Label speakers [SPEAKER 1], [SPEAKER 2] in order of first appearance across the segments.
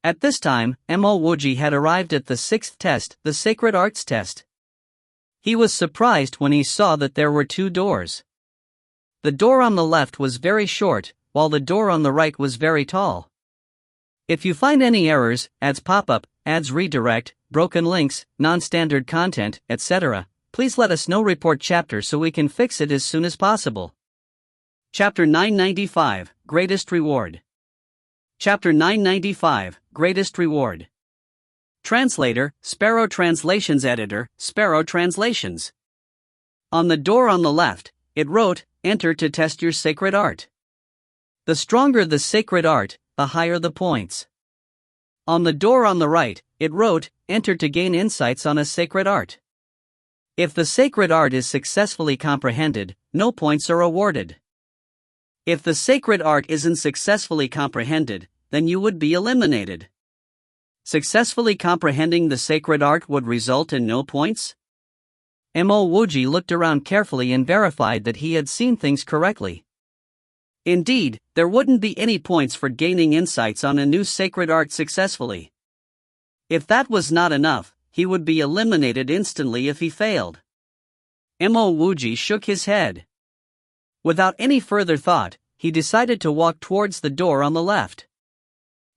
[SPEAKER 1] At this time, Mo Wuji had arrived at the 6th test, the Sacred Arts test. He was surprised when he saw that there were 2 doors. The door on the left was very short, while the door on the right was very tall. If you find any errors, ads pop up, ads redirect, broken links, non-standard content, etc., please let us know. Report chapter so we can fix it as soon as possible. Chapter 995, Greatest Reward. Chapter 995, Greatest Reward. Translator, Sparrow Translations. Editor, Sparrow Translations. On the door on the left, it wrote, "Enter to test your sacred art." The stronger the sacred art, the higher the points. On the door on the right, it wrote, "Enter to gain insights on a sacred art." If the sacred art is successfully comprehended, no points are awarded. If the sacred art isn't successfully comprehended, then you would be eliminated. Successfully comprehending the sacred art would result in no points? Mo Wuji looked around carefully and verified that he had seen things correctly. Indeed, there wouldn't be any points for gaining insights on a new sacred art successfully. If that was not enough, he would be eliminated instantly if he failed. Mo Wuji shook his head. Without any further thought, he decided to walk towards the door on the left.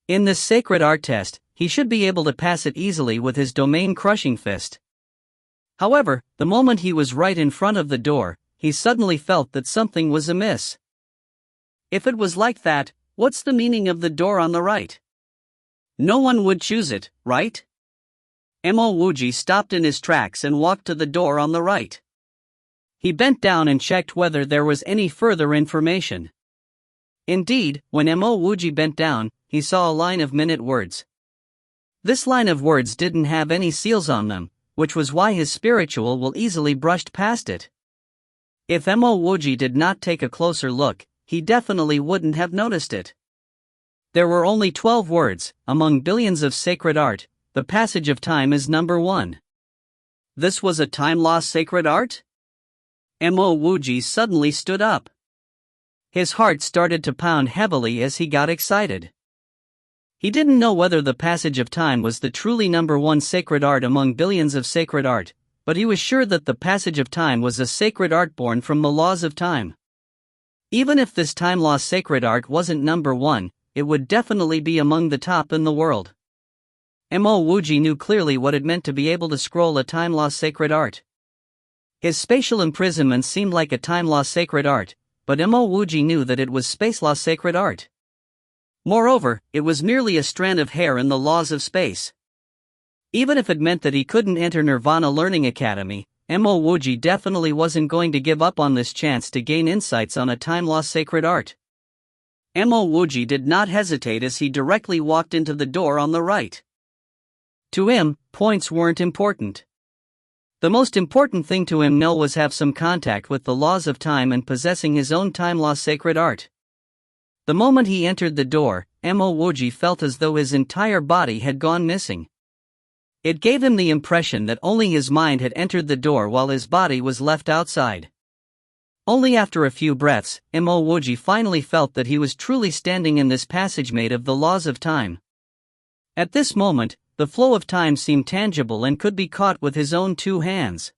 [SPEAKER 1] In this sacred art test, he should be able to pass it easily with his domain-crushing fist. However, the moment he was right in front of the door, he suddenly felt that something was amiss. If it was like that, what's the meaning of the door on the right? No one would choose it, right? Mo Wuji stopped in his tracks and walked to the door on the right. He bent down and checked whether there was any further information. Indeed, when Mo Wuji bent down, he saw a line of minute words. This line of words didn't have any seals on them, which was why his spiritual will easily brushed past it. If Mo Wuji did not take a closer look, he definitely wouldn't have noticed it. There were only 12 words. Among billions of sacred art, the passage of time is number 1. This was a time-lost sacred art? Mo Wuji suddenly stood up. His heart started to pound heavily as he got excited. He didn't know whether the passage of time was the truly number 1 sacred art among billions of sacred art, but he was sure that the passage of time was a sacred art born from the laws of time. Even if this time-lost sacred art wasn't number 1, it would definitely be among the top in the world. Mo Wuji knew clearly what it meant to be able to scroll a time-lost sacred art. His spatial imprisonment seemed like a time-lost sacred art, but Mo Wuji knew that it was space-lost sacred art. Moreover, it was merely a strand of hair in the laws of space. Even if it meant that he couldn't enter Nirvana Learning Academy, Mo Wuji definitely wasn't going to give up on this chance to gain insights on a time-lost sacred art. Mo Wuji did not hesitate as he directly walked into the door on the right. To him, points weren't important. The most important thing to him was have some contact with the laws of time and possessing his own time-lost sacred art. The moment he entered the door, Mo Wuji felt as though his entire body had gone missing. It gave him the impression that only his mind had entered the door while his body was left outside. Only after a few breaths, Mo Wuji finally felt that he was truly standing in this passage made of the laws of time. At this moment, the flow of time seemed tangible and could be caught with his own 2 hands.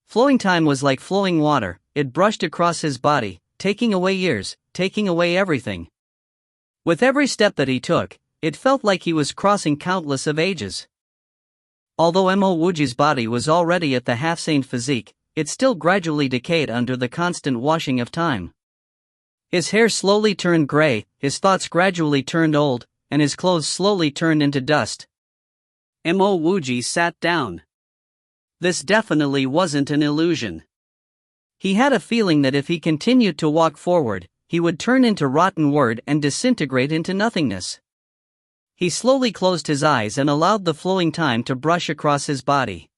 [SPEAKER 1] Flowing time was like flowing water, it brushed across his body, taking away years, taking away everything. With every step that he took, it felt like he was crossing countless of ages. Although Mo Wuji's body was already at the half-saint physique, it still gradually decayed under the constant washing of time. His hair slowly turned gray, his thoughts gradually turned old, and his clothes slowly turned into dust. Mo Wuji sat down. This definitely wasn't an illusion. He had a feeling that if he continued to walk forward, he would turn into rotten wood and disintegrate into nothingness. He slowly closed his eyes and allowed the flowing time to brush across his body.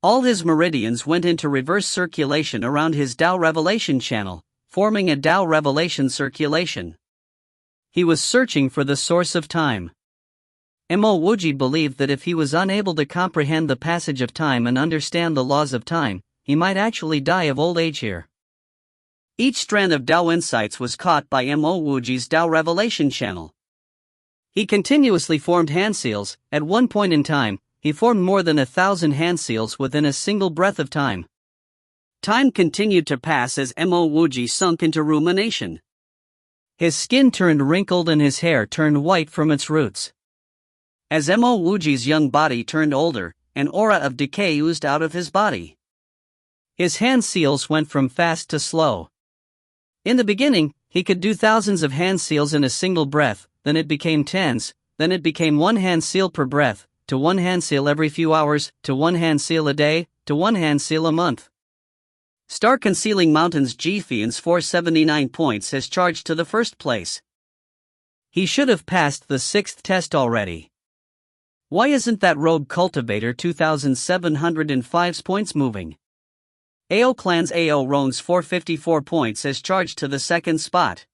[SPEAKER 1] All his meridians went into reverse circulation around his Tao revelation channel, forming a Tao revelation circulation. He was searching for the source of time. Mo Wuji believed that if he was unable to comprehend the passage of time and understand the laws of time, he might actually die of old age here. Each strand of Tao insights was caught by Mo Wuji's Tao revelation channel. He continuously formed hand seals. At one point in time, he formed more than 1,000 hand seals within a single breath of time. Time continued to pass as Mo Wuji sunk into rumination. His skin turned wrinkled and his hair turned white from its roots. As Mo Wuji's young body turned older, an aura of decay oozed out of his body. His hand seals went from fast to slow. In the beginning, he could do thousands of hand seals in a single breath, then it became tens, then it became one hand seal per breath, to one hand seal every few hours, to one hand seal a day, to one hand seal a month. Star Concealing Mountains G-Fiends 479 points has charged to the first place. He should have passed the 6th test already. Why isn't that rogue cultivator 2,705's points moving? AO Clan's AO Rones 454 points has charged to the 2nd spot.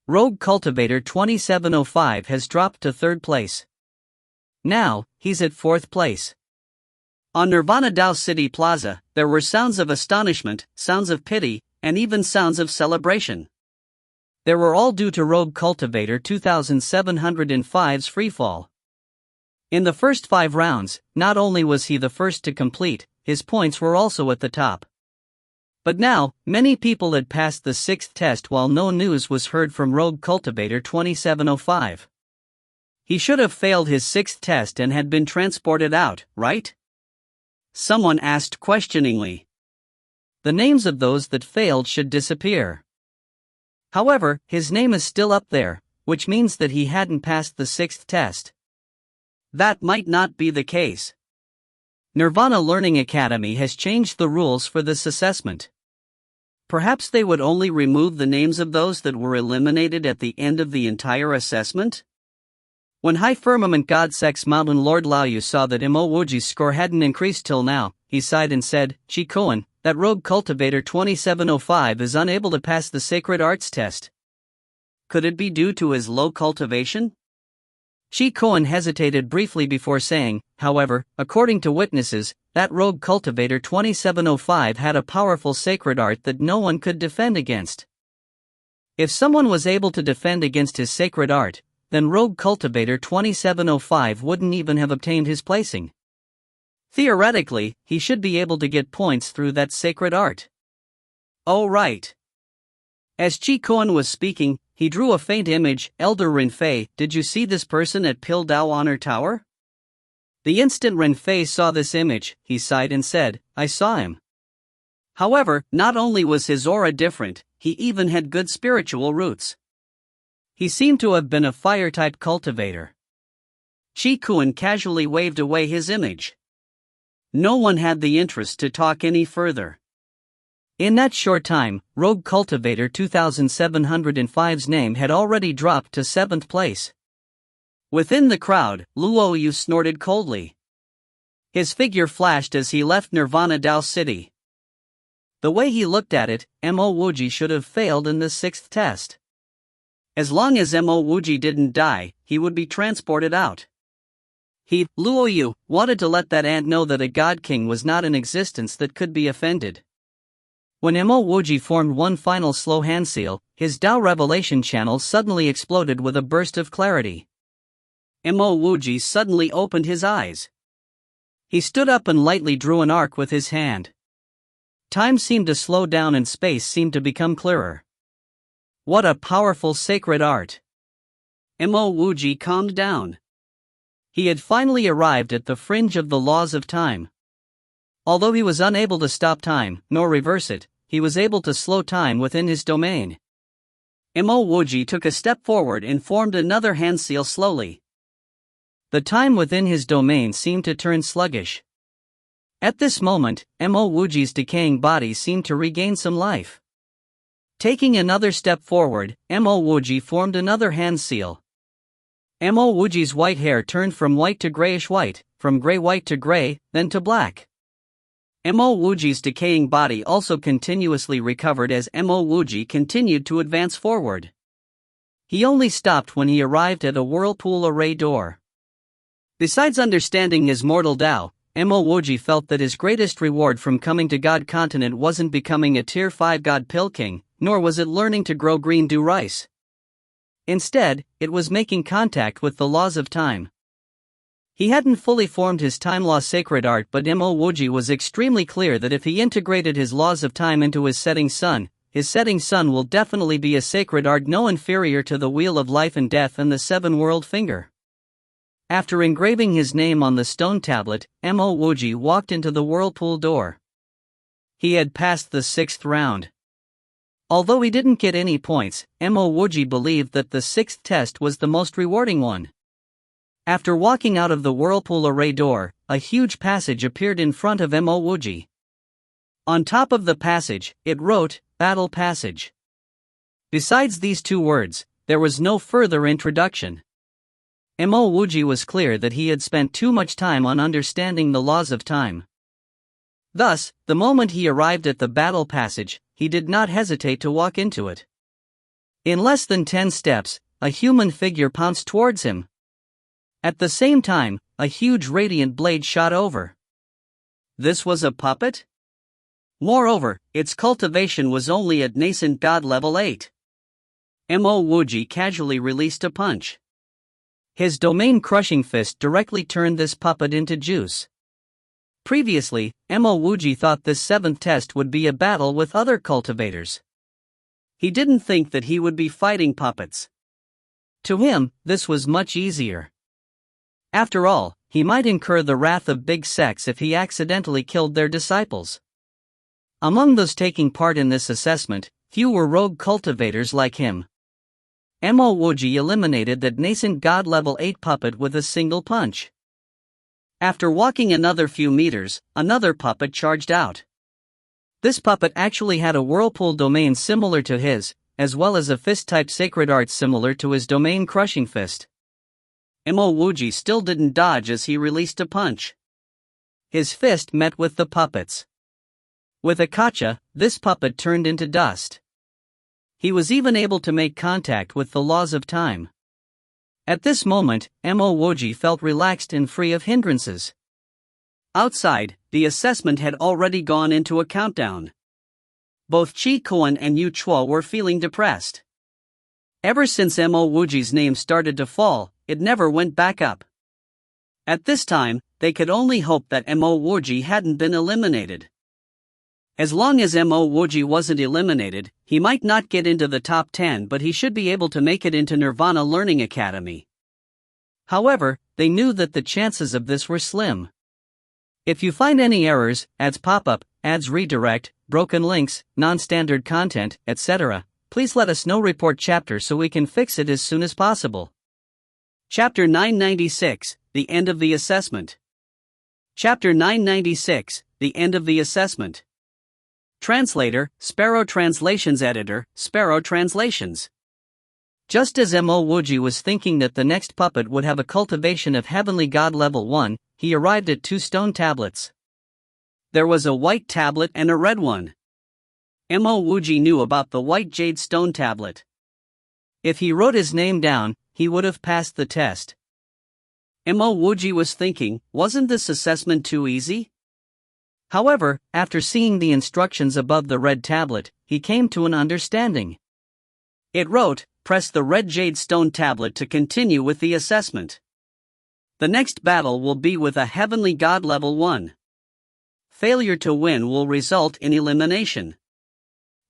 [SPEAKER 1] Rogue cultivator 2705 has dropped to 3rd place. Now, he's at 4th place. On Nirvana Dao City Plaza, there were sounds of astonishment, sounds of pity, and even sounds of celebration. They were all due to Rogue Cultivator 2705's freefall. In the first 5 rounds, not only was he the first to complete, his points were also at the top. But now, many people had passed the 6th test while no news was heard from Rogue Cultivator 2705. He should have failed his 6th test and had been transported out, right? Someone asked questioningly. The names of those that failed should disappear. However, his name is still up there, which means that he hadn't passed the 6th test. That might not be the case. Nirvana Learning Academy has changed the rules for this assessment. Perhaps they would only remove the names of those that were eliminated at the end of the entire assessment? When High Firmament God Sex Mountain Lord Laoyu saw that Mo Wuji's score hadn't increased till now, he sighed and said, "Chi Koan, that rogue cultivator 2705 is unable to pass the sacred arts test. Could it be due to his low cultivation?" Chi Koan hesitated briefly before saying, however, according to witnesses, that rogue cultivator 2705 had a powerful sacred art that no one could defend against. If someone was able to defend against his sacred art, then Rogue Cultivator 2705 wouldn't even have obtained his placing. Theoretically, he should be able to get points through that sacred art. Oh right. As Chi Koan was speaking, he drew a faint image. Elder Renfei, did you see this person at Pil Dao Honor Tower? The instant Renfei saw this image, he sighed and said, I saw him. However, not only was his aura different, he even had good spiritual roots. He seemed to have been a fire-type cultivator. Chi Koan casually waved away his image. No one had the interest to talk any further. In that short time, Rogue Cultivator 2705's name had already dropped to 7th place. Within the crowd, Luo Yu snorted coldly. His figure flashed as he left Nirvana Dao City. The way he looked at it, Mo Wuji should have failed in the 6th test. As long as Mo Wuji didn't die, he would be transported out. He, Luo Yu, wanted to let that ant know that a God King was not in existence that could be offended. When Mo Wuji formed one final slow hand seal, his Dao revelation channel suddenly exploded with a burst of clarity. Mo Wuji suddenly opened his eyes. He stood up and lightly drew an arc with his hand. Time seemed to slow down and space seemed to become clearer. What a powerful sacred art! Mo Wuji calmed down. He had finally arrived at the fringe of the laws of time. Although he was unable to stop time, nor reverse it, he was able to slow time within his domain. Mo Wuji took a step forward and formed another hand seal slowly. The time within his domain seemed to turn sluggish. At this moment, Mo Wuji's decaying body seemed to regain some life. Taking another step forward, Mo Wuji formed another hand seal. Mo Wuji's white hair turned from white to grayish-white, from gray-white to gray, then to black. Mo Wuji's decaying body also continuously recovered as Mo Wuji continued to advance forward. He only stopped when he arrived at a whirlpool array door. Besides understanding his mortal Tao, Mo Wuji felt that his greatest reward from coming to God Continent wasn't becoming a Tier 5 God Pill King, nor was it learning to grow green do rice. Instead, it was making contact with the laws of time. He hadn't fully formed his time law sacred art, but Mo Wuji was extremely clear that if he integrated his laws of time into his setting sun will definitely be a sacred art no inferior to the Wheel of Life and Death and the Seven-World Finger. After engraving his name on the stone tablet, Mo Wuji walked into the whirlpool door. He had passed the 6th round. Although he didn't get any points, Mo Wuji believed that the 6th test was the most rewarding one. After walking out of the whirlpool array door, a huge passage appeared in front of Mo Wuji. On top of the passage, it wrote, "Battle Passage." Besides these 2 words, there was no further introduction. Mo Wuji was clear that he had spent too much time on understanding the laws of time. Thus, the moment he arrived at the battle passage, he did not hesitate to walk into it. In less than 10 steps, a human figure pounced towards him. At the same time, a huge radiant blade shot over. This was a puppet? Moreover, its cultivation was only at nascent god level 8. Mo Wuji casually released a punch. His domain-crushing fist directly turned this puppet into juice. Previously, Mo Wuji thought this 7th test would be a battle with other cultivators. He didn't think that he would be fighting puppets. To him, this was much easier. After all, he might incur the wrath of big sects if he accidentally killed their disciples. Among those taking part in this assessment, few were rogue cultivators like him. Mo Wuji eliminated that nascent god level 8 puppet with a single punch. After walking another few meters, another puppet charged out. This puppet actually had a whirlpool domain similar to his, as well as a fist-type sacred art similar to his domain-crushing fist. Mo Wuji still didn't dodge as he released a punch. His fist met with the puppet's. With a kacha, this puppet turned into dust. He was even able to make contact with the laws of time. At this moment, Mo Wuji felt relaxed and free of hindrances. Outside, the assessment had already gone into a countdown. Both Chi Kuan and Yu Chuo were feeling depressed. Ever since Mo Wuji's name started to fall, it never went back up. At this time, they could only hope that Mo Wuji hadn't been eliminated. As long as Mo Wuji wasn't eliminated, he might not get into the top 10, but he should be able to make it into Nirvana Learning Academy. However, they knew that the chances of this were slim. If you find any errors, ads pop up, ads redirect, broken links, non-standard content, etc., please let us know. Report chapter so we can fix it as soon as possible. Chapter 996, The End of the Assessment. Chapter 996, The End of the Assessment. Translator, Sparrow Translations. Editor, Sparrow Translations. Just as Mo Wuji was thinking that the next puppet would have a cultivation of Heavenly God level 1, he arrived at 2 stone tablets. There was a white tablet and a red one. Mo Wuji knew about the white jade stone tablet. If he wrote his name down, he would have passed the test. Mo Wuji was thinking, wasn't this assessment too easy? However, after seeing the instructions above the red tablet, he came to an understanding. It wrote, "Press the red jade stone tablet to continue with the assessment. The next battle will be with a Heavenly God level 1. Failure to win will result in elimination.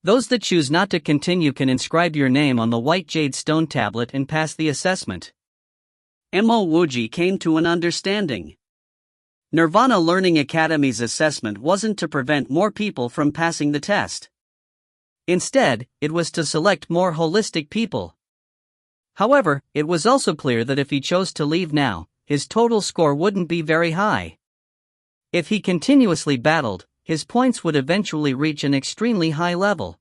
[SPEAKER 1] Those that choose not to continue can inscribe your name on the white jade stone tablet and pass the assessment." Mo Wuji came to an understanding. Nirvana Learning Academy's assessment wasn't to prevent more people from passing the test. Instead, it was to select more holistic people. However, it was also clear that if he chose to leave now, his total score wouldn't be very high. If he continuously battled, his points would eventually reach an extremely high level.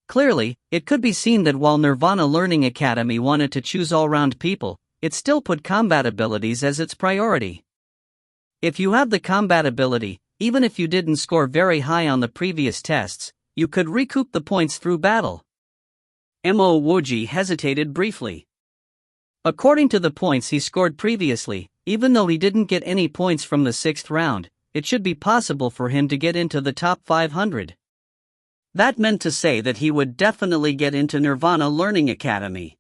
[SPEAKER 1] Clearly, it could be seen that while Nirvana Learning Academy wanted to choose all-round people, it still put combat abilities as its priority. If you have the combat ability, even if you didn't score very high on the previous tests, you could recoup the points through battle. Mo Wuji hesitated briefly. According to the points he scored previously, even though he didn't get any points from the 6th round, it should be possible for him to get into the top 500. That meant to say that he would definitely get into Nirvana Learning Academy.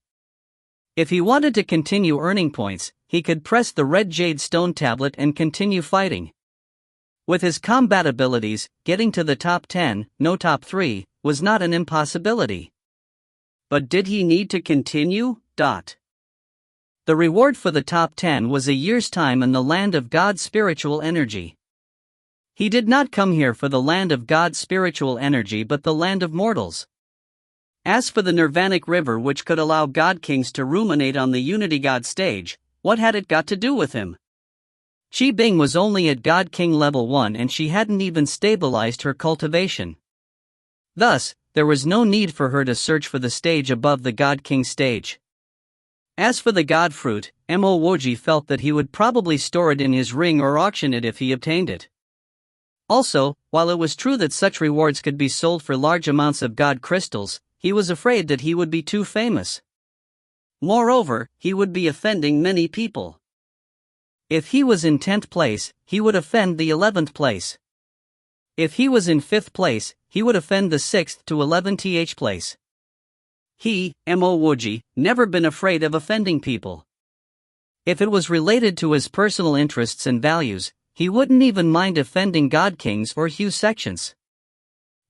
[SPEAKER 1] If he wanted to continue earning points, he could press the red jade stone tablet and continue fighting. With his combat abilities, getting to the top 10, no top 3, was not an impossibility. But did he need to continue? The reward for the top 10 was a year's time in the land of God's spiritual energy. He did not come here for the land of God's spiritual energy but the land of mortals. As for the Nirvanic river which could allow God Kings to ruminate on the Unity God stage, what had it got to do with him? Qi Bing was only at God King level 1 and she hadn't even stabilized her cultivation. Thus, there was no need for her to search for the stage above the God King stage. As for the God Fruit, Mo Wuji felt that he would probably store it in his ring or auction it if he obtained it. Also, while it was true that such rewards could be sold for large amounts of God crystals, he was afraid that he would be too famous. Moreover, he would be offending many people. If he was in 10th place, he would offend the 11th place. If he was in 5th place, he would offend the 6th to 11th place. He, Mo Wuji, never been afraid of offending people. If it was related to his personal interests and values, he wouldn't even mind offending God Kings or Hue sections.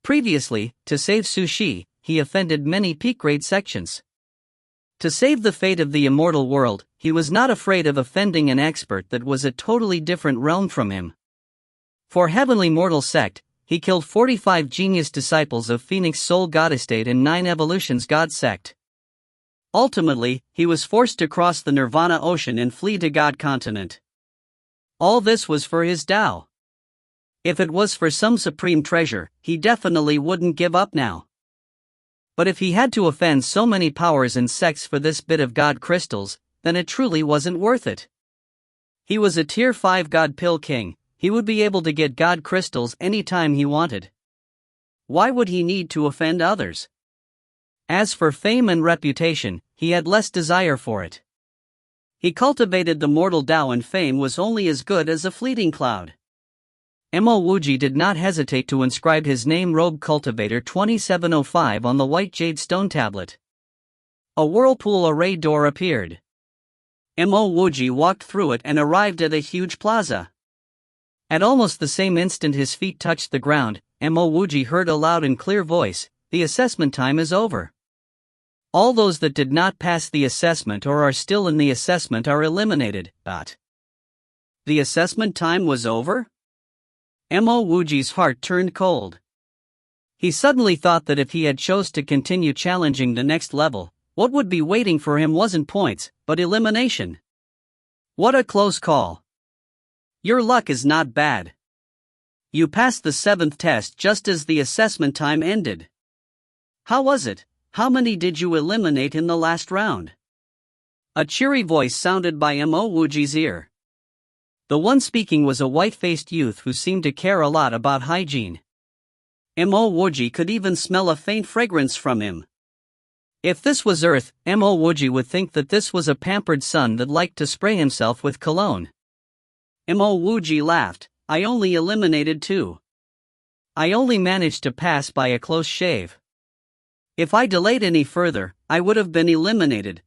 [SPEAKER 1] Previously, to save Su Shi, he offended many peak-grade sections. To save the fate of the immortal world, he was not afraid of offending an expert that was a totally different realm from him. For Heavenly Mortal Sect, he killed 45 genius disciples of Phoenix Soul God Estate and 9 Evolutions God Sect. Ultimately, he was forced to cross the Nirvana Ocean and flee to God Continent. All this was for his Tao. If it was for some supreme treasure, he definitely wouldn't give up now. But if he had to offend so many powers and sects for this bit of God crystals, then it truly wasn't worth it. He was a tier 5 God Pill King. He would be able to get God crystals anytime he wanted. Why would he need to offend others? As for fame and reputation, he had less desire for it. He cultivated the mortal Tao and fame was only as good as a fleeting cloud. Mo Wuji did not hesitate to inscribe his name Robe Cultivator 2705 on the white jade stone tablet. A whirlpool array door appeared. Mo Wuji walked through it and arrived at a huge plaza. At almost the same instant his feet touched the ground, Mo Wuji heard a loud and clear voice, "The assessment time is over. All those that did not pass the assessment or are still in the assessment are eliminated." The assessment time was over? Mo Wuji's heart turned cold. He suddenly thought that if he had chose to continue challenging the next level, what would be waiting for him wasn't points, but elimination. What a close call. Your luck is not bad. You passed the 7th test just as the assessment time ended. How was it? How many did you eliminate in the last round? A cheery voice sounded by Mo Wuji's ear. The one speaking was a white-faced youth who seemed to care a lot about hygiene. Mo Wuji could even smell a faint fragrance from him. If this was Earth, Mo Wuji would think that this was a pampered son that liked to spray himself with cologne. Mo Wuji laughed. I only eliminated 2. I only managed to pass by a close shave. If I delayed any further, I would have been eliminated.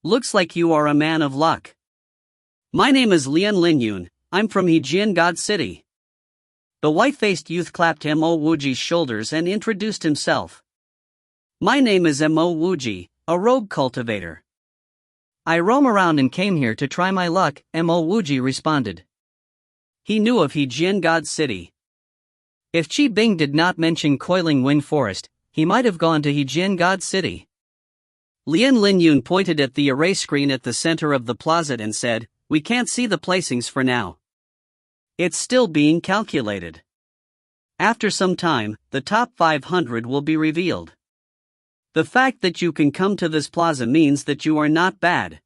[SPEAKER 1] Looks like you are a man of luck. My name is Lian Linyun, I'm from Hejian God City. The white-faced youth clapped Mo Wuji's shoulders and introduced himself. My name is Mo Wuji, a rogue cultivator. I roam around and came here to try my luck, Mo Wuji responded. He knew of Hejian God City. If Qi Bing did not mention Coiling Wind Forest, he might have gone to Hejian God City. Lian Linyun pointed at the array screen at the center of the plaza and said, "We can't see the placings for now. It's still being calculated. After some time, the top 500 will be revealed. The fact that you can come to this plaza means that you are not bad.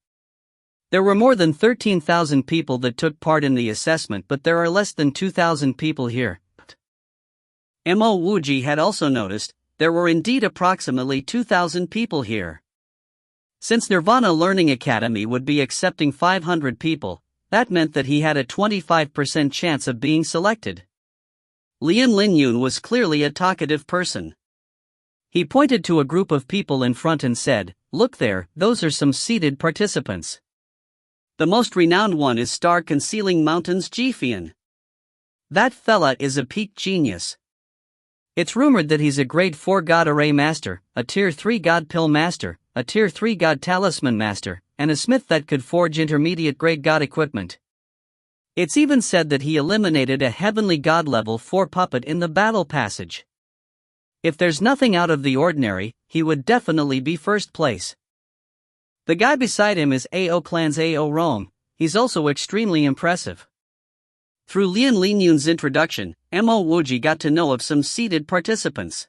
[SPEAKER 1] There were more than 13,000 people that took part in the assessment, but there are less than 2,000 people here." Mo Wuji had also noticed, there were indeed approximately 2,000 people here. Since Nirvana Learning Academy would be accepting 500 people, that meant that he had a 25% chance of being selected. Lian Linyun was clearly a talkative person. He pointed to a group of people in front and said, "Look there, those are some seated participants. The most renowned one is Star Concealing Mountains Jifian. That fella is a peak genius. It's rumored that he's a grade 4 God Array Master, a tier 3 God Pill Master, a tier 3 God Talisman Master, and a smith that could forge intermediate grade God equipment. It's even said that he eliminated a heavenly God level 4 puppet in the battle passage. If there's nothing out of the ordinary, he would definitely be first place." The guy beside him is AO Clan's AO Rome. He's also extremely impressive. Through Lian Linyun's introduction, Mo Wuji got to know of some seated participants.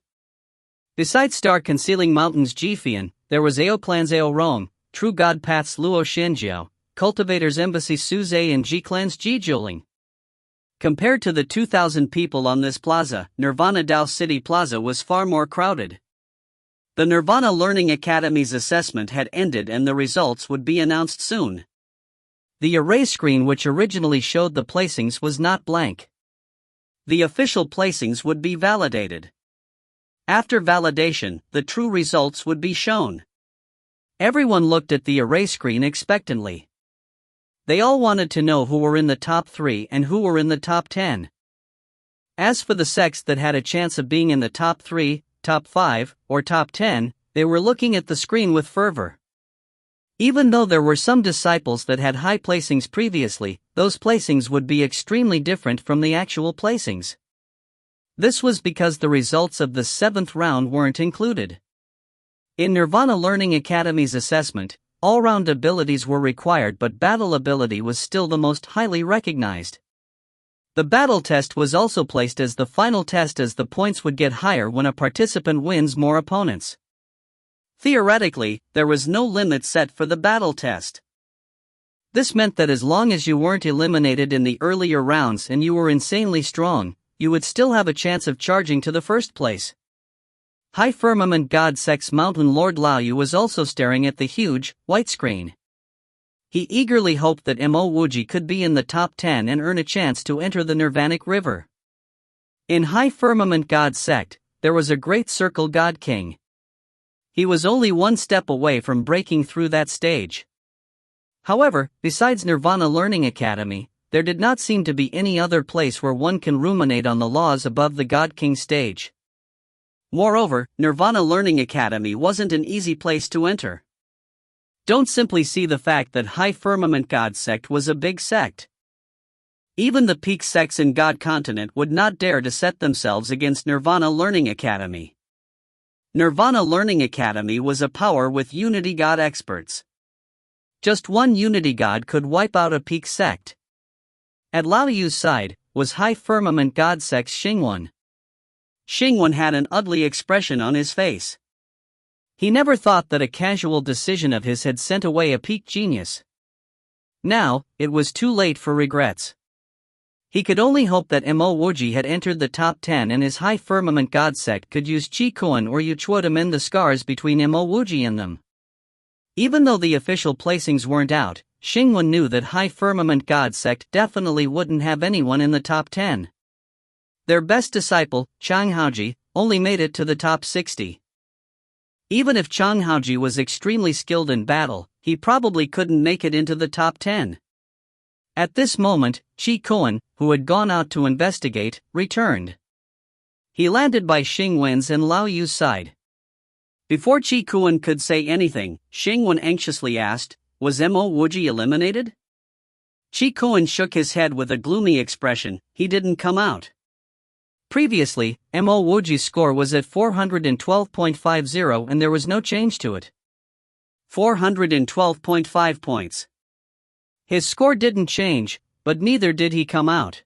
[SPEAKER 1] Besides Star Concealing Mountains Jifian, there was AO Clan's AO Rome, True God Path's Luo Shenjiao, Cultivator's Embassy Suzai and G Clan's Ji Juling. Compared to the 2,000 people on this plaza, Nirvana Dao City Plaza was far more crowded. The Nirvana Learning Academy's assessment had ended and the results would be announced soon. The array screen which originally showed the placings was not blank. The official placings would be validated. After validation, the true results would be shown. Everyone looked at the array screen expectantly. They all wanted to know who were in the top 3 and who were in the top 10. As for the sects that had a chance of being in the top 3, top 5, or top 10, they were looking at the screen with fervor. Even though there were some disciples that had high placings previously, those placings would be extremely different from the actual placings. This was because the results of the 7th round weren't included. In Nirvana Learning Academy's assessment, all-round abilities were required, but battle ability was still the most highly recognized. The battle test was also placed as the final test, as the points would get higher when a participant wins more opponents. Theoretically, there was no limit set for the battle test. This meant that as long as you weren't eliminated in the earlier rounds and you were insanely strong, you would still have a chance of charging to the first place. High Firmament God Sex Mountain Lord Laoyu was also staring at the huge, white screen. He eagerly hoped that Mo Wuji could be in the top 10 and earn a chance to enter the Nirvanic River. In High Firmament God Sect, there was a Great Circle God King. He was only one step away from breaking through that stage. However, besides Nirvana Learning Academy, there did not seem to be any other place where one can ruminate on the laws above the God King stage. Moreover, Nirvana Learning Academy wasn't an easy place to enter. Don't simply see the fact that High Firmament God Sect was a big sect. Even the peak sects in God Continent would not dare to set themselves against Nirvana Learning Academy. Nirvana Learning Academy was a power with Unity God experts. Just one Unity God could wipe out a peak sect. At Lao Yu's side was High Firmament God Sect's Xingwen. Xingwen had an ugly expression on his face. He never thought that a casual decision of his had sent away a peak genius. Now, it was too late for regrets. He could only hope that Mo Wuji had entered the top 10 and his High Firmament God Sect could use Qi Kuan or Yuchuo to mend the scars between Mo Wuji and them. Even though the official placings weren't out, Xingwen knew that High Firmament God Sect definitely wouldn't have anyone in the top 10. Their best disciple, Chang Haoji, only made it to the top 60. Even if Chang Haoji was extremely skilled in battle, he probably couldn't make it into the top 10. At this moment, Qi Kuan, who had gone out to investigate, returned. He landed by Xingwen's and Lao Yu's side. Before Qi Kuan could say anything, Xingwen anxiously asked, "Was Mo Wuji eliminated?" Qi Kuan shook his head with a gloomy expression. He didn't come out. Previously, Mo Wuji's score was at 412.50 and there was no change to it. 412.5 points. His score didn't change, but neither did he come out.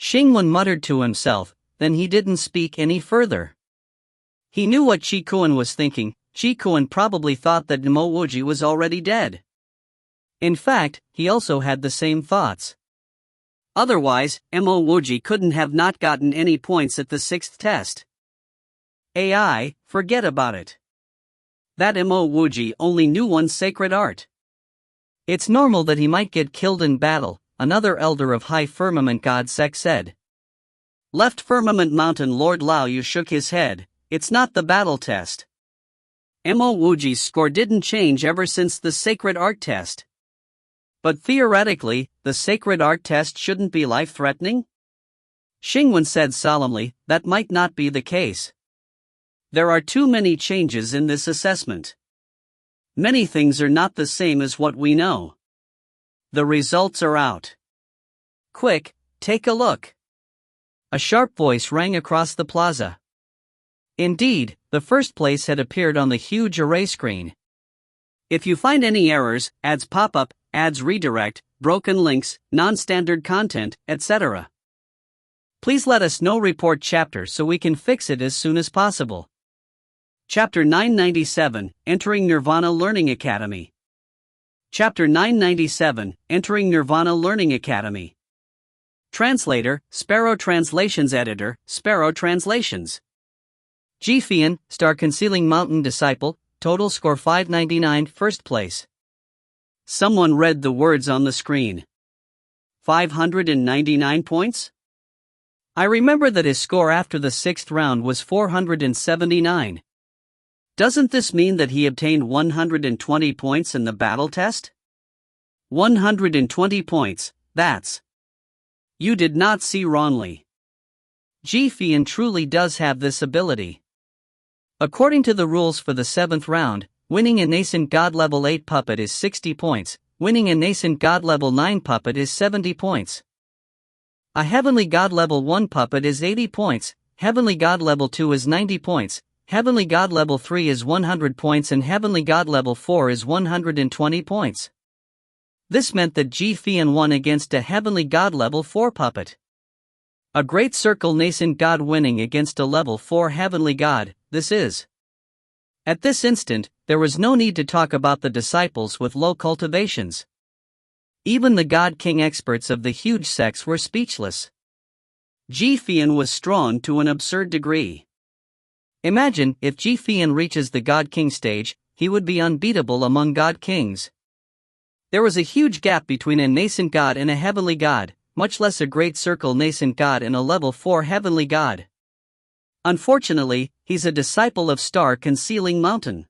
[SPEAKER 1] Xingwen muttered to himself, then he didn't speak any further. He knew what Qi Kuan was thinking. Qi Kuan probably thought that Mo Wuji was already dead. In fact, he also had the same thoughts. Otherwise, Mo Wuji couldn't have not gotten any points at the 6th test. AI, forget about it. That Mo Wuji only knew one sacred art. It's normal that he might get killed in battle, another elder of High Firmament God Sect said. Left Firmament Mountain Lord Lao Yu shook his head. It's not the battle test. Mo Wuji's score didn't change ever since the sacred art test. But theoretically, the sacred art test shouldn't be life-threatening? Xingwen said solemnly, that might not be the case. There are too many changes in this assessment. Many things are not the same as what we know. The results are out. Quick, take a look. A sharp voice rang across the plaza. Indeed, the first place had appeared on the huge array screen. If you find any errors, ads pop up, ads redirect, broken links, non-standard content, etc. Please let us know. Report chapter so we can fix it as soon as possible. Chapter 997, Entering Nirvana Learning Academy. Chapter 997, Entering Nirvana Learning Academy. Translator, Sparrow Translations. Editor, Sparrow Translations. Ji Fian, Star Concealing Mountain Disciple, total score 599, first place. Someone read the words on the screen. 599 points? I remember that his score after the 6th round was 479. Doesn't this mean that he obtained 120 points in the battle test? 120 points, that's. You did not see wrongly. Ji Fian truly does have this ability. According to the rules for the 7th round, winning a nascent god level 8 puppet is 60 points, winning a nascent god level 9 puppet is 70 points. A heavenly god level 1 puppet is 80 points, heavenly god level 2 is 90 points, heavenly god level 3 is 100 points and heavenly god level 4 is 120 points. This meant that Ji Fian won against a heavenly god level 4 puppet. A great circle nascent god winning against a level 4 heavenly god, this is. At this instant, there was no need to talk about the disciples with low cultivations. Even the God King experts of the huge sects were speechless. Ji Fian was strong to an absurd degree. Imagine, if Ji Fian reaches the God King stage, he would be unbeatable among God Kings. There was a huge gap between a nascent god and a heavenly god, much less a great circle nascent god and a level 4 heavenly god. Unfortunately, he's a disciple of Star Concealing Mountain.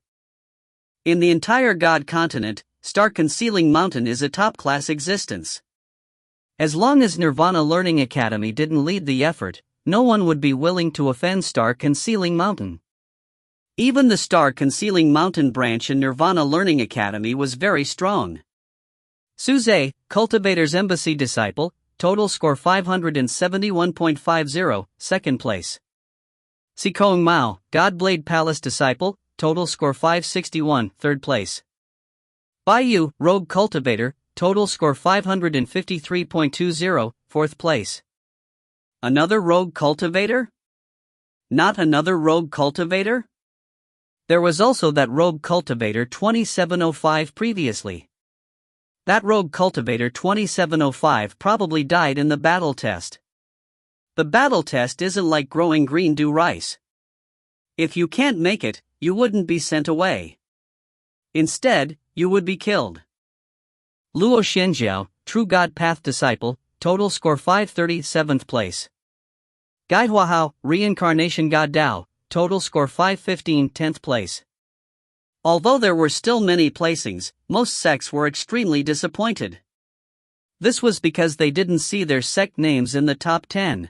[SPEAKER 1] In the entire God continent, Star Concealing Mountain is a top-class existence. As long as Nirvana Learning Academy didn't lead the effort, no one would be willing to offend Star Concealing Mountain. Even the Star Concealing Mountain branch in Nirvana Learning Academy was very strong. Suze, Cultivator's Embassy Disciple, total score 571.50, second place. Sikong Mao, Godblade Palace Disciple, total score 561, third place. Baiyu, Rogue Cultivator, total score 553.20, fourth place. Another Rogue Cultivator? Not another Rogue Cultivator? There was also that Rogue Cultivator 2705 previously. That Rogue Cultivator 2705 probably died in the battle test. The battle test isn't like growing green do rice. If you can't make it, you wouldn't be sent away. Instead, you would be killed. Luo Xianjiao, True God Path Disciple, total score 537th place. Gai Huahao, Reincarnation God Dao, total score 515, 10th place. Although there were still many placings, most sects were extremely disappointed. This was because they didn't see their sect names in the top 10.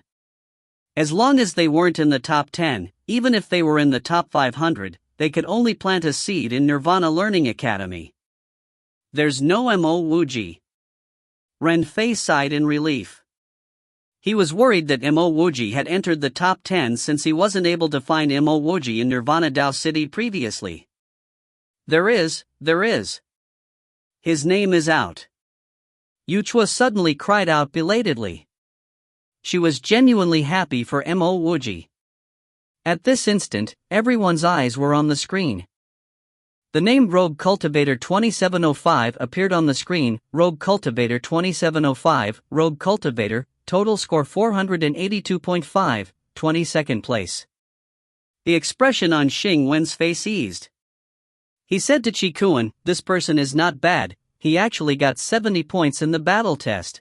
[SPEAKER 1] As long as they weren't in the top 10, even if they were in the top 500, they could only plant a seed in Nirvana Learning Academy. There's no Mo Wuji. Ren Fei sighed in relief. He was worried that Mo Wuji had entered the top 10 since he wasn't able to find Mo Wuji in Nirvana Dao City previously. There is. His name is out. Yuchua suddenly cried out belatedly. She was genuinely happy for Mo Wuji. At this instant, everyone's eyes were on the screen. The name Rogue Cultivator 2705 appeared on the screen. Rogue Cultivator 2705, Rogue Cultivator, total score 482.5, 22nd place. The expression on Xing Wen's face eased. He said to Qi Kuan, "This person is not bad, he actually got 70 points in the battle test."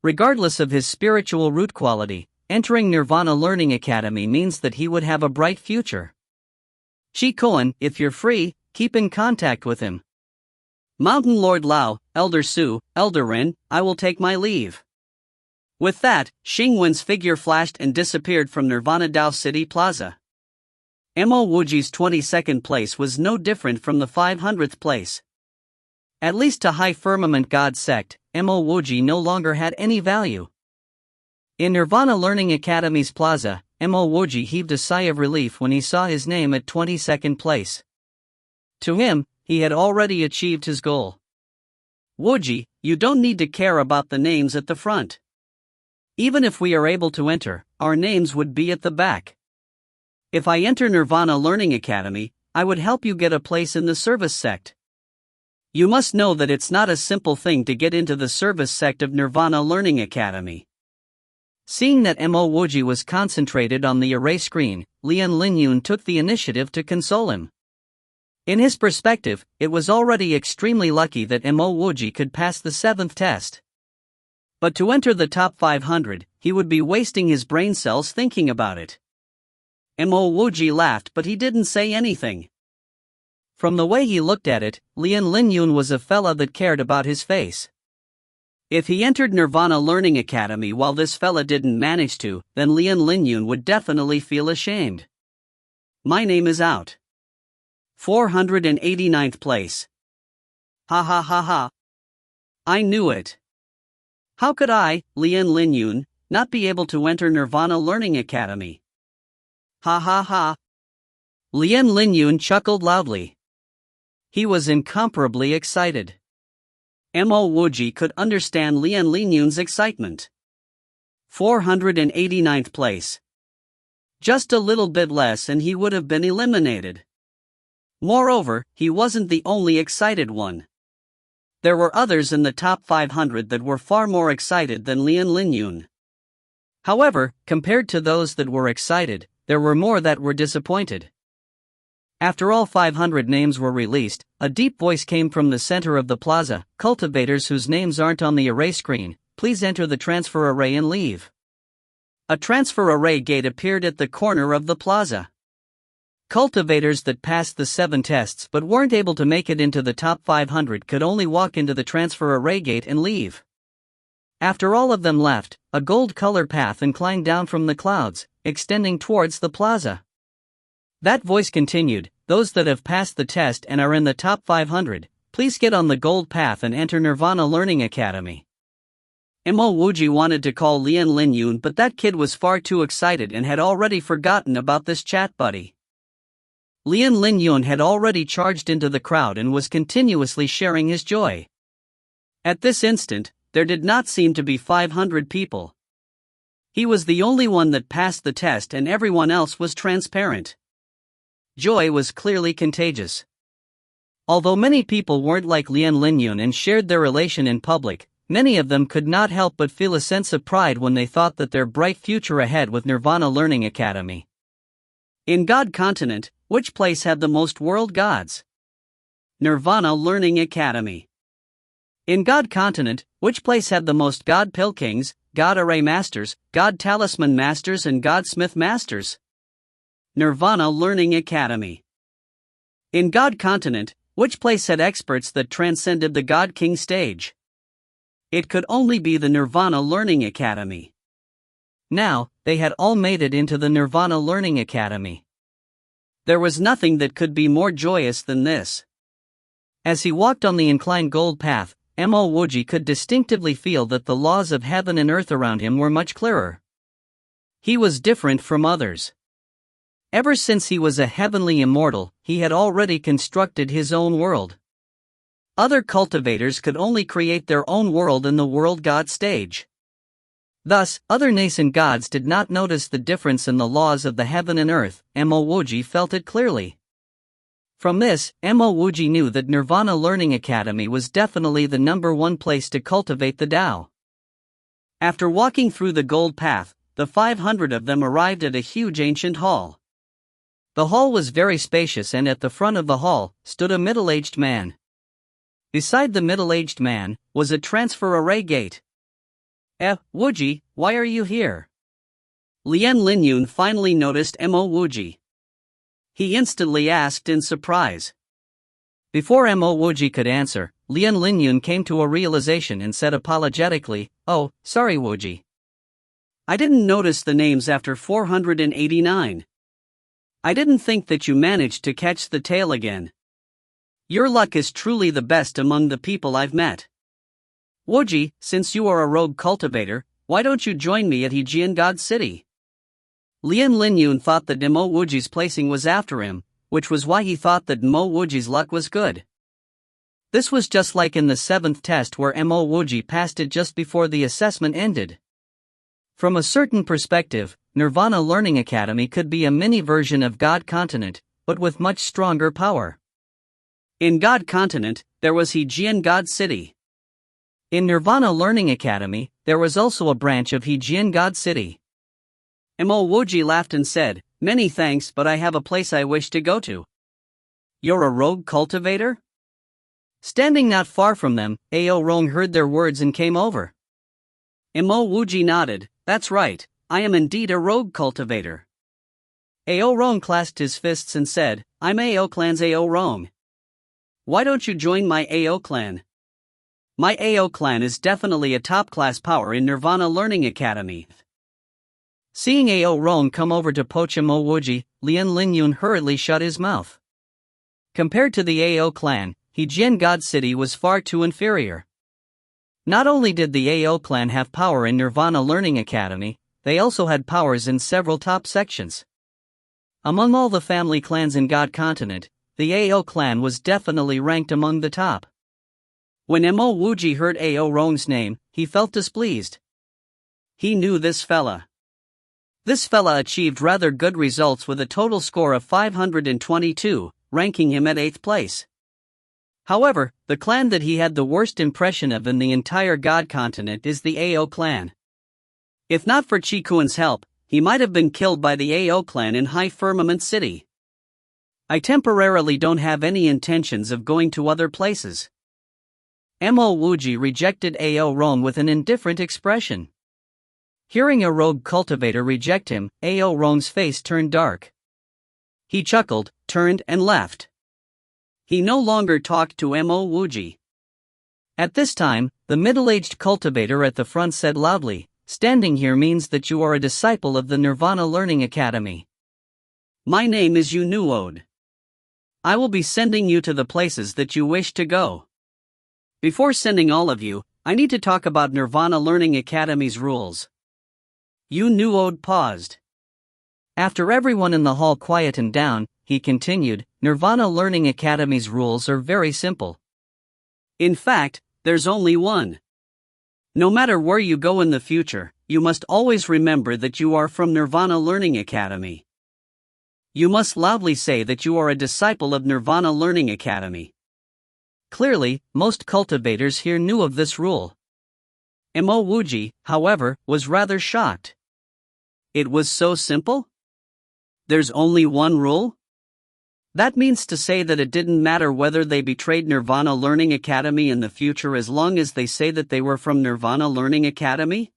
[SPEAKER 1] Regardless of his spiritual root quality, entering Nirvana Learning Academy means that he would have a bright future. Shi Koan, if you're free, keep in contact with him. Mountain Lord Lao, Elder Su, Elder Rin, I will take my leave. With that, Xing Wen's figure flashed and disappeared from Nirvana Dao City Plaza. Mo Wuji's 22nd place was no different from the 500th place. At least to High Firmament God sect, Mo Wuji no longer had any value. In Nirvana Learning Academy's plaza, Mo Wuji heaved a sigh of relief when he saw his name at 22nd place. To him, he had already achieved his goal. Wuji, you don't need to care about the names at the front. Even if we are able to enter, our names would be at the back. If I enter Nirvana Learning Academy, I would help you get a place in the service sect. You must know that it's not a simple thing to get into the service sect of Nirvana Learning Academy. Seeing that Mo Wuji was concentrated on the array screen, Lian Linyun took the initiative to console him. In his perspective, it was already extremely lucky that Mo Wuji could pass the 7th test. But to enter the top 500, he would be wasting his brain cells thinking about it. Mo Wuji laughed, but he didn't say anything. From the way he looked at it, Lian Linyun was a fella that cared about his face. If he entered Nirvana Learning Academy while this fella didn't manage to, then Lian Linyun would definitely feel ashamed. My name is out. 489th place. Ha ha ha ha. I knew it. How could I, Lian Linyun, not be able to enter Nirvana Learning Academy? Ha ha ha. Lian Linyun chuckled loudly. He was incomparably excited. Mo Wuji could understand Lian Linyun's excitement. 489th place. Just a little bit less and he would have been eliminated. Moreover, he wasn't the only excited one. There were others in the top 500 that were far more excited than Lian Linyun. However, compared to those that were excited, there were more that were disappointed. After all 500 names were released, a deep voice came from the center of the plaza. Cultivators whose names aren't on the array screen, please enter the transfer array and leave. A transfer array gate appeared at the corner of the plaza. Cultivators that passed the 7 tests but weren't able to make it into the top 500 could only walk into the transfer array gate and leave. After all of them left, a gold-colored path inclined down from the clouds, extending towards the plaza. That voice continued, those that have passed the test and are in the top 500, please get on the gold path and enter Nirvana Learning Academy. Mo Wuji wanted to call Lian Linyun, but that kid was far too excited and had already forgotten about this chat buddy. Lian Linyun had already charged into the crowd and was continuously sharing his joy. At this instant, there did not seem to be 500 people. He was the only one that passed the test and everyone else was transparent. Joy was clearly contagious. Although many people weren't like Lian Linyun and shared their elation in public, many of them could not help but feel a sense of pride when they thought that their bright future ahead with Nirvana Learning Academy. In God Continent, which place had the most world gods? Nirvana Learning Academy. In God Continent, which place had the most God Pill Kings, God Array Masters, God Talisman Masters and God Smith Masters? Nirvana Learning Academy. In God Continent, which place had experts that transcended the God King stage? It could only be the Nirvana Learning Academy. Now, they had all made it into the Nirvana Learning Academy. There was nothing that could be more joyous than this. As he walked on the inclined gold path, Mo Wuji could distinctively feel that the laws of heaven and earth around him were much clearer. He was different from others. Ever since he was a heavenly immortal, he had already constructed his own world. Other cultivators could only create their own world in the world god stage. Thus, other nascent gods did not notice the difference in the laws of the heaven and earth. Mo Wuji felt it clearly. From this, Mo Wuji knew that Nirvana Learning Academy was definitely the #1 place to cultivate the Tao. After walking through the gold path, the 500 of them arrived at a huge ancient hall. The hall was very spacious and at the front of the hall stood a middle-aged man. Beside the middle-aged man was a transfer array gate. Wuji, why are you here? Lien Linyun finally noticed Mo Wuji. He instantly asked in surprise. Before Mo Wuji could answer, Lien Linyun came to a realization and said apologetically, "Oh, sorry Wuji. I didn't notice the names after 489. I didn't think that you managed to catch the tail again. Your luck is truly the best among the people I've met. Wuji, since you are a rogue cultivator, why don't you join me at Hejian God City?" Lien Linyun thought that Mo Wuji's placing was after him, which was why he thought that Mo Wuji's luck was good. This was just like in the 7th test where Mo Wuji passed it just before the assessment ended. From a certain perspective, Nirvana Learning Academy could be a mini version of God Continent, but with much stronger power. In God Continent, there was Hejian God City. In Nirvana Learning Academy, there was also a branch of Hejian God City. Mo Wuji laughed and said, "Many thanks, but I have a place I wish to go to." "You're a rogue cultivator?" Standing not far from them, Ao Rong heard their words and came over. Mo Wuji nodded, "That's right, I am indeed a rogue cultivator." Ao Rong clasped his fists and said, "I'm Ao Clan's Ao Rong. Why don't you join my Ao Clan? My Ao Clan is definitely a top-class power in Nirvana Learning Academy." Seeing Ao Rong come over to poach Mo Wuji, Lien Linyun hurriedly shut his mouth. Compared to the Ao Clan, Hejian God City was far too inferior. Not only did the Ao Clan have power in Nirvana Learning Academy, they also had powers in several top sections. Among all the family clans in God Continent, the Ao Clan was definitely ranked among the top. When Mo Wuji heard Ao Rong's name, he felt displeased. He knew this fella. This fella achieved rather good results with a total score of 522, ranking him at 8th place. However, the clan that he had the worst impression of in the entire God Continent is the Ao Clan. If not for Chi Kuan's help, he might have been killed by the Ao Clan in High Firmament City. I temporarily don't have any intentions of going to other places. Mo Wuji rejected Ao Rong with an indifferent expression. Hearing a rogue cultivator reject him, Ao Rong's face turned dark. He chuckled, turned and left. He no longer talked to Mo Wuji. At this time, the middle-aged cultivator at the front said loudly, "Standing here means that you are a disciple of the Nirvana Learning Academy. My name is Yu Nuode. I will be sending you to the places that you wish to go. Before sending all of you, I need to talk about Nirvana Learning Academy's rules." Yu Nuode paused. After everyone in the hall quietened down, he continued, "Nirvana Learning Academy's rules are very simple. In fact, there's only one. No matter where you go in the future, you must always remember that you are from Nirvana Learning Academy. You must loudly say that you are a disciple of Nirvana Learning Academy." Clearly, most cultivators here knew of this rule. Mo Wuji, however, was rather shocked. It was so simple? There's only one rule? That means to say that it didn't matter whether they betrayed Nirvana Learning Academy in the future as long as they say that they were from Nirvana Learning Academy?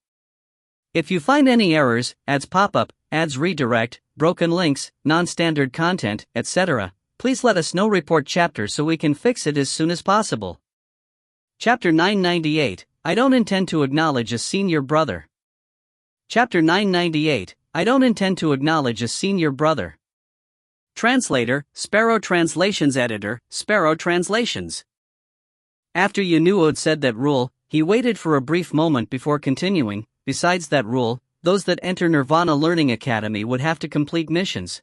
[SPEAKER 1] If you find any errors, ads pop-up, ads redirect, broken links, non-standard content, etc., please let us know. Report chapter so we can fix it as soon as possible. Chapter 998, I don't intend to acknowledge a senior brother. Chapter 998, I don't intend to acknowledge a senior brother. Translator, Sparrow Translations. Editor, Sparrow Translations. After Yu Nuode said that rule, he waited for a brief moment before continuing. Besides that rule, those that enter Nirvana Learning Academy would have to complete missions.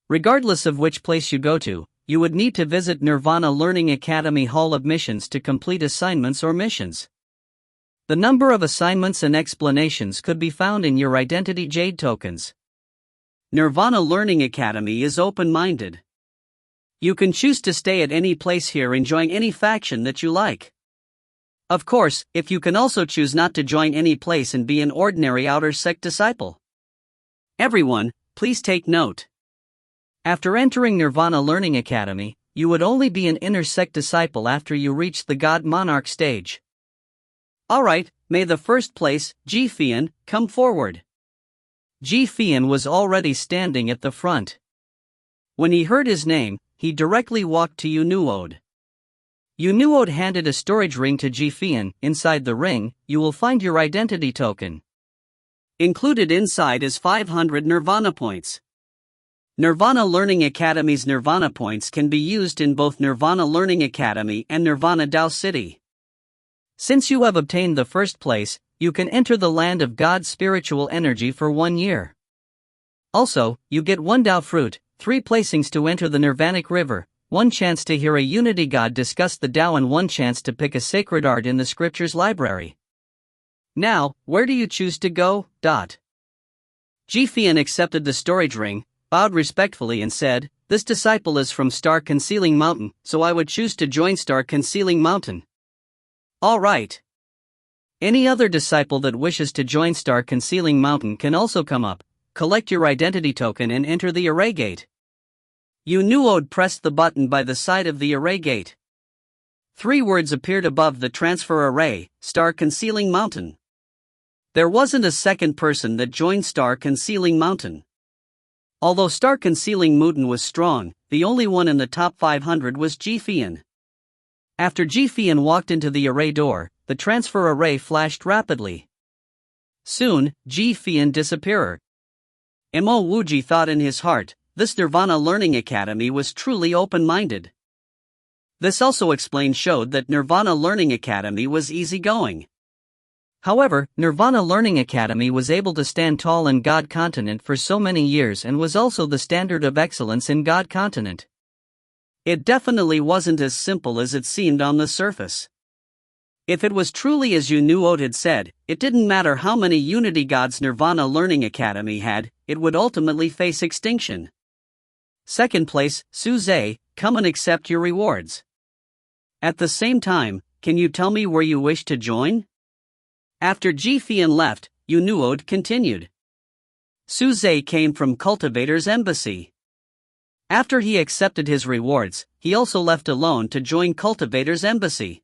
[SPEAKER 1] Regardless of which place you go to, you would need to visit Nirvana Learning Academy Hall of Missions to complete assignments or missions. The number of assignments and explanations could be found in your identity jade tokens. Nirvana Learning Academy is open-minded. You can choose to stay at any place here and join any faction that you like. Of course, if you can also choose not to join any place and be an ordinary outer sect disciple. Everyone, please take note. After entering Nirvana Learning Academy, you would only be an inner sect disciple after you reach the God Monarch stage. Alright, may the first place, Ji Fian, come forward. Ji Fian was already standing at the front. When he heard his name, he directly walked to Yu Nuode. Yu Nuode handed a storage ring to Ji Fian. Inside the ring, you will find your identity token. Included inside is 500 Nirvana points. Nirvana Learning Academy's Nirvana points can be used in both Nirvana Learning Academy and Nirvana Dao City. Since you have obtained the first place, you can enter the land of God's spiritual energy for 1 year. Also, you get 1 Dao fruit, 3 placings to enter the Nirvanic River, 1 chance to hear a Unity God discuss the Dao, and 1 chance to pick a sacred art in the scriptures library. Now, where do you choose to go? Ji Fian accepted the storage ring, bowed respectfully and said, "This disciple is from Star Concealing Mountain, so I would choose to join Star Concealing Mountain." All right. Any other disciple that wishes to join Star Concealing Mountain can also come up, collect your identity token and enter the array gate. Yu Nuode pressed the button by the side of the array gate. 3 words appeared above the transfer array: Star Concealing Mountain. There wasn't a second person that joined Star Concealing Mountain. Although Star Concealing Mountain was strong, the only one in the top 500 was Ji Fian. After Ji Fian walked into the array door, the transfer array flashed rapidly. Soon, Ji Fian disappeared. Mo Wuji thought in his heart, this Nirvana Learning Academy was truly open-minded. This also showed that Nirvana Learning Academy was easygoing. However, Nirvana Learning Academy was able to stand tall in God Continent for so many years and was also the standard of excellence in God Continent. It definitely wasn't as simple as it seemed on the surface. If it was truly as Yu Nuode had said, it didn't matter how many Unity Gods Nirvana Learning Academy had, it would ultimately face extinction. Second place, Suze, come and accept your rewards. At the same time, can you tell me where you wish to join? After Ji Fian left, Yu Nuode continued. Suze came from Cultivator's embassy. After he accepted his rewards, he also left alone to join Cultivator's embassy.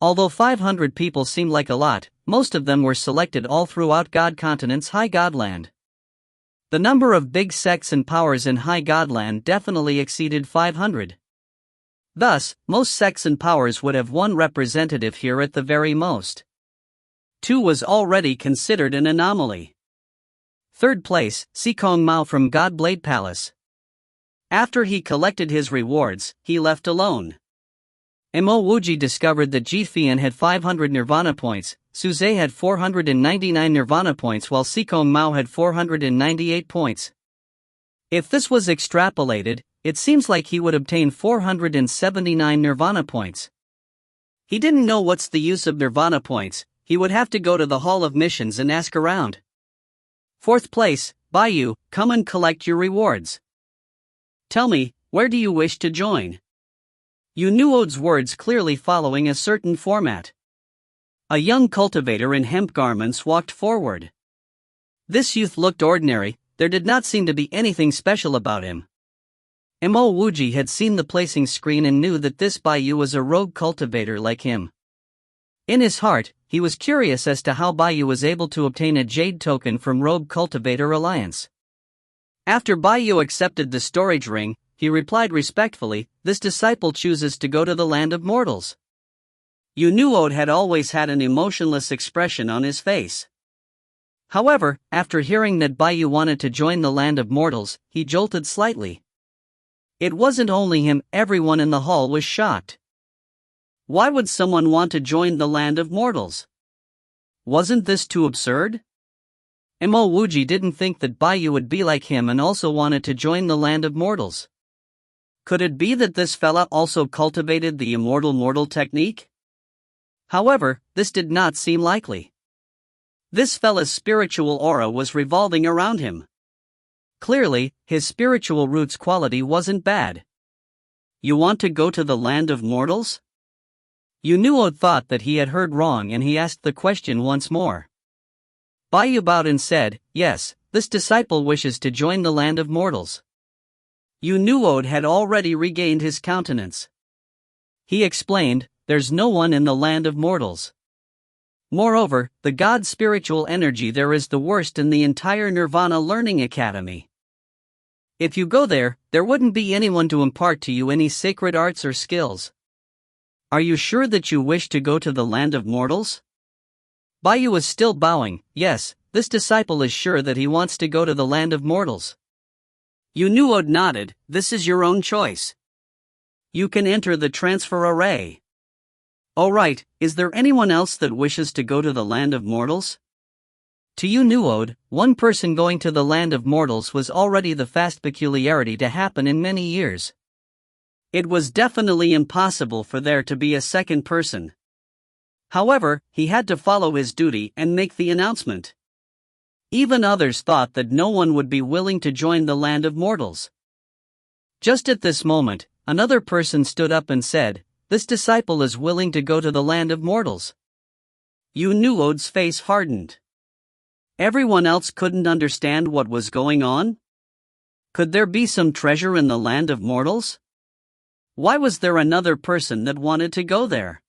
[SPEAKER 1] Although 500 people seemed like a lot, most of them were selected all throughout God Continent's High Godland. The number of big sects and powers in High Godland definitely exceeded 500. Thus, most sects and powers would have 1 representative here at the very most. 2 was already considered an anomaly. Third place, Sikong Mao from Godblade Palace. After he collected his rewards, he left alone. Mo Wuji discovered that Ji Fian had 500 Nirvana points, Suze had 499 Nirvana points while Sikong Mao had 498 points. If this was extrapolated, it seems like he would obtain 479 Nirvana points. He didn't know what's the use of Nirvana points, he would have to go to the Hall of Missions and ask around. Fourth place, Baiyu, come and collect your rewards. Tell me, where do you wish to join? Yu Nuode's words clearly following a certain format. A young cultivator in hemp garments walked forward. This youth looked ordinary, there did not seem to be anything special about him. Mo Wuji had seen the placing screen and knew that this Baiyu was a rogue cultivator like him. In his heart, he was curious as to how Baiyu was able to obtain a Jade token from Rogue Cultivator Alliance. After Baiyu accepted the storage ring, he replied respectfully, this disciple chooses to go to the land of mortals. Yu Nuode had always had an emotionless expression on his face. However, after hearing that Baiyu wanted to join the land of mortals, he jolted slightly. It wasn't only him, everyone in the hall was shocked. Why would someone want to join the land of mortals? Wasn't this too absurd? Mo Wuji didn't think that Baiyu would be like him and also wanted to join the land of mortals. Could it be that this fella also cultivated the immortal mortal technique? However, this did not seem likely. This fella's spiritual aura was revolving around him. Clearly, his spiritual roots quality wasn't bad. You want to go to the land of mortals? Yu Nuode thought that he had heard wrong and he asked the question once more. Baiyu bowed and said, yes, this disciple wishes to join the land of mortals. Yu Nuode had already regained his countenance. He explained, there's no one in the land of mortals. Moreover, the God's spiritual energy there is the worst in the entire Nirvana Learning Academy. If you go there, there wouldn't be anyone to impart to you any sacred arts or skills. Are you sure that you wish to go to the land of mortals? Bayu was still bowing. Yes, this disciple is sure that he wants to go to the land of mortals. Yunuod nodded. This is your own choice. You can enter the transfer array. Alright, is there anyone else that wishes to go to the land of mortals? To Yunuod, one person going to the land of mortals was already the fast peculiarity to happen in many years. It was definitely impossible for there to be a second person. However, he had to follow his duty and make the announcement. Even others thought that no one would be willing to join the land of mortals. Just at this moment, another person stood up and said, "This disciple is willing to go to the land of mortals." Yunuod's face hardened. Everyone else couldn't understand what was going on? Could there be some treasure in the land of mortals? Why was there another person that wanted to go there?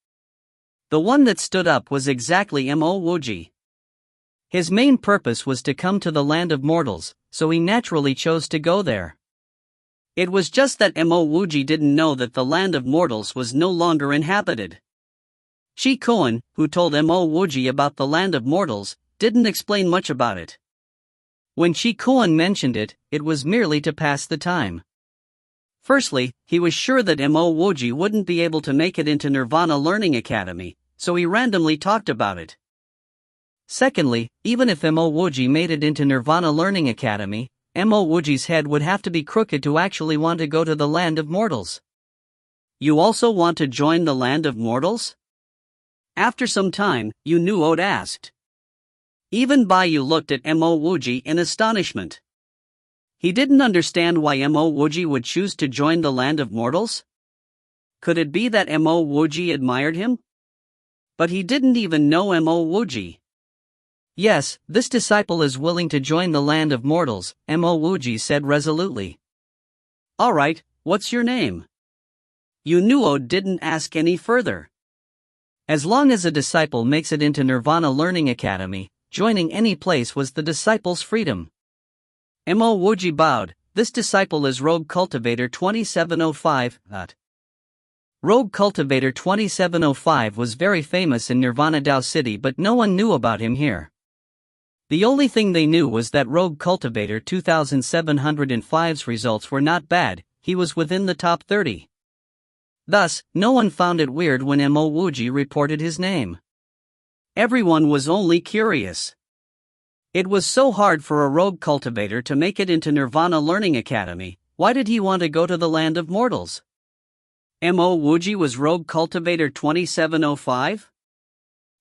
[SPEAKER 1] The one that stood up was exactly Mo Wuji. His main purpose was to come to the land of mortals, so he naturally chose to go there. It was just that Mo Wuji didn't know that the land of mortals was no longer inhabited. Shi Koan, who told Mo Wuji about the land of mortals, didn't explain much about it. When Shi Koan mentioned it, it was merely to pass the time. Firstly, he was sure that Mo Wuji wouldn't be able to make it into Nirvana Learning Academy, so he randomly talked about it. Secondly, even if Mo Wuji made it into Nirvana Learning Academy, Mo Wuji's head would have to be crooked to actually want to go to the land of mortals. You also want to join the land of mortals? After some time, Yunuod asked. Even Bayu looked at Mo Wuji in astonishment. He didn't understand why Mo Wuji would choose to join the land of mortals. Could it be that Mo Wuji admired him? But he didn't even know Mo Wuji. Yes, this disciple is willing to join the land of mortals, Mo Wuji said resolutely. Alright, what's your name? Yunuod didn't ask any further. As long as a disciple makes it into Nirvana Learning Academy, joining any place was the disciple's freedom. Mo Wuji bowed. This disciple is Rogue Cultivator 2705. Rogue Cultivator 2705 was very famous in Nirvana Dao City, but no one knew about him here. The only thing they knew was that Rogue Cultivator 2705's results were not bad. He was within the top 30. Thus, no one found it weird when Mo Wuji reported his name. Everyone was only curious. It was so hard for a rogue cultivator to make it into Nirvana Learning Academy. Why did he want to go to the land of mortals? Mo Wuji was Rogue Cultivator 2705?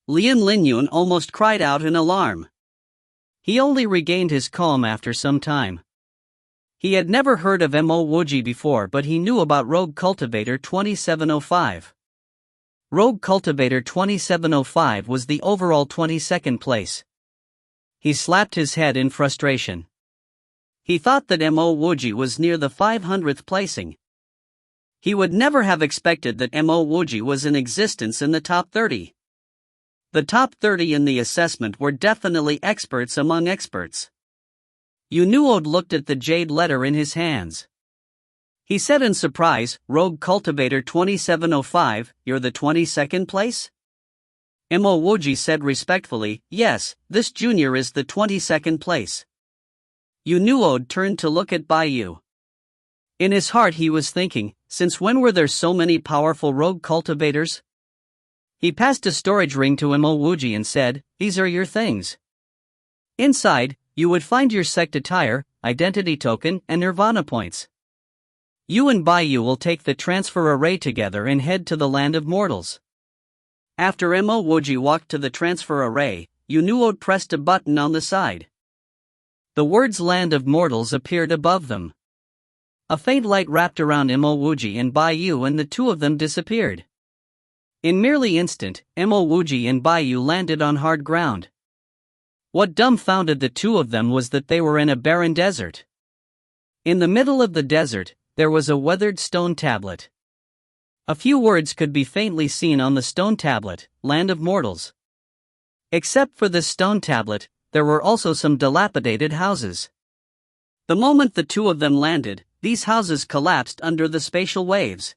[SPEAKER 1] Lian Linyun almost cried out in alarm. He only regained his calm after some time. He had never heard of Mo Wuji before, but he knew about Rogue Cultivator 2705. Rogue Cultivator 2705 was the overall 22nd place. He slapped his head in frustration. He thought that Mo Wuji was near the 500th placing. He would never have expected that Mo Wuji was in existence in the top 30. The top 30 in the assessment were definitely experts among experts. Yunuod looked at the jade letter in his hands. He said in surprise, Rogue Cultivator 2705, you're the 22nd place? Mo Wuji said respectfully, yes, this junior is the 22nd place. Yunuod turned to look at Bayu. In his heart he was thinking, since when were there so many powerful rogue cultivators? He passed a storage ring to Mo Wuji and said, these are your things. Inside, you would find your sect attire, identity token, and nirvana points. You and Bayu will take the transfer array together and head to the land of mortals. After Mo Wuji walked to the transfer array, Yunuod pressed a button on the side. The words Land of Mortals appeared above them. A faint light wrapped around Mo Wuji and Bayu and the two of them disappeared. In merely instant, Mo Wuji and Bayu landed on hard ground. What dumbfounded the two of them was that they were in a barren desert. In the middle of the desert, there was a weathered stone tablet. A few words could be faintly seen on the stone tablet, Land of Mortals. Except for this stone tablet, there were also some dilapidated houses. The moment the two of them landed, these houses collapsed under the spatial waves.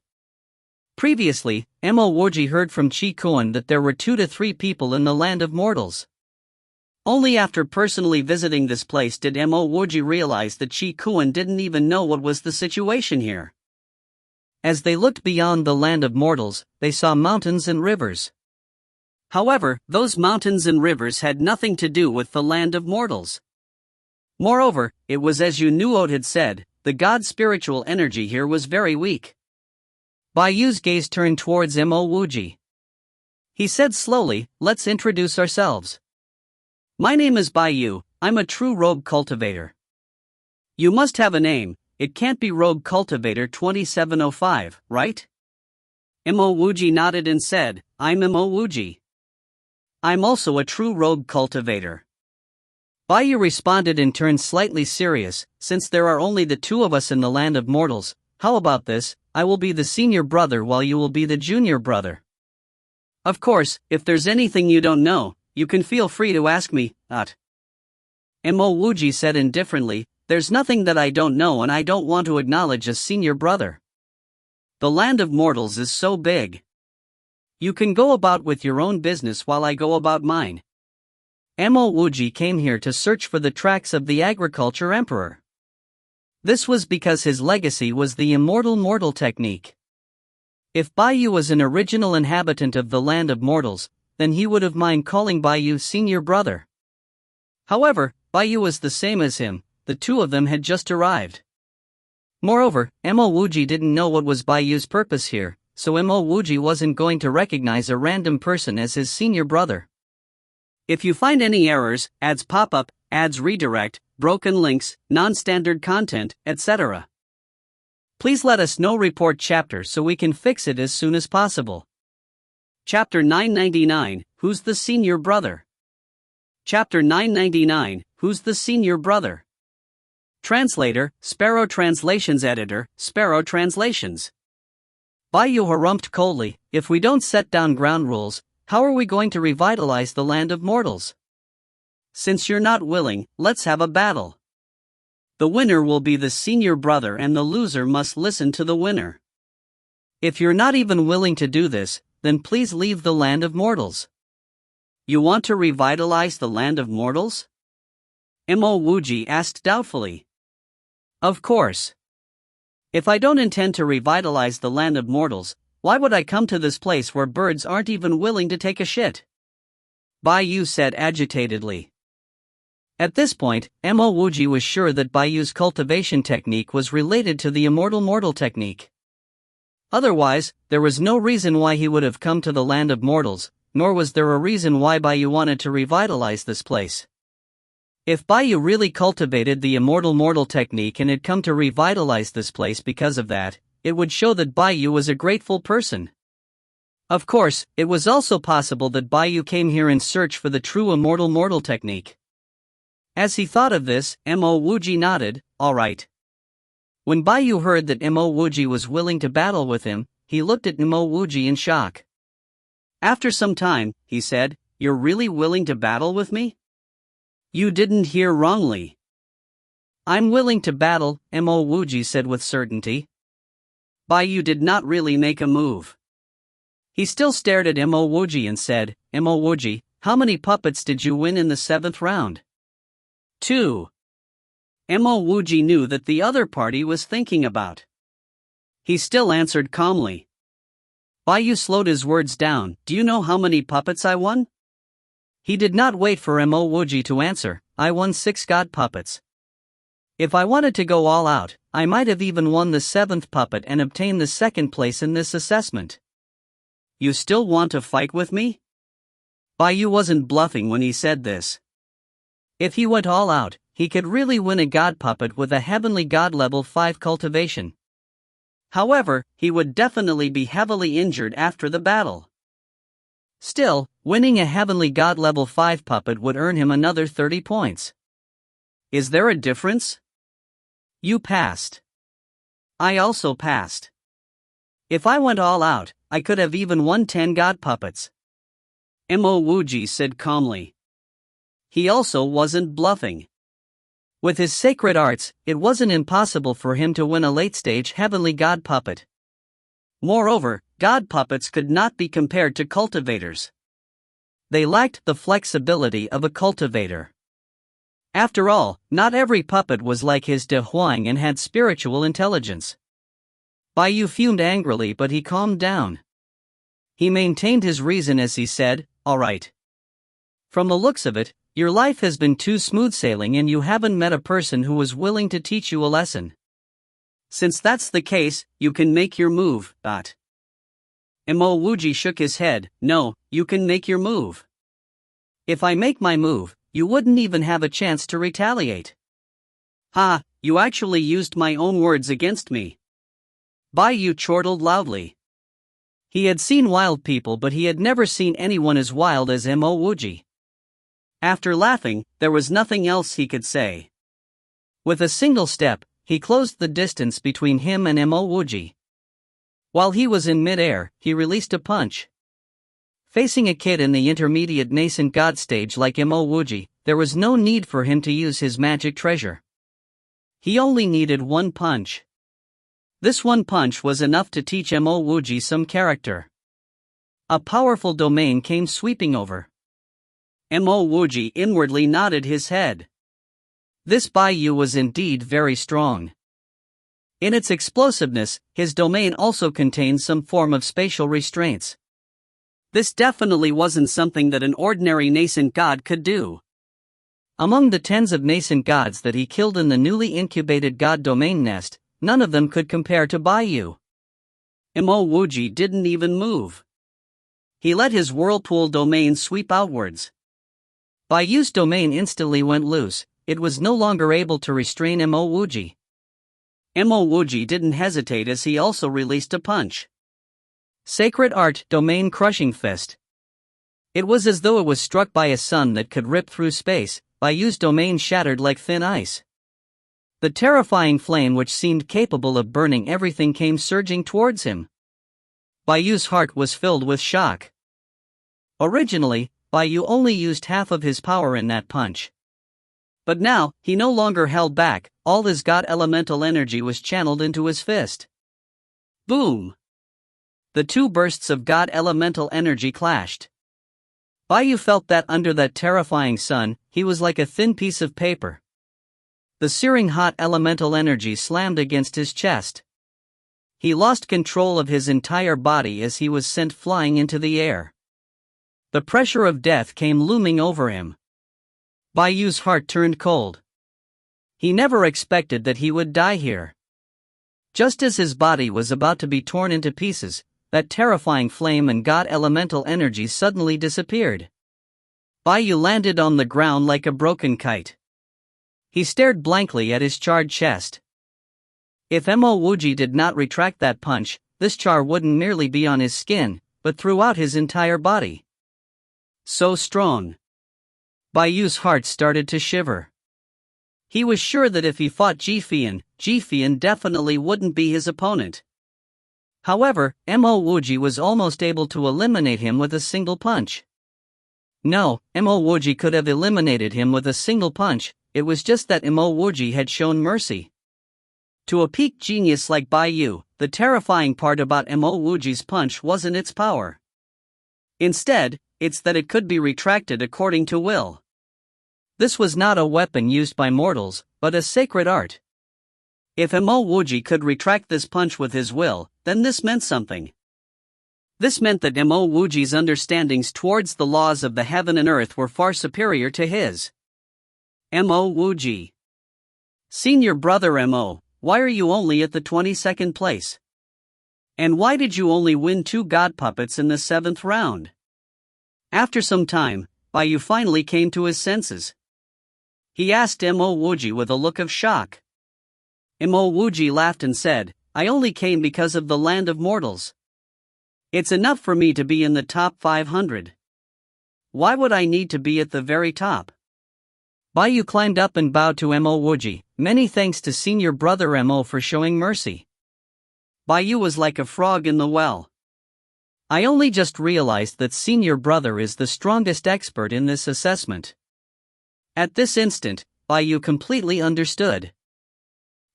[SPEAKER 1] Previously, Mo Wuji heard from Chi Kuan that there were 2 to 3 people in the land of mortals. Only after personally visiting this place did Mo Wuji realize that Chi Kuan didn't even know what was the situation here. As they looked beyond the land of mortals, they saw mountains and rivers. However, those mountains and rivers had nothing to do with the land of mortals. Moreover, it was as Yu Nuot had said, the god's spiritual energy here was very weak. Bai Yu's gaze turned towards Mo Wuji. He said slowly, "Let's introduce ourselves. My name is Bai Yu, I'm a true rogue cultivator. You must have a name, it can't be Rogue Cultivator 2705, right?" Mo Wuji nodded and said, "I'm Mo Wuji. I'm also a true rogue cultivator." Bai Yu responded and turned slightly serious, "Since there are only the 2 of us in the land of mortals, how about this? I will be the senior brother while you will be the junior brother. Of course, if there's anything you don't know, you can feel free to ask me, Mo Wuji said indifferently, "There's nothing that I don't know and I don't want to acknowledge a senior brother. The land of mortals is so big. You can go about with your own business while I go about mine." Mo Wuji came here to search for the tracks of the agriculture emperor. This was because his legacy was the immortal mortal technique. If Bai Yu was an original inhabitant of the land of mortals, then he would have mind calling Bai Yu senior brother. However, Bai Yu was the same as him, the 2 of them had just arrived. Moreover, Mo Wuji didn't know what was Bai Yu's purpose here, so Mo Wuji wasn't going to recognize a random person as his senior brother. If you find any errors, ads pop up, ads redirect, broken links, non-standard content, etc., please let us know. Report chapter so we can fix it as soon as possible. Chapter 999, Who's the Senior Brother? Chapter 999, Who's the Senior Brother? Translator, Sparrow Translations Editor, Sparrow Translations. Bai Yu harumphed coldly, "If we don't set down ground rules, how are we going to revitalize the land of mortals? Since you're not willing, let's have a battle. The winner will be the senior brother and the loser must listen to the winner. If you're not even willing to do this, then please leave the land of mortals." "You want to revitalize the land of mortals?" Mo Wuji asked doubtfully. "Of course. If I don't intend to revitalize the land of mortals, why would I come to this place where birds aren't even willing to take a shit?" Bai Yu said agitatedly. At this point, Mo Wuji was sure that Bai Yu's cultivation technique was related to the immortal mortal technique. Otherwise, there was no reason why he would have come to the land of mortals, nor was there a reason why Bai Yu wanted to revitalize this place. If Bai Yu really cultivated the immortal mortal technique and had come to revitalize this place because of that, it would show that Bai Yu was a grateful person. Of course, it was also possible that Bai Yu came here in search for the true immortal mortal technique. As he thought of this, Mo Wuji nodded, "All right." When Bai Yu heard that Mo Wuji was willing to battle with him, he looked at Mo Wuji in shock. After some time, he said, "You're really willing to battle with me?" "You didn't hear wrongly. I'm willing to battle," Mo Wuji said with certainty. Bai Yu did not really make a move. He still stared at Mo Wuji and said, "Mo Wuji, how many puppets did you win in the 7th round?" 2. Mo Wuji knew that the other party was thinking about. He still answered calmly. Bai Yu slowed his words down, "Do you know how many puppets I won?" He did not wait for Mo Wuji to answer, "I won 6 god puppets. If I wanted to go all out, I might have even won the 7th puppet and obtained the 2nd place in this assessment. You still want to fight with me?" Bai Yu wasn't bluffing when he said this. If he went all out, he could really win a god puppet with a heavenly god level 5 cultivation. However, he would definitely be heavily injured after the battle. Still, winning a heavenly god level 5 puppet would earn him another 30 points. Is there a difference? You passed. I also passed. If I went all out, I could have even won 10 god puppets. Mo Wuji said calmly. He also wasn't bluffing. With his sacred arts, it wasn't impossible for him to win a late-stage heavenly god puppet. Moreover, god puppets could not be compared to cultivators. They lacked the flexibility of a cultivator. After all, not every puppet was like his De Huang and had spiritual intelligence. Bai Yu fumed angrily, but he calmed down. He maintained his reason as he said, "All right. From the looks of it, your life has been too smooth sailing and you haven't met a person who was willing to teach you a lesson. Since that's the case, you can make your move." Mo Wuji shook his head. "No, you can make your move. If I make my move, you wouldn't even have a chance to retaliate." "Ha, you actually used my own words against me." Bai Yu chortled loudly. He had seen wild people, but he had never seen anyone as wild as Mo Wuji. After laughing, there was nothing else he could say. With a single step, he closed the distance between him and Mo Wuji. While he was in mid-air, he released a punch. Facing a kid in the intermediate nascent god stage like Mo Wuji, there was no need for him to use his magic treasure. He only needed one punch. This one punch was enough to teach Mo Wuji some character. A powerful domain came sweeping over. Mo Wuji inwardly nodded his head. This Bai Yu was indeed very strong. In its explosiveness, his domain also contained some form of spatial restraints. This definitely wasn't something that an ordinary nascent god could do. Among the tens of nascent gods that he killed in the newly incubated god domain nest, none of them could compare to Bai Yu. Mo Wuji didn't even move. He let his whirlpool domain sweep outwards. Bai Yu's domain instantly went loose. It was no longer able to restrain Mo Wuji. Mo Wuji didn't hesitate as he also released a punch. Sacred Art Domain Crushing Fist. It was as though it was struck by a sun that could rip through space. Bai Yu's domain shattered like thin ice. The terrifying flame which seemed capable of burning everything came surging towards him. Bai Yu's heart was filled with shock. Originally, Bai Yu only used half of his power in that punch. But now, he no longer held back. All his god elemental energy was channeled into his fist. Boom! The two bursts of god elemental energy clashed. Bai Yu felt that under that terrifying sun, he was like a thin piece of paper. The searing hot elemental energy slammed against his chest. He lost control of his entire body as he was sent flying into the air. The pressure of death came looming over him. Bai Yu's heart turned cold. He never expected that he would die here. Just as his body was about to be torn into pieces, that terrifying flame and god elemental energy suddenly disappeared. Bai Yu landed on the ground like a broken kite. He stared blankly at his charred chest. If Mo Wuji did not retract that punch, this char wouldn't merely be on his skin, but throughout his entire body. So strong. Bai Yu's heart started to shiver. He was sure that if he fought Jifian definitely wouldn't be his opponent. However, Mo Wuji was almost able to eliminate him with a single punch. No, Mo Wuji could have eliminated him with a single punch, it was just that Mo Wuji had shown mercy. To a peak genius like Bai Yu, the terrifying part about Mo Wuji's punch wasn't its power. Instead, it's that it could be retracted according to will. This was not a weapon used by mortals, but a sacred art. If Mo Wuji could retract this punch with his will, then this meant something. This meant that Mo Wuji's understandings towards the laws of the heaven and earth were far superior to his. Mo Wuji. Senior brother Mo, why are you only at the 22nd place? And why did you only win 2 god puppets in the 7th round? After some time, Bai Yu finally came to his senses. He asked Mo Wuji with a look of shock. Mo Wuji laughed and said, I only came because of the land of mortals. It's enough for me to be in the top 500. Why would I need to be at the very top? Bai Yu climbed up and bowed to Mo Wuji. Many thanks to senior brother Mo for showing mercy. Bai Yu was like a frog in the well. I only just realized that senior brother is the strongest expert in this assessment. At this instant, Baiyu completely understood.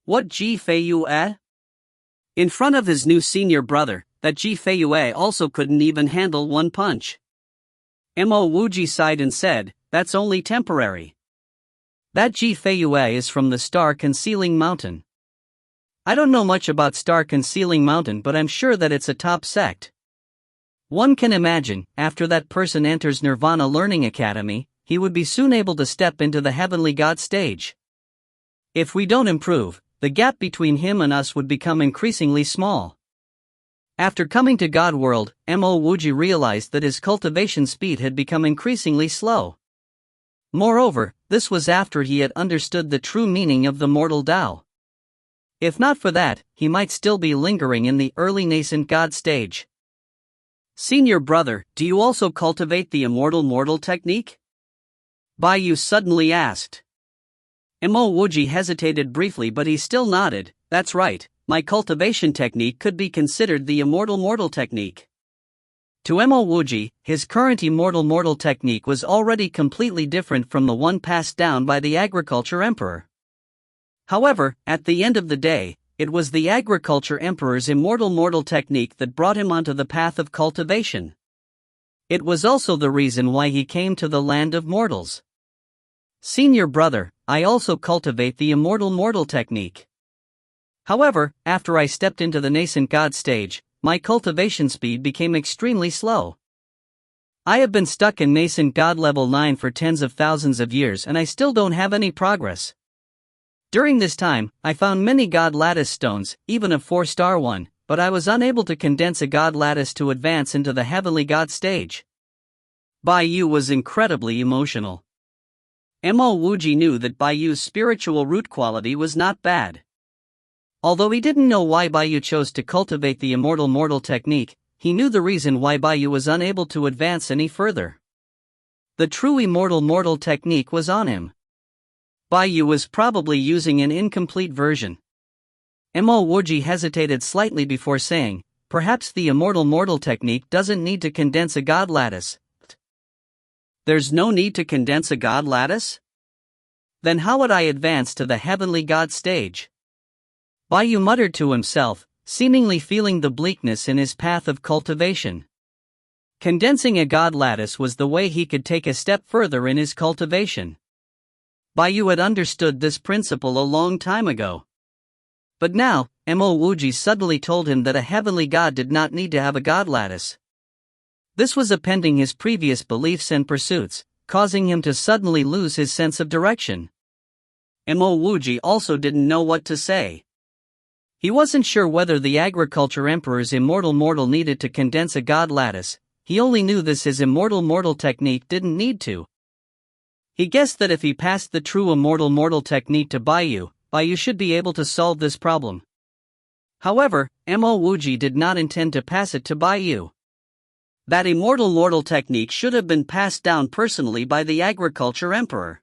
[SPEAKER 1] What Ji Feiyue? In front of his new senior brother, that Ji Feiyue also couldn't even handle one punch. Mo Wuji sighed and said, "That's only temporary. That Ji Feiyue is from the Star Concealing Mountain. I don't know much about Star Concealing Mountain, but I'm sure that it's a top sect. One can imagine, after that person enters Nirvana Learning Academy, he would be soon able to step into the Heavenly God stage. If we don't improve, the gap between him and us would become increasingly small." After coming to God World, Mo Wuji realized that his cultivation speed had become increasingly slow. Moreover, this was after he had understood the true meaning of the mortal Tao. If not for that, he might still be lingering in the early nascent God stage. "Senior brother, do you also cultivate the immortal mortal technique?" Baiyu suddenly asked. Mo Wuji hesitated briefly, but he still nodded. "That's right, my cultivation technique could be considered the immortal mortal technique." To Mo Wuji, his current immortal mortal technique was already completely different from the one passed down by the agriculture emperor. However, at the end of the day, it was the agriculture emperor's immortal mortal technique that brought him onto the path of cultivation. It was also the reason why he came to the land of mortals. "Senior brother, I also cultivate the immortal mortal technique. However, after I stepped into the nascent God stage, my cultivation speed became extremely slow. I have been stuck in nascent God level 9 for tens of thousands of years and I still don't have any progress. During this time, I found many God lattice stones, even a 4-star one, but I was unable to condense a God lattice to advance into the Heavenly God stage." Baiyu was incredibly emotional. Mo Wuji knew that Baiyu's spiritual root quality was not bad. Although he didn't know why Baiyu chose to cultivate the immortal mortal technique, he knew the reason why Baiyu was unable to advance any further. The true immortal mortal technique was on him. Baiyu was probably using an incomplete version. Mo Wuji hesitated slightly before saying, "Perhaps the immortal mortal technique doesn't need to condense a God lattice." "There's no need to condense a God lattice? Then how would I advance to the Heavenly God stage?" Baiyu muttered to himself, seemingly feeling the bleakness in his path of cultivation. Condensing a God lattice was the way he could take a step further in his cultivation. Baiyu had understood this principle a long time ago. But now, Mo Wuji suddenly told him that a heavenly God did not need to have a God lattice. This was appending his previous beliefs and pursuits, causing him to suddenly lose his sense of direction. Mo Wuji also didn't know what to say. He wasn't sure whether the agriculture emperor's immortal mortal needed to condense a God lattice. He only knew this his immortal mortal technique didn't need to. He guessed that if he passed the true immortal mortal technique to Baiyu should be able to solve this problem. However, Mo Wuji did not intend to pass it to Baiyu. That immortal mortal technique should have been passed down personally by the agriculture emperor.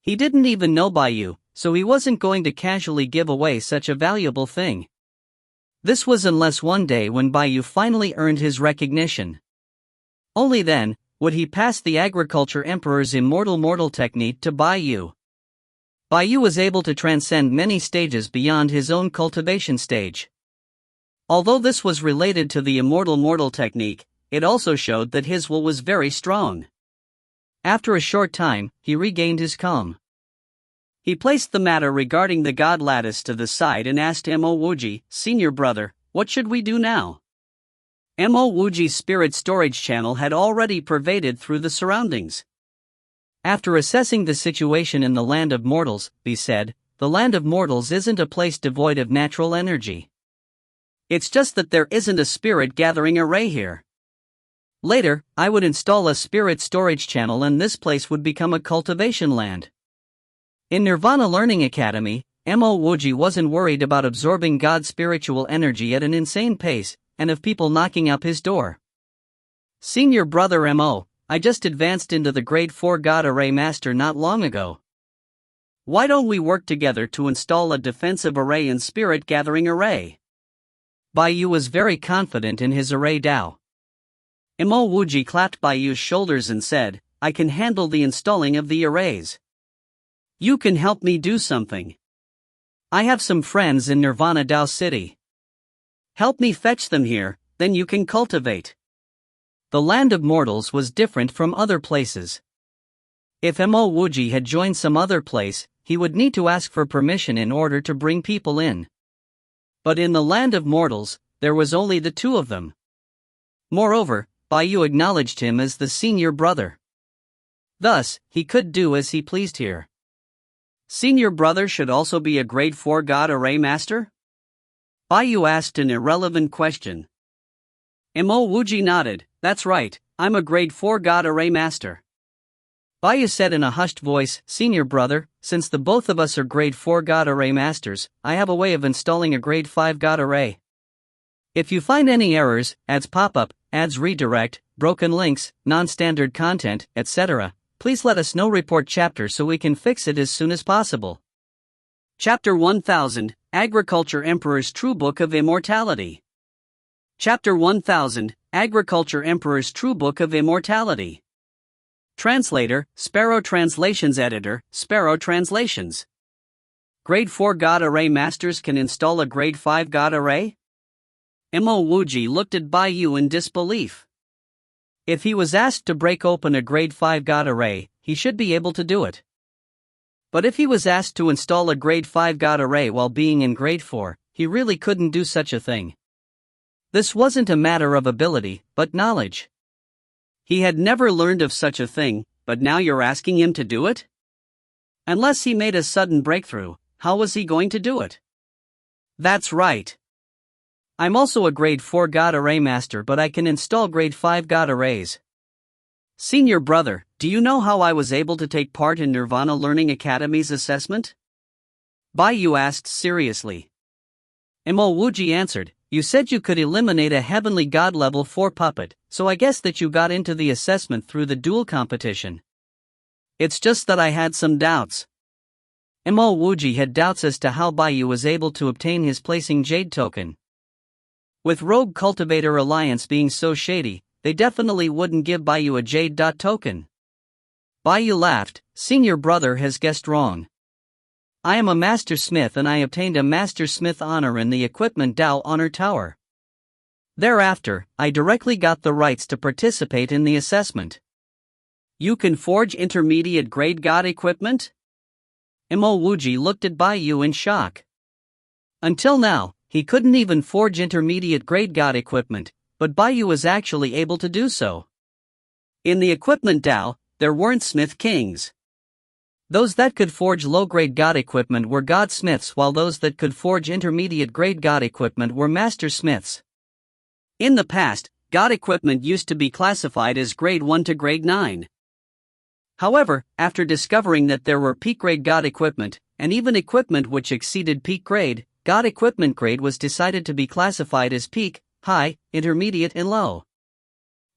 [SPEAKER 1] He didn't even know Baiyu, so he wasn't going to casually give away such a valuable thing. This was unless one day when Baiyu finally earned his recognition. Only then would he pass the agriculture emperor's immortal mortal technique to Baiyu. Baiyu was able to transcend many stages beyond his own cultivation stage. Although this was related to the immortal mortal technique, it also showed that his will was very strong. After a short time, he regained his calm. He placed the matter regarding the God lattice to the side and asked Mo Wuji, "Senior brother, what should we do now?" Mo Wuji's spirit storage channel had already pervaded through the surroundings. After assessing the situation in the land of mortals, he said, "The land of mortals isn't a place devoid of natural energy. It's just that there isn't a spirit gathering array here. Later, I would install a spirit storage channel and this place would become a cultivation land." In Nirvana Learning Academy, Mo Wuji wasn't worried about absorbing God's spiritual energy at an insane pace, and of people knocking up his door. "Senior brother Mo, I just advanced into the grade 4 God Array Master not long ago. Why don't we work together to install a defensive array and spirit gathering array?" Baiyu was very confident in his array Tao. Mo Wuji clapped Bayu's shoulders and said, I can handle the installing of the arrays. You can help me do something. I have some friends in Nirvana Dao City. Help me fetch them here, then you can cultivate. The land of mortals was different from other places. If Mo Wuji had joined some other place, he would need to ask for permission in order to bring people in. But in the land of mortals, there was only the two of them. Moreover, Bayu acknowledged him as the senior brother. Thus, he could do as he pleased here. Senior brother should also be a grade 4 god array master? Bayu asked an irrelevant question. Mo Wuji nodded, that's right, I'm a grade 4 god array master. Bayu said in a hushed voice, Senior brother, since the both of us are grade 4 god array masters, I have a way of installing a grade 5 god array. If you find any errors, ads pop up, ads redirect, broken links, non-standard content, etc., please let us know. Report chapter so we can fix it as soon as possible. Chapter 1000, Agriculture Emperor's True Book of Immortality. Chapter 1000, Agriculture Emperor's True Book of Immortality. Translator, Sparrow Translations. Editor, Sparrow Translations. Grade 4 God Array Masters can install a Grade 5 God Array? Mo Wuji looked at Bayu in disbelief. If he was asked to break open a Grade 5 God Array, he should be able to do it. But if he was asked to install a Grade 5 God Array while being in Grade 4, he really couldn't do such a thing. This wasn't a matter of ability, but knowledge. He had never learned of such a thing, but now you're asking him to do it? Unless he made a sudden breakthrough, how was he going to do it? That's right. I'm also a Grade 4 God Array Master, but I can install Grade 5 God Arrays. Senior brother, do you know how I was able to take part in Nirvana Learning Academy's assessment? Bayu asked seriously. Mo Wuji answered, you said you could eliminate a heavenly god level 4 puppet, so I guess that you got into the assessment through the duel competition. It's just that I had some doubts. Mo Wuji had doubts as to how Bayu was able to obtain his placing Jade token. With Rogue Cultivator Alliance being so shady, they definitely wouldn't give Bayu a Jade token. Bayu laughed, Senior brother has guessed wrong. I am a Master Smith and I obtained a Master Smith honor in the Equipment Dao Honor Tower. Thereafter, I directly got the rights to participate in the assessment. You can forge intermediate grade god equipment? Mo Wuji looked at Bayu in shock. Until now, he couldn't even forge intermediate grade god equipment, but Bayu was actually able to do so. In the Equipment Dao, there weren't Smith Kings. Those that could forge low-grade god equipment were God Smiths, while those that could forge intermediate grade god equipment were Master Smiths. In the past, god equipment used to be classified as grade 1 to grade 9. However, after discovering that there were peak grade god equipment, and even equipment which exceeded peak grade, god equipment grade was decided to be classified as peak, high, intermediate and low.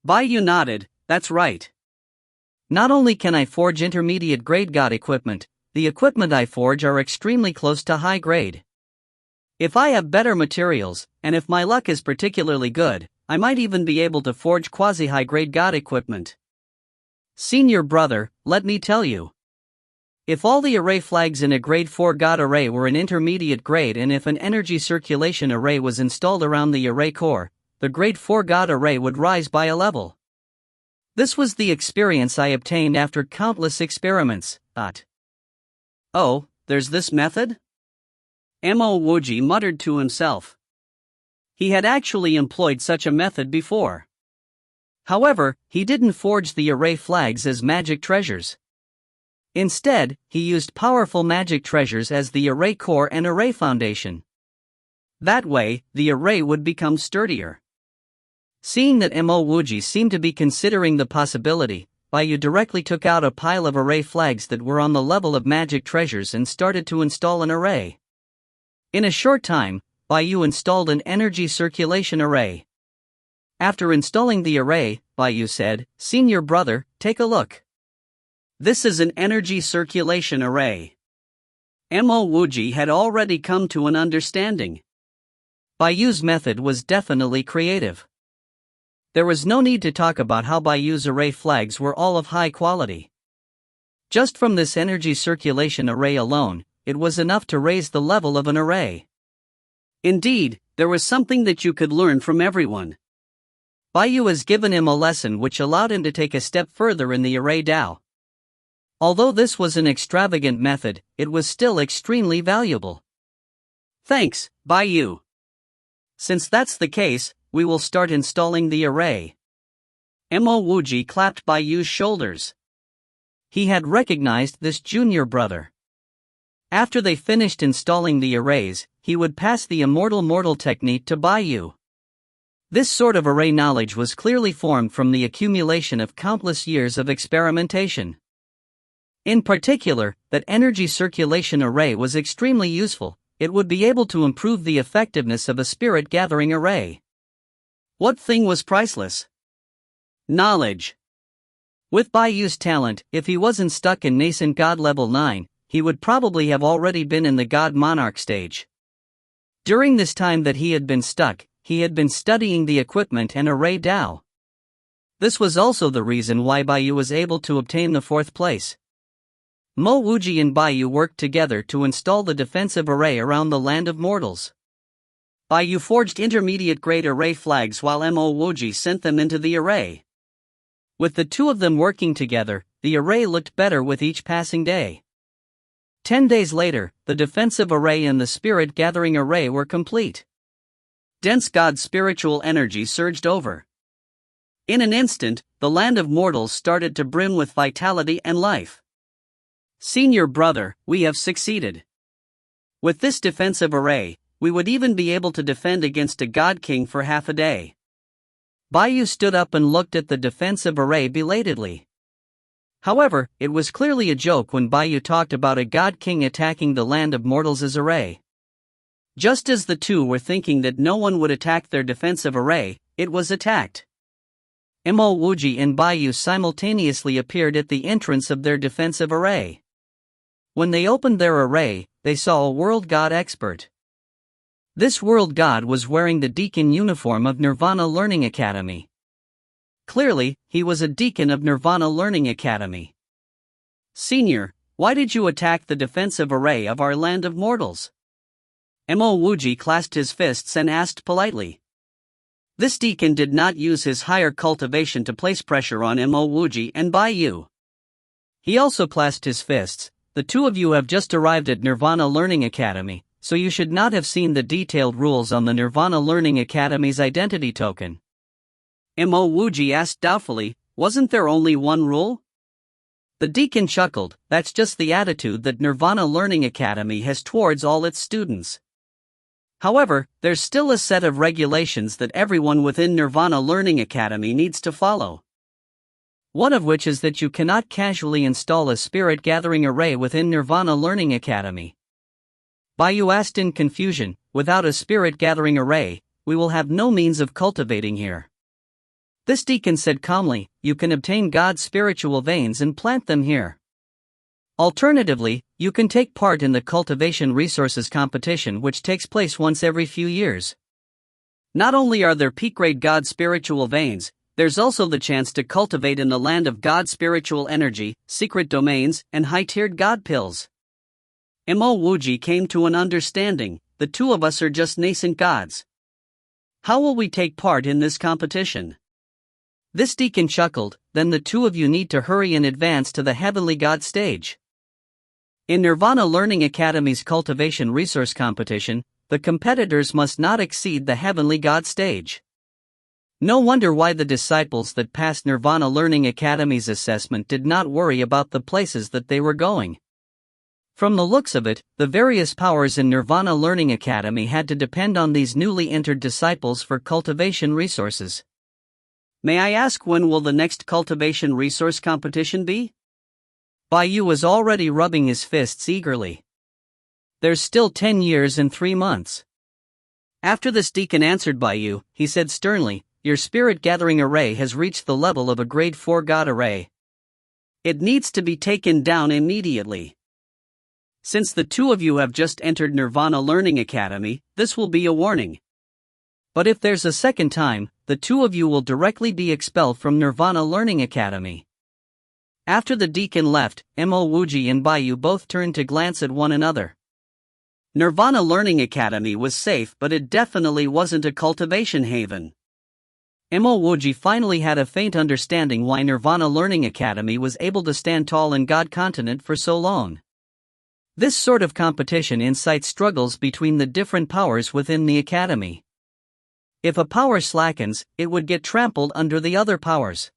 [SPEAKER 1] Bayu nodded, that's right. Not only can I forge intermediate grade god equipment, the equipment I forge are extremely close to high grade. If I have better materials, and if my luck is particularly good, I might even be able to forge quasi-high grade god equipment. Senior brother, let me tell you. If all the array flags in a grade 4 god array were an intermediate grade and if an energy circulation array was installed around the array core, the grade 4 god array would rise by a level. This was the experience I obtained after countless experiments. Oh, there's this method? Mo Wuji muttered to himself. He had actually employed such a method before. However, he didn't forge the array flags as magic treasures. Instead, he used powerful magic treasures as the array core and array foundation. That way, the array would become sturdier. Seeing that Mo Wuji seemed to be considering the possibility, Bayu directly took out a pile of array flags that were on the level of magic treasures and started to install an array. In a short time, Bayu installed an energy circulation array. After installing the array, Bayu said, Senior brother, take a look. This is an energy circulation array. Mo Wuji had already come to an understanding. Bayu's method was definitely creative. There was no need to talk about how Bayu's array flags were all of high quality. Just from this energy circulation array alone, it was enough to raise the level of an array. Indeed, there was something that you could learn from everyone. Bayu has given him a lesson which allowed him to take a step further in the array Tao. Although this was an extravagant method, it was still extremely valuable. Thanks, Bayu. Since that's the case, we will start installing the array. Mo Wuji clapped Bayu's shoulders. He had recognized this junior brother. After they finished installing the arrays, he would pass the immortal mortal technique to Bayu. This sort of array knowledge was clearly formed from the accumulation of countless years of experimentation. In particular, that energy circulation array was extremely useful. It would be able to improve the effectiveness of a spirit gathering array. What thing was priceless? Knowledge. With Bayu's talent, if he wasn't stuck in nascent God level 9, he would probably have already been in the God Monarch stage. During this time that he had been stuck, he had been studying the equipment and array Tao. This was also the reason why Bayu was able to obtain the 4th place. Mo Wuji and Bayu worked together to install the defensive array around the land of mortals. Bayu forged intermediate-grade array flags while Mo Wuji sent them into the array. With the two of them working together, the array looked better with each passing day. 10 days later, the defensive array and the spirit-gathering array were complete. Dense God spiritual energy surged over. In an instant, the land of mortals started to brim with vitality and life. Senior brother, we have succeeded. With this defensive array, we would even be able to defend against a God King for half a day. Bayu stood up and looked at the defensive array belatedly. However, it was clearly a joke when Bayu talked about a God King attacking the land of mortals' array. Just as the two were thinking that no one would attack their defensive array, it was attacked. Mo Wuji and Bayu simultaneously appeared at the entrance of their defensive array. When they opened their array, they saw a world god expert. This world god was wearing the deacon uniform of Nirvana Learning Academy. Clearly, he was a deacon of Nirvana Learning Academy. Senior, why did you attack the defensive array of our land of mortals? Mo Wuji clasped his fists and asked politely. This deacon did not use his higher cultivation to place pressure on Mo Wuji and Bayu. He also clasped his fists. The two of you have just arrived at Nirvana Learning Academy, so you should not have seen the detailed rules on the Nirvana Learning Academy's identity token. Mo Wuji asked doubtfully, wasn't there only one rule? The deacon chuckled, that's just the attitude that Nirvana Learning Academy has towards all its students. However, there's still a set of regulations that everyone within Nirvana Learning Academy needs to follow. One of which is that you cannot casually install a spirit gathering array within Nirvana Learning Academy. Bayu asked in confusion, without a spirit gathering array, we will have no means of cultivating here. This deacon said calmly, you can obtain God's spiritual veins and plant them here. Alternatively, you can take part in the cultivation resources competition which takes place once every few years. Not only are there peak-grade God spiritual veins, there's also the chance to cultivate in the land of God spiritual energy, secret domains, and high-tiered God pills. Mo Wuji came to an understanding, the two of us are just nascent gods. How will we take part in this competition? This deacon chuckled, then the two of you need to hurry in advance to the Heavenly God stage. In Nirvana Learning Academy's cultivation resource competition, the competitors must not exceed the Heavenly God stage. No wonder why the disciples that passed Nirvana Learning Academy's assessment did not worry about the places that they were going. From the looks of it, the various powers in Nirvana Learning Academy had to depend on these newly entered disciples for cultivation resources. May I ask when will the next cultivation resource competition be? Bayu was already rubbing his fists eagerly. There's still 10 years and 3 months. After this deacon answered Bayu, he said sternly, your spirit gathering array has reached the level of a grade 4 God array. It needs to be taken down immediately. Since the two of you have just entered Nirvana Learning Academy, this will be a warning. But if there's a second time, the two of you will directly be expelled from Nirvana Learning Academy. After the deacon left, Mo Wuji and Bayu both turned to glance at one another. Nirvana Learning Academy was safe, but it definitely wasn't a cultivation haven. Mo Wuji finally had a faint understanding why Nirvana Learning Academy was able to stand tall in God continent for so long. This sort of competition incites struggles between the different powers within the academy. If a power slackens, it would get trampled under the other powers.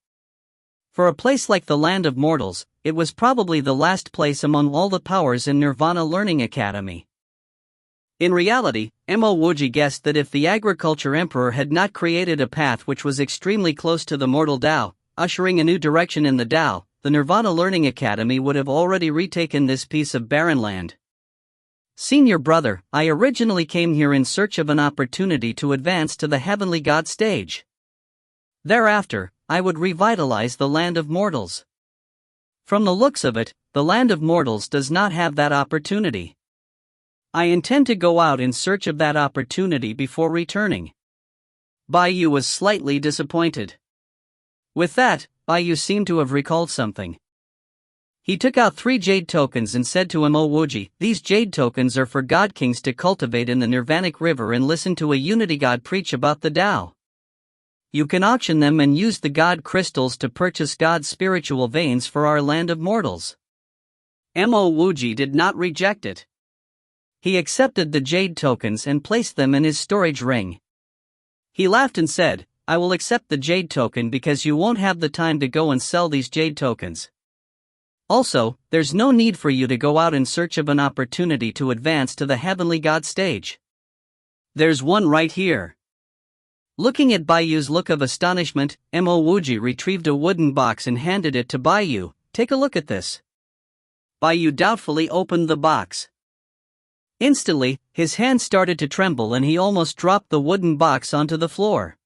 [SPEAKER 1] For a place like the Land of Mortals, it was probably the last place among all the powers in Nirvana Learning Academy. In reality, Mo Wuji guessed that if the Agriculture Emperor had not created a path which was extremely close to the mortal Tao, ushering a new direction in the Tao, the Nirvana Learning Academy would have already retaken this piece of barren land. Senior brother, I originally came here in search of an opportunity to advance to the Heavenly God stage. Thereafter, I would revitalize the Land of Mortals. From the looks of it, the Land of Mortals does not have that opportunity. I intend to go out in search of that opportunity before returning. Bayu was slightly disappointed. With that, Bayu seemed to have recalled something. He took out 3 jade tokens and said to Mo Wuji, "These jade tokens are for God Kings to cultivate in the Nirvanic River and listen to a Unity God preach about the Tao. You can auction them and use the God crystals to purchase God's spiritual veins for our Land of Mortals." Mo Wuji did not reject it. He accepted the jade tokens and placed them in his storage ring. He laughed and said, "I will accept the jade token because you won't have the time to go and sell these jade tokens. Also, there's no need for you to go out in search of an opportunity to advance to the Heavenly God stage. There's one right here." Looking at Bayu's look of astonishment, Mo Wuji retrieved a wooden box and handed it to Bayu. "Take a look at this." Bayu doubtfully opened the box. Instantly, his hand started to tremble and he almost dropped the wooden box onto the floor.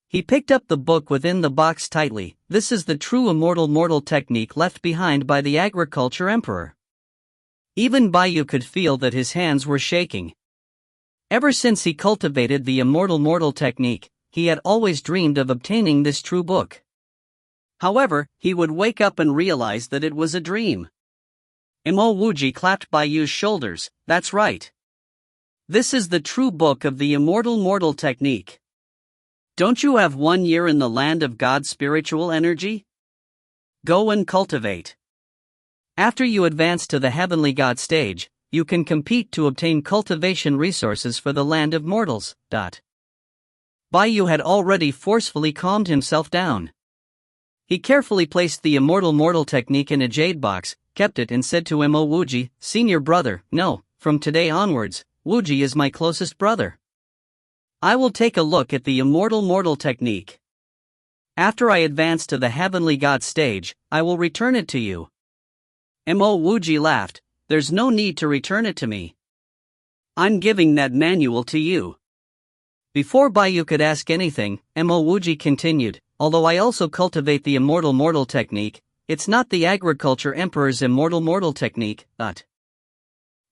[SPEAKER 1] He picked up the book within the box tightly. This is the true immortal mortal technique left behind by the Agriculture Emperor. Even Bayu could feel that his hands were shaking. Ever since he cultivated the immortal mortal technique, he had always dreamed of obtaining this true book. However, he would wake up and realize that it was a dream. Mo Wuji clapped Bayu's shoulders. "That's right. This is the true book of the immortal mortal technique. Don't you have 1 year in the land of God's spiritual energy? Go and cultivate. After you advance to the Heavenly God stage, you can compete to obtain cultivation resources for the Land of Mortals." Bayu had already forcefully calmed himself down. He carefully placed the immortal mortal technique in a jade box, kept it and said to Mo Wuji, "Senior brother, no, from today onwards, Wuji is my closest brother. I will take a look at the immortal mortal technique. After I advance to the Heavenly God stage, I will return it to you." Mo Wuji laughed. "There's no need to return it to me. I'm giving that manual to you." Before Bayu could ask anything, Mo Wuji continued, "Although I also cultivate the immortal mortal technique, it's not the Agriculture Emperor's immortal mortal technique, but..."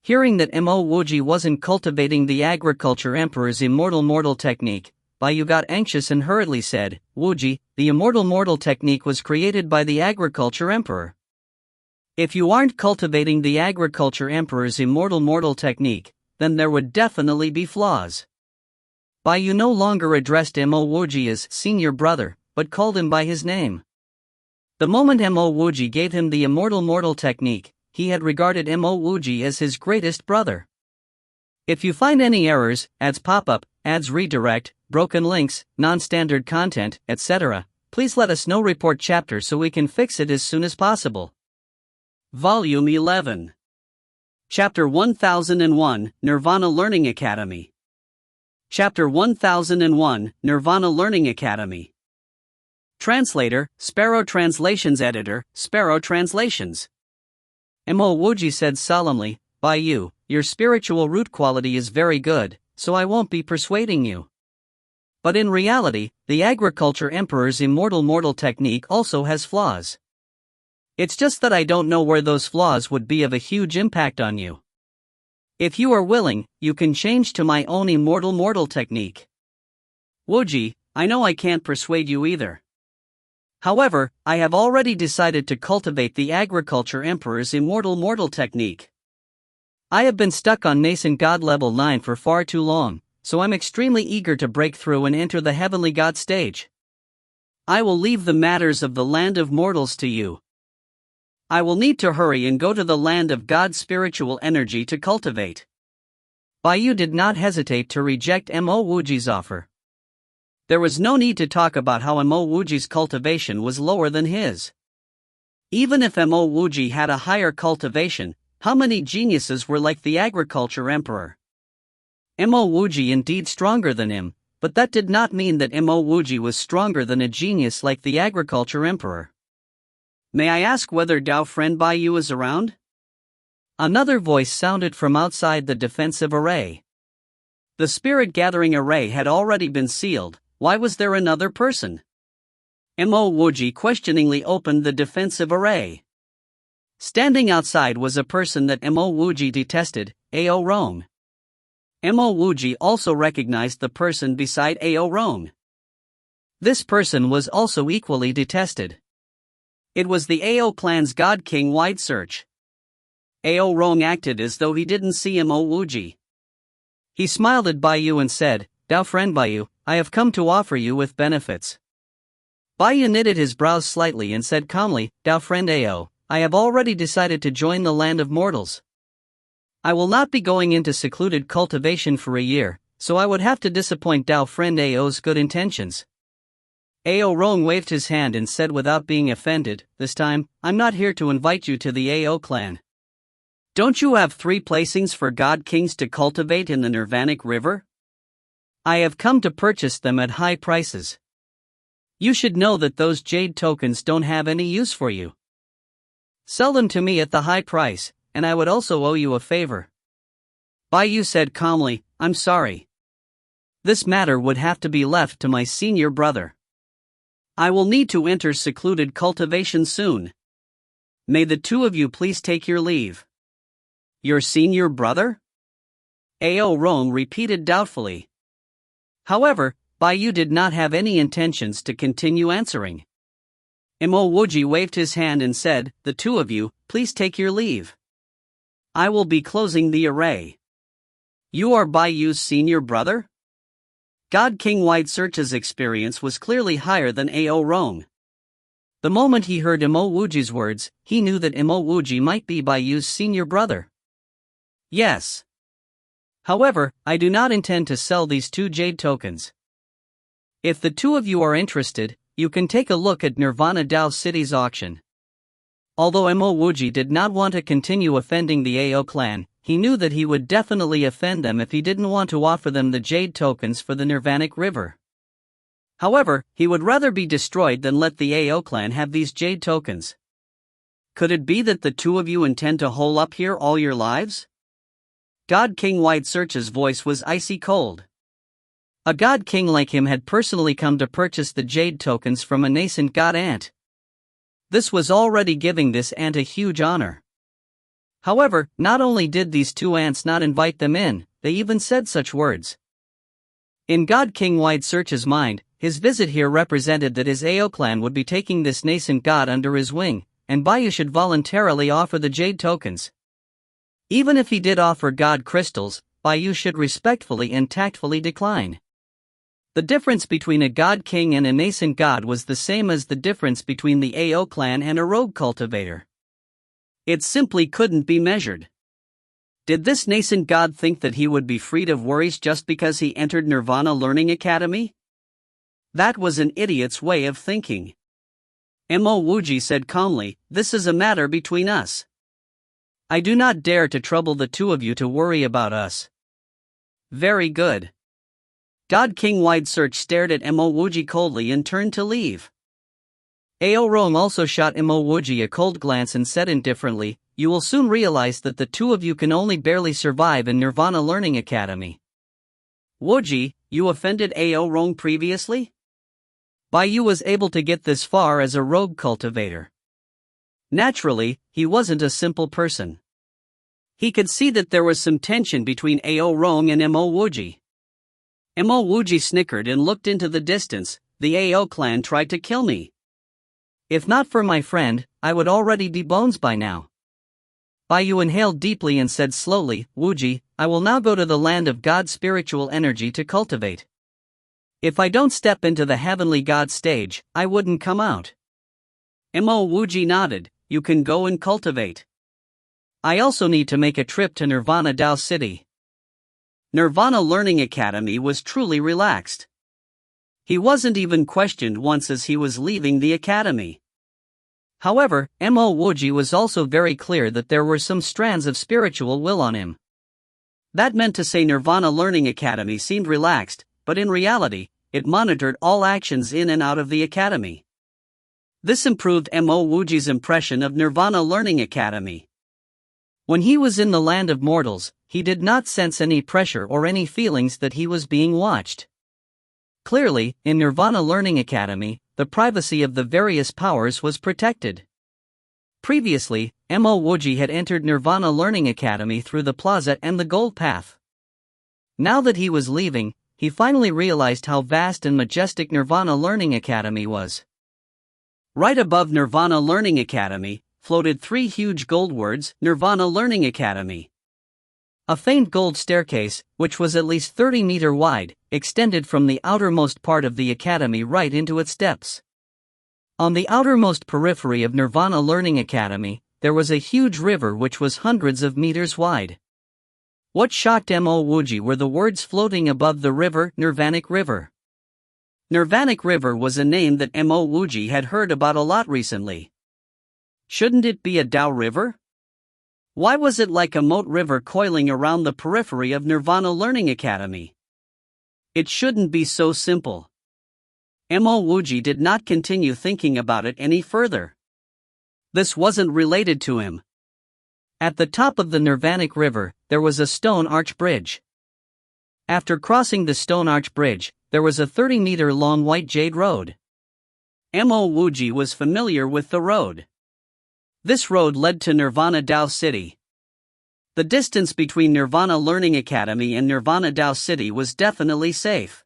[SPEAKER 1] Hearing that Mo Wuji wasn't cultivating the Agriculture Emperor's immortal mortal technique, Bayu got anxious and hurriedly said, "Wuji, the immortal mortal technique was created by the Agriculture Emperor. If you aren't cultivating the Agriculture Emperor's immortal mortal technique, then there would definitely be flaws." Bayu no longer addressed Mo Wuji as senior brother, but called him by his name. The moment Mo Wuji gave him the immortal mortal technique, he had regarded Mo Wuji as his greatest brother. If you find any errors, ads pop up, ads redirect, broken links, non-standard content, etc., please let us know. Report chapter so we can fix it as soon as possible. Volume 11. Chapter 1001, Nirvana Learning Academy. Chapter 1001, Nirvana Learning Academy. Translator, Sparrow Translations. Editor, Sparrow Translations. Mo Wuji said solemnly, "Bayu, your spiritual root quality is very good, so I won't be persuading you. But in reality, the Agriculture Emperor's immortal mortal technique also has flaws. It's just that I don't know where those flaws would be of a huge impact on you. If you are willing, you can change to my own immortal mortal technique." "Wuji, I know I can't persuade you either. However, I have already decided to cultivate the Agriculture Emperor's immortal mortal technique. I have been stuck on nascent God level 9 for far too long, so I'm extremely eager to break through and enter the heavenly God stage. I will leave the matters of the land of mortals to you. I will need to hurry and go to the land of God's spiritual energy to cultivate. Baiyu did not hesitate to reject Mo Wuji's offer. There was no need to talk about how Mo Wuji's cultivation was lower than his. Even if Mo Wuji had a higher cultivation, how many geniuses were like the Agriculture Emperor? Mo Wuji indeed stronger than him, but that did not mean that Mo Wuji was stronger than a genius like the Agriculture Emperor. May I ask whether Dao friend Baiyu is around? Another voice sounded from outside the defensive array. The spirit gathering array had already been sealed. Why was there another person? Mo Wuji questioningly opened the defensive array. Standing outside was a person that Mo Wuji detested, Ao Rong. Mo Wuji also recognized the person beside Ao Rong. This person was also equally detested. It was the Ao clan's God King wide search. Ao Rong acted as though he didn't see Mo Wuji. He smiled at Baiyu and said, Dao friend Baiyu, I have come to offer you with benefits. Baiyu knitted his brows slightly and said calmly, Dao friend Ao, I have already decided to join the land of mortals. I will not be going into secluded cultivation for a year, so I would have to disappoint Dao friend Ao's good intentions. Ao Rong waved his hand and said without being offended, this time, I'm not here to invite you to the Ao clan. Don't you have 3 placings for God Kings to cultivate in the Nirvanic River? I have come to purchase them at high prices. You should know that those jade tokens don't have any use for you. Sell them to me at the high price, and I would also owe you a favor. Baiyu said calmly, I'm sorry. This matter would have to be left to my senior brother. I will need to enter secluded cultivation soon. May the 2 of you please take your leave. Your senior brother? Ao Rong repeated doubtfully. However, Baiyu did not have any intentions to continue answering. Mo Wuji waved his hand and said, the 2 of you, please take your leave. I will be closing the array. You are Baiyu's senior brother? God King Wide Search's experience was clearly higher than Ao Rong. The moment he heard Mo Wuji's words, he knew that Mo Wuji might be Baiyu's senior brother. Yes. However, I do not intend to sell these 2 jade tokens. If the 2 of you are interested, you can take a look at Nirvana Dao City's auction. Although Mo Wuji did not want to continue offending the Ao clan, he knew that he would definitely offend them if he didn't want to offer them the jade tokens for the Nirvanic River. However, he would rather be destroyed than let the Ao clan have these jade tokens. Could it be that the 2 of you intend to hole up here all your lives? God King Wide Search's voice was icy cold. A God King like him had personally come to purchase the jade tokens from a nascent God ant. This was already giving this ant a huge honor. However, not only did these 2 ants not invite them in, they even said such words. In God King Wide Search's mind, his visit here represented that his Ao clan would be taking this nascent god under his wing, and Baiyu should voluntarily offer the jade tokens. Even if he did offer God crystals, Baiyu should respectfully and tactfully decline. The difference between a God King and a nascent God was the same as the difference between the Ao clan and a rogue cultivator. It simply couldn't be measured. Did this nascent God think that he would be freed of worries just because he entered Nirvana Learning Academy? That was an idiot's way of thinking. Mo Wuji said calmly, this is a matter between us. I do not dare to trouble the 2 of you to worry about us. Very good. God King Wide Search stared at Mo Wuji coldly and turned to leave. Ao Rong also shot Mo Wuji a cold glance and said indifferently, you will soon realize that the 2 of you can only barely survive in Nirvana Learning Academy. Wuji, you offended Ao Rong previously? Baiyu was able to get this far as a rogue cultivator. Naturally, he wasn't a simple person. He could see that there was some tension between Ao Rong and Mo Wuji. Mo Wuji snickered and looked into the distance. The AO clan tried to kill me. If not for my friend, I would already be bones by now. Bai inhaled deeply and said slowly, Wuji, I will now go to the land of God's spiritual energy to cultivate. If I don't step into the heavenly God stage, I wouldn't come out. Mo Wuji nodded, you can go and cultivate. I also need to make a trip to Nirvana Dao City. Nirvana Learning Academy was truly relaxed. He wasn't even questioned once as he was leaving the academy. However, Mo Wuji was also very clear that there were some strands of spiritual will on him. That meant to say Nirvana Learning Academy seemed relaxed, but in reality, it monitored all actions in and out of the academy. This improved Mo Wuji's impression of Nirvana Learning Academy. When he was in the land of mortals, he did not sense any pressure or any feelings that he was being watched. Clearly, in Nirvana Learning Academy, the privacy of the various powers was protected. Previously, Mo Wuji had entered Nirvana Learning Academy through the plaza and the gold path. Now that he was leaving, he finally realized how vast and majestic Nirvana Learning Academy was. Right above Nirvana Learning Academy floated 3 huge gold words, Nirvana Learning Academy. A faint gold staircase, which was at least 30 meters wide, extended from the outermost part of the academy right into its depths. On the outermost periphery of Nirvana Learning Academy, there was a huge river which was hundreds of meters wide. What shocked Mo Wuji were the words floating above the river, Nirvanic River. Nirvanic River was a name that Mo Wuji had heard about a lot recently. Shouldn't it be a Dao river? Why was it like a moat river coiling around the periphery of Nirvana Learning Academy? It shouldn't be so simple. Mo Wuji did not continue thinking about it any further. This wasn't related to him. At the top of the Nirvanic River, there was a stone arch bridge. After crossing the stone arch bridge, there was a 30-meter-long white jade road. Mo Wuji was familiar with the road. This road led to Nirvana Dao City. The distance between Nirvana Learning Academy and Nirvana Dao City was definitely safe.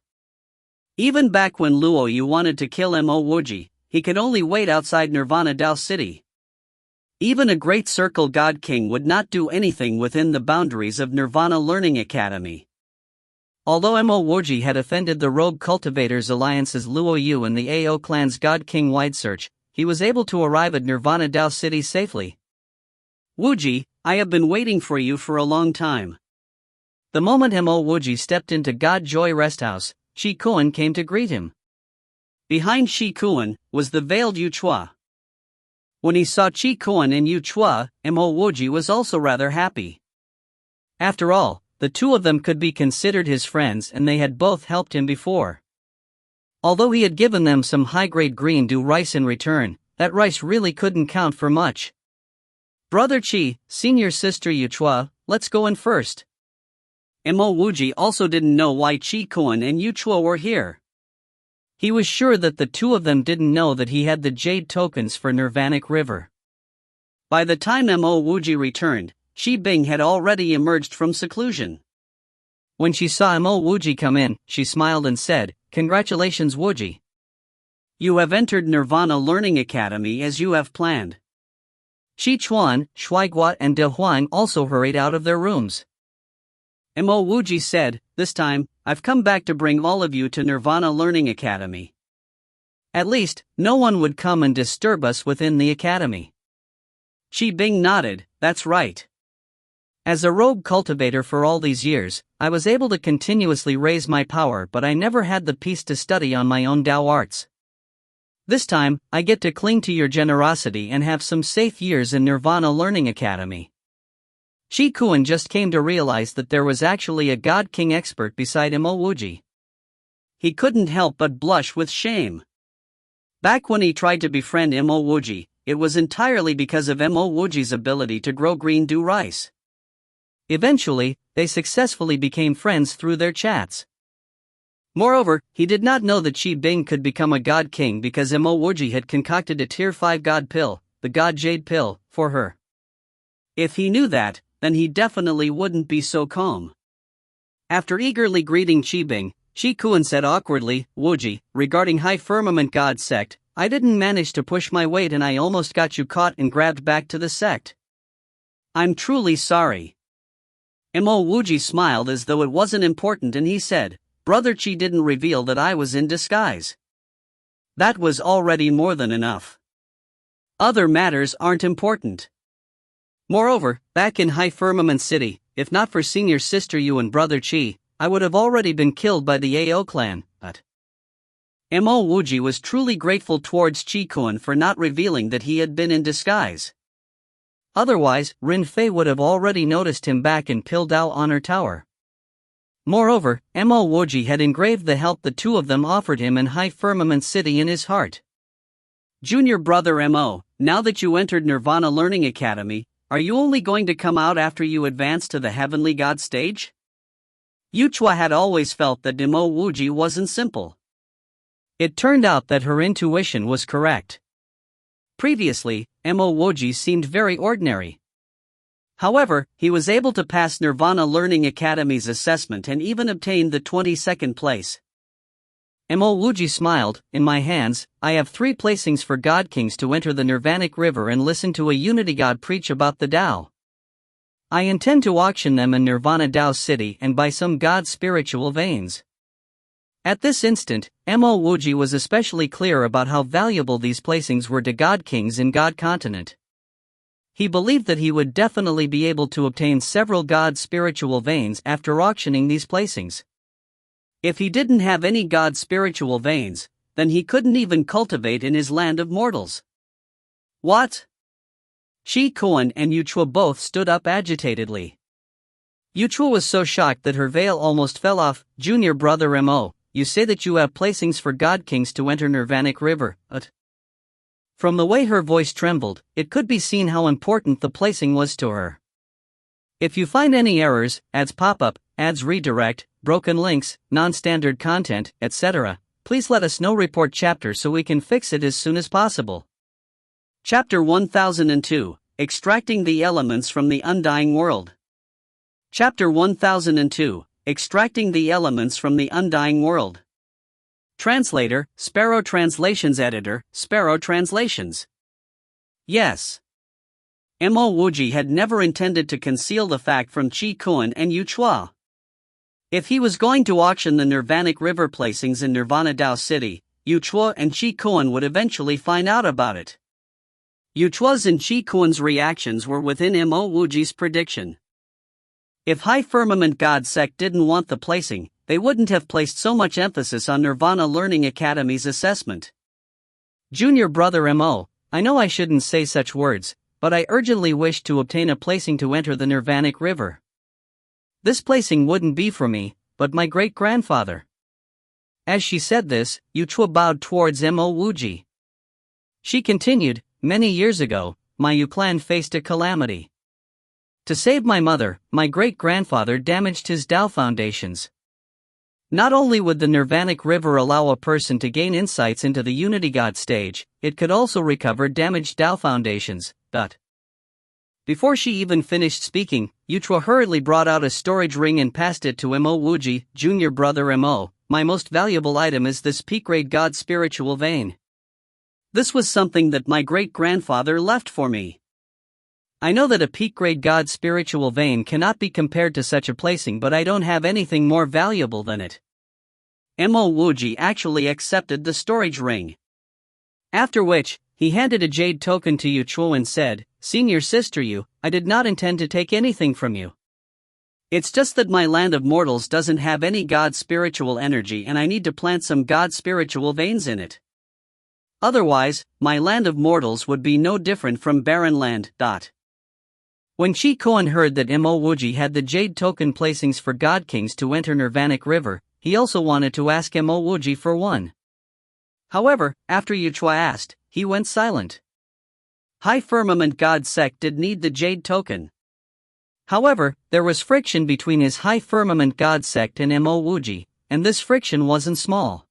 [SPEAKER 1] Even back when Luo Yu wanted to kill Mo Wuji, he could only wait outside Nirvana Dao City. Even a Great Circle God King would not do anything within the boundaries of Nirvana Learning Academy. Although Mo Wuji had offended the Rogue Cultivators Alliance's Luo Yu and the AO clan's God King wide search, he was able to arrive at Nirvana Dao City safely. Wuji, I have been waiting for you for a long time. The moment Mo Wuji stepped into God Joy Rest House, Shi Kuan came to greet him. Behind Shi Kuan was the veiled Yu Chua. When he saw Shi Kuan and Yu Chua, Mo Wuji was also rather happy. After all, the two of them could be considered his friends and they had both helped him before. Although he had given them some high-grade green do rice in return, that rice really couldn't count for much. Brother Chi, senior sister Yu Chua, let's go in first. Mo Wuji also didn't know why Shi Kuan and Yu Chua were here. He was sure that the two of them didn't know that he had the jade tokens for Nirvanic River. By the time Mo Wuji returned, Shi Bing had already emerged from seclusion. When she saw Mo Wuji come in, she smiled and said, Congratulations Wuji. You have entered Nirvana Learning Academy as you have planned. Shi Chuan, Shuaiguo and De Huang also hurried out of their rooms. Mo Wuji said, This time, I've come back to bring all of you to Nirvana Learning Academy. At least, no one would come and disturb us within the academy. Shi Bing nodded, That's right. As a rogue cultivator for all these years, I was able to continuously raise my power, but I never had the peace to study on my own Dao arts. This time, I get to cling to your generosity and have some safe years in Nirvana Learning Academy. Shi Kuan just came to realize that there was actually a God King expert beside Mo Wuji. He couldn't help but blush with shame. Back when he tried to befriend Mo Wuji, it was entirely because of Mo Wuji's ability to grow green do rice. Eventually, they successfully became friends through their chats. Moreover, he did not know that Shi Bing could become a God King because Mo Wuji had concocted a Tier 5 God Pill, the God Jade Pill, for her. If he knew that, then he definitely wouldn't be so calm. After eagerly greeting Shi Bing, Shi Kuan said awkwardly. Wuji, regarding High Firmament God sect, I didn't manage to push my weight and I almost got you caught and grabbed back to the sect. I'm truly sorry. Mo Wuji smiled as though it wasn't important and he said, Brother Chi didn't reveal that I was in disguise. That was already more than enough. Other matters aren't important. Moreover, back in High Firmament City, if not for senior sister you and Brother Chi, I would have already been killed by the AO clan, but Mo Wuji was truly grateful towards Chi Kuan for not revealing that he had been in disguise. Otherwise, Rin Fei would have already noticed him back in Pildao Honor Tower. Moreover, Mo Wuji had engraved the help the two of them offered him in High Firmament City in his heart. Junior brother Mo, now that you entered Nirvana Learning Academy, are you only going to come out after you advance to the Heavenly God stage? Yu Chua had always felt that Mo Wuji wasn't simple. It turned out that her intuition was correct. Previously, Mo Wuji seemed very ordinary. However, he was able to pass Nirvana Learning Academy's assessment and even obtain the 22nd place. Mo Wuji smiled. In my hands, I have 3 placings for God Kings to enter the Nirvanic River and listen to a Unity God preach about the Tao. I intend to auction them in Nirvana Tao City and buy some God spiritual veins. At this instant, Mo Wuji was especially clear about how valuable these placings were to God Kings in God Continent. He believed that he would definitely be able to obtain several God spiritual veins after auctioning these placings. If he didn't have any God spiritual veins, then he couldn't even cultivate in his land of mortals. What? Shi Kuan and Yu Chua both stood up agitatedly. Yu Chua was so shocked that her veil almost fell off. Junior brother Mo, you say that you have placings for God Kings to enter Nirvanic River, but... From the way her voice trembled, it could be seen how important the placing was to her. If you find any errors, ads pop up, ads redirect, broken links, non-standard content, etc., please let us know. Report chapter so we can fix it as soon as possible. Chapter 1002, Extracting the Elements from the Undying World. Chapter 1002, Extracting the Elements from the Undying World. Translator, Sparrow Translations Editor, Sparrow Translations. Yes. Mo Wuji had never intended to conceal the fact from Chi Kuan and Yu Chua. If he was going to auction the Nirvanic River placings in Nirvana Tao City, Yu Chua and Chi Kuan would eventually find out about it. Yu Chua's and Chi Kuan's reactions were within Mo Wuji's prediction. If High Firmament God sect didn't want the placing, they wouldn't have placed so much emphasis on Nirvana Learning Academy's assessment. Junior brother Mo, I know I shouldn't say such words, but I urgently wish to obtain a placing to enter the Nirvanic River. This placing wouldn't be for me, but my great-grandfather. As she said this, Yu Chua bowed towards Mo Wuji. She continued, many years ago, my Yu clan faced a calamity. To save my mother, my great-grandfather damaged his Tao foundations. Not only would the Nirvanic River allow a person to gain insights into the Unity God stage, it could also recover damaged Tao foundations. Before she even finished speaking, Yu Chua hurriedly brought out a storage ring and passed it to Mo Wuji. Junior brother Mo, my most valuable item is this peak-grade God spiritual vein. This was something that my great-grandfather left for me. I know that a peak-grade God spiritual vein cannot be compared to such a placing, but I don't have anything more valuable than it. Mo Wuji actually accepted the storage ring. After which, he handed a jade token to Yu Chua and said, Senior sister Yu, I did not intend to take anything from you. It's just that my land of mortals doesn't have any God spiritual energy and I need to plant some God spiritual veins in it. Otherwise, my land of mortals would be no different from barren land. When Chi Kuan heard that Mo Wuji had the jade token placings for God Kings to enter Nirvanic River, he also wanted to ask Mo Wuji for one. However, after Yu Chua asked, he went silent. High Firmament God sect did need the jade token. However, there was friction between his High Firmament God sect and Mo Wuji, and this friction wasn't small.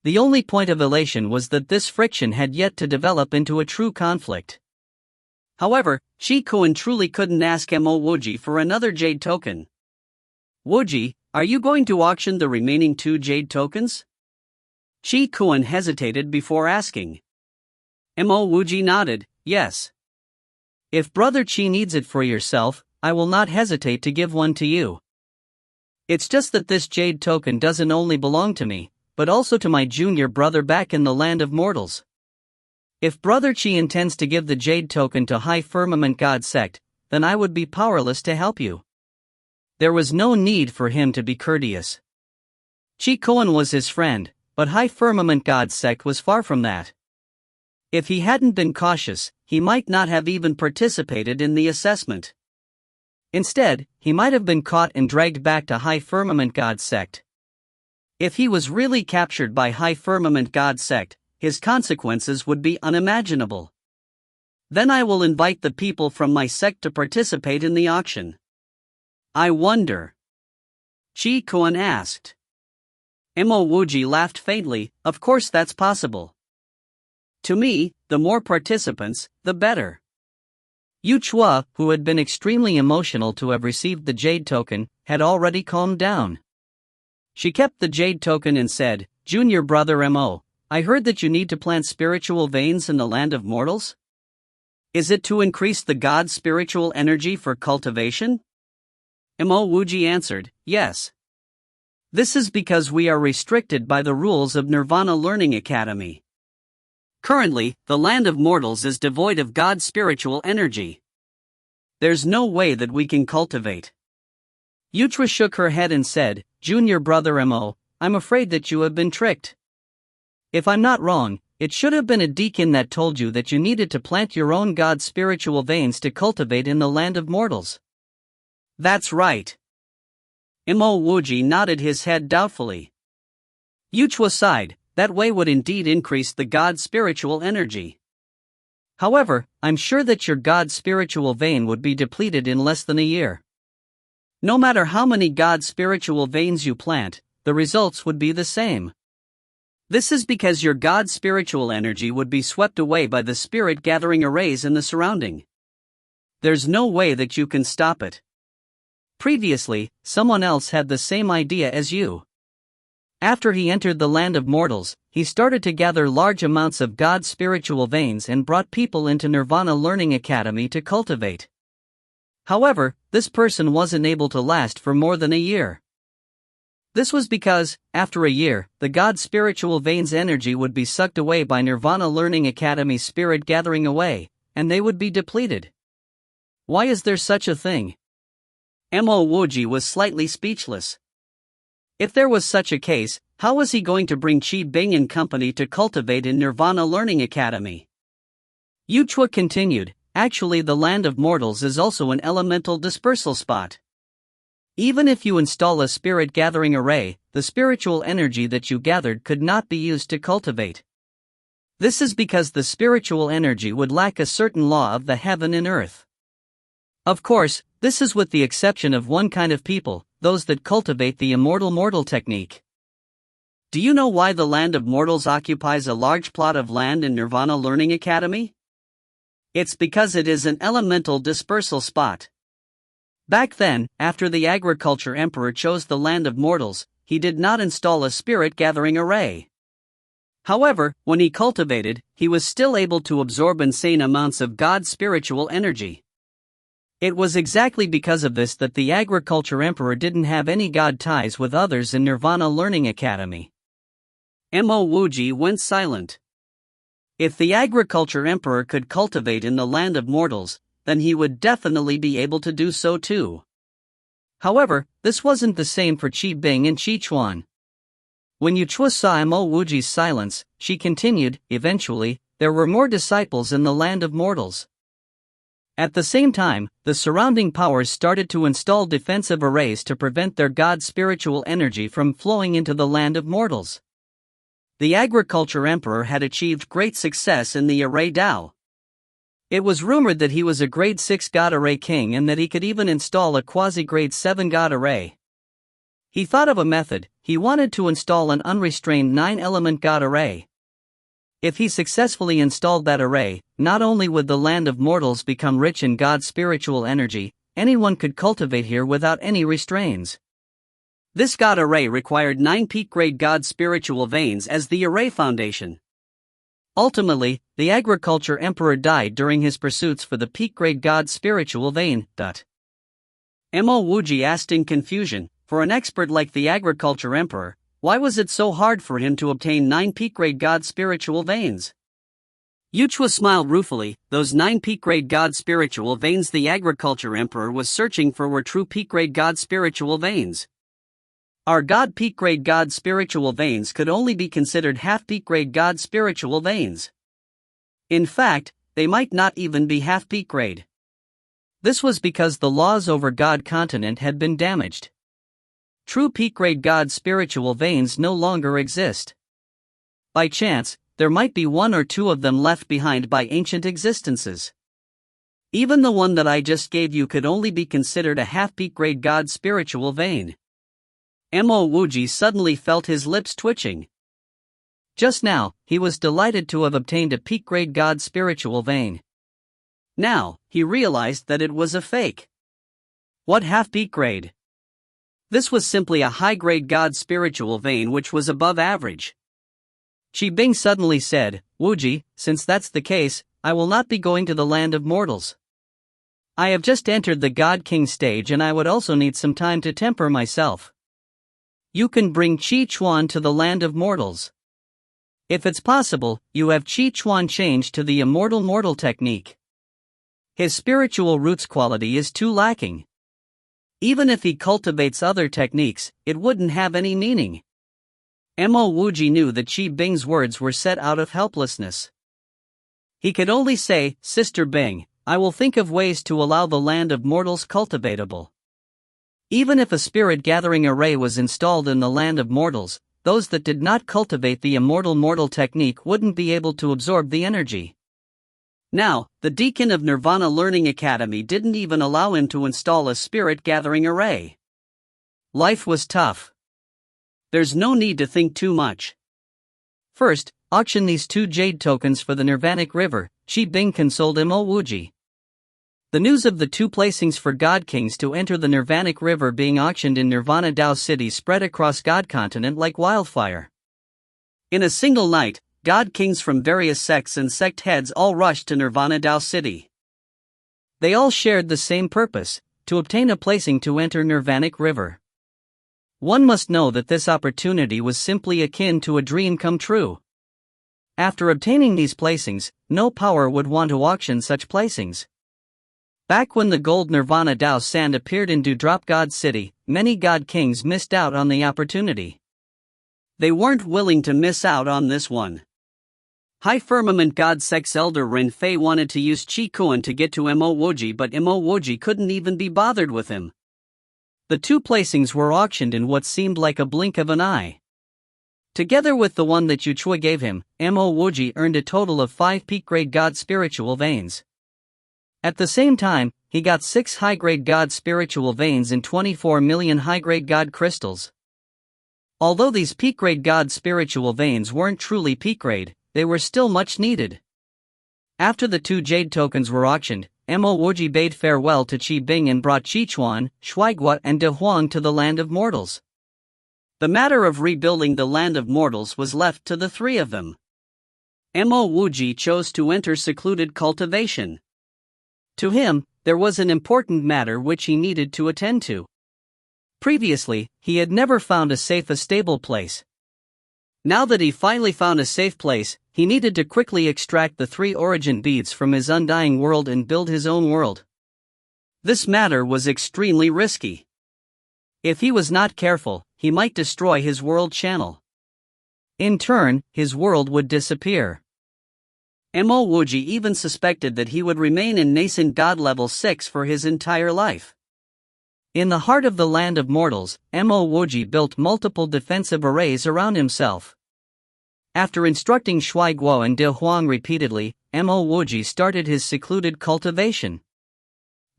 [SPEAKER 1] The only point of elation was that this friction had yet to develop into a true conflict. However, Chi Kuan truly couldn't ask Mo Wuji for another jade token. Wuji, Are you going to auction the remaining 2 jade tokens? Chi Kuan hesitated before asking. Mo Wuji nodded, yes. If Brother Chi needs it for yourself, I will not hesitate to give one to you. It's just that this jade token doesn't only belong to me, but also to my junior brother back in the land of mortals. If Brother Chi intends to give the jade token to High Firmament God sect, then I would be powerless to help you. There was no need for him to be courteous. Chi Kuan was his friend, but High Firmament God sect was far from that. If he hadn't been cautious, he might not have even participated in the assessment. Instead, he might have been caught and dragged back to High Firmament God sect. If he was really captured by High Firmament God sect, his consequences would be unimaginable. Then I will invite the people from my sect to participate in the auction. I wonder. Chi Kuan asked. Mo Wuji laughed faintly, of course that's possible. To me, the more participants, the better. Yu Chua, who had been extremely emotional to have received the jade token, had already calmed down. She kept the jade token and said, Junior brother Mo, I heard that you need to plant spiritual veins in the land of mortals? Is it to increase the god's spiritual energy for cultivation? Mo Wuji answered, yes. This is because we are restricted by the rules of Nirvana Learning Academy. Currently, the land of mortals is devoid of God's spiritual energy. There's no way that we can cultivate. Yutra shook her head and said, Junior brother Mo, I'm afraid that you have been tricked. If I'm not wrong, it should have been a deacon that told you that you needed to plant your own God's spiritual veins to cultivate in the land of mortals. That's right. Mo Wuji nodded his head doubtfully. Yuchua sighed, that way would indeed increase the God's spiritual energy. However, I'm sure that your God's spiritual vein would be depleted in less than a year. No matter how many God's spiritual veins you plant, the results would be the same. This is because your God's spiritual energy would be swept away by the spirit gathering arrays in the surrounding. There's no way that you can stop it. Previously, someone else had the same idea as you. After he entered the land of mortals, he started to gather large amounts of God's spiritual veins and brought people into Nirvana Learning Academy to cultivate. However, this person wasn't able to last for more than a year. This was because, after a year, the God's spiritual veins' energy would be sucked away by Nirvana Learning Academy's spirit gathering away, and they would be depleted. Why is there such a thing? Mo Wuji was slightly speechless. If there was such a case, how was he going to bring Chi Bing and company to cultivate in Nirvana Learning Academy? Yu Chua continued, actually the land of mortals is also an elemental dispersal spot. Even if you install a spirit gathering array, the spiritual energy that you gathered could not be used to cultivate. This is because the spiritual energy would lack a certain law of the heaven and earth. Of course, this is with the exception of one kind of people, those that cultivate the immortal mortal technique. Do you know why the land of mortals occupies a large plot of land in Nirvana Learning Academy? It's because it is an elemental dispersal spot. Back then, after the agriculture emperor chose the land of mortals, he did not install a spirit gathering array. However, when he cultivated, he was still able to absorb insane amounts of God's spiritual energy. It was exactly because of this that the agriculture emperor didn't have any god ties with others in Nirvana Learning Academy. Mo Wuji went silent. If the agriculture emperor could cultivate in the land of mortals, then he would definitely be able to do so too. However, this wasn't the same for Chi Bing and Chi Chuan. When Yu Chua saw Mo Wuji's silence, she continued, eventually, there were more disciples in the land of mortals. At the same time, the surrounding powers started to install defensive arrays to prevent their god's spiritual energy from flowing into the land of mortals. The agriculture emperor had achieved great success in the array Dao. It was rumored that he was a grade 6 god array king and that he could even install a quasi-grade 7 god array. He thought of a method. He wanted to install an unrestrained 9-element god array. If he successfully installed that array, not only would the land of mortals become rich in God's spiritual energy, anyone could cultivate here without any restraints. This God array required 9 peak-grade God spiritual veins as the array foundation. Ultimately, the agriculture emperor died during his pursuits for the peak-grade God spiritual vein. Mo Wuji asked in confusion, for an expert like the agriculture emperor, why was it so hard for him to obtain 9 peak-grade God spiritual veins? Yuchua smiled ruefully. Those 9 peak-grade God spiritual veins the agriculture emperor was searching for were true peak-grade God spiritual veins. Our God peak-grade God spiritual veins could only be considered half peak-grade God spiritual veins. In fact, they might not even be half peak-grade. This was because the laws over God continent had been damaged. True peak-grade God spiritual veins no longer exist. By chance, there might be 1 or 2 of them left behind by ancient existences. Even the one that I just gave you could only be considered a half peak-grade God spiritual vein. Mo Wuji suddenly felt his lips twitching. Just now, he was delighted to have obtained a peak-grade God spiritual vein. Now, he realized that it was a fake. What half peak-grade? This was simply a high-grade God spiritual vein which was above average. Qi Bing suddenly said, Wuji, since that's the case, I will not be going to the land of mortals. I have just entered the God King stage and I would also need some time to temper myself. You can bring Qi Chuan to the land of mortals. If it's possible, you have Qi Chuan change to the immortal mortal technique. His spiritual roots quality is too lacking. Even if he cultivates other techniques, it wouldn't have any meaning. Mo Wuji knew that Qi Bing's words were said out of helplessness. He could only say, Sister Bing, I will think of ways to allow the land of mortals cultivatable. Even if a spirit gathering array was installed in the land of mortals, those that did not cultivate the immortal mortal technique wouldn't be able to absorb the energy. Now, the deacon of Nirvana Learning Academy didn't even allow him to install a spirit gathering array. Life was tough. There's no need to think too much. First, auction these 2 jade tokens for the Nirvanic River, Qi Bing consoled Mo Wuji. The news of the 2 placings for God Kings to enter the Nirvanic River being auctioned in Nirvana Dao City spread across God continent like wildfire. In a single night, God Kings from various sects and sect heads all rushed to Nirvana Dao City. They all shared the same purpose, to obtain a placing to enter Nirvanic River. One must know that this opportunity was simply akin to a dream come true. After obtaining these placings, no power would want to auction such placings. Back when the gold Nirvana Dao sand appeared in Dewdrop God City, many God Kings missed out on the opportunity. They weren't willing to miss out on this one. High Firmament God Sect's elder Rin Fei wanted to use Qi Kuan to get to Mo Wuji, but Mo Wuji couldn't even be bothered with him. The 2 placings were auctioned in what seemed like a blink of an eye. Together with the one that Yuchua gave him, Mo Wuji earned a total of 5 peak-grade God spiritual veins. At the same time, he got 6 high-grade God spiritual veins and 24 million high-grade God crystals. Although these peak-grade God spiritual veins weren't truly peak-grade, they were still much needed. After the 2 jade tokens were auctioned, Mo Wuji bade farewell to Qi Bing and brought Qi Chuan, Shuaigua and De Huang to the land of mortals. The matter of rebuilding the land of mortals was left to the 3 of them. Mo Wuji chose to enter secluded cultivation. To him, there was an important matter which he needed to attend to. Previously, he had never found a stable place. Now that he finally found a safe place, he needed to quickly extract the 3 origin beads from his undying world and build his own world. This matter was extremely risky. If he was not careful, he might destroy his world channel. In turn, his world would disappear. Mo Wuji even suspected that he would remain in nascent God level 6 for his entire life. In the heart of the land of mortals, Mo Wuji built multiple defensive arrays around himself. After instructing Shuai Guo and De Huang repeatedly, Mo Wuji started his secluded cultivation.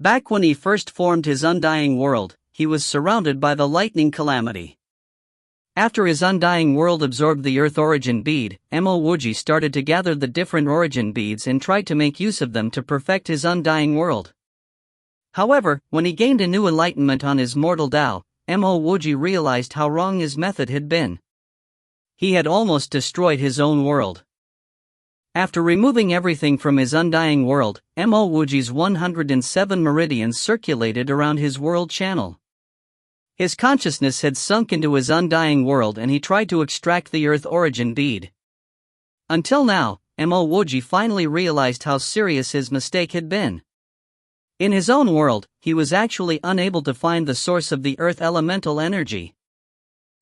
[SPEAKER 1] Back when he first formed his undying world, he was surrounded by the lightning calamity. After his undying world absorbed the earth origin bead, Mo Wuji started to gather the different origin beads and tried to make use of them to perfect his undying world. However, when he gained a new enlightenment on his mortal Tao, Mo Wuji realized how wrong his method had been. He had almost destroyed his own world. After removing everything from his undying world, Mo Wuji's 107 meridians circulated around his world channel. His consciousness had sunk into his undying world and he tried to extract the Earth origin bead. Until now, Mo Wuji finally realized how serious his mistake had been. In his own world, he was actually unable to find the source of the Earth elemental energy.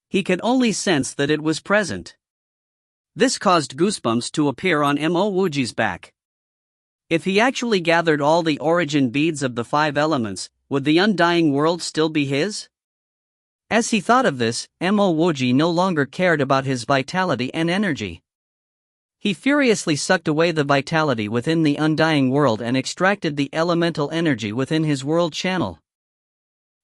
[SPEAKER 1] He could only sense that it was present. This caused goosebumps to appear on Mo Wuji's back. If he actually gathered all the origin beads of the 5 elements, would the undying world still be his? As he thought of this, Mo Wuji no longer cared about his vitality and energy. He furiously sucked away the vitality within the undying world and extracted the elemental energy within his world channel.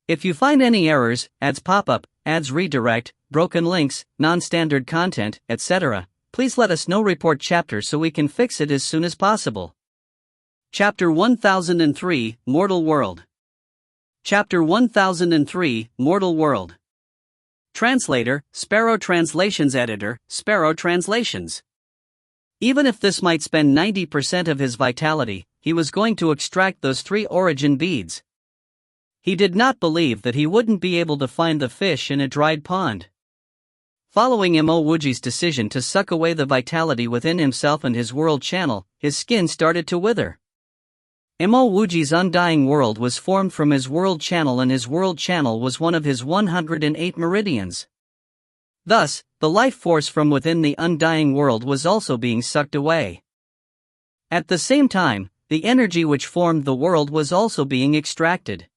[SPEAKER 1] If you find any errors, ads pop up, ads redirect, broken links, non-standard content, etc., please let us know. Report chapter so we can fix it as soon as possible. Chapter 1003, Mortal World. Chapter 1003, Mortal World. Translator, Sparrow Translations. Editor, Sparrow Translations. Even if this might spend 90% of his vitality, he was going to extract those 3 origin beads. He did not believe that he wouldn't be able to find the fish in a dried pond. Following Mo Wuji's decision to suck away the vitality within himself and his world channel, his skin started to wither. Mo Wuji's undying world was formed from his world channel and his world channel was one of his 108 meridians. Thus, the life force from within the undying world was also being sucked away. At the same time, the energy which formed the world was also being extracted.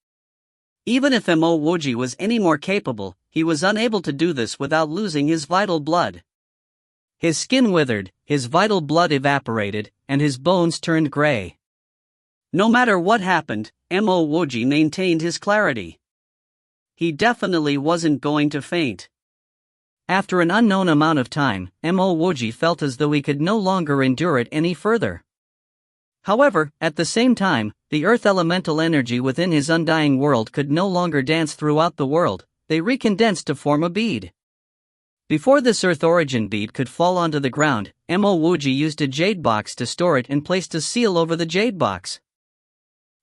[SPEAKER 1] Even if Mo Wuji was any more capable, he was unable to do this without losing his vital blood. His skin withered, his vital blood evaporated, and his bones turned gray. No matter what happened, Mo Wuji maintained his clarity. He definitely wasn't going to faint. After an unknown amount of time, Mo Wuji felt as though he could no longer endure it any further. However, at the same time, the Earth elemental energy within his undying world could no longer dance throughout the world. They recondensed to form a bead. Before this Earth origin bead could fall onto the ground, Mo Wuji used a jade box to store it and placed a seal over the jade box.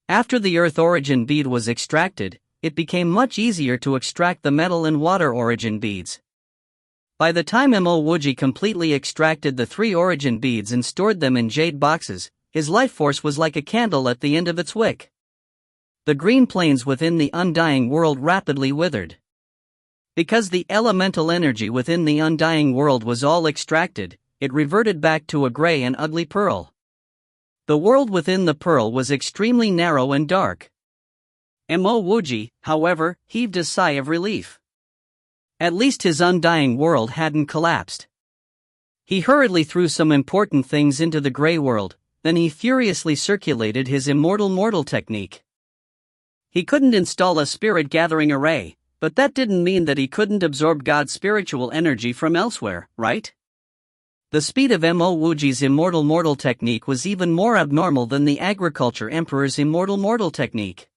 [SPEAKER 1] After the Earth origin bead was extracted, it became much easier to extract the metal and water origin beads. By the time Mo Wuji completely extracted the 3 origin beads and stored them in jade boxes, his life force was like a candle at the end of its wick. The green planes within the undying world rapidly withered. Because the elemental energy within the undying world was all extracted, it reverted back to a gray and ugly pearl. The world within the pearl was extremely narrow and dark. Mo Wuji, however, heaved a sigh of relief. At least his undying world hadn't collapsed. He hurriedly threw some important things into the gray world, then he furiously circulated his immortal mortal technique. He couldn't install a spirit gathering array, but that didn't mean that he couldn't absorb God's spiritual energy from elsewhere, right? The speed of Mo Wuji's immortal mortal technique was even more abnormal than the agriculture emperor's immortal mortal technique.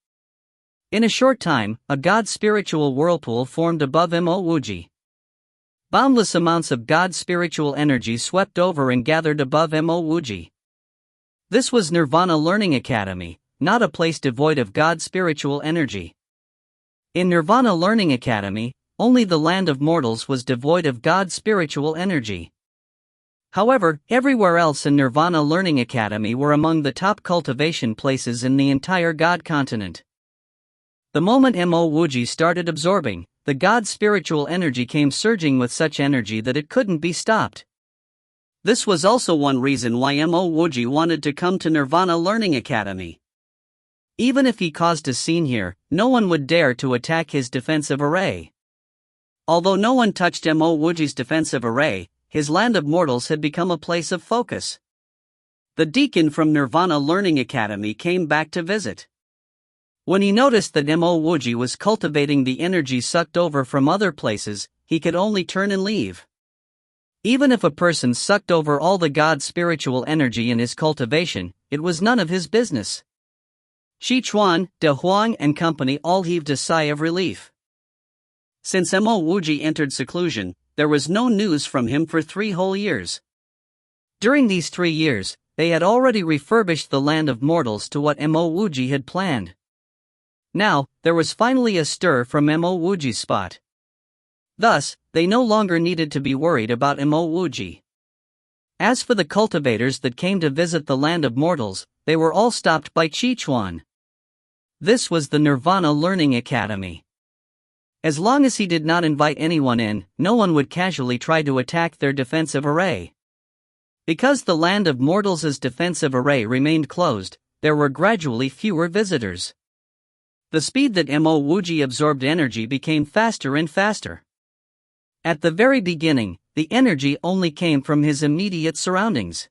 [SPEAKER 1] In a short time, a God's spiritual whirlpool formed above Mo Wuji. Boundless amounts of God's spiritual energy swept over and gathered above Mo Wuji. This was Nirvana Learning Academy, not a place devoid of God's spiritual energy. In Nirvana Learning Academy, only the land of mortals was devoid of God's spiritual energy. However, everywhere else in Nirvana Learning Academy were among the top cultivation places in the entire God continent. The moment Mo Wuji started absorbing, the God's spiritual energy came surging with such energy that it couldn't be stopped. This was also one reason why Mo Wuji wanted to come to Nirvana Learning Academy. Even if he caused a scene here, no one would dare to attack his defensive array. Although no one touched Mo Wuji's defensive array, his land of mortals had become a place of focus. The deacon from Nirvana Learning Academy came back to visit. When he noticed that Mo Wuji was cultivating the energy sucked over from other places, he could only turn and leave. Even if a person sucked over all the God's spiritual energy in his cultivation, it was none of his business. Shi Chuan, De Huang and company all heaved a sigh of relief. Since Mo Wuji entered seclusion, there was no news from him for 3 whole years. During these 3 years, they had already refurbished the land of mortals to what Mo Wuji had planned. Now, there was finally a stir from Mo Wuji's spot. Thus, they no longer needed to be worried about Mo Wuji. As for the cultivators that came to visit the land of mortals, they were all stopped by Chichuan. This was the Nirvana Learning Academy. As long as he did not invite anyone in, no one would casually try to attack their defensive array. Because the land of mortals' defensive array remained closed, there were gradually fewer visitors. The speed that Mo Wuji absorbed energy became faster and faster. At the very beginning, the energy only came from his immediate surroundings.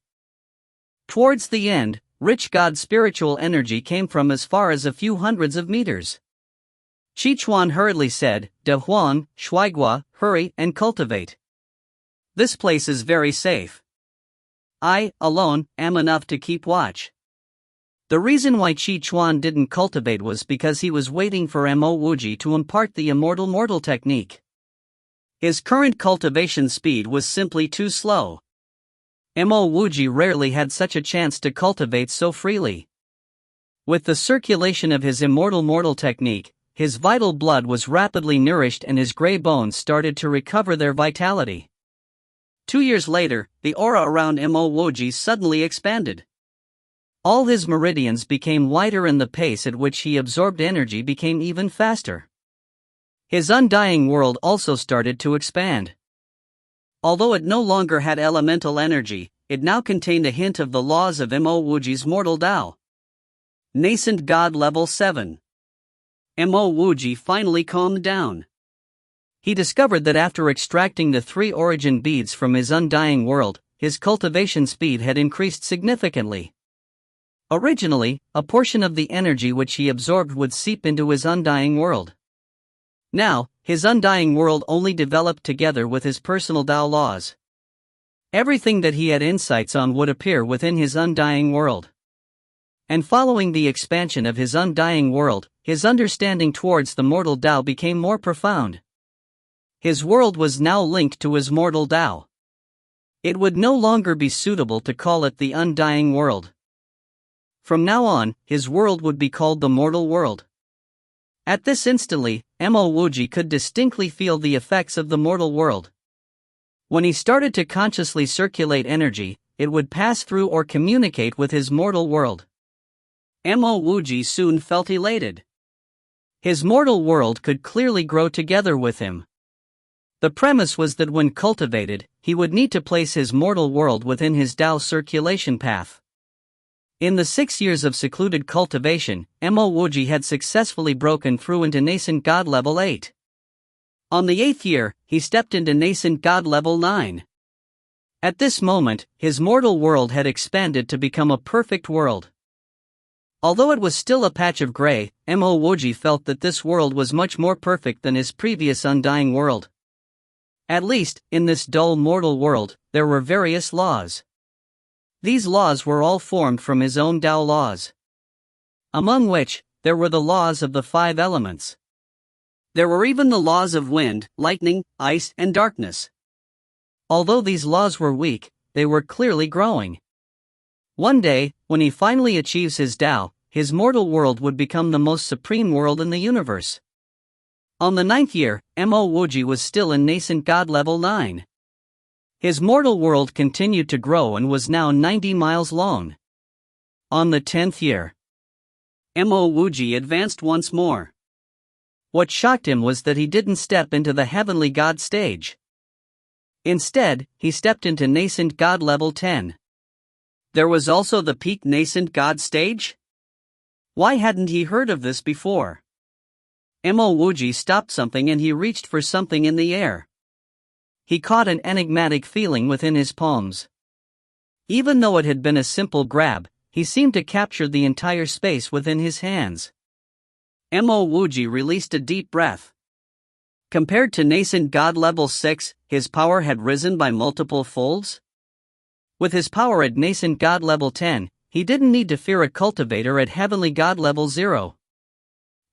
[SPEAKER 1] Towards the end, rich God spiritual energy came from as far as a few hundreds of meters. Chichuan hurriedly said, "De Huang, Shuaigua, hurry and cultivate. This place is very safe. I, alone, am enough to keep watch." The reason why Chichuan didn't cultivate was because he was waiting for Mo Wuji to impart the immortal mortal technique. His current cultivation speed was simply too slow. Mo Wuji rarely had such a chance to cultivate so freely. With the circulation of his immortal mortal technique, his vital blood was rapidly nourished and his gray bones started to recover their vitality. 2 years later, the aura around Mo Wuji suddenly expanded. All his meridians became wider and the pace at which he absorbed energy became even faster. His undying world also started to expand. Although it no longer had elemental energy, it now contained a hint of the laws of Mo Wuji's mortal Tao. Nascent God Level 7. Mo Wuji finally calmed down. He discovered that after extracting the 3 origin beads from his undying world, his cultivation speed had increased significantly. Originally, a portion of the energy which he absorbed would seep into his undying world. Now, his undying world only developed together with his personal Tao laws. Everything that he had insights on would appear within his undying world. And following the expansion of his undying world, his understanding towards the mortal Tao became more profound. His world was now linked to his mortal Tao. It would no longer be suitable to call it the undying world. From now on, his world would be called the mortal world. At this instantly, Mo Wuji could distinctly feel the effects of the mortal world. When he started to consciously circulate energy, it would pass through or communicate with his mortal world. Mo Wuji soon felt elated. His mortal world could clearly grow together with him. The premise was that when cultivated, he would need to place his mortal world within his Tao circulation path. In the 6 years of secluded cultivation, Mo Wuji had successfully broken through into nascent God level 8. On the 8th year, he stepped into nascent God level 9. At this moment, his mortal world had expanded to become a perfect world. Although it was still a patch of gray, Mo Wuji felt that this world was much more perfect than his previous undying world. At least, in this dull mortal world, there were various laws. These laws were all formed from his own Tao laws. Among which, there were the laws of the 5 elements. There were even the laws of wind, lightning, ice, and darkness. Although these laws were weak, they were clearly growing. One day, when he finally achieves his Tao, his mortal world would become the most supreme world in the universe. On the 9th year, Mo Wuji was still in nascent God level 9. His mortal world continued to grow and was now 90 miles long. On the 10th year, Mo Wuji advanced once more. What shocked him was that he didn't step into the heavenly God stage. Instead, he stepped into nascent God level 10. There was also the peak nascent God stage? Why hadn't he heard of this before? Mo Wuji stopped something and he reached for something in the air. He caught an enigmatic feeling within his palms. Even though it had been a simple grab, he seemed to capture the entire space within his hands. Mo Wuji released a deep breath. Compared to nascent God level 6, his power had risen by multiple folds. With his power at nascent God level 10, he didn't need to fear a cultivator at heavenly God level 0.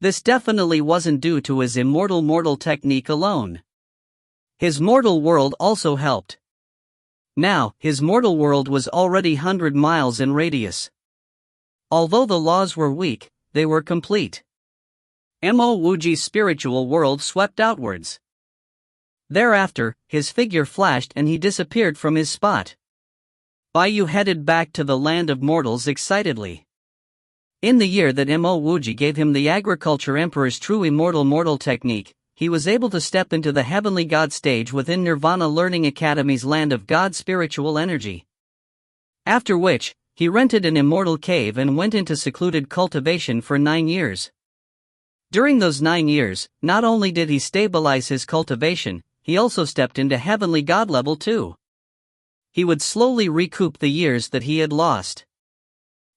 [SPEAKER 1] This definitely wasn't due to his immortal mortal technique alone. His mortal world also helped. Now, his mortal world was already 100 miles in radius. Although the laws were weak, they were complete. Mo Wuji's spiritual world swept outwards. Thereafter, his figure flashed and he disappeared from his spot. Baiyu headed back to the land of mortals excitedly. In the year that Mo Wuji gave him the Agriculture Emperor's true immortal mortal technique, he was able to step into the Heavenly God stage within Nirvana Learning Academy's land of God spiritual energy. After which, he rented an immortal cave and went into secluded cultivation for 9 years. During those 9 years, not only did he stabilize his cultivation, he also stepped into Heavenly God level 2. He would slowly recoup the years that he had lost.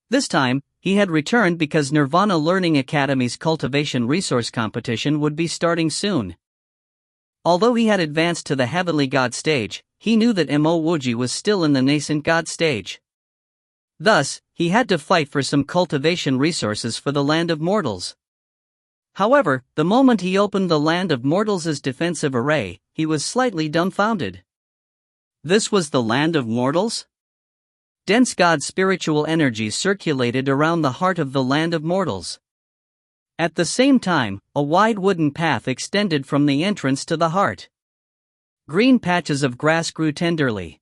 [SPEAKER 1] This time, he had returned because Nirvana Learning Academy's cultivation resource competition would be starting soon. Although he had advanced to the Heavenly God stage, he knew that Mo Wuji was still in the nascent God stage. Thus, he had to fight for some cultivation resources for the land of mortals. However, the moment he opened the land of mortals' defensive array, he was slightly dumbfounded. This was the land of mortals? Dense God spiritual energy circulated around the heart of the land of mortals. At the same time, a wide wooden path extended from the entrance to the heart. Green patches of grass grew tenderly.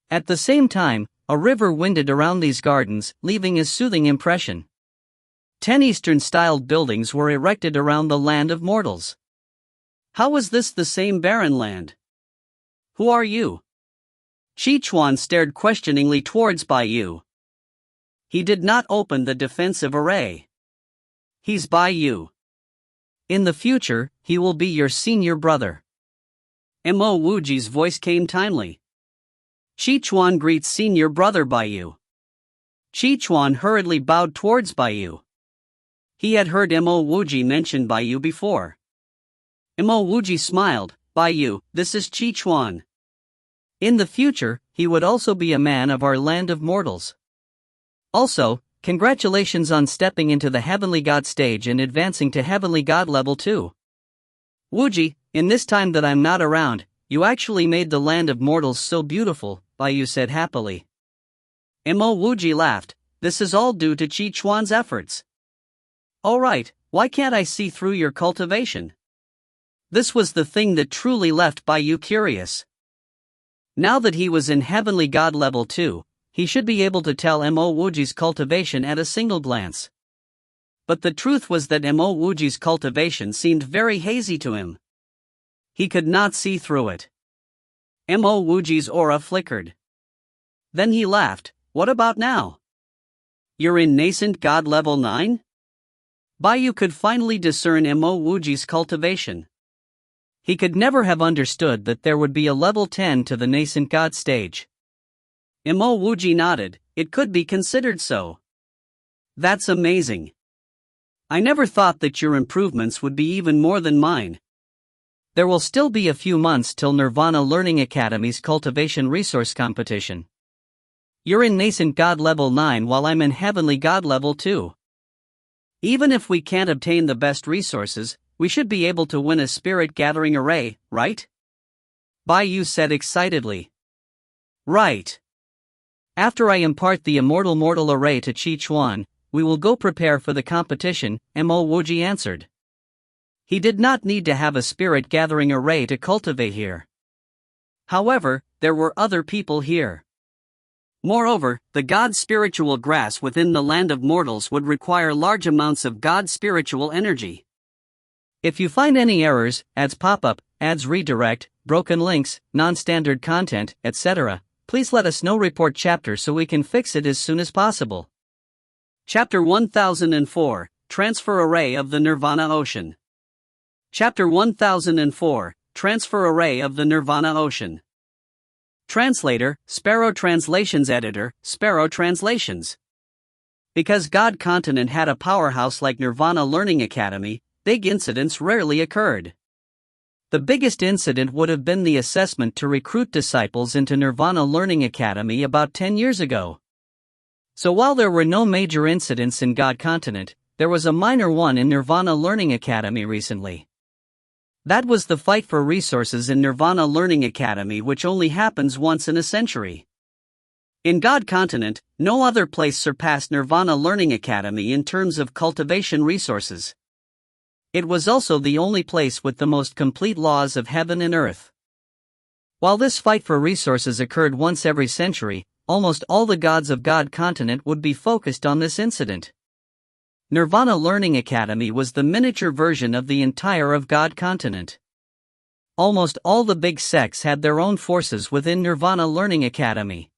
[SPEAKER 1] At the same time, a river winded around these gardens, leaving a soothing impression. 10 Eastern-styled buildings were erected around the land of mortals. How was this the same barren land? Who are you? Qichuan stared questioningly towards Baiyu. He did not open the defensive array. He's Baiyu. In the future, he will be your senior brother. Mo Wuji's voice came timely. Qichuan greets senior brother Baiyu. Qichuan hurriedly bowed towards Baiyu. He had heard Mo Wuji mention Baiyu before. Mo Wuji smiled. Baiyu, this is Qichuan. In the future, he would also be a man of our land of mortals. Also, congratulations on stepping into the Heavenly God stage and advancing to Heavenly God level 2. Wuji, in this time that I'm not around, you actually made the land of mortals so beautiful, Baiyu said happily. Mo Wuji laughed. This is all due to Qichuan's efforts. Alright, why can't I see through your cultivation? This was the thing that truly left Baiyu curious. Now that he was in Heavenly God level 2, he should be able to tell Mo Wuji's cultivation at a single glance. But the truth was that Mo Wuji's cultivation seemed very hazy to him. He could not see through it. Mo Wuji's aura flickered. Then he laughed. What about now? You're in nascent God level 9? Baiyu could finally discern Mo Wuji's cultivation. He could never have understood that there would be a level 10 to the nascent God stage. Mo Wuji nodded. It could be considered so. That's amazing. I never thought that your improvements would be even more than mine. There will still be a few months till Nirvana Learning Academy's cultivation resource competition. You're in nascent God level 9 while I'm in Heavenly God level 2. Even if we can't obtain the best resources, we should be able to win a spirit gathering array, right? Baiyu said excitedly. Right. After I impart the immortal mortal array to Qichuan, we will go prepare for the competition, Mo Wuji answered. He did not need to have a spirit gathering array to cultivate here. However, there were other people here. Moreover, the God spiritual grass within the land of mortals would require large amounts of God spiritual energy. If you find any errors, ads pop up, ads redirect, broken links, non-standard content, etc., please let us know. Report chapter so we can fix it as soon as possible. Chapter 1004, Transfer Array of the Nirvana Ocean. Chapter 1004, Transfer Array of the Nirvana Ocean. Translator, Sparrow Translations Editor, Sparrow Translations. Because God Continent had a powerhouse like Nirvana Learning Academy, big incidents rarely occurred. The biggest incident would have been the assessment to recruit disciples into Nirvana Learning Academy about 10 years ago. So while there were no major incidents in God Continent, there was a minor one in Nirvana Learning Academy recently. That was the fight for resources in Nirvana Learning Academy, which only happens once in a century. In God Continent, no other place surpassed Nirvana Learning Academy in terms of cultivation resources. It was also the only place with the most complete laws of heaven and earth. While this fight for resources occurred once every century, almost all the gods of God Continent would be focused on this incident. Nirvana Learning Academy was the miniature version of the entire of God Continent. Almost all the big sects had their own forces within Nirvana Learning Academy.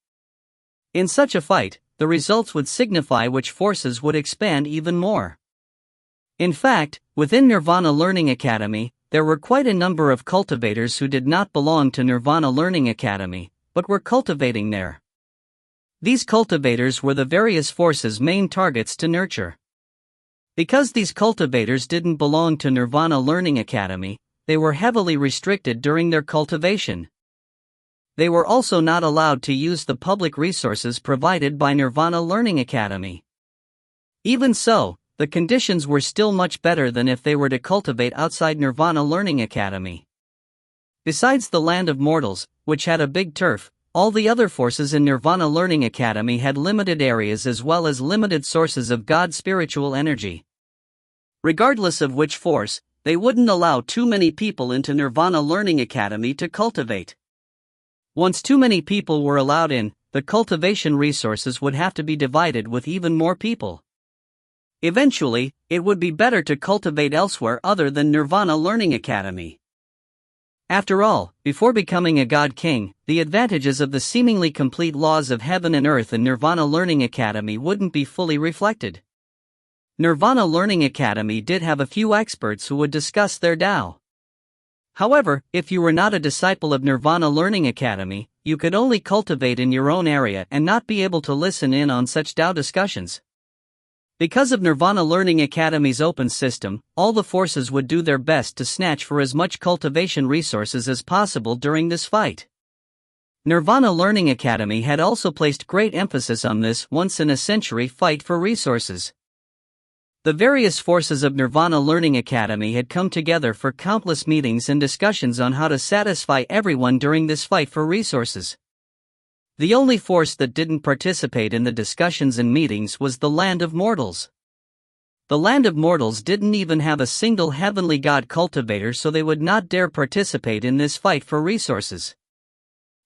[SPEAKER 1] In such a fight, the results would signify which forces would expand even more. In fact, within Nirvana Learning Academy, there were quite a number of cultivators who did not belong to Nirvana Learning Academy, but were cultivating there. These cultivators were the various forces' main targets to nurture. Because these cultivators didn't belong to Nirvana Learning Academy, they were heavily restricted during their cultivation. They were also not allowed to use the public resources provided by Nirvana Learning Academy. Even so, the conditions were still much better than if they were to cultivate outside Nirvana Learning Academy. Besides the Land of Mortals, which had a big turf, all the other forces in Nirvana Learning Academy had limited areas as well as limited sources of God's spiritual energy. Regardless of which force, they wouldn't allow too many people into Nirvana Learning Academy to cultivate. Once too many people were allowed in, the cultivation resources would have to be divided with even more people. Eventually, it would be better to cultivate elsewhere other than Nirvana Learning Academy. After all, before becoming a God King, the advantages of the seemingly complete laws of heaven and earth in Nirvana Learning Academy wouldn't be fully reflected. Nirvana Learning Academy did have a few experts who would discuss their Tao. However, if you were not a disciple of Nirvana Learning Academy, you could only cultivate in your own area and not be able to listen in on such Tao discussions. Because of Nirvana Learning Academy's open system, all the forces would do their best to snatch for as much cultivation resources as possible during this fight. Nirvana Learning Academy had also placed great emphasis on this once-in-a-century fight for resources. The various forces of Nirvana Learning Academy had come together for countless meetings and discussions on how to satisfy everyone during this fight for resources. The only force that didn't participate in the discussions and meetings was the Land of Mortals. The Land of Mortals didn't even have a single heavenly god cultivator, so they would not dare participate in this fight for resources.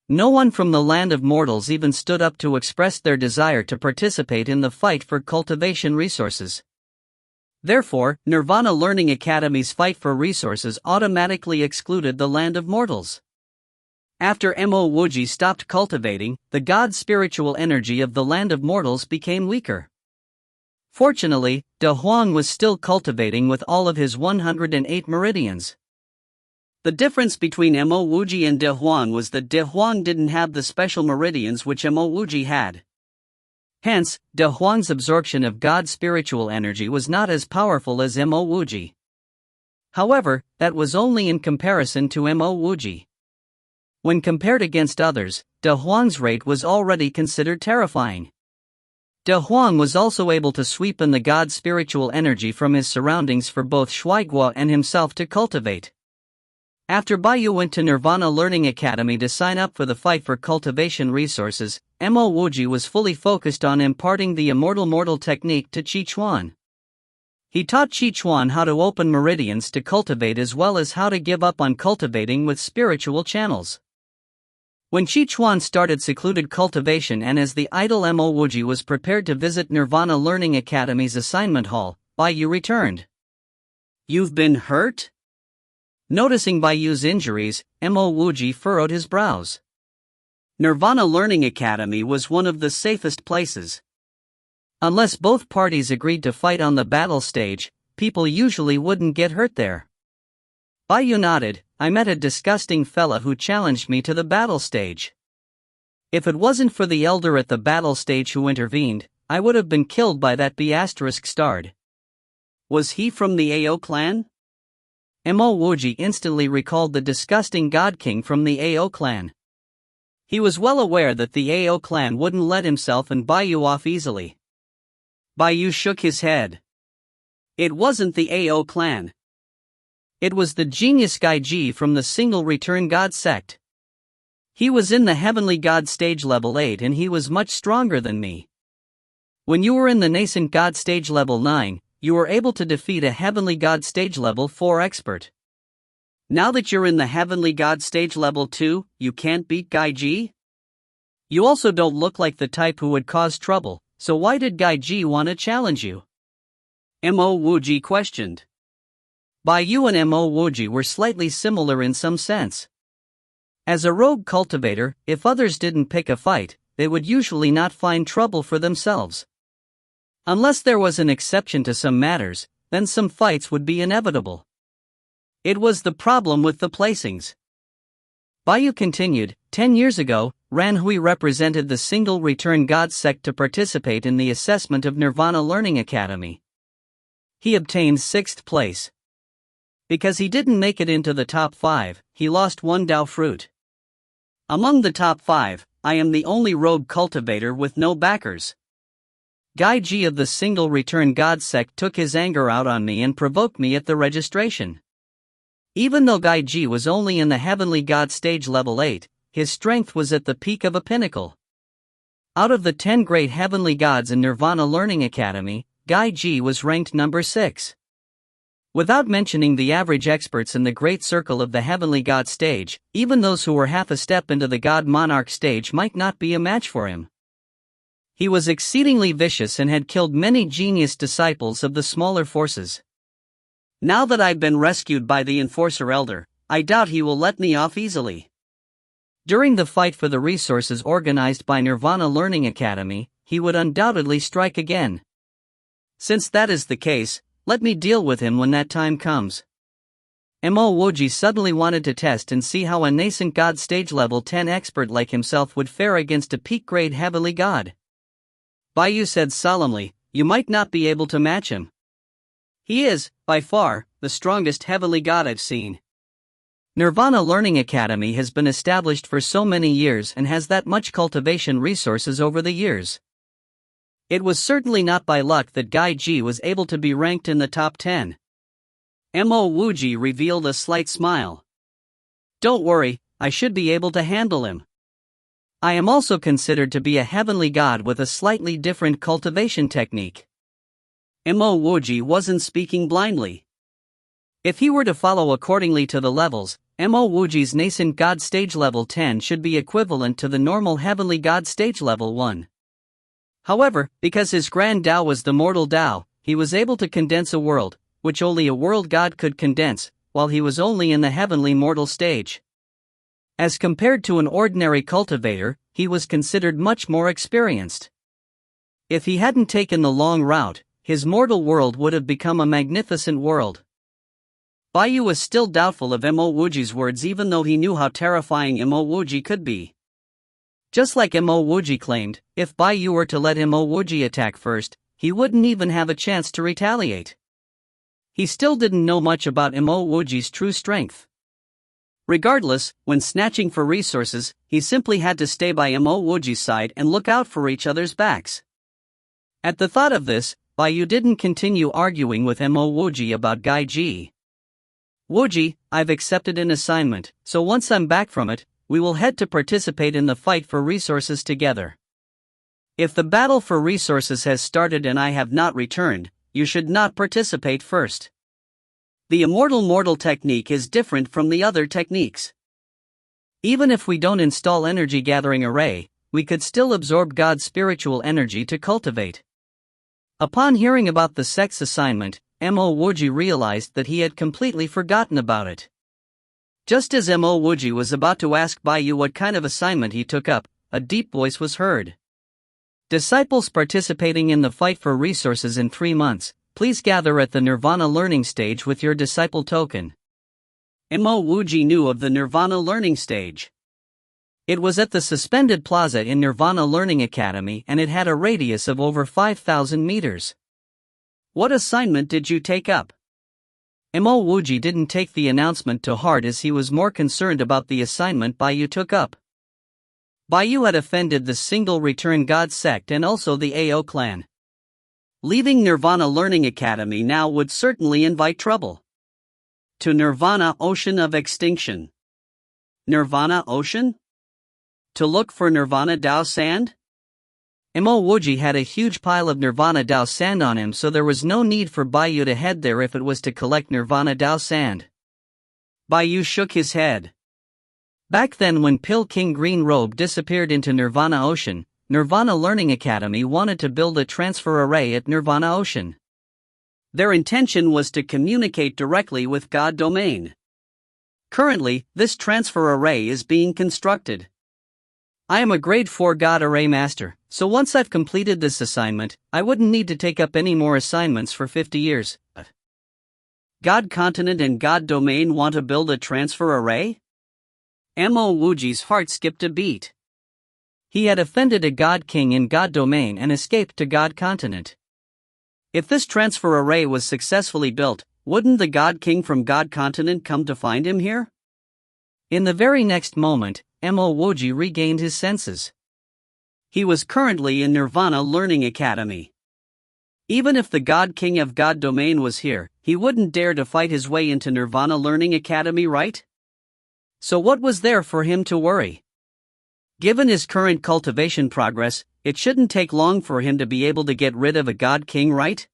[SPEAKER 1] No one from the Land of Mortals even stood up to express their desire to participate in the fight for cultivation resources. Therefore, Nirvana Learning Academy's fight for resources automatically excluded the Land of Mortals. After Mo Wuji stopped cultivating, the god's spiritual energy of the Land of Mortals became weaker. Fortunately, De Huang was still cultivating with all of his 108 meridians. The difference between Mo Wuji and De Huang was that De Huang didn't have the special meridians which Mo Wuji had. Hence, De Huang's absorption of God's spiritual energy was not as powerful as Mo Wuji. However, that was only in comparison to Mo Wuji. When compared against others, De Huang's rate was already considered terrifying. De Huang was also able to sweep in the god's spiritual energy from his surroundings for both Shuaiguo and himself to cultivate. After Baiyu went to Nirvana Learning Academy to sign up for the fight for cultivation resources, Mo Wuji was fully focused on imparting the immortal mortal technique to Qi Chuan. He taught Qi Chuan how to open meridians to cultivate as well as how to give up on cultivating with spiritual channels. When Qi Chuan started secluded cultivation and as the idle Mo Wuji was prepared to visit Nirvana Learning Academy's assignment hall, Baiyu returned. "You've been hurt?" Noticing Baiyu's injuries, Mo Wuji furrowed his brows. Nirvana Learning Academy was one of the safest places. Unless both parties agreed to fight on the battle stage, people usually wouldn't get hurt there. Baiyu nodded. "I met a disgusting fella who challenged me to the battle stage. If it wasn't for the elder at the battle stage who intervened, I would have been killed by that ****. Was he from the Ao clan?" Mo Wuji instantly recalled the disgusting God King from the Ao clan. He was well aware that the Ao clan wouldn't let himself and Baiyu off easily. Baiyu shook his head. It wasn't the AO clan. It was the genius Gaiji from the Single Return God sect. He was in the Heavenly God stage level 8 and he was much stronger than me. When you were in the nascent God stage level 9, you were able to defeat a Heavenly God stage level 4 expert. Now that you're in the Heavenly God stage level 2, you can't beat Gaiji? You also don't look like the type who would cause trouble, so why did Gaiji want to challenge you? Mo Wuji questioned. Baiyu and Mo Wuji were slightly similar in some sense. As a rogue cultivator, if others didn't pick a fight, they would usually not find trouble for themselves. Unless there was an exception to some matters, then some fights would be inevitable. It was the problem with the placings. Baiyu continued, 10 years ago, Ranhui represented the Single Return God sect to participate in the assessment of Nirvana Learning Academy. He obtained 6th place. Because he didn't make it into the top 5, he lost 1 Dao fruit. Among the top 5, I am the only rogue cultivator with no backers. Gaiji of the Single Return God sect took his anger out on me and provoked me at the registration. Even though Gaiji was only in the Heavenly God stage level 8, his strength was at the peak of a pinnacle. Out of the 10 great Heavenly Gods in Nirvana Learning Academy, Gaiji was ranked number 6. Without mentioning the average experts in the Great Circle of the Heavenly God stage, even those who were half a step into the God Monarch stage might not be a match for him. He was exceedingly vicious and had killed many genius disciples of the smaller forces. Now that I've been rescued by the Enforcer Elder, I doubt he will let me off easily. During the fight for the resources organized by Nirvana Learning Academy, he would undoubtedly strike again. Since that is the case, let me deal with him when that time comes. Mo Wuji suddenly wanted to test and see how a nascent God stage level 10 expert like himself would fare against a peak grade Heavenly God. Baiyu said solemnly, you might not be able to match him. He is, by far, the strongest Heavenly God I've seen. Nirvana Learning Academy has been established for so many years and has that much cultivation resources over the years. It was certainly not by luck that Gaiji was able to be ranked in the top 10. Mo Wuji revealed a slight smile. Don't worry, I should be able to handle him. I am also considered to be a Heavenly God with a slightly different cultivation technique. Mo Wuji wasn't speaking blindly. If he were to follow accordingly to the levels, Mo Wuji's nascent God stage level 10 should be equivalent to the normal Heavenly God stage level 1. However, because his Grand Tao was the mortal Tao, he was able to condense a world, which only a world god could condense, while he was only in the heavenly mortal stage. As compared to an ordinary cultivator, he was considered much more experienced. If he hadn't taken the long route, his mortal world would have become a magnificent world. Baiyu was still doubtful of Mo Wuji's words even though he knew how terrifying Mo Wuji could be. Just like Mo Wuji claimed, if Baiyu were to let Mo Wuji attack first, he wouldn't even have a chance to retaliate. He still didn't know much about Mo Wuji's true strength. Regardless, when snatching for resources, he simply had to stay by Mo Wuji's side and look out for each other's backs. At the thought of this, Baiyu didn't continue arguing with Mo Wuji about Gaiji. Wuji, I've accepted an assignment, so once I'm back from it, we will head to participate in the fight for resources together. If the battle for resources has started and I have not returned, you should not participate first. The Immortal Mortal technique is different from the other techniques. Even if we don't install energy gathering array, we could still absorb God's spiritual energy to cultivate. Upon hearing about the sect's assignment, Mo Wuji realized that he had completely forgotten about it. Just as Mo Wuji was about to ask Baiyu what kind of assignment he took up, a deep voice was heard. Disciples participating in the fight for resources in 3 months, please gather at the Nirvana Learning Stage with your disciple token. Mo Wuji knew of the Nirvana Learning Stage. It was at the suspended plaza in Nirvana Learning Academy and it had a radius of over 5,000 meters. What assignment did you take up? Mo Wuji didn't take the announcement to heart as he was more concerned about the assignment Baiyu took up. Baiyu had offended the Single Return God sect and also the AO clan. Leaving Nirvana Learning Academy now would certainly invite trouble. To Nirvana Ocean of Extinction. Nirvana Ocean? To look for Nirvana Dao sand? Mo Wuji had a huge pile of Nirvana Dao sand on him, so there was no need for Baiyu to head there if it was to collect Nirvana Dao sand. Baiyu shook his head. Back then, when Pill King Green Robe disappeared into Nirvana Ocean, Nirvana Learning Academy wanted to build a transfer array at Nirvana Ocean. Their intention was to communicate directly with God Domain. Currently, this transfer array is being constructed. I am a grade 4 God Array Master, so once I've completed this assignment, I wouldn't need to take up any more assignments for 50 years. God Continent and God Domain want to build a transfer array? Mo Wuji's heart skipped a beat. He had offended a God King in God Domain and escaped to God Continent. If this transfer array was successfully built, wouldn't the God King from God Continent come to find him here? In the very next moment, Mo Wuji regained his senses. He was currently in Nirvana Learning Academy. Even if the God King of God Domain was here, he wouldn't dare to fight his way into Nirvana Learning Academy, right? So what was there for him to worry? Given his current cultivation progress, it shouldn't take long for him to be able to get rid of a God King, right?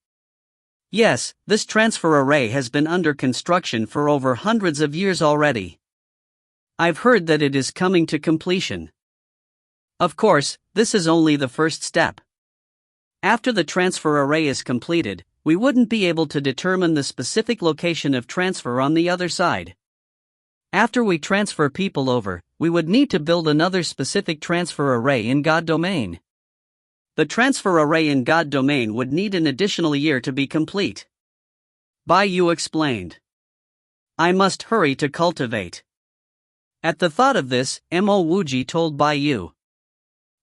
[SPEAKER 1] Yes, this transfer array has been under construction for over hundreds of years already. I've heard that it is coming to completion. Of course, this is only the first step. After the transfer array is completed, we wouldn't be able to determine the specific location of transfer on the other side. After we transfer people over, we would need to build another specific transfer array in God Domain. The transfer array in God Domain would need an additional year to be complete. Baiyu explained. I must hurry to cultivate. At the thought of this, Mo Wuji told Baiyu.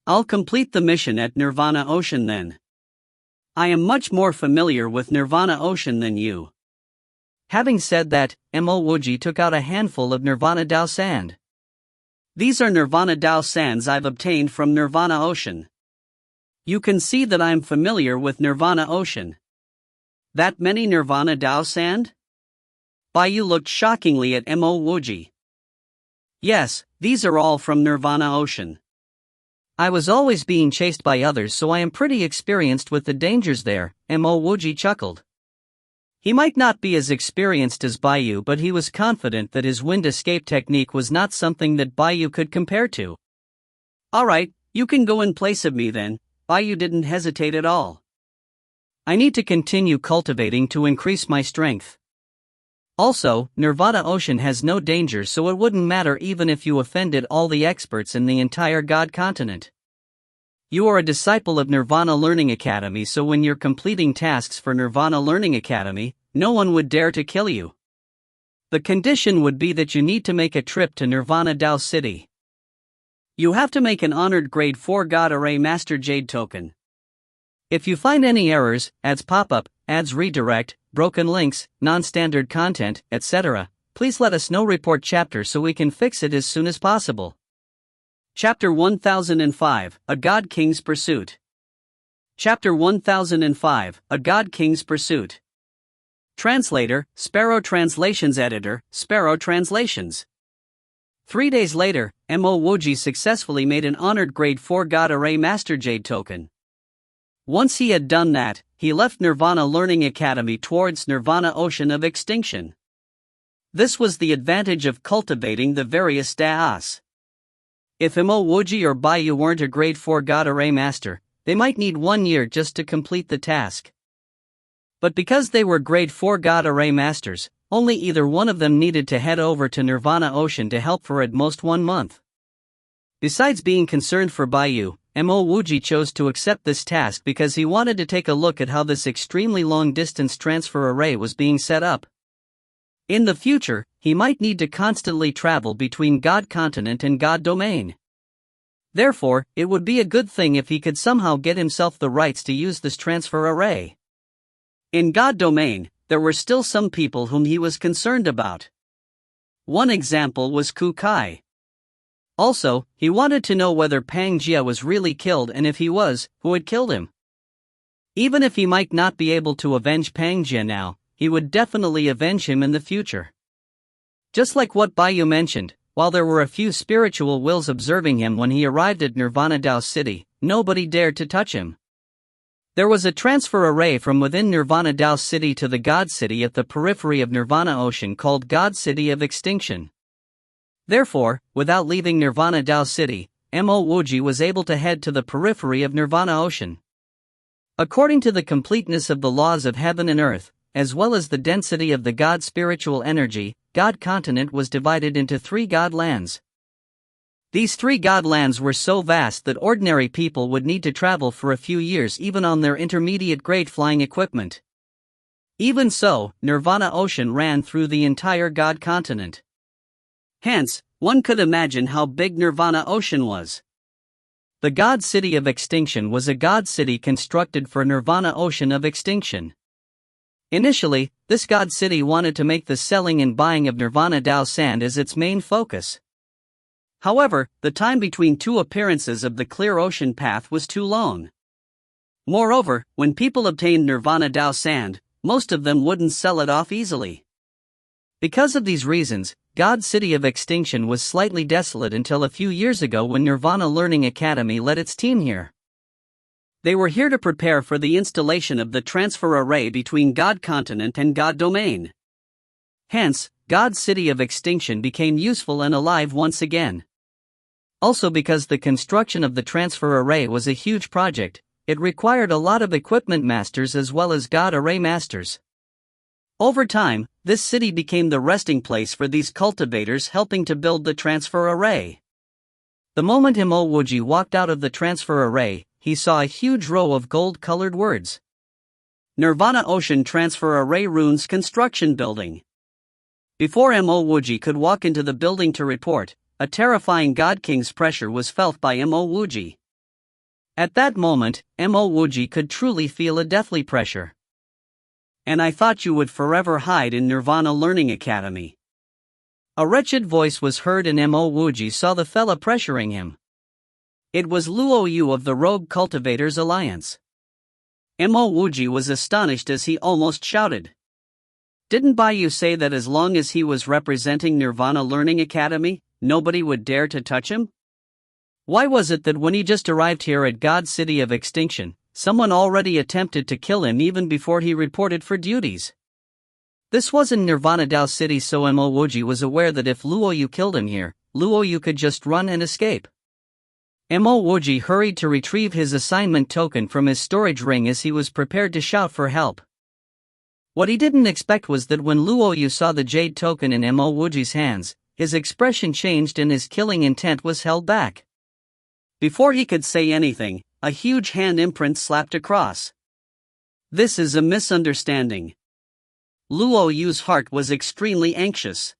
[SPEAKER 1] I'll complete the mission at Nirvana Ocean then. I am much more familiar with Nirvana Ocean than you. Having said that, Mo Wuji took out a handful of Nirvana Dao sand. These are Nirvana Dao sands I've obtained from Nirvana Ocean. You can see that I'm familiar with Nirvana Ocean. That many Nirvana Dao sand? Baiyu looked shockingly at Mo Wuji. Yes, these are all from Nirvana Ocean. I was always being chased by others, so I am pretty experienced with the dangers there, Mo Wuji chuckled. He might not be as experienced as Baiyu, but he was confident that his wind escape technique was not something that Baiyu could compare to. Alright, you can go in place of me then. Baiyu didn't hesitate at all. I need to continue cultivating to increase my strength. Also, Nirvana Ocean has no danger, so it wouldn't matter even if you offended all the experts in the entire God Continent. You are a disciple of Nirvana Learning Academy, so when you're completing tasks for Nirvana Learning Academy, no one would dare to kill you. The condition would be that you need to make a trip to Nirvana Dao City. You have to make an honored grade 4 God Array Master Jade token. If you find any errors, ads pop up, ads redirect, broken links, non-standard content, etc., please let us know. Report chapter so we can fix it as soon as possible. Chapter 1005, A God King's Pursuit. Chapter 1005, A God King's Pursuit. Translator, Sparrow Translations. Editor, Sparrow Translations. 3 days later, Mo Wuji successfully made an honored grade 4 God Array Master Jade token. Once he had done that, he left Nirvana Learning Academy towards Nirvana Ocean of Extinction. This was the advantage of cultivating the various Daas. If Mo Wuji or Baiyu weren't a grade 4 God Array Master, they might need 1 year just to complete the task. But because they were grade 4 God Array Masters, only either one of them needed to head over to Nirvana Ocean to help for at most 1 month. Besides being concerned for Baiyu, Mo Wuji chose to accept this task because he wanted to take a look at how this extremely long-distance transfer array was being set up. In the future, he might need to constantly travel between God Continent and God Domain. Therefore, it would be a good thing if he could somehow get himself the rights to use this transfer array. In God Domain, there were still some people whom he was concerned about. One example was Ku Kai. Also, he wanted to know whether Pang Jia was really killed, and if he was, who had killed him. Even if he might not be able to avenge Pang Jia now, he would definitely avenge him in the future. Just like what Baiyu mentioned, while there were a few spiritual wills observing him when he arrived at Nirvana Dao City, nobody dared to touch him. There was a transfer array from within Nirvana Dao City to the God City at the periphery of Nirvana Ocean called God City of Extinction. Therefore, without leaving Nirvana Dao City, Mo Wuji was able to head to the periphery of Nirvana Ocean. According to the completeness of the laws of heaven and earth, as well as the density of the God spiritual energy, God continent was divided into 3 God lands. These 3 God lands were so vast that ordinary people would need to travel for a few years even on their intermediate grade flying equipment. Even so, Nirvana Ocean ran through the entire God continent. Hence, one could imagine how big Nirvana Ocean was. The God City of Extinction was a God City constructed for Nirvana Ocean of Extinction. Initially, this God City wanted to make the selling and buying of Nirvana Dao Sand as its main focus. However, the time between 2 appearances of the clear ocean path was too long. Moreover, when people obtained Nirvana Dao Sand, most of them wouldn't sell it off easily. Because of these reasons, God City of Extinction was slightly desolate until a few years ago when Nirvana Learning Academy led its team here. They were here to prepare for the installation of the transfer array between God Continent and God Domain. Hence, God City of Extinction became useful and alive once again. Also, because the construction of the transfer array was a huge project, it required a lot of equipment masters as well as God Array masters. Over time, this city became the resting place for these cultivators helping to build the transfer array. The moment Mo Wuji walked out of the transfer array, he saw a huge row of gold-colored words. Nirvana Ocean Transfer Array Runes Construction Building. Before Mo Wuji could walk into the building to report, a terrifying God King's pressure was felt by Mo Wuji. At that moment, Mo Wuji could truly feel a deathly pressure. And I thought you would forever hide in Nirvana Learning Academy. A wretched voice was heard and Mo Wuji saw the fella pressuring him. It was Luo Yu of the Rogue Cultivators Alliance. Mo Wuji was astonished as he almost shouted. Didn't Baiyu say that as long as he was representing Nirvana Learning Academy, nobody would dare to touch him? Why was it that when he just arrived here at God City of Extinction, someone already attempted to kill him even before he reported for duties? This wasn't Nirvana Dao City, so Mo Wuji was aware that if Luo Yu killed him here, Luo Yu could just run and escape. Mo Wuji hurried to retrieve his assignment token from his storage ring as he was prepared to shout for help. What he didn't expect was that when Luo Yu saw the jade token in Mo Wuji's hands, his expression changed and his killing intent was held back. Before he could say anything, a huge hand imprint slapped across. This is a misunderstanding. Luo Yu's heart was extremely anxious.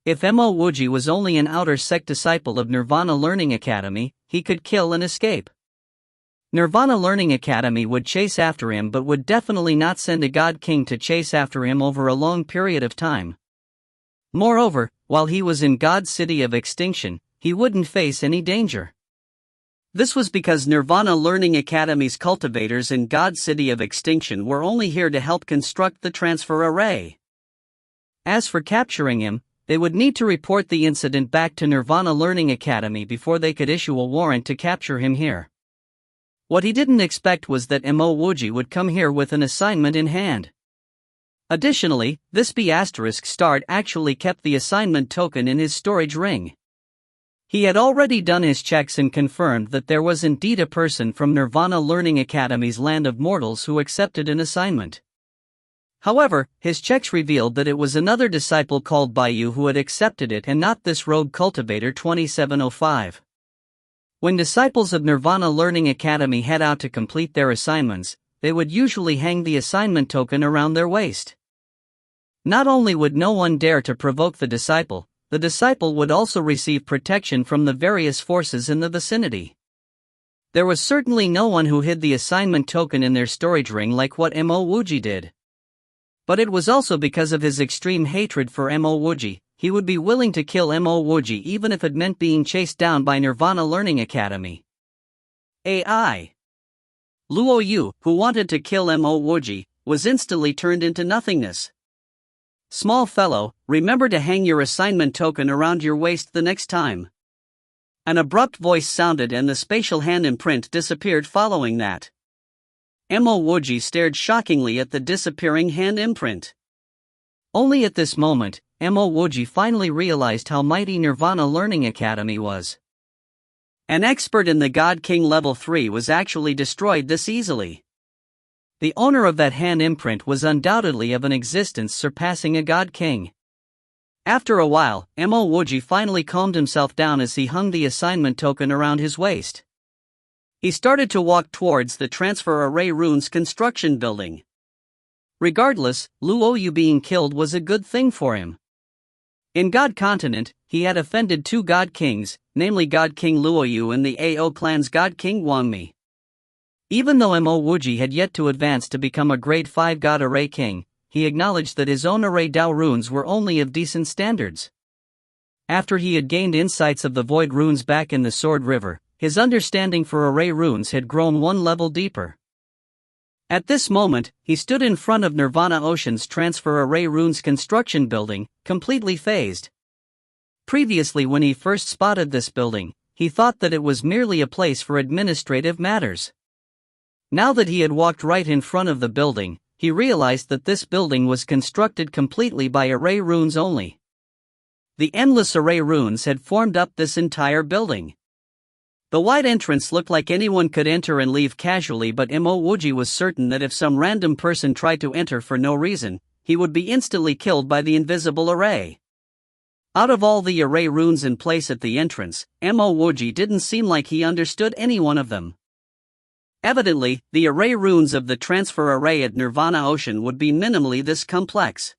[SPEAKER 1] If Mo Wuji was only an outer sect disciple of Nirvana Learning Academy, he could kill and escape. Nirvana Learning Academy would chase after him but would definitely not send a God King to chase after him over a long period of time. Moreover, while he was in God City of Extinction, he wouldn't face any danger. This was because Nirvana Learning Academy's cultivators in God City of Extinction were only here to help construct the transfer array. As for capturing him, they would need to report the incident back to Nirvana Learning Academy before they could issue a warrant to capture him here. What he didn't expect was that Mo Wuji would come here with an assignment in hand. Additionally, this B***** actually kept the assignment token in his storage ring. He had already done his checks and confirmed that there was indeed a person from Nirvana Learning Academy's Land of Mortals who accepted an assignment. However, his checks revealed that it was another disciple called Baiyu who had accepted it and not this rogue cultivator 2705. When disciples of Nirvana Learning Academy head out to complete their assignments, they would usually hang the assignment token around their waist. Not only would no one dare to provoke the disciple would also receive protection from the various forces in the vicinity. There was certainly no one who hid the assignment token in their storage ring like what Mo Wuji did. But it was also because of his extreme hatred for Mo Wuji, he would be willing to kill Mo Wuji even if it meant being chased down by Nirvana Learning Academy. AI. Luo Yu, who wanted to kill Mo Wuji, was instantly turned into nothingness. Small fellow, remember to hang your assignment token around your waist the next time. An abrupt voice sounded and the spatial hand imprint disappeared following that. Mo Wuji stared shockingly at the disappearing hand imprint. Only at this moment, Mo Wuji finally realized how mighty Nirvana Learning Academy was. An expert in the God King level 3 was actually destroyed this easily. The owner of that hand imprint was undoubtedly of an existence surpassing a God King. After a while, Mo Wuji finally calmed himself down as he hung the assignment token around his waist. He started to walk towards the Transfer Array Runes construction building. Regardless, Luo Yu being killed was a good thing for him. In God Continent, he had offended two God Kings, namely God King Luo Yu and the AO clan's God King Wangmi. Even though Mo Wuji had yet to advance to become a grade 5 God Array King, he acknowledged that his own Array Dao runes were only of decent standards. After he had gained insights of the Void runes back in the Sword River, his understanding for Array runes had grown one level deeper. At this moment, he stood in front of Nirvana Ocean's Transfer Array Runes construction building, completely phased. Previously, when he first spotted this building, he thought that it was merely a place for administrative matters. Now that he had walked right in front of the building, he realized that this building was constructed completely by Array runes only. The endless Array runes had formed up this entire building. The wide entrance looked like anyone could enter and leave casually, but Mo Wuji was certain that if some random person tried to enter for no reason, he would be instantly killed by the invisible array. Out of all the Array runes in place at the entrance, Mo Wuji didn't seem like he understood any one of them. Evidently, the Array runes of the Transfer Array at Nirvana Ocean would be minimally this complex.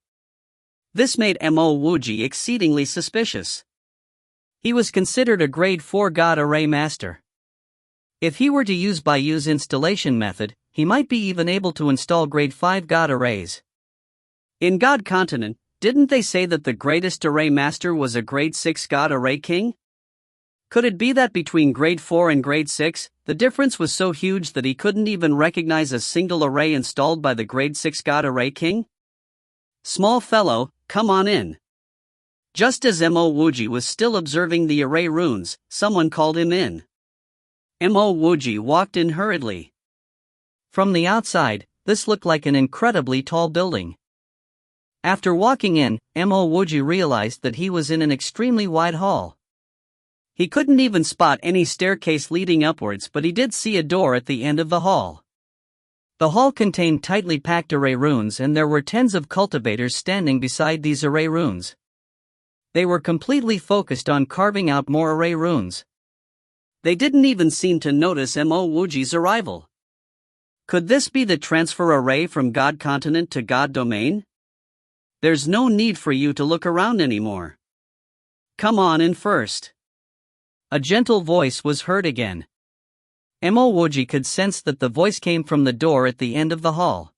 [SPEAKER 1] This made Mo Wuji exceedingly suspicious. He was considered a grade 4 God Array Master. If he were to use Bayu's installation method, he might be even able to install grade 5 God Arrays. In God Continent, didn't they say that the greatest Array Master was a grade 6 God Array King? Could it be that between grade 4 and grade 6, the difference was so huge that he couldn't even recognize a single array installed by the grade 6 God Array King? Small fellow, come on in. Just as Mo Wuji was still observing the Array runes, someone called him in. Mo Wuji walked in hurriedly. From the outside, this looked like an incredibly tall building. After walking in, Mo Wuji realized that he was in an extremely wide hall. He couldn't even spot any staircase leading upwards, but he did see a door at the end of the hall. The hall contained tightly packed Array runes, and there were tens of cultivators standing beside these Array runes. They were completely focused on carving out more Array runes. They didn't even seem to notice Mo Wuji's arrival. Could this be the transfer array from God Continent to God Domain? There's no need for you to look around anymore. Come on in first. A gentle voice was heard again. Mo Wuji could sense that the voice came from the door at the end of the hall.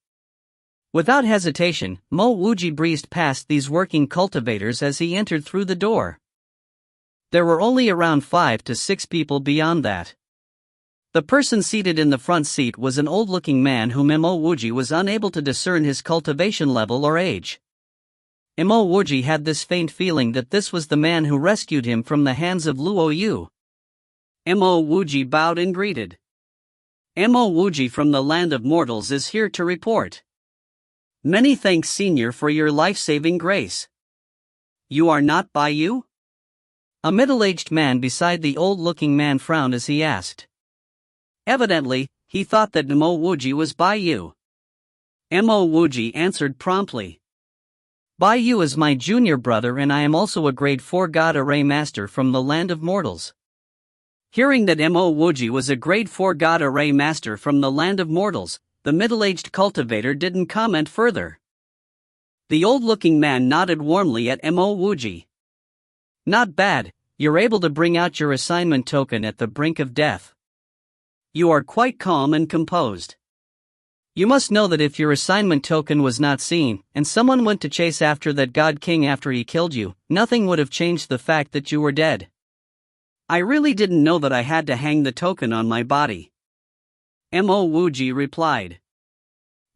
[SPEAKER 1] Without hesitation, Mo Wuji breezed past these working cultivators as he entered through the door. There were only around 5 to 6 people beyond that. The person seated in the front seat was an old-looking man whom Mo Wuji was unable to discern his cultivation level or age. Mo Wuji had this faint feeling that this was the man who rescued him from the hands of Luo Yu. Mo Wuji bowed and greeted. Mo Wuji from the land of mortals is here to report. Many thanks, Senior, for your life-saving grace. You are not Bayu? A middle-aged man beside the old-looking man frowned as he asked. Evidently, he thought that Mo Wuji was Bayu. Mo Wuji answered promptly. Bayu is my junior brother, and I am also a grade 4 God Array Master from the land of mortals. Hearing that Mo Wuji was a grade 4 God Array Master from the land of mortals, the middle-aged cultivator didn't comment further. The old-looking man nodded warmly at Mo Wuji. Not bad, you're able to bring out your assignment token at the brink of death. You are quite calm and composed. You must know that if your assignment token was not seen, and someone went to chase after that God King after he killed you, nothing would have changed the fact that you were dead. I really didn't know that I had to hang the token on my body. Mo Wuji replied.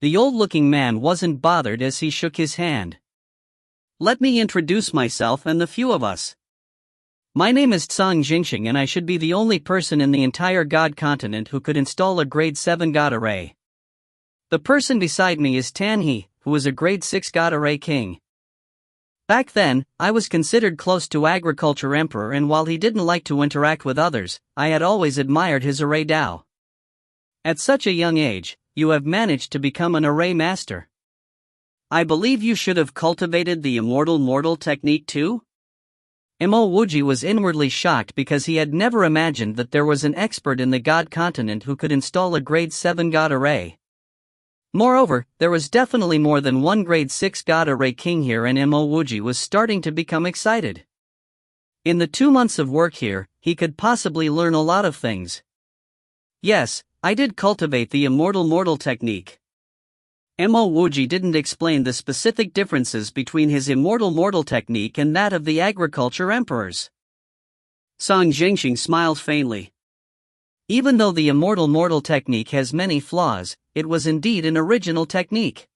[SPEAKER 1] The old-looking man wasn't bothered as he shook his hand. Let me introduce myself and the few of us. My name is Tsang Jingxing and I should be the only person in the entire God continent who could install a grade 7 God array. The person beside me is Tan He, who is a grade 6 God array king. Back then, I was considered close to Agriculture Emperor, and while he didn't like to interact with others, I had always admired his array Dao. At such a young age, you have managed to become an array master. I believe you should have cultivated the immortal mortal technique too? Mo Wuji was inwardly shocked because he had never imagined that there was an expert in the God continent who could install a grade 7 God array. Moreover, there was definitely more than one grade 6 God array king here, and Mo Wuji was starting to become excited. In the 2 months of work here, he could possibly learn a lot of things. Yes, I did cultivate the immortal mortal technique. Mo Wuji didn't explain the specific differences between his immortal mortal technique and that of the agriculture emperors. Tsang Jingxing smiled faintly. Even though the immortal mortal technique has many flaws, it was indeed an original technique.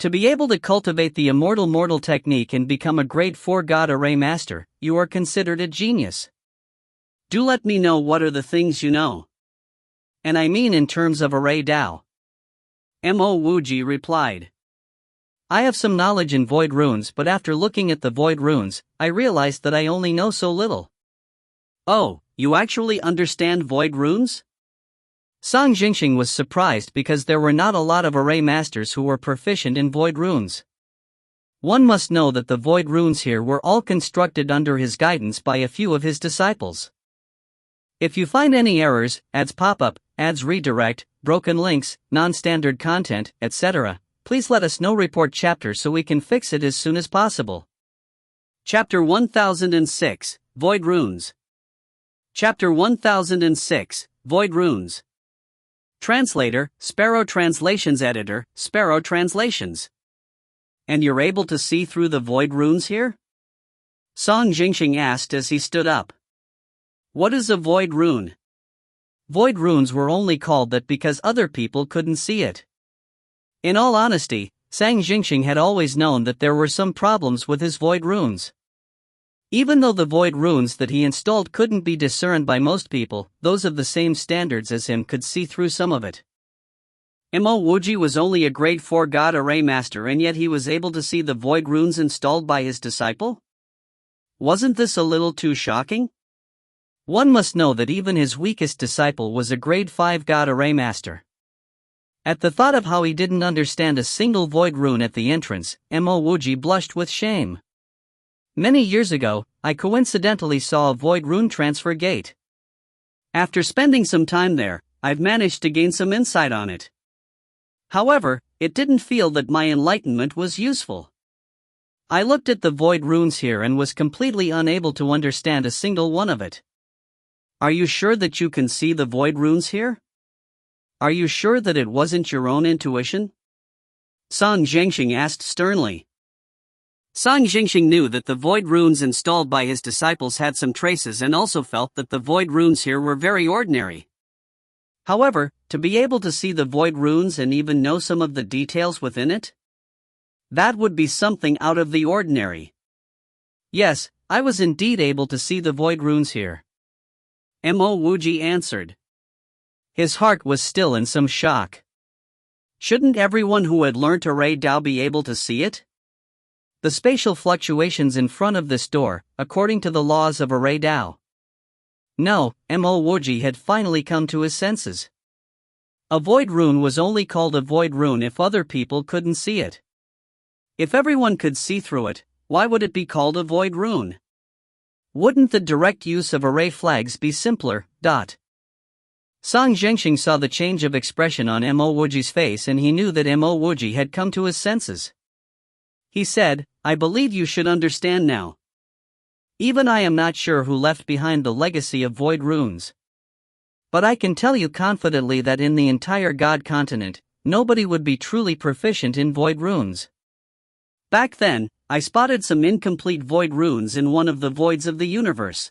[SPEAKER 1] To be able to cultivate the immortal mortal technique and become a grade 4 God array master, you are considered a genius. Do let me know what are the things you know. And I mean in terms of array Dao. Mo Wuji replied. I have some knowledge in void runes, but after looking at the void runes, I realized that I only know so little. Oh, you actually understand void runes? Tsang Jingxing was surprised because there were not a lot of array masters who were proficient in void runes. One must know that the void runes here were all constructed under his guidance by a few of his disciples. If you find any errors, ads pop up, ads redirect, broken links, non-standard content, etc., please let us know. Report chapter so we can fix it as soon as possible. Chapter 1006, Void Runes. Chapter 1006, Void Runes. Translator, Sparrow Translations. Editor, Sparrow Translations. And you're able to see through the void runes here? Tsang Jingxing asked as he stood up. What is a void rune? Void runes were only called that because other people couldn't see it. In all honesty, Tsang Jingxing had always known that there were some problems with his void runes. Even though the void runes that he installed couldn't be discerned by most people, those of the same standards as him could see through some of it. Mo Wuji was only a grade 4 God array master, and yet he was able to see the void runes installed by his disciple? Wasn't this a little too shocking? One must know that even his weakest disciple was a grade 5 God array master. At the thought of how he didn't understand a single void rune at the entrance, Mo Wuji blushed with shame. Many years ago, I coincidentally saw a void rune transfer gate. After spending some time there, I've managed to gain some insight on it. However, it didn't feel that my enlightenment was useful. I looked at the void runes here and was completely unable to understand a single one of it. Are you sure that you can see the void runes here? Are you sure that it wasn't your own intuition? Tsang Jingxing asked sternly. Tsang Jingxing knew that the void runes installed by his disciples had some traces and also felt that the void runes here were very ordinary. However, to be able to see the void runes and even know some of the details within it? That would be something out of the ordinary. Yes, I was indeed able to see the void runes here. Mo Wuji answered. His heart was still in some shock. Shouldn't everyone who had learnt array Dao be able to see it? The spatial fluctuations in front of this door, according to the laws of array Dao. No, Mo Wuji had finally come to his senses. A void rune was only called a void rune if other people couldn't see it. If everyone could see through it, why would it be called a void rune? Wouldn't the direct use of array flags be simpler? Tsang Jingxing saw the change of expression on Mo Wuji's face and he knew that Mo Wuji had come to his senses. He said, I believe you should understand now. Even I am not sure who left behind the legacy of void runes. But I can tell you confidently that in the entire God continent, nobody would be truly proficient in void runes. Back then, I spotted some incomplete void runes in one of the voids of the universe.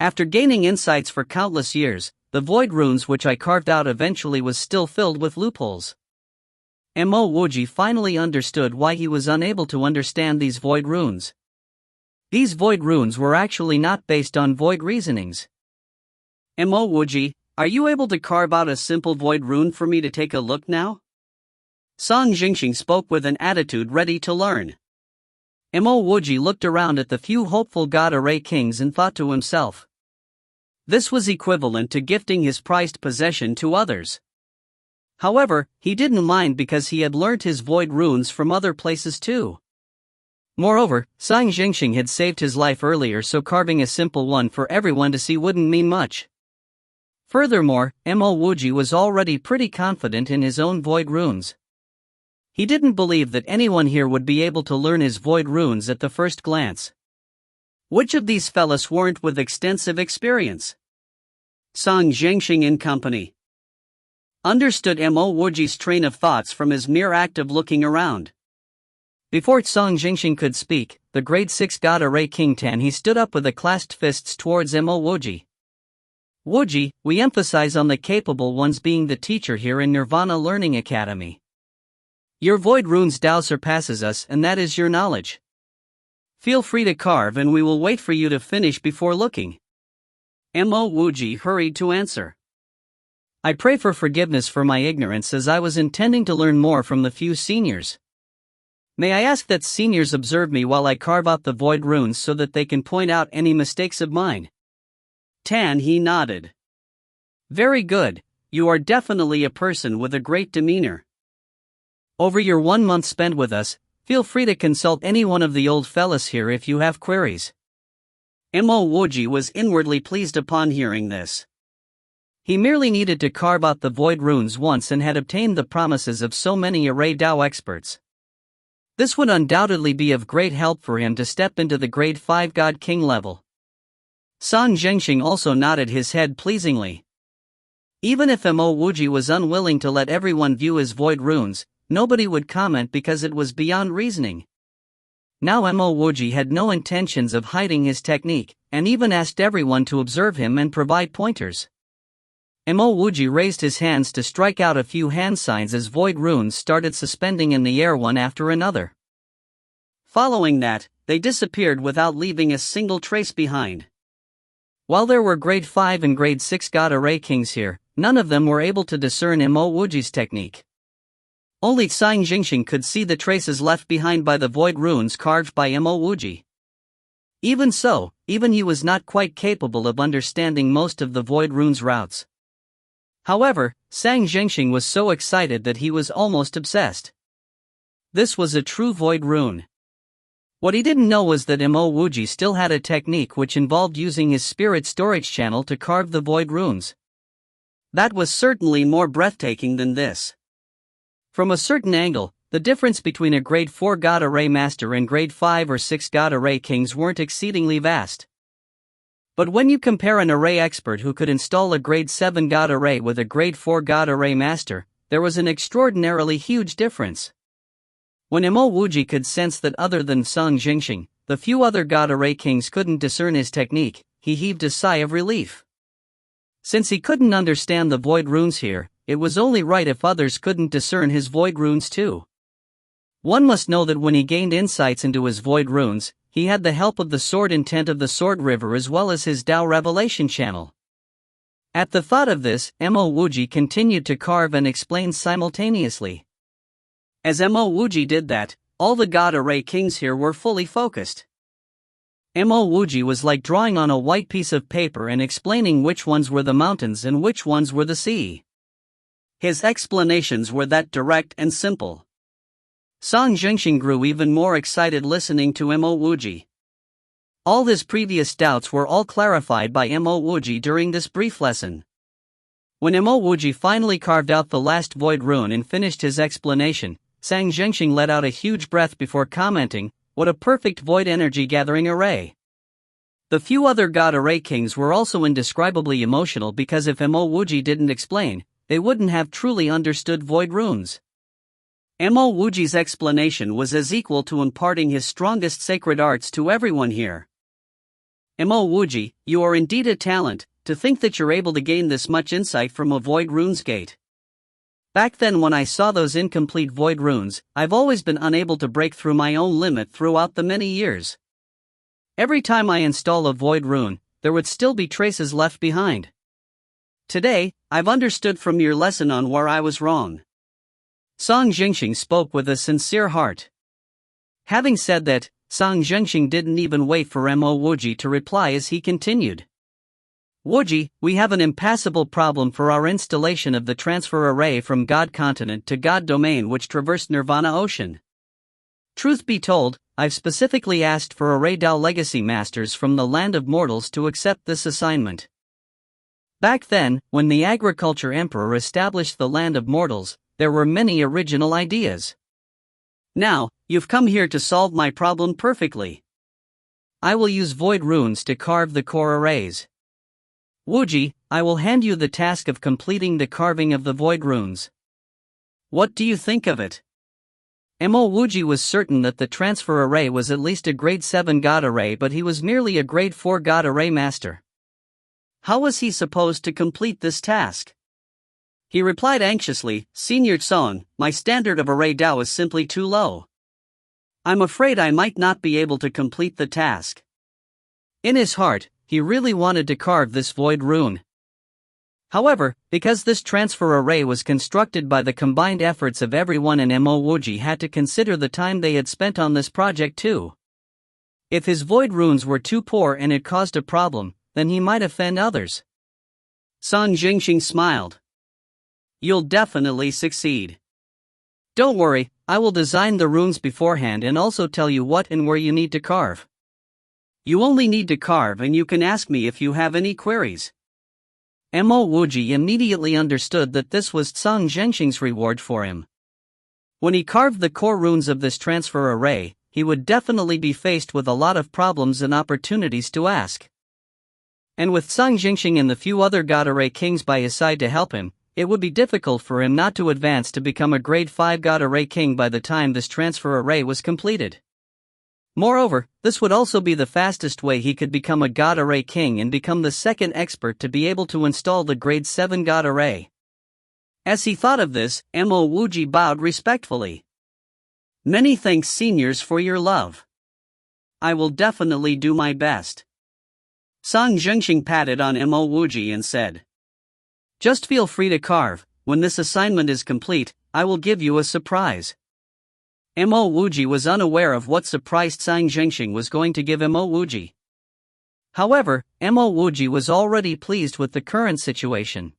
[SPEAKER 1] After gaining insights for countless years, the void runes which I carved out eventually was still filled with loopholes. Mo Wuji finally understood why he was unable to understand these void runes. These void runes were actually not based on void reasonings. Mo Wuji, are you able to carve out a simple void rune for me to take a look now? Song Jingxing spoke with an attitude ready to learn. Mo Wuji looked around at the few hopeful god array kings and thought to himself. This was equivalent to gifting his prized possession to others. However, he didn't mind because he had learnt his void runes from other places too. Moreover, Song Jingxing had saved his life earlier, so carving a simple one for everyone to see wouldn't mean much. Furthermore, Mo Wuji was already pretty confident in his own void runes. He didn't believe that anyone here would be able to learn his void runes at the first glance. Which of these fellas weren't with extensive experience? Song Jingxing and company understood Mo Wuji's train of thoughts from his mere act of looking around. Before Song Jingxing could speak, the grade 6 god array King Tan he stood up with a clasped fists towards Mo Wuji. Wuji, we emphasize on the capable ones being the teacher here in Nirvana Learning Academy. Your void runes Tao surpasses us, and that is your knowledge. Feel free to carve and we will wait for you to finish before looking. Mo Wuji hurried to answer. I pray for forgiveness for my ignorance, as I was intending to learn more from the few seniors. May I ask that seniors observe me while I carve out the void runes so that they can point out any mistakes of mine? Tan he nodded. Very good, you are definitely a person with a great demeanor. Over your 1 month spent with us, feel free to consult any one of the old fellas here if you have queries. Mo Wuji was inwardly pleased upon hearing this. He merely needed to carve out the void runes once and had obtained the promises of so many array Tao experts. This would undoubtedly be of great help for him to step into the grade 5 God King level. Song Jingxing also nodded his head pleasingly. Even if Mo Wuji was unwilling to let everyone view his void runes, nobody would comment because it was beyond reasoning. Now Mo Wuji had no intentions of hiding his technique, and even asked everyone to observe him and provide pointers. Mo Wuji raised his hands to strike out a few hand signs as void runes started suspending in the air one after another. Following that, they disappeared without leaving a single trace behind. While there were grade 5 and grade 6 god array kings here, none of them were able to discern Mo Wuji's technique. Only Song Jingxing could see the traces left behind by the void runes carved by Mo Wuji. Even so, even he was not quite capable of understanding most of the void runes' routes. However, Song Jingxing was so excited that he was almost obsessed. This was a true void rune. What he didn't know was that Mo Wuji still had a technique which involved using his spirit storage channel to carve the void runes. That was certainly more breathtaking than this. From a certain angle, the difference between a grade 4 god array master and grade 5 or 6 god array kings weren't exceedingly vast. But when you compare an array expert who could install a grade 7 god array with a grade 4 god array master, there was an extraordinarily huge difference. When Mo Wuji could sense that other than Song Jingxing, the few other god array kings couldn't discern his technique, he heaved a sigh of relief. Since he couldn't understand the void runes here, it was only right if others couldn't discern his void runes too. One must know that when he gained insights into his void runes, he had the help of the sword intent of the Sword River as well as his Tao Revelation channel. At the thought of this, Mo Wuji continued to carve and explain simultaneously. As Mo Wuji did that, all the god array kings here were fully focused. Mo Wuji was like drawing on a white piece of paper and explaining which ones were the mountains and which ones were the sea. His explanations were that direct and simple. Song Jingxing grew even more excited listening to Mo Wuji. All his previous doubts were all clarified by Mo Wuji during this brief lesson. When Mo Wuji finally carved out the last void rune and finished his explanation, Song Jingxing let out a huge breath before commenting, "What a perfect void energy gathering array." The few other god array kings were also indescribably emotional because if Mo Wuji didn't explain, they wouldn't have truly understood void runes. Mo Wuji's explanation was as equal to imparting his strongest sacred arts to everyone here. Mo Wuji, you are indeed a talent, to think that you're able to gain this much insight from a void runes gate. Back then when I saw those incomplete void runes, I've always been unable to break through my own limit throughout the many years. Every time I install a void rune, there would still be traces left behind. Today, I've understood from your lesson on where I was wrong. Song Jingxing spoke with a sincere heart. Having said that, Song Jingxing didn't even wait for Mo Wuji to reply as he continued. Wuji, we have an impassable problem for our installation of the transfer array from God continent to God domain which traversed Nirvana ocean. Truth be told, I've specifically asked for Array Dao legacy masters from the land of mortals to accept this assignment. Back then, when the agriculture emperor established the land of mortals, there were many original ideas. Now, you've come here to solve my problem perfectly. I will use void runes to carve the core arrays. Wuji, I will hand you the task of completing the carving of the void runes. What do you think of it? Mo Wuji was certain that the transfer array was at least a grade 7 god array, but he was merely a grade 4 god array master. How was he supposed to complete this task? He replied anxiously, Senior Song, my standard of array Dao is simply too low. I'm afraid I might not be able to complete the task. In his heart, he really wanted to carve this void rune. However, because this transfer array was constructed by the combined efforts of everyone and Mo Wuji had to consider the time they had spent on this project too. If his void runes were too poor and it caused a problem, then he might offend others. Song Jingxing smiled. You'll definitely succeed. Don't worry, I will design the runes beforehand and also tell you what and where you need to carve. You only need to carve and you can ask me if you have any queries. Mo Wuji immediately understood that this was Song Jingxing's reward for him. When he carved the core runes of this transfer array, he would definitely be faced with a lot of problems and opportunities to ask. And with Song Jingxing and the few other god array kings by his side to help him, it would be difficult for him not to advance to become a grade 5 god array king by the time this transfer array was completed. Moreover, this would also be the fastest way he could become a god array king and become the second expert to be able to install the grade 7 god array. As he thought of this, Mo Wuji bowed respectfully. Many thanks seniors for your love. I will definitely do my best. Song Jingxing patted on Mo Wuji and said, Just feel free to carve. When this assignment is complete, I will give you a surprise. Mo Wuji was unaware of what surprise Song Jingxing was going to give Mo Wuji. However, Mo Wuji was already pleased with the current situation.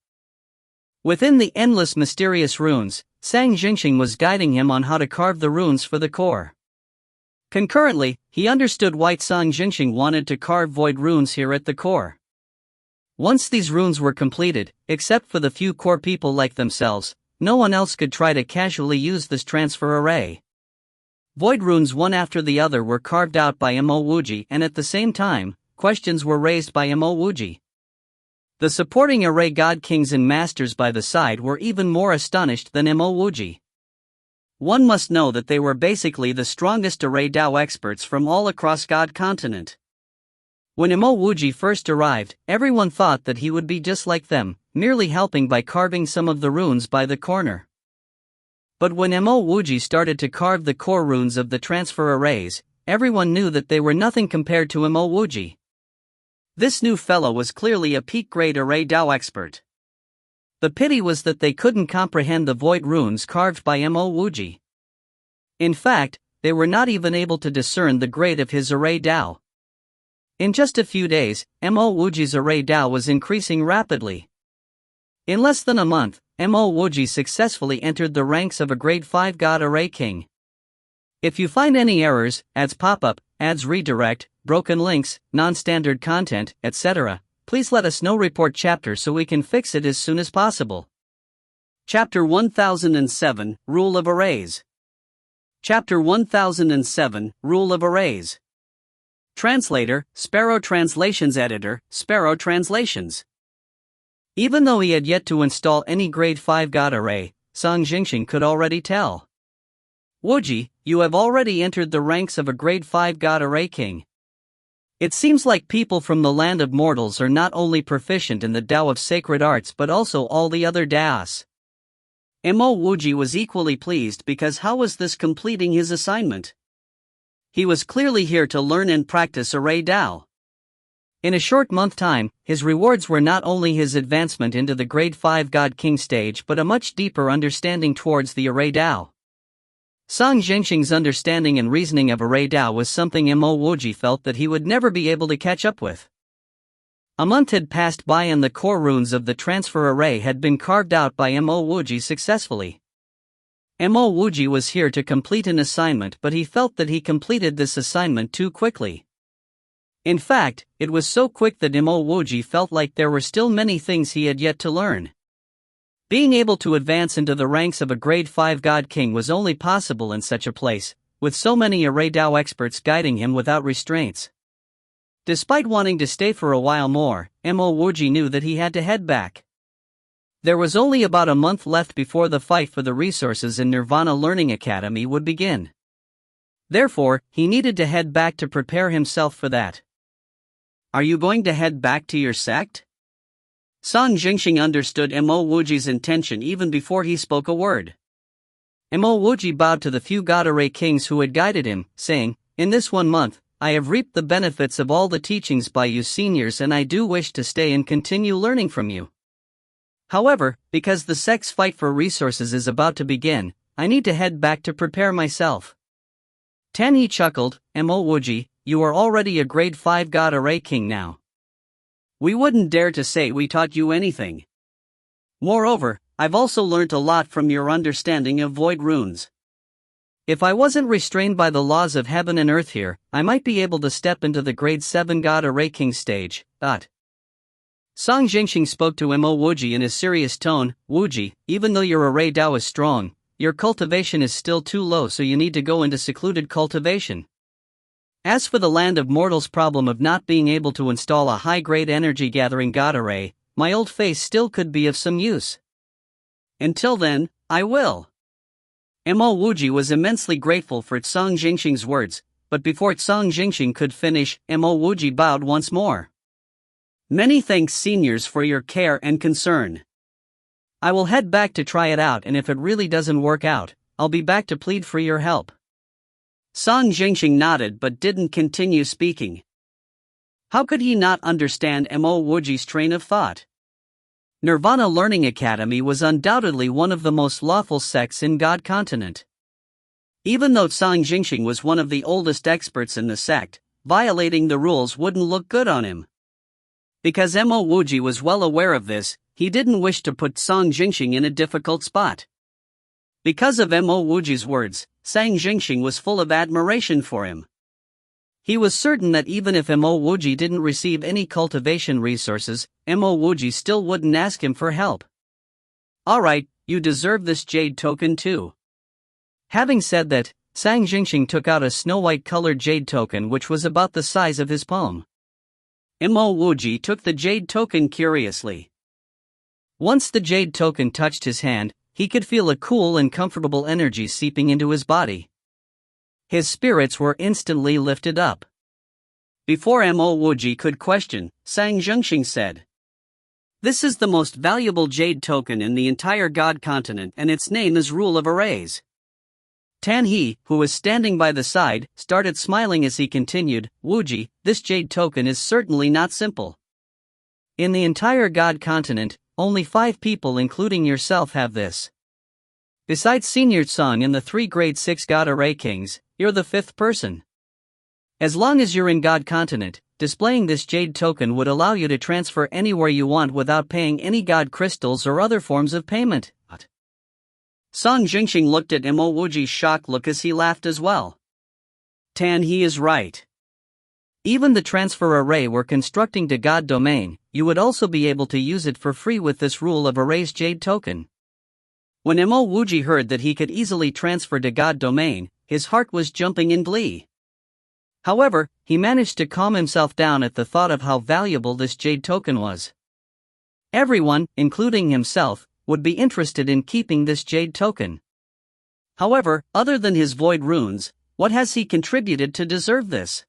[SPEAKER 1] Within the endless mysterious runes, Song Jingxing was guiding him on how to carve the runes for the core. Concurrently, he understood why Song Jingxing wanted to carve void runes here at the core. Once these runes were completed, except for the few core people like themselves, no one else could try to casually use this transfer array. Void runes one after the other were carved out by Mo Wuji, and at the same time, questions were raised by Mo Wuji. The supporting array god kings and masters by the side were even more astonished than Mo Wuji. One must know that they were basically the strongest array Dao experts from all across God continent. When Mo Wuji first arrived, everyone thought that he would be just like them, merely helping by carving some of the runes by the corner. But when Mo Wuji started to carve the core runes of the transfer arrays, everyone knew that they were nothing compared to Mo Wuji. This new fellow was clearly a peak-grade array Dao expert. The pity was that they couldn't comprehend the void runes carved by Mo Wuji. In fact, they were not even able to discern the grade of his array Dao. In just a few days, Mo Wuji's array Dao was increasing rapidly. In less than a month, Mo Wuji successfully entered the ranks of a grade 5 god array king. If you find any errors, ads pop-up, ads redirect, broken links, non-standard content, etc., please let us know. Report chapter so we can fix it as soon as possible. Chapter 1007, Rule of Arrays. Chapter 1007, Rule of Arrays. Translator, Sparrow Translations. Editor, Sparrow Translations. Even though he had yet to install any grade 5 god array, Song Jingxing could already tell. Wuji, you have already entered the ranks of a grade 5 god array king. It seems like people from the land of mortals are not only proficient in the Tao of sacred arts but also all the other Taos. Mo Wuji was equally pleased because how was this completing his assignment? He was clearly here to learn and practice array Tao. In a short month time, his rewards were not only his advancement into the grade 5 God King stage but a much deeper understanding towards the array Tao. Song Jingxing's understanding and reasoning of array Tao was something Mo Wuji felt that he would never be able to catch up with. A month had passed by and the core runes of the transfer array had been carved out by Mo Wuji successfully. Mo Wuji was here to complete an assignment, but he felt that he completed this assignment too quickly. In fact, it was so quick that Mo Wuji felt like there were still many things he had yet to learn. Being able to advance into the ranks of a grade 5 God King was only possible in such a place, with so many array Tao experts guiding him without restraints. Despite wanting to stay for a while more, Mo Wuji knew that he had to head back. There was only about a month left before the fight for the resources in Nirvana Learning Academy would begin. Therefore, he needed to head back to prepare himself for that. Are you going to head back to your sect? Song Jingxing understood Mo Wuji's intention even before he spoke a word. Mo Wuji bowed to the few God Array Kings who had guided him, saying, "In this 1 month, I have reaped the benefits of all the teachings by you seniors and I do wish to stay and continue learning from you. However, because the sect's fight for resources is about to begin, I need to head back to prepare myself." Tan He chuckled, "Mo Wuji, you are already a grade 5 God Array King now. We wouldn't dare to say we taught you anything. Moreover, I've also learnt a lot from your understanding of void runes. If I wasn't restrained by the laws of heaven and earth here, I might be able to step into the grade 7 God Array King stage." Song Jingxing spoke to Mo Wuji in a serious tone. "Wuji, even though your array Tao is strong, your cultivation is still too low, so you need to go into secluded cultivation. As for the land of mortals' problem of not being able to install a high-grade energy-gathering God array, my old face still could be of some use. Until then, I will." Mo Wuji was immensely grateful for Song Jingxing's words, but before Song Jingxing could finish, Mo Wuji bowed once more. "Many thanks seniors for your care and concern. I will head back to try it out, and if it really doesn't work out, I'll be back to plead for your help." Song Jingxing nodded but didn't continue speaking. How could he not understand Mo Wuji's train of thought? Nirvana Learning Academy was undoubtedly one of the most lawful sects in God Continent. Even though Song Jingxing was one of the oldest experts in the sect, violating the rules wouldn't look good on him. Because Mo Wuji was well aware of this, he didn't wish to put Song Jingxing in a difficult spot. Because of Mo Wuji's words, Song Jingxing was full of admiration for him. He was certain that even if Mo Wuji didn't receive any cultivation resources, Mo Wuji still wouldn't ask him for help. "Alright, you deserve this jade token too." Having said that, Song Jingxing took out a snow-white colored jade token which was about the size of his palm. Mo Wuji took the jade token curiously. Once the jade token touched his hand, he could feel a cool and comfortable energy seeping into his body. His spirits were instantly lifted up. Before Mo Wuji could question, Song Jingxing said, "This is the most valuable jade token in the entire God Continent and its name is Rule of Arrays." Tan He, who was standing by the side, started smiling as he continued, "Wuji, this jade token is certainly not simple. In the entire God Continent, only 5 people including yourself have this. Besides Senior Song and the 3 grade 6 God Array Kings, you're the 5th person. As long as you're in God Continent, displaying this jade token would allow you to transfer anywhere you want without paying any God crystals or other forms of payment." Song Jingxing looked at Mo Wuji's shocked look as he laughed as well. Tan He is right. Even the transfer array we're constructing to God Domain, you would also be able to use it for free with this Rule of Arrays jade token. When Mo Wuji heard that he could easily transfer to God Domain, his heart was jumping in glee. However, he managed to calm himself down at the thought of how valuable this jade token was. Everyone, including himself, would be interested in keeping this jade token. However, other than his void runes, what has he contributed to deserve this?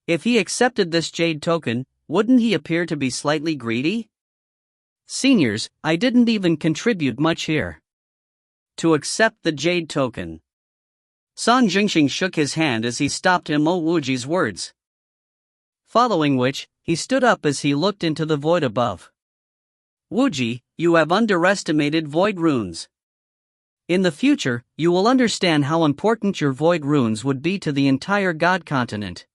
[SPEAKER 1] If he accepted this jade token, wouldn't he appear to be slightly greedy? Seniors, I didn't even contribute much here. To accept the jade token. Song Jingxing shook his hand as he stopped Mo Wuji's words. Following which, he stood up as he looked into the void above. Wuji, you have underestimated void runes. In the future, you will understand how important your void runes would be to the entire God continent.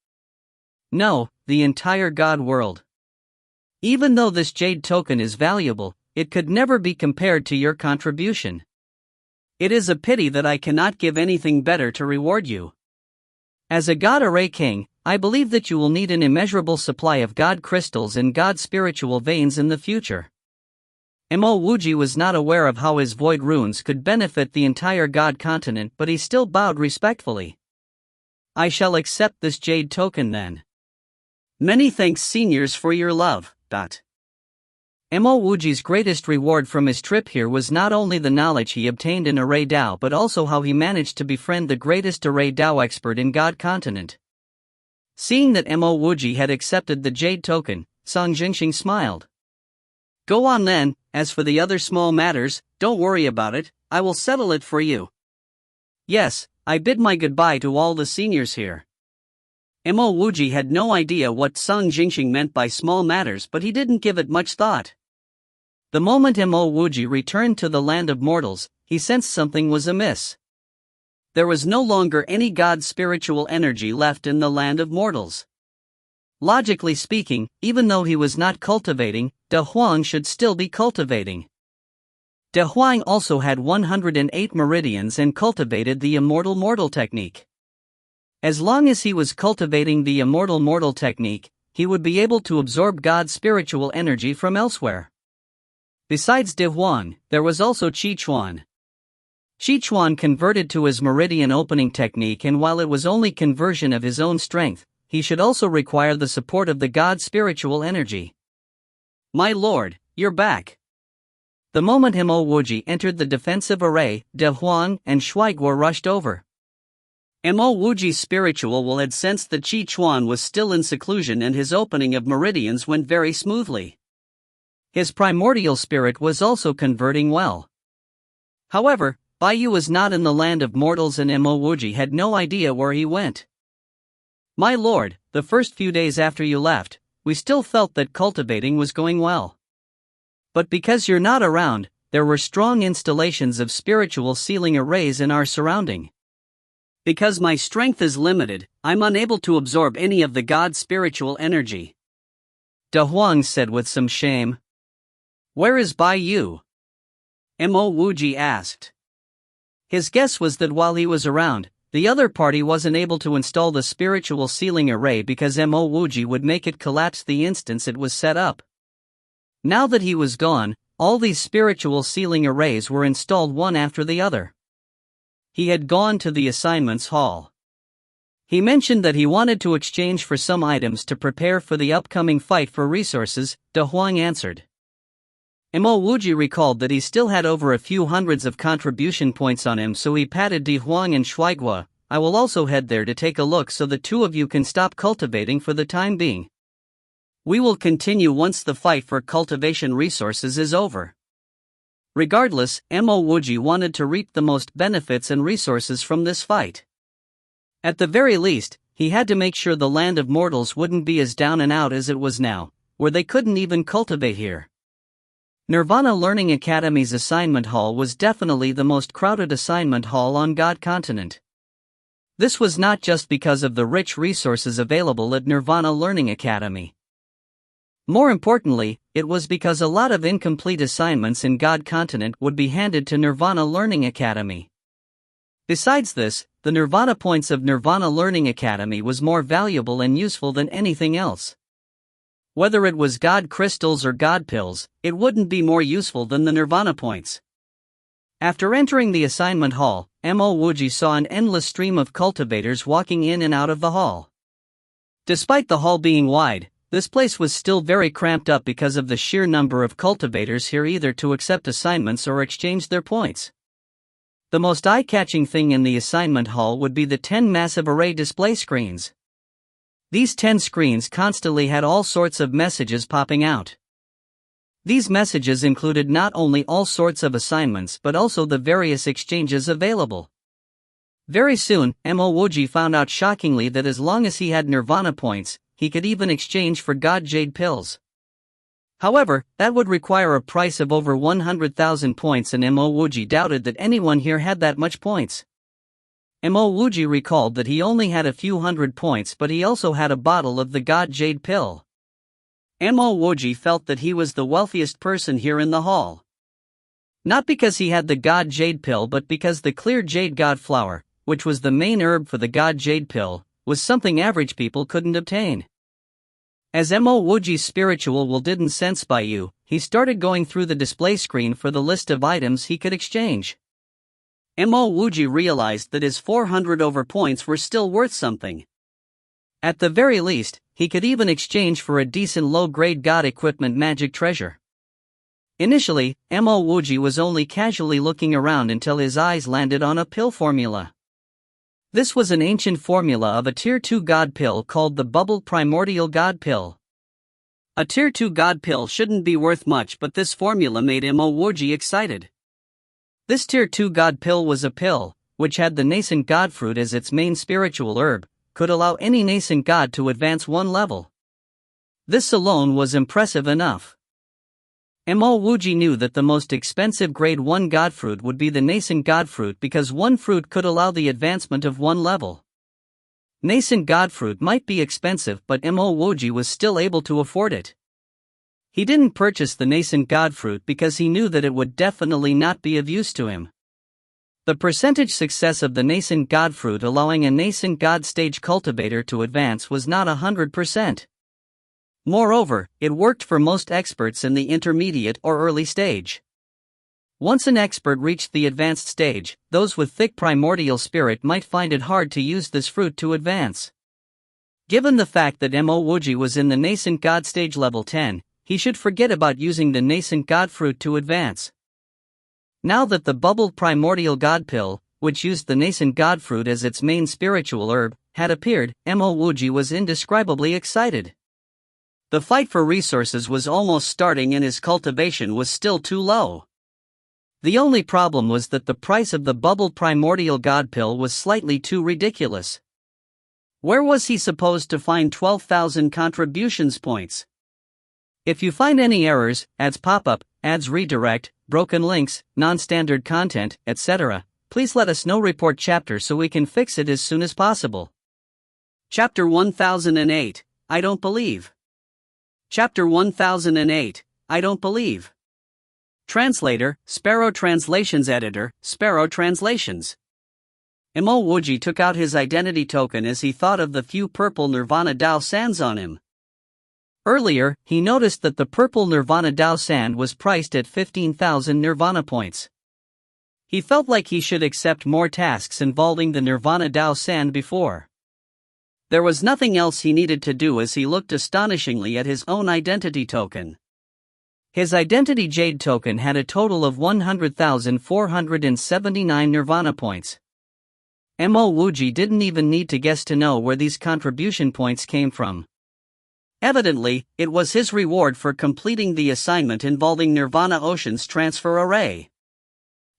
[SPEAKER 1] No, the entire God world. Even though this jade token is valuable, it could never be compared to your contribution. It is a pity that I cannot give anything better to reward you. As a God Array King, I believe that you will need an immeasurable supply of God crystals and God spiritual veins in the future. Mo Wuji was not aware of how his void runes could benefit the entire God continent, but he still bowed respectfully. I shall accept this jade token then. Many thanks seniors for your love. Mo Wuji's greatest reward from his trip here was not only the knowledge he obtained in Array Dao but also how he managed to befriend the greatest Array Dao expert in God continent. Seeing that Mo Wuji had accepted the jade token, Song Jingxing smiled. Go on then, as for the other small matters, don't worry about it, I will settle it for you. Yes, I bid my goodbye to all the seniors here. Mo Wuji had no idea what Song Jingxing meant by small matters, but he didn't give it much thought. The moment Mo Wuji returned to the land of mortals, he sensed something was amiss. There was no longer any God spiritual energy left in the land of mortals. Logically speaking, even though he was not cultivating, De Huang should still be cultivating. De Huang also had 108 meridians and cultivated the immortal mortal technique. As long as he was cultivating the immortal mortal technique, he would be able to absorb God's spiritual energy from elsewhere. Besides De Huang, there was also Qi Chuan. Qi Chuan converted to his meridian opening technique, and while it was only conversion of his own strength, he should also require the support of the God spiritual energy. My lord, you're back. The moment Mo Wuji entered the defensive array, De Huang and Shuaiguo rushed over. Mo Wuji's spiritual will had sensed that Qi Chuan was still in seclusion and his opening of meridians went very smoothly. His primordial spirit was also converting well. However, Bai Yu was not in the land of mortals and Mo Wuji had no idea where he went. My lord, the first few days after you left, we still felt that cultivating was going well. But because you're not around, there were strong installations of spiritual sealing arrays in our surrounding. Because my strength is limited, I'm unable to absorb any of the God spiritual energy. De Huang said with some shame. Where is Bai Yu? Mo Wuji asked. His guess was that while he was around, the other party wasn't able to install the spiritual sealing array because Mo Wuji would make it collapse the instant it was set up. Now that he was gone, all these spiritual sealing arrays were installed one after the other. He had gone to the assignments hall. He mentioned that he wanted to exchange for some items to prepare for the upcoming fight for resources. De Huang answered. Mo Wuji recalled that he still had over a few hundreds of contribution points on him, so he patted De Huang and Shuaiguo. I will also head there to take a look so the two of you can stop cultivating for the time being. We will continue once the fight for cultivation resources is over. Regardless, Mo Wuji wanted to reap the most benefits and resources from this fight. At the very least, he had to make sure the land of mortals wouldn't be as down and out as it was now, where they couldn't even cultivate here. Nirvana Learning Academy's assignment hall was definitely the most crowded assignment hall on God continent. This was not just because of the rich resources available at Nirvana Learning Academy. More importantly, it was because a lot of incomplete assignments in God continent would be handed to Nirvana Learning Academy. Besides this, the Nirvana points of Nirvana Learning Academy was more valuable and useful than anything else. Whether it was God crystals or God pills, it wouldn't be more useful than the Nirvana points. After entering the assignment hall, Mo Wuji saw an endless stream of cultivators walking in and out of the hall. Despite the hall being wide, this place was still very cramped up because of the sheer number of cultivators here, either to accept assignments or exchange their points. The most eye-catching thing in the assignment hall would be the 10 massive array display screens. These 10 screens constantly had all sorts of messages popping out. These messages included not only all sorts of assignments but also the various exchanges available. Very soon, Mo Wuji found out shockingly that as long as he had nirvana points, he could even exchange for God Jade pills. However, that would require a price of over 100,000 points, and Mo Wuji doubted that anyone here had that much points. Mo Wuji recalled that he only had a few hundred points, but he also had a bottle of the God Jade pill. Mo Wuji felt that he was the wealthiest person here in the hall. Not because he had the God Jade pill, but because the clear jade god flower, which was the main herb for the God Jade pill, was something average people couldn't obtain. As Mo Wuji's spiritual will didn't sense by you, he started going through the display screen for the list of items he could exchange. Mo Wuji realized that his 400 over points were still worth something. At the very least, he could even exchange for a decent low-grade god equipment magic treasure. Initially, Mo Wuji was only casually looking around until his eyes landed on a pill formula. This was an ancient formula of a Tier 2 God pill called the Bubbled Primordial God Pill. A Tier 2 God pill shouldn't be worth much, but this formula made Mo Wuji excited. This Tier 2 God pill was a pill, which had the nascent god fruit as its main spiritual herb, could allow any nascent god to advance one level. This alone was impressive enough. Mo Wuji knew that the most expensive grade 1 god fruit would be the nascent god fruit because one fruit could allow the advancement of one level. Nascent god fruit might be expensive, but Mo Wuji was still able to afford it. He didn't purchase the nascent god fruit because he knew that it would definitely not be of use to him. The percentage success of the nascent god fruit allowing a nascent god stage cultivator to advance was not 100%. Moreover, it worked for most experts in the intermediate or early stage. Once an expert reached the advanced stage, those with thick primordial spirit might find it hard to use this fruit to advance. Given the fact that Mo Wuji was in the nascent god stage level 10, he should forget about using the nascent god fruit to advance. Now that the bubbled primordial god pill, which used the nascent god fruit as its main spiritual herb, had appeared, Mo Wuji was indescribably excited. The fight for resources was almost starting and his cultivation was still too low. The only problem was that the price of the bubbled primordial god pill was slightly too ridiculous. Where was he supposed to find 12,000 contributions points? If you find any errors, ads pop up, ads redirect, broken links, non-standard content, etc., please let us know. Report chapter so we can fix it as soon as possible. Chapter 1008, I don't believe. Chapter 1008, I don't believe. Translator, Sparrow Translations. Editor, Sparrow Translations. Mo Wuji took out his identity token as he thought of the few purple Nirvana Dao sands on him. Earlier, he noticed that the purple Nirvana Dao sand was priced at 15,000 Nirvana points. He felt like he should accept more tasks involving the Nirvana Dao sand before. There was nothing else he needed to do as he looked astonishingly at his own identity token. His identity jade token had a total of 100,479 Nirvana points. Mo Wuji didn't even need to guess to know where these contribution points came from. Evidently, it was his reward for completing the assignment involving Nirvana Ocean's transfer array.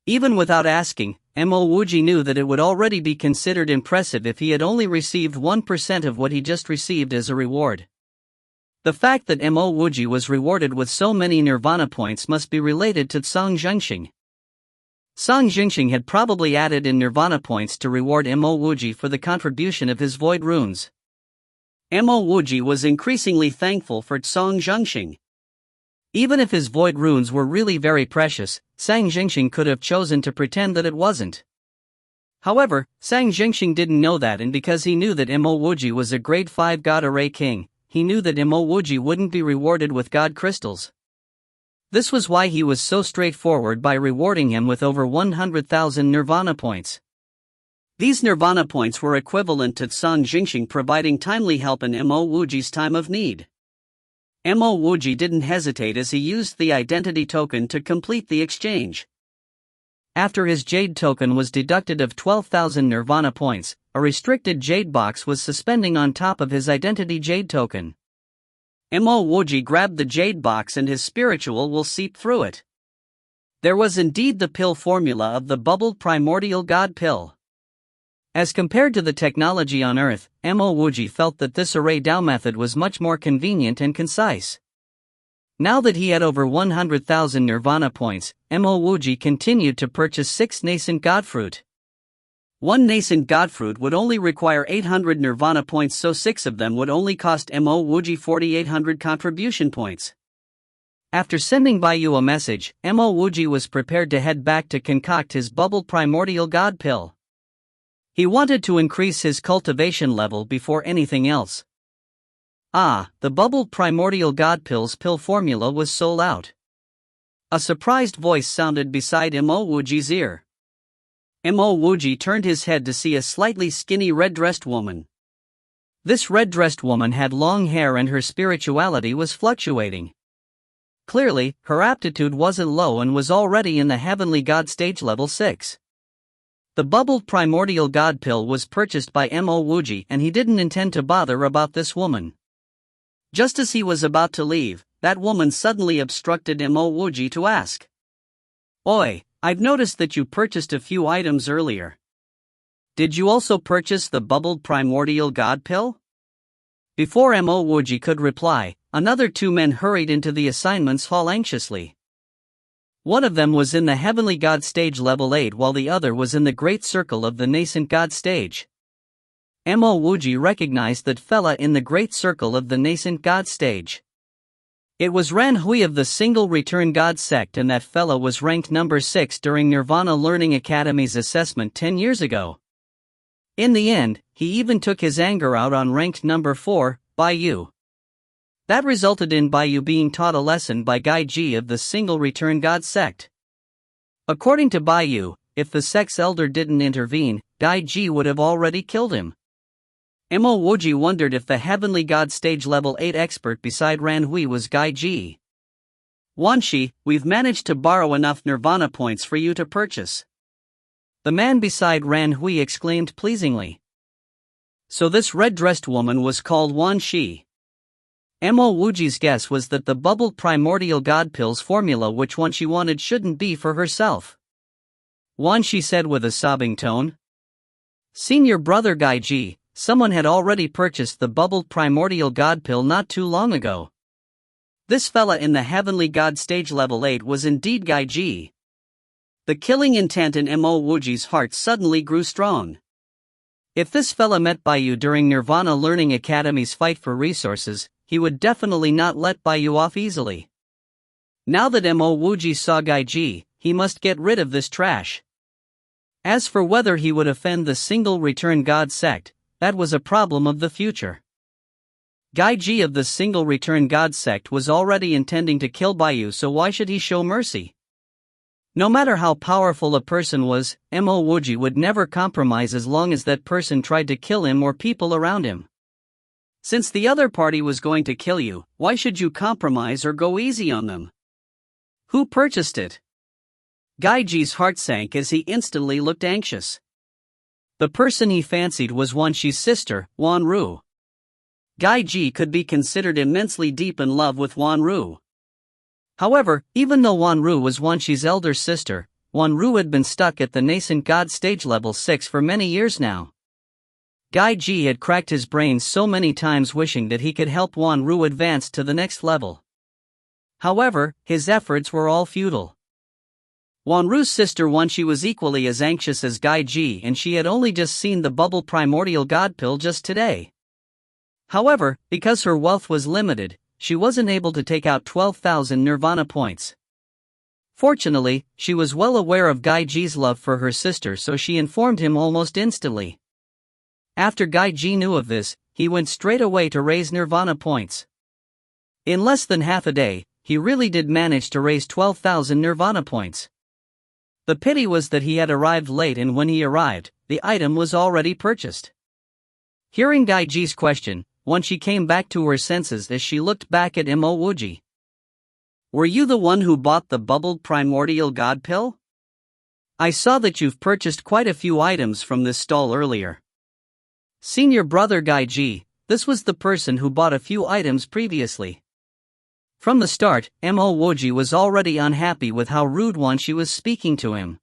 [SPEAKER 1] Even without asking, Mo Wuji knew that it would already be considered impressive if he had only received 1% of what he just received as a reward. The fact that Mo Wuji was rewarded with so many Nirvana points must be related to Song Zhengxing. Song Zhengxing had probably added in Nirvana points to reward Mo Wuji for the contribution of his void runes. Mo Wuji was increasingly thankful for Song Zhengxing. Even if his void runes were really very precious, Sang Zhengxing could have chosen to pretend that it wasn't. However, Sang Zhengxing didn't know that, and because he knew that Mo Wuji was a grade 5 god array king, he knew that Mo Wuji wouldn't be rewarded with god crystals. This was why he was so straightforward by rewarding him with over 100,000 Nirvana points. These Nirvana points were equivalent to Song Zhengxing providing timely help in Mo Wuji's time of need. Mo Wuji didn't hesitate as he used the identity token to complete the exchange. After his jade token was deducted of 12,000 nirvana points, a restricted jade box was suspending on top of his identity jade token. Mo Wuji grabbed the jade box and his spiritual will seep through it. There was indeed the pill formula of the bubbled primordial god pill. As compared to the technology on Earth, Mo Wuji felt that this array Dao method was much more convenient and concise. Now that he had over 100,000 nirvana points, Mo Wuji continued to purchase 6 nascent godfruit. One nascent godfruit would only require 800 nirvana points, so 6 of them would only cost Mo Wuji 4,800 contribution points. After sending Baiyu a message, Mo Wuji was prepared to head back to concoct his bubbled primordial god pill. He wanted to increase his cultivation level before anything else. The bubbled primordial god pill's pill formula was sold out. A surprised voice sounded beside Mo Wuji's ear. Mo Wuji turned his head to see a slightly skinny red-dressed woman. This red-dressed woman had long hair and her spirituality was fluctuating. Clearly, her aptitude wasn't low and was already in the heavenly god stage level 6. The bubbled primordial god pill was purchased by Mo Wuji and he didn't intend to bother about this woman. Just as he was about to leave, that woman suddenly obstructed Mo Wuji to ask. "Oi, I've noticed that you purchased a few items earlier. Did you also purchase the bubbled primordial god pill?" Before Mo Wuji could reply, another 2 men hurried into the assignments hall anxiously. One of them was in the heavenly god stage level 8 while the other was in the great circle of the nascent god stage. Mo Wuji recognized that fella in the great circle of the nascent god stage. It was Ran Hui of the single return god sect, and that fella was ranked number 6 during Nirvana Learning Academy's assessment 10 years ago. In the end, he even took his anger out on ranked number 4, Baiyu. That resulted in Baiyu being taught a lesson by Gaiji of the single return god sect. According to Baiyu, if the sect's elder didn't intervene, Gaiji would have already killed him. Mo Wuji wondered if the heavenly god stage level 8 expert beside Ran Hui was Gaiji. "Wanshi, we've managed to borrow enough nirvana points for you to purchase." The man beside Ran Hui exclaimed pleasingly. So this red-dressed woman was called Wanshi. Mo Wuji's guess was that the bubbled primordial god pill's formula which Wanshi wanted shouldn't be for herself. Wanshi said with a sobbing tone. "Senior brother Gaiji, someone had already purchased the bubbled primordial god pill not too long ago. This fella in the heavenly god stage level 8 was indeed Gaiji." The killing intent in Mo Wuji's heart suddenly grew strong. If this fella met Baiyu during Nirvana Learning Academy's fight for resources, he would definitely not let Baiyu off easily. Now that Mo Wuji saw Gaiji, he must get rid of this trash. As for whether he would offend the single return god sect, that was a problem of the future. Gaiji of the single return god sect was already intending to kill Baiyu, so why should he show mercy? No matter how powerful a person was, Mo Wuji would never compromise as long as that person tried to kill him or people around him. Since the other party was going to kill you, why should you compromise or go easy on them? Who purchased it? Gaiji's heart sank as he instantly looked anxious. The person he fancied was Wanshi's sister, Wanru. Gaiji could be considered immensely deep in love with Wanru. However, even though Wanru was Wanshi's elder sister, Wanru had been stuck at the nascent god stage level 6 for many years now. Gaiji had cracked his brains so many times wishing that he could help Wanru advance to the next level. However, his efforts were all futile. Wanru's sister Wanshi was equally as anxious as Gaiji, and she had only just seen the bubble primordial god pill just today. However, because her wealth was limited, she wasn't able to take out 12,000 nirvana points. Fortunately, she was well aware of Gaiji's love for her sister, so she informed him almost instantly. After Gaiji knew of this, he went straight away to raise nirvana points. In less than half a day, he really did manage to raise 12,000 nirvana points. The pity was that he had arrived late, and when he arrived, the item was already purchased. Hearing Gaiji's question, Wanshi came back to her senses as she looked back at Mo Wuji. "Were you the one who bought the bubbled primordial god pill?" I saw that you've purchased quite a few items from this stall earlier. Senior brother Gaiji, this was the person who bought a few items previously. From the start, Mo Wuji was already unhappy with how rude Wuji was speaking to him.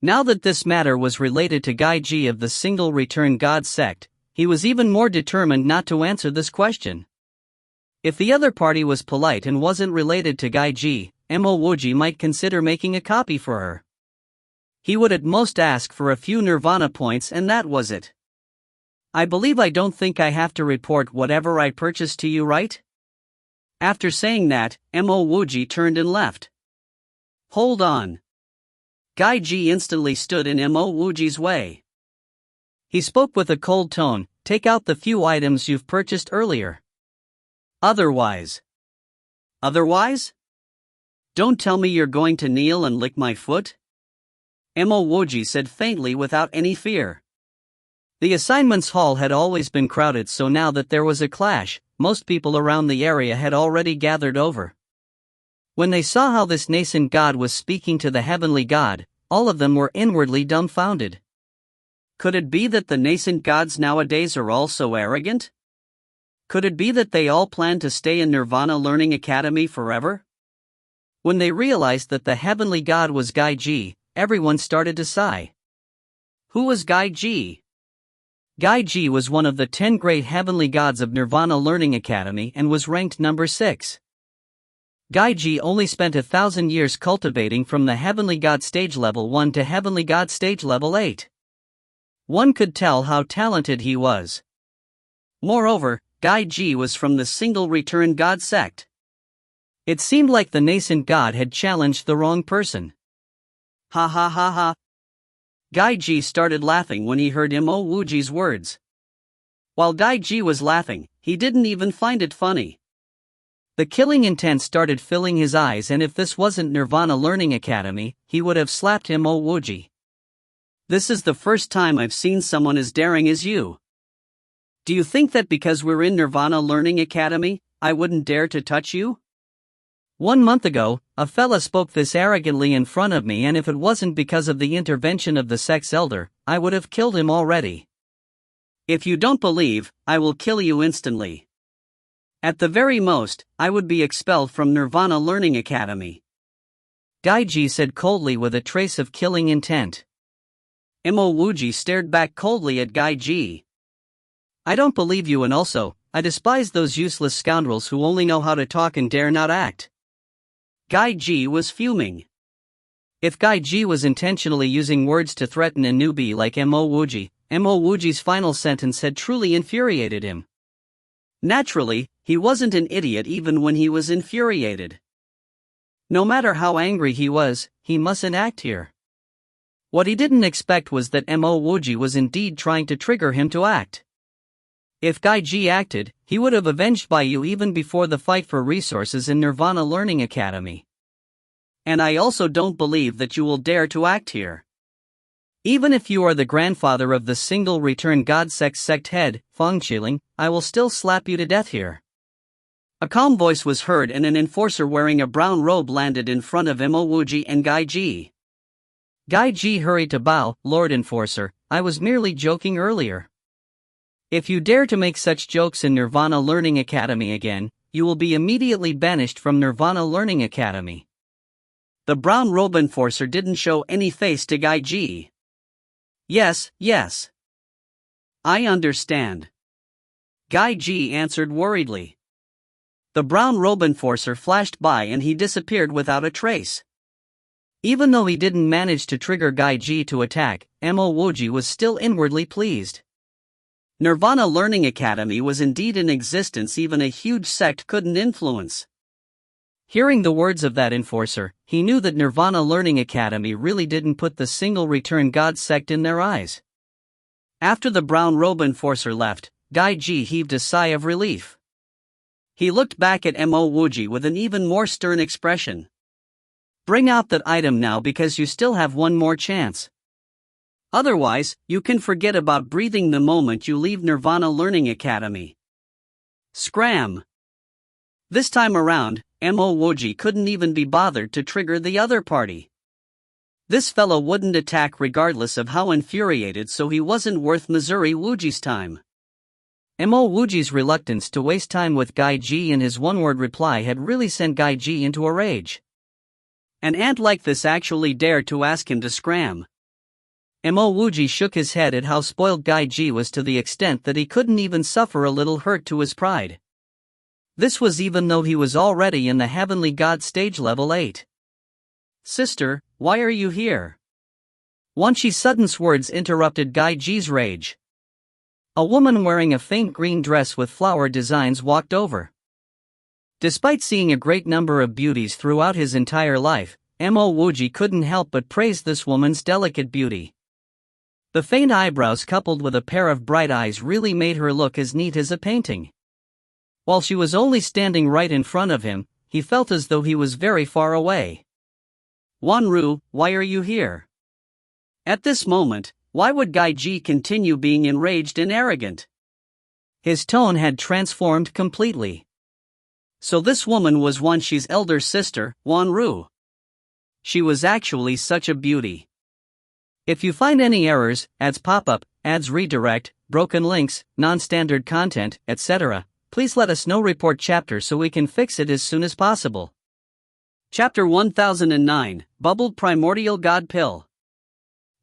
[SPEAKER 1] Now that this matter was related to Gaiji of the Single Return God sect, he was even more determined not to answer this question. If the other party was polite and wasn't related to Gaiji, Mo Wuji might consider making a copy for her. He would at most ask for a few nirvana points and that was it. I believe I don't think I have to report whatever I purchased to you, right? After saying that, Mo Wuji turned and left. Hold on. Gaiji instantly stood in Mo Wuji's way. He spoke with a cold tone, take out the few items you've purchased earlier. Otherwise? Don't tell me you're going to kneel and lick my foot? Mo Wuji said faintly without any fear. The assignments hall had always been crowded, so now that there was a clash, most people around the area had already gathered over. When they saw how this nascent god was speaking to the heavenly god, all of them were inwardly dumbfounded. Could it be that the nascent gods nowadays are all so arrogant? Could it be that they all plan to stay in Nirvana Learning Academy forever? When they realized that the heavenly god was Gaiji, everyone started to sigh. Who was Gaiji? Gaiji was one of the 10 great heavenly gods of Nirvana Learning Academy and was ranked number 6. Gaiji only spent 1,000 years cultivating from the heavenly god stage level 1 to heavenly god stage level 8. One could tell how talented he was. Moreover, Gaiji was from the Single Return God sect. It seemed like the nascent god had challenged the wrong person. Ha ha ha ha. Gaiji started laughing when he heard Mo Wuji's words. While Gaiji was laughing, he didn't even find it funny. The killing intent started filling his eyes, and if this wasn't Nirvana Learning Academy, he would have slapped Mo Wuji. This is the first time I've seen someone as daring as you. Do you think that because we're in Nirvana Learning Academy, I wouldn't dare to touch you? 1 month ago, a fella spoke this arrogantly in front of me, and if it wasn't because of the intervention of the sex elder, I would have killed him already. If you don't believe, I will kill you instantly. At the very most, I would be expelled from Nirvana Learning Academy. Gaiji said coldly with a trace of killing intent. Mo Wuji stared back coldly at Gaiji. I don't believe you, and also, I despise those useless scoundrels who only know how to talk and dare not act. Gaiji was fuming. If Gaiji was intentionally using words to threaten a newbie like Mo Wuji's final sentence had truly infuriated him. Naturally, he wasn't an idiot even when he was infuriated. No matter how angry he was, he mustn't act here. What he didn't expect was that Mo Wuji was indeed trying to trigger him to act. If Gaiji acted, he would have avenged Baiyu even before the fight for resources in Nirvana Learning Academy. And I also don't believe that you will dare to act here. Even if you are the grandfather of the Single Return God sect head, Feng Qiling, I will still slap you to death here. A calm voice was heard and an enforcer wearing a brown robe landed in front of Mo Wuji and Gaiji. Gaiji hurried to bow. Lord Enforcer, I was merely joking earlier. If you dare to make such jokes in Nirvana Learning Academy again, you will be immediately banished from Nirvana Learning Academy. The brown robe enforcer didn't show any face to Gaiji. Yes. I understand. Gaiji answered worriedly. The brown robe enforcer flashed by and he disappeared without a trace. Even though he didn't manage to trigger Gaiji to attack, Mo Wuji was still inwardly pleased. Nirvana Learning Academy was indeed in existence even a huge sect couldn't influence. Hearing the words of that enforcer, he knew that Nirvana Learning Academy really didn't put the Single Return God sect in their eyes. After the brown robe enforcer left, Gaiji heaved a sigh of relief. He looked back at Mo Wuji with an even more stern expression. Bring out that item now because you still have one more chance. Otherwise, you can forget about breathing the moment you leave Nirvana Learning Academy. Scram! This time around, Mo Wuji couldn't even be bothered to trigger the other party. This fellow wouldn't attack regardless of how infuriated, so he wasn't worth Missouri Wuji's time. Mo Wuji's reluctance to waste time with Gai Ji and his one-word reply had really sent Gai Ji into a rage. An ant like this actually dared to ask him to scram. Mo Wuji shook his head at how spoiled Gai Ji was, to the extent that he couldn't even suffer a little hurt to his pride. This was even though he was already in the Heavenly God stage level 8. "Sister, why are you here?" Wanshi's sudden words interrupted Gai Ji's rage. A woman wearing a faint green dress with flower designs walked over. Despite seeing a great number of beauties throughout his entire life, Mo Wuji couldn't help but praise this woman's delicate beauty. The faint eyebrows coupled with a pair of bright eyes really made her look as neat as a painting. While she was only standing right in front of him, he felt as though he was very far away. "Wanru, why are you here?" At this moment, why would Gai Ji continue being enraged and arrogant? His tone had transformed completely. So this woman was Wanshi's elder sister, Wanru. She was actually such a beauty. If you find any errors, ads pop up, ads redirect, broken links, non-standard content, etc., please let us know. Report chapter so we can fix it as soon as possible. Chapter 1009, Bubbled Primordial God Pill.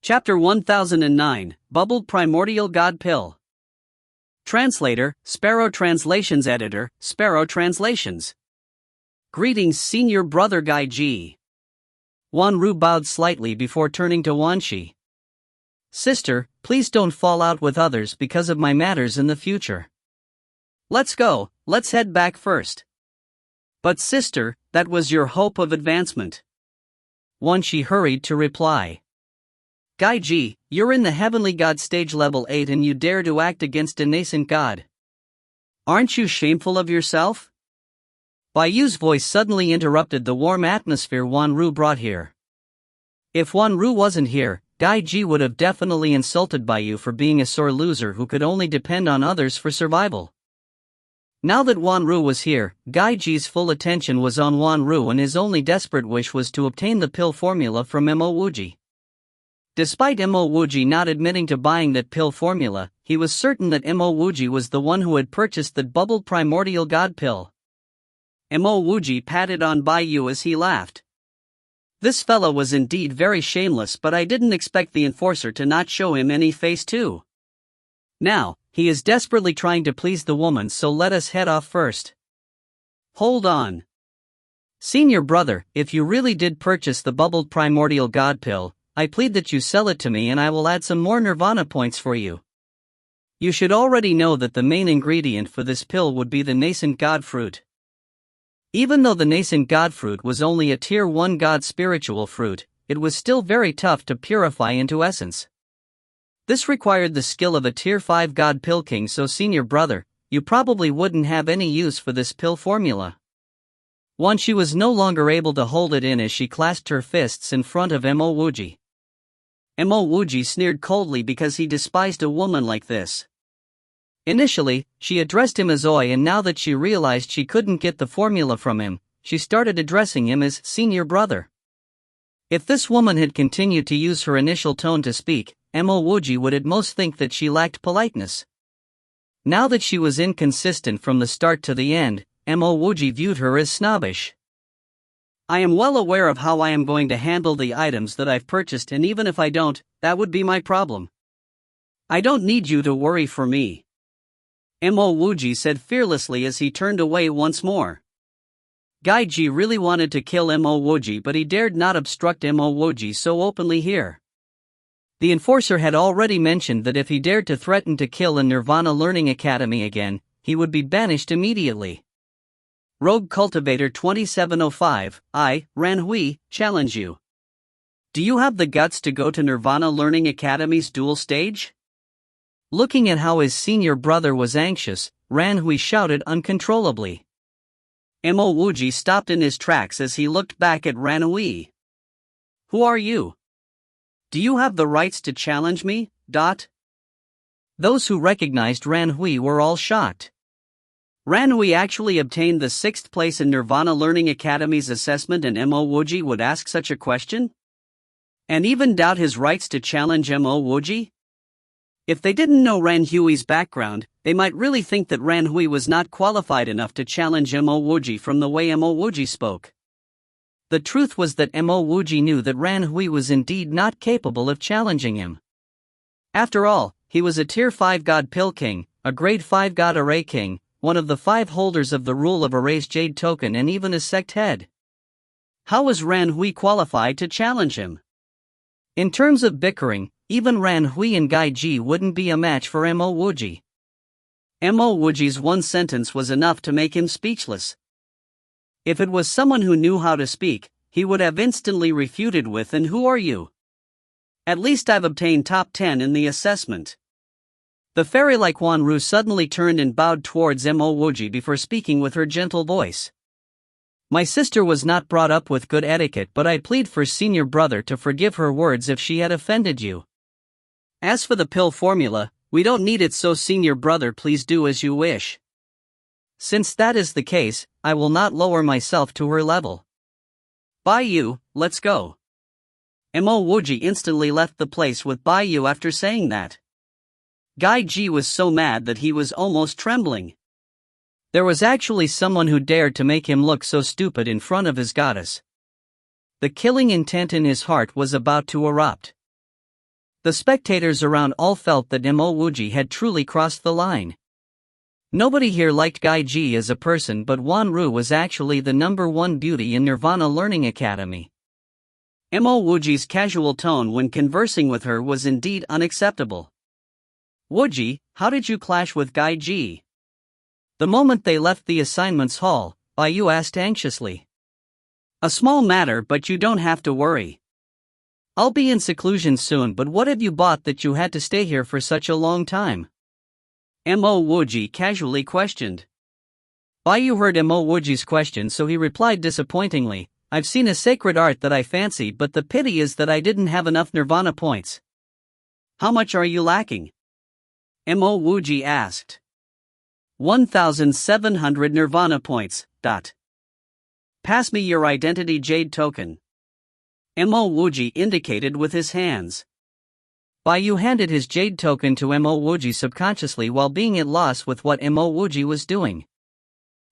[SPEAKER 1] Chapter 1009, Bubbled Primordial God Pill. Translator, Sparrow Translations. Editor, Sparrow Translations. Greetings, Senior Brother Gai Ji. Wanru bowed slightly before turning to Wanshi. "Sister, please don't fall out with others because of my matters in the future. Let's go, let's head back first." "But sister, that was your hope of advancement." Wanshi hurried to reply. "Gai Ji, you're in the Heavenly God stage level 8 and you dare to act against a nascent god. Aren't you shameful of yourself?" Baiyu's voice suddenly interrupted the warm atmosphere Wanru brought here. If Wanru wasn't here, Gai Ji would have definitely insulted Baiyu for being a sore loser who could only depend on others for survival. Now that Wanru was here, Gai Ji's full attention was on Wanru and his only desperate wish was to obtain the pill formula from Mo Wuji. Despite Mo Wuji not admitting to buying that pill formula, he was certain that Mo Wuji was the one who had purchased the bubbled primordial god pill. Mo Wuji patted on Baiyu as he laughed. "This fellow was indeed very shameless, but I didn't expect the enforcer to not show him any face too. Now, he is desperately trying to please the woman, so let us head off first." "Hold on. Senior brother, if you really did purchase the bubbled primordial god pill, I plead that you sell it to me and I will add some more nirvana points for you. You should already know that the main ingredient for this pill would be the nascent god fruit. Even though the nascent god fruit was only a tier 1 god spiritual fruit, it was still very tough to purify into essence. This required the skill of a tier 5 god pill king, so senior brother, you probably wouldn't have any use for this pill formula." Wanshi was no longer able to hold it in as she clasped her fists in front of Mo Wuji. Mo Wuji sneered coldly because he despised a woman like this. Initially, she addressed him as Oi, and now that she realized she couldn't get the formula from him, she started addressing him as senior brother. If this woman had continued to use her initial tone to speak, Mo Wuji would at most think that she lacked politeness. Now that she was inconsistent from the start to the end, Mo Wuji viewed her as snobbish. "I am well aware of how I am going to handle the items that I've purchased, and even if I don't, that would be my problem. I don't need you to worry for me," Mo Wuji said fearlessly as he turned away once more. Gai Ji really wanted to kill Mo Wuji, but he dared not obstruct Mo Wuji so openly here. The enforcer had already mentioned that if he dared to threaten to kill a Nirvana Learning Academy again, he would be banished immediately. Rogue Cultivator 2705, I, Ranhui, challenge you. Do you have the guts to go to Nirvana Learning Academy's dual stage? Looking at how his senior brother was anxious, Ranhui shouted uncontrollably. Mo Wuji stopped in his tracks as he looked back at Ranhui. "Who are you? Do you have the rights to challenge me?" Those who recognized Ranhui were all shocked. Ranhui actually obtained the 6th place in Nirvana Learning Academy's assessment, and Mo Wuji would ask such a question? And even doubt his rights to challenge Mo Wuji? If they didn't know Ran Hui's background, they might really think that Ran Hui was not qualified enough to challenge Mo Wuji from the way Mo Wuji spoke. The truth was that Mo Wuji knew that Ran Hui was indeed not capable of challenging him. After all, he was a Tier 5 God Pill King, a Grade 5 God Array King, one of the 5 holders of the Rule of Array's Jade Token, and even a sect head. How was Ran Hui qualified to challenge him? In terms of bickering, even Ran Hui and Gai Ji wouldn't be a match for Mo Wuji. Mo Wuji's one sentence was enough to make him speechless. If it was someone who knew how to speak, he would have instantly refuted with, "And who are you? At least I've obtained top 10 in the assessment." The fairy-like Wan Ru suddenly turned and bowed towards Mo Wuji before speaking with her gentle voice. "My sister was not brought up with good etiquette, but I plead for senior brother to forgive her words if she had offended you. As for the pill formula, we don't need it, so senior brother, please do as you wish." Since that is the case, I will not lower myself to her level. "Bai Yu, let's go." Mo Wuji instantly left the place with Bai Yu after saying that. Gai Ji was so mad that he was almost trembling. There was actually someone who dared to make him look so stupid in front of his goddess. The killing intent in his heart was about to erupt. The spectators around all felt that Mo Wuji had truly crossed the line. Nobody here liked Gai Ji as a person, but Wan Ru was actually the #1 beauty in Nirvana Learning Academy. Mo Wuji's casual tone when conversing with her was indeed unacceptable. "Wuji, how did you clash with Gai Ji?" The moment they left the assignments hall, Bai Yu asked anxiously. "A small matter, but you don't have to worry. I'll be in seclusion soon, but what have you bought that you had to stay here for such a long time?" Mo Wuji casually questioned. Bai Yu heard Mo Wuji's question, so he replied disappointingly, "I've seen a sacred art that I fancy, but the pity is that I didn't have enough Nirvana points." "How much are you lacking?" Mo Wuji asked. 1,700 Nirvana points. Pass me your identity Jade Token. Mo Wuji indicated with his hands. Bai Yu handed his Jade Token to Mo Wuji subconsciously while being at loss with what Mo Wuji was doing.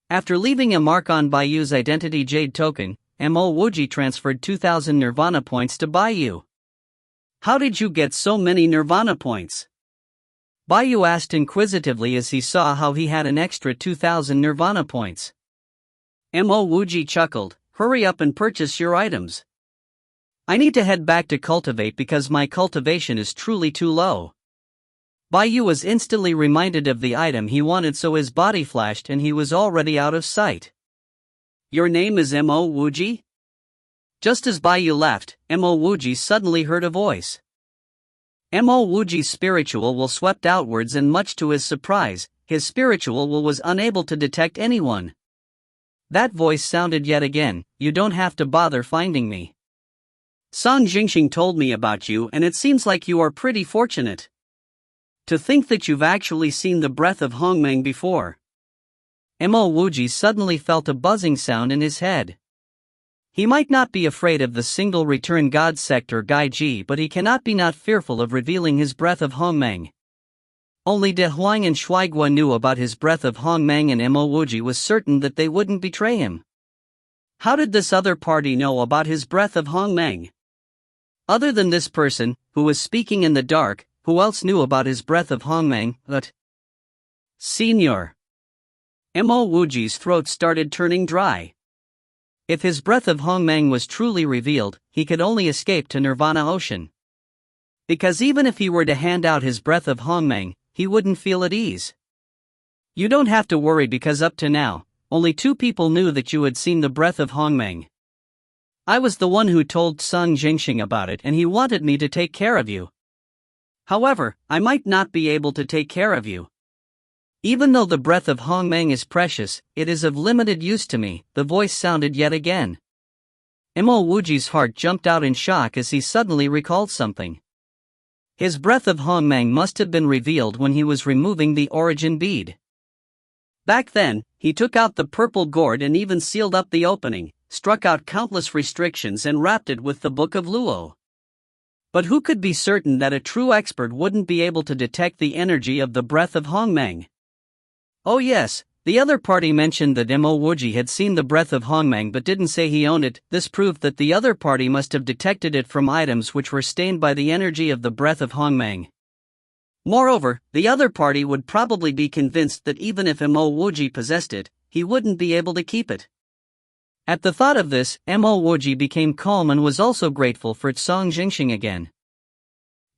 [SPEAKER 1] After leaving a mark on Bai Yu's identity Jade Token, Mo Wuji transferred 2,000 Nirvana points to Bai Yu. "How did you get so many Nirvana points?" Bai Yu asked inquisitively as he saw how he had an extra 2,000 Nirvana points. Mo Wuji chuckled, "Hurry up and purchase your items. I need to head back to cultivate because my cultivation is truly too low." Bai Yu was instantly reminded of the item he wanted, so his body flashed and he was already out of sight. "Your name is Mo Wuji?" Just as Bai Yu left, Mo Wuji suddenly heard a voice. Mo Wuji's spiritual will swept outwards, and much to his surprise, his spiritual will was unable to detect anyone. That voice sounded yet again, "You don't have to bother finding me. Song Jingxing told me about you, and it seems like you are pretty fortunate. To think that you've actually seen the breath of Hongmeng before." Mo Wuji suddenly felt a buzzing sound in his head. He might not be afraid of the single return god sector Gai Ji, but he cannot be not fearful of revealing his breath of Hongmeng. Only De Huang and Shuaigua knew about his breath of Hongmeng, and Mo Wuji was certain that they wouldn't betray him. How did this other party know about his breath of Hongmeng? Other than this person, who was speaking in the dark, who else knew about his breath of Hongmeng? But Senior. Mo Wuji's throat started turning dry. If his breath of Hongmeng was truly revealed, he could only escape to Nirvana Ocean. Because even if he were to hand out his breath of Hongmeng, he wouldn't feel at ease. "You don't have to worry because up to now, only 2 people knew that you had seen the breath of Hongmeng. I was the one who told Song Jingxing about it, and he wanted me to take care of you. However, I might not be able to take care of you. Even though the breath of Hongmeng is precious, it is of limited use to me," the voice sounded yet again. Mo Wuji's heart jumped out in shock as he suddenly recalled something. His breath of Hongmeng must have been revealed when he was removing the origin bead. Back then, he took out the purple gourd and even sealed up the opening, struck out countless restrictions and wrapped it with the Book of Luo. But who could be certain that a true expert wouldn't be able to detect the energy of the breath of Hongmeng? Oh yes, the other party mentioned that Mo Wuji had seen the breath of Hongmeng but didn't say he owned it. This proved that the other party must have detected it from items which were stained by the energy of the breath of Hongmeng. Moreover, the other party would probably be convinced that even if Mo Wuji possessed it, he wouldn't be able to keep it. At the thought of this, Mo Wuji became calm and was also grateful for Tsang Jingxing again.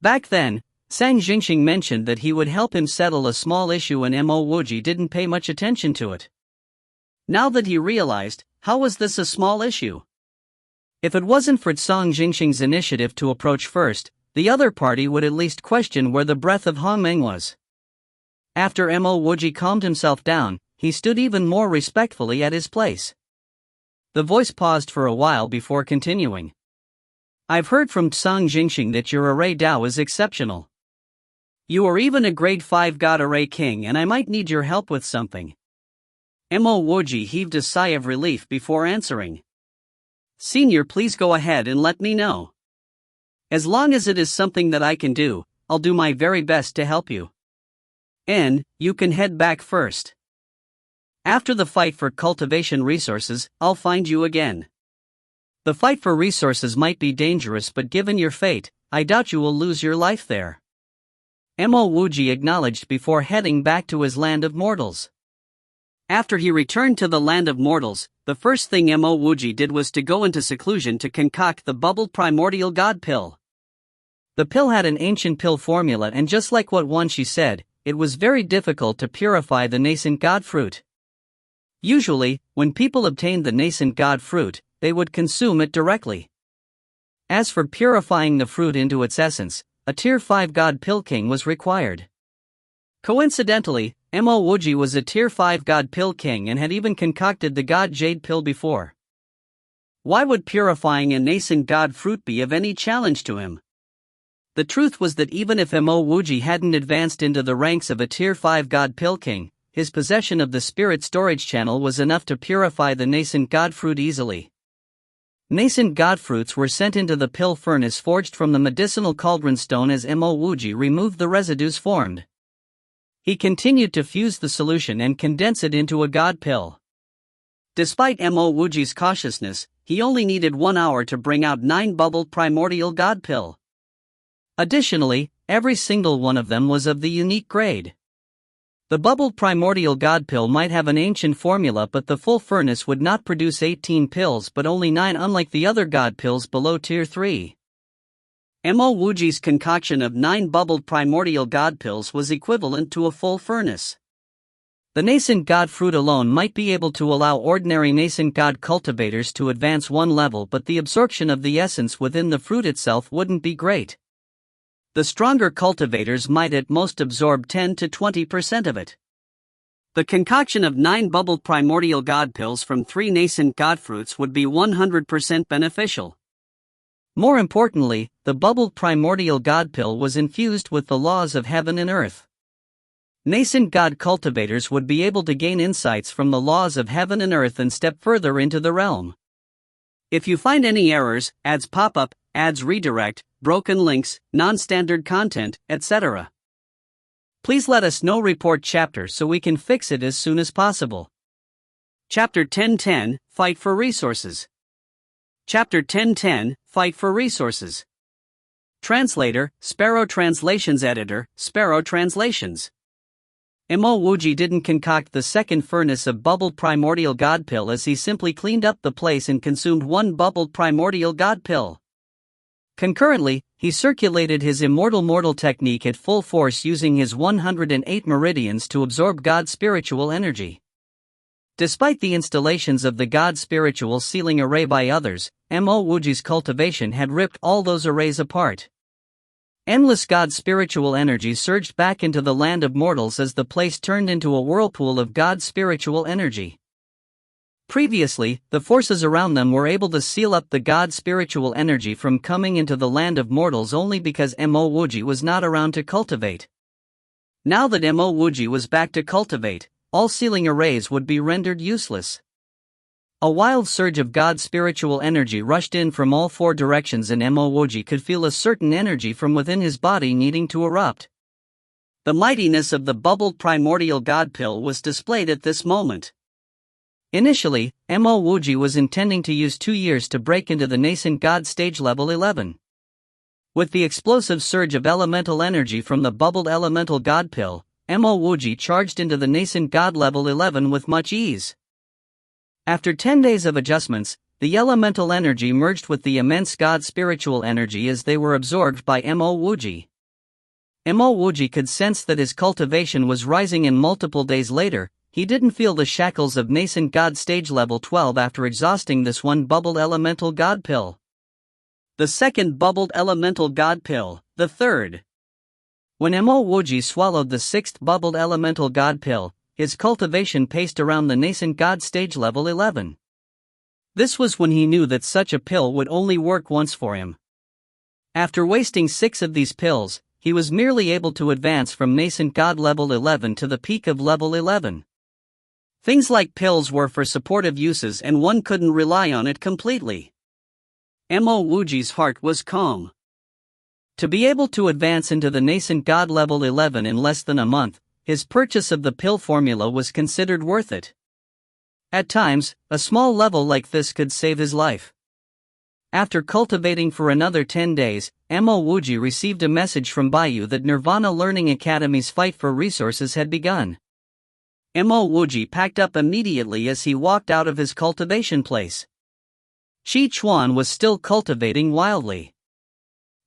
[SPEAKER 1] Back then, Sang Jingxing mentioned that he would help him settle a small issue and Mo Wuji didn't pay much attention to it. Now that he realized, how was this a small issue? If it wasn't for Tsang Jingxing's initiative to approach first, the other party would at least question where the breath of Hongmeng was. After Mo Wuji calmed himself down, he stood even more respectfully at his place. The voice paused for a while before continuing. I've heard from Tsang Jingxing that your array Dao is exceptional. You are even a grade 5 God array king and I might need your help with something. Mo Wuji heaved a sigh of relief before answering. Senior, please go ahead and let me know. As long as it is something that I can do, I'll do my very best to help you. And you can head back first. After the fight for cultivation resources, I'll find you again. The fight for resources might be dangerous, but given your fate, I doubt you will lose your life there. Mo Wuji acknowledged before heading back to his land of mortals. After he returned to the land of mortals, the first thing Mo Wuji did was to go into seclusion to concoct the bubbled primordial god pill. The pill had an ancient pill formula, and just like what Wanshi said, it was very difficult to purify the nascent god fruit. Usually, when people obtained the nascent god fruit, they would consume it directly. As for purifying the fruit into its essence, a Tier 5 God Pill King was required. Coincidentally, Mo Wuji was a Tier 5 God Pill King and had even concocted the God Jade Pill before. Why would purifying a nascent God fruit be of any challenge to him? The truth was that even if Mo Wuji hadn't advanced into the ranks of a Tier 5 God Pill King, his possession of the spirit storage channel was enough to purify the nascent God fruit easily. Nascent god fruits were sent into the pill furnace forged from the medicinal cauldron stone as Mo Wuji removed the residues formed. He continued to fuse the solution and condense it into a god pill. Despite Mo Wuji's cautiousness, he only needed 1 hour to bring out 9 bubbled primordial god pill. Additionally, every single one of them was of the unique grade. The bubbled primordial god pill might have an ancient formula, but the full furnace would not produce 18 pills but only 9, unlike the other god pills below Tier 3. Mo Wuji's concoction of 9 bubbled primordial god pills was equivalent to a full furnace. The nascent god fruit alone might be able to allow ordinary nascent god cultivators to advance 1 level, but the absorption of the essence within the fruit itself wouldn't be great. The stronger cultivators might at most absorb 10 to 20% of it. The concoction of 9 bubbled primordial god pills from 3 nascent god fruits would be 100% beneficial. More importantly, the bubbled primordial god pill was infused with the laws of heaven and earth. Nascent god cultivators would be able to gain insights from the laws of heaven and earth and step further into the realm. If you find any errors, ads pop up, ads redirect, broken links, non-standard content, etc., please let us know. Report chapter so we can fix it as soon as possible. Chapter 1010, Fight for Resources. Chapter 1010, Fight for Resources. Translator, Sparrow Translations. Editor, Sparrow Translations. Mo Wuji didn't concoct the second furnace of bubbled primordial god pill, as he simply cleaned up the place and consumed 1 bubbled primordial god pill. Concurrently, he circulated his immortal mortal technique at full force using his 108 meridians to absorb God's spiritual energy. Despite the installations of the God spiritual sealing array by others, Mo Wuji's cultivation had ripped all those arrays apart. Endless God spiritual energy surged back into the land of mortals as the place turned into a whirlpool of God spiritual energy. Previously, the forces around them were able to seal up the God spiritual energy from coming into the land of mortals only because Mo Wuji was not around to cultivate. Now that Mo Wuji was back to cultivate, all sealing arrays would be rendered useless. A wild surge of God's spiritual energy rushed in from all four directions, and Mo Wuji could feel a certain energy from within his body needing to erupt. The mightiness of the bubbled primordial God pill was displayed at this moment. Initially, Mo Wuji was intending to use 2 years to break into the nascent God stage level 11. With the explosive surge of elemental energy from the bubbled elemental God pill, Mo Wuji charged into the nascent God level 11 with much ease. After 10 days of adjustments, the elemental energy merged with the immense God spiritual energy as they were absorbed by Mo Wuji. Mo Wuji could sense that his cultivation was rising, and multiple days later, he didn't feel the shackles of nascent God stage level 12 after exhausting this one bubbled elemental God pill. The second bubbled elemental God pill, the third. When Mo Wuji swallowed the sixth bubbled elemental God pill, his cultivation paced around the nascent God stage level 11. This was when he knew that such a pill would only work once for him. After wasting 6 of these pills, he was merely able to advance from nascent God level 11 to the peak of level 11. Things like pills were for supportive uses, and one couldn't rely on it completely. Mo Wuji's heart was calm. To be able to advance into the nascent God level 11 in less than a month, his purchase of the pill formula was considered worth it. At times, a small level like this could save his life. After cultivating for another 10 days, Mo Wuji received a message from Baiyu that Nirvana Learning Academy's fight for resources had begun. Mo Wuji packed up immediately as he walked out of his cultivation place. Chi Chuan was still cultivating wildly.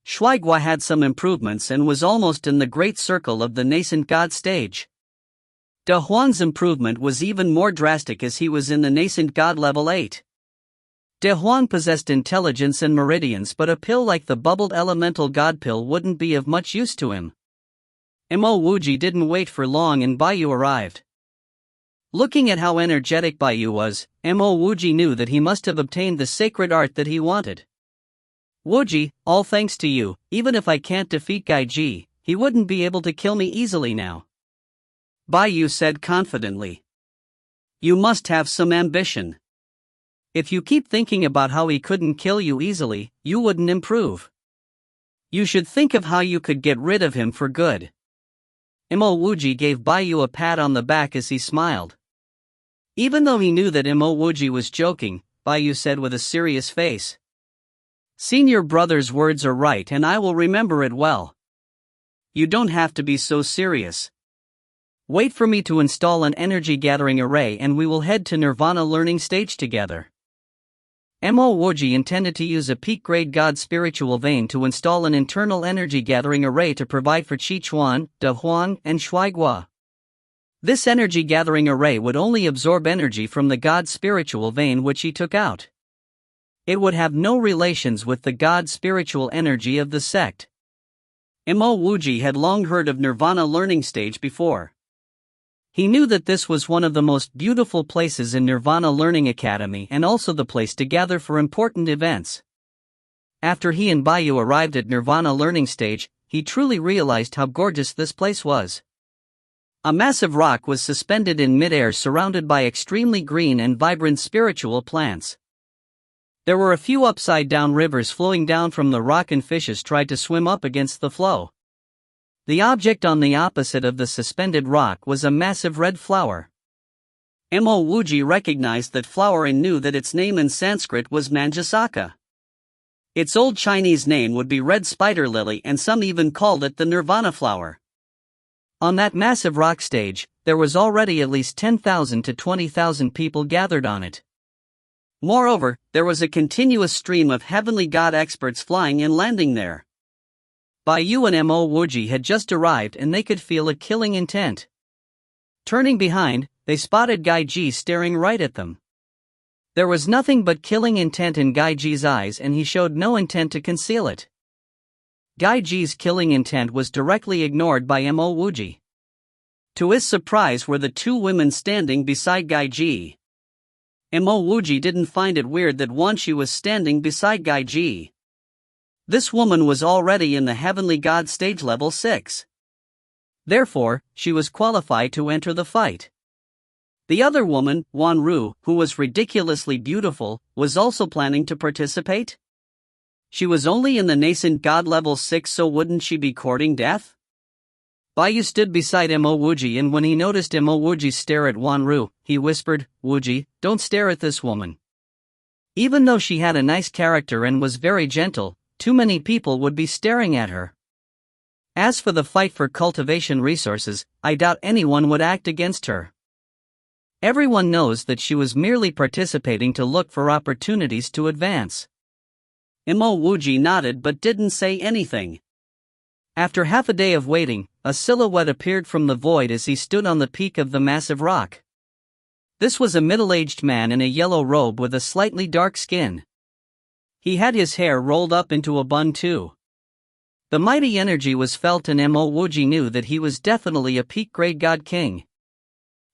[SPEAKER 1] Shuaigua had some improvements and was almost in the great circle of the nascent God stage. De Huan's improvement was even more drastic as he was in the nascent God level 8. De Huan possessed intelligence and meridians, but a pill like the bubbled elemental God pill wouldn't be of much use to him. Mo Wuji didn't wait for long and Baiyu arrived. Looking at how energetic Baiyu was, Mo Wuji knew that he must have obtained the sacred art that he wanted. Wuji, all thanks to you, even if I can't defeat Gaiji, he wouldn't be able to kill me easily now. Baiyu said confidently. You must have some ambition. If you keep thinking about how he couldn't kill you easily, you wouldn't improve. You should think of how you could get rid of him for good. Mo Wuji gave Baiyu a pat on the back as he smiled. Even though he knew that Mo Wuji was joking, Baiyu said with a serious face. Senior brother's words are right, and I will remember it well. You don't have to be so serious. Wait for me to install an energy gathering array and we will head to Nirvana Learning Stage together. Mo Wuji intended to use a peak-grade God spiritual vein to install an internal energy gathering array to provide for Chi Chuan, De Huan, and Shuaigua. This energy gathering array would only absorb energy from the God spiritual vein which he took out. It would have no relations with the God spiritual energy of the sect. Mo Wuji had long heard of Nirvana Learning Stage before. He knew that this was one of the most beautiful places in Nirvana Learning Academy and also the place to gather for important events. After he and Baiyu arrived at Nirvana Learning Stage, he truly realized how gorgeous this place was. A massive rock was suspended in midair surrounded by extremely green and vibrant spiritual plants. There were a few upside-down rivers flowing down from the rock and fishes tried to swim up against the flow. The object on the opposite of the suspended rock was a massive red flower. Mo Wuji recognized that flower and knew that its name in Sanskrit was Manjusaka. Its old Chinese name would be red spider lily, and some even called it the nirvana flower. On that massive rock stage, there was already at least 10,000 to 20,000 people gathered on it. Moreover, there was a continuous stream of heavenly God experts flying and landing there. Baiyu and Mo Wuji had just arrived and they could feel a killing intent. Turning behind, they spotted Gaiji staring right at them. There was nothing but killing intent in Gaiji's eyes and he showed no intent to conceal it. Gaiji's killing intent was directly ignored by Mo Wuji. To his surprise were the 2 women standing beside Gaiji. Mo Wuji didn't find it weird that Wanshi was standing beside Gaiji. This woman was already in the Heavenly God stage level 6. Therefore, she was qualified to enter the fight. The other woman, Wan Ru, who was ridiculously beautiful, was also planning to participate? She was only in the nascent god level 6, so wouldn't she be courting death? Baiyu stood beside Mo Wuji, and when he noticed Mo Wuji stare at Wan Ru, he whispered, "Wuji, don't stare at this woman. Even though she had a nice character and was very gentle, too many people would be staring at her. As for the fight for cultivation resources, I doubt anyone would act against her. Everyone knows that she was merely participating to look for opportunities to advance." Mo Wuji nodded but didn't say anything. After half a day of waiting, a silhouette appeared from the void as he stood on the peak of the massive rock. This was a middle-aged man in a yellow robe with a slightly dark skin. He had his hair rolled up into a bun too. The mighty energy was felt, and Mo Wuji knew that he was definitely a peak-grade god king.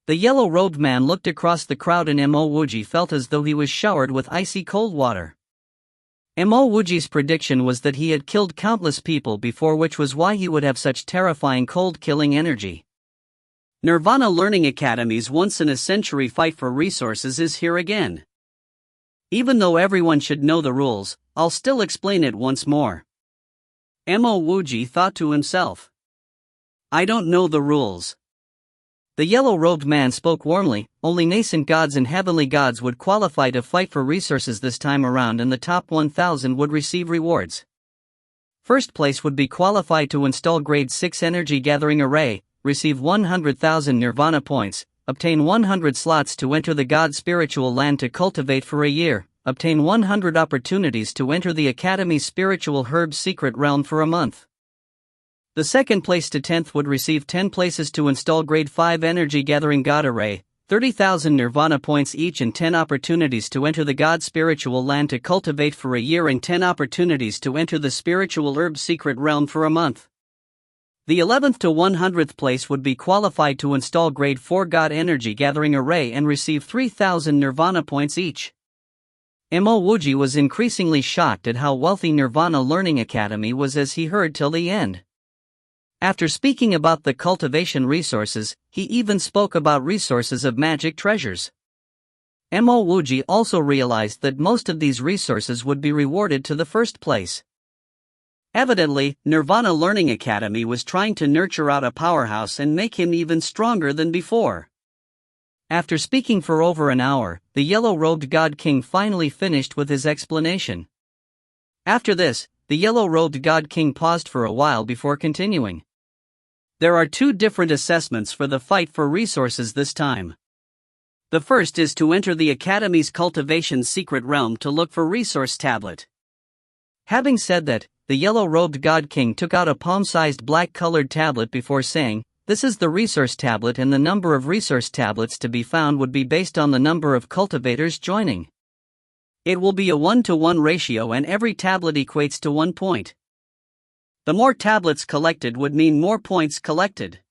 [SPEAKER 1] The yellow-robed man looked across the crowd, and Mo Wuji felt as though he was showered with icy cold water. Mo Wuji's prediction was that he had killed countless people before, which was why he would have such terrifying cold-killing energy. Nirvana Learning Academy's once-in-a-century fight for resources is here again. Even though everyone should know the rules, I'll still explain it once more. Mo Wuji thought to himself. I don't know the rules. The yellow-robed man spoke warmly. Only nascent gods and heavenly gods would qualify to fight for resources this time around, and the top 1,000 would receive rewards. First place would be qualified to install grade 6 energy gathering array, receive 100,000 nirvana points, obtain 100 slots to enter the god spiritual land to cultivate for a year, obtain 100 opportunities to enter the Academy's spiritual herb secret realm for a month. The second place to 10th would receive 10 places to install grade 5 energy gathering god array, 30,000 nirvana points each, and 10 opportunities to enter the god spiritual land to cultivate for a year, and 10 opportunities to enter the spiritual herb secret realm for a month. The 11th to 100th place would be qualified to install grade 4 god energy gathering array and receive 3,000 nirvana points each. Mo Wuji was increasingly shocked at how wealthy Nirvana Learning Academy was as he heard till the end. After speaking about the cultivation resources, he even spoke about resources of magic treasures. Mo Wuji also realized that most of these resources would be rewarded to the first place. Evidently, Nirvana Learning Academy was trying to nurture out a powerhouse and make him even stronger than before. After speaking for over an hour, the yellow-robed God King finally finished with his explanation. After this, the yellow-robed God King paused for a while before continuing. There are two different assessments for the fight for resources this time. The first is to enter the Academy's cultivation secret realm to look for resource tablet. Having said that, the yellow-robed God King took out a palm-sized black-colored tablet before saying, "This is the resource tablet, and the number of resource tablets to be found would be based on the number of cultivators joining. It will be a 1-to-1 ratio, and every tablet equates to 1 point. The more tablets collected would mean more points collected.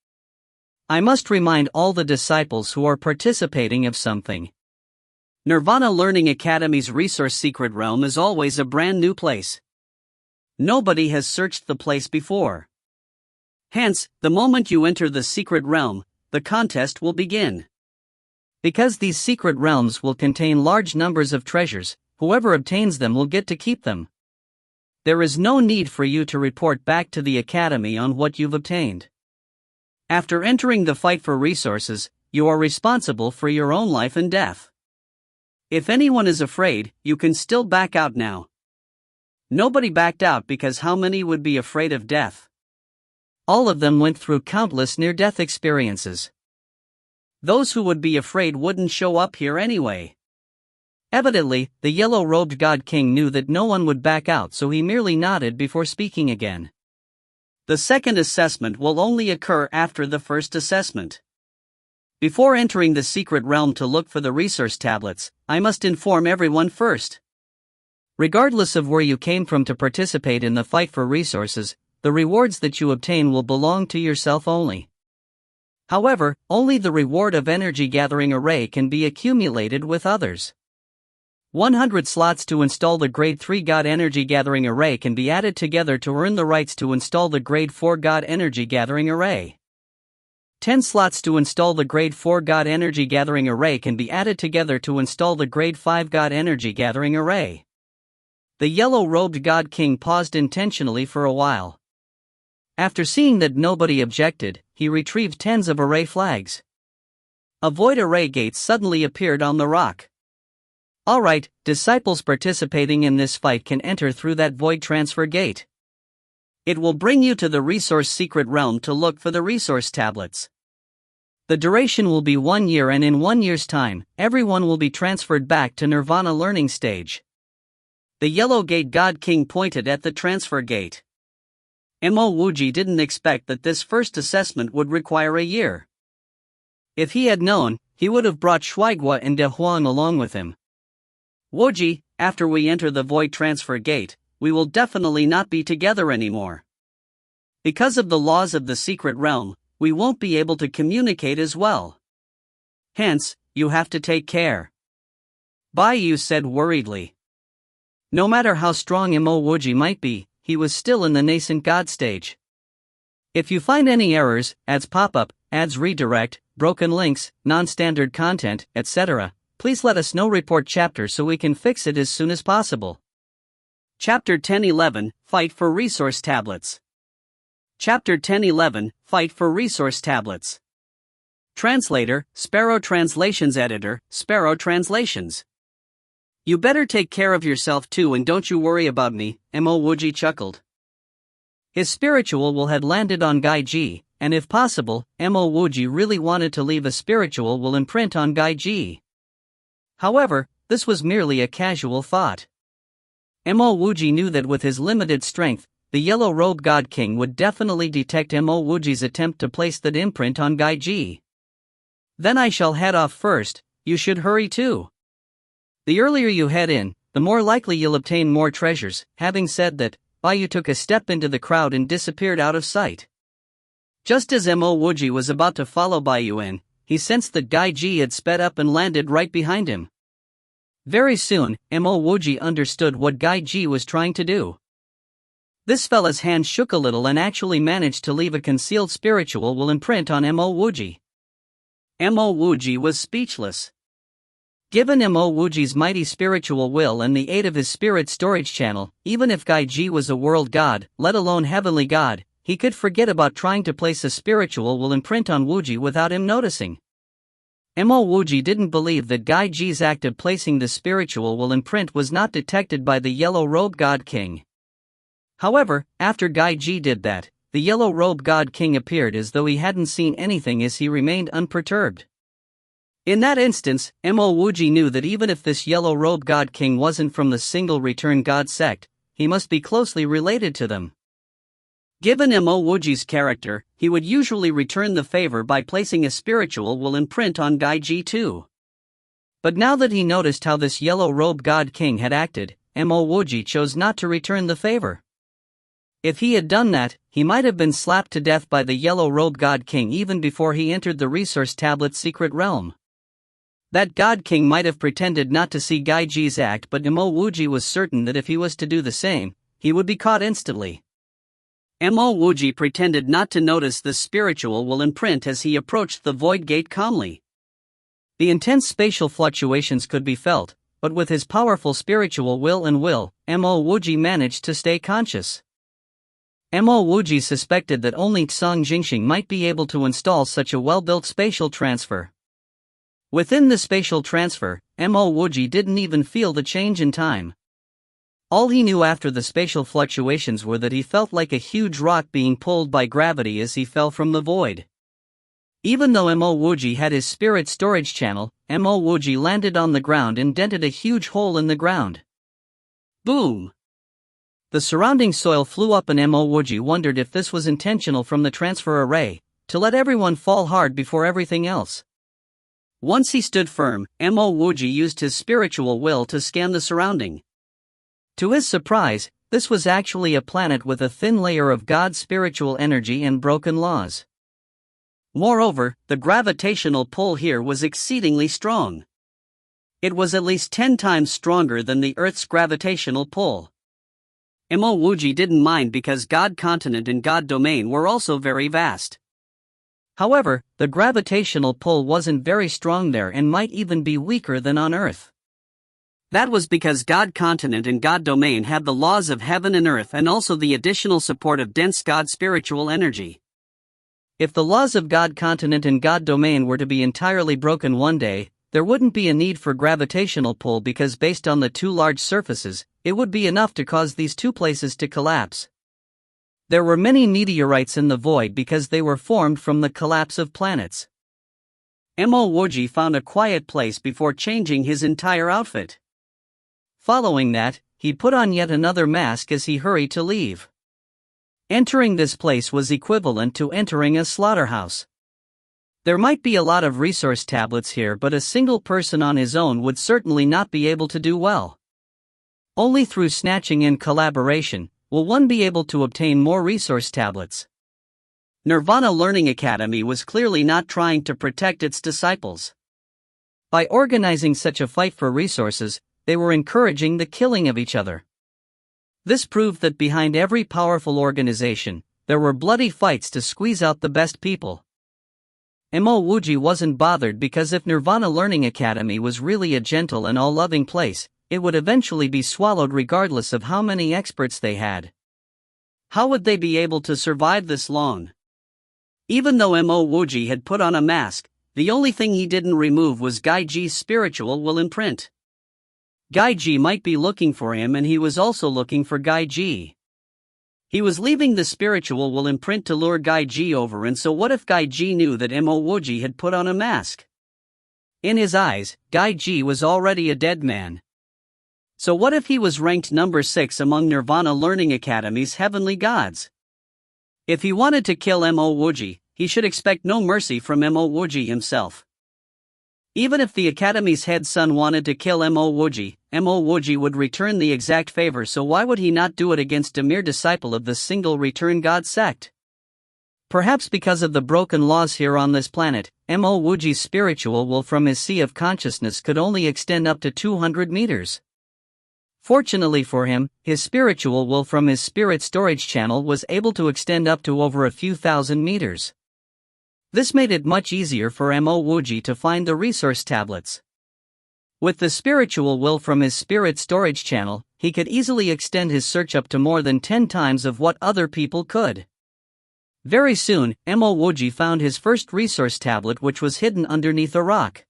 [SPEAKER 1] I must remind all the disciples who are participating of something. Nirvana Learning Academy's resource secret realm is always a brand new place. Nobody has searched the place before. Hence, the moment you enter the secret realm, the contest will begin. Because these secret realms will contain large numbers of treasures, whoever obtains them will get to keep them. There is no need for you to report back to the Academy on what you've obtained. After entering the fight for resources, you are responsible for your own life and death. If anyone is afraid, you can still back out now." Nobody backed out because how many would be afraid of death? All of them went through countless near-death experiences. Those who would be afraid wouldn't show up here anyway. Evidently, the yellow-robed God King knew that no one would back out, so he merely nodded before speaking again. The second assessment will only occur after the first assessment. Before entering the secret realm to look for the resource tablets, I must inform everyone first. Regardless of where you came from to participate in the fight for resources, the rewards that you obtain will belong to yourself only. However, only the reward of energy gathering array can be accumulated with others. 100 slots to install the grade 3 God energy gathering array can be added together to earn the rights to install the grade 4 God energy gathering array. 10 slots to install the Grade 4 God Energy Gathering Array can be added together to install the Grade 5 God Energy Gathering Array. The yellow-robed God King paused intentionally for a while. After seeing that nobody objected, he retrieved tens of array flags. A void array gate suddenly appeared on the rock. Alright, disciples participating in this fight can enter through that void transfer gate. It will bring you to the resource secret realm to look for the resource tablets. The duration will be 1 year, and in 1 year's time, everyone will be transferred back to Nirvana learning stage. The yellow gate God King pointed at the transfer gate. Mo Wuji didn't expect that this first assessment would require a year. If he had known, he would have brought Shuaigua and De Huang along with him. Wuji, after we enter the void transfer gate, we will definitely not be together anymore. Because of the laws of the secret realm, we won't be able to communicate as well. Hence, you have to take care. Bai Yu said worriedly. No matter how strong Mo Wuji might be, he was still in the nascent God stage. If you find any errors, ads pop up, ads redirect, broken links, non-standard content, etc., please let us know. Report chapter so we can fix it as soon as possible. Chapter 10-11, Fight for Resource Tablets. Chapter 10-11, Fight for Resource Tablets. Translator, Sparrow Translations. Editor, Sparrow Translations. You better take care of yourself too, and don't you worry about me, Mo Wuji chuckled. His spiritual will had landed on Gaiji, and if possible, Mo Wuji really wanted to leave a spiritual will imprint on Gaiji. However, this was merely a casual thought. Mo Wuji knew that with his limited strength, the Yellow Robe God King would definitely detect Mo Wuji's attempt to place that imprint on Gaiji. Then I shall head off first, you should hurry too. The earlier you head in, the more likely you'll obtain more treasures. Having said that, Bai Yu took a step into the crowd and disappeared out of sight. Just as Mo Wuji was about to follow Bai Yu in, he sensed that Gaiji had sped up and landed right behind him. Very soon, Mo Wuji understood what Gaiji was trying to do. This fella's hand shook a little and actually managed to leave a concealed spiritual will imprint on Mo Wuji. Mo Wuji was speechless. Given Mo Wuji's mighty spiritual will and the aid of his spirit storage channel, even if Gaiji was a world god, let alone heavenly god, he could forget about trying to place a spiritual will imprint on Wuji without him noticing. Mo Wuji didn't believe that Gaiji's act of placing the spiritual will imprint was not detected by the Yellow Robe God King. However, after Gaiji did that, the Yellow Robe God King appeared as though he hadn't seen anything as he remained unperturbed. In that instance, Mo Wuji knew that even if this Yellow Robe God King wasn't from the Single Return God sect, he must be closely related to them. Given Mo Wuji's character, he would usually return the favor by placing a spiritual will imprint on Gaiji too. But now that he noticed how this Yellow Robe God King had acted, Mo Wuji chose not to return the favor. If he had done that, he might have been slapped to death by the Yellow Robe God King even before he entered the Resource Tablet's secret realm. That God King might have pretended not to see Gaiji's act, but Mo Wuji was certain that if he was to do the same, he would be caught instantly. Mo Wuji pretended not to notice the spiritual will imprint as he approached the void gate calmly. The intense spatial fluctuations could be felt, but with his powerful spiritual will, Mo Wuji managed to stay conscious. Mo Wuji suspected that only Tsang Jingxing might be able to install such a well-built spatial transfer. Within the spatial transfer, Mo Wuji didn't even feel the change in time. All he knew after the spatial fluctuations were that he felt like a huge rock being pulled by gravity as he fell from the void. Even though Mo Wuji had his spirit storage channel, Mo Wuji landed on the ground and dented a huge hole in the ground. Boom! The surrounding soil flew up and Mo Wuji wondered if this was intentional from the transfer array, to let everyone fall hard before everything else. Once he stood firm, Mo Wuji used his spiritual will to scan the surrounding. To his surprise, this was actually a planet with a thin layer of God's spiritual energy and broken laws. Moreover, the gravitational pull here was exceedingly strong. It was at least 10 times stronger than the Earth's gravitational pull. Mo Wuji didn't mind because God continent and God domain were also very vast. However, the gravitational pull wasn't very strong there and might even be weaker than on Earth. That was because God continent and God domain had the laws of heaven and earth and also the additional support of dense God spiritual energy. If the laws of God continent and God domain were to be entirely broken one day, there wouldn't be a need for gravitational pull because based on the two large surfaces, it would be enough to cause these two places to collapse. There were many meteorites in the void because they were formed from the collapse of planets. Mo Wuji found a quiet place before changing his entire outfit. Following that, he put on yet another mask as he hurried to leave. Entering this place was equivalent to entering a slaughterhouse. There might be a lot of resource tablets here, but a single person on his own would certainly not be able to do well. Only through snatching and collaboration will one be able to obtain more resource tablets. Nirvana Learning Academy was clearly not trying to protect its disciples. By organizing such a fight for resources, they were encouraging the killing of each other. This proved that behind every powerful organization, there were bloody fights to squeeze out the best people. Mo Wuji wasn't bothered because if Nirvana Learning Academy was really a gentle and all-loving place, it would eventually be swallowed regardless of how many experts they had. How would they be able to survive this long? Even though Mo Wuji had put on a mask, the only thing he didn't remove was Gaiji's spiritual will imprint. Gaiji might be looking for him and he was also looking for Gaiji. He was leaving the spiritual will imprint to lure Gaiji over, and so what if Gaiji knew that Mo Wuji had put on a mask? In his eyes, Gaiji was already a dead man. So what if he was ranked number 6 among Nirvana Learning Academy's heavenly gods? If he wanted to kill Mo Wuji, he should expect no mercy from Mo Wuji himself. Even if the Academy's head son wanted to kill Mo Wuji would return the exact favor, so why would he not do it against a mere disciple of the single return god sect? Perhaps because of the broken laws here on this planet, Mo Wuji's spiritual will from his sea of consciousness could only extend up to 200 meters. Fortunately for him, his spiritual will from his spirit storage channel was able to extend up to over a few thousand meters. This made it much easier for Mo Wuji to find the resource tablets. With the spiritual will from his spirit storage channel, he could easily extend his search up to more than 10 times of what other people could. Very soon, Mo Wuji found his first resource tablet, which was hidden underneath a rock.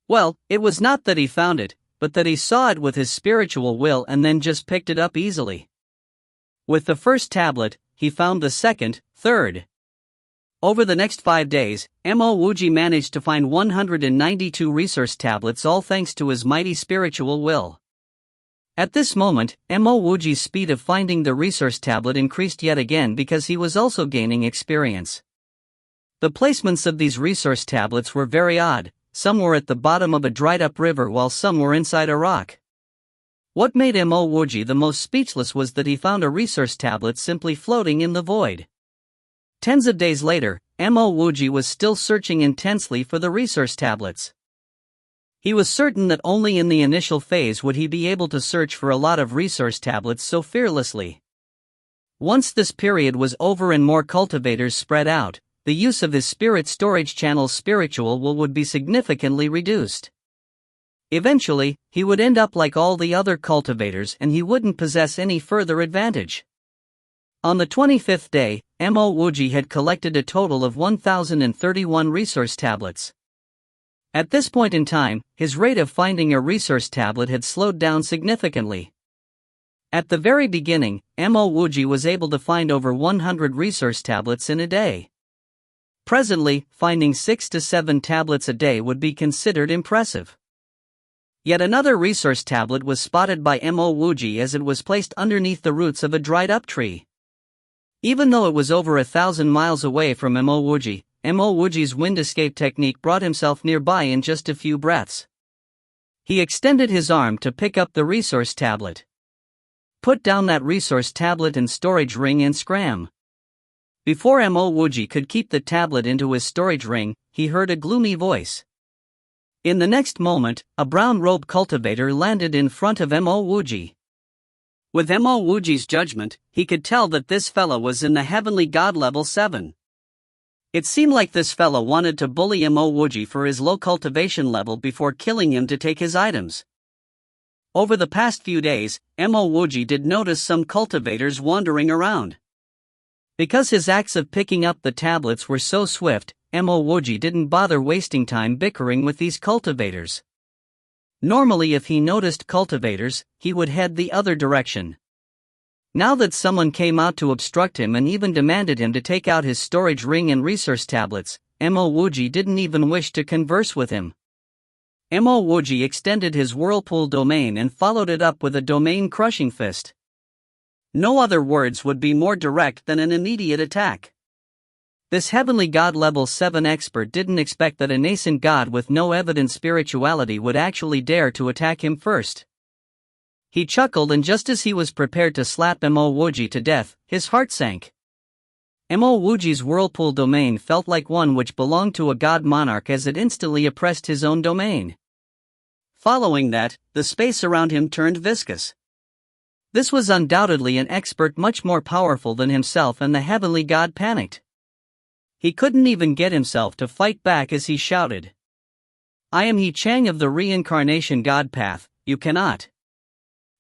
[SPEAKER 1] Well, it was not that he found it, but that he saw it with his spiritual will and then just picked it up easily. With the first tablet, he found the second, third. Over the next 5 days, Mo Wuji managed to find 192 resource tablets, all thanks to his mighty spiritual will. At this moment, Mo Wuji's speed of finding the resource tablet increased yet again because he was also gaining experience. The placements of these resource tablets were very odd. Some were at the bottom of a dried-up river while some were inside a rock. What made Mo Wuji the most speechless was that he found a resource tablet simply floating in the void. Tens of days later, Mo Wuji was still searching intensely for the resource tablets. He was certain that only in the initial phase would he be able to search for a lot of resource tablets so fearlessly. Once this period was over and more cultivators spread out, the use of his spirit storage channel's spiritual will would be significantly reduced. Eventually, he would end up like all the other cultivators and he wouldn't possess any further advantage. On the 25th day, Mo Wuji had collected a total of 1,031 resource tablets. At this point in time, his rate of finding a resource tablet had slowed down significantly. At the very beginning, Mo Wuji was able to find over 100 resource tablets in a day. Presently, finding 6 to 7 tablets a day would be considered impressive. Yet another resource tablet was spotted by Mo Wuji as it was placed underneath the roots of a dried-up tree. Even though it was over 1,000 miles away from Mo Wuji's wind escape technique brought himself nearby in just a few breaths. He extended his arm to pick up the resource tablet. Put down that resource tablet and storage ring and scram. Before Mo Wuji could keep the tablet into his storage ring, he heard a gloomy voice. In the next moment, a brown-robed cultivator landed in front of Mo Wuji. With Mo Wuji's judgment, he could tell that this fellow was in the heavenly god level 7. It seemed like this fellow wanted to bully Mo Wuji for his low cultivation level before killing him to take his items. Over the past few days, Mo Wuji did notice some cultivators wandering around. Because his acts of picking up the tablets were so swift, Mo Wuji didn't bother wasting time bickering with these cultivators. Normally, if he noticed cultivators, he would head the other direction. Now that someone came out to obstruct him and even demanded him to take out his storage ring and resource tablets, Mo Wuji didn't even wish to converse with him. Mo Wuji extended his whirlpool domain and followed it up with a domain-crushing fist. No other words would be more direct than an immediate attack. This heavenly god level 7 expert didn't expect that a nascent god with no evident spirituality would actually dare to attack him first. He chuckled, and just as he was prepared to slap Mo Wuji to death, his heart sank. Mo Wuji's whirlpool domain felt like one which belonged to a god monarch as it instantly oppressed his own domain. Following that, the space around him turned viscous. This was undoubtedly an expert much more powerful than himself, and the heavenly god panicked. He couldn't even get himself to fight back as he shouted, "I am He Chang of the reincarnation god path, you cannot."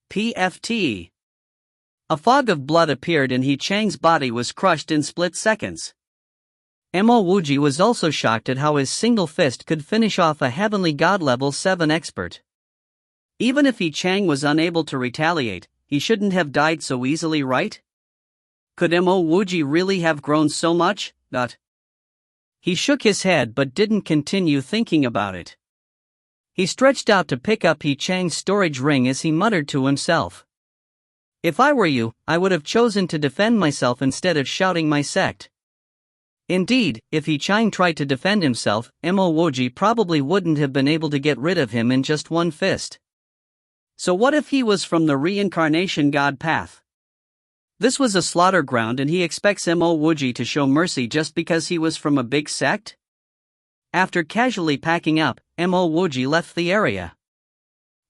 [SPEAKER 1] PFT. A fog of blood appeared and He Chang's body was crushed in split seconds. Mo Wuji was also shocked at how his single fist could finish off a heavenly god level 7 expert. Even if He Chang was unable to retaliate, he shouldn't have died so easily, right? Could Mo Wuji really have grown so much? He shook his head but didn't continue thinking about it. He stretched out to pick up He Chang's storage ring as he muttered to himself, "If I were you, I would have chosen to defend myself instead of shouting my sect." Indeed, if He Chang tried to defend himself, Mo Wuji probably wouldn't have been able to get rid of him in just one fist. So what if he was from the reincarnation god path? This was a slaughter ground and he expects Mo Wuji to show mercy just because he was from a big sect? After casually packing up, Mo Wuji left the area.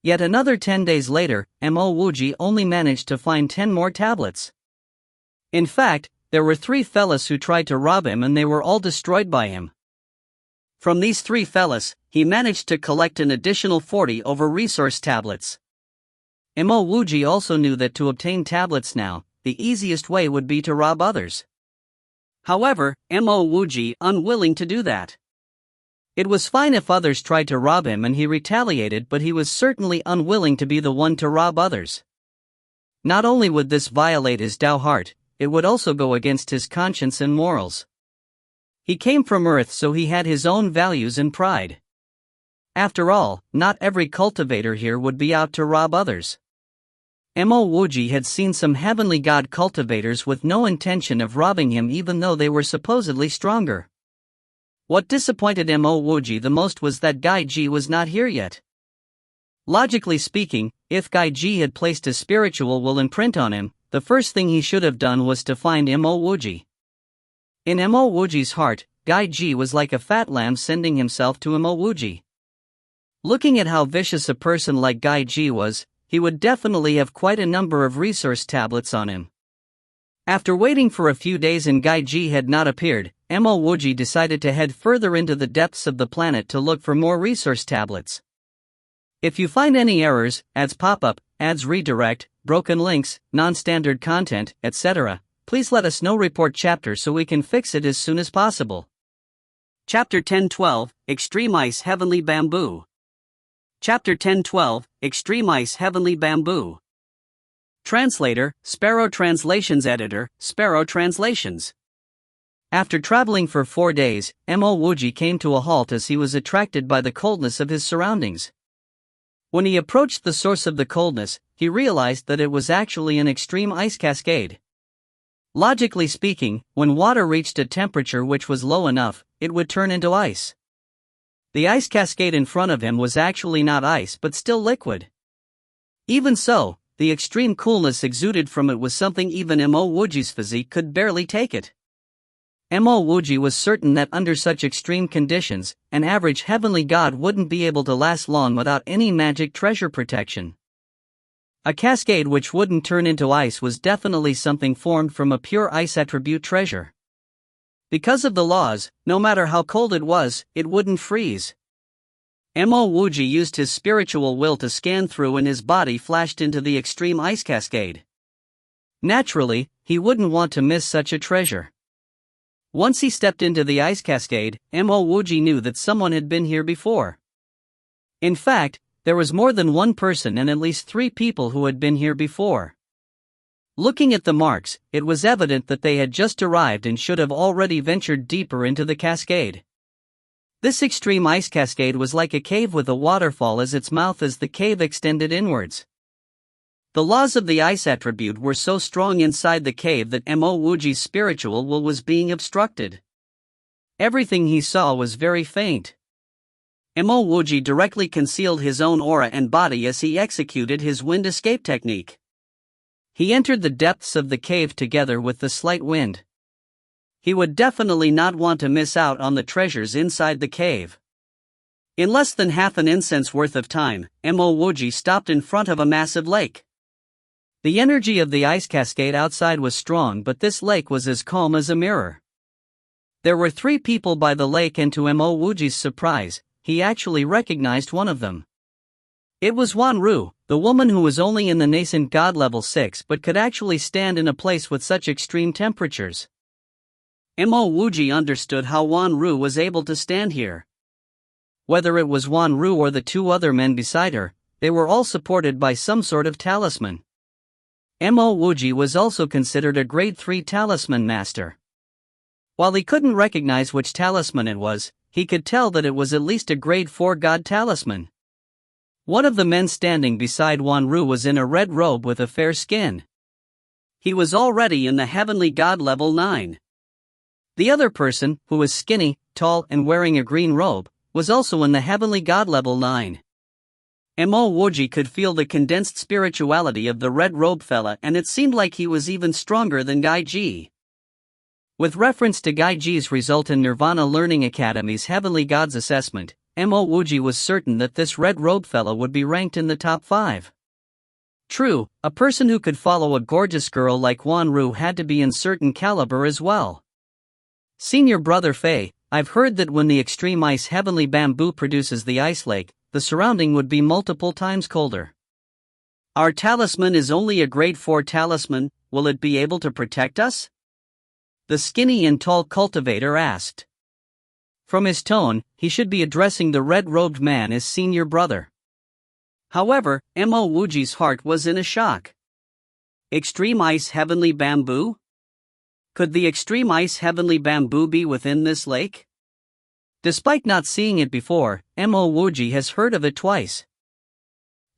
[SPEAKER 1] Yet another 10 days later, Mo Wuji only managed to find 10 more tablets. In fact, there were 3 fellas who tried to rob him and they were all destroyed by him. From these 3 fellas, he managed to collect an additional 40 over resource tablets. Mo Wuji also knew that to obtain tablets now, the easiest way would be to rob others. However, Mo Wuji unwilling to do that. It was fine if others tried to rob him and he retaliated, but he was certainly unwilling to be the one to rob others. Not only would this violate his Tao heart, it would also go against his conscience and morals. He came from Earth, so he had his own values and pride. After all, not every cultivator here would be out to rob others. Mo Wuji had seen some heavenly god cultivators with no intention of robbing him even though they were supposedly stronger. What disappointed Mo Wuji the most was that Gai Ji was not here yet. Logically speaking, if Gai Ji had placed a spiritual will imprint on him, the first thing he should have done was to find Mo Wuji. In Mo Wuji's heart, Gai Ji was like a fat lamb sending himself to Mo Wuji. Looking at how vicious a person like Gai Ji was, he would definitely have quite a number of resource tablets on him. After waiting for a few days and Gai Ji had not appeared, Mo Wuji decided to head further into the depths of the planet to look for more resource tablets. If you find any errors, ads pop up, ads redirect, broken links, non-standard content, etc., please let us know. Report chapter so we can fix it as soon as possible. Chapter 10-12, Extreme Ice Heavenly Bamboo. Chapter 10-12, Extreme Ice Heavenly Bamboo. Translator, Sparrow Translations. Editor, Sparrow Translations. After traveling for 4 days, Mo Wuji came to a halt as he was attracted by the coldness of his surroundings. When he approached the source of the coldness, he realized that it was actually an extreme ice cascade. Logically speaking, when water reached a temperature which was low enough, it would turn into ice. The ice cascade in front of him was actually not ice but still liquid. Even so, the extreme coolness exuded from it was something even Mo Wuji's physique could barely take it. Mo Wuji was certain that under such extreme conditions, an average heavenly god wouldn't be able to last long without any magic treasure protection. A cascade which wouldn't turn into ice was definitely something formed from a pure ice attribute treasure. Because of the laws, no matter how cold it was, it wouldn't freeze. Mo Wuji used his spiritual will to scan through and his body flashed into the extreme ice cascade. Naturally, he wouldn't want to miss such a treasure. Once he stepped into the ice cascade, Mo Wuji knew that someone had been here before. In fact, there was more than one person and at least 3 people who had been here before. Looking at the marks, it was evident that they had just arrived and should have already ventured deeper into the cascade. This extreme ice cascade was like a cave with a waterfall as its mouth as the cave extended inwards. The laws of the ice attribute were so strong inside the cave that Mo Wuji's spiritual will was being obstructed. Everything he saw was very faint. Mo Wuji directly concealed his own aura and body as he executed his wind escape technique. He entered the depths of the cave together with the slight wind. He would definitely not want to miss out on the treasures inside the cave. In less than half an incense worth of time, Mo Wuji stopped in front of a massive lake. The energy of the ice cascade outside was strong, but this lake was as calm as a mirror. There were 3 people by the lake, and to Mo Wuji's surprise, he actually recognized one of them. It was Wanru, the woman who was only in the nascent god level 6 but could actually stand in a place with such extreme temperatures. Mo Wuji understood how Wanru was able to stand here. Whether it was Wanru or the 2 other men beside her, they were all supported by some sort of talisman. Mo Wuji was also considered a grade 3 talisman master. While he couldn't recognize which talisman it was, he could tell that it was at least a grade 4 god talisman. One of the men standing beside Wanru was in a red robe with a fair skin. He was already in the heavenly god level 9. The other person, who was skinny, tall and wearing a green robe, was also in the heavenly god level 9. Mo Wuji could feel the condensed spirituality of the red robe fella, and it seemed like he was even stronger than Gai Ji. With reference to Gai Ji's result in Nirvana Learning Academy's Heavenly Gods assessment, Mo Wuji was certain that this red robe fella would be ranked in the top 5. True, a person who could follow a gorgeous girl like Wanru had to be in certain caliber as well. Senior Brother Fei, I've heard that when the extreme ice heavenly bamboo produces the ice lake, the surrounding would be multiple times colder. Our talisman is only a grade 4 talisman, will it be able to protect us? The skinny and tall cultivator asked. From his tone, he should be addressing the red-robed man as senior brother. However, Mo Wuji's heart was in a shock. Extreme ice heavenly bamboo? Could the extreme ice heavenly bamboo be within this lake? Despite not seeing it before, Mo Wuji has heard of it twice.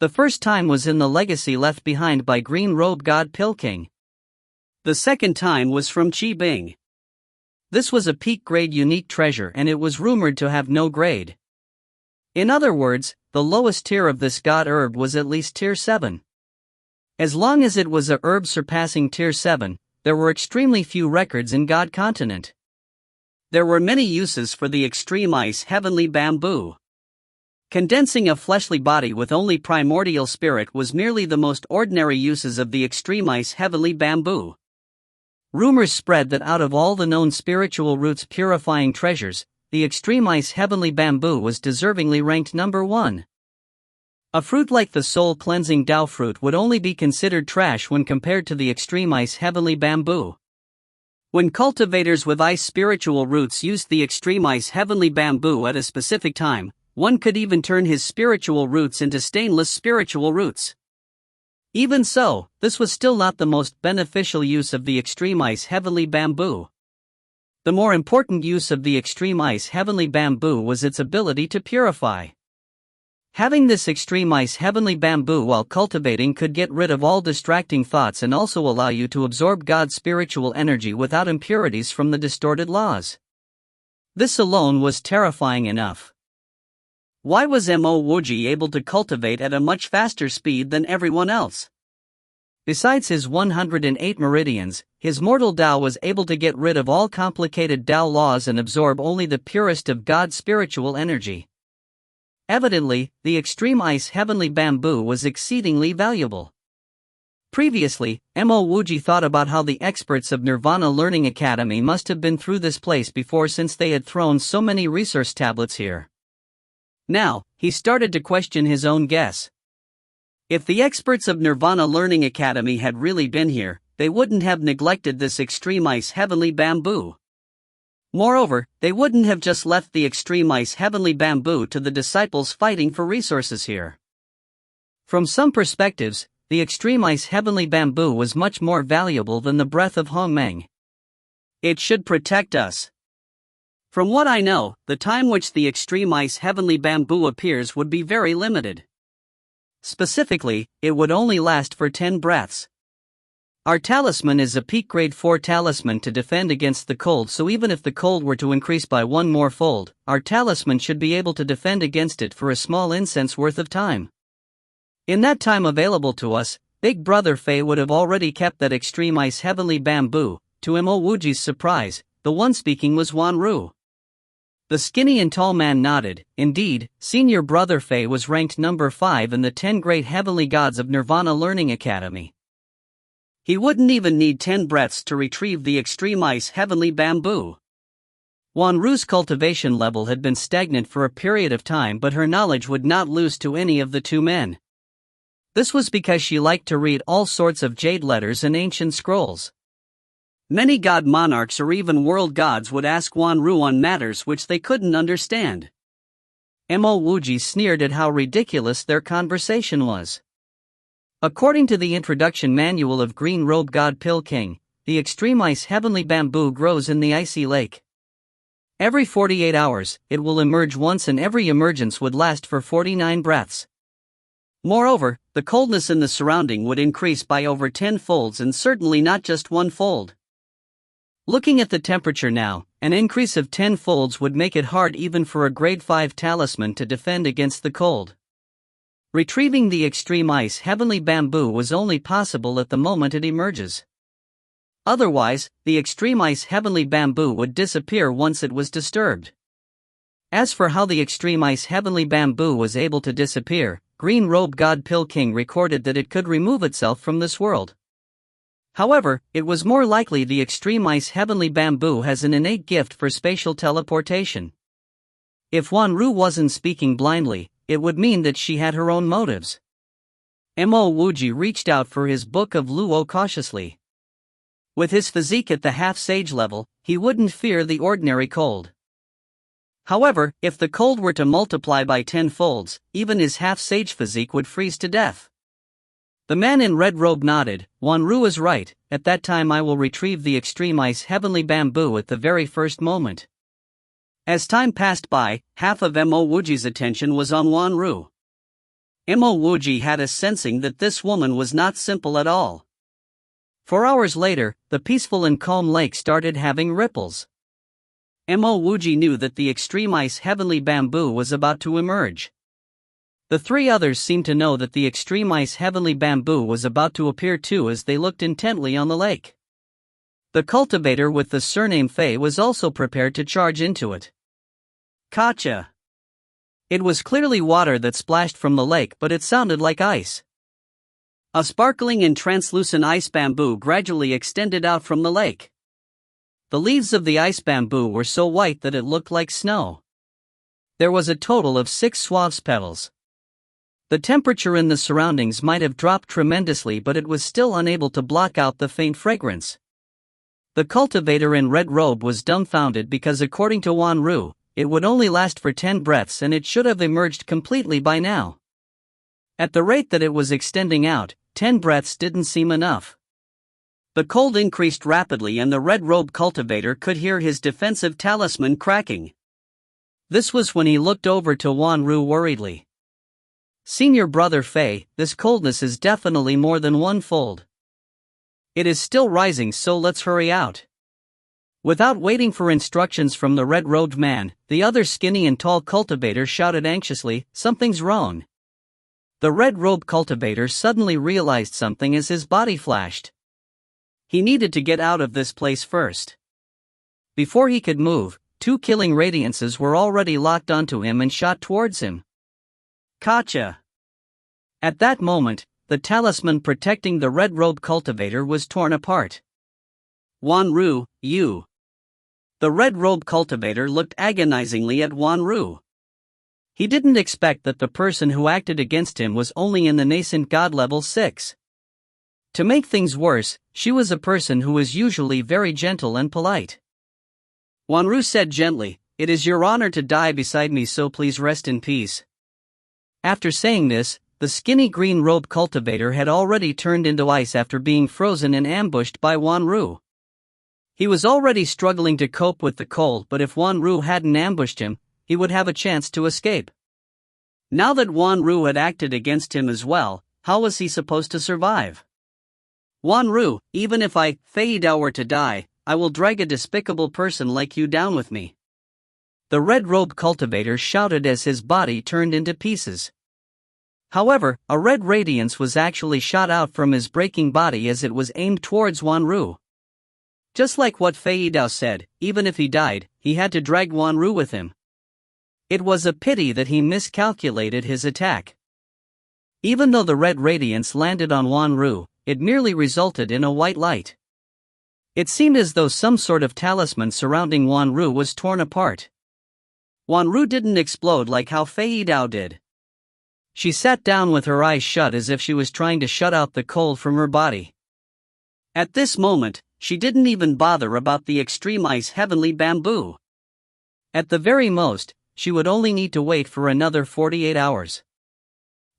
[SPEAKER 1] The first time was in the legacy left behind by Green Robe God Pilking. The second time was from Qi Bing. This was a peak grade unique treasure, and it was rumored to have no grade. In other words, the lowest tier of this god herb was at least tier 7. As long as it was a herb surpassing tier 7, there were extremely few records in God Continent. There were many uses for the extreme ice heavenly bamboo. Condensing a fleshly body with only primordial spirit was merely the most ordinary uses of the extreme ice heavenly bamboo. Rumors spread that out of all the known spiritual roots purifying treasures, the extreme ice heavenly bamboo was deservingly ranked number 1. A fruit like the soul cleansing Dao fruit would only be considered trash when compared to the extreme ice heavenly bamboo. When cultivators with ice spiritual roots used the extreme ice heavenly bamboo at a specific time, one could even turn his spiritual roots into stainless spiritual roots. Even so, this was still not the most beneficial use of the extreme ice heavenly bamboo. The more important use of the extreme ice heavenly bamboo was its ability to purify. Having this extreme ice heavenly bamboo while cultivating could get rid of all distracting thoughts and also allow you to absorb God's spiritual energy without impurities from the distorted laws. This alone was terrifying enough. Why was Mo Wuji able to cultivate at a much faster speed than everyone else? Besides his 108 meridians, his mortal Tao was able to get rid of all complicated Tao laws and absorb only the purest of God's spiritual energy. Evidently, the extreme ice heavenly bamboo was exceedingly valuable. Previously, Mo Wuji thought about how the experts of Nirvana Learning Academy must have been through this place before, since they had thrown so many resource tablets here. Now, he started to question his own guess. If the experts of Nirvana Learning Academy had really been here, they wouldn't have neglected this extreme ice heavenly bamboo. Moreover, they wouldn't have just left the extreme ice heavenly bamboo to the disciples fighting for resources here. From some perspectives, the extreme ice heavenly bamboo was much more valuable than the breath of Hongmeng. It should protect us. From what I know, the time which the extreme ice heavenly bamboo appears would be very limited. Specifically, it would only last for 10 breaths. Our talisman is a peak grade 4 talisman to defend against the cold, so even if the cold were to increase by one more fold, our talisman should be able to defend against it for a small incense worth of time. In that time available to us, Big Brother Fei would have already kept that extreme ice heavenly bamboo. To Mo Wuji's surprise, the one speaking was Wanru. The skinny and tall man nodded. Indeed, Senior Brother Fei was ranked number 5 in the 10 great heavenly gods of Nirvana Learning Academy. He wouldn't even need 10 breaths to retrieve the extreme ice heavenly bamboo. Wanru's cultivation level had been stagnant for a period of time, but her knowledge would not lose to any of the two men. This was because she liked to read all sorts of jade letters and ancient scrolls. Many god monarchs or even world gods would ask Wanru on matters which they couldn't understand. Mo Wuji sneered at how ridiculous their conversation was. According to the introduction manual of Green Robe God Pill King, the extreme ice heavenly bamboo grows in the icy lake. Every 48 hours, it will emerge once, and every emergence would last for 49 breaths. Moreover, the coldness in the surrounding would increase by over 10 folds, and certainly not just one fold. Looking at the temperature now, an increase of 10 folds would make it hard even for a grade 5 talisman to defend against the cold. Retrieving the extreme ice heavenly bamboo was only possible at the moment it emerges. Otherwise, the extreme ice heavenly bamboo would disappear once it was disturbed. As for how the extreme ice heavenly bamboo was able to disappear, Green Robe God Pill King recorded that it could remove itself from this world. However, it was more likely the extreme ice heavenly bamboo has an innate gift for spatial teleportation. If Wanru wasn't speaking blindly, it would mean that she had her own motives. Mo Wuji reached out for his book of Luo cautiously. With his physique at the half-sage level, he wouldn't fear the ordinary cold. However, if the cold were to multiply by 10 folds, even his half-sage physique would freeze to death. The man in red robe nodded. Wanru is right. At that time I will retrieve the extreme ice heavenly bamboo at the very first moment. As time passed by, half of Mo Wuji's attention was on Wanru. Mo Wuji had a sensing that this woman was not simple at all. 4 hours later, the peaceful and calm lake started having ripples. Mo Wuji knew that the extreme ice heavenly bamboo was about to emerge. The three others seemed to know that the extreme ice heavenly bamboo was about to appear too, as they looked intently on the lake. The cultivator with the surname Fei was also prepared to charge into it. Gotcha! It was clearly water that splashed from the lake, but it sounded like ice. A sparkling and translucent ice bamboo gradually extended out from the lake. The leaves of the ice bamboo were so white that it looked like snow. There was a total of 6 swaths petals. The temperature in the surroundings might have dropped tremendously, but it was still unable to block out the faint fragrance. The cultivator in red robe was dumbfounded because, according to Wanru, it would only last for 10 breaths and it should have emerged completely by now. At the rate that it was extending out, 10 breaths didn't seem enough. The cold increased rapidly and the red robe cultivator could hear his defensive talisman cracking. This was when he looked over to Wanru worriedly. Senior Brother Fei, this coldness is definitely more than one fold. It is still rising, so let's hurry out. Without waiting for instructions from the red-robed man, the other skinny and tall cultivator shouted anxiously, "Something's wrong." The red-robe cultivator suddenly realized something as his body flashed. He needed to get out of this place first. Before he could move, 2 killing radiances were already locked onto him and shot towards him. Gotcha! At that moment, the talisman protecting the red robe cultivator was torn apart. Wanru, you. The red robe cultivator looked agonizingly at Wanru. He didn't expect that the person who acted against him was only in the nascent god level 6. To make things worse, she was a person who was usually very gentle and polite. Wanru said gently, "It is your honor to die beside me, so please rest in peace." After saying this, the skinny green robe cultivator had already turned into ice after being frozen and ambushed by Wanru. He was already struggling to cope with the cold, but if Wanru hadn't ambushed him, he would have a chance to escape. Now that Wanru had acted against him as well, how was he supposed to survive? "Wanru, even if I, Fei Dao, were to die, I will drag a despicable person like you down with me," the red robe cultivator shouted as his body turned into pieces. However, a red radiance was actually shot out from his breaking body as it was aimed towards Wanru. Just like what Fei Dao said, even if he died, he had to drag Wanru with him. It was a pity that he miscalculated his attack. Even though the red radiance landed on Wanru, it merely resulted in a white light. It seemed as though some sort of talisman surrounding Wanru was torn apart. Wanru didn't explode like how Fei Dao did. She sat down with her eyes shut as if she was trying to shut out the cold from her body. At this moment, she didn't even bother about the extreme ice heavenly bamboo. At the very most, she would only need to wait for another 48 hours.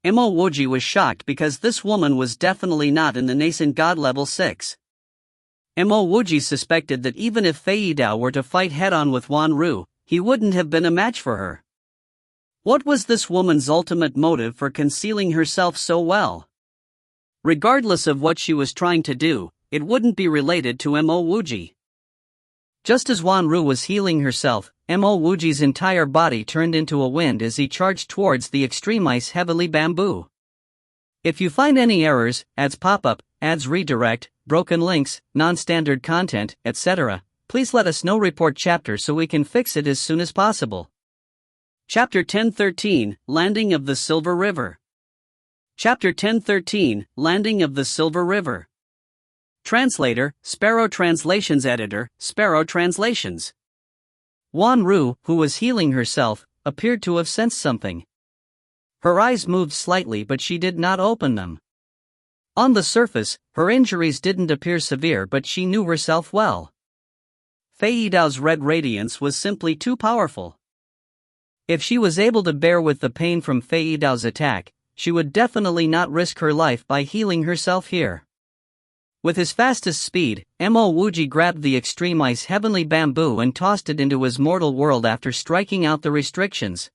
[SPEAKER 1] Mo Wuji was shocked because this woman was definitely not in the nascent god level 6. Mo Wuji suspected that even if Fei Dao were to fight head-on with Wanru, he wouldn't have been a match for her. What was this woman's ultimate motive for concealing herself so well? Regardless of what she was trying to do, it wouldn't be related to Mo Wuji. Just as Wanru was healing herself, Mo Wuji's entire body turned into a wind as he charged towards the extreme ice heavenly bamboo. If you find any errors, ads pop up, ads redirect, broken links, non-standard content, etc., please let us know. Report chapter so we can fix it as soon as possible. Chapter 1013, Landing of the Silver River. Chapter 1013, Landing of the Silver River. Translator, Sparrow Translations. Editor, Sparrow Translations. Wanru, who was healing herself, appeared to have sensed something. Her eyes moved slightly, but she did not open them. On the surface, her injuries didn't appear severe, but she knew herself well. Fei Dao's red radiance was simply too powerful. If she was able to bear with the pain from Fei Dao's attack, she would definitely not risk her life by healing herself here. With his fastest speed, Mo Wuji grabbed the extreme ice heavenly bamboo and tossed it into his mortal world after striking out the restrictions.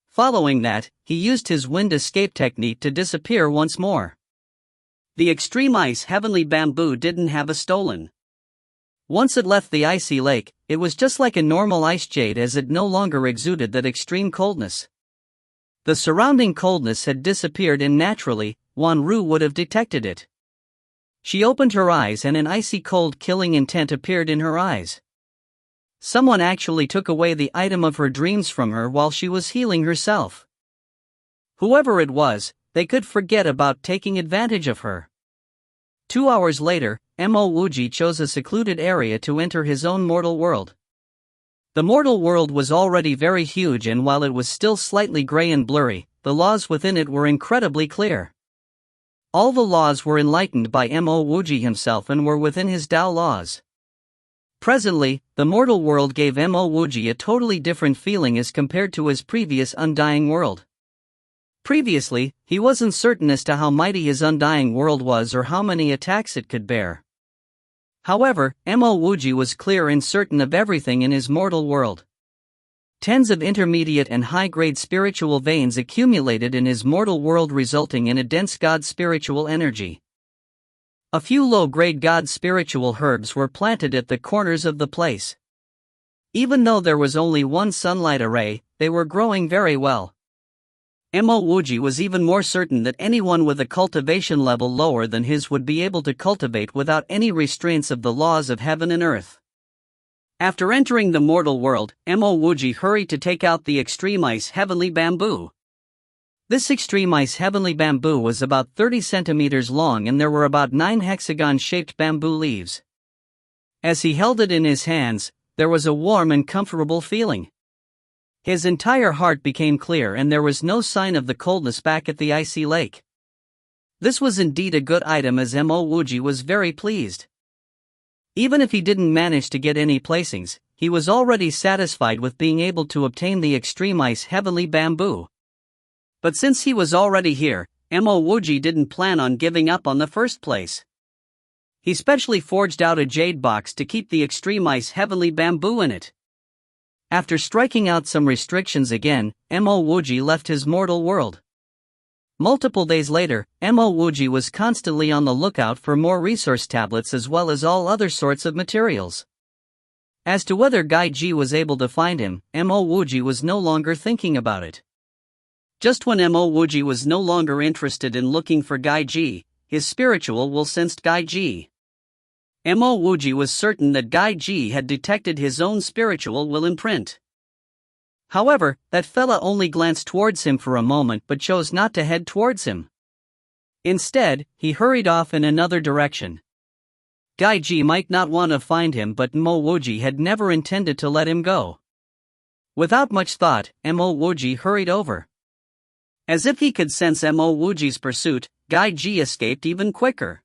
[SPEAKER 1] Following that, he used his wind escape technique to disappear once more. The extreme ice heavenly bamboo didn't have a stolen. Once it left the icy lake, it was just like a normal ice jade as it no longer exuded that extreme coldness. The surrounding coldness had disappeared and naturally, Wanru would have detected it. She opened her eyes and an icy cold killing intent appeared in her eyes. Someone actually took away the item of her dreams from her while she was healing herself. Whoever it was, they could forget about taking advantage of her. 2 hours later, Mo Wuji chose a secluded area to enter his own mortal world. The mortal world was already very huge, and while it was still slightly gray and blurry, the laws within it were incredibly clear. All the laws were enlightened by Mo Wuji himself and were within his Dao laws. Presently, the mortal world gave Mo Wuji a totally different feeling as compared to his previous undying world. Previously, he wasn't certain as to how mighty his undying world was or how many attacks it could bear. However, Mo Wuji was clear and certain of everything in his mortal world. Tens of intermediate and high-grade spiritual veins accumulated in his mortal world, resulting in a dense god spiritual energy. A few low-grade god spiritual herbs were planted at the corners of the place. Even though there was only one sunlight array, they were growing very well. Mo Wuji was even more certain that anyone with a cultivation level lower than his would be able to cultivate without any restraints of the laws of heaven and earth. After entering the mortal world, Mo Wuji hurried to take out the extreme ice heavenly bamboo. This extreme ice heavenly bamboo was about 30 centimeters long and there were about 9 hexagon-shaped bamboo leaves. As he held it in his hands, there was a warm and comfortable feeling. His entire heart became clear and there was no sign of the coldness back at the icy lake. This was indeed a good item as Mo Wuji was very pleased. Even if he didn't manage to get any placings, he was already satisfied with being able to obtain the extreme ice heavenly bamboo. But since he was already here, Mo Wuji didn't plan on giving up on the first place. He specially forged out a jade box to keep the extreme ice heavenly bamboo in it. After striking out some restrictions again, Mo Wuji left his mortal world. Multiple days later, Mo Wuji was constantly on the lookout for more resource tablets as well as all other sorts of materials. As to whether Gaiji was able to find him, Mo Wuji was no longer thinking about it. Just when Mo Wuji was no longer interested in looking for Gaiji, his spiritual will sensed Gaiji. Mo Wuji was certain that Gaiji had detected his own spiritual will imprint. However, that fella only glanced towards him for a moment but chose not to head towards him. Instead, he hurried off in another direction. Gaiji might not want to find him but Mo Wuji had never intended to let him go. Without much thought, Mo Wuji hurried over. As if he could sense Mo Wuji's pursuit, Gaiji escaped even quicker.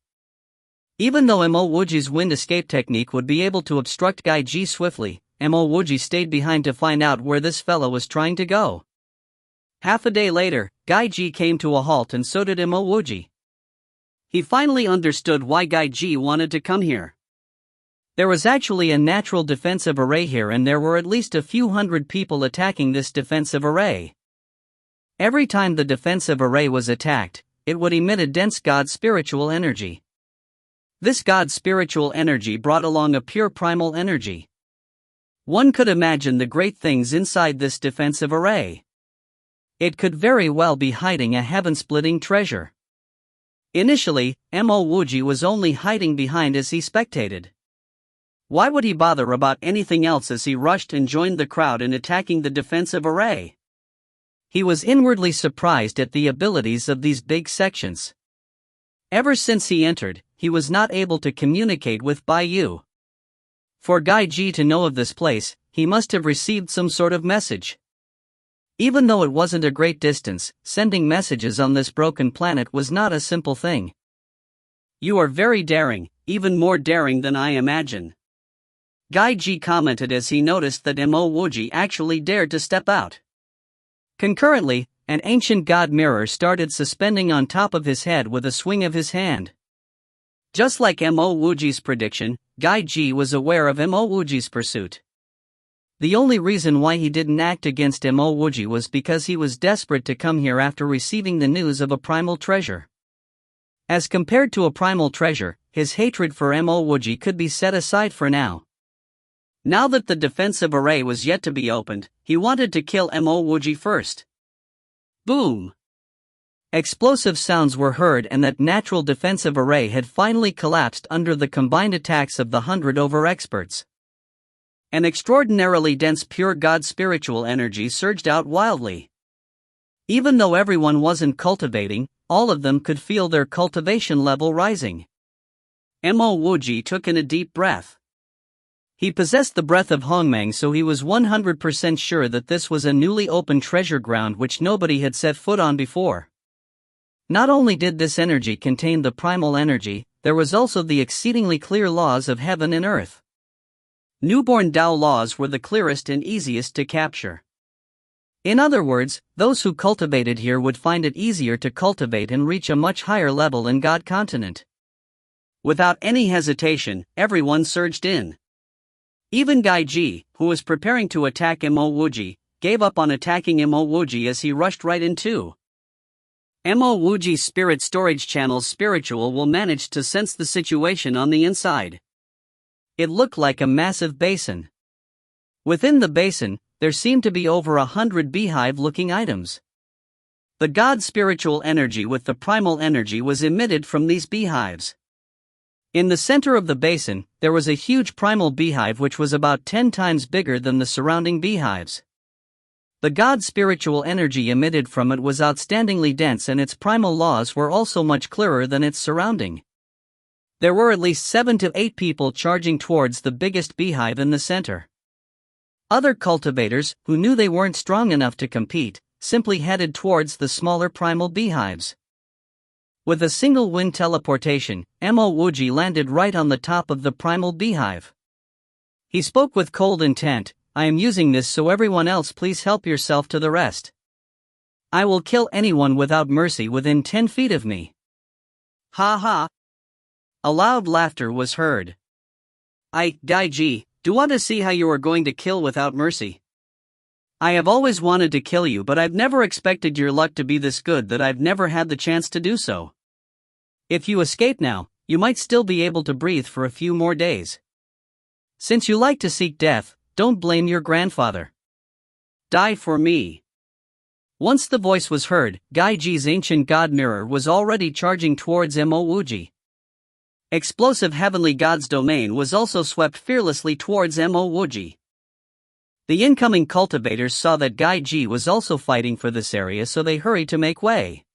[SPEAKER 1] Even though Mo Wuji's wind escape technique would be able to obstruct Gaiji swiftly, Mo Wuji stayed behind to find out where this fellow was trying to go. Half a day later, Gaiji came to a halt and so did Mo Wuji. He finally understood why Gaiji wanted to come here. There was actually a natural defensive array here and there were at least a few hundred people attacking this defensive array. Every time the defensive array was attacked, it would emit a dense god spiritual energy. This god spiritual energy brought along a pure primal energy. One could imagine the great things inside this defensive array. It could very well be hiding a heaven-splitting treasure. Initially, Mo Wuji was only hiding behind as he spectated. Why would he bother about anything else as he rushed and joined the crowd in attacking the defensive array? He was inwardly surprised at the abilities of these big sections. Ever since he entered, he was not able to communicate with Baiyu. For Gaiji to know of this place, he must have received some sort of message. Even though it wasn't a great distance, sending messages on this broken planet was not a simple thing. "You are very daring, even more daring than I imagine," Gaiji commented as he noticed that Mo Wuji actually dared to step out. Concurrently, an ancient god mirror started suspending on top of his head with a swing of his hand. Just like Mo Wuji's prediction, Gaiji was aware of Mo Wuji's pursuit. The only reason why he didn't act against Mo Wuji was because he was desperate to come here after receiving the news of a primal treasure. As compared to a primal treasure, his hatred for Mo Wuji could be set aside for now. Now that the defensive array was yet to be opened, he wanted to kill Mo Wuji first. Boom! Explosive sounds were heard and that natural defensive array had finally collapsed under the combined attacks of the 100 over experts. An extraordinarily dense pure god spiritual energy surged out wildly. Even though everyone wasn't cultivating, all of them could feel their cultivation level rising. Mo Wuji took in a deep breath. He possessed the breath of Hongmeng, so he was 100% sure that this was a newly opened treasure ground which nobody had set foot on before. Not only did this energy contain the primal energy, there was also the exceedingly clear laws of heaven and earth. Newborn Tao laws were the clearest and easiest to capture. In other words, those who cultivated here would find it easier to cultivate and reach a much higher level in God continent. Without any hesitation, everyone surged in. Even Gaiji, who was preparing to attack Mo Wuji, gave up on attacking Mo Wuji as he rushed right into. Mo Wuji's spirit storage channel's spiritual will manage to sense the situation on the inside. It looked like a massive basin. Within the basin, there seemed to be over 100 beehive-looking items. The god spiritual energy with the primal energy was emitted from these beehives. In the center of the basin, there was a huge primal beehive which was about 10 times bigger than the surrounding beehives. The god's spiritual energy emitted from it was outstandingly dense, and its primal laws were also much clearer than its surrounding. There were at least 7 to 8 people charging towards the biggest beehive in the center. Other cultivators, who knew they weren't strong enough to compete, simply headed towards the smaller primal beehives. With a single wind teleportation, Mo Wuji landed right on the top of the primal beehive. He spoke with cold intent, "I am using this so everyone else, please help yourself to the rest. I will kill anyone without mercy within 10 feet of me." Ha ha! A loud laughter was heard. Gaiji, do want to see how you are going to kill without mercy. I have always wanted to kill you, but I've never expected your luck to be this good that I've never had the chance to do so. If you escape now, you might still be able to breathe for a few more days. Since you like to seek death, don't blame your grandfather. Die for me. Once the voice was heard, Gaiji's ancient god mirror was already charging towards Mo Wuji. Explosive heavenly god's domain was also swept fearlessly towards Mo Wuji. The incoming cultivators saw that Gaiji was also fighting for this area, so they hurried to make way.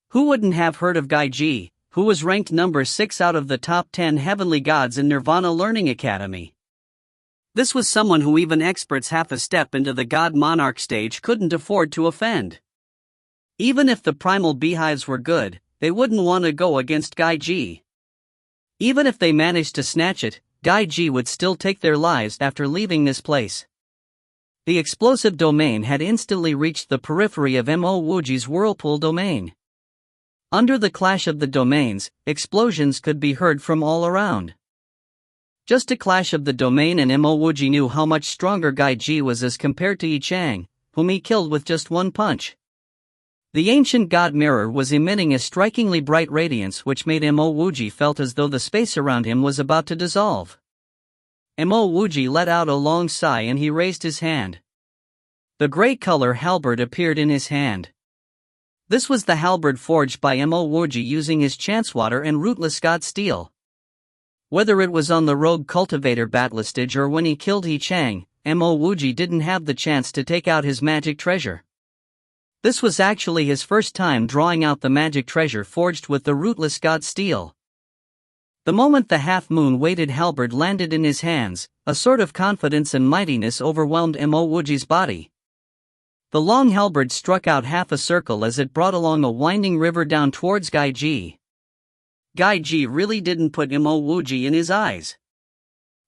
[SPEAKER 1] Who wouldn't have heard of Gaiji, who was ranked number 6 out of the top 10 heavenly gods in Nirvana Learning Academy? This was someone who even experts half a step into the God Monarch stage couldn't afford to offend. Even if the primal beehives were good, they wouldn't want to go against Gaiji. Even if they managed to snatch it, Gaiji would still take their lives after leaving this place. The explosive domain had instantly reached the periphery of Mo Wuji's whirlpool domain. Under the clash of the domains, explosions could be heard from all around. Just a clash of the domain, and Mo Wuji knew how much stronger Gaiji was as compared to Yi Chang, whom he killed with just one punch. The ancient god mirror was emitting a strikingly bright radiance which made Mo Wuji felt as though the space around him was about to dissolve. Mo Wuji let out a long sigh and he raised his hand. The gray color halberd appeared in his hand. This was the halberd forged by Mo Wuji using his chancewater and rootless god steel. Whether it was on the rogue cultivator battlistage or when he killed Yi Chang, Mo Wuji didn't have the chance to take out his magic treasure. This was actually his first time drawing out the magic treasure forged with the rootless god steel. The moment the half-moon weighted halberd landed in his hands, a sort of confidence and mightiness overwhelmed Mo Wuji's body. The long halberd struck out half a circle as it brought along a winding river down towards Gaiji. Gaiji really didn't put Mo Wuji in his eyes.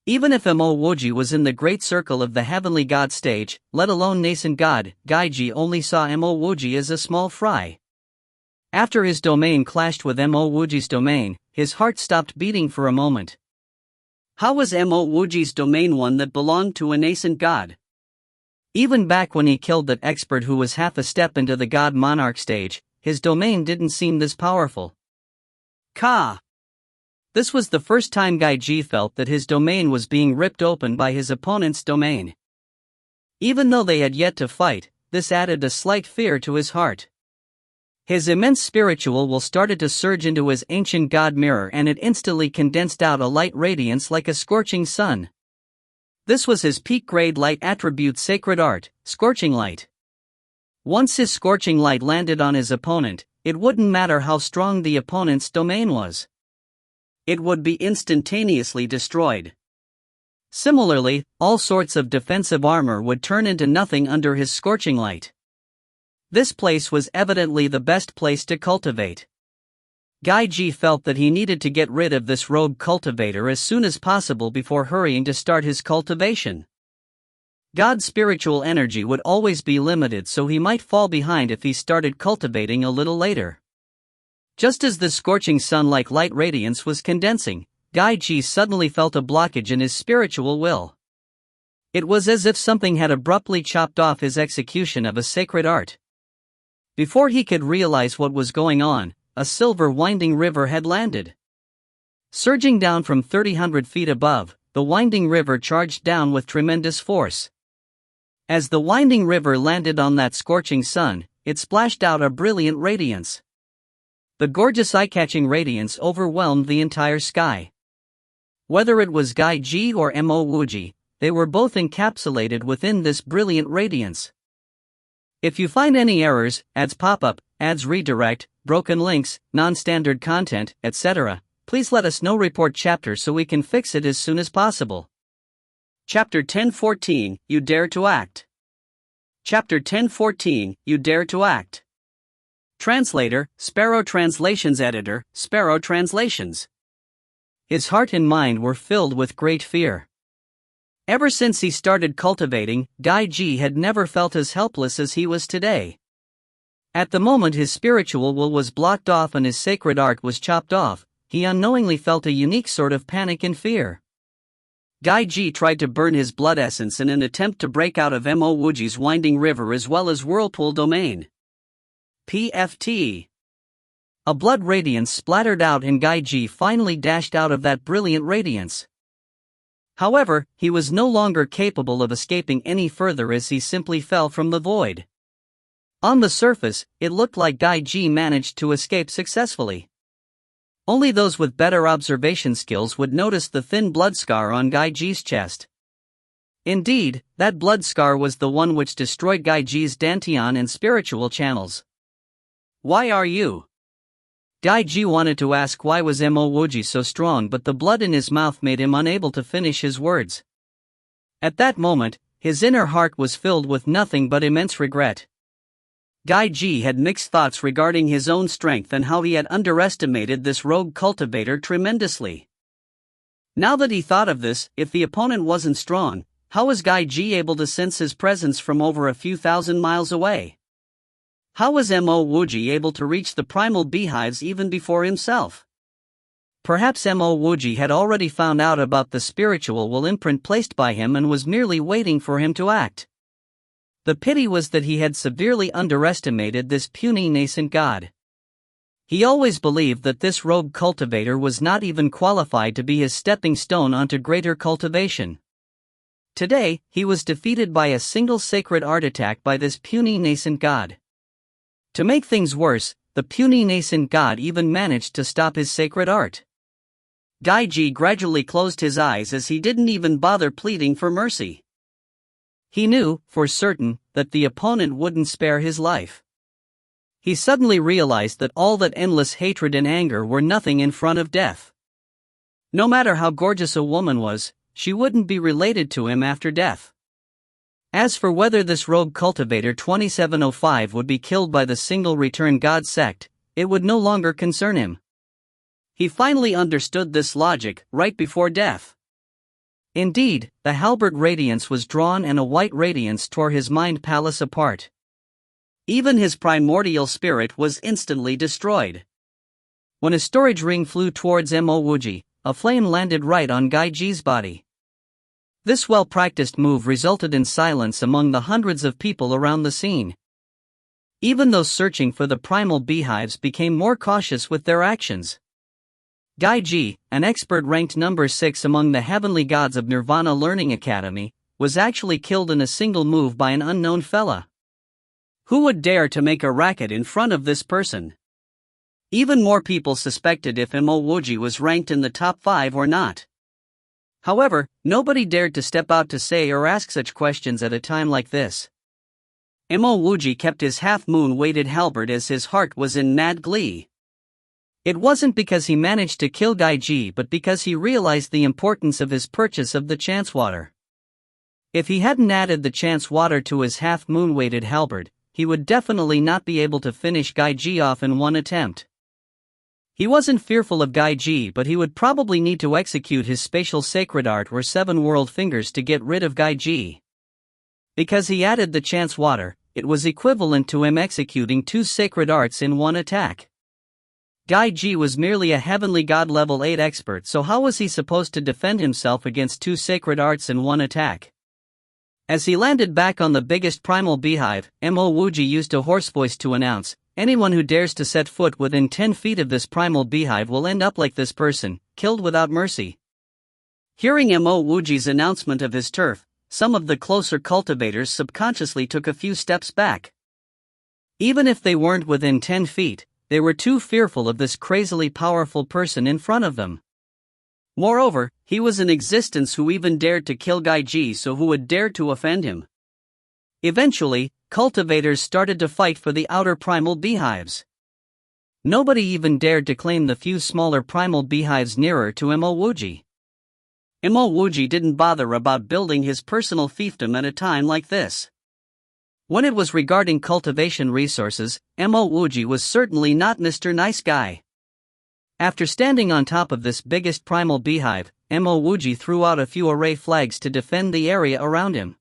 [SPEAKER 1] Even if Mo Wuji was in the great circle of the heavenly god stage, let alone nascent god, Gaiji only saw Mo Wuji as a small fry. After his domain clashed with Mo Wuji's domain, his heart stopped beating for a moment. How was Mo Wuji's domain one that belonged to a nascent god? Even back when he killed that expert who was half a step into the god monarch stage, his domain didn't seem this powerful. This was the first time Gaiji felt that his domain was being ripped open by his opponent's domain. Even though they had yet to fight, this added a slight fear to his heart. His immense spiritual will started to surge into his ancient god mirror, and it instantly condensed out a light radiance like a scorching sun. This was his peak-grade light attribute, sacred art, scorching light. Once his scorching light landed on his opponent, it wouldn't matter how strong the opponent's domain was. It would be instantaneously destroyed. Similarly, all sorts of defensive armor would turn into nothing under his scorching light. This place was evidently the best place to cultivate. Gaiji felt that he needed to get rid of this rogue cultivator as soon as possible before hurrying to start his cultivation. God's spiritual energy would always be limited, so he might fall behind if he started cultivating a little later. Just as the scorching sun-like light radiance was condensing, Gaiji suddenly felt a blockage in his spiritual will. It was as if something had abruptly chopped off his execution of a sacred art. Before he could realize what was going on, a silver winding river had landed. Surging down from 300 feet above, the winding river charged down with tremendous force. As the winding river landed on that scorching sun, it splashed out a brilliant radiance. The gorgeous eye-catching radiance overwhelmed the entire sky. Whether it was Gaiji or Mo Wuji, they were both encapsulated within this brilliant radiance. If you find any errors, ads pop up, ads redirect, broken links, non-standard content, etc., please let us know. Report chapter so we can fix it as soon as possible. Chapter 1014, You Dare to Act. Chapter 1014, You Dare to Act. Translator, Sparrow Translations. Editor, Sparrow Translations. His heart and mind were filled with great fear. Ever since he started cultivating, Gai Ji had never felt as helpless as he was today. At the moment his spiritual will was blocked off and his sacred art was chopped off, he unknowingly felt a unique sort of panic and fear. Gai Ji tried to burn his blood essence in an attempt to break out of Mo Wuji's winding river as well as whirlpool domain. PFT. A blood radiance splattered out and Gai Ji finally dashed out of that brilliant radiance. However, he was no longer capable of escaping any further as he simply fell from the void. On the surface, it looked like Gai Ji managed to escape successfully. Only those with better observation skills would notice the thin blood scar on Gai Ji's chest. Indeed, that blood scar was the one which destroyed Gai Ji's dantian and spiritual channels. Why are you? Gai Ji wanted to ask why was Mo Wuji so strong, but the blood in his mouth made him unable to finish his words. At that moment, his inner heart was filled with nothing but immense regret. Gai Ji had mixed thoughts regarding his own strength and how he had underestimated this rogue cultivator tremendously. Now that he thought of this, if the opponent wasn't strong, how was Gai Ji able to sense his presence from over a few thousand miles away? How was Mo Wuji able to reach the primal beehives even before himself? Perhaps Mo Wuji had already found out about the spiritual will imprint placed by him and was merely waiting for him to act. The pity was that he had severely underestimated this puny nascent god. He always believed that this rogue cultivator was not even qualified to be his stepping stone onto greater cultivation. Today, he was defeated by a single sacred art attack by this puny nascent god. To make things worse, the puny nascent god even managed to stop his sacred art. Gai Ji gradually closed his eyes as he didn't even bother pleading for mercy. He knew, for certain, that the opponent wouldn't spare his life. He suddenly realized that all that endless hatred and anger were nothing in front of death. No matter how gorgeous a woman was, she wouldn't be related to him after death. As for whether this rogue cultivator 2705 would be killed by the single return god sect, it would no longer concern him. He finally understood this logic right before death. Indeed, the halberd radiance was drawn and a white radiance tore his mind palace apart. Even his primordial spirit was instantly destroyed. When a storage ring flew towards Mo Wuji, a flame landed right on Gai Ji's body. This well-practiced move resulted in silence among the hundreds of people around the scene. Even those searching for the primal beehives became more cautious with their actions. Gai Ji, an expert ranked number 6 among the heavenly gods of Nirvana Learning Academy, was actually killed in a single move by an unknown fella. Who would dare to make a racket in front of this person? Even more people suspected if Mo Wuji was ranked in the top 5 or not. However, nobody dared to step out to say or ask such questions at a time like this. Mo Wuji kept his half-moon weighted halberd as his heart was in mad glee. It wasn't because he managed to kill Gai Ji but because he realized the importance of his purchase of the chance water. If he hadn't added the chance water to his half-moon weighted halberd, he would definitely not be able to finish Gai Ji off in one attempt. He wasn't fearful of Gai Ji, but he would probably need to execute his spatial sacred art or 7 world fingers to get rid of Gai Ji. Because he added the chance water, it was equivalent to him executing 2 sacred arts in one attack. Gai Ji was merely a heavenly god level 8 expert, so how was he supposed to defend himself against 2 sacred arts in one attack? As he landed back on the biggest primal beehive, Mo Wuji used a hoarse voice to announce, "Anyone who dares to set foot within 10 feet of this primal beehive will end up like this person, killed without mercy." Hearing Mo Wuji's announcement of his turf, some of the closer cultivators subconsciously took a few steps back. Even if they weren't within 10 feet, they were too fearful of this crazily powerful person in front of them. Moreover, he was in existence who even dared to kill Gai Ji, so who would dare to offend him? Eventually, cultivators started to fight for the outer primal beehives. Nobody even dared to claim the few smaller primal beehives nearer to Mo Wuji. Mo Wuji didn't bother about building his personal fiefdom at a time like this. When it was regarding cultivation resources, Mo Wuji was certainly not Mr. Nice Guy. After standing on top of this biggest primal beehive, Mo Wuji threw out a few array flags to defend the area around him.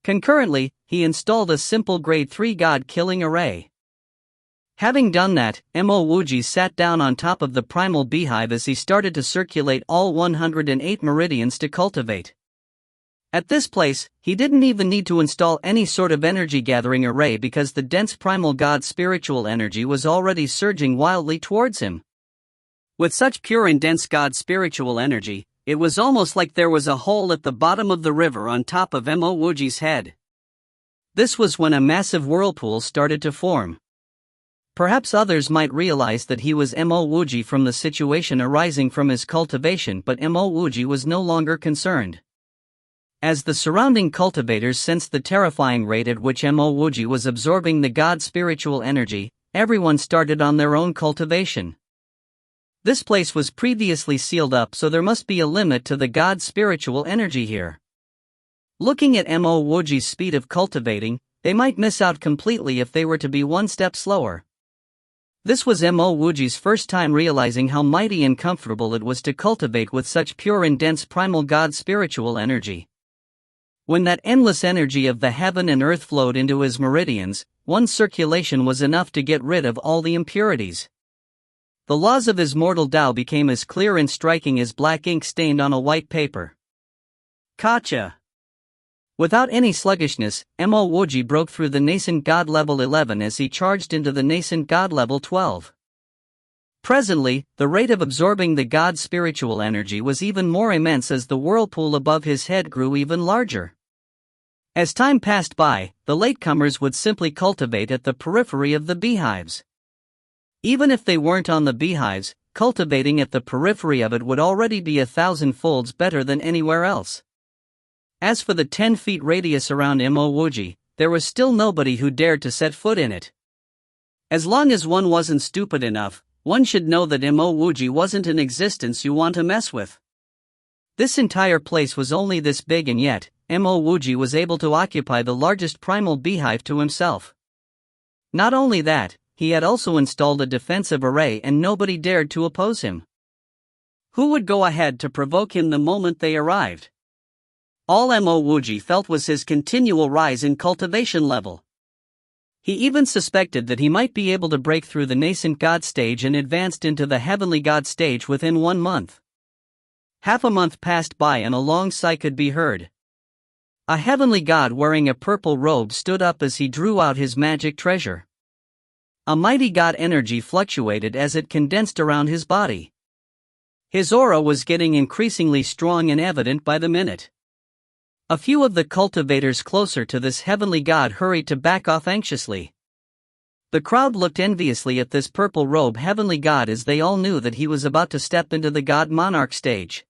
[SPEAKER 1] Concurrently, he installed a simple grade 3 god-killing array. Having done that, Mo Wuji sat down on top of the primal beehive as he started to circulate all 108 meridians to cultivate. At this place, he didn't even need to install any sort of energy-gathering array because the dense primal god spiritual energy was already surging wildly towards him. With such pure and dense god spiritual energy, it was almost like there was a hole at the bottom of the river on top of Mo Wuji's head. This was when a massive whirlpool started to form. Perhaps others might realize that he was Mo Wuji from the situation arising from his cultivation, but Mo Wuji was no longer concerned. As the surrounding cultivators sensed the terrifying rate at which Mo Wuji was absorbing the god spiritual energy, everyone started on their own cultivation. This place was previously sealed up, so there must be a limit to the god spiritual energy here. Looking at Mo Wuji's speed of cultivating, they might miss out completely if they were to be one step slower. This was Mo Wuji's first time realizing how mighty and comfortable it was to cultivate with such pure and dense primal god spiritual energy. When that endless energy of the heaven and earth flowed into his meridians, one circulation was enough to get rid of all the impurities. The laws of his mortal Tao became as clear and striking as black ink stained on a white paper. Gotcha! Without any sluggishness, Mo Wuji broke through the nascent god level 11 as he charged into the nascent god level 12. Presently, the rate of absorbing the god spiritual energy was even more immense as the whirlpool above his head grew even larger. As time passed by, the latecomers would simply cultivate at the periphery of the beehives. Even if they weren't on the beehives, cultivating at the periphery of it would already be 1,000 folds better than anywhere else. As for the 10 feet radius around Mo Wuji, there was still nobody who dared to set foot in it. As long as one wasn't stupid enough, one should know that Mo Wuji wasn't an existence you want to mess with. This entire place was only this big, and yet, Mo Wuji was able to occupy the largest primal beehive to himself. Not only that, he had also installed a defensive array and nobody dared to oppose him. Who would go ahead to provoke him the moment they arrived? All Mo Wuji felt was his continual rise in cultivation level. He even suspected that he might be able to break through the nascent god stage and advanced into the heavenly god stage within 1 month. Half a month passed by and a long sigh could be heard. A heavenly god wearing a purple robe stood up as he drew out his magic treasure. A mighty god energy fluctuated as it condensed around his body. His aura was getting increasingly strong and evident by the minute. A few of the cultivators closer to this heavenly god hurried to back off anxiously. The crowd looked enviously at this purple robe heavenly god as they all knew that he was about to step into the god monarch stage.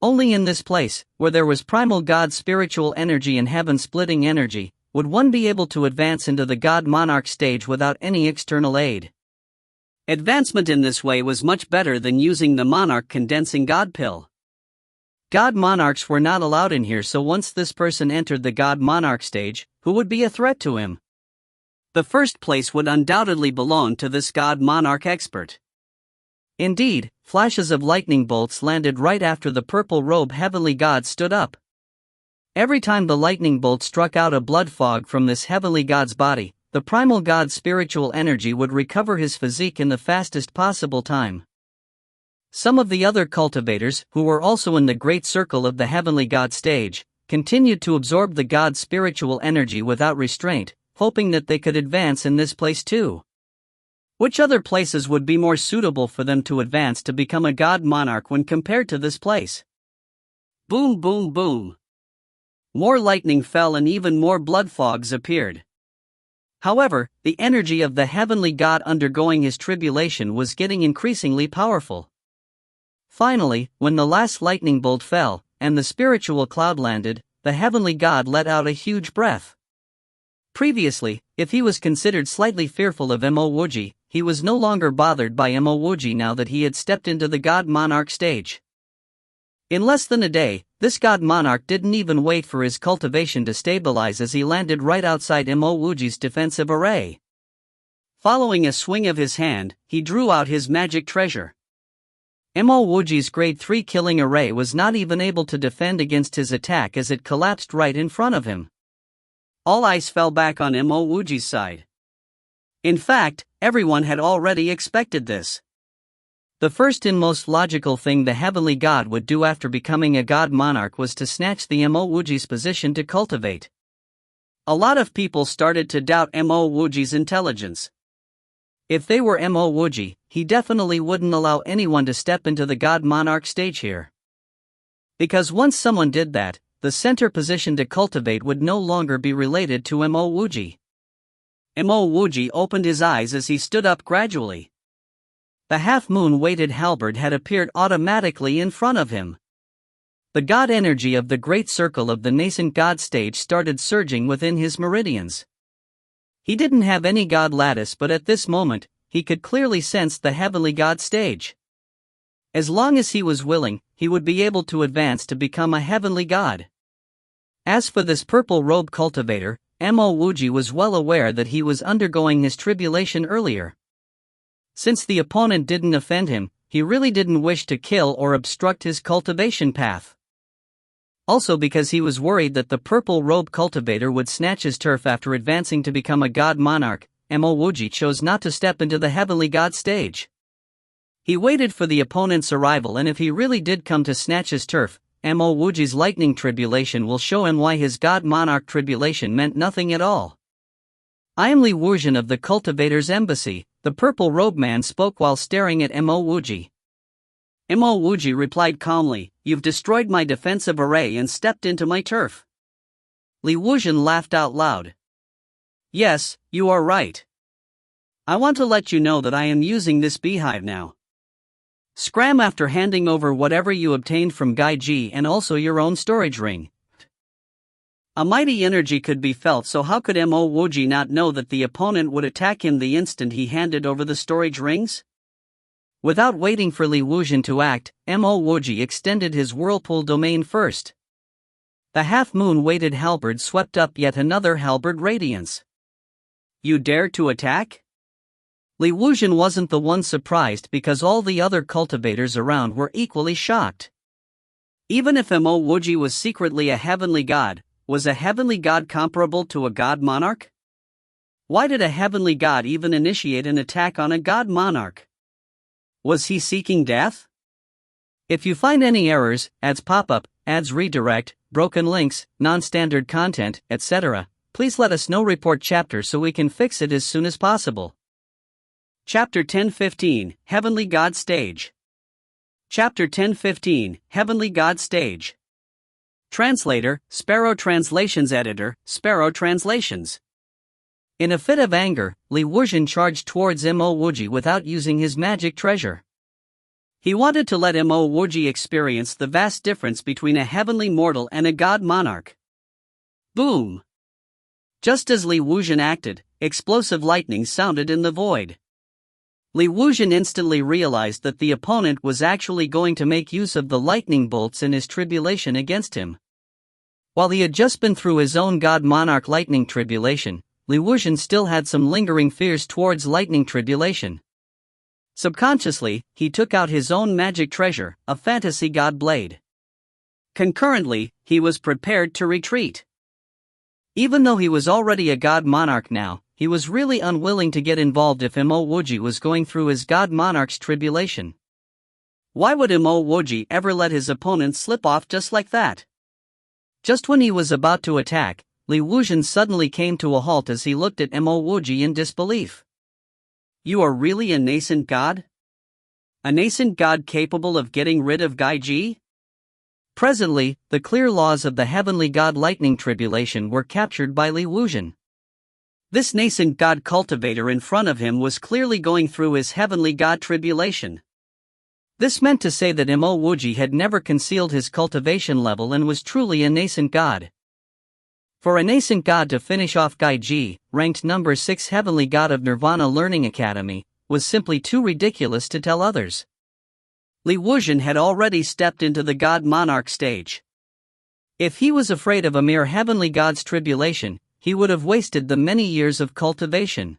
[SPEAKER 1] Only in this place, where there was primal god spiritual energy and heaven-splitting energy, would one be able to advance into the god monarch stage without any external aid. Advancement in this way was much better than using the monarch condensing god pill. God monarchs were not allowed in here, so once this person entered the god monarch stage, who would be a threat to him? The first place would undoubtedly belong to this god monarch expert. Indeed, flashes of lightning bolts landed right after the purple robe heavenly god stood up. Every time the lightning bolt struck out a blood fog from this heavenly god's body, the primal god's spiritual energy would recover his physique in the fastest possible time. Some of the other cultivators, who were also in the great circle of the heavenly god stage, continued to absorb the god's spiritual energy without restraint, hoping that they could advance in this place too. Which other places would be more suitable for them to advance to become a god monarch when compared to this place? Boom, boom, boom. More lightning fell and even more blood fogs appeared. However, the energy of the heavenly god undergoing his tribulation was getting increasingly powerful. Finally, when the last lightning bolt fell, and the spiritual cloud landed, the heavenly god let out a huge breath. Previously, if he was considered slightly fearful of Mo Wuji, he was no longer bothered by Mo Wuji now that he had stepped into the God Monarch stage. In less than a day, this God Monarch didn't even wait for his cultivation to stabilize as he landed right outside Mo Wuji's defensive array. Following a swing of his hand, he drew out his magic treasure. Mo Wuji's grade 3 killing array was not even able to defend against his attack as it collapsed right in front of him. All eyes fell back on Mo Wuji's side. In fact, everyone had already expected this. The first and most logical thing the heavenly god would do after becoming a god monarch was to snatch the Mo Wuji's position to cultivate. A lot of people started to doubt Mo Wuji's intelligence. If they were Mo Wuji, he definitely wouldn't allow anyone to step into the god monarch stage here. Because once someone did that, the center position to cultivate would no longer be related to Mo Wuji. Mo Wuji opened his eyes as he stood up gradually. The half-moon weighted halberd had appeared automatically in front of him. The god energy of the great circle of the nascent god stage started surging within his meridians. He didn't have any god lattice, but at this moment, he could clearly sense the heavenly god stage. As long as he was willing, he would be able to advance to become a heavenly god. As for this purple robe cultivator, Mo Wuji was well aware that he was undergoing his tribulation earlier. Since the opponent didn't offend him, he really didn't wish to kill or obstruct his cultivation path. Also because he was worried that the purple robe cultivator would snatch his turf after advancing to become a god monarch, Mo Wuji chose not to step into the heavenly god stage. He waited for the opponent's arrival, and if he really did come to snatch his turf, Mo Wuji's lightning tribulation will show him why his god monarch tribulation meant nothing at all. "I am Li Wujian of the cultivator's embassy," the purple robe man spoke while staring at Mo Wuji. Mo Wuji replied calmly, "You've destroyed my defensive array and stepped into my turf." Li Wujian laughed out loud. "Yes, you are right. I want to let you know that I am using this beehive now. Scram after handing over whatever you obtained from Gaiji and also your own storage ring." A mighty energy could be felt, so how could Mo Wuji not know that the opponent would attack him the instant he handed over the storage rings? Without waiting for Li Wujian to act, Mo Wuji extended his whirlpool domain first. The half-moon weighted halberd swept up yet another halberd radiance. "You dare to attack?" Li Wujian wasn't the one surprised because all the other cultivators around were equally shocked. Even if Mo Wuji was secretly a heavenly god, was a heavenly god comparable to a god monarch? Why did a heavenly god even initiate an attack on a god monarch? Was he seeking death? If you find any errors, ads pop up, ads redirect, broken links, non-standard content, etc., please let us know. Report chapter so we can fix it as soon as possible. Chapter 10:15, Heavenly God Stage. Chapter 10:15, Heavenly God Stage. Translator, Sparrow Translations. Editor, Sparrow Translations. In a fit of anger, Li Wujian charged towards Mo Wuji without using his magic treasure. He wanted to let Mo Wuji experience the vast difference between a heavenly mortal and a god monarch. Boom! Just as Li Wujian acted, explosive lightning sounded in the void. Li Wujian instantly realized that the opponent was actually going to make use of the lightning bolts in his tribulation against him. While he had just been through his own god monarch lightning tribulation, Li Wujian still had some lingering fears towards lightning tribulation. Subconsciously, he took out his own magic treasure, a fantasy god blade. Concurrently, he was prepared to retreat. Even though he was already a god monarch now, he was really unwilling to get involved if Mo Wuji was going through his god monarch's tribulation. Why would Mo Wuji ever let his opponent slip off just like that? Just when he was about to attack, Li Wujian suddenly came to a halt as he looked at Mo Wuji in disbelief. "You are really a nascent god? A nascent god capable of getting rid of Gaiji?" Presently, the clear laws of the heavenly god lightning tribulation were captured by Li Wujian. This nascent god cultivator in front of him was clearly going through his heavenly god tribulation. This meant to say that Mo Wuji had never concealed his cultivation level and was truly a nascent god. For a nascent god to finish off Gaiji, ranked number 6 Heavenly God of Nirvana Learning Academy, was simply too ridiculous to tell others. Li Wuzhen had already stepped into the God Monarch stage. If he was afraid of a mere heavenly god's tribulation, he would have wasted the many years of cultivation.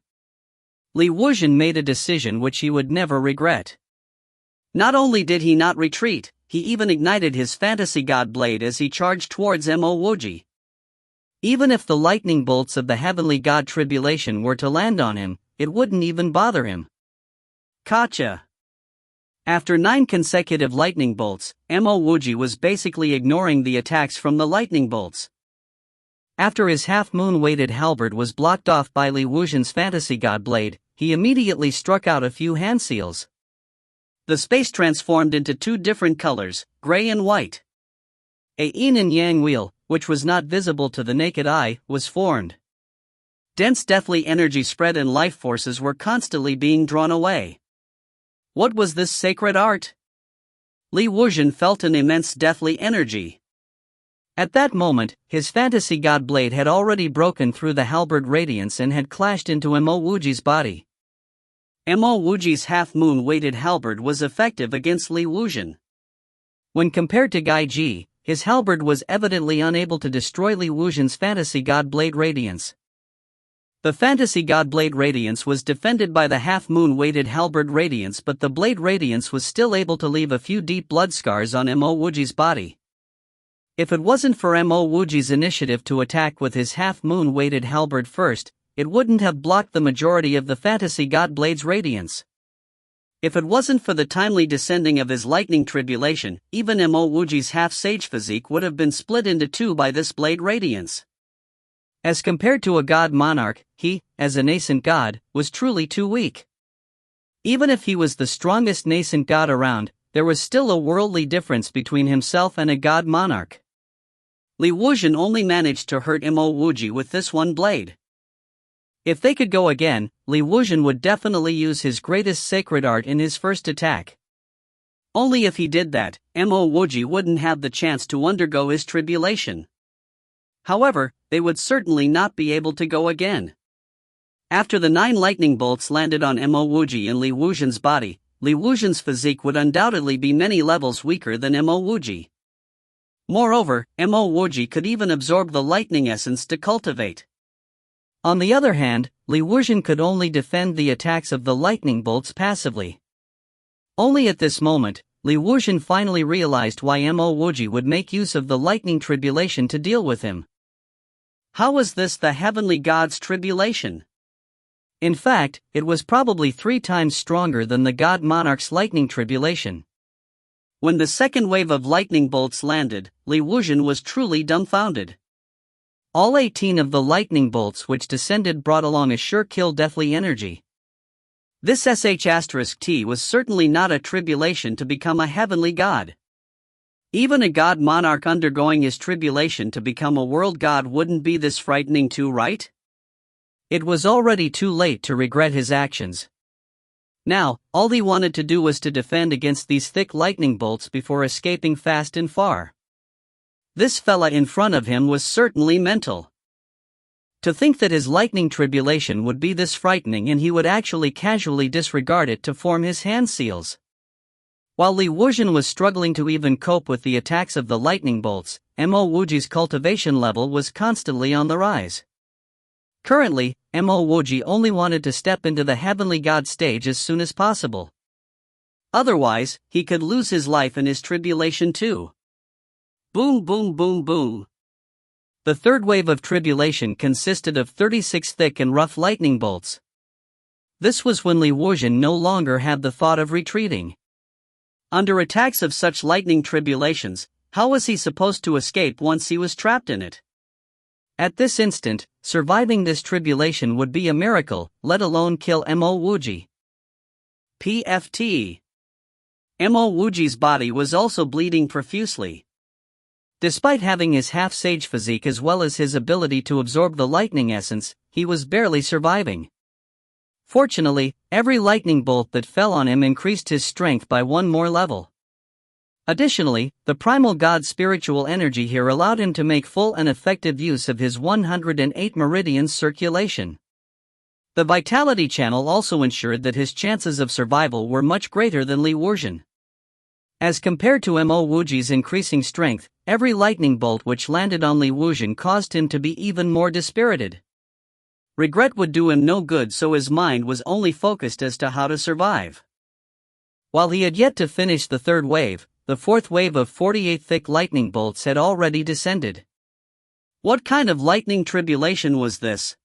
[SPEAKER 1] Li Wuzhen made a decision which he would never regret. Not only did he not retreat, he even ignited his fantasy god blade as he charged towards Mo Wuji. Even if the lightning bolts of the heavenly god tribulation were to land on him, it wouldn't even bother him. Gotcha! After 9 consecutive lightning bolts, Mo Wuji was basically ignoring the attacks from the lightning bolts. After his half-moon weighted halberd was blocked off by Li Wuzhen's fantasy god blade, he immediately struck out a few hand seals. The space transformed into 2 different colors, gray and white. A yin and yang wheel, which was not visible to the naked eye, was formed. Dense deathly energy spread and life forces were constantly being drawn away. What was this sacred art? Li Wuzhen felt an immense deathly energy. At that moment, his fantasy god blade had already broken through the halberd radiance and had clashed into Mo Wuji's body. Mo Wuji's half-moon weighted halberd was effective against Li Wuzhen. When compared to Gaiji, his halberd was evidently unable to destroy Li Wuzhen's fantasy god blade radiance. The fantasy god blade radiance was defended by the half-moon weighted halberd radiance, but the blade radiance was still able to leave a few deep blood scars on Mo Wuji's body. If it wasn't for Mo Wuji's initiative to attack with his half-moon weighted halberd first, it wouldn't have blocked the majority of the fantasy god blade's radiance. If it wasn't for the timely descending of his lightning tribulation, even Mo Wuji's half-sage physique would have been split into 2 by this blade radiance. As compared to a god monarch, he, as a nascent god, was truly too weak. Even if he was the strongest nascent god around, there was still a worldly difference between himself and a god monarch. Li Wuzhen only managed to hurt Mo Wuji with this one blade. If they could go again, Li Wuzhen would definitely use his greatest sacred art in his first attack. Only if he did that, Mo Wuji wouldn't have the chance to undergo his tribulation. However, they would certainly not be able to go again. After the 9 lightning bolts landed on Mo Wuji and Li Wuzhen's body, Li Wuzhen's physique would undoubtedly be many levels weaker than Mo Wuji. Moreover, Mo Wuji could even absorb the lightning essence to cultivate. On the other hand, Li Wuzhen could only defend the attacks of the lightning bolts passively. Only at this moment, Li Wuzhen finally realized why Mo Wuji would make use of the lightning tribulation to deal with him. How was this the heavenly god's tribulation? In fact, it was probably 3 times stronger than the god monarch's lightning tribulation. When the second wave of lightning bolts landed, Li Wuzhen was truly dumbfounded. All 18 of the lightning bolts which descended brought along a sure-kill deathly energy. This **T was certainly not a tribulation to become a heavenly god. Even a god monarch undergoing his tribulation to become a world god wouldn't be this frightening too, right? It was already too late to regret his actions. Now, all he wanted to do was to defend against these thick lightning bolts before escaping fast and far. This fella in front of him was certainly mental. To think that his lightning tribulation would be this frightening and he would actually casually disregard it to form his hand seals. While Li Wuzhen was struggling to even cope with the attacks of the lightning bolts, Mo Wuji's cultivation level was constantly on the rise. Currently, Mo Wuji only wanted to step into the heavenly god stage as soon as possible. Otherwise, he could lose his life in his tribulation too. Boom boom boom boom. The third wave of tribulation consisted of 36 thick and rough lightning bolts. This was when Li Wuzhen no longer had the thought of retreating. Under attacks of such lightning tribulations, how was he supposed to escape once he was trapped in it? At this instant, surviving this tribulation would be a miracle, let alone kill Mo Wuji. PFT. Mo Wuji's body was also bleeding profusely. Despite having his half-sage physique as well as his ability to absorb the lightning essence, he was barely surviving. Fortunately, every lightning bolt that fell on him increased his strength by 1 more level. Additionally, the primal god's spiritual energy here allowed him to make full and effective use of his 108 meridians circulation. The vitality channel also ensured that his chances of survival were much greater than Li Wujian. As compared to Mo Wuji's increasing strength, every lightning bolt which landed on Li Wujian caused him to be even more dispirited. Regret would do him no good, so his mind was only focused as to how to survive. While he had yet to finish the third wave, the fourth wave of 48 thick lightning bolts had already descended. What kind of lightning tribulation was this?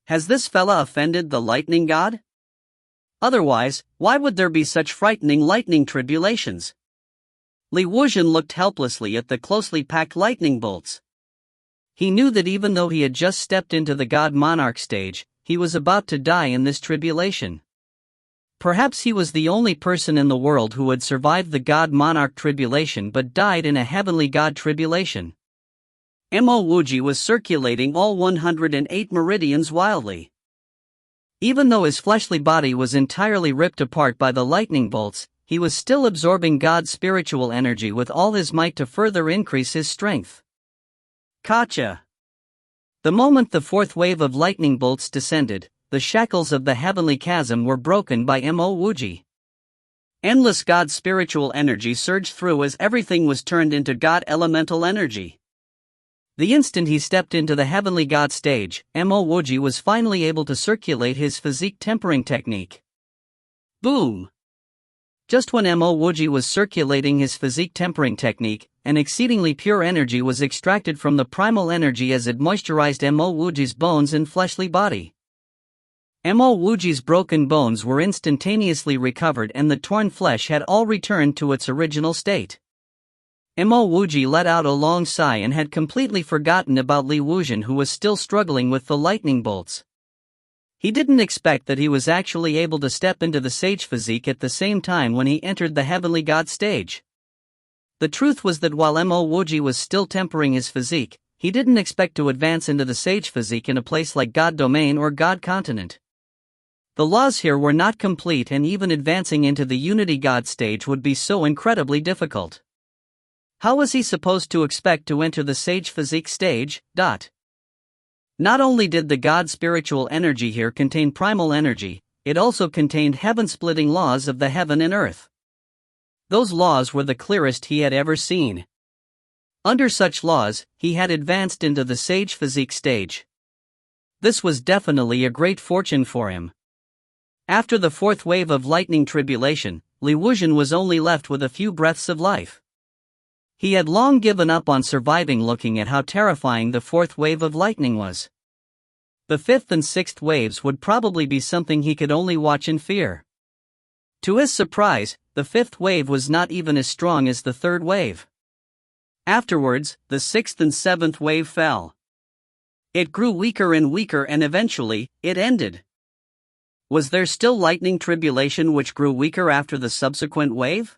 [SPEAKER 1] Has this fella offended the lightning god? Otherwise, why would there be such frightening lightning tribulations? Li Wujian looked helplessly at the closely packed lightning bolts. He knew that even though he had just stepped into the god monarch stage, he was about to die in this tribulation. Perhaps he was the only person in the world who had survived the god monarch tribulation but died in a heavenly god tribulation. Mo Wuji was circulating all 108 meridians wildly. Even though his fleshly body was entirely ripped apart by the lightning bolts, he was still absorbing God's spiritual energy with all his might to further increase his strength. Kacha! The moment the fourth wave of lightning bolts descended, the shackles of the heavenly chasm were broken by Mo Wuji. Endless God spiritual energy surged through as everything was turned into God elemental energy. The instant he stepped into the heavenly God stage, Mo Wuji was finally able to circulate his physique tempering technique. Boom! Just when Mo Wuji was circulating his physique tempering technique, an exceedingly pure energy was extracted from the primal energy as it moisturized Mo Wuji's bones and fleshly body. Mo Wuji's broken bones were instantaneously recovered and the torn flesh had all returned to its original state. Mo Wuji let out a long sigh and had completely forgotten about Li Wujian, who was still struggling with the lightning bolts. He didn't expect that he was actually able to step into the sage physique at the same time when he entered the heavenly god stage. The truth was that while Mo Wuji was still tempering his physique, he didn't expect to advance into the sage physique in a place like God Domain or God Continent. The laws here were not complete, and even advancing into the Unity God stage would be so incredibly difficult. How was he supposed to expect to enter the sage physique stage? Not only did the God spiritual energy here contain primal energy, it also contained heaven-splitting laws of the heaven and earth. Those laws were the clearest he had ever seen. Under such laws, he had advanced into the sage physique stage. This was definitely a great fortune for him. After the fourth wave of lightning tribulation, Li Wujian was only left with a few breaths of life. He had long given up on surviving, looking at how terrifying the fourth wave of lightning was. The fifth and sixth waves would probably be something he could only watch in fear. To his surprise, the fifth wave was not even as strong as the third wave. Afterwards, the sixth and seventh wave fell. It grew weaker and weaker and eventually, it ended. Was there still lightning tribulation which grew weaker after the subsequent wave?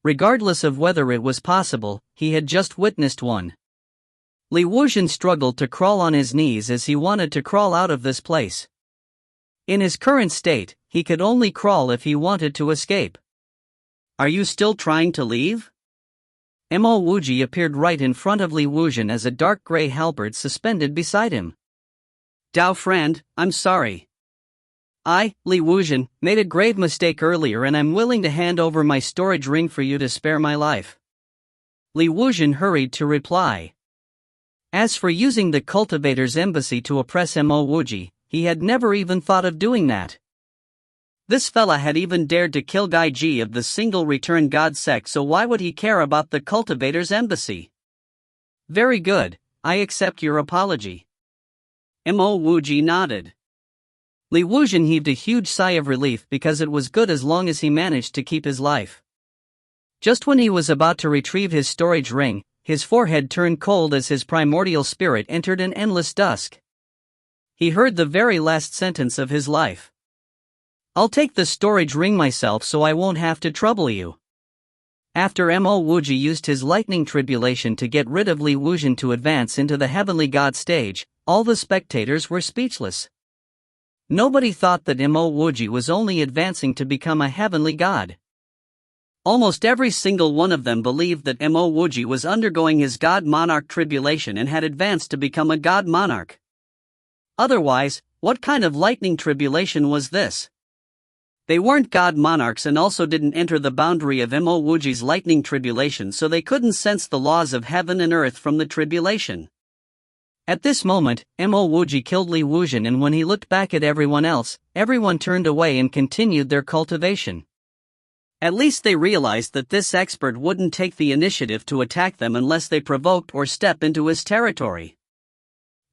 [SPEAKER 1] Regardless of whether it was possible, he had just witnessed one. Li Wujian struggled to crawl on his knees as he wanted to crawl out of this place. In his current state, he could only crawl if he wanted to escape. Are you still trying to leave? Mo Wuji appeared right in front of Li Wujian as a dark gray halberd suspended beside him. Dao friend, I'm sorry. I, Li Wujian, made a grave mistake earlier and I'm willing to hand over my storage ring for you to spare my life. Li Wujian hurried to reply. As for using the cultivator's embassy to oppress Mo Wuji, he had never even thought of doing that. This fella had even dared to kill Gai Ji of the single return god sect, so why would he care about the cultivator's embassy? Very good, I accept your apology. Mo Wuji nodded. Li Wujian heaved a huge sigh of relief because it was good as long as he managed to keep his life. Just when he was about to retrieve his storage ring, his forehead turned cold as his primordial spirit entered an endless dusk. He heard the very last sentence of his life. I'll take the storage ring myself so I won't have to trouble you. After Mo Wuji used his lightning tribulation to get rid of Li Wujian to advance into the heavenly god stage, all the spectators were speechless. Nobody thought that Mo Wuji was only advancing to become a heavenly god. Almost every single one of them believed that Mo Wuji was undergoing his god monarch tribulation and had advanced to become a god monarch. Otherwise, what kind of lightning tribulation was this? They weren't god monarchs and also didn't enter the boundary of Mo Wuji's lightning tribulation, so they couldn't sense the laws of heaven and earth from the tribulation. At this moment, Mo Wuji killed Li Wuzhen, and when he looked back at everyone else, everyone turned away and continued their cultivation. At least they realized that this expert wouldn't take the initiative to attack them unless they provoked or stepped into his territory.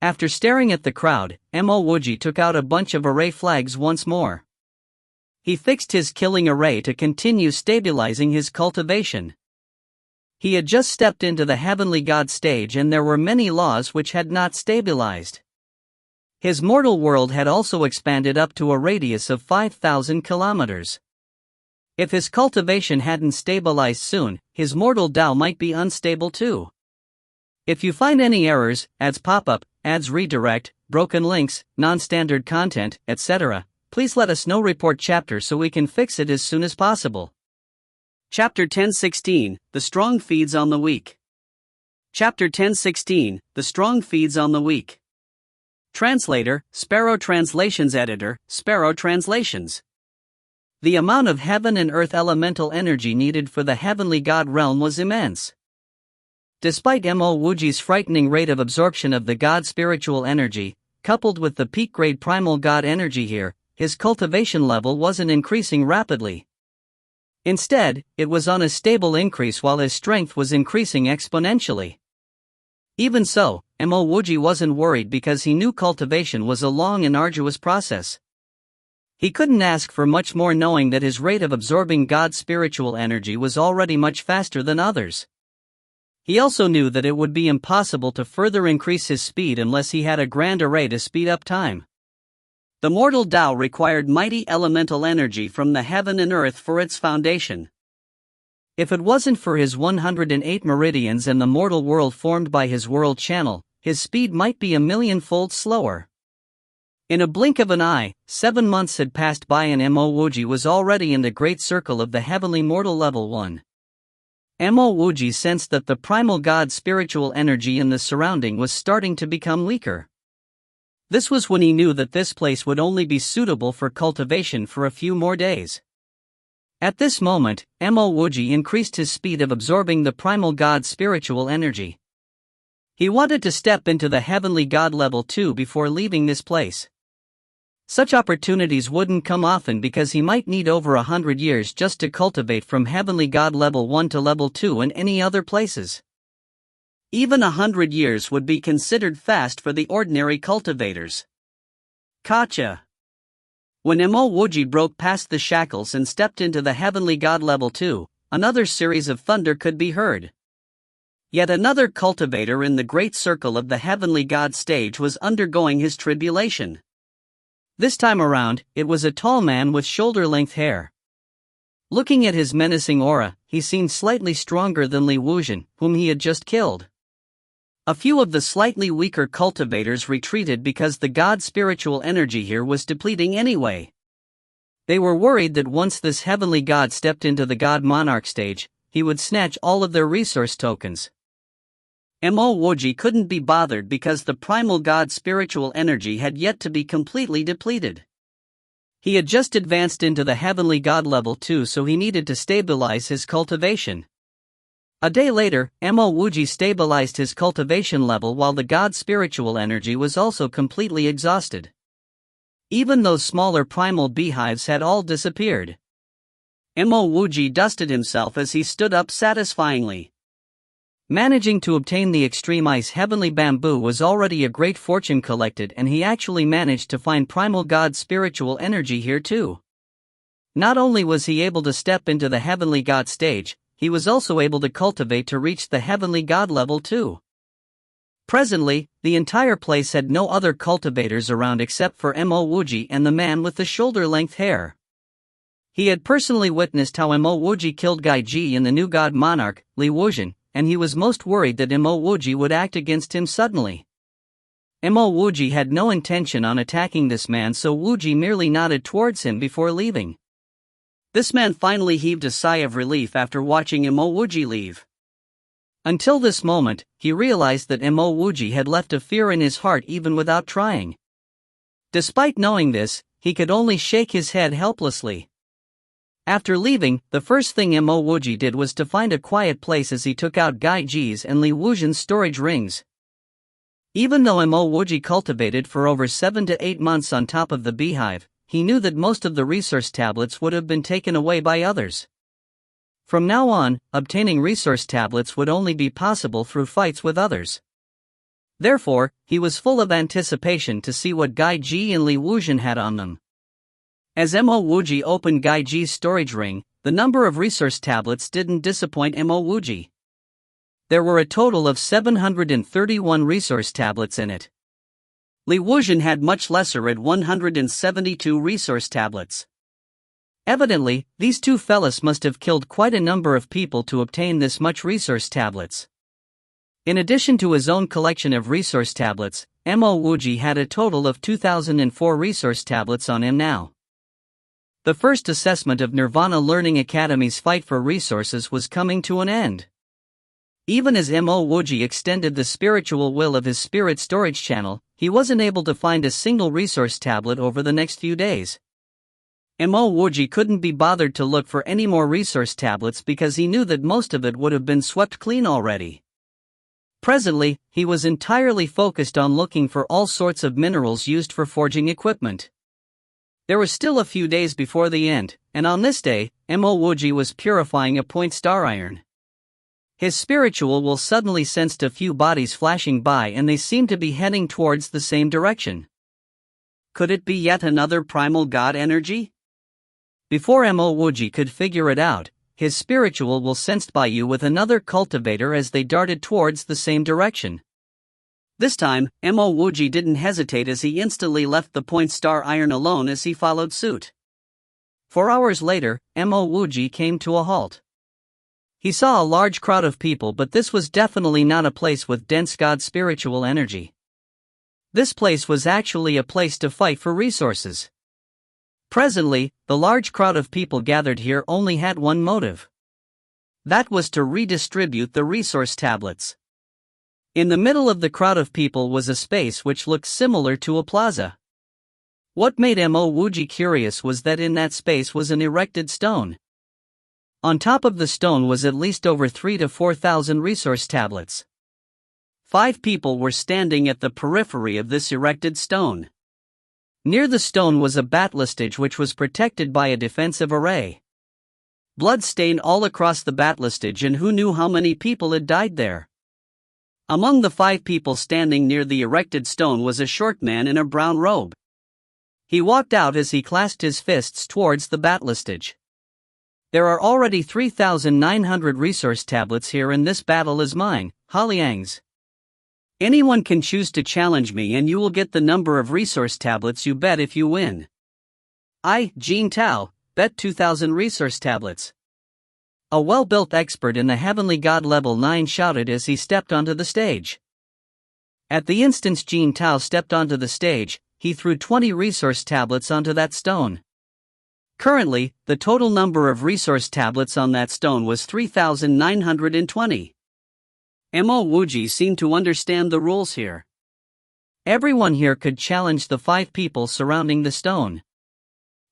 [SPEAKER 1] After staring at the crowd, Mo Wuji took out a bunch of array flags once more. He fixed his killing array to continue stabilizing his cultivation. He had just stepped into the heavenly god stage and there were many laws which had not stabilized. His mortal world had also expanded up to a radius of 5,000 kilometers. If his cultivation hadn't stabilized soon, his mortal Tao might be unstable too. If you find any errors, ads pop up, ads redirect, broken links, non-standard content, etc., please let us know. Report chapter so we can fix it as soon as possible. Chapter 10:16, The Strong Feeds on the Weak. Chapter 10:16, The Strong Feeds on the Weak. Translator, Sparrow Translations. Editor, Sparrow Translations. The amount of heaven and earth elemental energy needed for the heavenly god realm was immense. Despite Mo Wuji's frightening rate of absorption of the god spiritual energy, coupled with the peak grade primal god energy here, his cultivation level wasn't increasing rapidly. Instead, it was on a stable increase while his strength was increasing exponentially. Even so, Mo Wuji wasn't worried because he knew cultivation was a long and arduous process. He couldn't ask for much more, knowing that his rate of absorbing God's spiritual energy was already much faster than others. He also knew that it would be impossible to further increase his speed unless he had a grand array to speed up time. The mortal Tao required mighty elemental energy from the heaven and earth for its foundation. If it wasn't for his 108 meridians and the mortal world formed by his world channel, his speed might be 1,000,000-fold slower. In a blink of an eye, 7 months had passed by and Mo Wuji was already in the great circle of the heavenly mortal level 1. Mo Wuji sensed that the primal god spiritual energy in the surrounding was starting to become weaker. This was when he knew that this place would only be suitable for cultivation for a few more days. At this moment, Mo Wuji increased his speed of absorbing the primal god spiritual energy. He wanted to step into the heavenly god level 2 before leaving this place. Such opportunities wouldn't come often because he might need over 100 years just to cultivate from heavenly god level 1 to level 2 in any other places. Even 100 years would be considered fast for the ordinary cultivators. Gotcha. When Mo Wuji broke past the shackles and stepped into the heavenly god level 2, another series of thunder could be heard. Yet another cultivator in the great circle of the heavenly god stage was undergoing his tribulation. This time around, it was a tall man with shoulder-length hair. Looking at his menacing aura, he seemed slightly stronger than Li Wuzhen, whom he had just killed. A few of the slightly weaker cultivators retreated because the god spiritual energy here was depleting anyway. They were worried that once this heavenly god stepped into the god monarch stage, he would snatch all of their resource tokens. Mo Wuji couldn't be bothered because the primal god spiritual energy had yet to be completely depleted. He had just advanced into the heavenly god level 2, so he needed to stabilize his cultivation. A day later, Mo Wuji stabilized his cultivation level while the god spiritual energy was also completely exhausted. Even those smaller primal beehives had all disappeared. Mo Wuji dusted himself as he stood up satisfyingly. Managing to obtain the extreme ice heavenly bamboo was already a great fortune collected, and he actually managed to find primal god spiritual energy here too. Not only was he able to step into the heavenly god stage, he was also able to cultivate to reach the heavenly god level 2. Presently, the entire place had no other cultivators around except for Mo Wuji and the man with the shoulder-length hair. He had personally witnessed how Mo Wuji killed Gaiji and the new god monarch, Li Wuzhen, and he was most worried that Mo Wuji would act against him suddenly. Mo Wuji had no intention on attacking this man, so Wuji merely nodded towards him before leaving. This man finally heaved a sigh of relief after watching Mo Wuji leave. Until this moment, he realized that Mo Wuji had left a fear in his heart even without trying. Despite knowing this, he could only shake his head helplessly. After leaving, the first thing Mo Wuji did was to find a quiet place as he took out Gai Ji's and Li Wuzhen's storage rings. Even though Mo Wuji cultivated for over 7 to 8 months on top of the beehive, he knew that most of the resource tablets would have been taken away by others. From now on, obtaining resource tablets would only be possible through fights with others. Therefore, he was full of anticipation to see what Gai Ji and Li Wuzhen had on them. As Mo Wuji opened Gai Ji's storage ring, the number of resource tablets didn't disappoint Mo Wuji. There were a total of 731 resource tablets in it. Li Wuzhen had much lesser at 172 resource tablets. Evidently, these two fellas must have killed quite a number of people to obtain this much resource tablets. In addition to his own collection of resource tablets, Mo Wuji had a total of 2004 resource tablets on him now. The first assessment of Nirvana Learning Academy's fight for resources was coming to an end. Even as Mo Wuji extended the spiritual will of his spirit storage channel, he wasn't able to find a single resource tablet over the next few days. Mo Wuji couldn't be bothered to look for any more resource tablets because he knew that most of it would have been swept clean already. Presently, he was entirely focused on looking for all sorts of minerals used for forging equipment. There were still a few days before the end, and on this day, Mo Wuji was purifying a point star iron. His spiritual will suddenly sensed a few bodies flashing by and they seemed to be heading towards the same direction. Could it be yet another primal god energy? Before Mo Wuji could figure it out, his spiritual will sensed by you with another cultivator as they darted towards the same direction. This time, Mo Wuji didn't hesitate as he instantly left the point star iron alone as he followed suit. 4 hours later, Mo Wuji came to a halt. He saw a large crowd of people, but this was definitely not a place with dense god spiritual energy. This place was actually a place to fight for resources. Presently, the large crowd of people gathered here only had one motive. That was to redistribute the resource tablets. In the middle of the crowd of people was a space which looked similar to a plaza. What made Mo Wuji curious was that in that space was an erected stone. On top of the stone was at least over 3,000 to 4,000 resource tablets. 5 people were standing at the periphery of this erected stone. Near the stone was a batlistage which was protected by a defensive array. Blood stained all across the batlistage, and who knew how many people had died there. Among the 5 people standing near the erected stone was a short man in a brown robe. He walked out as he clasped his fists towards the batlistage. There are already 3,900 resource tablets here, and this battle is mine, Haliang's. Anyone can choose to challenge me and you will get the number of resource tablets you bet if you win. I, Jin Tao, bet 2,000 resource tablets. A well-built expert in the Heavenly God level 9 shouted as he stepped onto the stage. At the instant Jin Tao stepped onto the stage, he threw 20 resource tablets onto that stone. Currently, the total number of resource tablets on that stone was 3,920. Mo Wuji seemed to understand the rules here. Everyone here could challenge the 5 people surrounding the stone.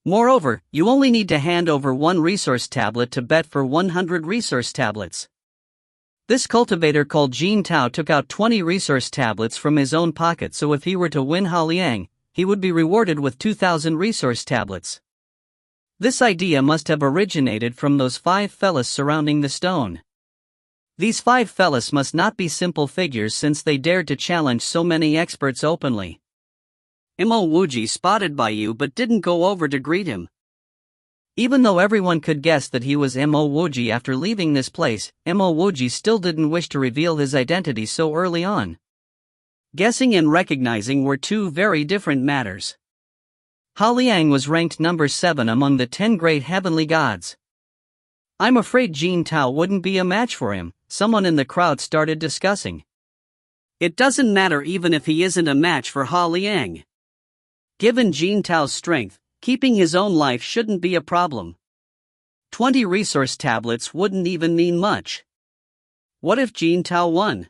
[SPEAKER 1] Moreover, you only need to hand over 1 resource tablet to bet for 100 resource tablets. This cultivator called Jin Tao took out 20 resource tablets from his own pocket, so if he were to win Haliang, he would be rewarded with 2,000 resource tablets. This idea must have originated from those 5 fellas surrounding the stone. These 5 fellas must not be simple figures since they dared to challenge so many experts openly. Mo Wuji spotted by you but didn't go over to greet him. Even though everyone could guess that he was Mo Wuji after leaving this place, Mo Wuji still didn't wish to reveal his identity so early on. Guessing and recognizing were 2 very different matters. Haliang was ranked number 7 among the 10 great heavenly gods. I'm afraid Jin Tao wouldn't be a match for him, someone in the crowd started discussing. It doesn't matter even if he isn't a match for Haliang. Given Jin Tao's strength, keeping his own life shouldn't be a problem. 20 resource tablets wouldn't even mean much. What if Jin Tao won?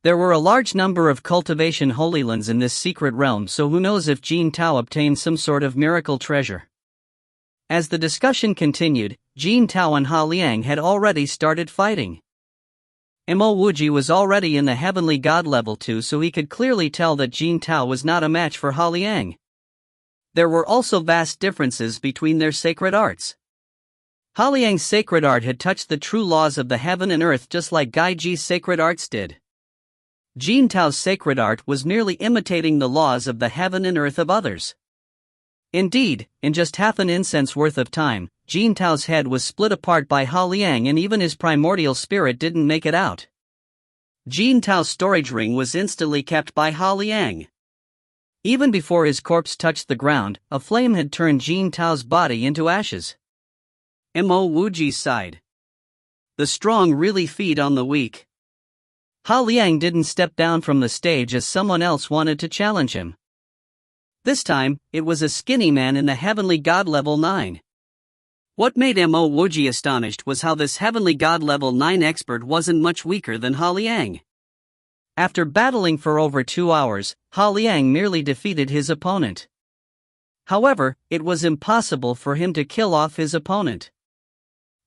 [SPEAKER 1] There were a large number of cultivation holy lands in this secret realm, so who knows if Jin Tao obtained some sort of miracle treasure. As the discussion continued, Jin Tao and Ha Liang had already started fighting. Mo Wuji was already in the heavenly god level 2, so he could clearly tell that Jin Tao was not a match for Ha Liang. There were also vast differences between their sacred arts. Ha Liang's sacred art had touched the true laws of the heaven and earth just like Gai Ji's sacred arts did. Jin Tao's sacred art was merely imitating the laws of the heaven and earth of others. Indeed, in just half an incense worth of time, Jin Tao's head was split apart by Ha Liang and even his primordial spirit didn't make it out. Jin Tao's storage ring was instantly kept by Ha Liang. Even before his corpse touched the ground, a flame had turned Jin Tao's body into ashes. Mo Wuji sighed. The strong really feed on the weak. Ha Liang didn't step down from the stage as someone else wanted to challenge him. This time, it was a skinny man in the heavenly god level 9. What made Mo Wuji astonished was how this heavenly god level 9 expert wasn't much weaker than Ha Liang. After battling for over 2 hours, Ha Liang merely defeated his opponent. However, it was impossible for him to kill off his opponent.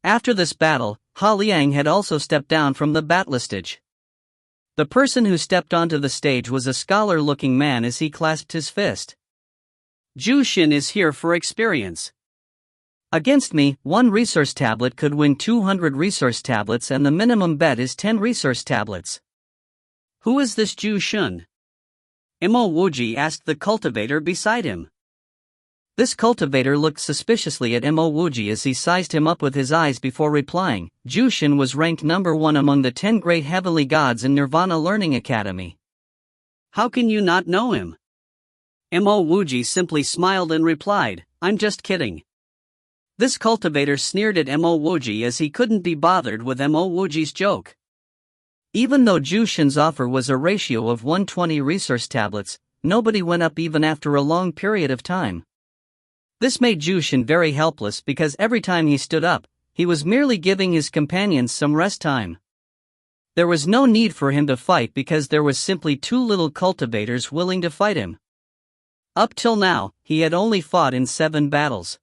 [SPEAKER 1] After this battle, Ha Liang had also stepped down from the battlistage. The person who stepped onto the stage was a scholar-looking man as he clasped his fist. Zhu Xin is here for experience. Against me, 1 resource tablet could win 200 resource tablets and the minimum bet is 10 resource tablets. Who is this Zhu Xin? Mo Wuji asked the cultivator beside him. This cultivator looked suspiciously at Mo Wuji as he sized him up with his eyes before replying. Zhu Xin was ranked number 1 among the 10 great heavenly gods in Nirvana Learning Academy. How can you not know him? Mo Wuji simply smiled and replied, I'm just kidding. This cultivator sneered at Mo Wuji as he couldn't be bothered with Mo Wuji's joke. Even though Zhu Xin's offer was a ratio of 120 resource tablets, nobody went up even after a long period of time. This made Zhu Xin very helpless because every time he stood up, he was merely giving his companions some rest time. There was no need for him to fight because there was simply too little cultivators willing to fight him. Up till now, he had only fought in 7 battles.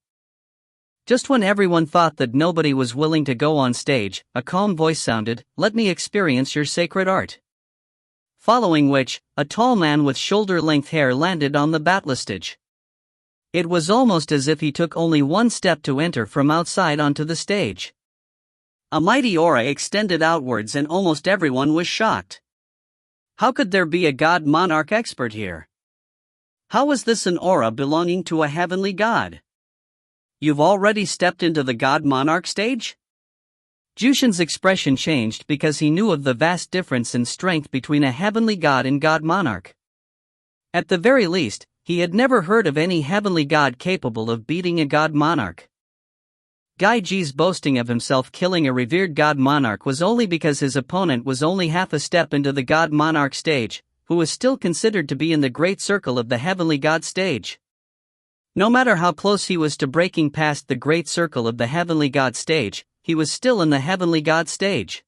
[SPEAKER 1] Just when everyone thought that nobody was willing to go on stage, a calm voice sounded, let me experience your sacred art. Following which, a tall man with shoulder-length hair landed on the battlistage. It was almost as if he took only 1 step to enter from outside onto the stage. A mighty aura extended outwards and almost everyone was shocked. How could there be a god monarch expert here? How was this an aura belonging to a heavenly god? You've already stepped into the god monarch stage? Zhu Xin's expression changed because he knew of the vast difference in strength between a heavenly god and god monarch. At the very least, he had never heard of any heavenly god capable of beating a god monarch. Gai Ji's boasting of himself killing a revered god monarch was only because his opponent was only half a step into the god monarch stage, who was still considered to be in the great circle of the heavenly god stage. No matter how close he was to breaking past the great circle of the heavenly god stage, he was still in the heavenly god stage.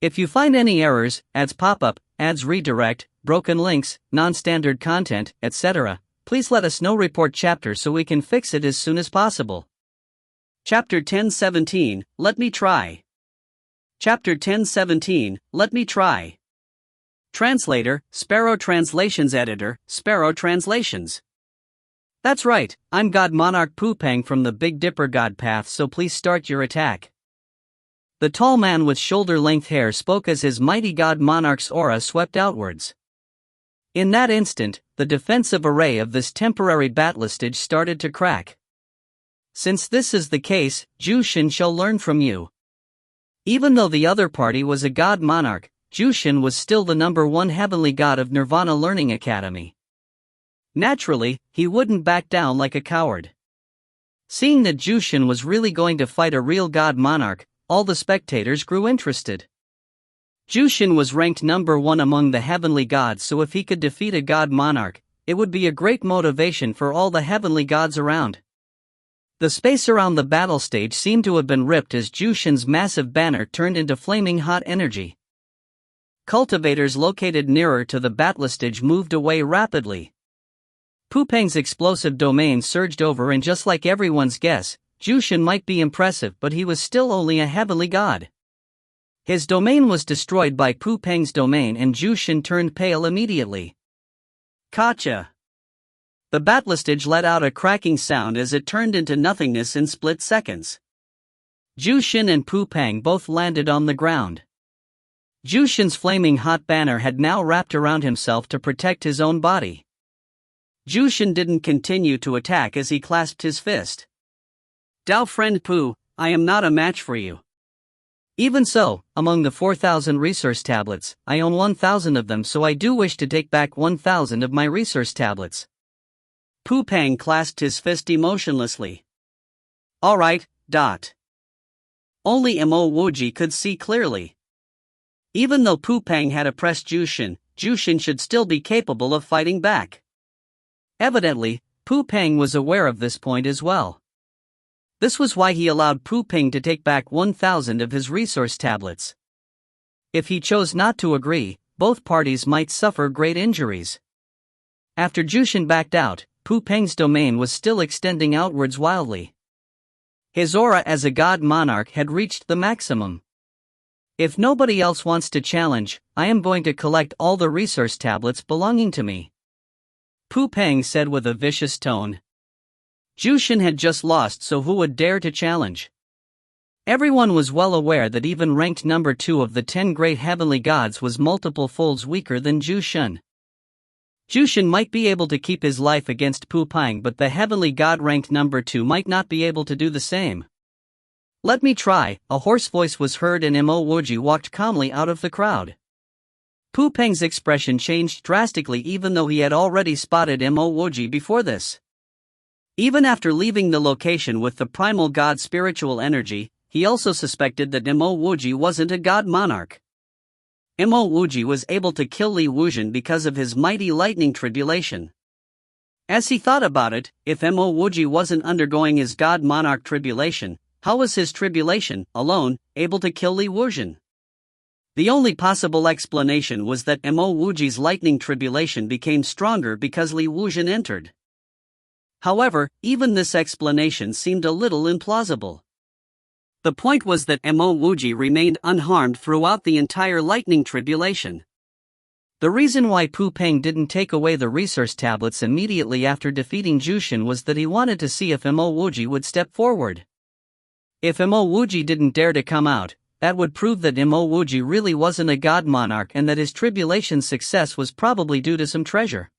[SPEAKER 1] If you find any errors, ads pop-up, ads redirect, broken links, non-standard content, etc., please let us know. Report chapter so we can fix it as soon as possible. Chapter 1017, Let Me Try. Chapter 1017, Let Me Try. Translator, Sparrow Translations Editor, Sparrow Translations. That's right, I'm God Monarch Pupang from the Big Dipper God Path, so please start your attack. The tall man with shoulder-length hair spoke as his mighty God Monarch's aura swept outwards. In that instant, the defensive array of this temporary battlistage started to crack. Since this is the case, Zhu Xin shall learn from you. Even though the other party was a God Monarch, Zhu Xin was still the number 1 heavenly god of Nirvana Learning Academy. Naturally, he wouldn't back down like a coward. Seeing that Zhu Xin was really going to fight a real god monarch, all the spectators grew interested. Zhu Xin was ranked number 1 among the heavenly gods, so if he could defeat a god monarch, it would be a great motivation for all the heavenly gods around. The space around the battle stage seemed to have been ripped as Jushin's massive banner turned into flaming hot energy. Cultivators located nearer to the battle stage moved away rapidly. Pu Peng's explosive domain surged over, and just like everyone's guess, Jushin might be impressive, but he was still only a heavenly god. His domain was destroyed by Pu Peng's domain, and Jushin turned pale immediately. Gotcha! The battlistage let out a cracking sound as it turned into nothingness in split seconds. Jushin and Pu Peng both landed on the ground. Jushin's flaming hot banner had now wrapped around himself to protect his own body. Jushin didn't continue to attack as he clasped his fist. "Dao friend Pu, I am not a match for you. Even so, among the 4,000 resource tablets, I own 1,000 of them, so I do wish to take back 1,000 of my resource tablets." Pu Peng clasped his fist emotionlessly. Alright. Only Mo Wuji could see clearly. Even though Pu Peng had oppressed Jushin, Jushin should still be capable of fighting back. Evidently, Pu Peng was aware of this point as well. This was why he allowed Pu Peng to take back 1,000 of his resource tablets. If he chose not to agree, both parties might suffer great injuries. After Jushin backed out, Pu Peng's domain was still extending outwards wildly. His aura as a god monarch had reached the maximum. If nobody else wants to challenge, I am going to collect all the resource tablets belonging to me, Pu Peng said with a vicious tone. Jushin had just lost, so who would dare to challenge? Everyone was well aware that even ranked number 2 of the 10 great heavenly gods was multiple folds weaker than Jushin. Jushin might be able to keep his life against Pu Peng, but the heavenly god ranked number 2 might not be able to do the same. "Let me try," a hoarse voice was heard, and Mo Wuji walked calmly out of the crowd. Pu Peng's expression changed drastically, even though he had already spotted Mo Wuji before this. Even after leaving the location with the primal god's spiritual energy, he also suspected that Mo Wuji wasn't a god monarch. Mo Wuji was able to kill Li Wuzhen because of his mighty lightning tribulation. As he thought about it, if Mo Wuji wasn't undergoing his god monarch tribulation, how was his tribulation, alone, able to kill Li Wuzhen? The only possible explanation was that Mo Wuji's lightning tribulation became stronger because Li Wuzhen entered. However, even this explanation seemed a little implausible. The point was that Mo Wuji remained unharmed throughout the entire lightning tribulation. The reason why Pu Peng didn't take away the resource tablets immediately after defeating Jushin was that he wanted to see if Mo Wuji would step forward. If Mo Wuji didn't dare to come out, that would prove that Mo Wuji really wasn't a god monarch and that his tribulation's success was probably due to some treasure.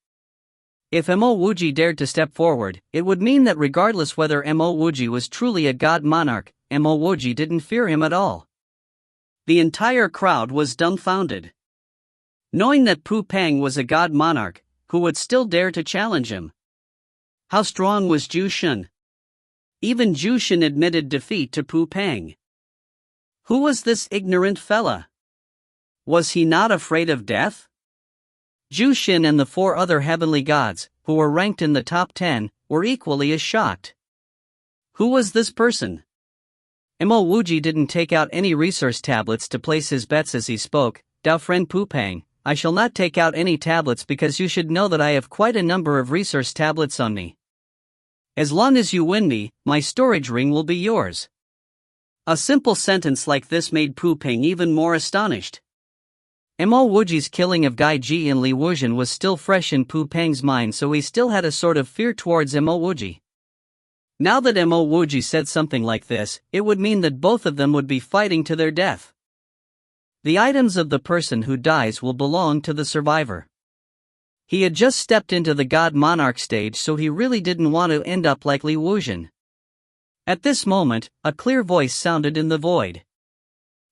[SPEAKER 1] If Mo Wuji dared to step forward, it would mean that regardless whether Mo Wuji was truly a god monarch, Mo Wuji didn't fear him at all. The entire crowd was dumbfounded. Knowing that Pu Peng was a god monarch, who would still dare to challenge him? How strong was Jushin? Even Jushin admitted defeat to Pu Peng. Who was this ignorant fella? Was he not afraid of death? Jushin and the 4 other heavenly gods, who were ranked in the top 10, were equally as shocked. Who was this person? Mo Wuji didn't take out any resource tablets to place his bets as he spoke. "Dao friend Pu Peng, I shall not take out any tablets because you should know that I have quite a number of resource tablets on me. As long as you win me, my storage ring will be yours." A simple sentence like this made Pu Peng even more astonished. Mo Wuji's killing of Gai Ji and Li Wuzhen was still fresh in Pu Peng's mind, so he still had a sort of fear towards Mo Wuji. Now that Mo Wuji said something like this, it would mean that both of them would be fighting to their death. The items of the person who dies will belong to the survivor. He had just stepped into the god monarch stage, so he really didn't want to end up like Li Wuzhen. At this moment, a clear voice sounded in the void.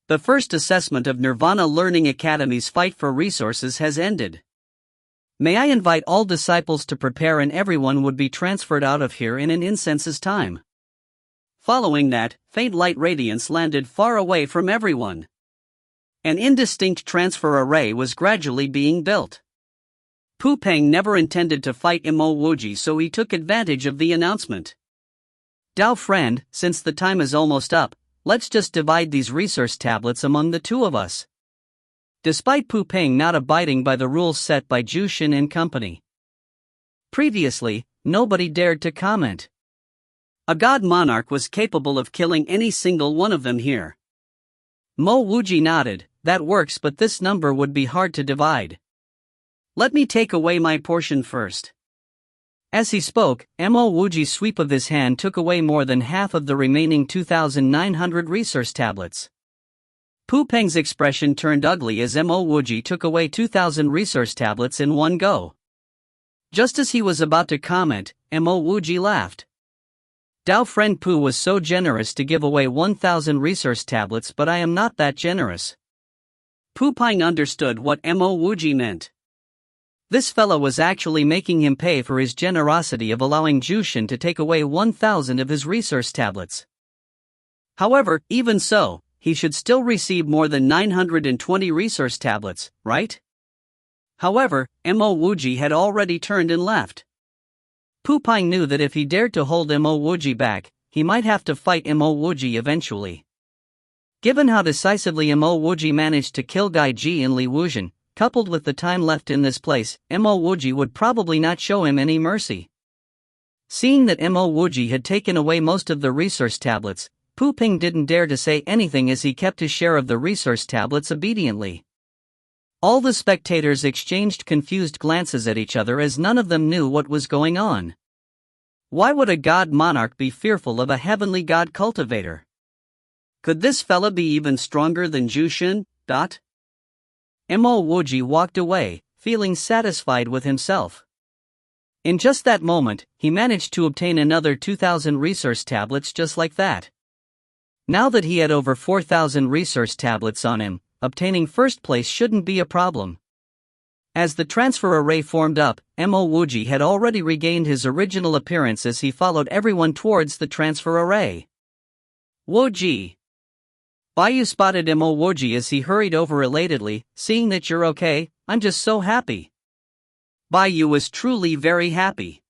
[SPEAKER 1] The first assessment of Nirvana Learning Academy's fight for resources has ended. May I invite all disciples to prepare, and everyone would be transferred out of here in an incense's time. Following that, faint light radiance landed far away from everyone. An indistinct transfer array was gradually being built. Pu Peng never intended to fight Mo Wuji, so he took advantage of the announcement. Dao friend, since the time is almost up, let's just divide these resource tablets among the two of us. Despite Pu Peng not abiding by the rules set by Jushin and company. Previously, nobody dared to comment. A god monarch was capable of killing any single one of them here. Mo Wuji nodded, that works, but this number would be hard to divide. Let me take away my portion first. As he spoke, Mo Wuji's sweep of his hand took away more than half of the remaining 2,900 resource tablets. Pu Peng's expression turned ugly as Mo Wuji took away 2,000 resource tablets in one go. Just as he was about to comment, Mo Wuji laughed. Dao friend Pu was so generous to give away 1,000 resource tablets, but I am not that generous. Pu Peng understood what Mo Wuji meant. This fellow was actually making him pay for his generosity of allowing Jushin to take away 1,000 of his resource tablets. However, even so, he should still receive more than 920 resource tablets, right? However, Mo Wuji had already turned and left. Pu Peng knew that if he dared to hold Mo Wuji back, he might have to fight Mo Wuji eventually. Given how decisively Mo Wuji managed to kill Gai Ji and Li Wuzhen, coupled with the time left in this place, Mo Wuji would probably not show him any mercy. Seeing that Mo Wuji had taken away most of the resource tablets, Pu Peng didn't dare to say anything as he kept his share of the resource tablets obediently. All the spectators exchanged confused glances at each other as none of them knew what was going on. Why would a god monarch be fearful of a heavenly god cultivator? Could this fella be even stronger than Jushin? Mo Wuji walked away, feeling satisfied with himself. In just that moment, he managed to obtain another 2,000 resource tablets just like that. Now that he had over 4,000 resource tablets on him, obtaining first place shouldn't be a problem. As the transfer array formed up, Mo Wuji had already regained his original appearance as he followed everyone towards the transfer array. Wuji. Baiyu spotted Mo Wuji as he hurried over elatedly, seeing that you're okay, I'm just so happy. Baiyu was truly very happy.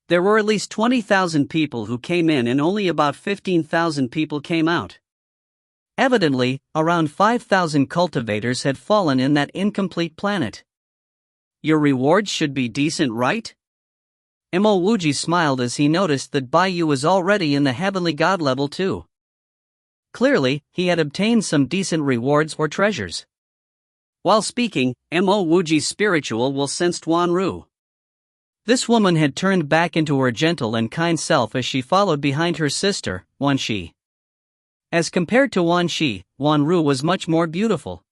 [SPEAKER 1] There were at least 20,000 people who came in and only about 15,000 people came out. Evidently, around 5,000 cultivators had fallen in that incomplete planet. Your rewards should be decent, right? Mo Wuji smiled as he noticed that Baiyu was already in the heavenly god level too. Clearly, he had obtained some decent rewards or treasures. While speaking, Mo Wuji's spiritual will sensed Wanru. This woman had turned back into her gentle and kind self as she followed behind her sister, Wanxi. As compared to Wanxi, Wanru was much more beautiful.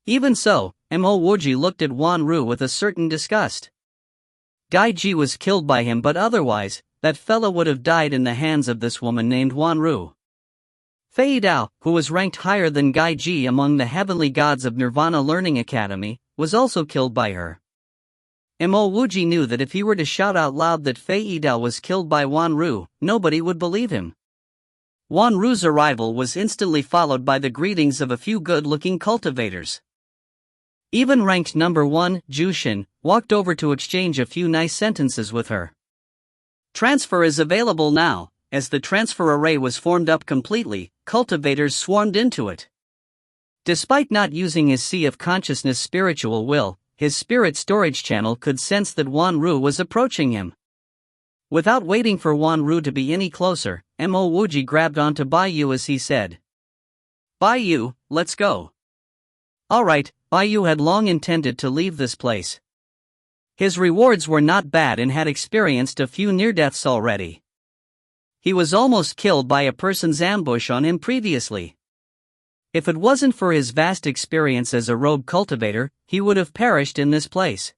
[SPEAKER 1] Even so, Mo Wuji looked at Wanru with a certain disgust. Gai Ji was killed by him, but otherwise, that fellow would have died in the hands of this woman named Wanru. Fei Dao, who was ranked higher than Gai Ji among the heavenly gods of Nirvana Learning Academy, was also killed by her. Mo Wuji knew that if he were to shout out loud that Fei Dao was killed by Wanru, nobody would believe him. Wanru's arrival was instantly followed by the greetings of a few good-looking cultivators. Even ranked number 1, Jushin, walked over to exchange a few nice sentences with her. Transfer is available now. As the transfer array was formed up completely, cultivators swarmed into it. Despite not using his Sea of Consciousness spiritual will, his spirit storage channel could sense that Wanru was approaching him. Without waiting for Wanru to be any closer, Mo Wuji grabbed onto Baiyu as he said, Baiyu, let's go. Alright, Baiyu had long intended to leave this place. His rewards were not bad and had experienced a few near-deaths already. He was almost killed by a person's ambush on him previously. If it wasn't for his vast experience as a rogue cultivator, he would have perished in this place.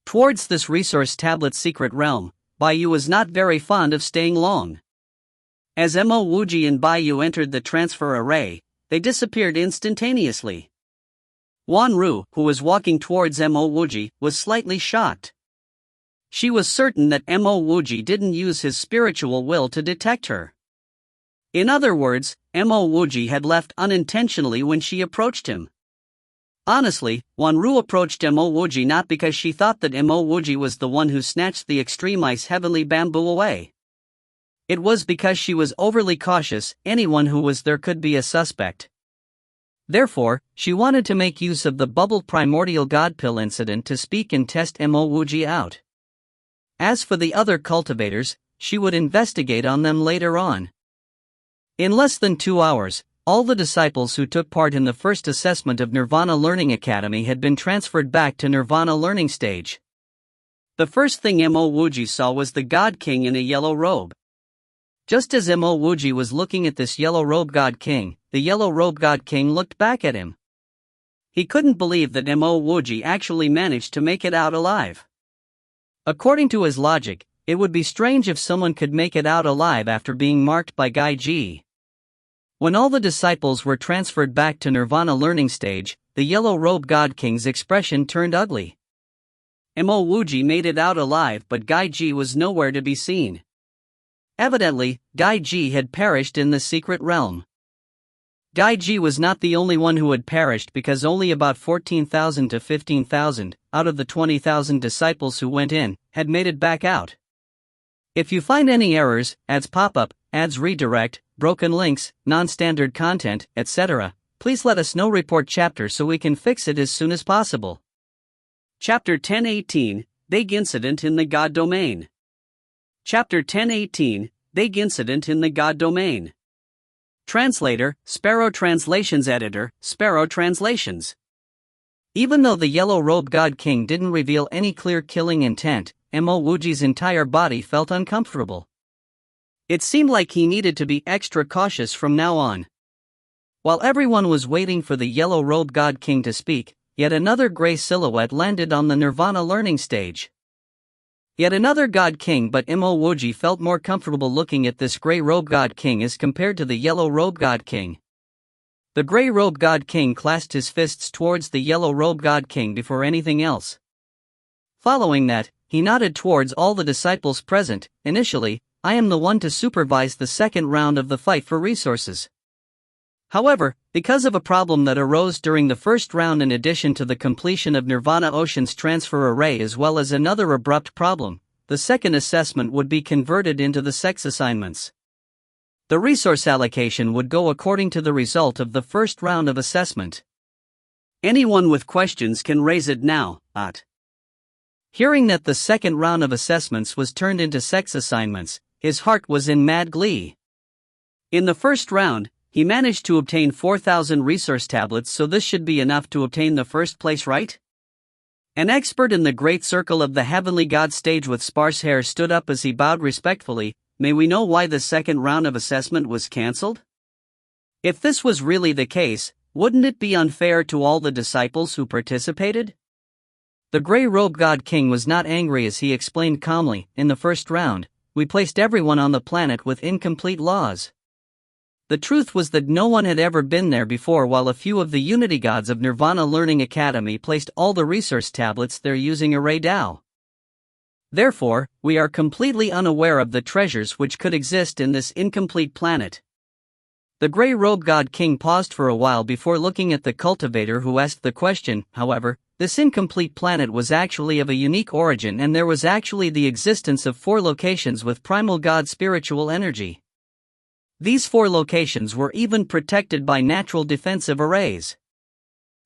[SPEAKER 1] Towards this resource tablet secret realm, Baiyu was not very fond of staying long. As Mo Wuji and Baiyu entered the transfer array, they disappeared instantaneously. Wanru, who was walking towards Mo Wuji, was slightly shocked. She was certain that Mo Wuji didn't use his spiritual will to detect her. In other words, Mo Wuji had left unintentionally when she approached him. Honestly, Wanru approached Mo Wuji not because she thought that Mo Wuji was the one who snatched the extreme ice heavenly bamboo away. It was because she was overly cautious. Anyone who was there could be a suspect. Therefore, she wanted to make use of the bubbled primordial god pill incident to speak and test Mo Wuji out. As for the other cultivators, she would investigate on them later on. In less than 2 hours, all the disciples who took part in the first assessment of Nirvana Learning Academy had been transferred back to Nirvana Learning Stage. The first thing Mo Wuji saw was the God King in a yellow robe. Just as Mo Wuji was looking at this yellow robe God King, the yellow robe God King looked back at him. He couldn't believe that Mo Wuji actually managed to make it out alive. According to his logic, it would be strange if someone could make it out alive after being marked by Gai Ji. When all the disciples were transferred back to Nirvana Learning Stage, the yellow robe God King's expression turned ugly. Mo Wuji made it out alive, but Gai Ji was nowhere to be seen. Evidently, Gai Ji had perished in the secret realm. Gai Ji was not the only one who had perished, because only about 14,000 to 15,000, out of the 20,000 disciples who went in, had made it back out. If you find any errors, ads pop up, ads redirect, broken links, non-standard content, etc., please let us know. Report chapter so we can fix it as soon as possible. Chapter 1018, Big Incident in the God Domain. Chapter 1018, Big Incident in the God Domain. Translator, Sparrow Translations. Editor, Sparrow Translations. Even though the yellow robe God King didn't reveal any clear killing intent, Mo Wuji's entire body felt uncomfortable. It seemed like he needed to be extra cautious from now on. While everyone was waiting for the yellow robe God King to speak, yet another gray silhouette landed on the Nirvana Learning Stage. Yet another God King, but Mo Wuji felt more comfortable looking at this gray robe God King as compared to the yellow robe God King. The gray robe God King clasped his fists towards the yellow robe God King before anything else. Following that, he nodded towards all the disciples present. Initially, I am the one to supervise the second round of the fight for resources. However, because of a problem that arose during the first round, in addition to the completion of Nirvana Ocean's transfer array as well as another abrupt problem, the second assessment would be converted into the sex assignments. The resource allocation would go according to the result of the first round of assessment. Anyone with questions can raise it now. Hearing that the second round of assessments was turned into sex assignments, his heart was in mad glee. In the first round, he managed to obtain 4,000 resource tablets, so this should be enough to obtain the first place, right? An expert in the great circle of the heavenly god stage with sparse hair stood up as he bowed respectfully. May we know why the second round of assessment was cancelled? If this was really the case, wouldn't it be unfair to all the disciples who participated? The gray robe God King was not angry as he explained calmly. In the first round, we placed everyone on the planet with incomplete laws. The truth was that no one had ever been there before, while a few of the Unity Gods of Nirvana Learning Academy placed all the resource tablets there using Array Dao. Therefore, we are completely unaware of the treasures which could exist in this incomplete planet. The gray robe God King paused for a while before looking at the cultivator who asked the question. However, this incomplete planet was actually of a unique origin, and there was actually the existence of 4 locations with primal god spiritual energy. These 4 locations were even protected by natural defensive arrays.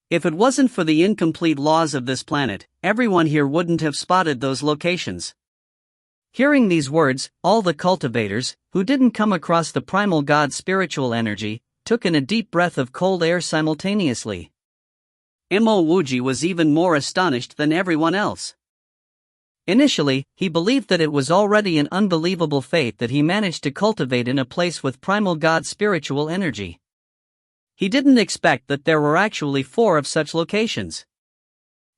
[SPEAKER 1] If it wasn't for the incomplete laws of this planet, everyone here wouldn't have spotted those locations. Hearing these words, all the cultivators, who didn't come across the primal god spiritual energy, took in a deep breath of cold air simultaneously. Mo Wuji was even more astonished than everyone else. Initially, he believed that it was already an unbelievable fate that he managed to cultivate in a place with primal god spiritual energy. He didn't expect that there were actually 4 of such locations.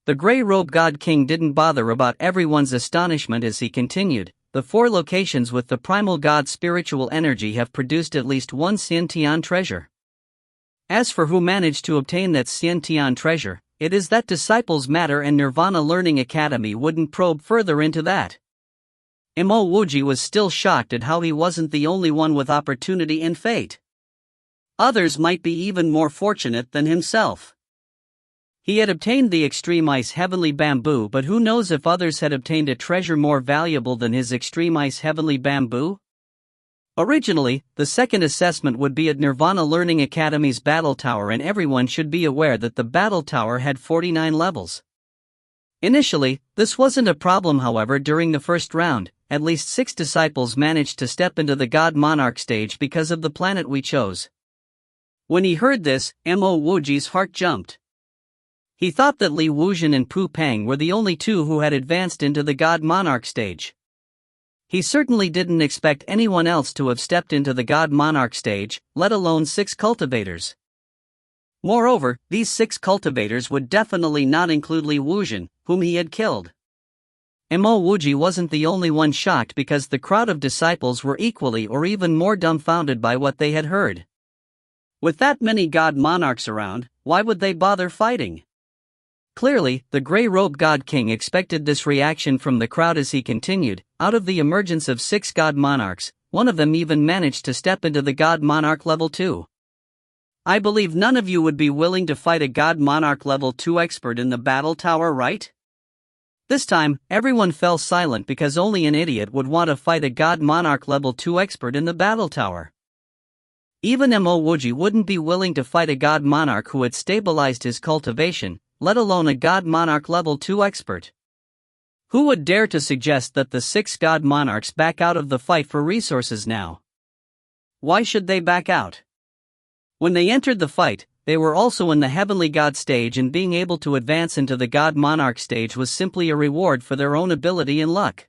[SPEAKER 1] The gray robe God King didn't bother about everyone's astonishment as he continued. The 4 locations with the primal god spiritual energy have produced at least 1 Xiantian treasure. As for who managed to obtain that Xiantian treasure, it is that disciples matter, and Nirvana Learning Academy wouldn't probe further into that. Mo Wuji was still shocked at how he wasn't the only one with opportunity and fate. Others might be even more fortunate than himself. He had obtained the extreme ice heavenly bamboo, but who knows if others had obtained a treasure more valuable than his extreme ice heavenly bamboo? Originally, the second assessment would be at Nirvana Learning Academy's Battle Tower, and everyone should be aware that the Battle Tower had 49 levels. Initially, this wasn't a problem. However, during the first round, at least 6 disciples managed to step into the God Monarch stage because of the planet we chose. When he heard this, Mo Wuji's heart jumped. He thought that Li Wuzhen and Pu Peng were the only 2 who had advanced into the God Monarch stage. He certainly didn't expect anyone else to have stepped into the God Monarch stage, let alone 6 cultivators. Moreover, these 6 cultivators would definitely not include Li Wuzhen, whom he had killed. Mo Wuji wasn't the only one shocked, because the crowd of disciples were equally or even more dumbfounded by what they had heard. With that many God Monarchs around, why would they bother fighting? Clearly, the Grey-Robed God King expected this reaction from the crowd as he continued. Out of the emergence of 6 God Monarchs, one of them even managed to step into the God Monarch level 2. I believe none of you would be willing to fight a God Monarch level 2 expert in the Battle Tower, right? This time, everyone fell silent, because only an idiot would want to fight a God Monarch level 2 expert in the Battle Tower. Even Mo Wuji wouldn't be willing to fight a God Monarch who had stabilized his cultivation, let alone a God Monarch level 2 expert. Who would dare to suggest that the 6 God Monarchs back out of the fight for resources now? Why should they back out? When they entered the fight, they were also in the Heavenly God stage, and being able to advance into the God Monarch stage was simply a reward for their own ability and luck.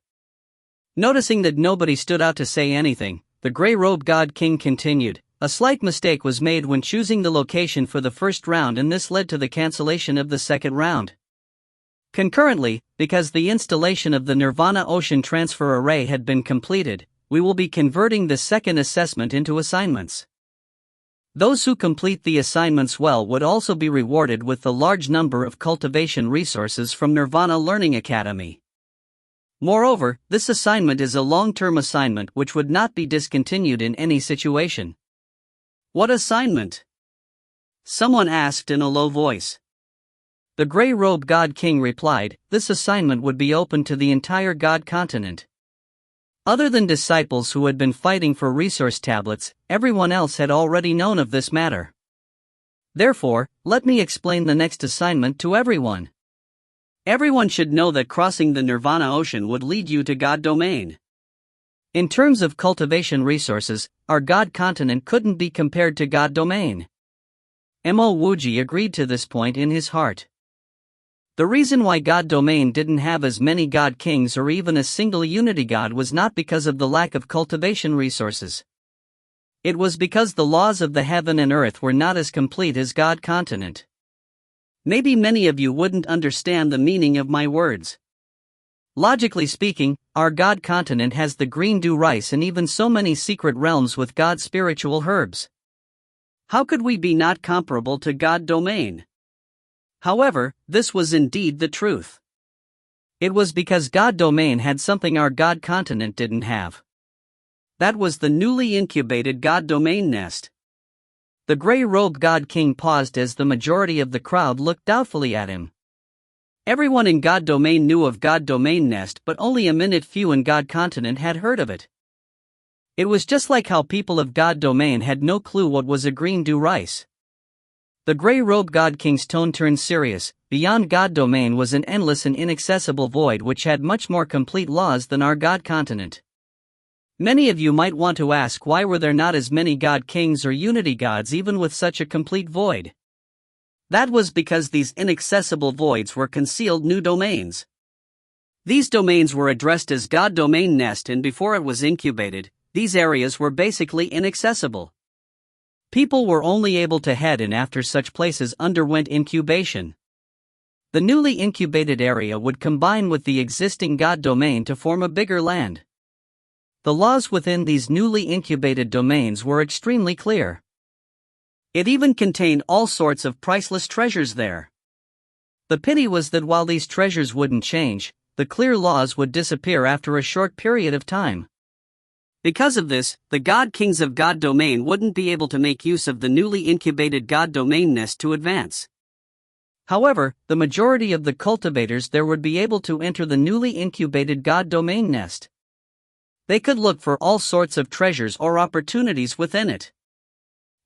[SPEAKER 1] Noticing that nobody stood out to say anything, the Grey-Robed God King continued. A slight mistake was made when choosing the location for the first round, and this led to the cancellation of the second round. Concurrently, because the installation of the Nirvana Ocean Transfer Array had been completed, we will be converting the second assessment into assignments. Those who complete the assignments well would also be rewarded with the large number of cultivation resources from Nirvana Learning Academy. Moreover, this assignment is a long-term assignment which would not be discontinued in any situation. What assignment? Someone asked in a low voice. The Grey-Robed God King replied, this assignment would be open to the entire God continent. Other than disciples who had been fighting for resource tablets, everyone else had already known of this matter. Therefore, let me explain the next assignment to everyone. Everyone should know that crossing the Nirvana Ocean would lead you to God Domain. In terms of cultivation resources, our God continent couldn't be compared to God Domain. Mo Wuji agreed to this point in his heart. The reason why God Domain didn't have as many God Kings or even a single Unity God was not because of the lack of cultivation resources. It was because the laws of the heaven and earth were not as complete as God continent. Maybe many of you wouldn't understand the meaning of my words. Logically speaking, our God continent has the green dew rice and even so many secret realms with God's spiritual herbs. How could we be not comparable to God Domain? However, this was indeed the truth. It was because God Domain had something our God continent didn't have. That was the newly incubated God Domain nest. The Grey-Robed God King paused as the majority of the crowd looked doubtfully at him. Everyone in God Domain knew of God Domain nest, but only a minute few in God continent had heard of it. It was just like how people of God Domain had no clue what was a green dew rice. The Grey-Robed God King's tone turned serious. Beyond God Domain was an endless and inaccessible void which had much more complete laws than our God continent. Many of you might want to ask, why were there not as many God Kings or Unity Gods even with such a complete void? That was because these inaccessible voids were concealed new domains. These domains were addressed as God Domain Nest, and before it was incubated, these areas were basically inaccessible. People were only able to head in after such places underwent incubation. The newly incubated area would combine with the existing God Domain to form a bigger land. The laws within these newly incubated domains were extremely clear. It even contained all sorts of priceless treasures there. The pity was that while these treasures wouldn't change, the clear laws would disappear after a short period of time. Because of this, the God Kings of God Domain wouldn't be able to make use of the newly incubated God Domain nest to advance. However, the majority of the cultivators there would be able to enter the newly incubated God Domain nest. They could look for all sorts of treasures or opportunities within it.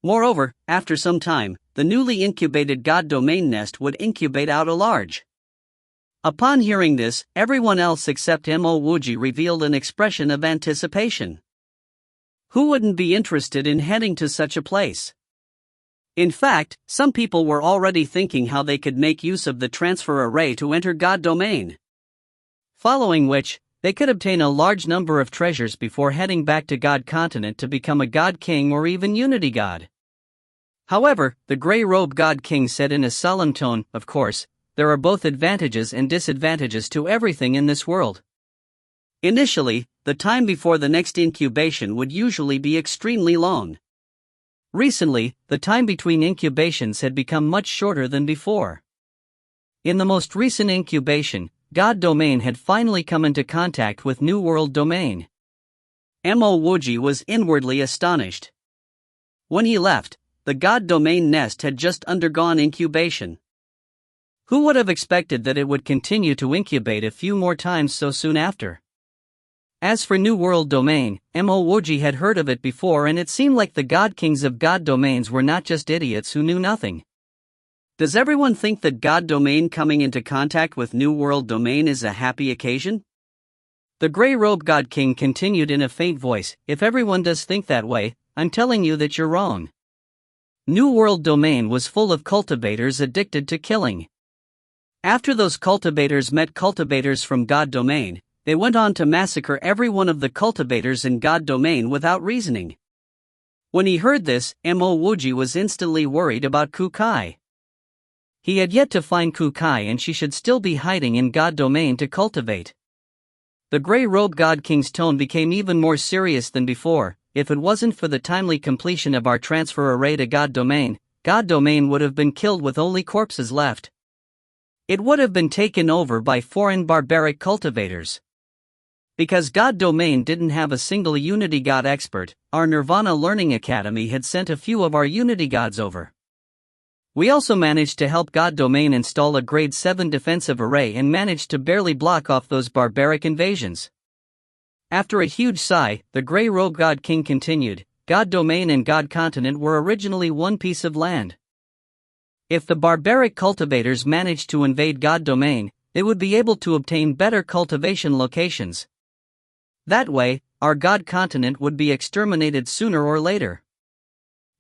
[SPEAKER 1] Moreover, after some time, the newly incubated God domain nest would incubate out a large. Upon hearing this, everyone else except Mo Wuji revealed an expression of anticipation. Who wouldn't be interested in heading to such a place? In fact, some people were already thinking how they could make use of the transfer array to enter God domain. Following which, they could obtain a large number of treasures before heading back to God continent to become a God King or even Unity God. However, the Grey Robe God King said in a solemn tone, "Of course, there are both advantages and disadvantages to everything in this world. Initially, the time before the next incubation would usually be extremely long. Recently, the time between incubations had become much shorter than before. In the most recent incubation, God domain had finally come into contact with New World domain. Mo Wuji was inwardly astonished. When he left, the God domain nest had just undergone incubation. Who would have expected that it would continue to incubate a few more times so soon after? As for New World domain, Mo Wuji had heard of it before, and it seemed like the God Kings of God domains were not just idiots who knew nothing. Does everyone think that God domain coming into contact with New World domain is a happy occasion? The Grey Robe God King continued in a faint voice, "If everyone does think that way, I'm telling you that you're wrong. New World domain was full of cultivators addicted to killing. After those cultivators met cultivators from God domain, they went on to massacre every one of the cultivators in God domain without reasoning." When he heard this, Mo Wuji was instantly worried about Kukai. He had yet to find Kukai, and she should still be hiding in God domain to cultivate. The Grey Robe God King's tone became even more serious than before. "If it wasn't for the timely completion of our transfer array to God domain would have been killed with only corpses left. It would have been taken over by foreign barbaric cultivators. Because God domain didn't have a single Unity God expert, our Nirvana Learning Academy had sent a few of our Unity Gods over. We also managed to help God domain install a grade 7 defensive array and managed to barely block off those barbaric invasions." After a huge sigh, the Grey Robe God King continued, "God domain and God continent were originally one piece of land. If the barbaric cultivators managed to invade God domain, they would be able to obtain better cultivation locations. That way, our God continent would be exterminated sooner or later.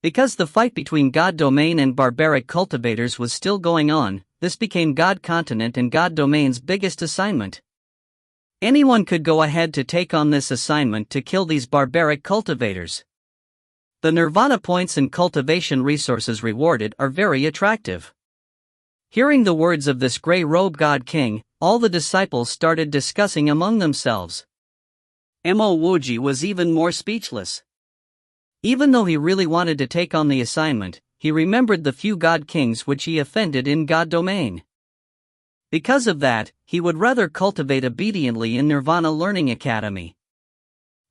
[SPEAKER 1] Because the fight between God domain and barbaric cultivators was still going on, this became God continent and God domain's biggest assignment. Anyone could go ahead to take on this assignment to kill these barbaric cultivators. The Nirvana points and cultivation resources rewarded are very attractive." Hearing the words of this Grey Robe God King, all the disciples started discussing among themselves. Mo Wuji was even more speechless. Even though he really wanted to take on the assignment, he remembered the few God Kings which he offended in God domain. Because of that, he would rather cultivate obediently in Nirvana Learning Academy.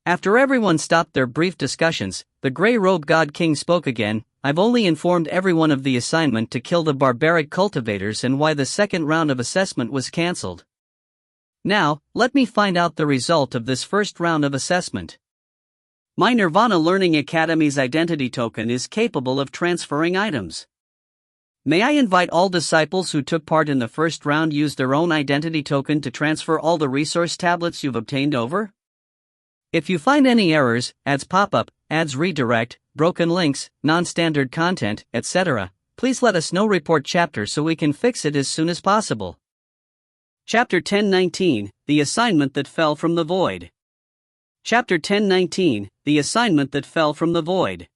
[SPEAKER 1] After everyone stopped their brief discussions, the Grey Robe God King spoke again. "I've only informed everyone of the assignment to kill the barbaric cultivators and why the second round of assessment was cancelled. Now, let me find out the result of this first round of assessment. My Nirvana Learning Academy's identity token is capable of transferring items. May I invite all disciples who took part in the first round use their own identity token to transfer all the resource tablets you've obtained over? If you find any errors, ads pop-up, ads redirect, broken links, non-standard content, etc., please let us know. Report chapter so we can fix it as soon as possible." Chapter 1019, The Assignment That Fell from the Void. Chapter 1019, The Assignment That Fell from the Void.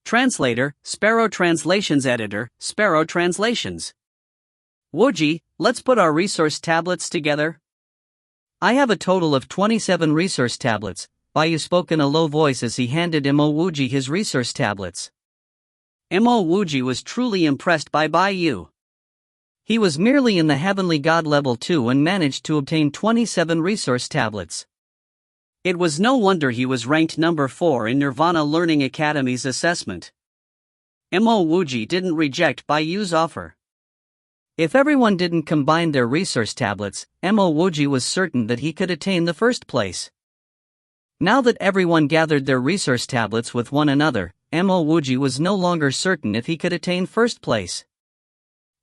[SPEAKER 1] Translator, Sparrow Translations. Editor, Sparrow Translations. Wuji, let's put our resource tablets together. I have a total of 27 resource tablets. Bayu spoke in a low voice as he handed Mo Wuji his resource tablets. Mo Wuji was truly impressed by Bayu. He was merely in the Heavenly God level 2 and managed to obtain 27 resource tablets. It was no wonder he was ranked number 4 in Nirvana Learning Academy's assessment. Mo Wuji didn't reject Bayu's offer. If everyone didn't combine their resource tablets, Mo Wuji was certain that he could attain the first place. Now that everyone gathered their resource tablets with one another, Mo Wuji was no longer certain if he could attain first place.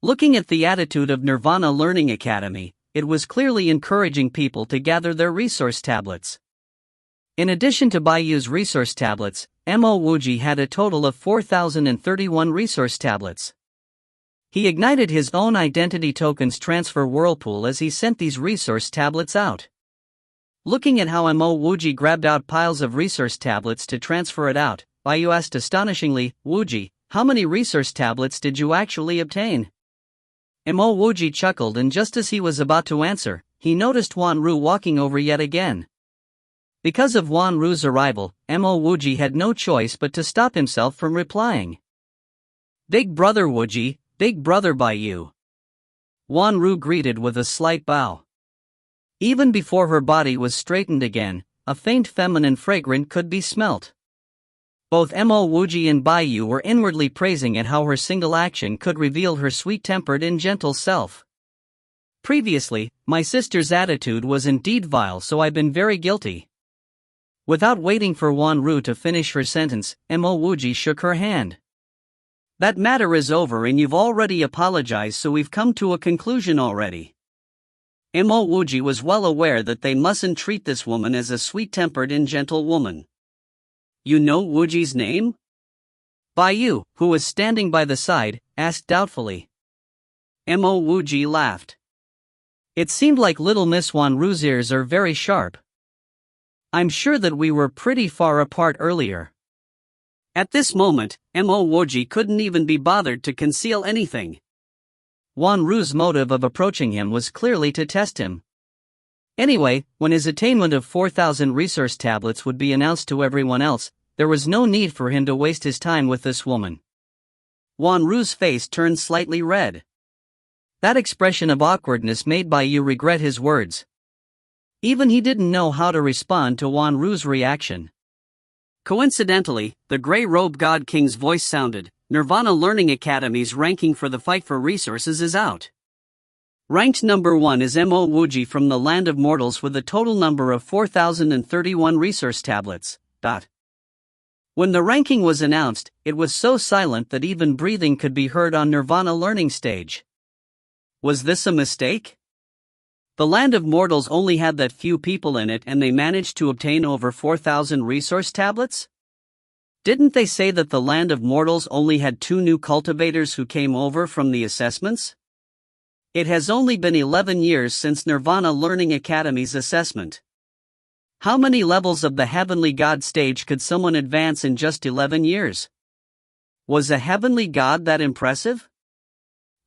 [SPEAKER 1] Looking at the attitude of Nirvana Learning Academy, it was clearly encouraging people to gather their resource tablets. In addition to Baiyu's resource tablets, Mo Wuji had a total of 4,031 resource tablets. He ignited his own identity tokens transfer whirlpool as he sent these resource tablets out. Looking at how Mo Wuji grabbed out piles of resource tablets to transfer it out, Baiyu asked astonishingly, "Wuji, how many resource tablets did you actually obtain?" Mo Wuji chuckled, and just as he was about to answer, he noticed Wanru walking over yet again. Because of Wanru's arrival, Mo Wuji had no choice but to stop himself from replying. "Big brother Wuji, big brother Baiyu." Wanru greeted with a slight bow. Even before her body was straightened again, a faint feminine fragrance could be smelt. Both Mo Wuji and Baiyu were inwardly praising at how her single action could reveal her sweet-tempered and gentle self. "Previously, my sister's attitude was indeed vile, so I've been very guilty." Without waiting for Wanru to finish her sentence, Mo Wuji shook her hand. "That matter is over and you've already apologized, so we've come to a conclusion already." Mo Wuji was well aware that they mustn't treat this woman as a sweet-tempered and gentle woman. "You know Wuji's name?" Baiyu, who was standing by the side, asked doubtfully. Mo Wuji laughed. It seemed like little Miss Wanru's ears are very sharp. "I'm sure that we were pretty far apart earlier." At this moment, Mo Wuji couldn't even be bothered to conceal anything. Wanru's motive of approaching him was clearly to test him. Anyway, when his attainment of 4,000 resource tablets would be announced to everyone else, there was no need for him to waste his time with this woman. Wanru's face turned slightly red. That expression of awkwardness made Baiyu regret his words. Even he didn't know how to respond to Wanru's reaction. Coincidentally, the Grey Robe God King's voice sounded. "Nirvana Learning Academy's ranking for the fight for resources is out. Ranked number 1 is Mo Wuji from the Land of Mortals with a total number of 4,031 resource tablets. When the ranking was announced, it was so silent that even breathing could be heard on Nirvana Learning stage. Was this a mistake? The Land of Mortals only had that few people in it and they managed to obtain over 4,000 resource tablets? Didn't they say that the Land of Mortals only had 2 new cultivators who came over from the assessments? It has only been 11 years since Nirvana Learning Academy's assessment. How many levels of the Heavenly God stage could someone advance in just 11 years? Was a Heavenly God that impressive?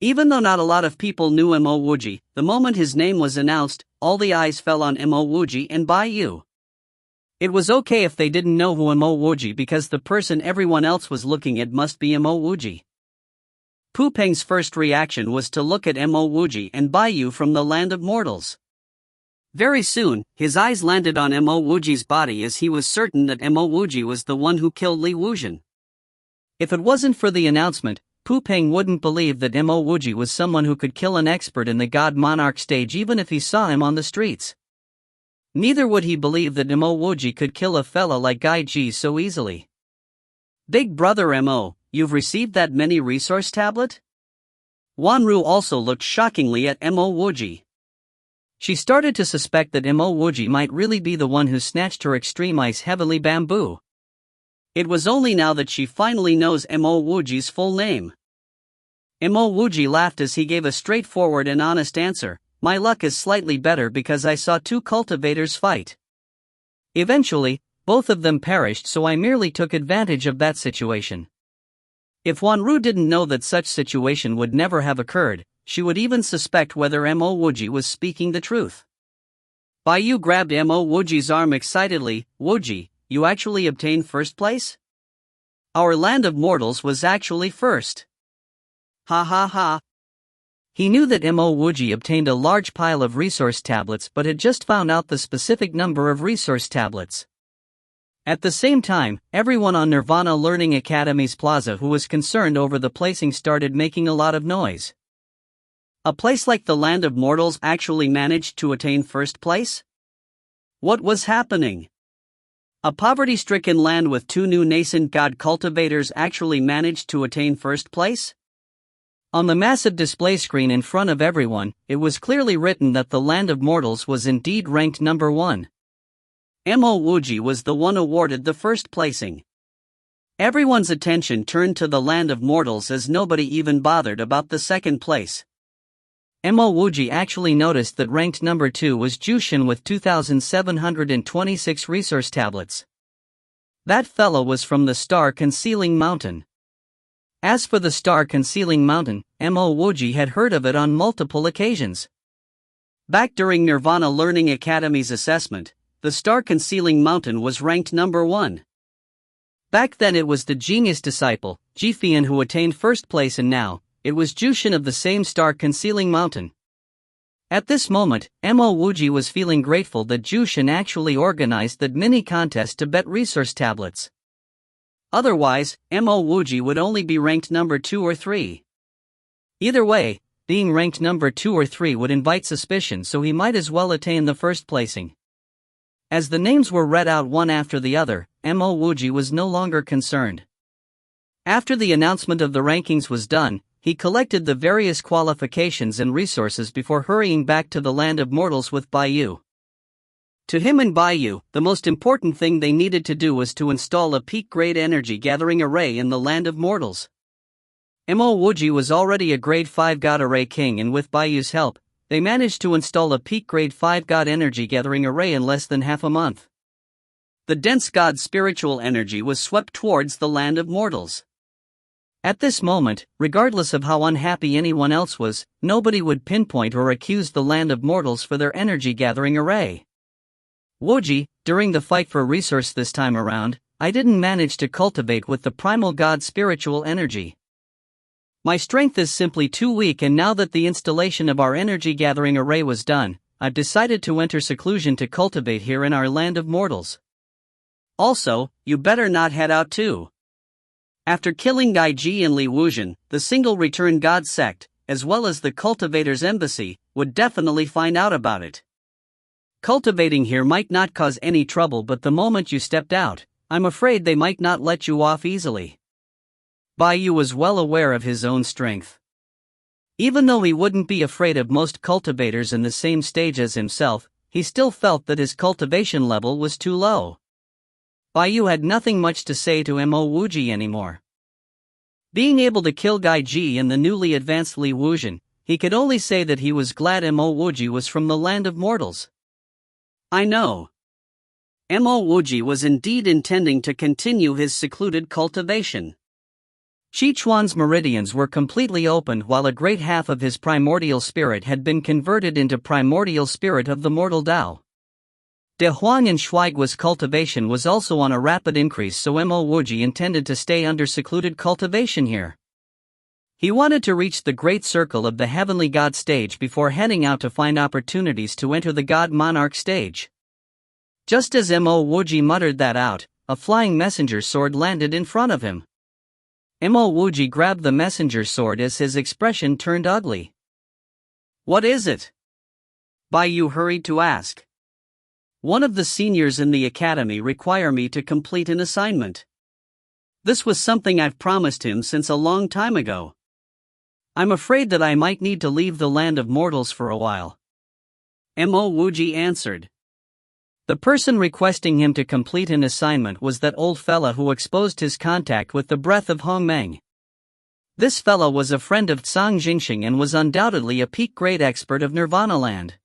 [SPEAKER 1] Even though not a lot of people knew Mo Wuji, the moment his name was announced, all the eyes fell on Mo Wuji and Baiyu. It was okay if they didn't know who Mo Wuji because the person everyone else was looking at must be Mo Wuji. Pu Peng's first reaction was to look at Mo Wuji and Baiyu from the Land of Mortals. Very soon, his eyes landed on Mo Wuji's body as he was certain that Mo Wuji was the one who killed Li Wuzhen. If it wasn't for the announcement, Pu Peng wouldn't believe that Mo Wuji was someone who could kill an expert in the God Monarch stage even if he saw him on the streets. Neither would he believe that Mo Wuji could kill a fella like Gai Ji so easily. "Big brother Mo, you've received that many resource tablet?" Wanru also looked shockingly at Mo Wuji. She started to suspect that Mo Wuji might really be the one who snatched her extreme ice heavenly bamboo. It was only now that she finally knows Mo Wuji's full name. Mo Wuji laughed as he gave a straightforward and honest answer. "My luck is slightly better because I saw 2 cultivators fight. Eventually, both of them perished, so I merely took advantage of that situation." If Wanru didn't know that such situation would never have occurred, she would even suspect whether Mo Wuji was speaking the truth. Baiyu grabbed Mo Wuji's arm excitedly. "Wuji, you actually obtained first place? Our Land of Mortals was actually first." Ha ha ha. He knew that Mo Wuji obtained a large pile of resource tablets but had just found out the specific number of resource tablets. At the same time, everyone on Nirvana Learning Academy's plaza who was concerned over the placing started making a lot of noise. A place like the Land of Mortals actually managed to attain first place? What was happening? A poverty-stricken land with 2 new nascent god cultivators actually managed to attain first place? On the massive display screen in front of everyone, it was clearly written that the land of mortals was indeed ranked number 1. Mo Wuji was the one awarded the first placing. Everyone's attention turned to the land of mortals as nobody even bothered about the second place. Mo Wuji actually noticed that ranked number 2 was Jushin with 2,726 resource tablets. That fellow was from the Star Concealing Mountain. As for the Star Concealing Mountain, Mo Wuji had heard of it on multiple occasions. Back during Nirvana Learning Academy's assessment, the Star Concealing Mountain was ranked number 1. Back then it was the genius disciple, Jifian, who attained first place, and now, it was Jushin of the same Star Concealing Mountain. At this moment, Mo Wuji was feeling grateful that Jushin actually organized that mini contest to bet resource tablets. Otherwise, Mo Wuji would only be ranked number 2 or 3. Either way, being ranked number 2 or 3 would invite suspicion, so he might as well attain the first placing. As the names were read out one after the other, Mo Wuji was no longer concerned. After the announcement of the rankings was done, he collected the various qualifications and resources before hurrying back to the land of mortals with Baiyu. To him and Baiyu, the most important thing they needed to do was to install a peak-grade energy-gathering array in the land of mortals. Mo Wuji was already a grade 5 god array king, and with Baiyu's help, they managed to install a peak grade 5 god energy-gathering array in less than half a month. The dense god spiritual energy was swept towards the land of mortals. At this moment, regardless of how unhappy anyone else was, nobody would pinpoint or accuse the land of mortals for their energy-gathering array. Wuji, during the fight for resource this time around, I didn't manage to cultivate with the primal god spiritual energy. My strength is simply too weak, and now that the installation of our energy-gathering array was done, I've decided to enter seclusion to cultivate here in our land of mortals. Also, you better not head out too. After killing Gaiji and Li Wuzhen, the single return god sect, as well as the cultivator's embassy, would definitely find out about it. Cultivating here might not cause any trouble, but the moment you stepped out, I'm afraid they might not let you off easily. Baiyu was well aware of his own strength. Even though he wouldn't be afraid of most cultivators in the same stage as himself, he still felt that his cultivation level was too low. Baiyu had nothing much to say to Mo Wuji anymore. Being able to kill Gaiji and the newly advanced Li Wuzhen, he could only say that he was glad Mo Wuji was from the land of mortals. I know. Mo Wuji was indeed intending to continue his secluded cultivation. Sichuan's meridians were completely open, while a great half of his primordial spirit had been converted into primordial spirit of the mortal Tao. De Huang and Shuaigua's cultivation was also on a rapid increase, so Mo Wuji intended to stay under secluded cultivation here. He wanted to reach the great circle of the heavenly god stage before heading out to find opportunities to enter the god monarch stage. Just as Mo Wuji muttered that out, a flying messenger sword landed in front of him. Mo Wuji grabbed the messenger sword as his expression turned ugly. What is it? Baiyu hurried to ask. One of the seniors in the academy require me to complete an assignment. This was something I've promised him since a long time ago. I'm afraid that I might need to leave the land of mortals for a while. Mo Wuji answered. The person requesting him to complete an assignment was that old fella who exposed his contact with the breath of Hongmeng. This fella was a friend of Tsang Jingxing and was undoubtedly a peak-grade expert of Nirvana land.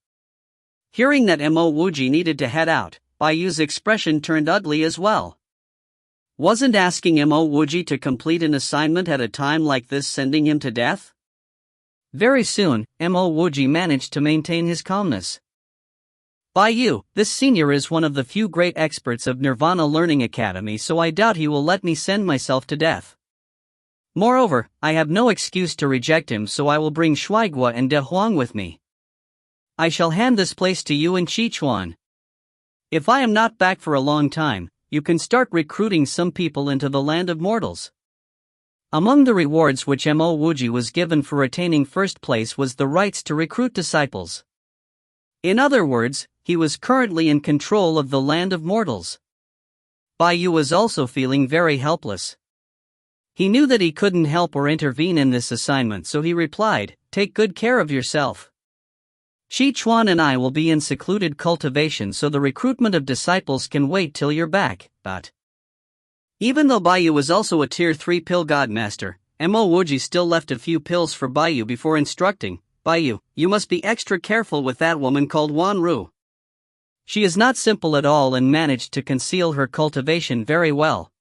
[SPEAKER 1] Hearing that Mo Wuji needed to head out, Baiyu's expression turned ugly as well. Wasn't asking Mo Wuji to complete an assignment at a time like this sending him to death? Very soon, Mo Wuji managed to maintain his calmness. Baiyu, this senior is one of the few great experts of Nirvana Learning Academy, so I doubt he will let me send myself to death. Moreover, I have no excuse to reject him, so I will bring Shuaigua and De Huang with me. I shall hand this place to you and Sichuan. If I am not back for a long time, you can start recruiting some people into the land of mortals. Among the rewards which Mo Wuji was given for attaining first place was the rights to recruit disciples. In other words, he was currently in control of the land of mortals. Bai Yu was also feeling very helpless. He knew that he couldn't help or intervene in this assignment, so he replied, "Take good care of yourself. Shi Chuan and I will be in secluded cultivation so the recruitment of disciples can wait till you're back." Even though Bai Yu was also a Tier 3 pill godmaster, Mo Wuji still left a few pills for Bai Yu before instructing, "Bai Yu, you must be extra careful with that woman called Wan Ru. She is not simple at all and managed to conceal her cultivation very well.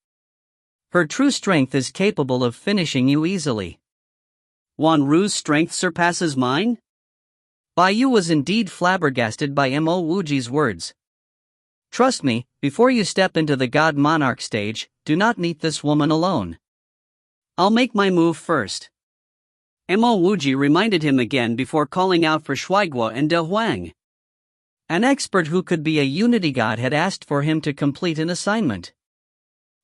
[SPEAKER 1] Her true strength is capable of finishing you easily." "Wan Ru's strength surpasses mine?" Bai Yu was indeed flabbergasted by Mo Wuji's words. "Trust me, before you step into the God Monarch stage, do not meet this woman alone. I'll make my move first." Mo Wuji reminded him again before calling out for Shuaiguo and De Huang. An expert who could be a unity god had asked for him to complete an assignment.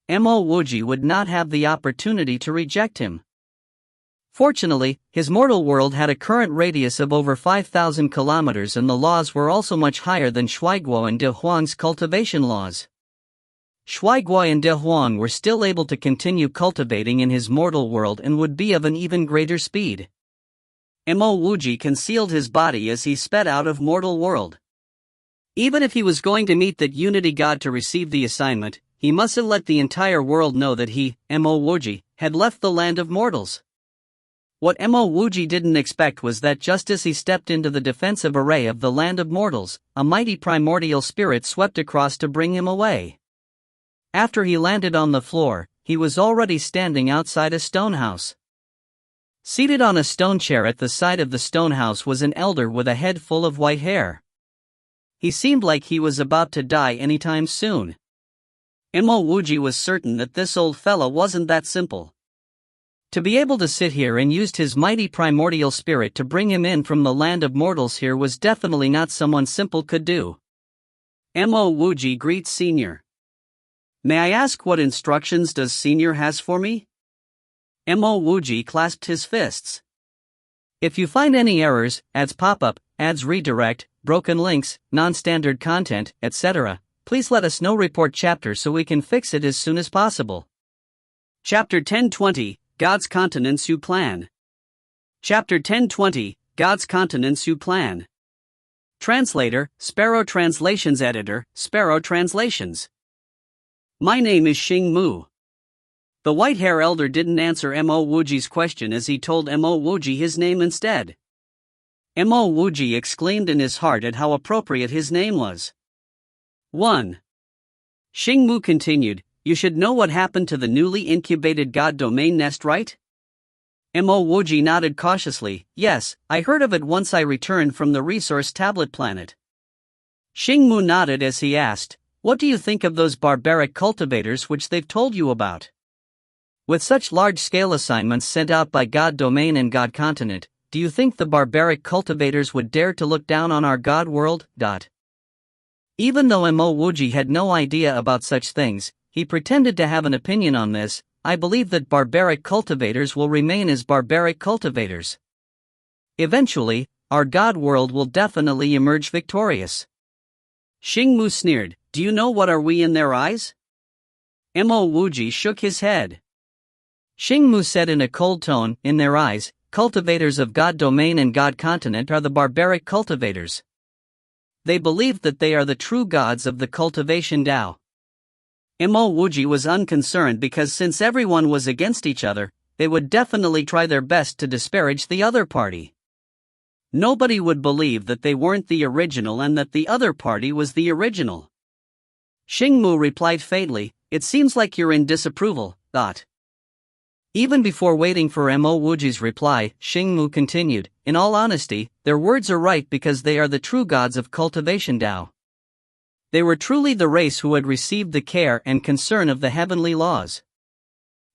[SPEAKER 1] Mo Wuji would not have the opportunity to reject him. Fortunately, his mortal world had a current radius of over 5,000 kilometers and the laws were also much higher than Shuaiguo and De Huang's cultivation laws. Shuaiguo and De Huang were still able to continue cultivating in his mortal world and would be of an even greater speed. Mo Wuji concealed his body as he sped out of mortal world. Even if he was going to meet that unity god to receive the assignment, he mustn't let the entire world know that he, Mo Wuji, had left the land of mortals. What Mo Wuji didn't expect was that just as he stepped into the defensive array of the land of mortals, a mighty primordial spirit swept across to bring him away. After he landed on the floor, he was already standing outside a stone house. Seated on a stone chair at the side of the stone house was an elder with a head full of white hair. He seemed like he was about to die anytime soon. Mo Wuji was certain that this old fella wasn't that simple. To be able to sit here and used his mighty primordial spirit to bring him in from the land of mortals here was definitely not someone simple could do. Mo Wuji greets Senior. "May I ask what instructions does Senior has for me?" Mo Wuji clasped his fists. "If you find any errors, ads pop-up, ads redirect, broken links, non-standard content, etc., please let us know. Report chapter so we can fix it as soon as possible." Chapter 1020, God's Continents You Plan. Chapter 1020, God's Continents You Plan. Translator, Sparrow Translations Editor, Sparrow Translations. My name is Xing Mu. The white-hair elder didn't answer Mo Wuji's question as he told Mo Wuji his name instead. Mo Wuji exclaimed in his heart at how appropriate his name was. 1. Xing Mu continued, "You should know what happened to the newly incubated God domain nest, right?" Mo Wuji nodded cautiously. "Yes, I heard of it once I returned from the resource tablet planet." Xing Mu nodded as he asked, "What do you think of those barbaric cultivators which they've told you about? With such large-scale assignments sent out by God Domain and God Continent, do you think the barbaric cultivators would dare to look down on our God world?" Even though Mo Wuji had no idea about such things, he pretended to have an opinion on this. "I believe that barbaric cultivators will remain as barbaric cultivators. Eventually, our God world will definitely emerge victorious." Xing Mu sneered, "Do you know what are we in their eyes?" Mo Wuji shook his head. Xing Mu said in a cold tone, "In their eyes, cultivators of God Domain and God Continent are the barbaric cultivators. They believe that they are the true gods of the cultivation Tao." Mo Wuji was unconcerned because since everyone was against each other, they would definitely try their best to disparage the other party. Nobody would believe that they weren't the original and that the other party was the original. Xing Mu replied faintly, "It seems like you're in disapproval." Even before waiting for Mo Wuji's reply, Xing Mu continued, "In all honesty, their words are right because they are the true gods of cultivation Tao. They were truly the race who had received the care and concern of the heavenly laws.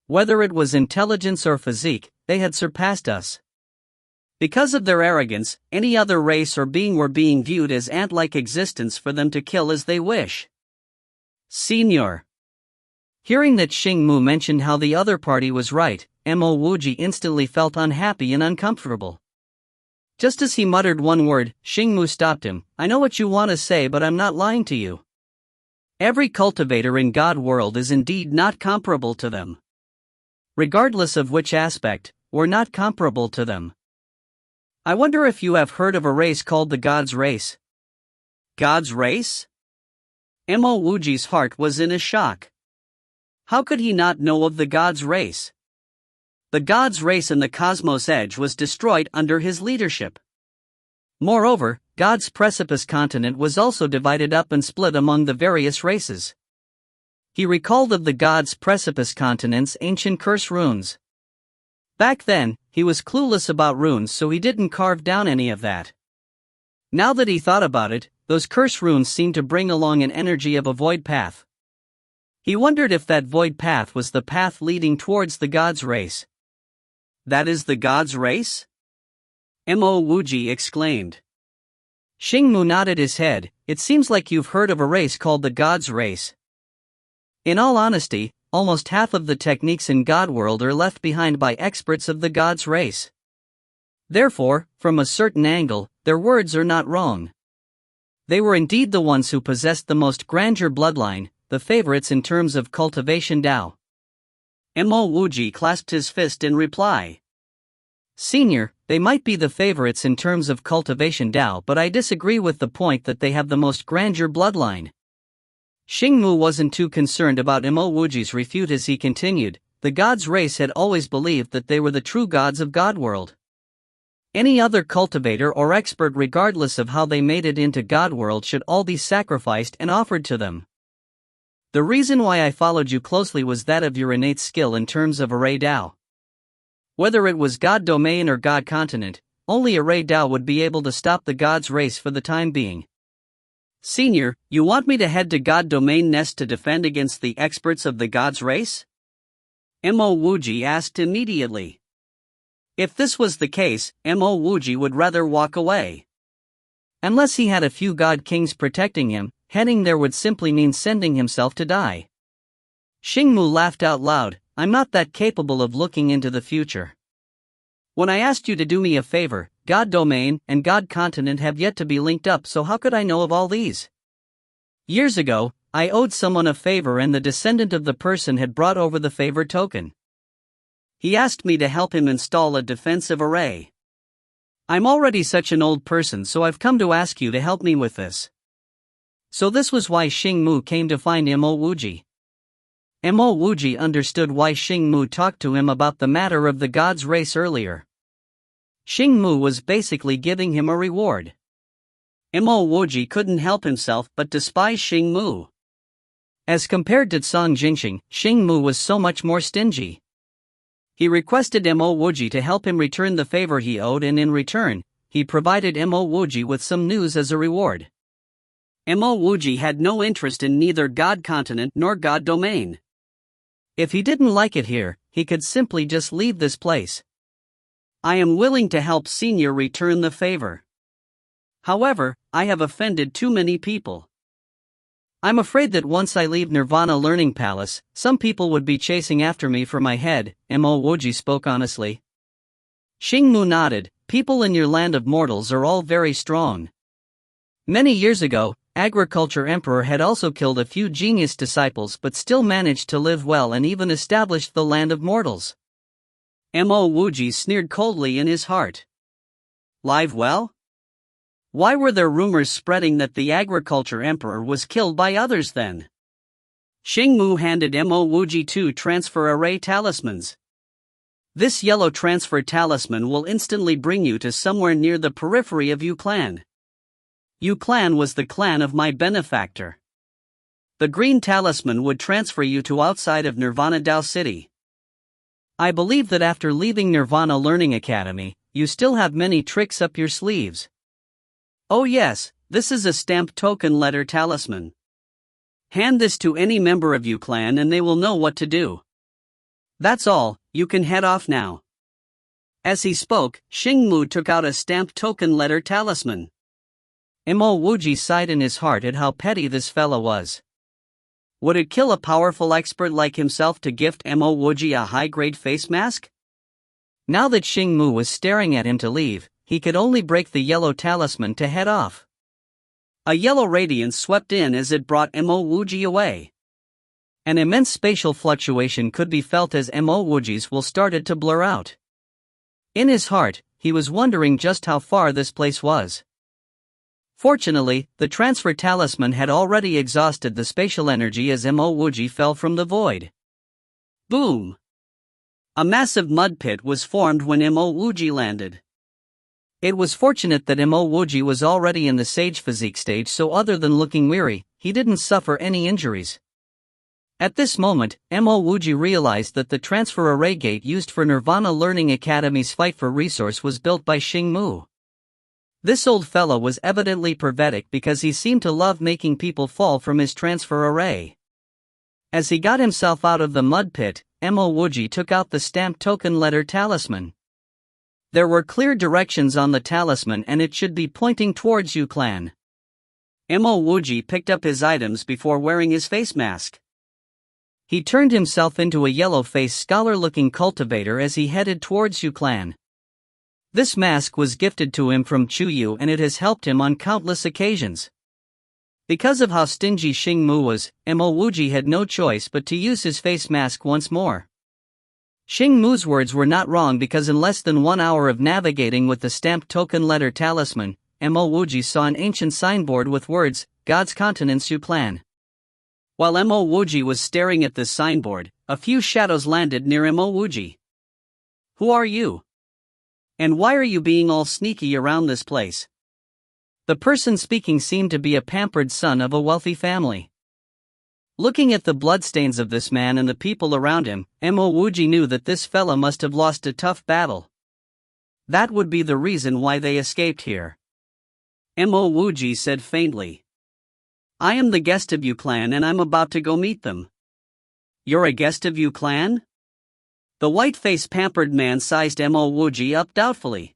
[SPEAKER 1] Whether it was intelligence or physique, they had surpassed us. Because of their arrogance, any other race or being were being viewed as ant-like existence for them to kill as they wish." Senior. Hearing that Xing Mu mentioned how the other party was right, Mo Wuji instantly felt unhappy and uncomfortable. Just as he muttered one word, Xing Mu stopped him. "I know what you want to say, but I'm not lying to you. Every cultivator in God world is indeed not comparable to them. Regardless of which aspect, we're not comparable to them. I wonder if you have heard of a race called the God's race. God's race? Mo Wuji's heart was in a shock. How could he not know of the God's race? The God's race in the cosmos edge was destroyed under his leadership. Moreover, God's precipice continent was also divided up and split among the various races. He recalled of the God's precipice continent's ancient curse runes. Back then, he was clueless about runes, so he didn't carve down any of that. Now that he thought about it, those curse runes seemed to bring along an energy of a void path. He wondered if that void path was the path leading towards the God's race. That is the God's race? Mo Wuji exclaimed. Xingmu nodded his head. It seems like you've heard of a race called the God's race. In all honesty, almost half of the techniques in God world are left behind by experts of the God's race. Therefore, from a certain angle, their words are not wrong. They were indeed the ones who possessed the most grandeur bloodline, the favorites in terms of cultivation Tao. Mo Wuji clasped his fist in reply. Senior, they might be the favorites in terms of cultivation Tao, but I disagree with the point that they have the most grandeur bloodline. Xingmu wasn't too concerned about Mo Wuji's refute as he continued. The God's race had always believed that they were the true gods of God world. Any other cultivator or expert, regardless of how they made it into God world, should all be sacrificed and offered to them. The reason why I followed you closely was that of your innate skill in terms of array Tao. Whether it was God domain or God continent, only array Tao would be able to stop the God's race for the time being. Senior, you want me to head to God domain nest to defend against the experts of the God's race? Mo Wuji asked immediately. If this was the case, Mo Wuji would rather walk away. Unless he had a few God kings protecting him, heading there would simply mean sending himself to die. Xingmu laughed out loud. I'm not that capable of looking into the future. When I asked you to do me a favor, God domain and God continent have yet to be linked up, so how could I know of all these? Years ago, I owed someone a favor and the descendant of the person had brought over the favor token. He asked me to help him install a defensive array. I'm already such an old person, so I've come to ask you to help me with this. So this was why Xingmu came to find Mo Wuji. Mo Wuji understood why Xingmu talked to him about the matter of the God's race earlier. Xingmu was basically giving him a reward. Mo Wuji couldn't help himself but despise Xingmu. As compared to Song Jingxing, Xingmu was so much more stingy. He requested Mo Wuji to help him return the favor he owed, and in return, he provided Mo Wuji with some news as a reward. Mo Wuji had no interest in neither God continent nor God domain. If he didn't like it here, he could simply just leave this place. I am willing to help Senior return the favor. However, I have offended too many people. I'm afraid that once I leave Nirvana Learning Palace, some people would be chasing after me for my head, Mo Wuji spoke honestly. Xingmu nodded. People in your land of mortals are all very strong. Many years ago, Agriculture Emperor had also killed a few genius disciples but still managed to live well and even established the land of mortals. Mo Wuji sneered coldly in his heart. Live well? Why were there rumors spreading that the Agriculture Emperor was killed by others then? Xingmu handed Mo Wuji 2 transfer array talismans. This yellow transfer talisman will instantly bring you to somewhere near the periphery of Yu Clan. Yu Clan was the clan of my benefactor. The green talisman would transfer you to outside of Nirvana Dao City. I believe that after leaving Nirvana Learning Academy, you still have many tricks up your sleeves. Oh yes, this is a stamped token letter talisman. Hand this to any member of Yu Clan and they will know what to do. That's all, you can head off now. As he spoke, Xingmu took out a stamped token letter talisman. Mo Wuji sighed in his heart at how petty this fellow was. Would it kill a powerful expert like himself to gift Mo Wuji a high-grade face mask? Now that Xingmu was staring at him to leave, he could only break the yellow talisman to head off. A yellow radiance swept in as it brought Mo Wuji away. An immense spatial fluctuation could be felt as Mo Wuji's will started to blur out. In his heart, he was wondering just how far this place was. Fortunately, the transfer talisman had already exhausted the spatial energy as Mo Wuji fell from the void. Boom! A massive mud pit was formed when Mo Wuji landed. It was fortunate that Mo Wuji was already in the sage physique stage, so other than looking weary, he didn't suffer any injuries. At this moment, Mo Wuji realized that the transfer array gate used for Nirvana Learning Academy's fight for resource was built by Xing Mu. This old fellow was evidently pervertic because he seemed to love making people fall from his transfer array. As he got himself out of the mud pit, Mo Wuji took out the stamped token letter talisman. There were clear directions on the talisman and it should be pointing towards Yu Clan. Mo Wuji picked up his items before wearing his face mask. He turned himself into a yellow-faced scholar-looking cultivator as he headed towards Yu Clan. This mask was gifted to him from Chu Yu and it has helped him on countless occasions. Because of how stingy Xing Mu was, Mo Wuji had no choice but to use his face mask once more. Xing Mu's words were not wrong because in less than 1 hour of navigating with the stamped token letter talisman, Mo Wuji saw an ancient signboard with words, God's Continents Yu Clan. While Mo Wuji was staring at this signboard, a few shadows landed near Mo Wuji. Who are you? And why are you being all sneaky around this place? The person speaking seemed to be a pampered son of a wealthy family. Looking at the bloodstains of this man and the people around him, Mo Wuji knew that this fella must have lost a tough battle. That would be the reason why they escaped here. Mo Wuji said faintly. I am the guest of Yu Clan and I'm about to go meet them. You're a guest of Yu Clan? The white-faced pampered man sized Mo Wuji up doubtfully.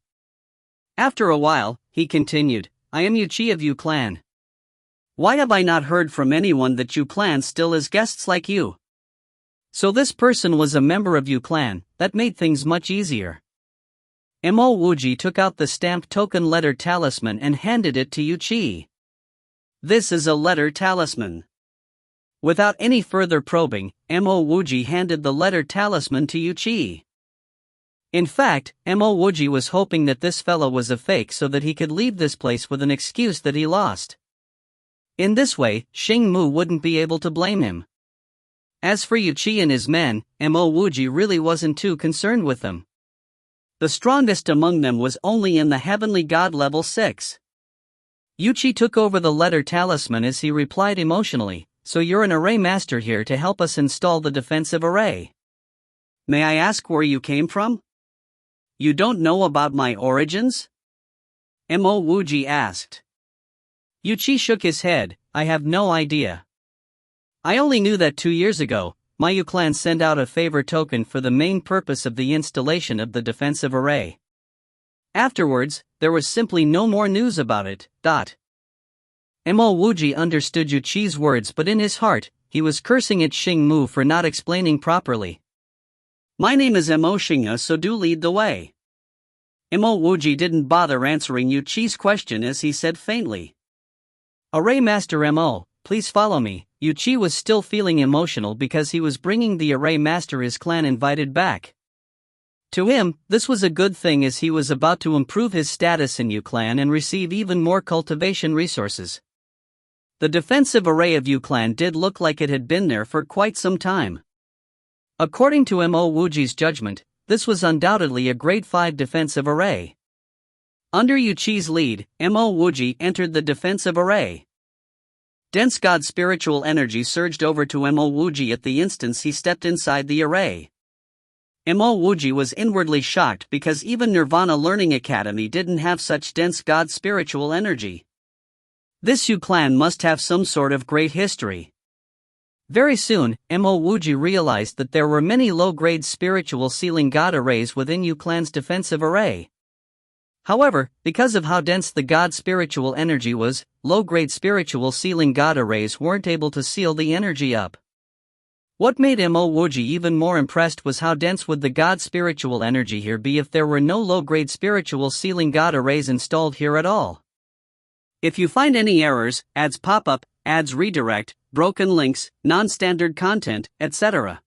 [SPEAKER 1] After a while, he continued, I am Yuchi of Yu Clan. Why have I not heard from anyone that Yu Clan still has guests like you? So this person was a member of Yu Clan. That made things much easier. Mo Wuji took out the stamped token letter talisman and handed it to Yuchi. This is a letter talisman. Without any further probing, Mo Wuji handed the letter talisman to Yuchi. In fact, Mo Wuji was hoping that this fellow was a fake so that he could leave this place with an excuse that he lost. In this way, Xing Mu wouldn't be able to blame him. As for Yuchi and his men, Mo Wuji really wasn't too concerned with them. The strongest among them was only in the Heavenly God level 6. Yuchi took over the letter talisman as he replied emotionally, so you're an array master here to help us install the defensive array. May I ask where you came from? You don't know about my origins? Mo Wuji asked. Yuchi shook his head, I have no idea. I only knew that 2 years ago, my Yu Clan sent out a favor token for the main purpose of the installation of the defensive array. Afterwards, there was simply no more news about it. Mo Wuji understood Yuchi's words, but in his heart, he was cursing at Xing Mu for not explaining properly. My name is Mo Xinga, so do lead the way. Mo Wuji didn't bother answering Yuchi's question as he said faintly. Array Master Mo, please follow me. Yuchi was still feeling emotional because he was bringing the array master his clan invited back. To him, this was a good thing as he was about to improve his status in Yu Clan and receive even more cultivation resources. The defensive array of Yu Clan did look like it had been there for quite some time. According to Mo Wuji's judgment, this was undoubtedly a grade 5 defensive array. Under Yuchi's lead, Mo Wuji entered the defensive array. Dense God spiritual energy surged over to Mo Wuji at the instant he stepped inside the array. Mo Wuji was inwardly shocked because even Nirvana Learning Academy didn't have such dense God spiritual energy. This Yu Clan must have some sort of great history. Very soon, Mo Wuji realized that there were many low-grade spiritual sealing God arrays within Yu Clan's defensive array. However, because of how dense the God spiritual energy was, low-grade spiritual sealing God arrays weren't able to seal the energy up. What made Mo Wuji even more impressed was how dense would the God spiritual energy here be if there were no low-grade spiritual sealing God arrays installed here at all. If you find any errors, ads pop up, ads redirect, broken links, non-standard content, etc.,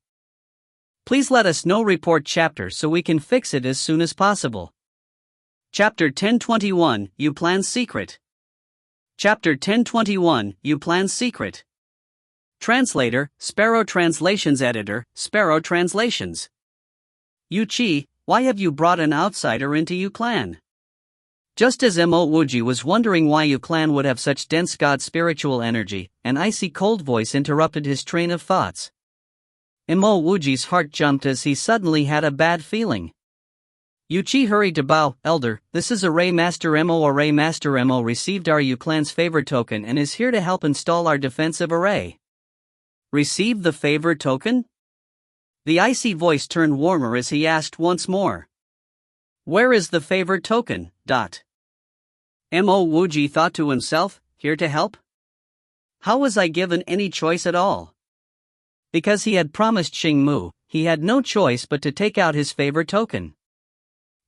[SPEAKER 1] please let us know. Report chapter so we can fix it as soon as possible. Chapter 1021, You Plan's Secret. Chapter 1021, You Plan's Secret. Translator, Sparrow Translations. Editor, Sparrow Translations. Wuji, why have you brought an outsider into Yu Clan? Just as Mo Wuji was wondering why Yu Clan would have such dense god spiritual energy, an icy cold voice interrupted his train of thoughts. Mo Wuji's heart jumped as he suddenly had a bad feeling. Wuji hurried to bow. Elder, this is Array Master Mo. Array Master Mo received our Yu Clan's favor token and is here to help install our defensive array. Receive the favor token? The icy voice turned warmer as he asked once more. Where is the favor token? Mo Wuji thought to himself, here to help? How was I given any choice at all? Because he had promised Xing Mu, he had no choice but to take out his favor token.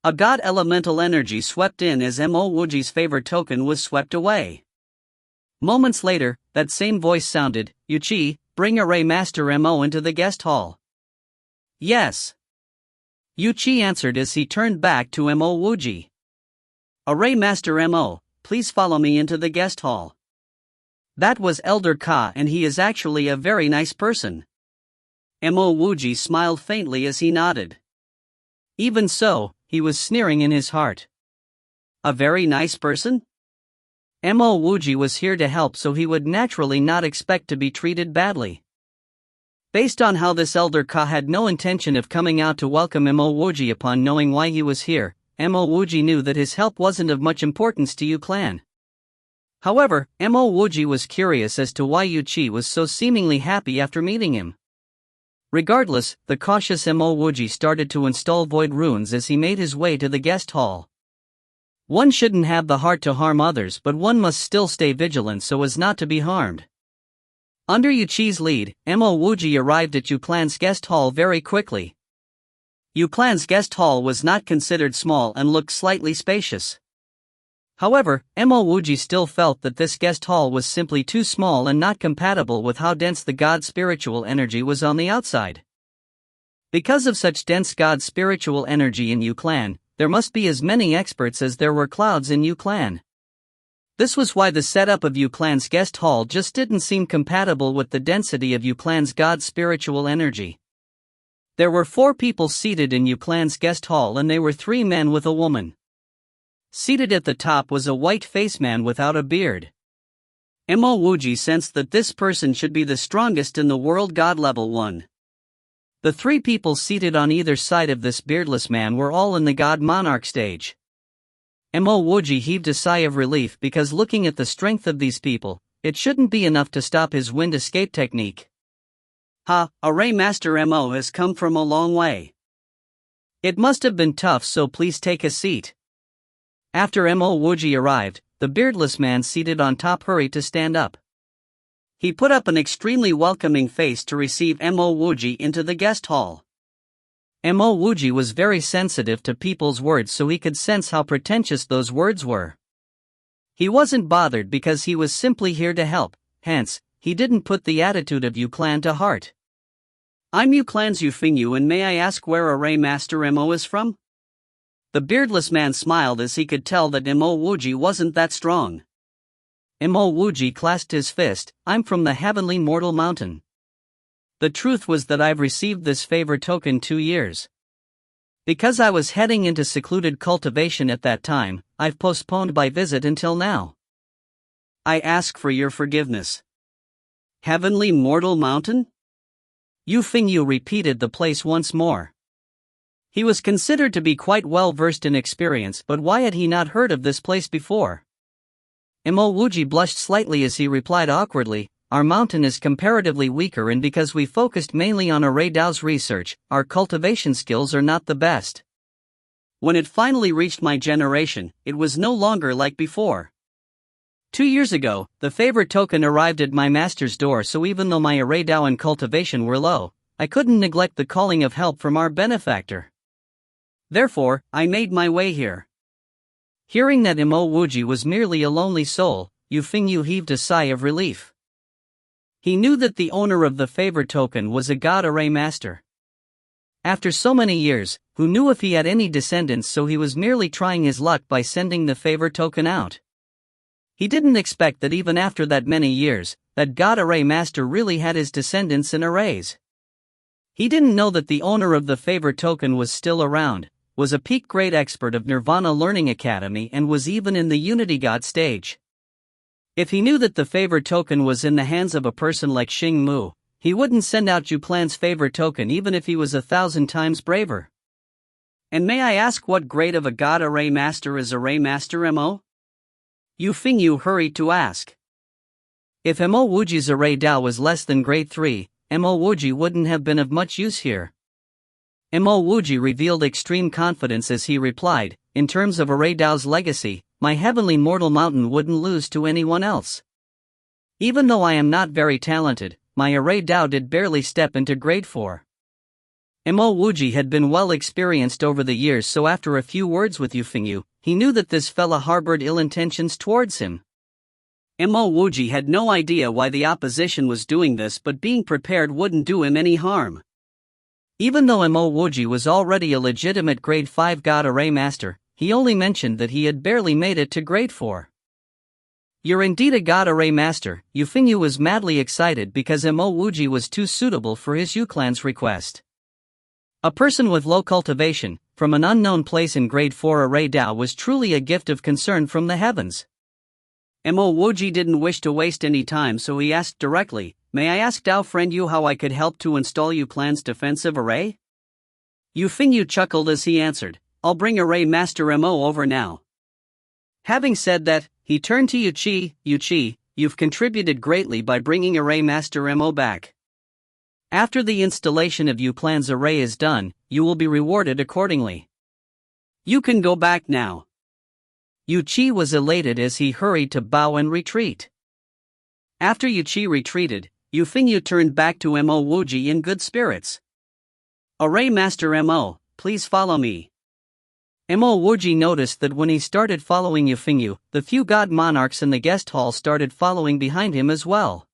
[SPEAKER 1] A god elemental energy swept in as Mo Wuji's favor token was swept away. Moments later, that same voice sounded, Wuji, bring Array Master Mo into the guest hall. Yes. Wuji answered as he turned back to Mo Wuji. Array Master Mo, please follow me into the guest hall. That was Elder Ka, and he is actually a very nice person. Mo Wuji smiled faintly as he nodded. Even so, he was sneering in his heart. A very nice person? Mo Wuji was here to help, so he would naturally not expect to be treated badly. Based on how this Elder Ka had no intention of coming out to welcome Mo Wuji upon knowing why he was here, Mo Wuji knew that his help wasn't of much importance to Yu Clan. However, Mo Wuji was curious as to why Wuji was so seemingly happy after meeting him. Regardless, the cautious Mo Wuji started to install void runes as he made his way to the guest hall. One shouldn't have the heart to harm others, but one must still stay vigilant so as not to be harmed. Under Wuji's lead, Mo Wuji arrived at Yu Clan's guest hall very quickly. Yu Clan's guest hall was not considered small and looked slightly spacious. However, Mo Wuji still felt that this guest hall was simply too small and not compatible with how dense the god spiritual energy was on the outside. Because of such dense god spiritual energy in Yu Clan, there must be as many experts as there were clouds in Yu Clan. This was why the setup of Yu Clan's guest hall just didn't seem compatible with the density of Yu Clan's god spiritual energy. There were 4 people seated in Yu Clan's guest hall, and they were 3 men with a woman. Seated at the top was a white-faced man without a beard. Mo Wuji sensed that this person should be the strongest in the world, god level 1. The 3 people seated on either side of this beardless man were all in the god monarch stage. Mo Wuji heaved a sigh of relief because looking at the strength of these people, it shouldn't be enough to stop his wind escape technique. Array Master Mo has come from a long way. It must have been tough, so please take a seat. After Mo Wuji arrived, the beardless man seated on top hurried to stand up. He put up an extremely welcoming face to receive Mo Wuji into the guest hall. Mo Wuji was very sensitive to people's words, so he could sense how pretentious those words were. He wasn't bothered because he was simply here to help, hence, he didn't put the attitude of Yu Clan to heart. I'm Yu Clan's Yu Fingyu, and may I ask where Array Master Mo is from? The beardless man smiled as he could tell that Mo Wuji wasn't that strong. Mo Wuji clasped his fist. I'm from the heavenly mortal mountain. The truth was that I've received this favor token 2 years. Because I was heading into secluded cultivation at that time, I've postponed my visit until now. I ask for your forgiveness. Heavenly mortal mountain? Yu Fingyu repeated the place once more. He was considered to be quite well versed in experience, but why had he not heard of this place before? Mo Wuji blushed slightly as he replied awkwardly, our mountain is comparatively weaker, and because we focused mainly on Array Dao's research, our cultivation skills are not the best. When it finally reached my generation, it was no longer like before. 2 years ago, the favor token arrived at my master's door, so even though my Array Dao and cultivation were low, I couldn't neglect the calling of help from our benefactor. Therefore, I made my way here. Hearing that Mo Wuji was merely a lonely soul, Yu Fingyu heaved a sigh of relief. He knew that the owner of the favor token was a god array master. After so many years, who knew if he had any descendants, so he was merely trying his luck by sending the favor token out. He didn't expect that even after that many years, that god array master really had his descendants in arrays. He didn't know that the owner of the favor token was still around, was a peak grade expert of Nirvana Learning Academy, and was even in the Unity God stage. If he knew that the favor token was in the hands of a person like Xing Mu, he wouldn't send out Juplan's favor token even if he was 1,000 times braver. And may I ask what grade of a god array master is array master Mo? Yu Fingyu hurried to ask. If Mo Wuji's array Dao was less than grade 3, Mo Wuji wouldn't have been of much use here. Mo Wuji revealed extreme confidence as he replied, in terms of array Dao's legacy, my heavenly mortal mountain wouldn't lose to anyone else. Even though I am not very talented, my array Dao did barely step into grade 4. Mo Wuji had been well experienced over the years, so after a few words with Yu Fingyu, he knew that this fella harbored ill intentions towards him. Mo Wuji had no idea why the opposition was doing this, but being prepared wouldn't do him any harm. Even though Mo Wuji was already a legitimate grade 5 god array master, he only mentioned that he had barely made it to grade 4. You're indeed a god array master. Yu Fingyu was madly excited because Mo Wuji was too suitable for his Yu-clan's request. A person with low cultivation, from an unknown place in grade 4 array Dao, was truly a gift of concern from the heavens. Mo Wuji didn't wish to waste any time, so he asked directly, may I ask Dao friend Yu how I could help to install Yu-clan's defensive array? Yu Fingyu chuckled as he answered, I'll bring array master Mo over now. Having said that, he turned to Yuchi, you've contributed greatly by bringing array master Mo back. After the installation of Yu-clan's array is done, you will be rewarded accordingly. You can go back now. Yuchi was elated as he hurried to bow and retreat. After Yuchi retreated, Yu Fingyu turned back to Mo Wuji in good spirits. Array master Mo, please follow me. Mo Wuji noticed that when he started following Yu Fingyu, the few god monarchs in the guest hall started following behind him as well.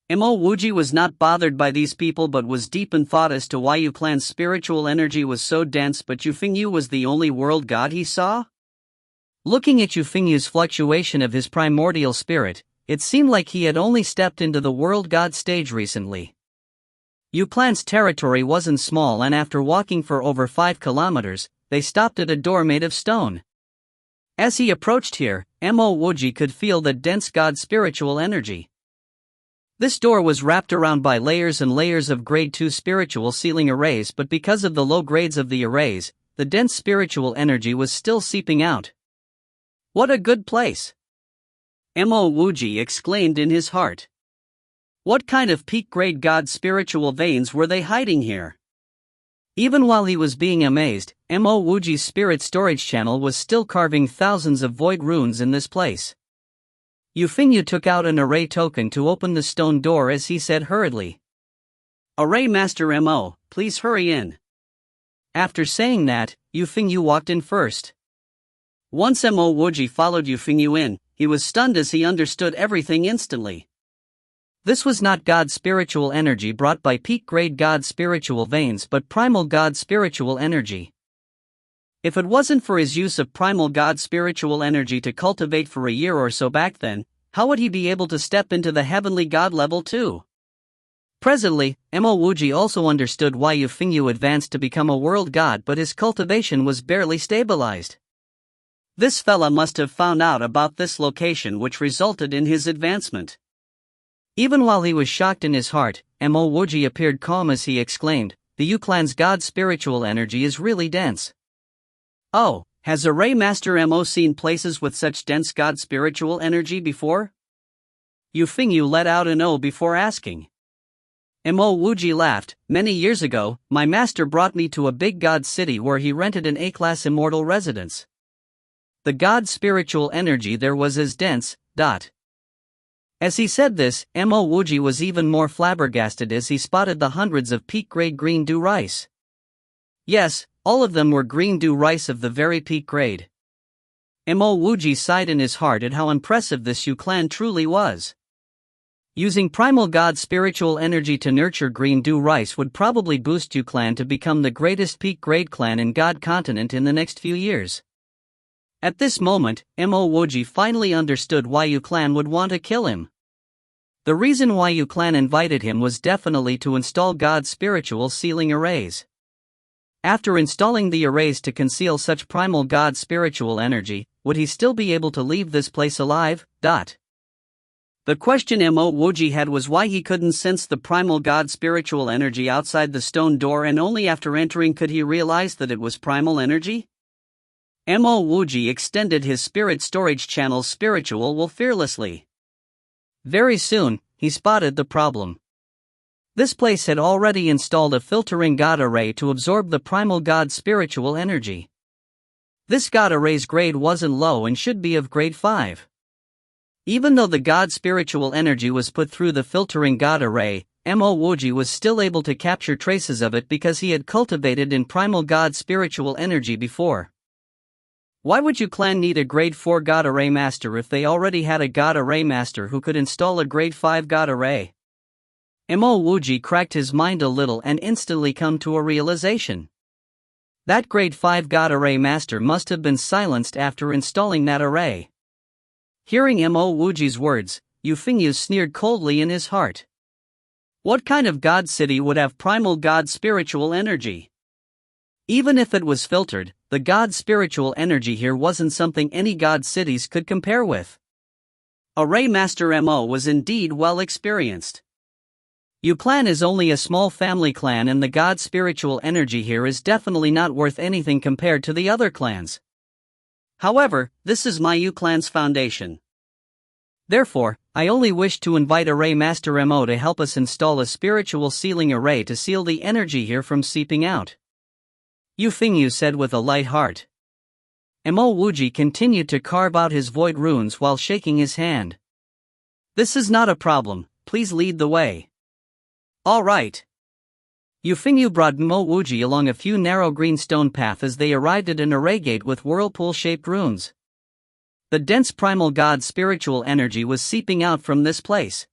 [SPEAKER 1] Mo Wuji was not bothered by these people but was deep in thought as to why Yu-clan's spiritual energy was so dense, but Yu Fingyu was the only world god he saw? Looking at Yu Fingyu's fluctuation of his primordial spirit, it seemed like he had only stepped into the world god stage recently. Yu-clan's territory wasn't small, and after walking for over 5 kilometers, they stopped at a door made of stone. As he approached here, Mo Wuji could feel the dense god spiritual energy. This door was wrapped around by layers and layers of grade 2 spiritual sealing arrays, but because of the low grades of the arrays, the dense spiritual energy was still seeping out. What a good place! Mo Wuji exclaimed in his heart. What kind of peak grade god spiritual veins were they hiding here? Even while he was being amazed, Mo Wuji's spirit storage channel was still carving thousands of void runes in this place. Yu Fingyu took out an array token to open the stone door as he said hurriedly, Array master Mo, please hurry in. After saying that, Yu Fingyu walked in first. Once Mo Wuji followed Yu Fingyu in, he was stunned as he understood everything instantly. This was not God spiritual energy brought by peak grade God spiritual veins, but primal God spiritual energy. If it wasn't for his use of primal God spiritual energy to cultivate for a year or so back then, how would he be able to step into the heavenly God level too? Presently, Mo Wuji also understood why Yu Fingyu advanced to become a world god, but his cultivation was barely stabilized. This fella must have found out about this location, which resulted in his advancement. Even while he was shocked in his heart, Mo Wuji appeared calm as he exclaimed, the Yu-clan's God spiritual energy is really dense. Oh, has Array Master Mo seen places with such dense God spiritual energy before? Yu Fingyu let out an "oh" before asking. Mo Wuji laughed. Many years ago, my master brought me to a big god city where he rented an A-class immortal residence. The God spiritual energy there was as dense. As he said this, Mo Wuji was even more flabbergasted as he spotted the hundreds of peak-grade green dew rice. Yes, all of them were green dew rice of the very peak grade. Mo Wuji sighed in his heart at how impressive this Yu clan truly was. Using primal god spiritual energy to nurture green dew rice would probably boost Yu clan to become the greatest peak grade clan in God continent in the next few years. At this moment, Mo Wuji finally understood why Yu clan would want to kill him. The reason why Yu clan invited him was definitely to install God's spiritual sealing arrays. After installing the arrays to conceal such primal god spiritual energy, would he still be able to leave this place alive? The question Mo Wuji had was why he couldn't sense the primal god spiritual energy outside the stone door, and only after entering could he realize that it was primal energy? Mo Wuji extended his spirit storage channel's spiritual will fearlessly. Very soon, he spotted the problem. This place had already installed a filtering god array to absorb the primal god spiritual energy. This god array's grade wasn't low and should be of grade 5. Even though the god spiritual energy was put through the filtering god array, Mo Wuji was still able to capture traces of it because he had cultivated in primal god spiritual energy before. Why would Yu clan need a grade 4 god array master if they already had a god array master who could install a grade 5 god array? Mo Wuji cracked his mind a little and instantly come to a realization. That grade 5 god array master must have been silenced after installing that array. Hearing Mo Wuji's words, Yu Fengyu sneered coldly in his heart. What kind of god city would have primal god spiritual energy? Even if it was filtered, the god spiritual energy here wasn't something any god cities could compare with. Array Master Mo was indeed well experienced. Yu clan is only a small family clan, and the god spiritual energy here is definitely not worth anything compared to the other clans. However, this is my Yu clan's foundation. Therefore, I only wish to invite Array Master Mo to help us install a spiritual sealing array to seal the energy here from seeping out. Yu Fengyu said with a light heart. Mo Wuji continued to carve out his void runes while shaking his hand. This is not a problem, please lead the way. All right. Yu Fengyu brought Mo Wuji along a few narrow green stone paths as they arrived at an array gate with whirlpool-shaped runes. The dense primal god spiritual energy was seeping out from this place.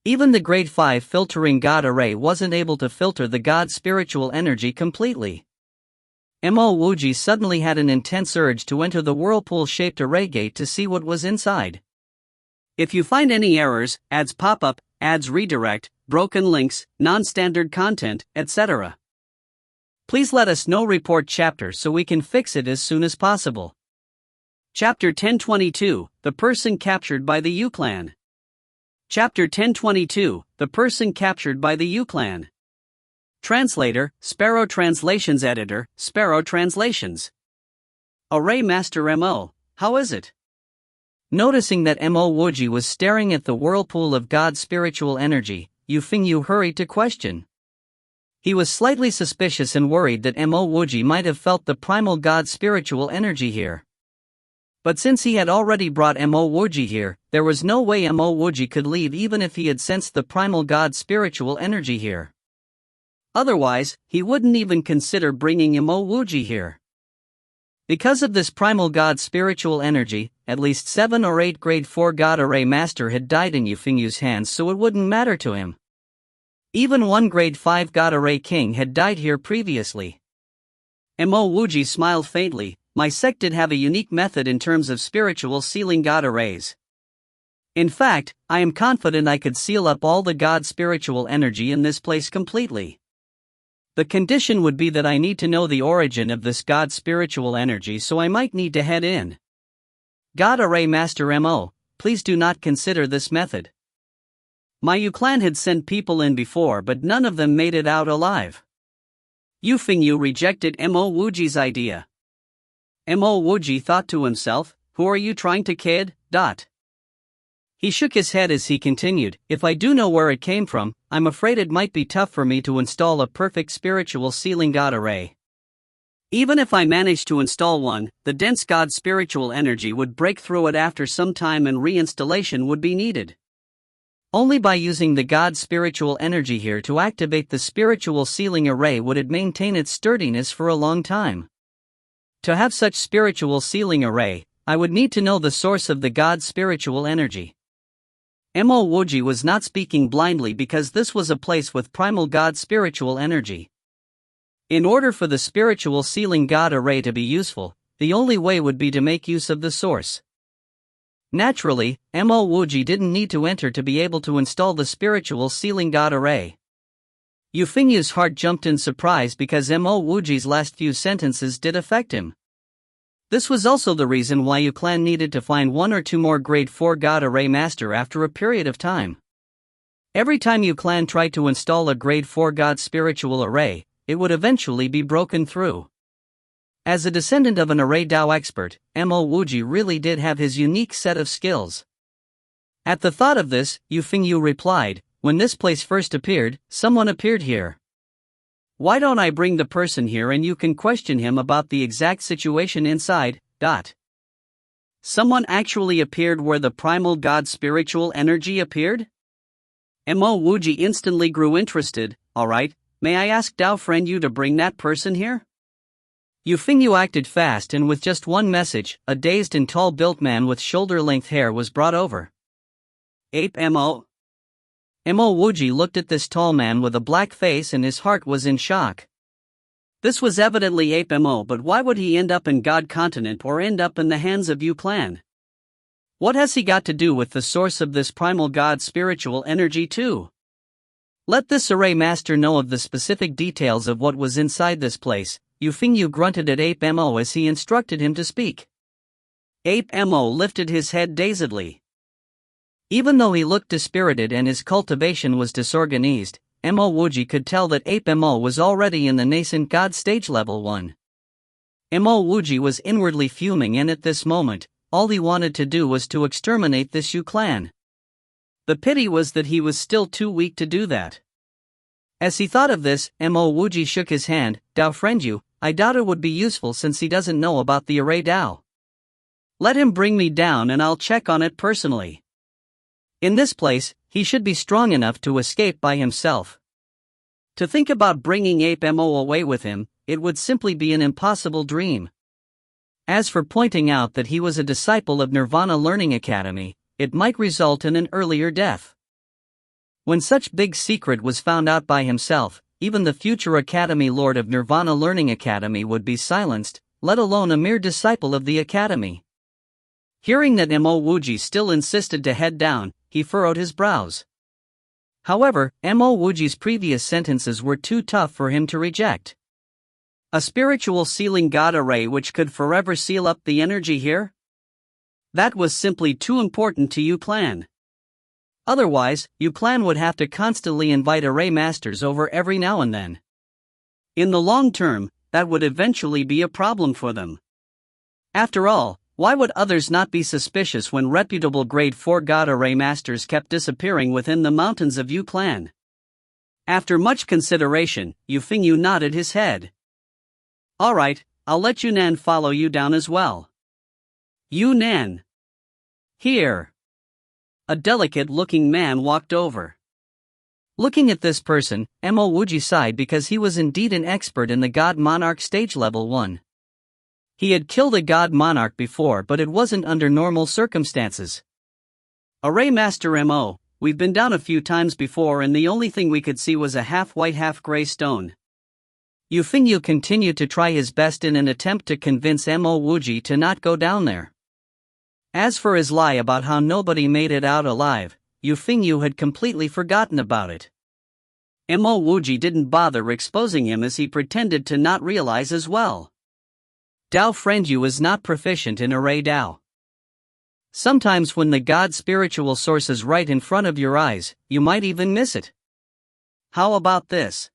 [SPEAKER 1] Even the grade 5 filtering god array wasn't able to filter the god spiritual energy completely. Mo Wuji suddenly had an intense urge to enter the whirlpool-shaped array gate to see what was inside. If you find any errors, ads pop up, ads redirect, broken links, non-standard content, etc., please let us know. Report chapter so we can fix it as soon as possible. Chapter 1022, The Person Captured by the Yu Clan. Chapter 1022, The Person Captured by the Yu Clan. Translator, Sparrow Translations. Editor, Sparrow Translations. Array Master Mo, how is it? Noticing that Mo Wuji was staring at the whirlpool of God's spiritual energy, Yu Fengyu hurried to question. He was slightly suspicious and worried that Mo Wuji might have felt the primal god spiritual energy here. But since he had already brought Mo Wuji here, there was no way Mo Wuji could leave even if he had sensed the primal god spiritual energy here. Otherwise, he wouldn't even consider bringing Mo Wuji here. Because of this primal god spiritual energy, at least 7 or 8 grade 4 god array master had died in Yu Fengyu's hands, so it wouldn't matter to him. Even 1 grade 5 god array king had died here previously. Mo Wuji smiled faintly. My sect did have a unique method in terms of spiritual sealing god arrays. In fact, I am confident I could seal up all the god spiritual energy in this place completely. The condition would be that I need to know the origin of this god spiritual energy, so I might need to head in. God Array Master Mo, please do not consider this method. My Yu clan had sent people in before, but none of them made it out alive. Yu Fengyu rejected Mo Wuji's idea. Mo Wuji thought to himself, who are you trying to kid? He shook his head as he continued, if I do know where it came from, I'm afraid it might be tough for me to install a perfect spiritual sealing god array. Even if I managed to install one, the dense god spiritual energy would break through it after some time and reinstallation would be needed. Only by using the god spiritual energy here to activate the spiritual sealing array would it maintain its sturdiness for a long time. To have such spiritual sealing array, I would need to know the source of the god's spiritual energy. Mo Wuji was not speaking blindly because this was a place with primal god's spiritual energy. In order for the spiritual sealing god array to be useful, the only way would be to make use of the source. Naturally, Mo Wuji didn't need to enter to be able to install the spiritual sealing god array. Yu Fengyu's heart jumped in surprise because Mo Wuji's last few sentences did affect him. This was also the reason why Yu Clan needed to find one or two more grade 4 God Array Master after a period of time. Every time Yu Clan tried to install a grade 4 God Spiritual Array, it would eventually be broken through. As a descendant of an Array Dao expert, Mo Wuji really did have his unique set of skills. At the thought of this, Yu Fengyu replied, "When this place first appeared, someone appeared here. Why don't I bring the person here and you can question him about the exact situation inside, Someone actually appeared where the primal god spiritual energy appeared?" Mo Wuji instantly grew interested. "Alright, may I ask Dao friend you to bring that person here?" Yu Fengyu acted fast and with just one message, a dazed and tall-built man with shoulder-length hair was brought over. "Ape Mo?" Mo Wuji looked at this tall man with a black face and his heart was in shock. This was evidently Ape Mo, but why would he end up in God Continent or end up in the hands of Yu Clan? What has he got to do with the source of this primal god spiritual energy too? Let this array master know of the specific details of what was inside this place. Yu Fengyu grunted at Ape Mo as he instructed him to speak. Ape Mo lifted his head dazedly. Even though he looked dispirited and his cultivation was disorganized, Mo Wuji could tell that Ape Mo was already in the nascent god stage level 1. Mo Wuji was inwardly fuming and at this moment, all he wanted to do was to exterminate this Yu Clan. The pity was that he was still too weak to do that. As he thought of this, Mo Wuji shook his hand. "Dao friend you, I doubt it would be useful since he doesn't know about the array Dao. Let him bring me down and I'll check on it personally. In this place, he should be strong enough to escape by himself." To think about bringing Ape Mo away with him, it would simply be an impossible dream. As for pointing out that he was a disciple of Nirvana Learning Academy, it might result in an earlier death. When such big secret was found out by himself, even the future Academy Lord of Nirvana Learning Academy would be silenced, let alone a mere disciple of the Academy. Hearing that Mo Wuji still insisted to head down, he furrowed his brows. However, Mo Wuji's previous sentences were too tough for him to reject. A spiritual sealing god array which could forever seal up the energy here? That was simply too important to Yu Clan. Otherwise, Yu Clan would have to constantly invite array masters over every now and then. In the long term, that would eventually be a problem for them. After all, why would others not be suspicious when reputable grade 4 god array masters kept disappearing within the mountains of Yu Clan? After much consideration, Yu Fengyu nodded his head. "Alright, I'll let Yunan follow you down as well." "Yunan. Here." A delicate-looking man walked over. Looking at this person, Mo Wuji sighed because he was indeed an expert in the God Monarch stage level 1. He had killed a God Monarch before, but it wasn't under normal circumstances. "Array Master Mo, we've been down a few times before and the only thing we could see was a half-white half-gray stone." Yu Fengyu continued to try his best in an attempt to convince Mo Wuji to not go down there. As for his lie about how nobody made it out alive, Yu Fengyu had completely forgotten about it. Mo Wuji didn't bother exposing him as he pretended to not realize as well. Dao friend you is not proficient in array Dao. Sometimes when the God spiritual source is right in front of your eyes, you might even miss it. How about this?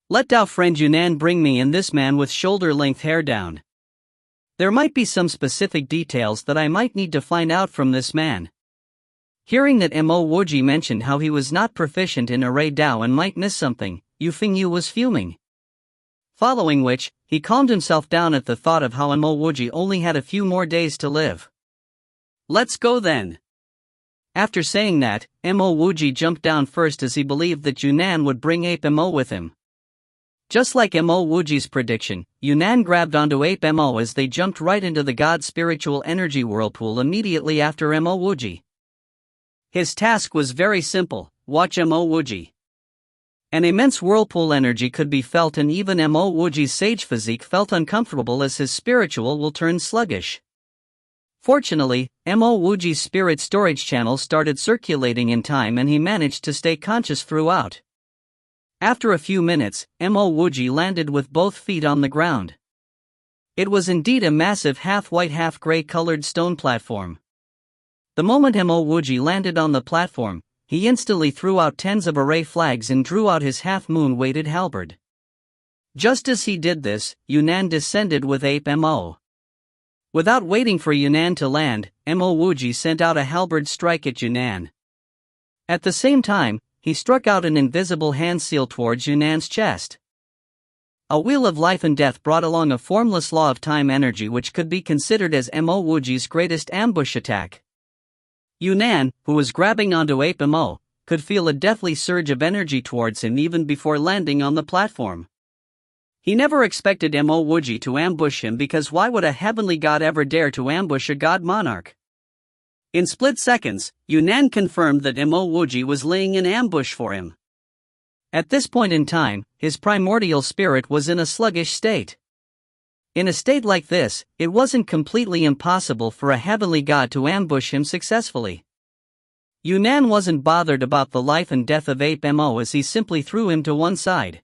[SPEAKER 1] Let Dao friend Yunan bring me in this man with shoulder-length hair down. There might be some specific details that I might need to find out from this man. Hearing that Mo Wuji mentioned how he was not proficient in array Dao and might miss something, Yu Fengyu was fuming. Following which, he calmed himself down at the thought of how Mo Wuji only had a few more days to live. "Let's go then." After saying that, Mo Wuji jumped down first as he believed that Yunan would bring Ape Mo with him. Just like Mo Wuji's prediction, Yunnan grabbed onto Ape Mo as they jumped right into the god spiritual energy whirlpool immediately after Mo Wuji. His task was very simple: watch Mo Wuji. An immense whirlpool energy could be felt, and even Mo Wuji's sage physique felt uncomfortable as his spiritual will turned sluggish. Fortunately, Mo Wuji's spirit storage channel started circulating in time and he managed to stay conscious throughout. After a few minutes, Mo Wuji landed with both feet on the ground. It was indeed a massive half-white half-gray colored stone platform. The moment Mo Wuji landed on the platform, he instantly threw out tens of array flags and drew out his half-moon-weighted halberd. Just as he did this, Yunnan descended with Ape Mo. Without waiting for Yunnan to land, Mo Wuji sent out a halberd strike at Yunnan. At the same time, he struck out an invisible hand seal towards Yunnan's chest. A wheel of life and death brought along a formless law of time energy which could be considered as Mo Wuji's greatest ambush attack. Yunnan, who was grabbing onto Ape Mo, could feel a deathly surge of energy towards him even before landing on the platform. He never expected Mo Wuji to ambush him, because why would a heavenly god ever dare to ambush a god monarch? In split seconds, Yunnan confirmed that Mo Wuji was laying an ambush for him. At this point in time, his primordial spirit was in a sluggish state. In a state like this, it wasn't completely impossible for a heavenly god to ambush him successfully. Yunnan wasn't bothered about the life and death of Ape Mo as he simply threw him to one side.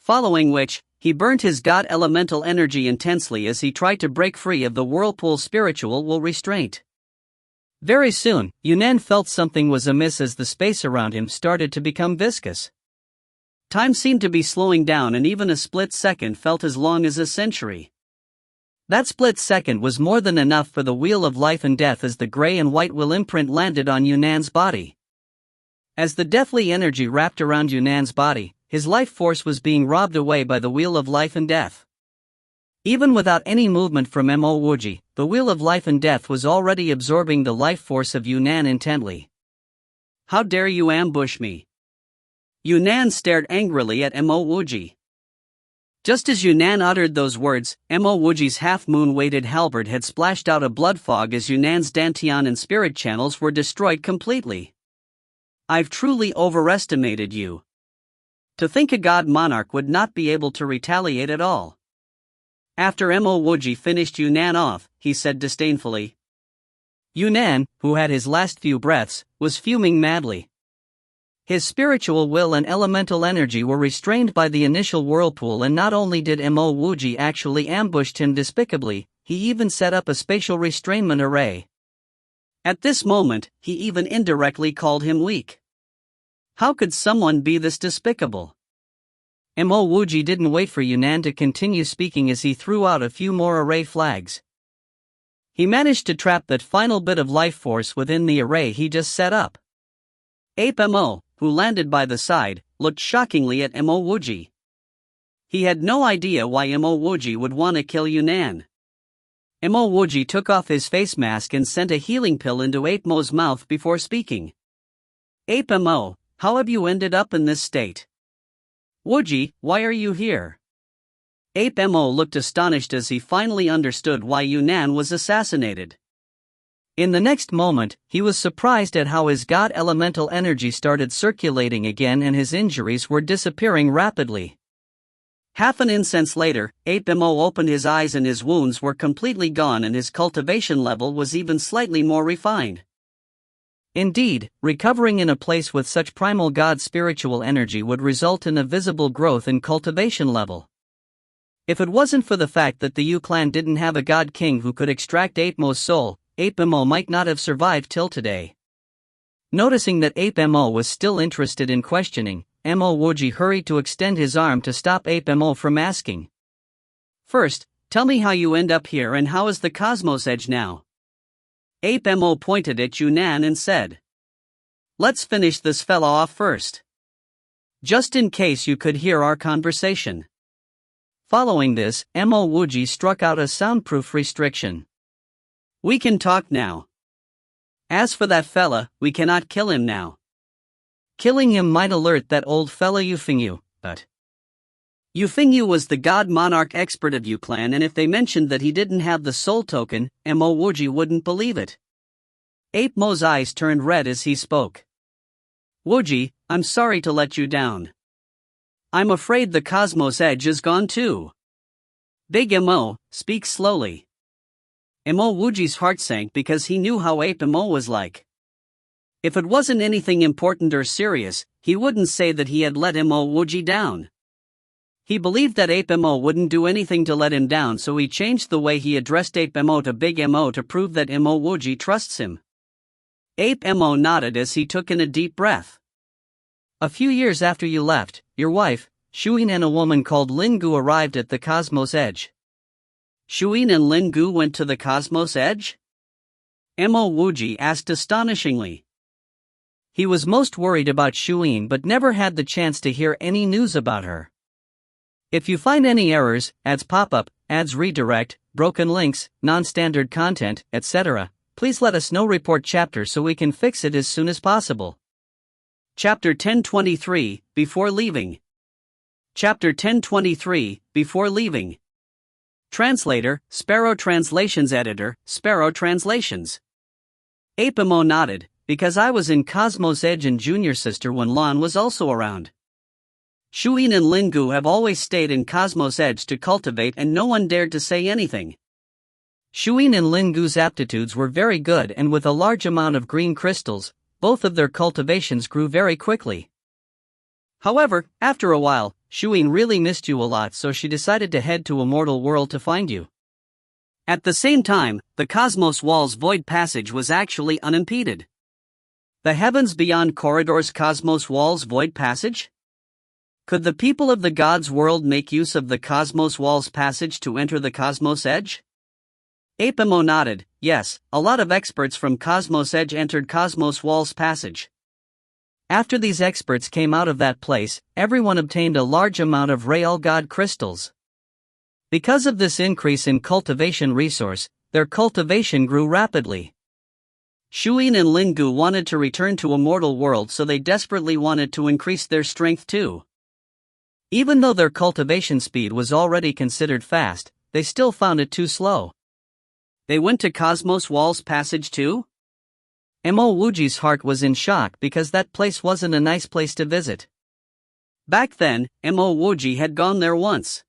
[SPEAKER 1] Following which, he burnt his god elemental energy intensely as he tried to break free of the whirlpool spiritual will restraint. Very soon, Yunnan felt something was amiss as the space around him started to become viscous. Time seemed to be slowing down, and even a split second felt as long as a century. That split second was more than enough for the wheel of life and death as the gray and white will imprint landed on Yunnan's body. As the deathly energy wrapped around Yunnan's body, his life force was being robbed away by the wheel of life and death. Even without any movement from Mo Wuji, the wheel of life and death was already absorbing the life force of Yunnan intently. "How dare you ambush me?" Yunnan stared angrily at Mo Wuji. Just as Yunnan uttered those words, Mo Wuji's half-moon-weighted halberd had splashed out a blood fog as Yunnan's dantian and spirit channels were destroyed completely. "I've truly overestimated you. To think a god monarch would not be able to retaliate at all." After Mo Wuji finished Yunnan off, he said disdainfully. Yunnan, who had his last few breaths, was fuming madly. His spiritual will and elemental energy were restrained by the initial whirlpool, and not only did Mo Wuji actually ambush him despicably, he even set up a spatial restrainment array. At this moment, he even indirectly called him weak. How could someone be this despicable? Mo Wuji didn't wait for Yunnan to continue speaking as he threw out a few more array flags. He managed to trap that final bit of life force within the array he just set up. Ape Mo, who landed by the side, looked shockingly at Mo Wuji. He had no idea why Mo Wuji would want to kill Yunnan. Mo Wuji took off his face mask and sent a healing pill into Ape Mo's mouth before speaking. "Ape Mo, how have you ended up in this state? Wuji, why are you here?" Ape Mo looked astonished as he finally understood why Yunnan was assassinated. In the next moment, he was surprised at how his god elemental energy started circulating again and his injuries were disappearing rapidly. Half an incense later, Ape Mo opened his eyes and his wounds were completely gone, and his cultivation level was even slightly more refined. Indeed, recovering in a place with such primal god spiritual energy would result in a visible growth in cultivation level. If it wasn't for the fact that the Yu clan didn't have a god king who could extract Ape Mo's soul, Ape Mo might not have survived till today. Noticing that Ape Mo was still interested in questioning, Mo Wuji hurried to extend his arm to stop Ape Mo from asking. "First, tell me how you end up here and how is the Cosmos Edge now?" Ape Mo pointed at Yunnan and said. "Let's finish this fella off first. Just in case you could hear our conversation." Following this, Mo Wuji struck out a soundproof restriction. "We can talk now. As for that fella, we cannot kill him now. Killing him might alert that old fella Yufeng Yu, but..." Yufengyu was the god monarch expert of Yu clan, and if they mentioned that he didn't have the soul token, Mo Wuji wouldn't believe it. Ape Mo's eyes turned red as he spoke. Wuji, I'm sorry to let you down. I'm afraid the Cosmos Edge is gone too. Big Mo, speak slowly. Mo Wuji's heart sank because he knew how Ape Mo was like. If it wasn't anything important or serious, he wouldn't say that he had let Mo Wuji down. He believed that Ape Mo wouldn't do anything to let him down, so he changed the way he addressed Ape Mo to Big Mo to prove that Mo Wuji trusts him. Ape Mo nodded as he took in a deep breath. A few years after you left, your wife, Shuin, and a woman called Lingu arrived at the Cosmos Edge. Shuin and Lingu went to the Cosmos Edge? Mo Wuji asked astonishingly. He was most worried about Shuin but never had the chance to hear any news about her. If you find any errors, ads pop up, ads redirect, broken links, non-standard content, etc., please let us know. Report chapter so we can fix it as soon as possible. Chapter 1023, Before Leaving. Chapter 1023, Before Leaving. Translator, Sparrow Translations. Editor, Sparrow Translations. Ape Mo nodded, because I was in Cosmos Edge and junior sister when Lan was also around. Shuin and Lingu have always stayed in Cosmos Edge to cultivate, and no one dared to say anything. Shuin and Lingu's aptitudes were very good, and with a large amount of green crystals, both of their cultivations grew very quickly. However, after a while, Shuin really missed you a lot, so she decided to head to Immortal World to find you. At the same time, the Cosmos Wall's void passage was actually unimpeded. The Heavens Beyond Corridor's Cosmos Wall's void passage? Could the people of the God's world make use of the Cosmos Wall's passage to enter the Cosmos Edge? Ape Mo nodded, yes, a lot of experts from Cosmos Edge entered Cosmos Wall's passage. After these experts came out of that place, everyone obtained a large amount of Real God crystals. Because of this increase in cultivation resource, their cultivation grew rapidly. Shuin and Lingu wanted to return to Immortal World, so they desperately wanted to increase their strength too. Even though their cultivation speed was already considered fast, they still found it too slow. They went to Cosmos Wall's passage too? Mo Wuji's heart was in shock because that place wasn't a nice place to visit. Back then, Mo Wuji had gone there once.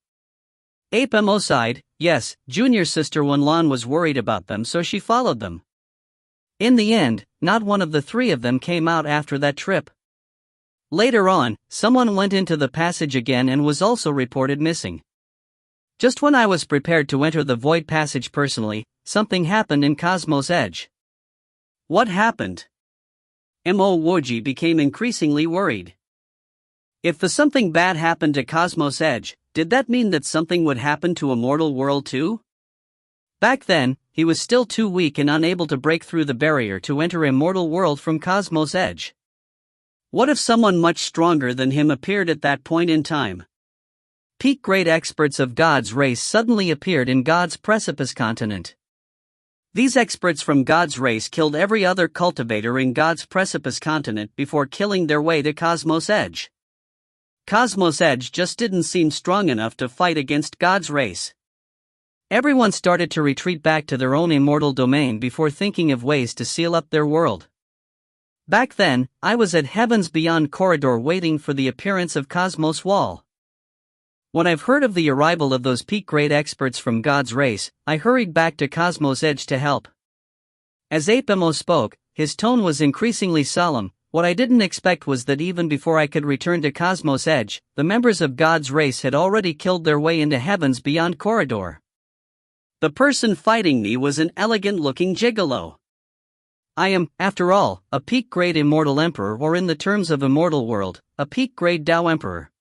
[SPEAKER 1] Ape Mo sighed, yes, junior sister Wan Lan was worried about them, so she followed them. In the end, not one of the three of them came out after that trip. Later on, someone went into the passage again and was also reported missing. Just when I was prepared to enter the void passage personally, something happened in Cosmos Edge. What happened? Mo Wuji became increasingly worried. If the something bad happened to Cosmos Edge, did that mean that something would happen to Immortal World too? Back then, he was still too weak and unable to break through the barrier to enter Immortal World from Cosmos Edge. What if someone much stronger than him appeared at that point in time? Peak-grade experts of God's race suddenly appeared in God's precipice continent. These experts from God's race killed every other cultivator in God's precipice continent before killing their way to Cosmos Edge. Cosmos Edge just didn't seem strong enough to fight against God's race. Everyone started to retreat back to their own immortal domain before thinking of ways to seal up their world. Back then, I was at Heavens Beyond Corridor waiting for the appearance of Cosmos Wall. When I've heard of the arrival of those peak-grade experts from God's race, I hurried back to Cosmos Edge to help. As Ape Mo spoke, his tone was increasingly solemn. What I didn't expect was that even before I could return to Cosmos Edge, the members of God's race had already killed their way into Heavens Beyond Corridor. The person fighting me was an elegant-looking gigolo. I am, after all, a peak-grade immortal emperor, or in the terms of Immortal World, a peak-grade Tao emperor.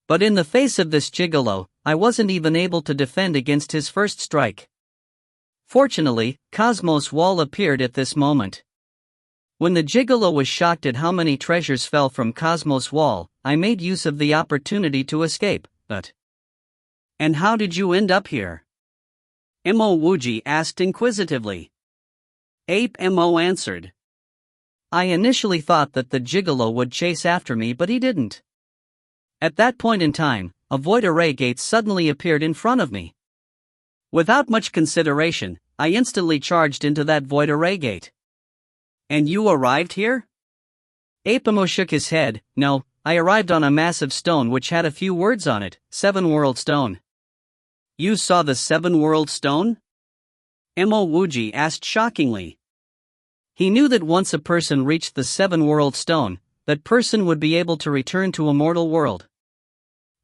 [SPEAKER 1] But in the face of this gigolo, I wasn't even able to defend against his first strike. Fortunately, Cosmos Wall appeared at this moment. When the gigolo was shocked at how many treasures fell from Cosmos Wall, I made use of the opportunity to escape, but... And how did you end up here? Mo Wuji asked inquisitively. Ape Mo answered. I initially thought that the gigolo would chase after me, but he didn't. At that point in time, a void array gate suddenly appeared in front of me. Without much consideration, I instantly charged into that void array gate. And you arrived here? Mo shook his head. No, I arrived on a massive stone which had a few words on it, 7-world stone. You saw the 7-world stone? Mo Wuji asked shockingly. He knew that once a person reached the 7-world stone, that person would be able to return to a mortal world.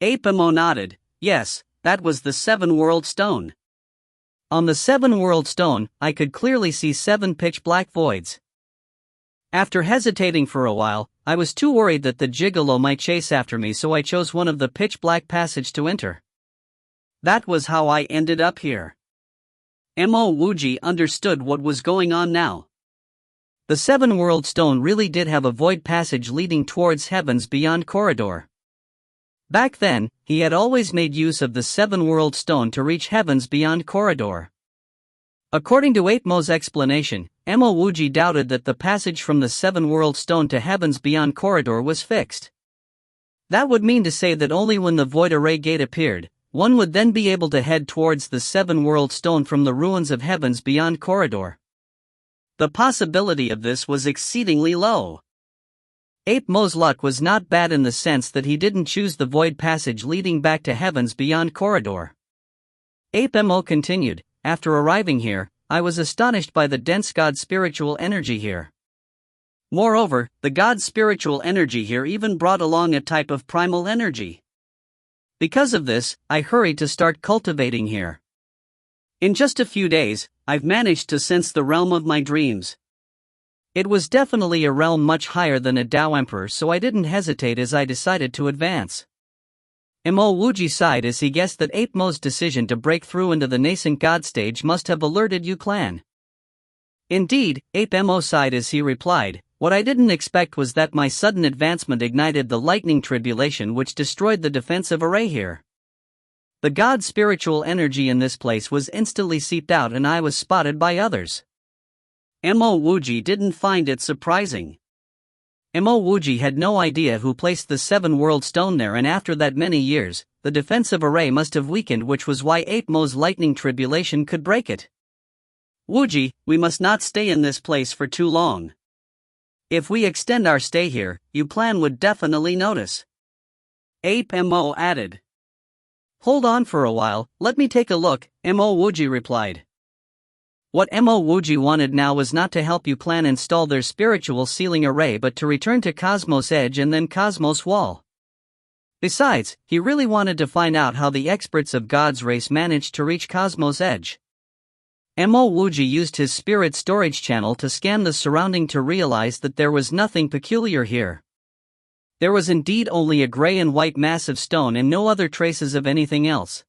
[SPEAKER 1] Mo nodded. Yes, that was the 7-world stone. On the 7-world stone, I could clearly see 7 pitch-black voids. After hesitating for a while, I was too worried that the gigolo might chase after me, so I chose one of the pitch-black passage to enter. That was how I ended up here. Mo Wuji understood what was going on now. The 7-world stone really did have a void passage leading towards heavens beyond corridor. Back then, he had always made use of the 7-world stone to reach heavens beyond corridor. According to Mo's explanation, Mo Wuji doubted that the passage from the 7-world stone to heavens beyond corridor was fixed. That would mean to say that only when the void array gate appeared, one would then be able to head towards the 7-world stone from the ruins of heavens beyond corridor. The possibility of this was exceedingly low. Mo's luck was not bad in the sense that he didn't choose the void passage leading back to heavens beyond corridor. Mo continued, after arriving here, I was astonished by the dense God spiritual energy here. Moreover, the God spiritual energy here even brought along a type of primal energy. Because of this, I hurried to start cultivating here. In just a few days, I've managed to sense the realm of my dreams. It was definitely a realm much higher than a Tao Emperor, so I didn't hesitate as I decided to advance. Mo Wuji sighed as he guessed that Mo's decision to break through into the nascent God stage must have alerted Yu Clan. Indeed, Mo sighed as he replied, what I didn't expect was that my sudden advancement ignited the lightning tribulation which destroyed the defensive array here. The God spiritual energy in this place was instantly seeped out and I was spotted by others. Mo Wuji didn't find it surprising. Mo Wuji had no idea who placed the 7-world stone there, and after that many years, the defensive array must have weakened, which was why Mo's lightning tribulation could break it. Wuji, we must not stay in this place for too long. If we extend our stay here, Yu Clan would definitely notice. Mo added. Hold on for a while, let me take a look, Mo Wuji replied. What Mo Wuji wanted now was not to help Yu Clan install their spiritual sealing array but to return to Cosmos Edge and then Cosmos Wall. Besides, he really wanted to find out how the experts of God's race managed to reach Cosmos Edge. Mo Wuji used his spirit storage channel to scan the surrounding to realize that there was nothing peculiar here. There was indeed only a gray and white mass of stone and no other traces of anything else.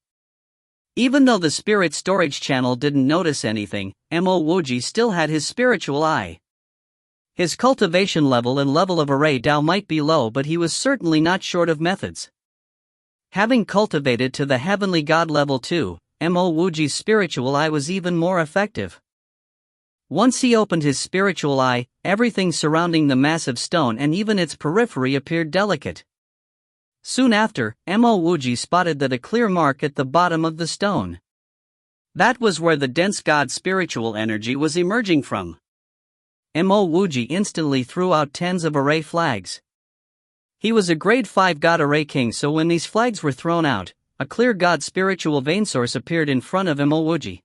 [SPEAKER 1] Even though the spirit storage channel didn't notice anything, Mo Wuji still had his spiritual eye. His cultivation level and level of array Tao might be low, but he was certainly not short of methods. Having cultivated to the heavenly God level 2, Mo Wuji's spiritual eye was even more effective. Once he opened his spiritual eye, everything surrounding the massive stone and even its periphery appeared delicate. Soon after, Mo Wuji spotted that a clear mark at the bottom of the stone. That was where the dense God spiritual energy was emerging from. Mo Wuji instantly threw out tens of array flags. He was a grade 5 God array king, so when these flags were thrown out, a clear God spiritual vein source appeared in front of Mo Wuji.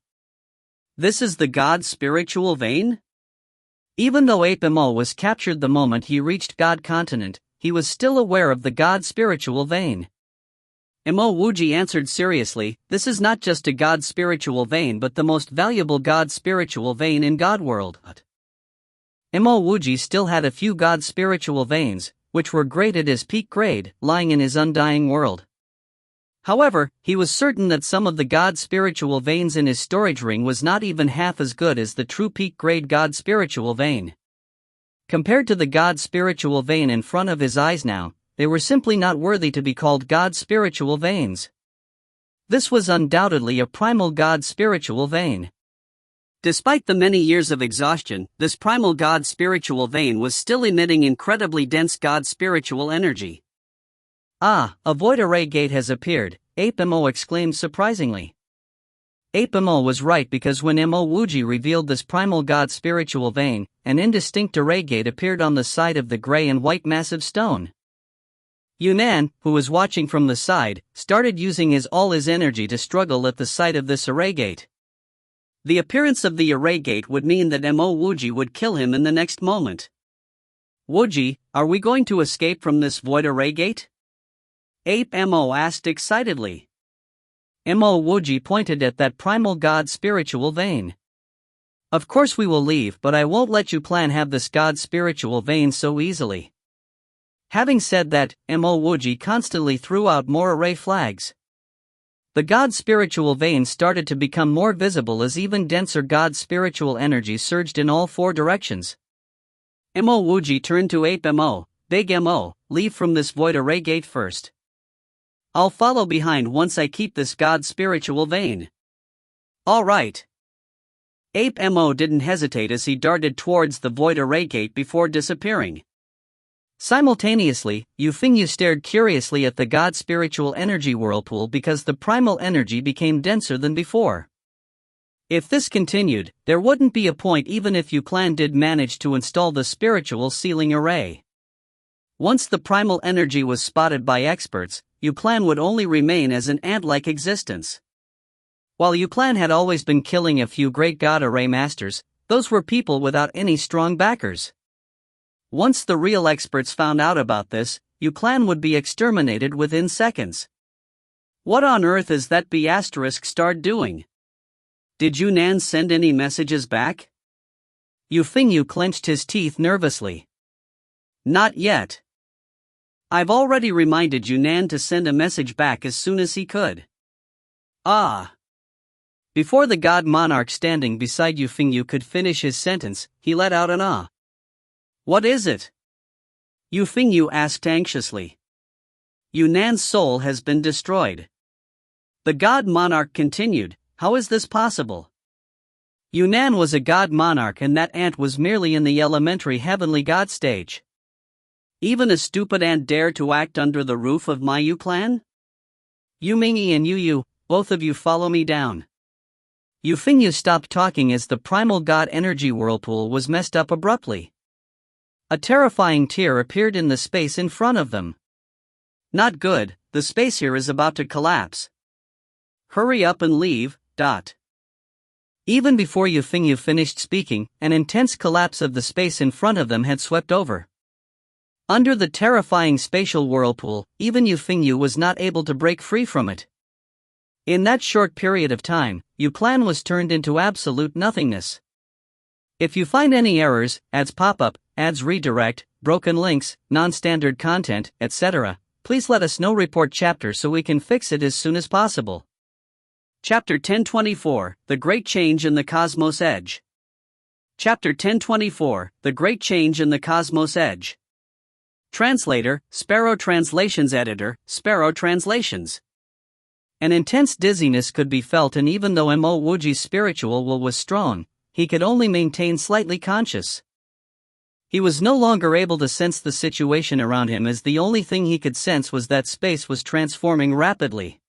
[SPEAKER 1] This is the God spiritual vein? Even though Mo was captured the moment he reached God continent, he was still aware of the God spiritual vein. Mo Wuji answered seriously, this is not just a God spiritual vein but the most valuable God spiritual vein in God world. Mo Wuji still had a few God spiritual veins, which were graded as peak grade, lying in his undying world. However, he was certain that some of the God spiritual veins in his storage ring was not even half as good as the true peak grade God spiritual vein. Compared to the God spiritual vein in front of his eyes now, they were simply not worthy to be called God spiritual veins. This was undoubtedly a primal God spiritual vein. Despite the many years of exhaustion, this primal God spiritual vein was still emitting incredibly dense God spiritual energy. Ah, a void array gate has appeared, Ape Mo exclaimed surprisingly. Ape Mo was right, because when Mo Wuji revealed this primal god spiritual vein, an indistinct array gate appeared on the side of the gray and white massive stone. Yunnan, who was watching from the side, started using all his energy to struggle at the sight of this array gate. The appearance of the array gate would mean that Mo Wuji would kill him in the next moment. Wuji, are we going to escape from this void array gate? Ape Mo asked excitedly. Mo Wuji pointed at that primal god spiritual vein. Of course we will leave, but I won't let you have this god spiritual vein so easily. Having said that, Mo Wuji constantly threw out more array flags. The god spiritual vein started to become more visible as even denser god spiritual energy surged in all four directions. Mo Wuji turned to Ape Mo, Big Mo, leave from this void array gate first. I'll follow behind once I keep this god spiritual vein. All right. Ape Mo didn't hesitate as he darted towards the void array gate before disappearing. Simultaneously, Yu stared curiously at the god spiritual energy whirlpool because the primal energy became denser than before. If this continued, there wouldn't be a point even if Yu did manage to install the spiritual sealing array. Once the primal energy was spotted by experts, Yu would only remain as an ant-like existence. While Yu had always been killing a few great god array masters, those were people without any strong backers. Once the real experts found out about this, Yu would be exterminated within seconds. What on earth is that B** doing? Did Yunnan send any messages back? Yu clenched his teeth nervously. Not yet. I've already reminded Yunnan to send a message back as soon as he could. Ah. Before the god monarch standing beside Yu could finish his sentence, he let out an ah. What is it? Yu asked anxiously. Yunnan's soul has been destroyed. The god monarch continued, how is this possible? Yunnan was a god monarch and that ant was merely in the elementary heavenly god stage. Even a stupid ant dare to act under the roof of my Yu clan? Yumingyi and Yu, both of you follow me down. Yu stopped talking as the primal god energy whirlpool was messed up abruptly. A terrifying tear appeared in the space in front of them. Not good, the space here is about to collapse. Hurry up and leave, . Even before Yu finished speaking, an intense collapse of the space in front of them had swept over. Under the terrifying spatial whirlpool, even Yu was not able to break free from it. In that short period of time, Yu was turned into absolute nothingness. If you find any errors, ads pop up, ads redirect, broken links, non-standard content, etc., please let us know. Report chapter so we can fix it as soon as possible. Chapter 1024, The Great Change in the Cosmos Edge. Chapter 1024, The Great Change in the Cosmos Edge. Translator, Sparrow Translations. Editor, Sparrow Translations. An intense dizziness could be felt, and even though Mo Wuji's spiritual will was strong, he could only maintain slightly conscious. He was no longer able to sense the situation around him, as the only thing he could sense was that space was transforming rapidly.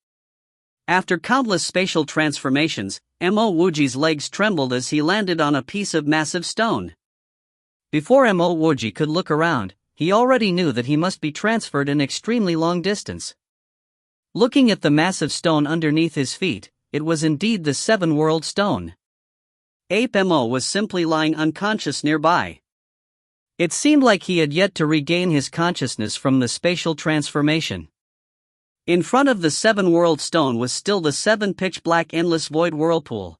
[SPEAKER 1] After countless spatial transformations, Mo Wuji's legs trembled as he landed on a piece of massive stone. Before Mo Wuji could look around, he already knew that he must be transferred an extremely long distance. Looking at the massive stone underneath his feet, it was indeed the seven-world stone. Ape Mo was simply lying unconscious nearby. It seemed like he had yet to regain his consciousness from the spatial transformation. In front of the seven-world stone was still the seven pitch-black endless void whirlpool.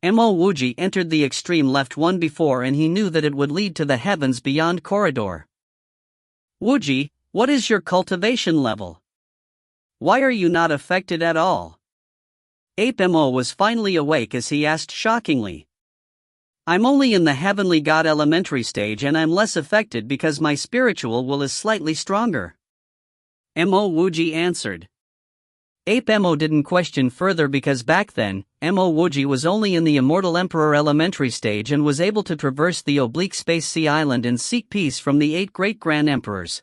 [SPEAKER 1] Mo Wuji entered the extreme left one before, and he knew that it would lead to the heavens beyond corridor. Wuji, what is your cultivation level? Why are you not affected at all? Ape Mo was finally awake as he asked shockingly. I'm only in the heavenly god elementary stage, and I'm less affected because my spiritual will is slightly stronger. Mo Wuji answered. Ape Mo didn't question further because back then, Mo Wuji was only in the Immortal Emperor elementary stage and was able to traverse the oblique space sea island and seek peace from the 8 great grand emperors.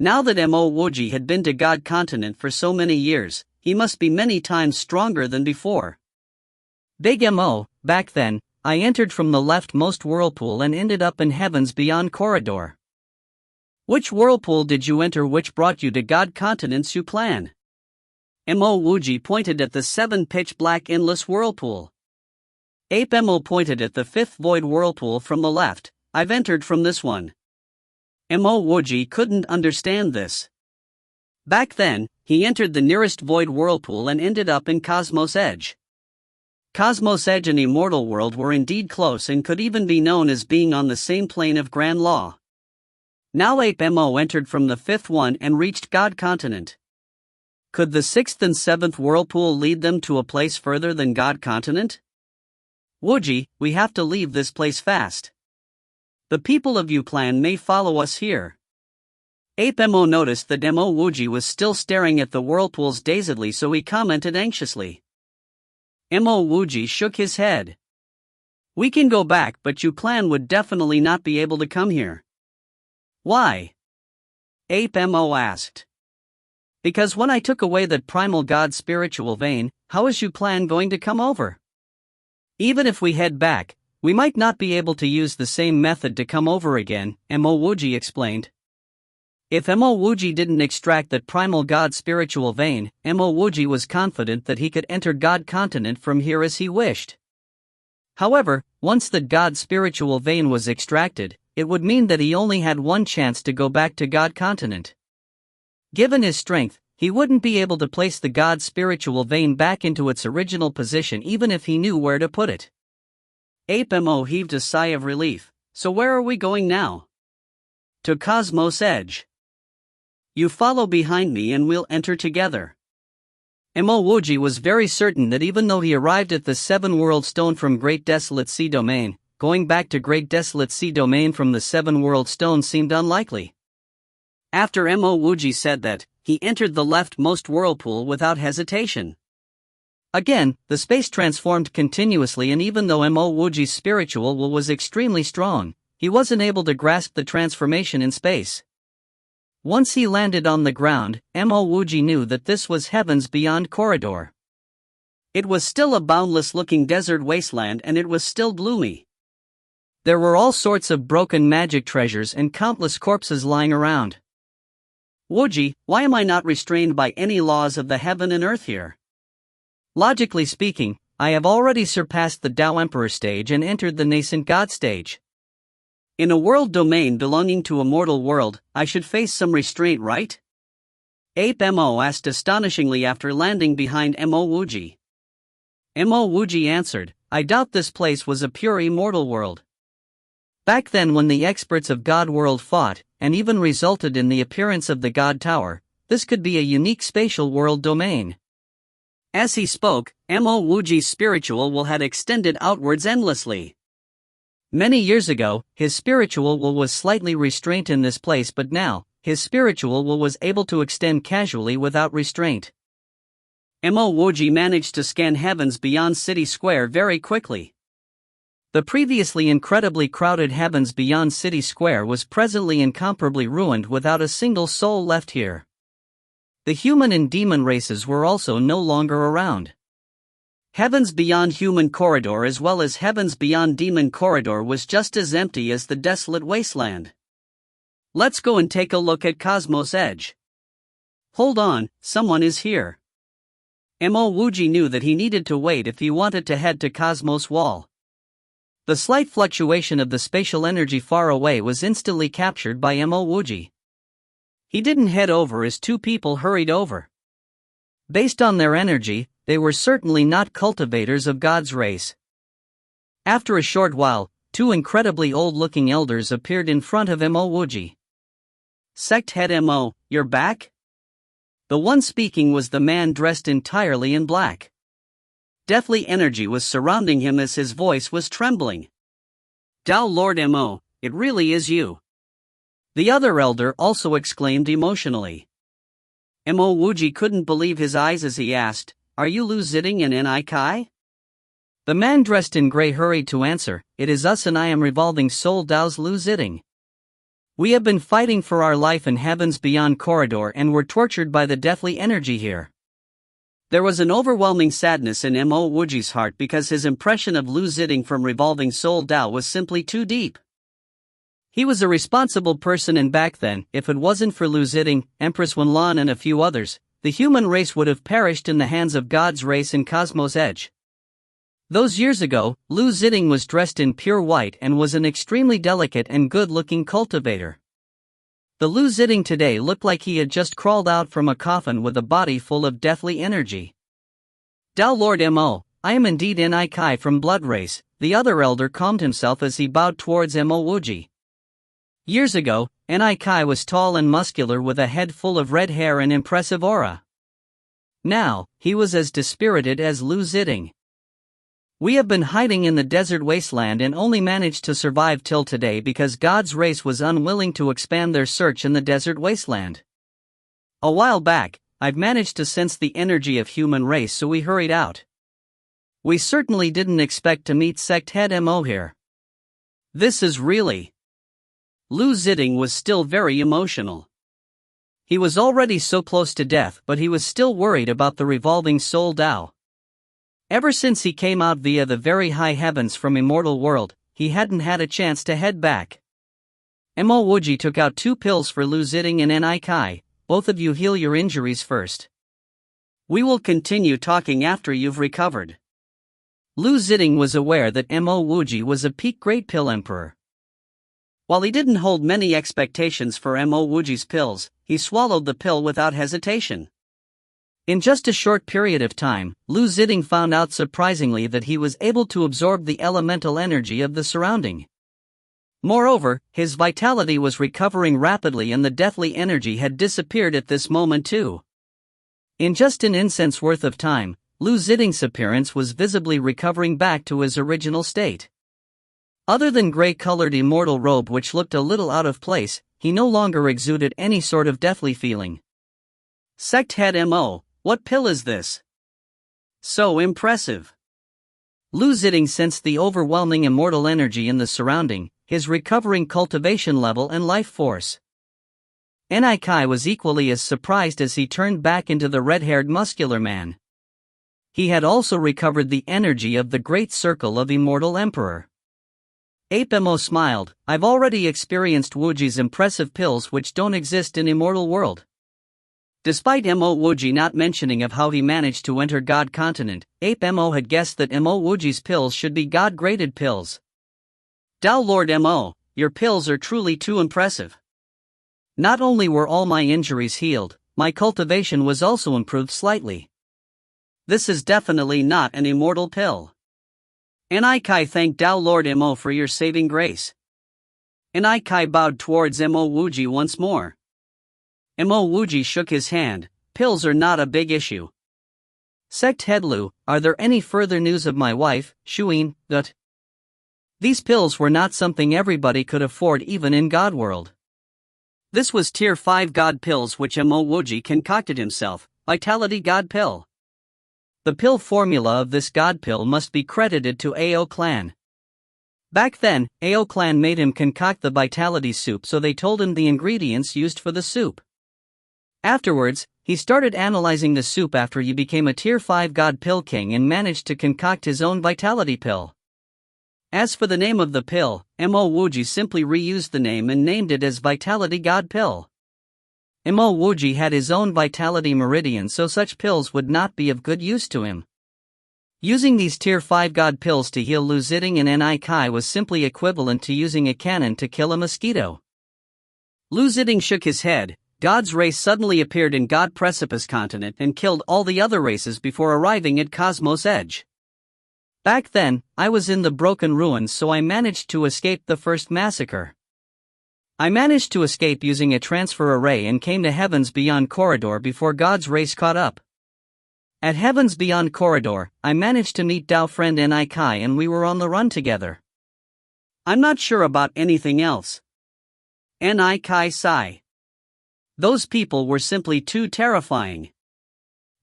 [SPEAKER 1] Now that Mo Wuji had been to God continent for so many years, he must be many times stronger than before. Big Mo, back then, I entered from the leftmost whirlpool and ended up in heaven's beyond corridor. Which whirlpool did you enter which brought you to God continents you plan? Mo Wuji pointed at the 7 pitch black endless whirlpool. Ape Mo pointed at the 5th void whirlpool from the left. I've entered from this one. Mo Wuji couldn't understand this. Back then, he entered the nearest void whirlpool and ended up in Cosmos Edge. Cosmos Edge and Immortal World were indeed close and could even be known as being on the same plane of grand law. Now Ape Mo entered from the 5th one and reached God continent. Could the 6th and 7th whirlpool lead them to a place further than God continent? Wuji, we have to leave this place fast. The people of U-Plan may follow us here. Ape Mo noticed that Mo Wuji was still staring at the whirlpools dazedly, so he commented anxiously. Mo Wuji shook his head. We can go back, but U-Plan would definitely not be able to come here. Why? Ape Mo asked. Because when I took away that primal god spiritual vein, how is U-Plan going to come over? Even if we head back, we might not be able to use the same method to come over again, Mo Wuji explained. If Mo Wuji didn't extract that primal god spiritual vein, Mo Wuji was confident that he could enter God continent from here as he wished. However, once that god spiritual vein was extracted, it would mean that he only had one chance to go back to God continent. Given his strength, he wouldn't be able to place the god spiritual vein back into its original position even if he knew where to put it. Ape Mo heaved a sigh of relief. So where are we going now? To Cosmos Edge. You follow behind me and we'll enter together. Mo Wuji was very certain that even though he arrived at the 7 World Stone from Great Desolate Sea Domain, going back to Great Desolate Sea Domain from the 7 World Stone seemed unlikely. After Mo Wuji said that, he entered the leftmost whirlpool without hesitation. Again, the space transformed continuously, and even though Mo Wuji's spiritual will was extremely strong, he wasn't able to grasp the transformation in space. Once he landed on the ground, Mo Wuji knew that this was heaven's beyond corridor. It was still a boundless-looking desert wasteland, and it was still gloomy. There were all sorts of broken magic treasures and countless corpses lying around. Wuji, why am I not restrained by any laws of the heaven and earth here? Logically speaking, I have already surpassed the Tao Emperor stage and entered the nascent God stage. In a world domain belonging to a mortal world, I should face some restraint, right? Ape Mo asked astonishingly after landing behind Mo Wuji. Mo Wuji answered, I doubt this place was a pure immortal world. Back then, when the experts of God World fought, and even resulted in the appearance of the God Tower, this could be a unique spatial world domain. As he spoke, Mo Wuji's spiritual will had extended outwards endlessly. Many years ago, his spiritual will was slightly restrained in this place, but now, his spiritual will was able to extend casually without restraint. Mo Wuji managed to scan heavens beyond City Square very quickly. The previously incredibly crowded heavens beyond City Square was presently incomparably ruined without a single soul left here. The human and demon races were also no longer around. Heavens Beyond Human Corridor as well as Heavens Beyond Demon Corridor was just as empty as the desolate wasteland. Let's go and take a look at Cosmos Edge. Hold on, someone is here. Mo Wuji knew that he needed to wait if he wanted to head to Cosmos Wall. The slight fluctuation of the spatial energy far away was instantly captured by Mo Wuji. He didn't head over as 2 people hurried over. Based on their energy, they were certainly not cultivators of God's race. After a short while, 2 incredibly old-looking elders appeared in front of Mo Wuji. Sect head Mo, you're back? The one speaking was the man dressed entirely in black. Deathly energy was surrounding him as his voice was trembling. Tao Lord Mo, it really is you. The other elder also exclaimed emotionally. Mo Wuji couldn't believe his eyes as he asked, Are you Lu Ziding and Ni Kai? The man dressed in gray hurried to answer, It is us and I am revolving soul Dao's Lu Ziding. We have been fighting for our life in heaven's beyond corridor and were tortured by the deathly energy here. There was an overwhelming sadness in Mo Wuji's heart because his impression of Lu Ziding from Revolving Soul Tao was simply too deep. He was a responsible person, and back then, if it wasn't for Lu Ziding, Empress Wenlan and a few others, the human race would have perished in the hands of God's race in Cosmos Edge. Those years ago, Lu Ziding was dressed in pure white and was an extremely delicate and good-looking cultivator. The Lu Ziding today looked like he had just crawled out from a coffin with a body full of deathly energy. Tao Lord Mo, I am indeed Ni Kai from Blood Race, the other elder calmed himself as he bowed towards Mo Wuji. Years ago, Ni Kai was tall and muscular with a head full of red hair and impressive aura. Now, he was as dispirited as Lu Ziding. We have been hiding in the desert wasteland and only managed to survive till today because God's race was unwilling to expand their search in the desert wasteland. A while back, I've managed to sense the energy of human race, so we hurried out. We certainly didn't expect to meet sect head Mo here. This is really... Lu Ziding was still very emotional. He was already so close to death, but he was still worried about the revolving soul Tao. Ever since he came out via the very high heavens from Immortal World, he hadn't had a chance to head back. Mo Wuji took out 2 pills for Lu Ziding and Ni Kai. Both of you heal your injuries first. We will continue talking after you've recovered. Lu Ziding was aware that Mo Wuji was a peak grade pill emperor. While he didn't hold many expectations for Mo Wuji's pills, he swallowed the pill without hesitation. In just a short period of time, Lu Ziding found out surprisingly that he was able to absorb the elemental energy of the surrounding. Moreover, his vitality was recovering rapidly and the deathly energy had disappeared at this moment too. In just an instant's worth of time, Lu Ziding's appearance was visibly recovering back to his original state. Other than gray-colored immortal robe which looked a little out of place, he no longer exuded any sort of deathly feeling. Sect head Mo, what pill is this? So impressive. Lu Ziding sensed the overwhelming immortal energy in the surrounding, his recovering cultivation level and life force. Ni Kai was equally as surprised as he turned back into the red-haired muscular man. He had also recovered the energy of the great circle of Immortal Emperor. Mo smiled, I've already experienced Wuji's impressive pills which don't exist in Immortal World. Despite Mo Wuji not mentioning of how he managed to enter God Continent, Mo had guessed that Mo Wuji's pills should be God-graded pills. Tao Lord Mo, your pills are truly too impressive. Not only were all my injuries healed, my cultivation was also improved slightly. This is definitely not an immortal pill. Ni Kai thanked Tao Lord Mo for your saving grace. Ni Kai bowed towards Mo Wuji once more. Mo Wuji shook his hand, pills are not a big issue. Sect head Lu, are there any further news of my wife, Shuin? These pills were not something everybody could afford even in God World. This was tier 5 God pills which Mo Wuji concocted himself, Vitality God Pill. The pill formula of this God pill must be credited to Ao clan. Back then, Ao clan made him concoct the vitality soup, so they told him the ingredients used for the soup. Afterwards, he started analyzing the soup after he became a tier 5 God pill king and managed to concoct his own vitality pill. As for the name of the pill, Mo Wuji simply reused the name and named it as Vitality God Pill. Mo Wuji had his own vitality meridian, so such pills would not be of good use to him. Using these tier 5 God pills to heal Lu Ziding and Ni Kai was simply equivalent to using a cannon to kill a mosquito. Lu Ziding shook his head. God's race suddenly appeared in God Precipice Continent and killed all the other races before arriving at Cosmos Edge. Back then, I was in the broken ruins, so I managed to escape the first massacre. I managed to escape using a transfer array and came to Heavens Beyond Corridor before God's race caught up. At Heavens Beyond Corridor, I managed to meet Tao friend Ni Kai and we were on the run together. I'm not sure about anything else. Ni Kai sighed. Those people were simply too terrifying.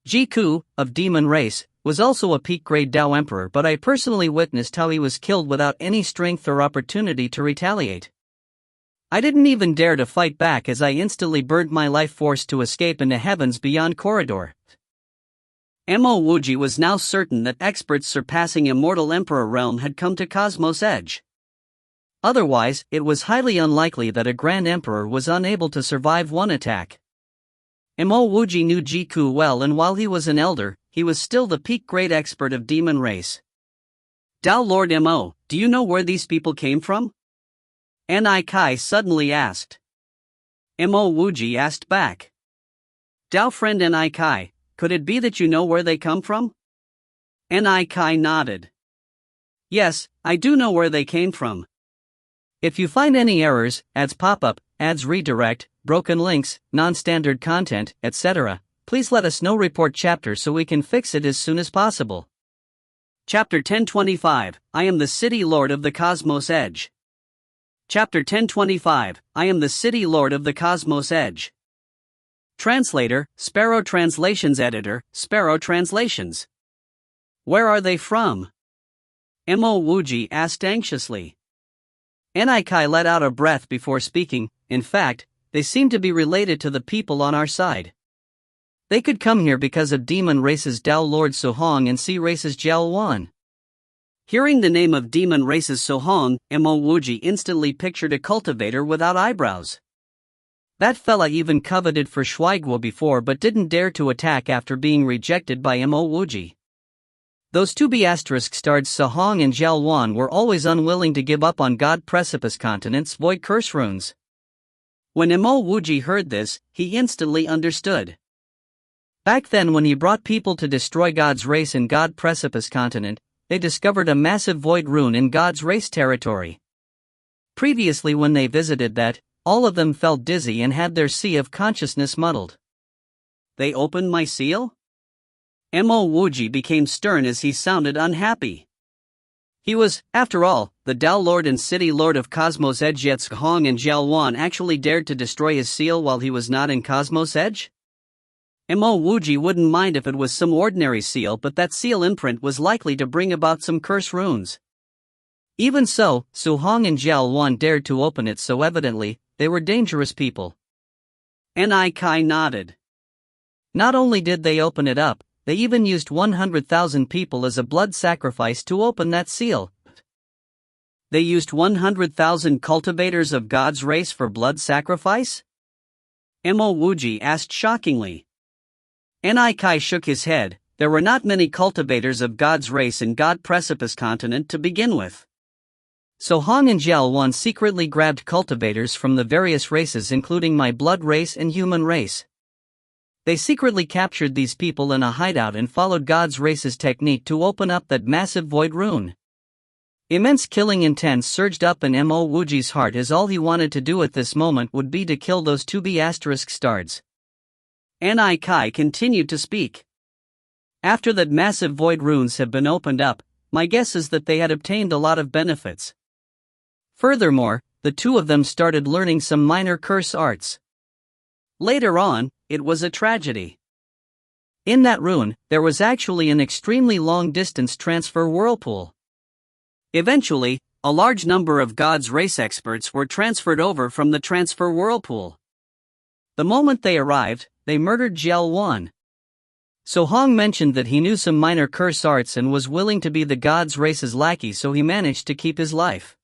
[SPEAKER 1] Jiku, of Demon Race, was also a peak-grade Tao Emperor, but I personally witnessed how he was killed without any strength or opportunity to retaliate. I didn't even dare to fight back as I instantly burned my life force to escape into heaven's beyond corridor. Mo Wuji was now certain that experts surpassing Immortal Emperor realm had come to Cosmos Edge. Otherwise, it was highly unlikely that a Grand Emperor was unable to survive one attack. Mo Wuji knew Jiku well, and while he was an elder, he was still the peak grade expert of demon race. Dao Lord Mo, do you know where these people came from? Ni Kai suddenly asked. Mo Wuji asked back. Dao friend Ni Kai, could it be that you know where they come from? Ni Kai nodded. Yes, I do know where they came from. If you find any errors, ads pop-up, ads redirect, broken links, non-standard content, etc., please let us know. Report chapter so we can fix it as soon as possible. Chapter 1025, I am the City Lord of the Cosmos Edge. Chapter 1025, I am the City Lord of the Cosmos Edge. Translator, Sparrow Translations. Editor, Sparrow Translations. Where are they from? Mo Wuji asked anxiously. Ni Kai let out a breath before speaking. In fact, they seem to be related to the people on our side. They could come here because of demon races Dao Lord Sohong and sea races Jiao Wan. Hearing the name of demon races Sohong, Mo Wuji instantly pictured a cultivator without eyebrows. That fella even coveted for Shuaiguo before but didn't dare to attack after being rejected by Mo Wuji. Those two B***starred Sohong and Jiao Wan were always unwilling to give up on God Precipice Continent's void curse runes. When Mo Wuji heard this, he instantly understood. Back then, when he brought people to destroy God's race in God Precipice Continent, they discovered a massive void rune in God's race territory. Previously, when they visited that, all of them felt dizzy and had their sea of consciousness muddled. They opened my seal? Mo Wuji became stern as he sounded unhappy. He was, after all, the Dao Lord and City Lord of Cosmos Edge, yet Sohong and Jiao Wan actually dared to destroy his seal while he was not in Cosmos Edge? Mo Wuji wouldn't mind if it was some ordinary seal, but that seal imprint was likely to bring about some curse runes. Even so, Sohong and Jiao Wan dared to open it, so evidently, they were dangerous people. Ni Kai nodded. Not only did they open it up, they even used 100,000 people as a blood sacrifice to open that seal. They used 100,000 cultivators of God's race for blood sacrifice? Mo Wuji asked shockingly. Ni Kai shook his head. There were not many cultivators of God's race in God Precipice Continent to begin with. Sohong and Jiao Wan secretly grabbed cultivators from the various races, including my blood race and human race. They secretly captured these people in a hideout and followed God's race's technique to open up that massive void rune. Immense killing intent surged up in Mo Wuji's heart, as all he wanted to do at this moment would be to kill those two B***stards. Ni Kai continued to speak. After that massive void runes have been opened up, my guess is that they had obtained a lot of benefits. Furthermore, the two of them started learning some minor curse arts. Later on, it was a tragedy. In that rune, there was actually an extremely long-distance transfer whirlpool. Eventually, a large number of God's race experts were transferred over from the transfer whirlpool. The moment they arrived, they murdered Jiao Wan. Sohong mentioned that he knew some minor curse arts and was willing to be the God's race's lackey, so he managed to keep his life.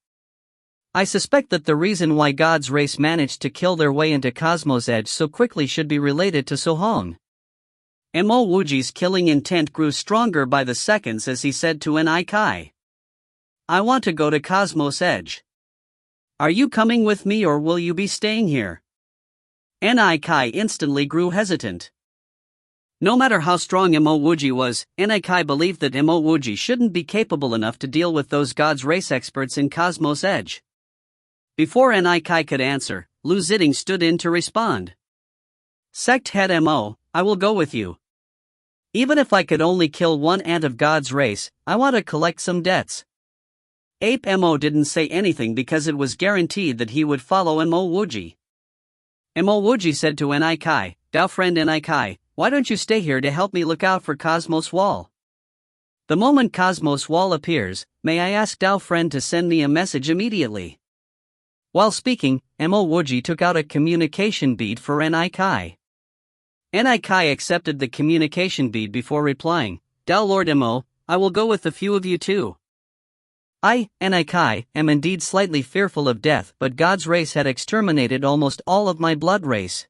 [SPEAKER 1] I suspect that the reason why God's race managed to kill their way into Cosmos Edge so quickly should be related to Sohong. Mo Wuji's killing intent grew stronger by the seconds as he said to Ni Kai, I want to go to Cosmos Edge. Are you coming with me or will you be staying here? Ni Kai instantly grew hesitant. No matter how strong Mo Wuji was, Ni Kai believed that Mo Wuji shouldn't be capable enough to deal with those God's race experts in Cosmos Edge. Before Ni Kai could answer, Lu Ziding stood in to respond. Sect head Mo, I will go with you. Even if I could only kill one ant of God's race, I want to collect some debts. Ape Mo didn't say anything because it was guaranteed that he would follow Mo Wuji. Mo Wuji said to Ni Kai, Dao friend Ni Kai, why don't you stay here to help me look out for Cosmos Wall? The moment Cosmos Wall appears, may I ask Dao friend to send me a message immediately? While speaking, Mo Wuji took out a communication bead for Ni Kai. Ni Kai accepted the communication bead before replying, "Dao Lord Mo, I will go with a few of you too. I, Ni Kai, am indeed slightly fearful of death, but God's race had exterminated almost all of my blood race.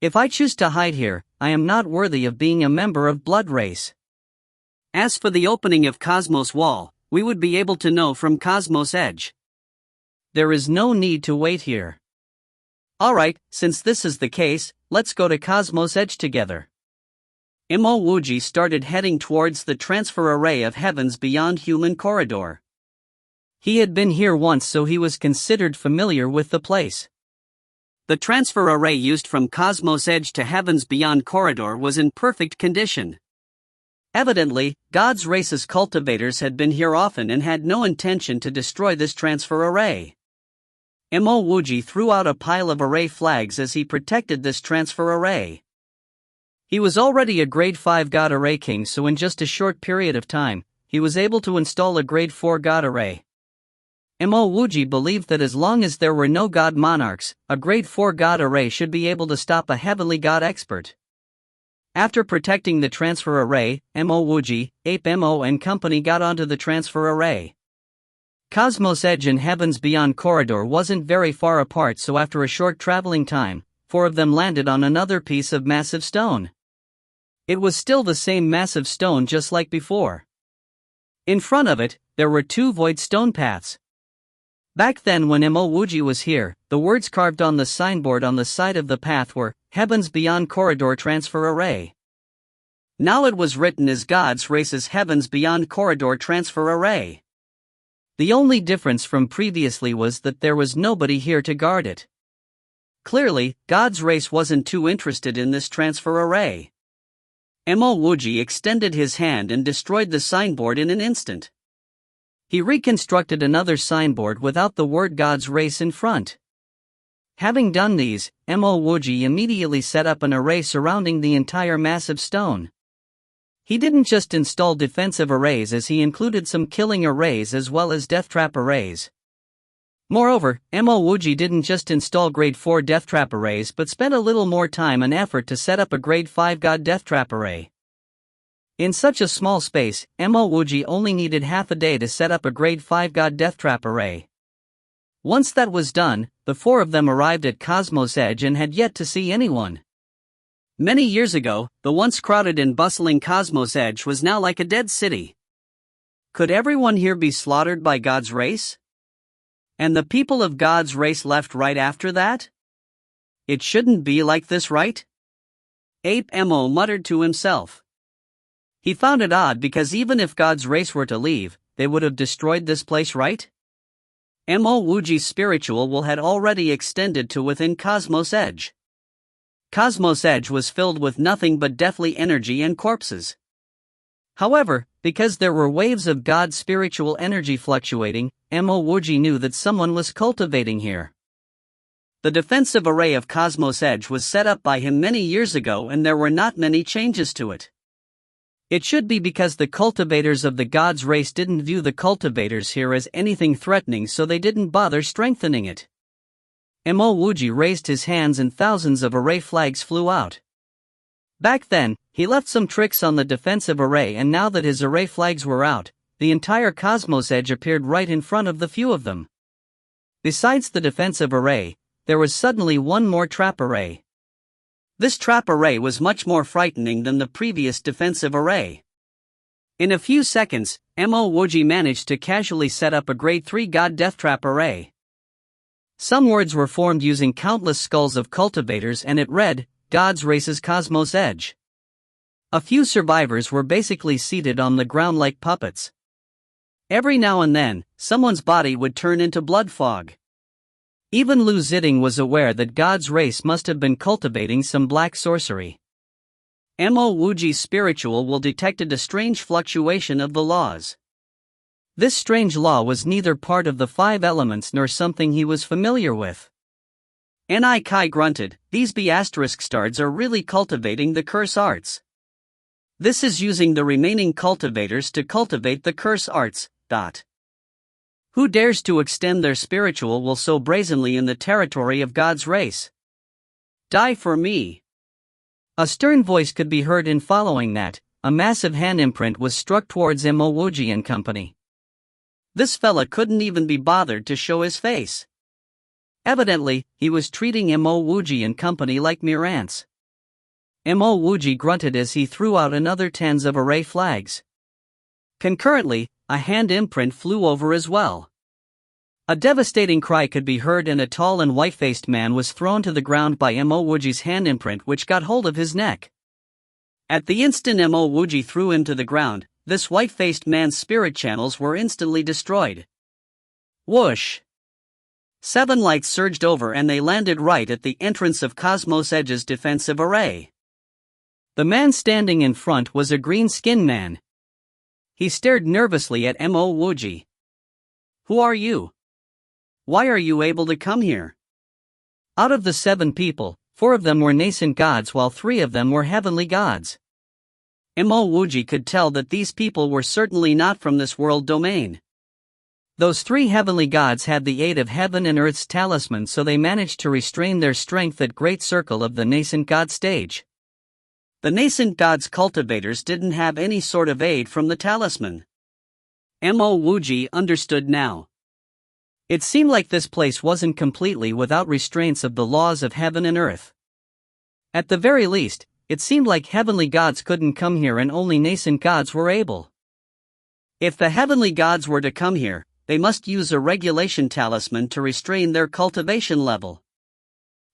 [SPEAKER 1] If I choose to hide here, I am not worthy of being a member of blood race. As for the opening of Cosmos Wall, we would be able to know from Cosmos Edge. There is no need to wait here. Alright, since this is the case, let's go to Cosmos Edge together." Mo Wuji started heading towards the transfer array of Heavens Beyond Human corridor. He had been here once, so he was considered familiar with the place. The transfer array used from Cosmos Edge to Heavens Beyond corridor was in perfect condition. Evidently, God's race's cultivators had been here often and had no intention to destroy this transfer array. Mo Wuji threw out a pile of array flags as he protected this transfer array. He was already a grade 5 God array king, so in just a short period of time, he was able to install a grade 4 God array. Mo Wuji believed that as long as there were no God monarchs, a grade 4 God array should be able to stop a heavenly God expert. After protecting the transfer array, Mo Wuji, Ape Mo and company got onto the transfer array. Cosmos Edge and Heavens Beyond corridor wasn't very far apart, so after a short traveling time, 4 of them landed on another piece of massive stone. It was still the same massive stone just like before. In front of it, there were 2 void stone paths. Back then when Mo Wuji was here, the words carved on the signboard on the side of the path were, "Heavens Beyond Corridor Transfer Array." Now it was written as God's Race's Heavens Beyond Corridor Transfer Array. The only difference from previously was that there was nobody here to guard it. Clearly, God's race wasn't too interested in this transfer array. Mo Wuji extended his hand and destroyed the signboard in an instant. He reconstructed another signboard without the word God's race in front. Having done these, Mo Wuji immediately set up an array surrounding the entire massive stone. He didn't just install defensive arrays, as he included some killing arrays as well as death trap arrays. Moreover, Mo Wuji didn't just install grade 4 death trap arrays but spent a little more time and effort to set up a grade 5 God death trap array. In such a small space, Mo Wuji only needed half a day to set up a grade 5 God death trap array. Once that was done, the 4 of them arrived at Cosmos Edge and had yet to see anyone. Many years ago, the once crowded and bustling Cosmos Edge was now like a dead city. Could everyone here be slaughtered by God's race? And the people of God's race left right after that? It shouldn't be like this, right? Ape Mo muttered to himself. He found it odd because even if God's race were to leave, they would have destroyed this place, right? Mo Wuji's spiritual will had already extended to within Cosmos Edge. Cosmos Edge was filled with nothing but deathly energy and corpses. However, because there were waves of God's spiritual energy fluctuating, Mo Wuji knew that someone was cultivating here. The defensive array of Cosmos Edge was set up by him many years ago and there were not many changes to it. It should be because the cultivators of the God's race didn't view the cultivators here as anything threatening, so they didn't bother strengthening it. Mo Wuji raised his hands and thousands of array flags flew out. Back then, he left some tricks on the defensive array, and now that his array flags were out, the entire Cosmos Edge appeared right in front of the few of them. Besides the defensive array, there was suddenly one more trap array. This trap array was much more frightening than the previous defensive array. In a few seconds, Mo Wuji managed to casually set up a grade 3 God death trap array. Some words were formed using countless skulls of cultivators and it read, "God's Race's Cosmos Edge." A few survivors were basically seated on the ground like puppets. Every now and then, someone's body would turn into blood fog. Even Lu Ziding was aware that God's race must have been cultivating some black sorcery. Mo Wuji's spiritual will detected a strange fluctuation of the laws. This strange law was neither part of the 5 elements nor something he was familiar with. Ni Kai grunted, "These B** stars are really cultivating the curse arts. This is using the remaining cultivators to cultivate the curse arts, Who dares to extend their spiritual will so brazenly in the territory of God's race? Die for me. A stern voice could be heard in following that. A massive hand imprint was struck towards Mo Wuji and company. This fella couldn't even be bothered to show his face. Evidently, he was treating Mo Wuji and company like mere ants. Mo Wuji grunted as he threw out another tens of array flags. Concurrently, a hand imprint flew over as well. A devastating cry could be heard and a tall and white-faced man was thrown to the ground by Mo Wuji's hand imprint, which got hold of his neck. At the instant Mo Wuji threw him to the ground, this white-faced man's spirit channels were instantly destroyed. Whoosh! 7 lights surged over and they landed right at the entrance of Cosmos Edge's defensive array. The man standing in front was a green-skinned man. He stared nervously at Mo Wuji. Who are you? Why are you able to come here? Out of the 7 people, 4 of them were nascent gods while 3 of them were heavenly gods. Mo Wuji could tell that these people were certainly not from this world domain. Those 3 heavenly gods had the aid of heaven and earth's talisman, so they managed to restrain their strength at great circle of the nascent god stage. The nascent gods cultivators didn't have any sort of aid from the talisman. Mo Wuji understood now. It seemed like this place wasn't completely without restraints of the laws of heaven and earth. At the very least, it seemed like heavenly gods couldn't come here and only nascent gods were able. If the heavenly gods were to come here, they must use a regulation talisman to restrain their cultivation level.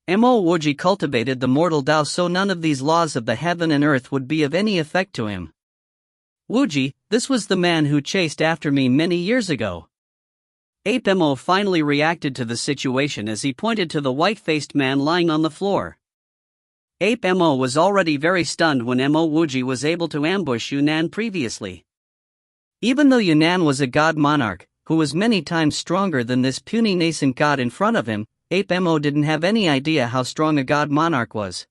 [SPEAKER 1] Mo Wuji cultivated the mortal Tao so none of these laws of the heaven and earth would be of any effect to him. Wuji, this was the man who chased after me many years ago. Mo finally reacted to the situation as he pointed to the white-faced man lying on the floor. Mo was already very stunned when Mo Wuji was able to ambush Yunnan previously. Even though Yunnan was a god monarch, who was many times stronger than this puny nascent god in front of him, Mo didn't have any idea how strong a god monarch was.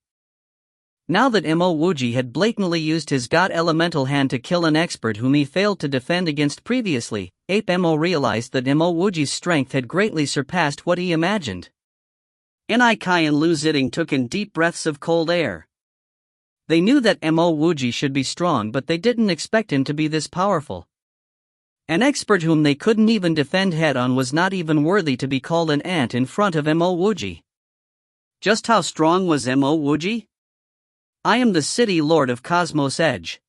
[SPEAKER 1] Now that Mo Wuji had blatantly used his god elemental hand to kill an expert whom he failed to defend against previously, Mo realized that Mo Wuji's strength had greatly surpassed what he imagined. Ni Kai and Lu Ziding took in deep breaths of cold air. They knew that Mo Wuji should be strong, but they didn't expect him to be this powerful. An expert whom they couldn't even defend head-on was not even worthy to be called an ant in front of Mo Wuji. Just how strong was Mo Wuji? I am the city lord of Cosmos Edge.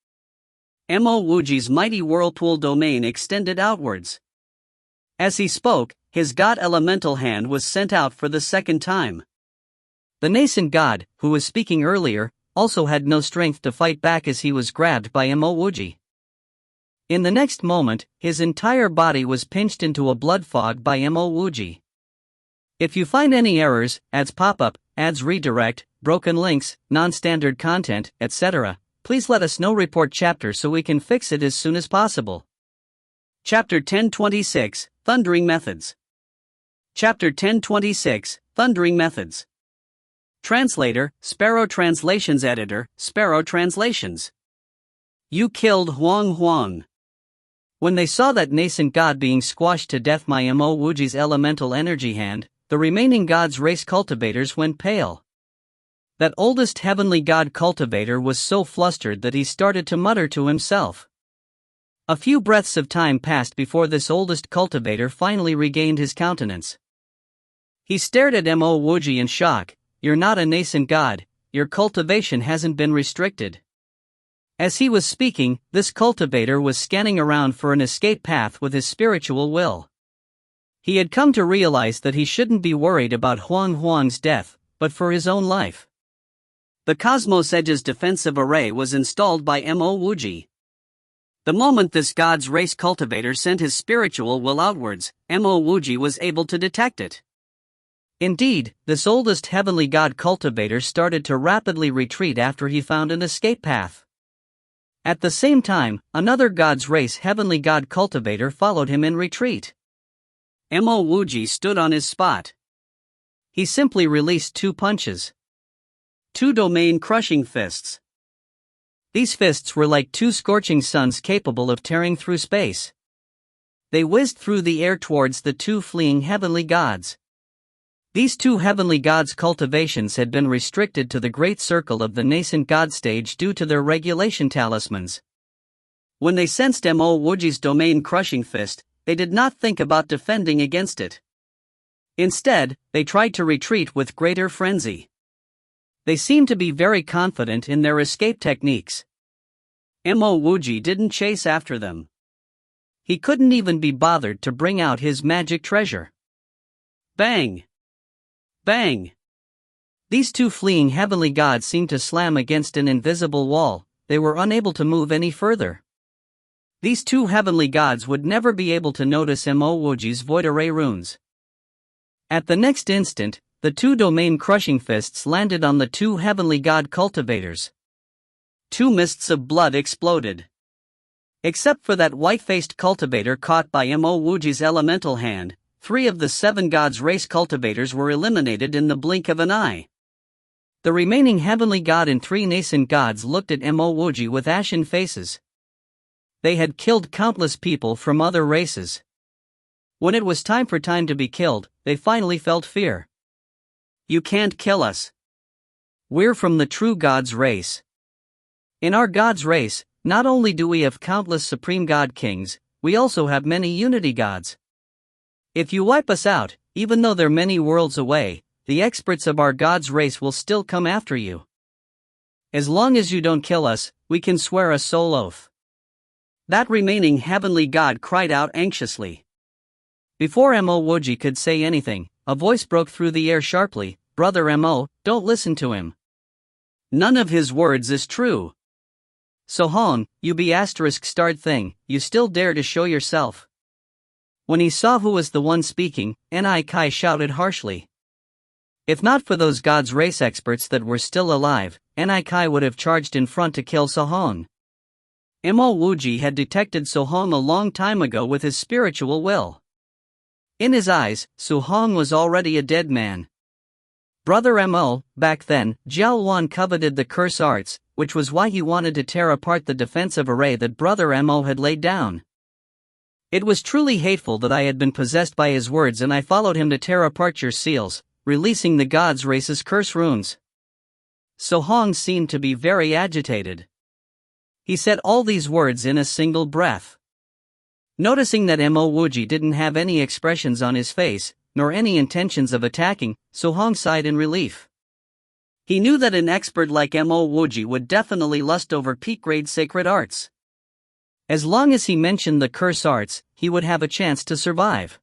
[SPEAKER 1] Mo Wuji's mighty whirlpool domain extended outwards. As he spoke, his god elemental hand was sent out for the second time. The nascent god, who was speaking earlier, also had no strength to fight back as he was grabbed by Mo Wuji. In the next moment, his entire body was pinched into a blood fog by Mo Wuji. If you find any errors, ads pop up, ads redirect, broken links, non-standard content, etc., please let us know. Report chapter so we can fix it as soon as possible. Chapter 1026, Thundering Methods. Chapter 1026, Thundering Methods. Translator, Sparrow Translations. Editor, Sparrow Translations. You killed Huang Huang. When they saw that nascent god being squashed to death by Mo Wuji's elemental energy hand, the remaining god's race cultivators went pale. That oldest heavenly god cultivator was so flustered that he started to mutter to himself. A few breaths of time passed before this oldest cultivator finally regained his countenance. He stared at Mo Wuji in shock. You're not a nascent god, your cultivation hasn't been restricted. As he was speaking, this cultivator was scanning around for an escape path with his spiritual will. He had come to realize that he shouldn't be worried about Huang Huang's death, but for his own life. The Cosmos Edge's defensive array was installed by Mo Wuji. The moment this god's race cultivator sent his spiritual will outwards, Mo Wuji was able to detect it. Indeed, this oldest heavenly god cultivator started to rapidly retreat after he found an escape path. At the same time, another god's race heavenly god cultivator followed him in retreat. Mo Wuji stood on his spot. He simply released 2 punches. 2 domain-crushing fists. These fists were like 2 scorching suns capable of tearing through space. They whizzed through the air towards the two fleeing heavenly gods. These two heavenly gods' cultivations had been restricted to the great circle of the nascent god stage due to their regulation talismans. When they sensed Mo Wuji's domain-crushing fist, they did not think about defending against it. Instead, they tried to retreat with greater frenzy. They seemed to be very confident in their escape techniques. Mo Wuji didn't chase after them. He couldn't even be bothered to bring out his magic treasure. Bang! Bang! These two fleeing heavenly gods seemed to slam against an invisible wall. They were unable to move any further. These two heavenly gods would never be able to notice Mo Wuji's void array runes. At the next instant, the two domain-crushing fists landed on the two heavenly god cultivators. Two mists of blood exploded. Except for that white-faced cultivator caught by Mo Wuji's elemental hand, 3 of the 7 gods' race cultivators were eliminated in the blink of an eye. The remaining heavenly god and 3 nascent gods looked at Mo Wuji with ashen faces. They had killed countless people from other races. When it was time to be killed, they finally felt fear. You can't kill us. We're from the true god's race. In our god's race, not only do we have countless supreme god kings, we also have many unity gods. If you wipe us out, even though they're many worlds away, the experts of our god's race will still come after you. As long as you don't kill us, we can swear a soul oath. That remaining heavenly god cried out anxiously. Before Mo Wuji could say anything, a voice broke through the air sharply. Brother Mo, don't listen to him. None of his words is true. Sohong, you *** thing, you still dare to show yourself. When he saw who was the one speaking, Ni Kai shouted harshly. If not for those gods race experts that were still alive, Ni Kai would have charged in front to kill Sohong. Mo Wuji had detected Sohong a long time ago with his spiritual will. In his eyes, Sohong was already a dead man. Brother Mo, back then, Jiao Wan coveted the curse arts, which was why he wanted to tear apart the defensive array that Brother Mo had laid down. It was truly hateful that I had been possessed by his words and I followed him to tear apart your seals, releasing the gods' race's curse runes. Sohong seemed to be very agitated. He said all these words in a single breath. Noticing that Mo Wuji didn't have any expressions on his face, nor any intentions of attacking, Sohong sighed in relief. He knew that an expert like Mo Wuji would definitely lust over peak-grade sacred arts. As long as he mentioned the curse arts, he would have a chance to survive.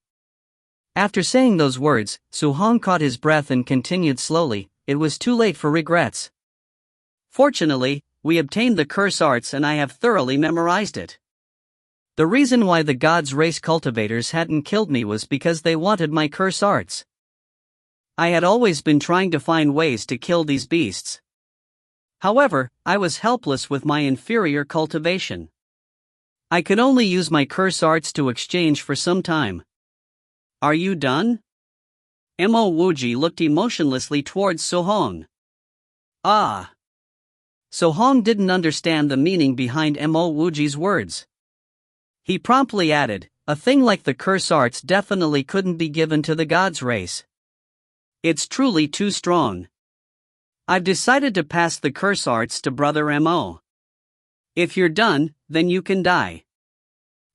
[SPEAKER 1] After saying those words, Sohong caught his breath and continued slowly. It was too late for regrets. Fortunately, we obtained the curse arts and I have thoroughly memorized it. The reason why the gods' race cultivators hadn't killed me was because they wanted my curse arts. I had always been trying to find ways to kill these beasts. However, I was helpless with my inferior cultivation. I could only use my curse arts to exchange for some time. Are you done? Mo Wuji looked emotionlessly towards Sohong. Ah. Sohong didn't understand the meaning behind Mo Wuji's words. He promptly added, a thing like the curse arts definitely couldn't be given to the gods' race. It's truly too strong. I've decided to pass the curse arts to Brother Mo. If you're done, then you can die.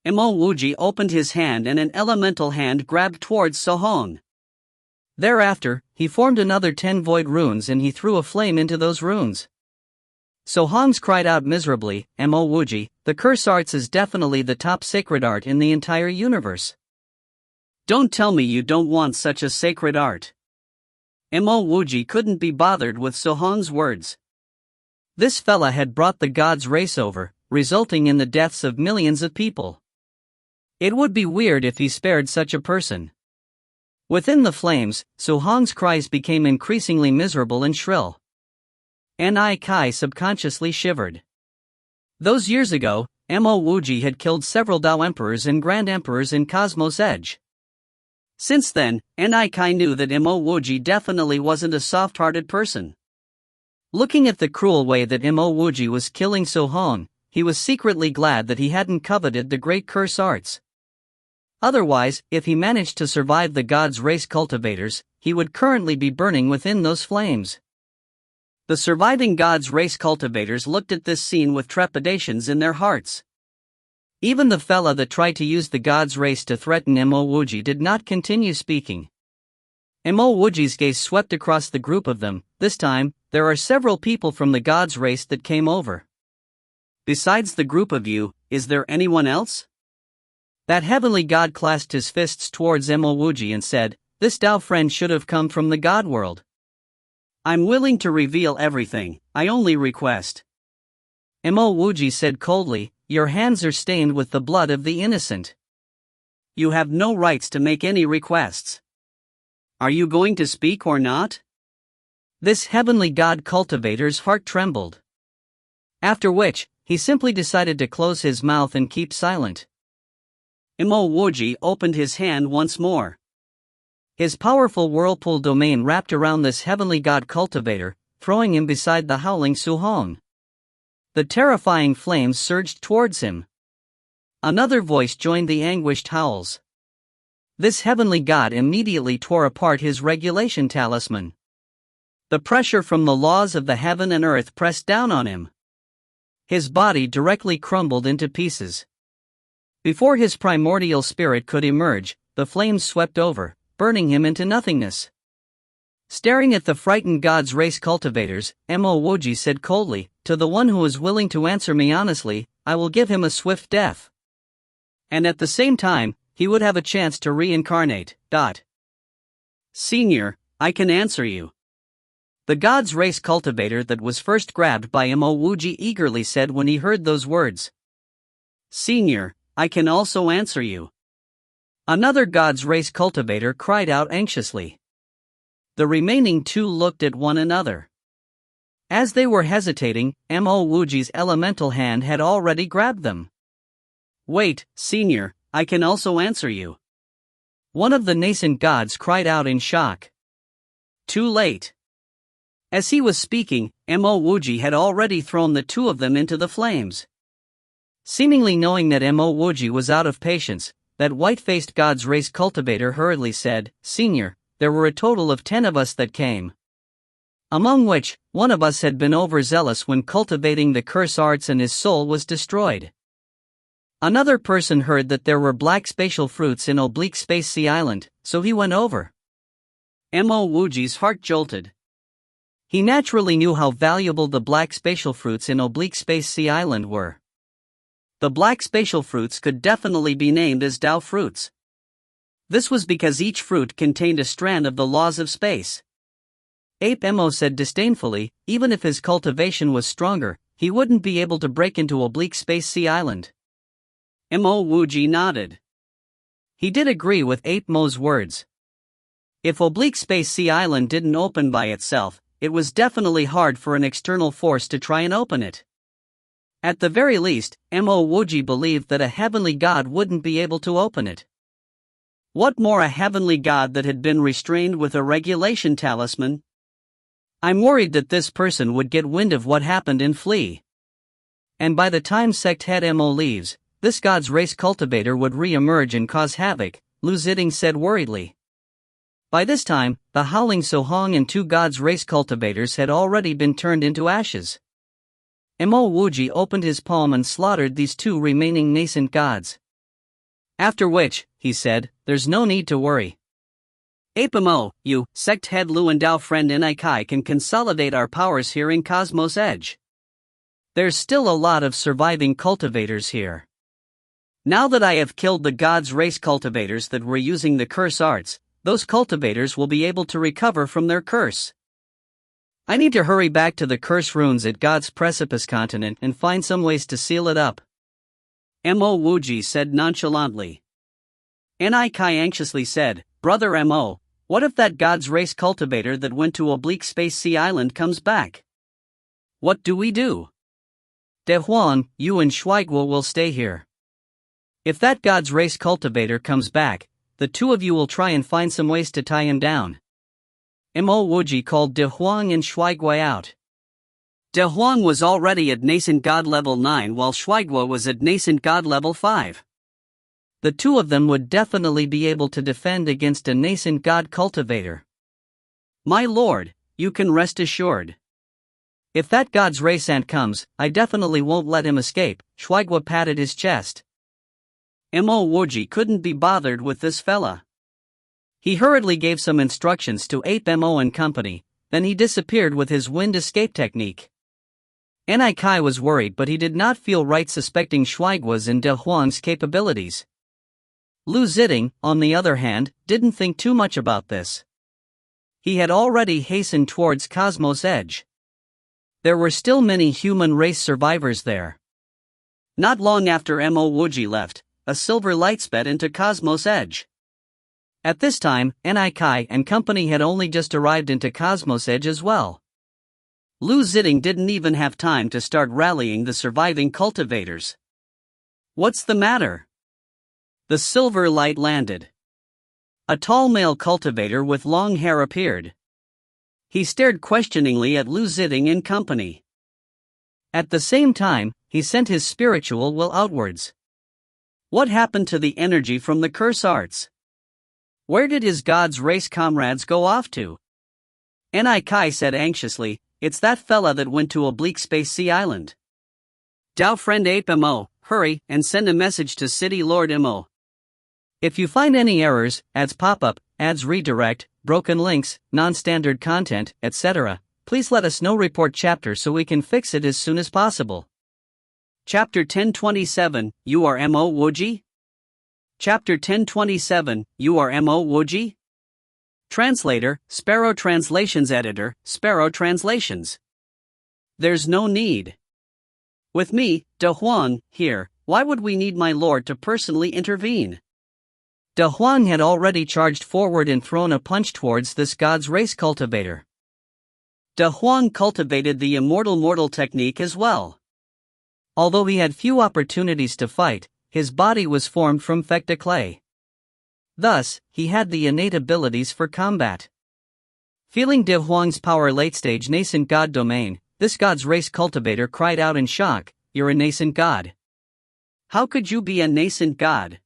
[SPEAKER 1] Mo Wuji opened his hand and an elemental hand grabbed towards Sohong. Thereafter, he formed another 10 void runes and he threw a flame into those runes. Sohong cried out miserably, Mo Wuji, the curse arts is definitely the top sacred art in the entire universe. Don't tell me you don't want such a sacred art. Mo Wuji couldn't be bothered with Sohong's words. This fella had brought the gods' race over, resulting in the deaths of millions of people. It would be weird if he spared such a person. Within the flames, Sohong's cries became increasingly miserable and shrill. Ni Kai subconsciously shivered. Those years ago, Mo Wuji had killed several Dao Emperors and Grand Emperors in Cosmos Edge. Since then, Ni Kai knew that Mo Wuji definitely wasn't a soft-hearted person. Looking at the cruel way that Mo Wuji was killing Sohong, he was secretly glad that he hadn't coveted the great curse arts. Otherwise, if he managed to survive the God's race cultivators, he would currently be burning within those flames. The surviving God's race cultivators looked at this scene with trepidations in their hearts. Even the fella that tried to use the God's race to threaten Mo Wuji did not continue speaking. Mo Wuji's gaze swept across the group of them. This time, there are several people from the God's race that came over. Besides the group of you, is there anyone else? That heavenly God clasped his fists towards Mo Wuji and said, "This Tao friend should have come from the God world. I'm willing to reveal everything, I only request." Mo Wuji said coldly, "Your hands are stained with the blood of the innocent. You have no rights to make any requests. Are you going to speak or not?" This heavenly God cultivator's heart trembled. After which, he simply decided to close his mouth and keep silent. Mo Wuji opened his hand once more. His powerful whirlpool domain wrapped around this heavenly God cultivator, throwing him beside the howling Su Hong. The terrifying flames surged towards him. Another voice joined the anguished howls. This heavenly God immediately tore apart his regulation talisman. The pressure from the laws of the heaven and earth pressed down on him. His body directly crumbled into pieces. Before his primordial spirit could emerge, the flames swept over, burning him into nothingness. Staring at the frightened God's race cultivators, Mo Wuji said coldly, "To the one who is willing to answer me honestly, I will give him a swift death. And at the same time, he would have a chance to reincarnate." "Senior, I can answer you." The God's race cultivator that was first grabbed by Mo Wuji eagerly said when he heard those words. "Senior, I can also answer you." Another God's race cultivator cried out anxiously. The remaining two looked at one another. As they were hesitating, Mo Wuji's elemental hand had already grabbed them. "Wait, Senior, I can also answer you." One of the nascent gods cried out in shock. Too late. As he was speaking, Mo Wuji had already thrown the two of them into the flames. Seemingly knowing that Mo Wuji was out of patience, that white-faced God's race cultivator hurriedly said, "Senior, there were a total of 10 of us that came. Among which, one of us had been overzealous when cultivating the curse arts and his soul was destroyed. Another person heard that there were black spatial fruits in oblique space Sea Island, so he went over." Mo Wuji's heart jolted. He naturally knew how valuable the black spatial fruits in oblique space Sea Island were. The black spatial fruits could definitely be named as Tao fruits. This was because each fruit contained a strand of the laws of space. Ape Mo said disdainfully, even if his cultivation was stronger, he wouldn't be able to break into oblique space Sea Island. Mo Wuji nodded. He did agree with Ape Mo's words. If oblique space Sea Island didn't open by itself, it was definitely hard for an external force to try and open it. At the very least, Mo Wuji believed that a heavenly god wouldn't be able to open it. What more, a heavenly god that had been restrained with a regulation talisman? "I'm worried that this person would get wind of what happened and flee. And by the time sect head Mo leaves, this god's race cultivator would re-emerge and cause havoc," Lu Ziding said worriedly. By this time, the howling So Hong and 2 god's race cultivators had already been turned into ashes. Mo Wuji opened his palm and slaughtered these 2 remaining nascent gods. After which, he said, "There's no need to worry. Ape Mo, you, sect head Lu and Dao friend Nikai can consolidate our powers here in Cosmos Edge. There's still a lot of surviving cultivators here. Now that I have killed the god's race cultivators that were using the curse arts, those cultivators will be able to recover from their curse. I need to hurry back to the curse runes at God's Precipice continent and find some ways to seal it up." Mo Wuji said nonchalantly. Nikai anxiously said, "Brother Mo, what if that god's race cultivator that went to oblique space Sea Island comes back? What do we do? De Huan, you and Shuaiguo will stay here. If that god's race cultivator comes back, the 2 of you will try and find some ways to tie him down." Mo Wuji called De Huang and Shuaiguo out. De Huang was already at nascent god level 9 while Shuaiguo was at nascent god level 5. The two of them would definitely be able to defend against a nascent god cultivator. My lord, you can rest assured. If that god's race ant comes, I definitely won't let him escape. Shuaigua patted his chest. Mo Wuji couldn't be bothered with this fella. He hurriedly gave some instructions to Ape Mo and company, then he disappeared with his wind escape technique. Ni Kai was worried, but he did not feel right suspecting Shuaigua's and De Huang's capabilities. Lu Ziding, on the other hand, didn't think too much about this. He had already hastened towards Cosmos Edge. There were still many human race survivors there. Not long after Mo Wuji left, a silver light sped into Cosmos Edge. At this time, Ni Kai and company had only just arrived into Cosmos Edge as well. Lu Ziding didn't even have time to start rallying the surviving cultivators. What's the matter? The silver light landed. A tall male cultivator with long hair appeared. He stared questioningly at Lu Ziding and company. At the same time, he sent his spiritual will outwards. What happened to the energy from the curse arts? Where did his god's race comrades go off to? Ni Kai said anxiously, "It's that fella that went to Oblique Space Sea Island. Dao friend Ape Mo, hurry and send a message to City Lord Mo. If you find any errors, ads pop up, ads redirect, broken links, non-standard content, etc., please let us know. Report chapter so we can fix it as soon as possible." Chapter 1027, You are Mo Wuji? Chapter 1027, You are Mo Wuji? Translator, Sparrow Translations Editor, Sparrow Translations. There's no need. With me, De Huang, here, why would we need my lord to personally intervene? De Huang had already charged forward and thrown a punch towards this god's race cultivator. De Huang cultivated the immortal mortal technique as well. Although he had few opportunities to fight, his body was formed from fecta clay. Thus, he had the innate abilities for combat. Feeling De Huang's power late-stage nascent god domain, this god's race cultivator cried out in shock, "You're a nascent god. How could you be a nascent god?"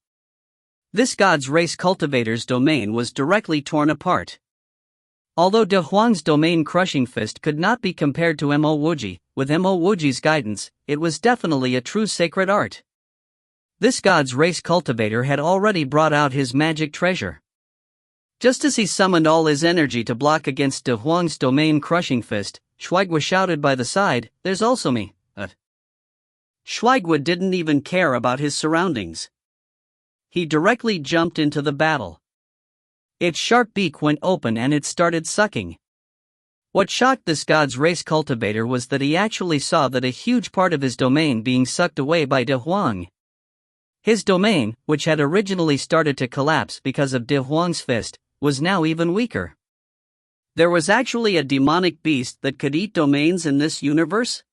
[SPEAKER 1] This god's race cultivator's domain was directly torn apart. Although De Huang's domain crushing fist could not be compared to Mo Wuji, with Mo Wuji's guidance, it was definitely a true sacred art. This god's race cultivator had already brought out his magic treasure. Just as he summoned all his energy to block against De Huang's domain crushing fist, Shuaigua shouted by the side, "There's also me." Shuaigua didn't even care about his surroundings. He directly jumped into the battle. Its sharp beak went open and it started sucking. What shocked this god's race cultivator was that he actually saw that a huge part of his domain being sucked away by De Huang. His domain, which had originally started to collapse because of De Huang's fist, was now even weaker. There was actually a demonic beast that could eat domains in this universe?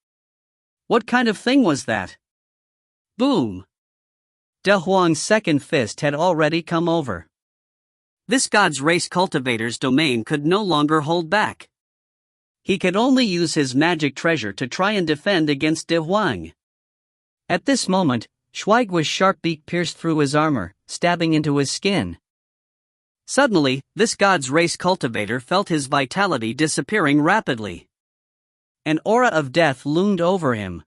[SPEAKER 1] What kind of thing was that? Boom! De Huang's second fist had already come over. This god's race cultivator's domain could no longer hold back. He could only use his magic treasure to try and defend against De Huang. At this moment, Shuaigua's sharp beak pierced through his armor, stabbing into his skin. Suddenly, this god's race cultivator felt his vitality disappearing rapidly. An aura of death loomed over him.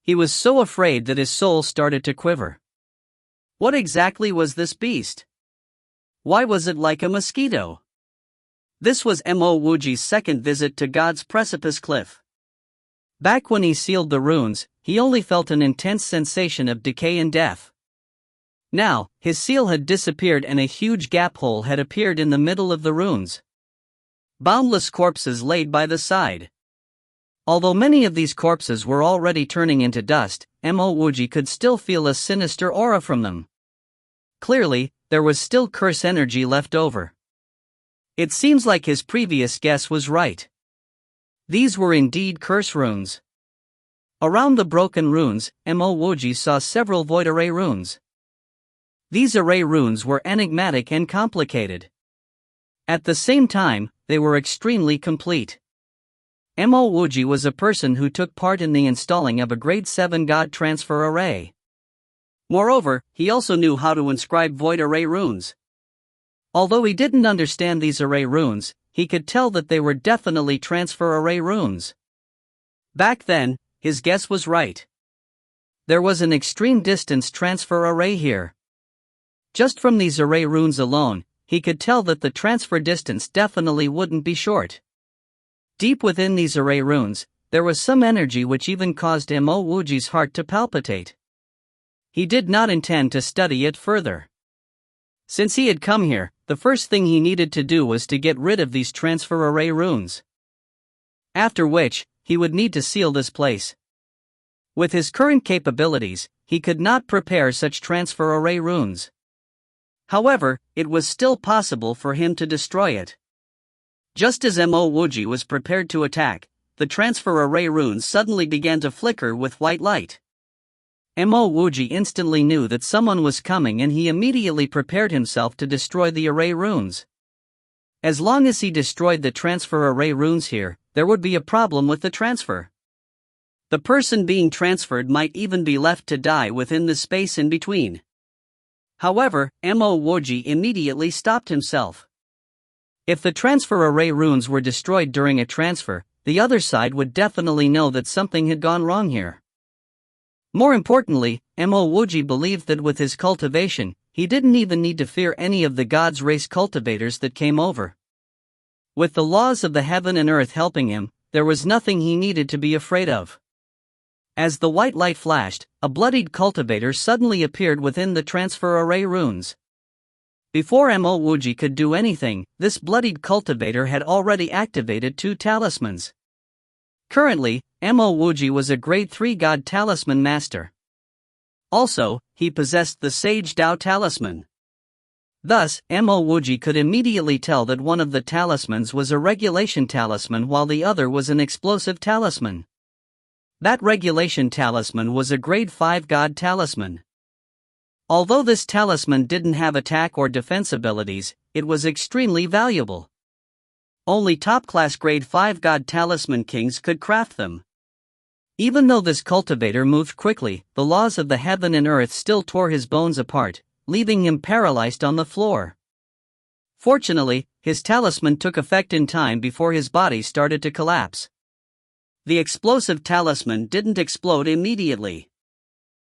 [SPEAKER 1] He was so afraid that his soul started to quiver. What exactly was this beast? Why was it like a mosquito? This was Mo Wuji's second visit to God's Precipice Cliff. Back when he sealed the runes, he only felt an intense sensation of decay and death. Now, his seal had disappeared and a huge gap hole had appeared in the middle of the runes. Boundless corpses laid by the side. Although many of these corpses were already turning into dust, Mo Wuji could still feel a sinister aura from them. Clearly, there was still curse energy left over. It seems like his previous guess was right. These were indeed curse runes. Around the broken runes, Mo Wuji saw several void array runes. These array runes were enigmatic and complicated. At the same time, they were extremely complete. Mo Wuji was a person who took part in the installing of a grade 7 god transfer array. Moreover, he also knew how to inscribe void array runes. Although he didn't understand these array runes, he could tell that they were definitely transfer array runes. Back then, his guess was right. There was an extreme distance transfer array here. Just from these array runes alone, he could tell that the transfer distance definitely wouldn't be short. Deep within these array runes, there was some energy which even caused Mo Wuji's heart to palpitate. He did not intend to study it further. Since he had come here, the first thing he needed to do was to get rid of these transfer array runes. After which, he would need to seal this place. With his current capabilities, he could not prepare such transfer array runes. However, it was still possible for him to destroy it. Just as Mo Wuji was prepared to attack, the transfer array runes suddenly began to flicker with white light. Mo Wuji instantly knew that someone was coming and he immediately prepared himself to destroy the array runes. As long as he destroyed the transfer array runes here, there would be a problem with the transfer. The person being transferred might even be left to die within the space in between. However, Mo Wuji immediately stopped himself. If the transfer array runes were destroyed during a transfer, the other side would definitely know that something had gone wrong here. More importantly, Mo Wuji believed that with his cultivation, he didn't even need to fear any of the gods' race cultivators that came over. With the laws of the heaven and earth helping him, there was nothing he needed to be afraid of. As the white light flashed, a bloodied cultivator suddenly appeared within the transfer array runes. Before Mo Wuji could do anything, this bloodied cultivator had already activated 2 talismans. Currently, Mo Wuji was a grade 3 god talisman master. Also, he possessed the Sage Dao talisman. Thus, Mo Wuji could immediately tell that one of the talismans was a regulation talisman while the other was an explosive talisman. That regulation talisman was a grade 5 god talisman. Although this talisman didn't have attack or defense abilities, it was extremely valuable. Only top-class grade 5 god talisman kings could craft them. Even though this cultivator moved quickly, the laws of the heaven and earth still tore his bones apart, leaving him paralyzed on the floor. Fortunately, his talisman took effect in time before his body started to collapse. The explosive talisman didn't explode immediately.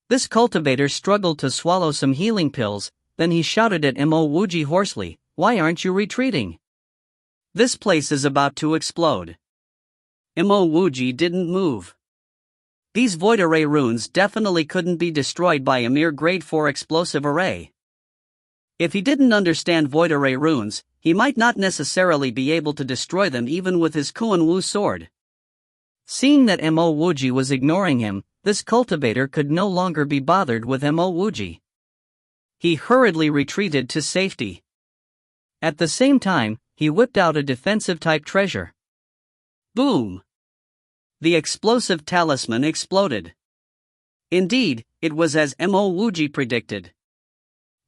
[SPEAKER 1] This cultivator struggled to swallow some healing pills, then he shouted at Mo Wuji hoarsely, "Why aren't you retreating? This place is about to explode." Mo Wuji didn't move. These void array runes definitely couldn't be destroyed by a mere grade 4 explosive array. If he didn't understand void array runes, he might not necessarily be able to destroy them even with his Kuan Wu sword. Seeing that Mo Wuji was ignoring him, this cultivator could no longer be bothered with Mo Wuji. He hurriedly retreated to safety. At the same time, he whipped out a defensive-type treasure. Boom! The explosive talisman exploded. Indeed, it was as Mo Wuji predicted.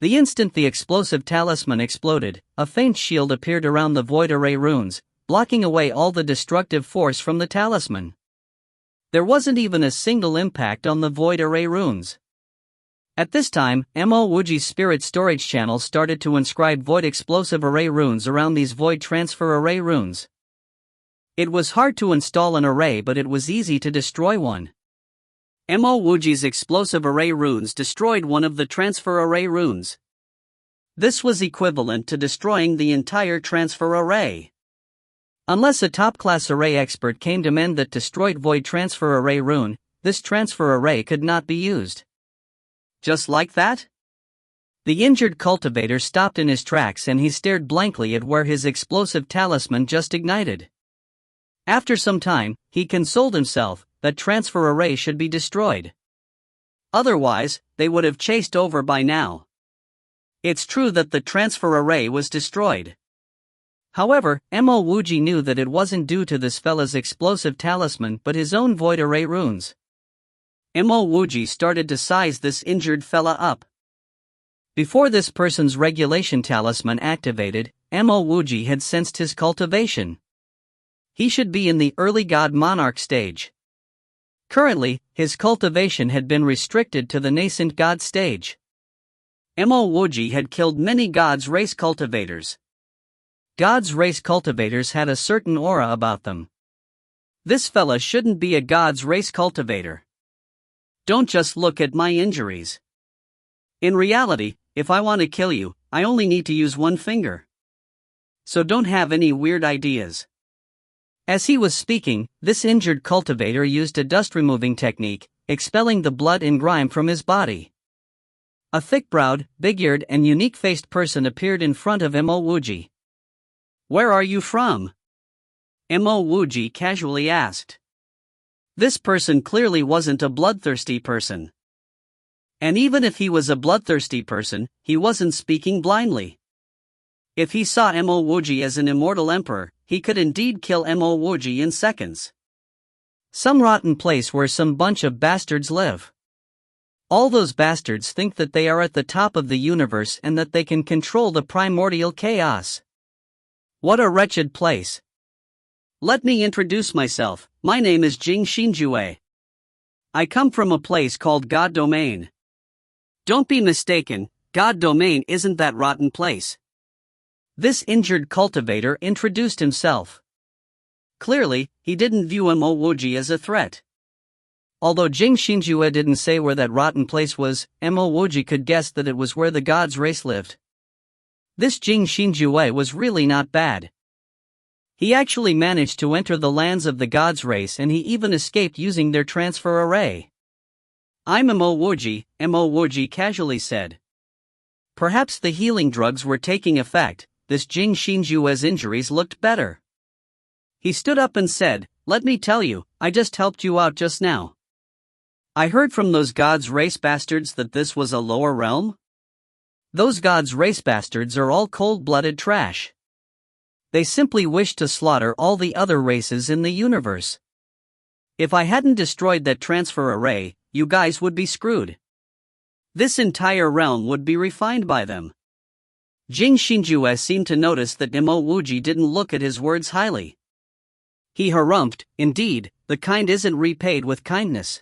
[SPEAKER 1] The instant the explosive talisman exploded, a faint shield appeared around the void array runes, blocking away all the destructive force from the talisman. There wasn't even a single impact on the void array runes. At this time, Mo Wuji's spirit storage channel started to inscribe void explosive array runes around these void transfer array runes. It was hard to install an array, but it was easy to destroy one. Mo Wuji's explosive array runes destroyed one of the transfer array runes. This was equivalent to destroying the entire transfer array. Unless a top-class array expert came to mend that destroyed void transfer array rune, this transfer array could not be used. Just like that? The injured cultivator stopped in his tracks and he stared blankly at where his explosive talisman just ignited. After some time, he consoled himself that transfer array should be destroyed. Otherwise, they would have chased over by now. It's true that the transfer array was destroyed. However, Mo Wuji knew that it wasn't due to this fella's explosive talisman but his own void array runes. Mo Wuji started to size this injured fella up. Before this person's regulation talisman activated, Mo Wuji had sensed his cultivation. He should be in the early god monarch stage. Currently, his cultivation had been restricted to the nascent god stage. Mo Wuji had killed many gods race cultivators. Gods race cultivators had a certain aura about them. This fella shouldn't be a gods race cultivator. Don't just look at my injuries. In reality, if I want to kill you, I only need to use one finger. So don't have any weird ideas. As he was speaking, this injured cultivator used a dust-removing technique, expelling the blood and grime from his body. A thick-browed, big-eared and unique-faced person appeared in front of Mo Wuji. "Where are you from?" Mo Wuji casually asked. This person clearly wasn't a bloodthirsty person. And even if he was a bloodthirsty person, he wasn't speaking blindly. If he saw Mo Wuji as an immortal emperor, he could indeed kill Mo Wuji in seconds. Some rotten place where some bunch of bastards live. All those bastards think that they are at the top of the universe and that they can control the primordial chaos. What a wretched place. Let me introduce myself. My name is Jing Xinjue. I come from a place called God Domain. Don't be mistaken, God Domain isn't that rotten place. This injured cultivator introduced himself. Clearly, he didn't view Mo Wuji as a threat. Although Jing Xinjue didn't say where that rotten place was, Mo Wuji could guess that it was where the gods' race lived. This Jing Xinjue was really not bad. He actually managed to enter the lands of the gods' race and he even escaped using their transfer array. "I'm Mo Wuji," Mo Wuji casually said. Perhaps the healing drugs were taking effect. This Jing Xinjue's injuries looked better. He stood up and said, "Let me tell you, I just helped you out just now. I heard from those gods' race bastards that this was a lower realm. Those gods' race bastards are all cold-blooded trash. They simply wish to slaughter all the other races in the universe. If I hadn't destroyed that transfer array, you guys would be screwed. This entire realm would be refined by them." Jing Xinjue seemed to notice that Mo Wuji didn't look at his words highly. He harumphed, "Indeed, the kind isn't repaid with kindness."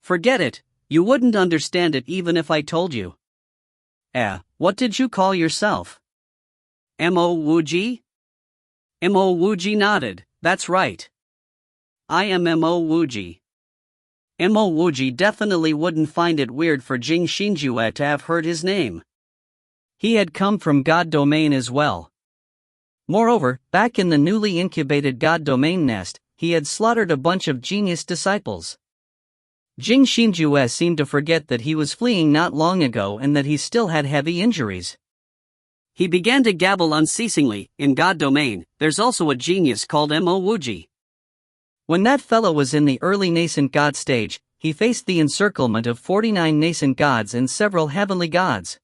[SPEAKER 1] "Forget it, you wouldn't understand it even if I told you." What did you call yourself?" Mo Wuji? Mo Wuji nodded, "That's right. I am Mo Wuji." Mo Wuji definitely wouldn't find it weird for Jing Xinjue to have heard his name. He had come from God Domain as well. Moreover, back in the newly incubated God Domain nest, he had slaughtered a bunch of genius disciples. Jing Xinjue seemed to forget that he was fleeing not long ago and that he still had heavy injuries. He began to gabble unceasingly. "In God Domain, there's also a genius called Mo Wuji. When that fellow was in the early nascent god stage, he faced the encirclement of 49 nascent gods and several heavenly gods.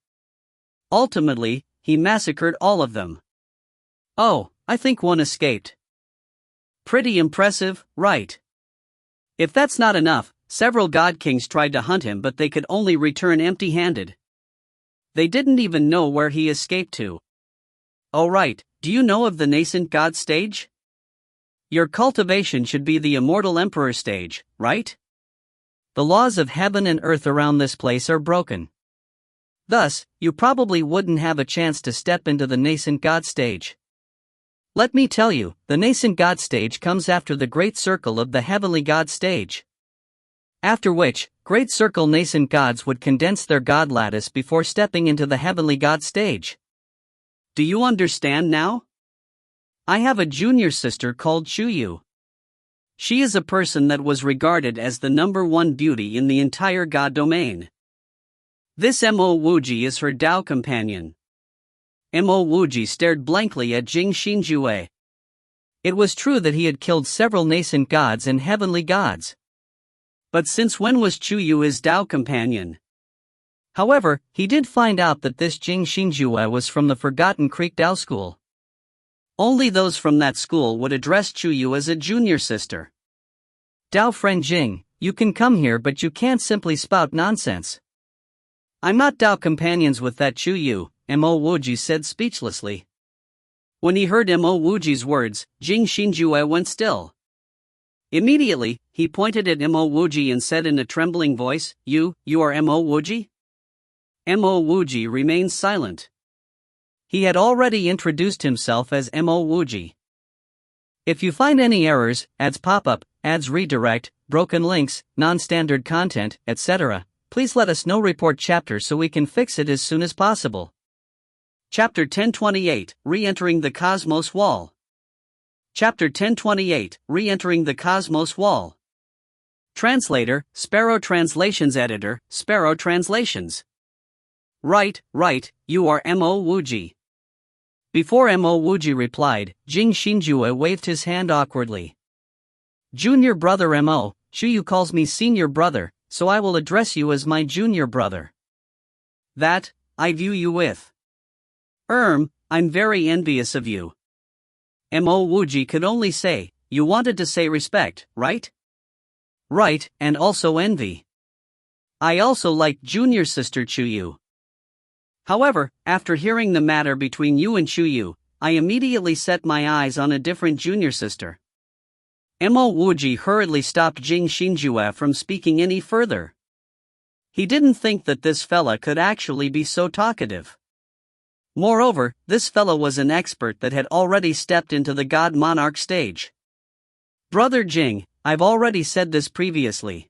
[SPEAKER 1] Ultimately, he massacred all of them. Oh, I think one escaped. Pretty impressive, right? If that's not enough, several god kings tried to hunt him but they could only return empty-handed. They didn't even know where he escaped to. Oh right, do you know of the nascent god stage? Your cultivation should be the immortal emperor stage, right? The laws of heaven and earth around this place are broken. Thus, you probably wouldn't have a chance to step into the nascent god stage. Let me tell you, the nascent god stage comes after the great circle of the heavenly god stage. After which, great circle nascent gods would condense their god lattice before stepping into the heavenly god stage. Do you understand now? I have a junior sister called Chuyu. She is a person that was regarded as the #1 beauty in the entire god domain. This Mo Wuji is her Tao companion. Mo Wuji stared blankly at Jing Xinjue. It was true that he had killed several nascent gods and heavenly gods. But since when was Chuyu his Tao companion? However, he did find out that this Jing Xinjue was from the Forgotten Creek Tao school. Only those from that school would address Chuyu as a junior sister. Tao friend Jing, you can come here but you can't simply spout nonsense. I'm not Tao companions with that Chuyu, Mo Wuji said speechlessly. When he heard Mo Wuji's words, Jing Xinjue went still. Immediately, he pointed at Mo Wuji and said in a trembling voice, You are Mo Wuji? Mo Wuji remained silent. He had already introduced himself as Mo Wuji. If you find any errors, ads pop up, ads redirect, broken links, non-standard content, etc., please let us know. Report chapter so we can fix it as soon as possible. Chapter 1028, Re-entering the Cosmos Wall. Chapter 1028, Re-entering the Cosmos Wall. Translator, Sparrow Translations. Editor, Sparrow Translations. Right, you are Mo Wuji. Before Mo Wuji replied, Jing Xinjue waved his hand awkwardly. Junior brother Mo, Shuyu calls me senior brother, so I will address you as my junior brother. That, I view you with. I'm very envious of you. Mo Wuji could only say, You wanted to say respect, right? Right, and also envy. I also like junior sister Chuyu. However, after hearing the matter between you and Chuyu, I immediately set my eyes on a different junior sister. Mo Wuji hurriedly stopped Jing Xinjue from speaking any further. He didn't think that this fella could actually be so talkative. Moreover, this fella was an expert that had already stepped into the God Monarch stage. Brother Jing, I've already said this previously.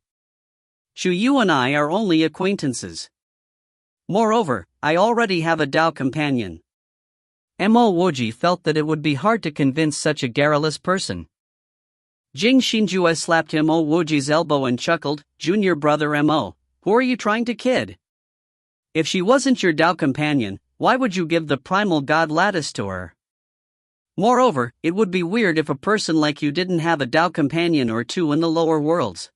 [SPEAKER 1] Chuyu and I are only acquaintances. Moreover, I already have a Dao companion. Mo Wuji felt that it would be hard to convince such a garrulous person. Jing Xinjue slapped Mo Wuji's elbow and chuckled, Junior brother Mo, who are you trying to kid? If she wasn't your Dao companion, why would you give the primal god lattice to her? Moreover, it would be weird if a person like you didn't have a Dao companion or two in the lower worlds.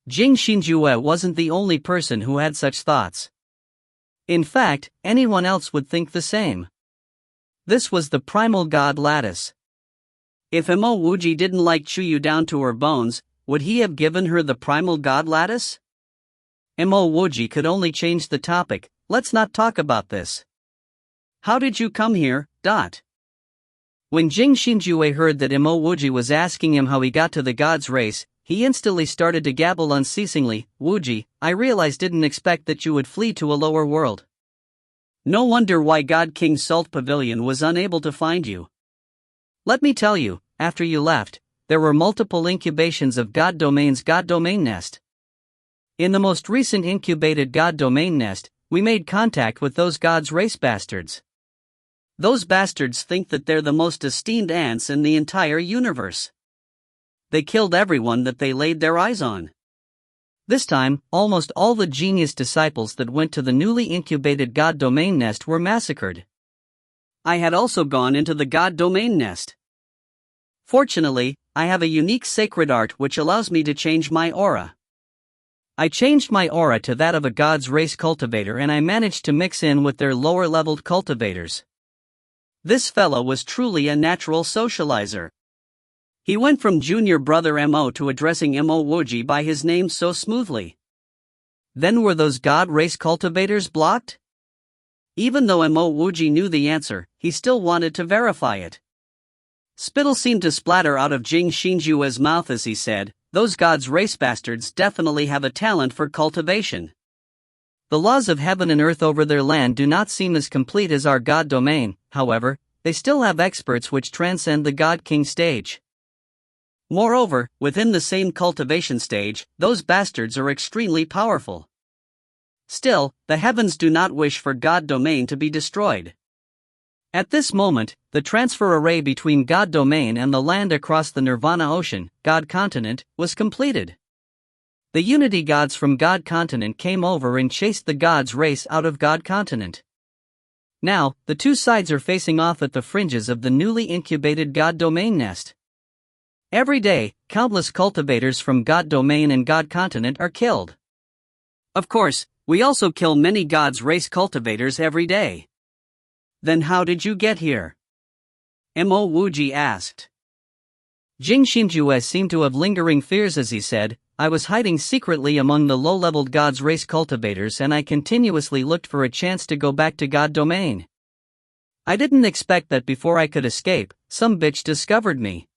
[SPEAKER 1] Jing Xinjue wasn't the only person who had such thoughts. In fact, anyone else would think the same. This was the primal god lattice. If Mo Wuji didn't like Chuyu down to her bones, would he have given her the primal god lattice? Mo Wuji could only change the topic, let's not talk about this. How did you come here, When Jing Xinjue heard that Mo Wuji was asking him how he got to the god's race, he instantly started to gabble unceasingly, Wuji, I realized didn't expect that you would flee to a lower world. No wonder why God King Salt Pavilion was unable to find you. Let me tell you, after you left, there were multiple incubations of God Domain's God Domain Nest. In the most recent incubated God Domain Nest, we made contact with those God's race bastards. Those bastards think that they're the most esteemed ants in the entire universe. They killed everyone that they laid their eyes on. This time, almost all the genius disciples that went to the newly incubated God Domain Nest were massacred. I had also gone into the God Domain Nest. Fortunately, I have a unique sacred art which allows me to change my aura. I changed my aura to that of a God's race cultivator and I managed to mix in with their lower-leveled cultivators. This fellow was truly a natural socializer. He went from junior brother Mo to addressing Mo Wuji by his name so smoothly. Then were those God race cultivators blocked? Even though Mo Wuji knew the answer, he still wanted to verify it. Spittle seemed to splatter out of Jing Xinjue's mouth as he said, those God's race bastards definitely have a talent for cultivation. The laws of heaven and earth over their land do not seem as complete as our God domain, however, they still have experts which transcend the God King stage. Moreover, within the same cultivation stage, those bastards are extremely powerful. Still, the heavens do not wish for God domain to be destroyed. At this moment, the transfer array between God domain and the land across the Nirvana Ocean, God continent, was completed. The unity gods from God continent came over and chased the gods race out of God continent. Now, the two sides are facing off at the fringes of the newly incubated God domain nest. Every day, countless cultivators from God domain and God continent are killed. Of course, we also kill many God's race cultivators every day. Then how did you get here? Mo Wuji asked. Jing Xinjue seemed to have lingering fears as he said, I was hiding secretly among the low-leveled God's race cultivators and I continuously looked for a chance to go back to God domain. I didn't expect that before I could escape, some bitch discovered me.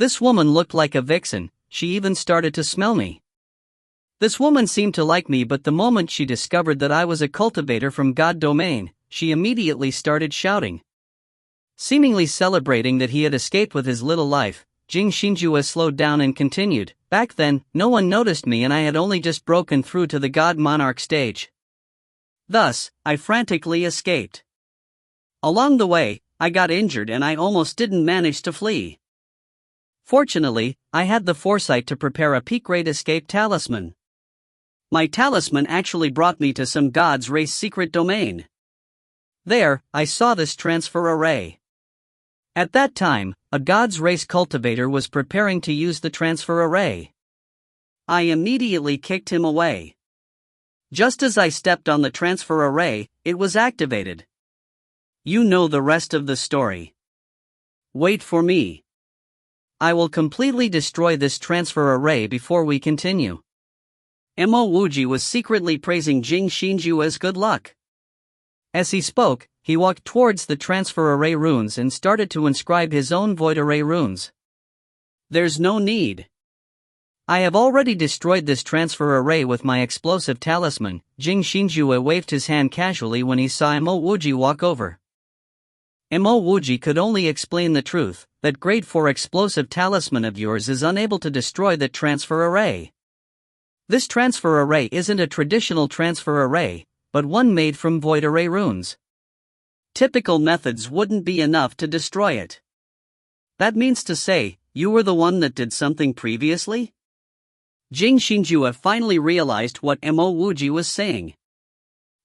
[SPEAKER 1] This woman looked like a vixen, she even started to smell me. This woman seemed to like me, but the moment she discovered that I was a cultivator from God domain, she immediately started shouting. Seemingly celebrating that he had escaped with his little life, Jing Xinjue slowed down and continued, "Back then, no one noticed me and I had only just broken through to the God Monarch stage. Thus, I frantically escaped. Along the way, I got injured and I almost didn't manage to flee. Fortunately, I had the foresight to prepare a peak-grade escape talisman. My talisman actually brought me to some God's race secret domain. There, I saw this transfer array. At that time, a God's race cultivator was preparing to use the transfer array. I immediately kicked him away. Just as I stepped on the transfer array, it was activated. You know the rest of the story. Wait for me. I will completely destroy this transfer array before we continue." Mo Wuji was secretly praising Jing Xinjue's good luck. As he spoke, he walked towards the transfer array runes and started to inscribe his own void array runes. "There's no need. I have already destroyed this transfer array with my explosive talisman." Jing Xinjue waved his hand casually when he saw Mo Wuji walk over. Mo Wuji could only explain the truth, that grade 4 explosive talisman of yours is unable to destroy that transfer array. This transfer array isn't a traditional transfer array, but one made from void array runes. Typical methods wouldn't be enough to destroy it. That means to say, you were the one that did something previously? Jing Xinjue finally realized what Mo Wuji was saying.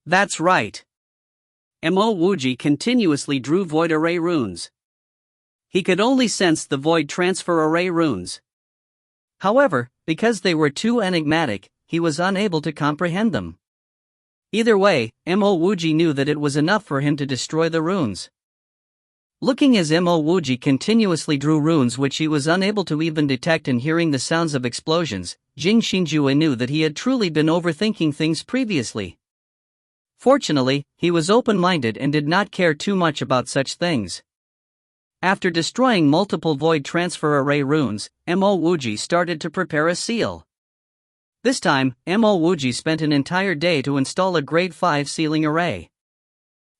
[SPEAKER 1] That's right. Mo Wuji continuously drew void array runes. He could only sense the void transfer array runes. However, because they were too enigmatic, he was unable to comprehend them. Either way, Mo Wuji knew that it was enough for him to destroy the runes. Looking as Mo Wuji continuously drew runes which he was unable to even detect and hearing the sounds of explosions, Jing Xinjue knew that he had truly been overthinking things previously. Fortunately, he was open-minded and did not care too much about such things. After destroying multiple void transfer array runes, Mo Wuji started to prepare a seal. This time, Mo Wuji spent an entire day to install a grade 5 sealing array.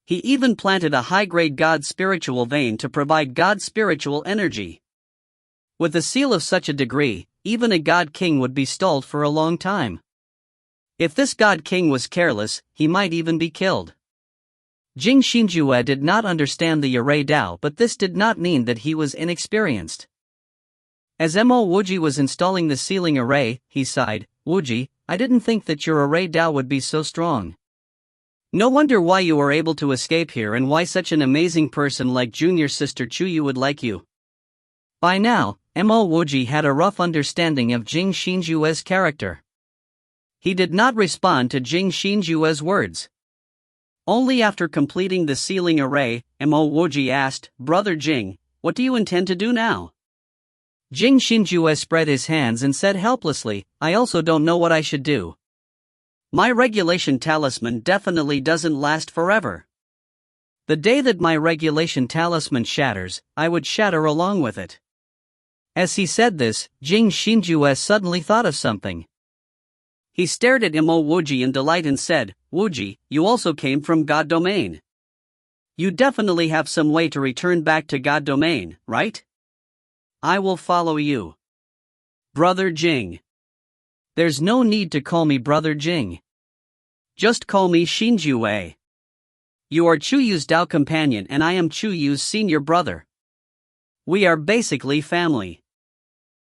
[SPEAKER 1] He even planted a high-grade God spiritual vein to provide God spiritual energy. With a seal of such a degree, even a God King would be stalled for a long time. If this God King was careless, he might even be killed. Jing Xinjue did not understand the array Dao, but this did not mean that he was inexperienced. As Mo Wuji was installing the sealing array, he sighed, "Wuji, I didn't think that your array Dao would be so strong. No wonder why you were able to escape here and why such an amazing person like junior sister Chuyu would like you." By now, Mo Wuji had a rough understanding of Jing Xinjue's character. He did not respond to Jing Xinjue's words. Only after completing the sealing array, Mo Wuji asked, "Brother Jing, what do you intend to do now?" Jing Xinjue spread his hands and said helplessly, "I also don't know what I should do. My regulation talisman definitely doesn't last forever. The day that my regulation talisman shatters, I would shatter along with it." As he said this, Jing Xinjue suddenly thought of something. He stared at Mo Wuji in delight and said, "Wuji, you also came from God domain. You definitely have some way to return back to God domain, right? I will follow you." "Brother Jing." "There's no need to call me Brother Jing. Just call me Xinjue. You are Chuyu's Dao companion and I am Chuyu's senior brother. We are basically family.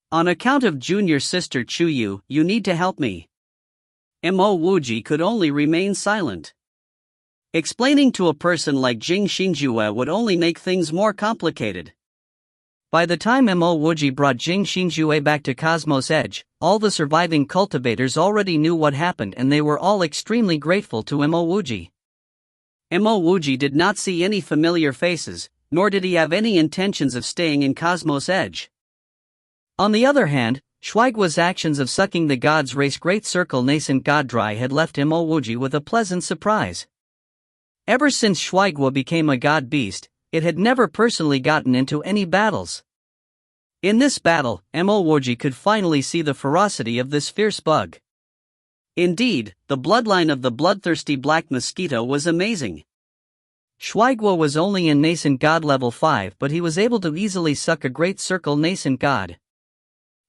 [SPEAKER 1] On account of junior sister Chuyu, you need to help me." Mo Wuji could only remain silent. Explaining to a person like Jing Xinjue would only make things more complicated. By the time Mo Wuji brought Jing Xinjue back to Cosmos Edge, all the surviving cultivators already knew what happened and they were all extremely grateful to Mo Wuji. Mo Wuji did not see any familiar faces, nor did he have any intentions of staying in Cosmos Edge. On the other hand, Shuaiguo's actions of sucking the God's race Great Circle nascent God dry had left Mo Wuji with a pleasant surprise. Ever since Shuaiguo became a God beast, it had never personally gotten into any battles. In this battle, Mo Wuji could finally see the ferocity of this fierce bug. Indeed, the bloodline of the bloodthirsty black mosquito was amazing. Shuaiguo was only in nascent god level 5, but he was able to easily suck a great circle nascent god.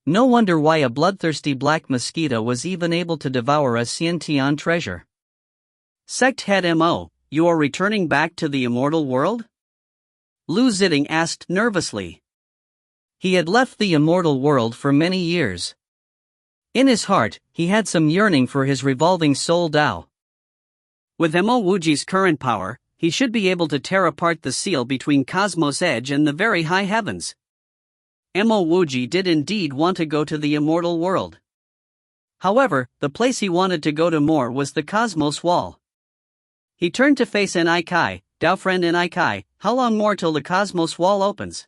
[SPEAKER 1] No wonder why a bloodthirsty black mosquito was even able to devour a Xiantian treasure. Sect head Mo, you are returning back to the immortal world? Lu Ziding asked nervously. He had left the immortal world for many years. In his heart, he had some yearning for his revolving soul Dao. With Mo Wuji's current power, he should be able to tear apart the seal between Cosmos Edge and the very high heavens. Mo Wuji did indeed want to go to the immortal world. However, the place he wanted to go to more was the Cosmos Wall. He turned to face Ni Kai. Dao friend Ni Kai, how long more till the Cosmos Wall opens?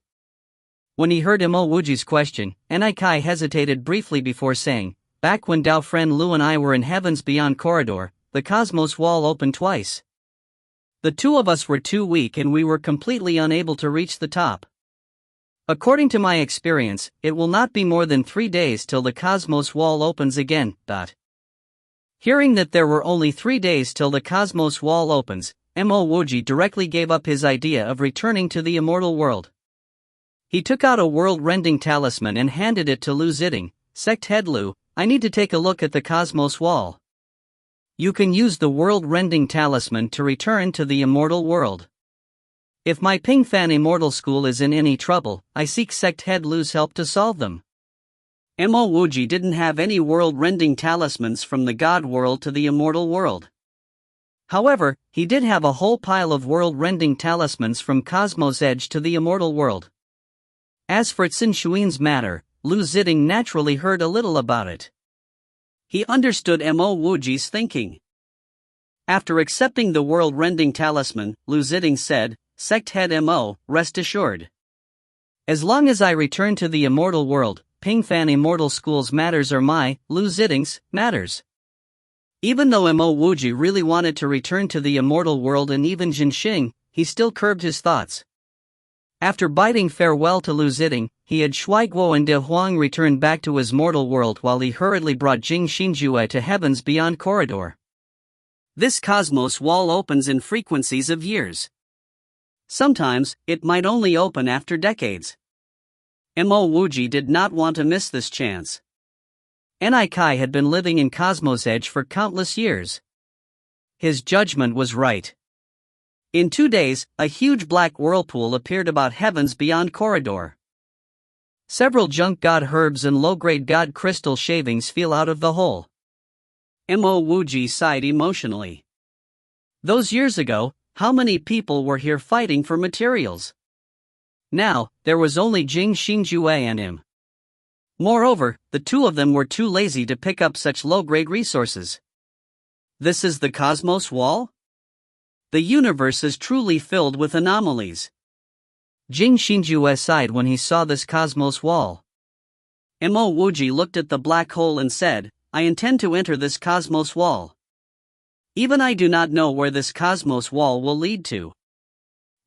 [SPEAKER 1] When he heard Mo Wuji's question, Ni Kai hesitated briefly before saying, back when Dao friend Lu and I were in Heavens Beyond Corridor, the Cosmos Wall opened twice. The two of us were too weak and we were completely unable to reach the top. According to my experience, it will not be more than 3 days till the Cosmos Wall opens again. Hearing that there were only 3 days till the Cosmos Wall opens, Mo Wuji directly gave up his idea of returning to the immortal world. He took out a world-rending talisman and handed it to Lu Ziding. Sect head Lu, I need to take a look at the Cosmos Wall. You can use the world-rending talisman to return to the immortal world. If my Pingfan Immortal School is in any trouble, I seek Sect head Lu's help to solve them. Mo Wuji didn't have any world-rending talismans from the God world to the immortal world. However, he did have a whole pile of world-rending talismans from Cosmos Edge to the immortal world. As for Tsin Shuin's matter, Lu Ziding naturally heard a little about it. He understood Mo Wuji's thinking. After accepting the world-rending talisman, Lu Ziding said, Sect head Mo, rest assured. As long as I return to the immortal world, Pingfan Immortal School's matters are my, Lu Ziding's, matters. Even though Mo Wuji really wanted to return to the immortal world and even Jinxing, he still curbed his thoughts. After bidding farewell to Lu Ziding, he had Shuaiguo and De Huang return back to his mortal world while he hurriedly brought Jing Xinjue to Heavens Beyond Corridor. This Cosmos Wall opens in frequencies of years. Sometimes, it might only open after decades. Mo Wuji did not want to miss this chance. Ni Kai had been living in Cosmos Edge for countless years. His judgment was right. In 2 days, a huge black whirlpool appeared about Heavens Beyond Corridor. Several junk god herbs and low-grade god crystal shavings fell out of the hole. Mo Wuji sighed emotionally. Those years ago, how many people were here fighting for materials? Now, there was only Jing Xinjue and him. Moreover, the two of them were too lazy to pick up such low-grade resources. This is the Cosmos Wall? The universe is truly filled with anomalies. Jing Xinjue sighed when he saw this Cosmos Wall. Mo Wuji looked at the black hole and said, I intend to enter this Cosmos Wall. Even I do not know where this Cosmos Wall will lead to.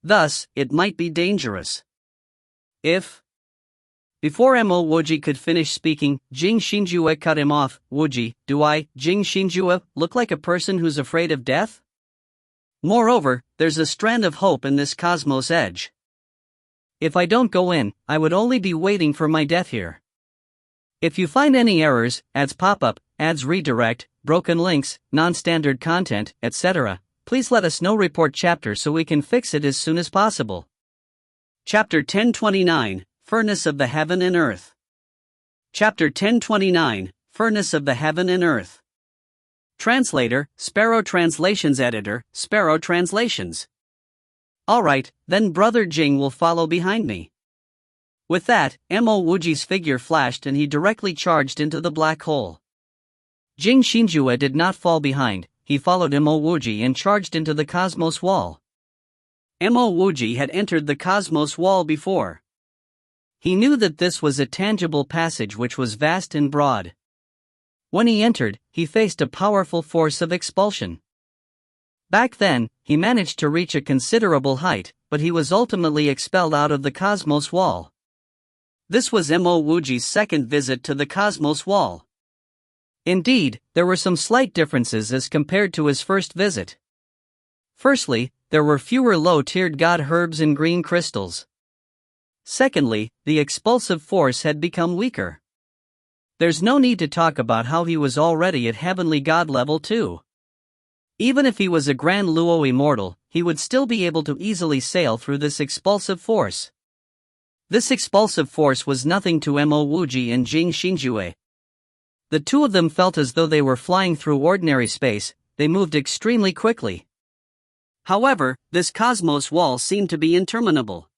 [SPEAKER 1] Thus, it might be dangerous. Before Mo Wuji could finish speaking, Jing Xinjue cut him off. Wuji, do I, Jing Xinjue, look like a person who's afraid of death? Moreover, there's a strand of hope in this Cosmos Edge. If I don't go in, I would only be waiting for my death here. If you find any errors, ads pop up, ads redirect, broken links, non-standard content, etc., please let us know. Report chapter so we can fix it as soon as possible. Chapter 1029, Furnace of the Heaven and Earth. Chapter 1029, Furnace of the Heaven and Earth. Translator, Sparrow Translations. Editor, Sparrow Translations. Alright, then Brother Jing will follow behind me. With that, Mo Wuji's figure flashed and he directly charged into the black hole. Jing Xinjue did not fall behind, he followed Mo Wuji and charged into the Cosmos Wall. Mo Wuji had entered the Cosmos Wall before. He knew that this was a tangible passage which was vast and broad. When he entered, he faced a powerful force of expulsion. Back then, he managed to reach a considerable height, but he was ultimately expelled out of the Cosmos Wall. This was Mo Wuji's second visit to the cosmos wall. Indeed, there were some slight differences as compared to his first visit. Firstly, there were fewer low-tiered god herbs and green crystals. Secondly, the expulsive force had become weaker. There's no need to talk about how he was already at heavenly god level too. Even if he was a grand Luo immortal, he would still be able to easily sail through this expulsive force. This expulsive force was nothing to Mo Wuji and Jing Xinjue. The two of them felt as though they were flying through ordinary space. They moved extremely quickly. However, this cosmos wall seemed to be interminable.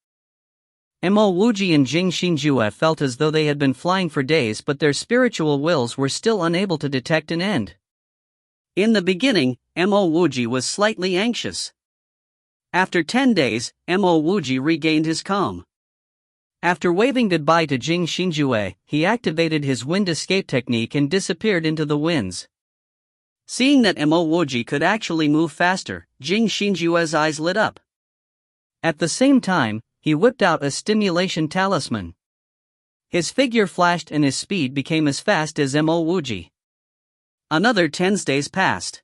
[SPEAKER 1] Mo Wuji and Jing Xinjue felt as though they had been flying for days, but their spiritual wills were still unable to detect an end. In the beginning, Mo Wuji was slightly anxious. After 10 days, Mo Wuji regained his calm. After waving goodbye to Jing Xinjue, he activated his wind escape technique and disappeared into the winds. Seeing that Mo Wuji could actually move faster, Jing Xinjue's eyes lit up. At the same time, he whipped out a stimulation talisman. His figure flashed and his speed became as fast as Mo Wuji. Another 10 days passed.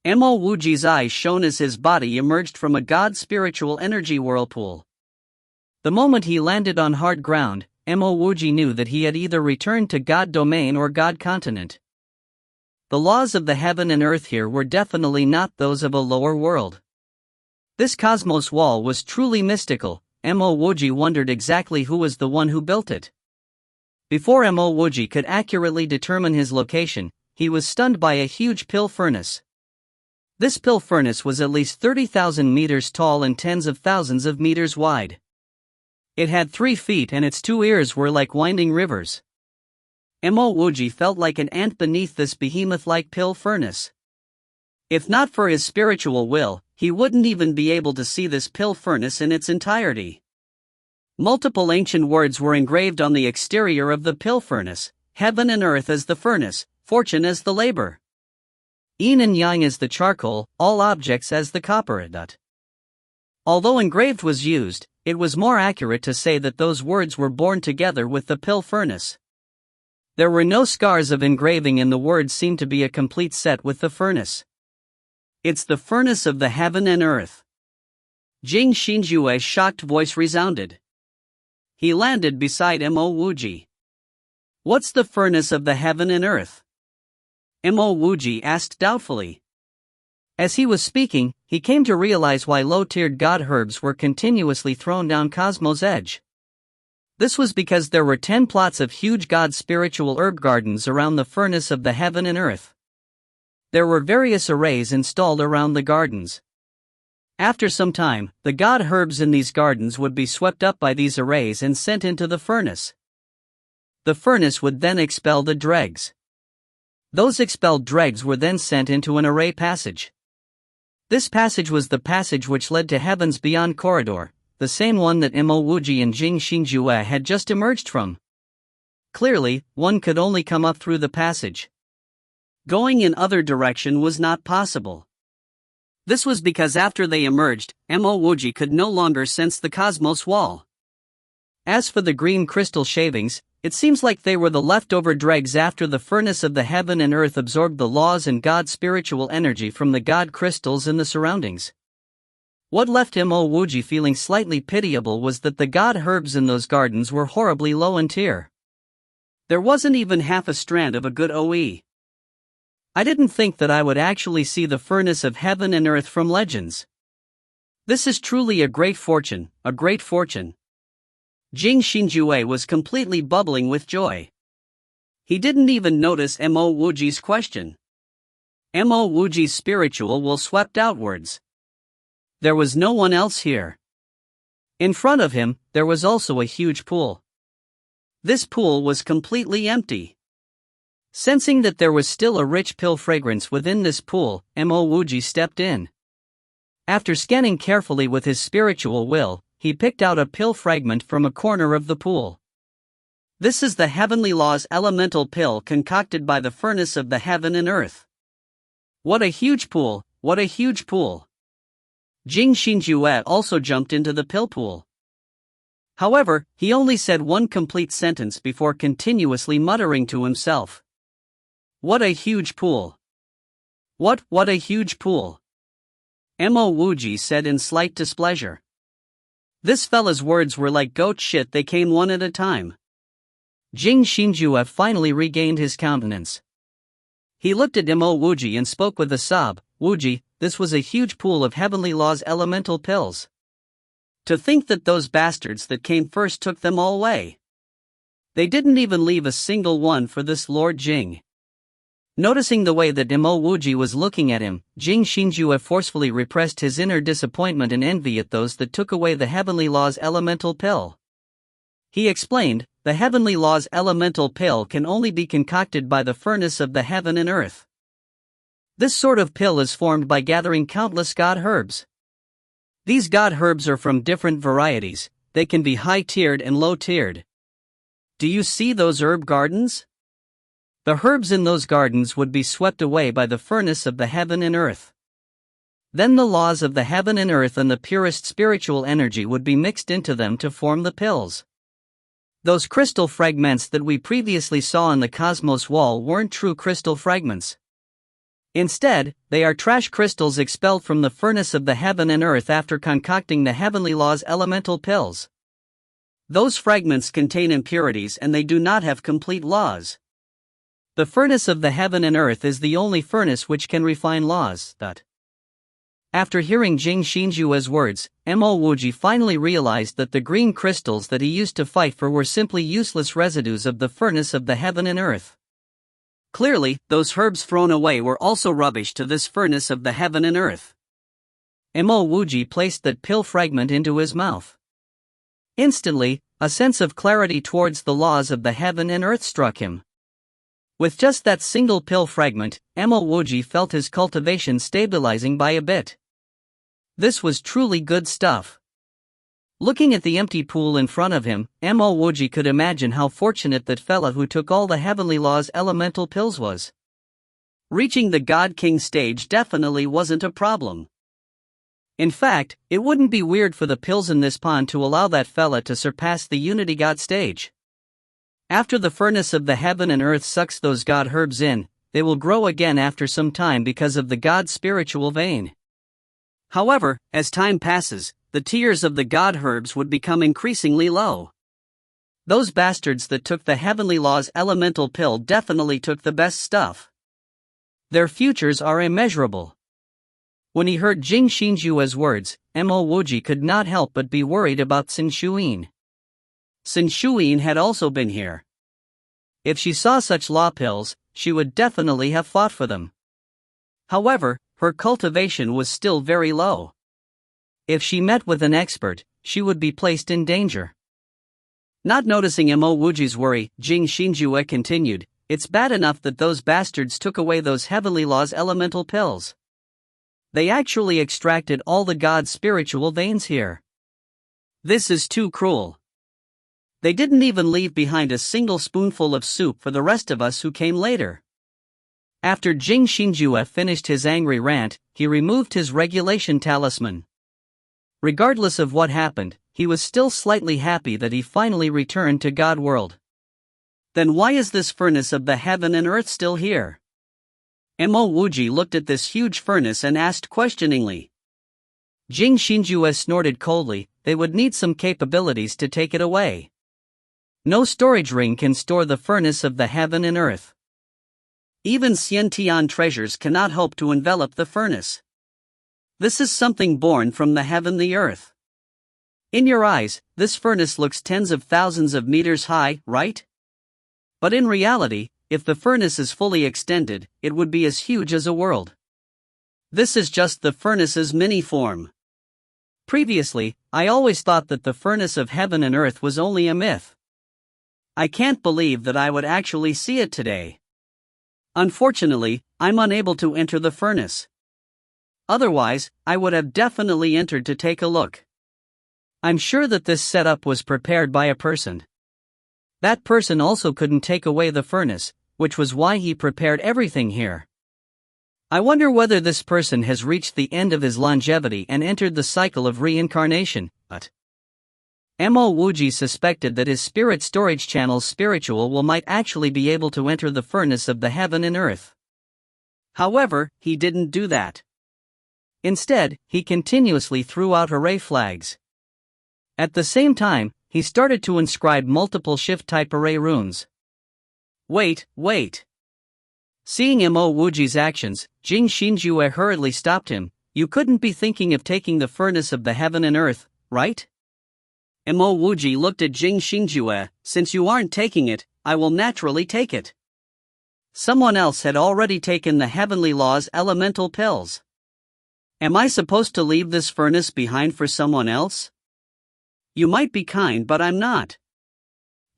[SPEAKER 1] Mo Wuji's eyes shone as his body emerged from a god spiritual energy whirlpool. The moment he landed on hard ground, Mo Wuji knew that he had either returned to God domain or God continent. The laws of the heaven and earth here were definitely not those of a lower world. This cosmos wall was truly mystical. Mo Wuji wondered exactly who was the one who built it. Before Mo Wuji could accurately determine his location, he was stunned by a huge pill furnace. This pill furnace was at least 30,000 meters tall and tens of thousands of meters wide. It had 3 feet and its 2 ears were like winding rivers. Mo Wuji felt like an ant beneath this behemoth-like pill furnace. If not for his spiritual will, he wouldn't even be able to see this pill furnace in its entirety. Multiple ancient words were engraved on the exterior of the pill furnace: heaven and earth as the furnace, fortune as the labor, yin and yang as the charcoal, all objects as the copper. Although engraved was used, it was more accurate to say that those words were born together with the pill furnace. There were no scars of engraving and the words seemed to be a complete set with the furnace. It's the furnace of the heaven and earth. Jing Xinjue's shocked voice resounded. He landed beside Mo Wuji. What's the furnace of the heaven and earth? Mo Wuji asked doubtfully. As he was speaking, he came to realize why low-tiered god herbs were continuously thrown down Cosmos' edge. This was because there were 10 plots of huge god spiritual herb gardens around the furnace of the heaven and earth. There were various arrays installed around the gardens. After some time, the god herbs in these gardens would be swept up by these arrays and sent into the furnace. The furnace would then expel the dregs. Those expelled dregs were then sent into an array passage. This passage was the passage which led to Heaven's Beyond corridor, the same one that Mo Wuji and Jing Xinjue had just emerged from. Clearly, one could only come up through the passage. Going in other direction was not possible. This was because after they emerged, Mo Wuji could no longer sense the cosmos wall. As for the green crystal shavings, it seems like they were the leftover dregs after the furnace of the heaven and earth absorbed the laws and God's spiritual energy from the God crystals in the surroundings. What left Mo Wuji feeling slightly pitiable was that the God herbs in those gardens were horribly low in tier. There wasn't even half a strand of a good OE. I didn't think that I would actually see the furnace of heaven and earth from Legends. This is truly a great fortune, a great fortune. Jing Xinjue was completely bubbling with joy. He didn't even notice Mo Wuji's question. Mo Wuji's spiritual will swept outwards. There was no one else here. In front of him, there was also a huge pool. This pool was completely empty. Sensing that there was still a rich pill fragrance within this pool, Mo Wuji stepped in. After scanning carefully with his spiritual will, he picked out a pill fragment from a corner of the pool. This is the Heavenly Law's elemental pill concocted by the furnace of the heaven and earth. What a huge pool, what a huge pool. Jing Xinjue also jumped into the pill pool. However, he only said one complete sentence before continuously muttering to himself. What a huge pool! What a huge pool! Mo Wuji said in slight displeasure. This fella's words were like goat shit, they came one at a time. Jing Xinjue finally regained his countenance. He looked at Mo Wuji and spoke with a sob. Wuji, this was a huge pool of heavenly law's elemental pills. To think that those bastards that came first took them all away. They didn't even leave a single one for this Lord Jing. Noticing the way that Mo Wuji was looking at him, Jing Xinjue forcefully repressed his inner disappointment and envy at those that took away the heavenly law's elemental pill. He explained, the heavenly law's elemental pill can only be concocted by the furnace of the heaven and earth. This sort of pill is formed by gathering countless god herbs. These god herbs are from different varieties, they can be high-tiered and low-tiered. Do you see those herb gardens? The herbs in those gardens would be swept away by the furnace of the heaven and earth. Then the laws of the heaven and earth and the purest spiritual energy would be mixed into them to form the pills. Those crystal fragments that we previously saw on the cosmos wall weren't true crystal fragments. Instead, they are trash crystals expelled from the furnace of the heaven and earth after concocting the heavenly law's elemental pills. Those fragments contain impurities and they do not have complete laws. The furnace of the heaven and earth is the only furnace which can refine laws. After hearing Jing Xinjue's words, Mo Wuji finally realized that the green crystals that he used to fight for were simply useless residues of the furnace of the heaven and earth. Clearly, those herbs thrown away were also rubbish to this furnace of the heaven and earth. Mo Wuji placed that pill fragment into his mouth. Instantly, a sense of clarity towards the laws of the heaven and earth struck him. With just that single pill fragment, Mo Wuji felt his cultivation stabilizing by a bit. This was truly good stuff. Looking at the empty pool in front of him, Mo Wuji could imagine how fortunate that fella who took all the heavenly law's elemental pills was. Reaching the God King stage definitely wasn't a problem. In fact, it wouldn't be weird for the pills in this pond to allow that fella to surpass the Unity God stage. After the furnace of the heaven and earth sucks those god herbs in, they will grow again after some time because of the god spiritual vein. However, as time passes, the tiers of the god herbs would become increasingly low. Those bastards that took the heavenly law's elemental pill definitely took the best stuff. Their futures are immeasurable. When he heard Jing Xinjue's words, Mo Wuji could not help but be worried about Sin Shuyin. Sin Shuyin had also been here. If she saw such law pills, she would definitely have fought for them. However, her cultivation was still very low. If she met with an expert, she would be placed in danger. Not noticing Mo Wuji's worry, Jing Xinjue continued, it's bad enough that those bastards took away those heavenly law's elemental pills. They actually extracted all the god's spiritual veins here. This is too cruel. They didn't even leave behind a single spoonful of soup for the rest of us who came later. After Jing Xinjue finished his angry rant, he removed his regulation talisman. Regardless of what happened, he was still slightly happy that he finally returned to God world. Then why is this furnace of the heaven and earth still here? Mo Wuji looked at this huge furnace and asked questioningly. Jing Xinjue snorted coldly, they would need some capabilities to take it away. No storage ring can store the furnace of the heaven and earth. Even Xiantian treasures cannot hope to envelop the furnace. This is something born from the heaven, the earth. In your eyes, this furnace looks tens of thousands of meters high, right? But in reality, if the furnace is fully extended, it would be as huge as a world. This is just the furnace's mini form. Previously, I always thought that the furnace of heaven and earth was only a myth. I can't believe that I would actually see it today. Unfortunately, I'm unable to enter the furnace. Otherwise, I would have definitely entered to take a look. I'm sure that this setup was prepared by a person. That person also couldn't take away the furnace, which was why he prepared everything here. I wonder whether this person has reached the end of his longevity and entered the cycle of reincarnation, but Mo Wuji suspected that his spirit storage channel's spiritual will might actually be able to enter the furnace of the heaven and earth. However, he didn't do that. Instead, he continuously threw out array flags. At the same time, he started to inscribe multiple shift-type array runes. Wait. Seeing Mo Wuji's actions, Jing Xinjue hurriedly stopped him. You couldn't be thinking of taking the furnace of the heaven and earth, right? Mo Wuji looked at Jing Xinjue. Since you aren't taking it, I will naturally take it. Someone else had already taken the heavenly law's elemental pills. Am I supposed to leave this furnace behind for someone else? You might be kind, but I'm not.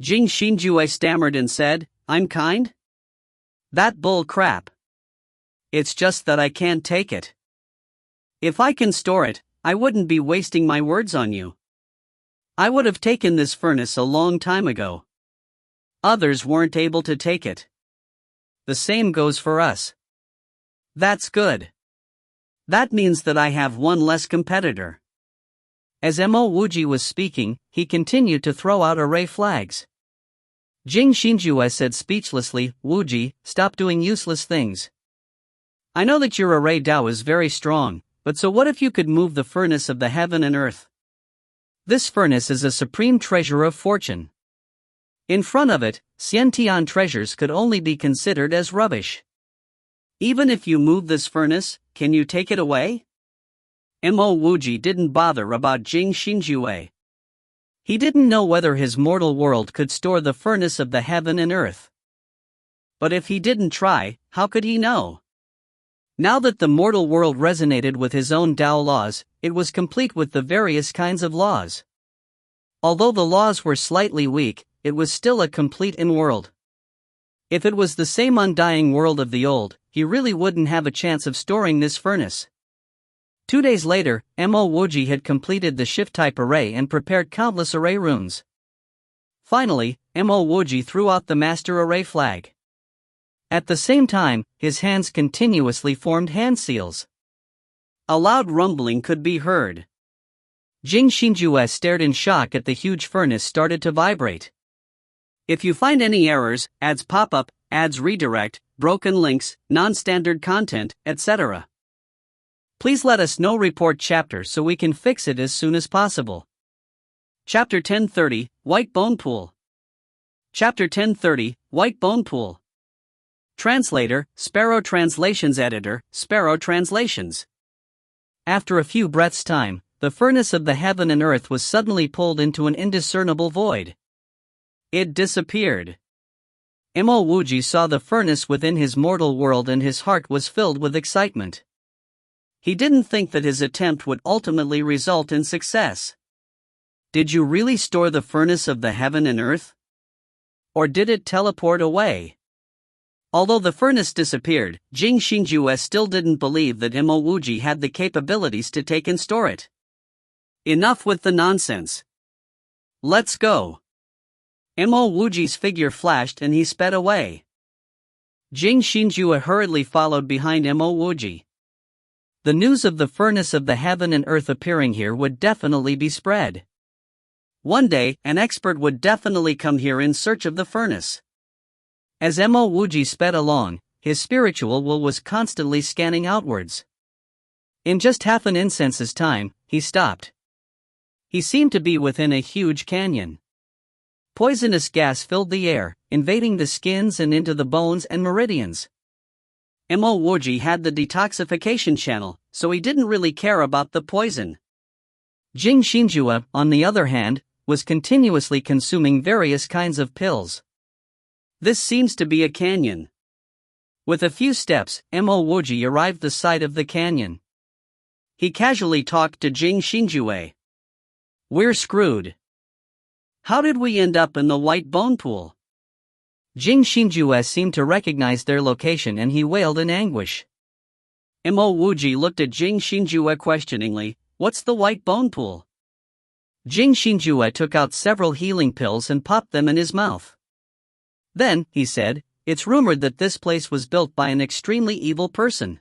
[SPEAKER 1] Jing Xinjue stammered and said, I'm kind? That bull crap. It's just that I can't take it. If I can store it, I wouldn't be wasting my words on you. I would have taken this furnace a long time ago. Others weren't able to take it. The same goes for us. That's good. That means that I have one less competitor. As Mo Wuji was speaking, he continued to throw out array flags. Jing Xinjue said speechlessly, Wuji, stop doing useless things. I know that your array Dao is very strong, but so what if you could move the furnace of the heaven and earth? This furnace is a supreme treasure of fortune. In front of it, Xiantian treasures could only be considered as rubbish. Even if you move this furnace, can you take it away? Mo Wuji didn't bother about Jing Xinjue. He didn't know whether his mortal world could store the furnace of the heaven and earth. But if he didn't try, how could he know? Now that the mortal world resonated with his own Tao laws, it was complete with the various kinds of laws. Although the laws were slightly weak, it was still a complete in-world. If it was the same undying world of the old, he really wouldn't have a chance of storing this furnace. 2 days later, Mo Wuji had completed the shift-type array and prepared countless array runes. Finally, Mo Wuji threw out the master array flag. At the same time, his hands continuously formed hand seals. A loud rumbling could be heard. Jing Xinjue stared in shock at the huge furnace started to vibrate. If you find any errors, ads pop up, ads redirect, broken links, non-standard content, etc. Please let us know. Report chapter so we can fix it as soon as possible. Chapter 1030, White Bone Pool. Chapter 1030, White Bone Pool. Translator, Sparrow Translations. Editor, Sparrow Translations. After a few breaths' time, the furnace of the heaven and earth was suddenly pulled into an indiscernible void. It disappeared. Mo Wuji saw the furnace within his mortal world and his heart was filled with excitement. He didn't think that his attempt would ultimately result in success. Did you really store the furnace of the heaven and earth? Or did it teleport away? Although the furnace disappeared, Jing Xinjue still didn't believe that Mo Wuji had the capabilities to take and store it. Enough with the nonsense. Let's go. Mo Wuji's figure flashed and he sped away. Jing Xinjue hurriedly followed behind Mo Wuji. The news of the furnace of the heaven and earth appearing here would definitely be spread. One day, an expert would definitely come here in search of the furnace. As Mo Wuji sped along, his spiritual will was constantly scanning outwards. In just half an instance's time, he stopped. He seemed to be within a huge canyon. Poisonous gas filled the air, invading the skins and into the bones and meridians. Mo Wuji had the detoxification channel, so he didn't really care about the poison. Jing Xinjue, on the other hand, was continuously consuming various kinds of pills. This seems to be a canyon. With a few steps, Mo Wuji arrived the side of the canyon. He casually talked to Jing Xinjue. We're screwed. How did we end up in the White Bone Pool? Jing Xinjue seemed to recognize their location and he wailed in anguish. Mo Wuji looked at Jing Xinjue questioningly. What's the White Bone Pool? Jing Xinjue took out several healing pills and popped them in his mouth. Then, he said, it's rumored that this place was built by an extremely evil person.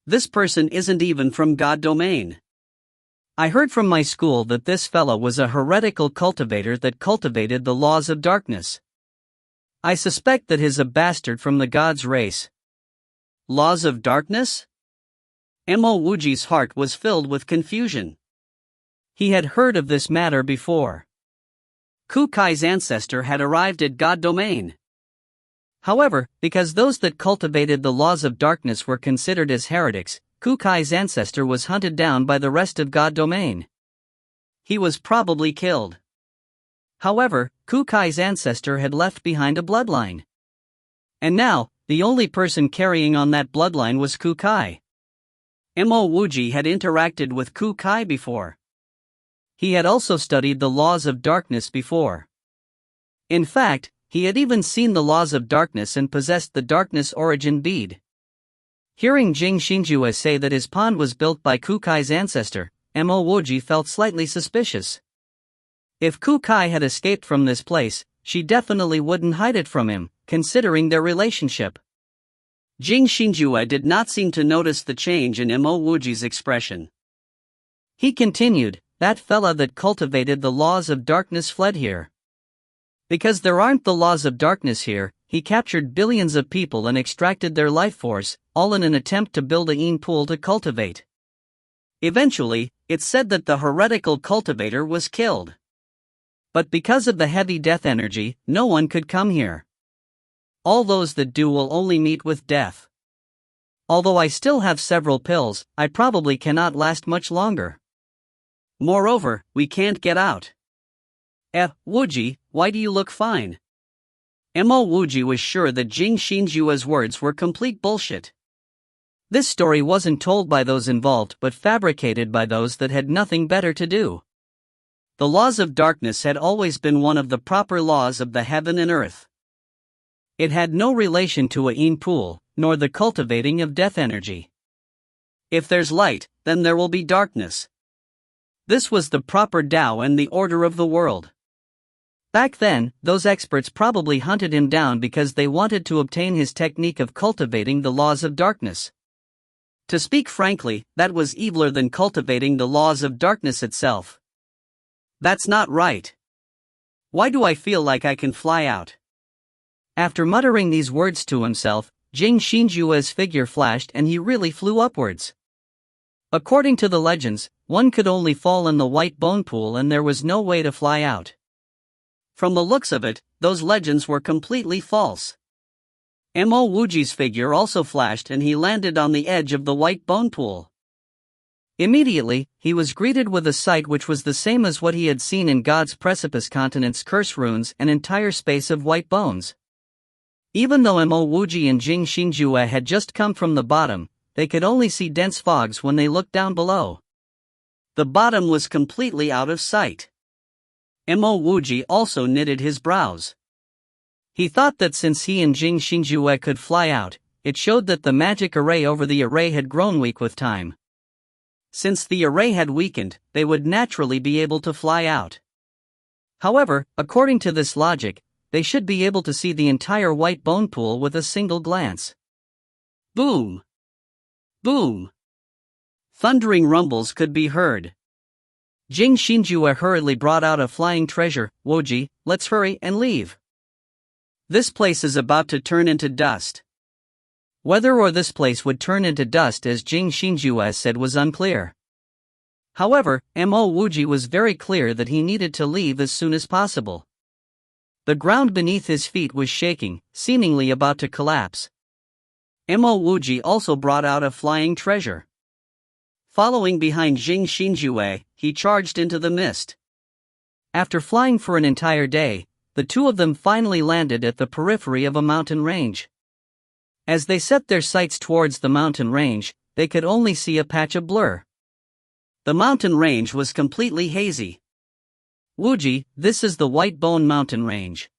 [SPEAKER 1] This person isn't even from God domain. I heard from my school that this fella was a heretical cultivator that cultivated the laws of darkness. I suspect that he's a bastard from the god's race. Laws of darkness? Mo Wuji's heart was filled with confusion. He had heard of this matter before. Ku Kai's ancestor had arrived at God domain. However, because those that cultivated the laws of darkness were considered as heretics, Ku Kai's ancestor was hunted down by the rest of God domain. He was probably killed. However, Ku Kai's ancestor had left behind a bloodline. And now, the only person carrying on that bloodline was Ku Kai. Mo Wuji had interacted with Ku Kai before. He had also studied the laws of darkness before. In fact, he had even seen the laws of darkness and possessed the darkness origin bead. Hearing Jing Xinjue say that his pond was built by Ku Kai's ancestor, Mo Wuji felt slightly suspicious. If Ku Kai had escaped from this place, she definitely wouldn't hide it from him, considering their relationship. Jing Xinjue did not seem to notice the change in Mo Wuji's expression. He continued, "That fella that cultivated the laws of darkness fled here. Because there aren't the laws of darkness here, he captured billions of people and extracted their life force, all in an attempt to build a yin pool to cultivate. Eventually, it's said that the heretical cultivator was killed. But because of the heavy death energy, no one could come here. All those that do will only meet with death. Although I still have several pills, I probably cannot last much longer. Moreover, we can't get out." Wuji, why do you look fine?" Mo Wuji was sure that Jing Xinjue's words were complete bullshit. This story wasn't told by those involved but fabricated by those that had nothing better to do. The laws of darkness had always been one of the proper laws of the heaven and earth. It had no relation to a yin pool, nor the cultivating of death energy. If there's light, then there will be darkness. This was the proper Tao and the order of the world. Back then, those experts probably hunted him down because they wanted to obtain his technique of cultivating the laws of darkness. To speak frankly, that was eviler than cultivating the laws of darkness itself. That's not right. Why do I feel like I can fly out? After muttering these words to himself, Jing Xinjue's figure flashed and he really flew upwards. According to the legends, one could only fall in the white bone pool and there was no way to fly out. From the looks of it, those legends were completely false. Mo Wuji's figure also flashed and he landed on the edge of the white bone pool. Immediately, he was greeted with a sight which was the same as what he had seen in God's precipice continent's curse runes, an entire space of white bones. Even though Mo Wuji and Jing Xinjue had just come from the bottom, they could only see dense fogs when they looked down below. The bottom was completely out of sight. Mo Wuji also knitted his brows. He thought that since he and Jing Xinjue could fly out, it showed that the magic array over the array had grown weak with time. Since the array had weakened, they would naturally be able to fly out. However, according to this logic, they should be able to see the entire white bone pool with a single glance. Boom! Boom! Thundering rumbles could be heard. Jing Xinjue hurriedly brought out a flying treasure. "Wuji, let's hurry and leave. This place is about to turn into dust." Whether or this place would turn into dust as Jing Xinjue said was unclear. However, Mo Wuji was very clear that he needed to leave as soon as possible. The ground beneath his feet was shaking, seemingly about to collapse. Mo Wuji also brought out a flying treasure. Following behind Jing Xinjue, he charged into the mist. After flying for an entire day, the two of them finally landed at the periphery of a mountain range. As they set their sights towards the mountain range, they could only see a patch of blur. The mountain range was completely hazy. "Wuji, this is the White Bone Mountain Range.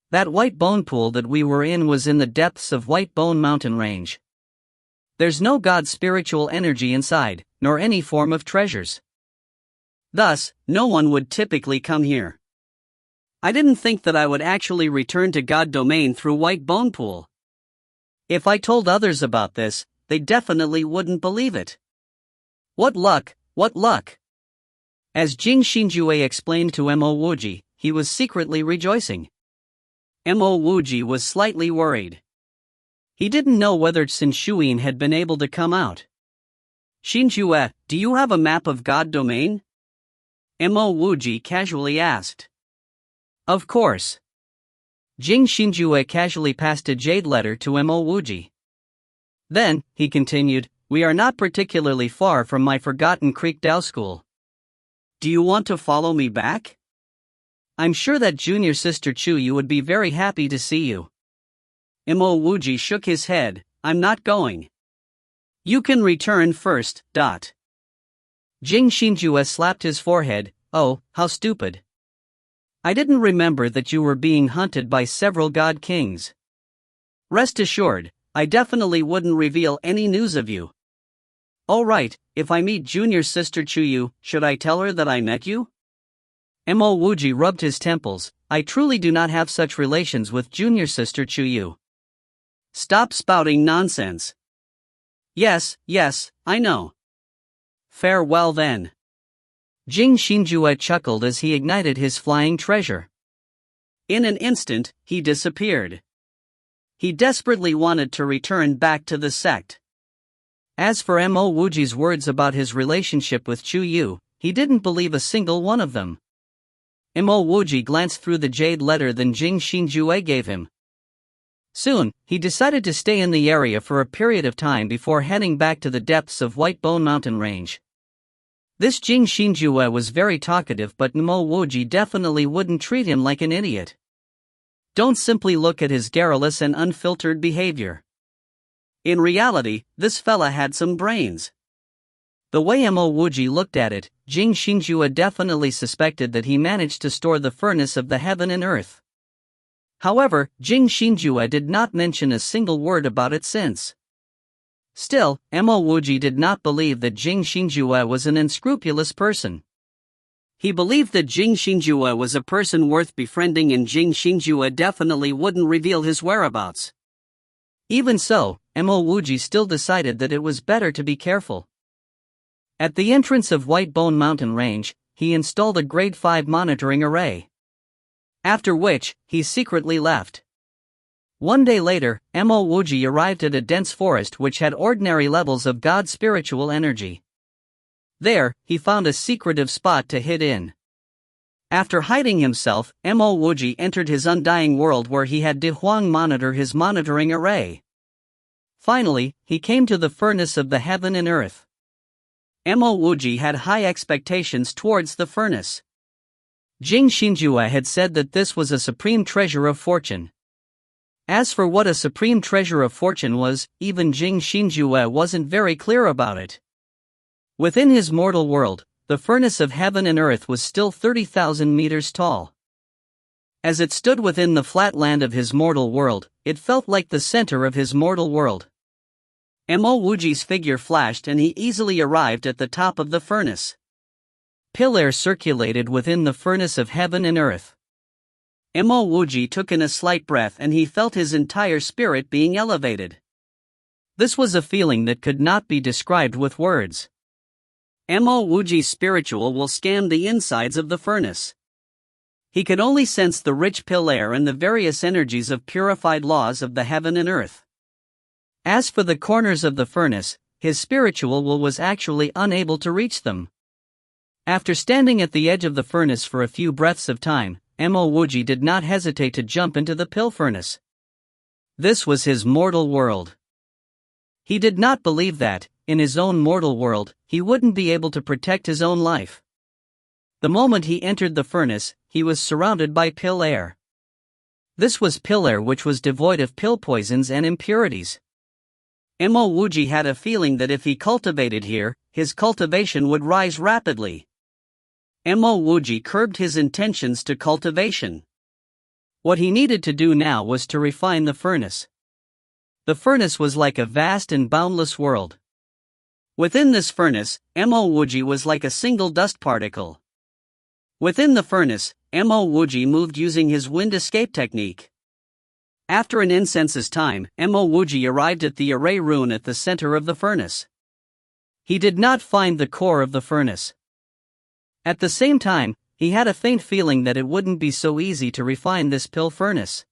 [SPEAKER 1] That white bone pool that we were in was in the depths of White Bone Mountain Range. There's no God's spiritual energy inside, nor any form of treasures. Thus, no one would typically come here. I didn't think that I would actually return to God domain through White Bone Pool. If I told others about this, they definitely wouldn't believe it. What luck, what luck! As Jing Xinjue explained to Mo Wuji, he was secretly rejoicing. Mo Wuji was slightly worried. He didn't know whether Xin Shuyin had been able to come out. Xinjue, do you have a map of God domain? Mo Wuji casually asked. Of course. Jing Xinjue casually passed a jade letter to Mo Wuji. Then, he continued, we are not particularly far from my forgotten Creek Dao school. Do you want to follow me back? I'm sure that junior sister Chuyu would be very happy to see you. Mo Wuji shook his head, I'm not going. You can return first. Jing Xinjue slapped his forehead, oh, how stupid. I didn't remember that you were being hunted by several god kings. Rest assured, I definitely wouldn't reveal any news of you. Alright, if I meet junior sister Chuyu, should I tell her that I met you? Mo Wuji rubbed his temples, I truly do not have such relations with junior sister Chuyu. Stop spouting nonsense. Yes, I know. Farewell then. Jing Xinjue chuckled as he ignited his flying treasure. In an instant, he disappeared. He desperately wanted to return back to the sect. As for Mo Wuji's words about his relationship with Chuyu, he didn't believe a single one of them. Mo Wuji glanced through the jade letter that Jing Xinjue gave him. Soon, he decided to stay in the area for a period of time before heading back to the depths of White Bone Mountain Range. This Jing Xinjue was very talkative, but Mo Wuji definitely wouldn't treat him like an idiot. Don't simply look at his garrulous and unfiltered behavior. In reality, this fella had some brains. The way Mo Wuji looked at it, Jing Xinjue definitely suspected that he managed to store the furnace of the heaven and earth. However, Jing Xinjue did not mention a single word about it since. Still, Mo Wuji did not believe that Jing Xinjue was an unscrupulous person. He believed that Jing Xinjue was a person worth befriending, and Jing Xinjue definitely wouldn't reveal his whereabouts. Even so, Mo Wuji still decided that it was better to be careful. At the entrance of White Bone Mountain Range, he installed a Grade 5 monitoring array. After which, he secretly left. One day later, Mo Wuji arrived at a dense forest which had ordinary levels of God's spiritual energy. There, he found a secretive spot to hide in. After hiding himself, Mo Wuji entered his undying world where he had De Huang monitor his monitoring array. Finally, he came to the furnace of the heaven and earth. Mo Wuji had high expectations towards the furnace. Jing Xinjue had said that this was a supreme treasure of fortune. As for what a supreme treasure of fortune was, even Jing Xinjue wasn't very clear about it. Within his mortal world, the furnace of heaven and earth was still 30,000 meters tall. As it stood within the flat land of his mortal world, it felt like the center of his mortal world. Mo Wuji's figure flashed and he easily arrived at the top of the furnace. Pale air circulated within the furnace of heaven and earth. Mo Wuji took in a slight breath and he felt his entire spirit being elevated. This was a feeling that could not be described with words. Mo Wuji's spiritual will scanned the insides of the furnace. He could only sense the rich pale air and the various energies of purified laws of the heaven and earth. As for the corners of the furnace, his spiritual will was actually unable to reach them. After standing at the edge of the furnace for a few breaths of time, Mo Wuji did not hesitate to jump into the pill furnace. This was his mortal world. He did not believe that, in his own mortal world, he wouldn't be able to protect his own life. The moment he entered the furnace, he was surrounded by pill air. This was pill air which was devoid of pill poisons and impurities. Mo Wuji had a feeling that if he cultivated here, his cultivation would rise rapidly. Mo Wuji curbed his intentions to cultivation. What he needed to do now was to refine the furnace. The furnace was like a vast and boundless world. Within this furnace, Mo Wuji was like a single dust particle. Within the furnace, Mo Wuji moved using his wind escape technique. After an incense's time, Mo Wuji arrived at the array rune at the center of the furnace. He did not find the core of the furnace. At the same time, he had a faint feeling that it wouldn't be so easy to refine this pill furnace.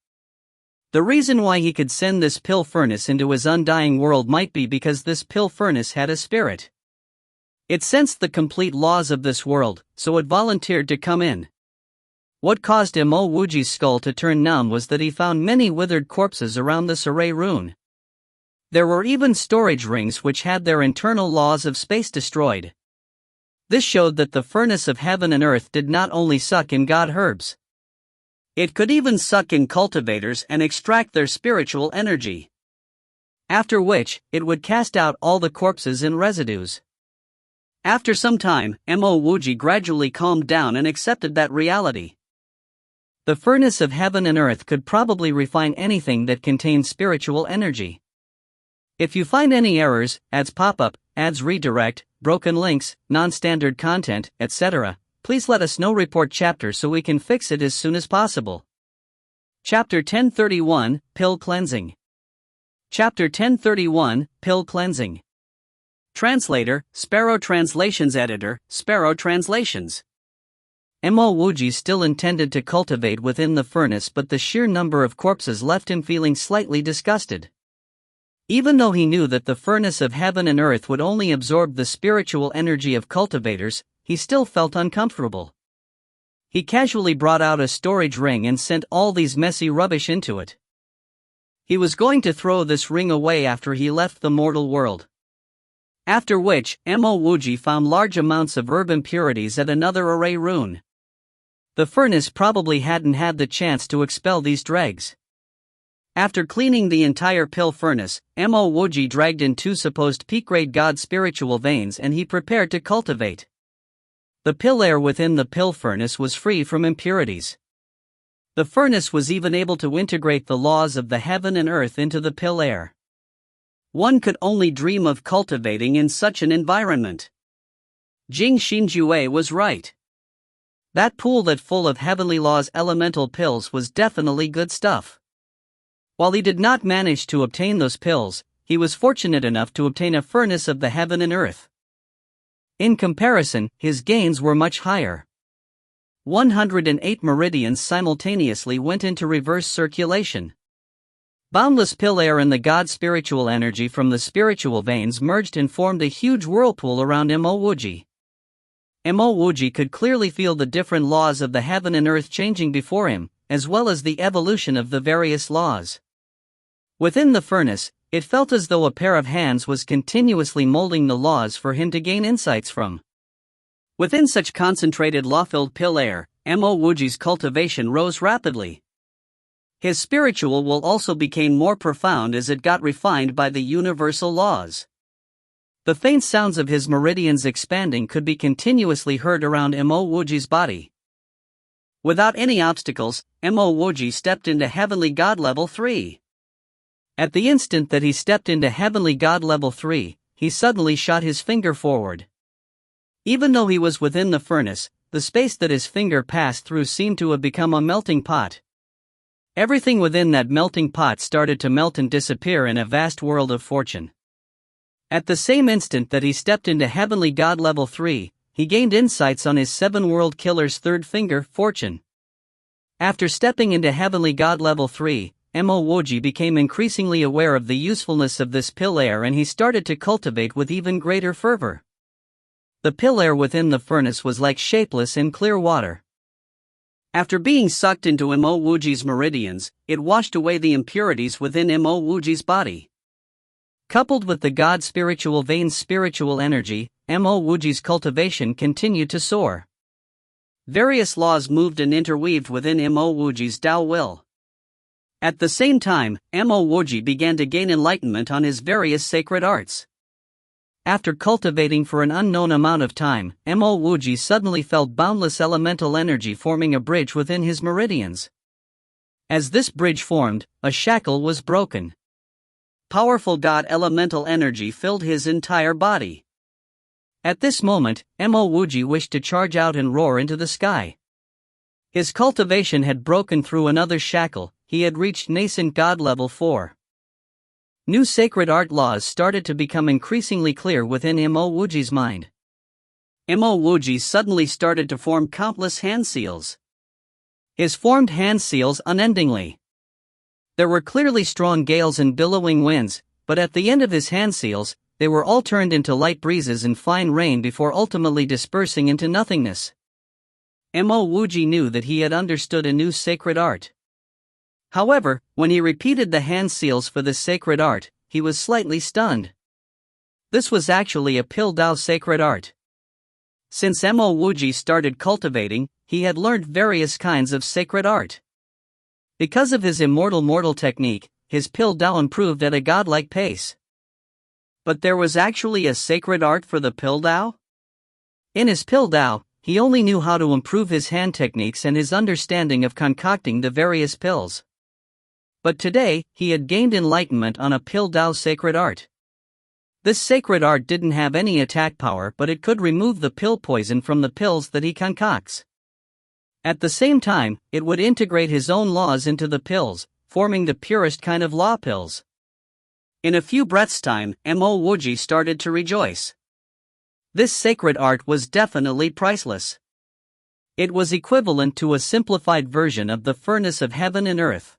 [SPEAKER 1] The reason why he could send this pill furnace into his undying world might be because this pill furnace had a spirit. It sensed the complete laws of this world, so it volunteered to come in. What caused Mo Wuji's skull to turn numb was that he found many withered corpses around this array rune. There were even storage rings which had their internal laws of space destroyed. This showed that the furnace of heaven and earth did not only suck in god herbs. It could even suck in cultivators and extract their spiritual energy. After which, it would cast out all the corpses and residues. After some time, Mo Wuji gradually calmed down and accepted that reality. The furnace of heaven and earth could probably refine anything that contains spiritual energy. If you find any errors, ads pop up, ads redirect, broken links, non-standard content, etc., please let us know. Report chapter so we can fix it as soon as possible. Chapter 1031, Pill Cleansing. Chapter 1031, Pill Cleansing. Translator, Sparrow Translations. Editor, Sparrow Translations. Mo Wuji still intended to cultivate within the furnace, but the sheer number of corpses left him feeling slightly disgusted. Even though he knew that the furnace of heaven and earth would only absorb the spiritual energy of cultivators, he still felt uncomfortable. He casually brought out a storage ring and sent all these messy rubbish into it. He was going to throw this ring away after he left the mortal world. After which, Mo Wuji found large amounts of herb impurities at another array rune. The furnace probably hadn't had the chance to expel these dregs. After cleaning the entire pill furnace, Mo Wuji dragged in 2 supposed peak-grade god spiritual veins and he prepared to cultivate. The pill air within the pill furnace was free from impurities. The furnace was even able to integrate the laws of the heaven and earth into the pill air. One could only dream of cultivating in such an environment. Jing Xinjue was right. That pool that full of heavenly laws elemental pills was definitely good stuff. While he did not manage to obtain those pills, he was fortunate enough to obtain a furnace of the heaven and earth. In comparison, his gains were much higher. 108 meridians simultaneously went into reverse circulation. Boundless pill air and the god spiritual energy from the spiritual veins merged and formed a huge whirlpool around Mo Wuji. Mo Wuji could clearly feel the different laws of the heaven and earth changing before him, as well as the evolution of the various laws. Within the furnace, it felt as though a pair of hands was continuously molding the laws for him to gain insights from. Within such concentrated law-filled pill air, Mo Wuji's cultivation rose rapidly. His spiritual will also became more profound as it got refined by the universal laws. The faint sounds of his meridians expanding could be continuously heard around Mo Wuji's body. Without any obstacles, Mo Wuji stepped into Heavenly God Level 3. At the instant that he stepped into Heavenly God Level 3, he suddenly shot his finger forward. Even though he was within the furnace, the space that his finger passed through seemed to have become a melting pot. Everything within that melting pot started to melt and disappear in a vast world of fortune. At the same instant that he stepped into Heavenly God Level 3, he gained insights on his 7 world killer's third finger, fortune. After stepping into Heavenly God Level 3, Mo Wuji became increasingly aware of the usefulness of this pill air and he started to cultivate with even greater fervor. The pill air within the furnace was like shapeless and clear water. After being sucked into Mo Wuji's meridians, it washed away the impurities within Mo Wuji's body. Coupled with the god spiritual veins' spiritual energy, Mo Wuji's cultivation continued to soar. Various laws moved and interweaved within Mo Wuji's Tao will. At the same time, Mo Wuji began to gain enlightenment on his various sacred arts. After cultivating for an unknown amount of time, Mo Wuji suddenly felt boundless elemental energy forming a bridge within his meridians. As this bridge formed, a shackle was broken. Powerful god elemental energy filled his entire body. At this moment, Mo Wuji wished to charge out and roar into the sky. His cultivation had broken through another shackle, he had reached nascent god level 4. New sacred art laws started to become increasingly clear within Mo Wuji's mind. Mo Wuji suddenly started to form countless hand seals. His formed hand seals unendingly. There were clearly strong gales and billowing winds, but at the end of his hand seals, they were all turned into light breezes and fine rain before ultimately dispersing into nothingness. Mo Wuji knew that he had understood a new sacred art. However, when he repeated the hand seals for this sacred art, he was slightly stunned. This was actually a Pil Dao sacred art. Since Mo Wuji started cultivating, he had learned various kinds of sacred art. Because of his immortal mortal technique, his Pil Dao improved at a godlike pace. But there was actually a sacred art for the Pil Dao? In his Pil Dao, he only knew how to improve his hand techniques and his understanding of concocting the various pills. But today, he had gained enlightenment on a Pil Dao sacred art. This sacred art didn't have any attack power, but it could remove the pill poison from the pills that he concocts. At the same time, it would integrate his own laws into the pills, forming the purest kind of law pills. In a few breaths' time, Mo Wuji started to rejoice. This sacred art was definitely priceless. It was equivalent to a simplified version of the furnace of heaven and earth.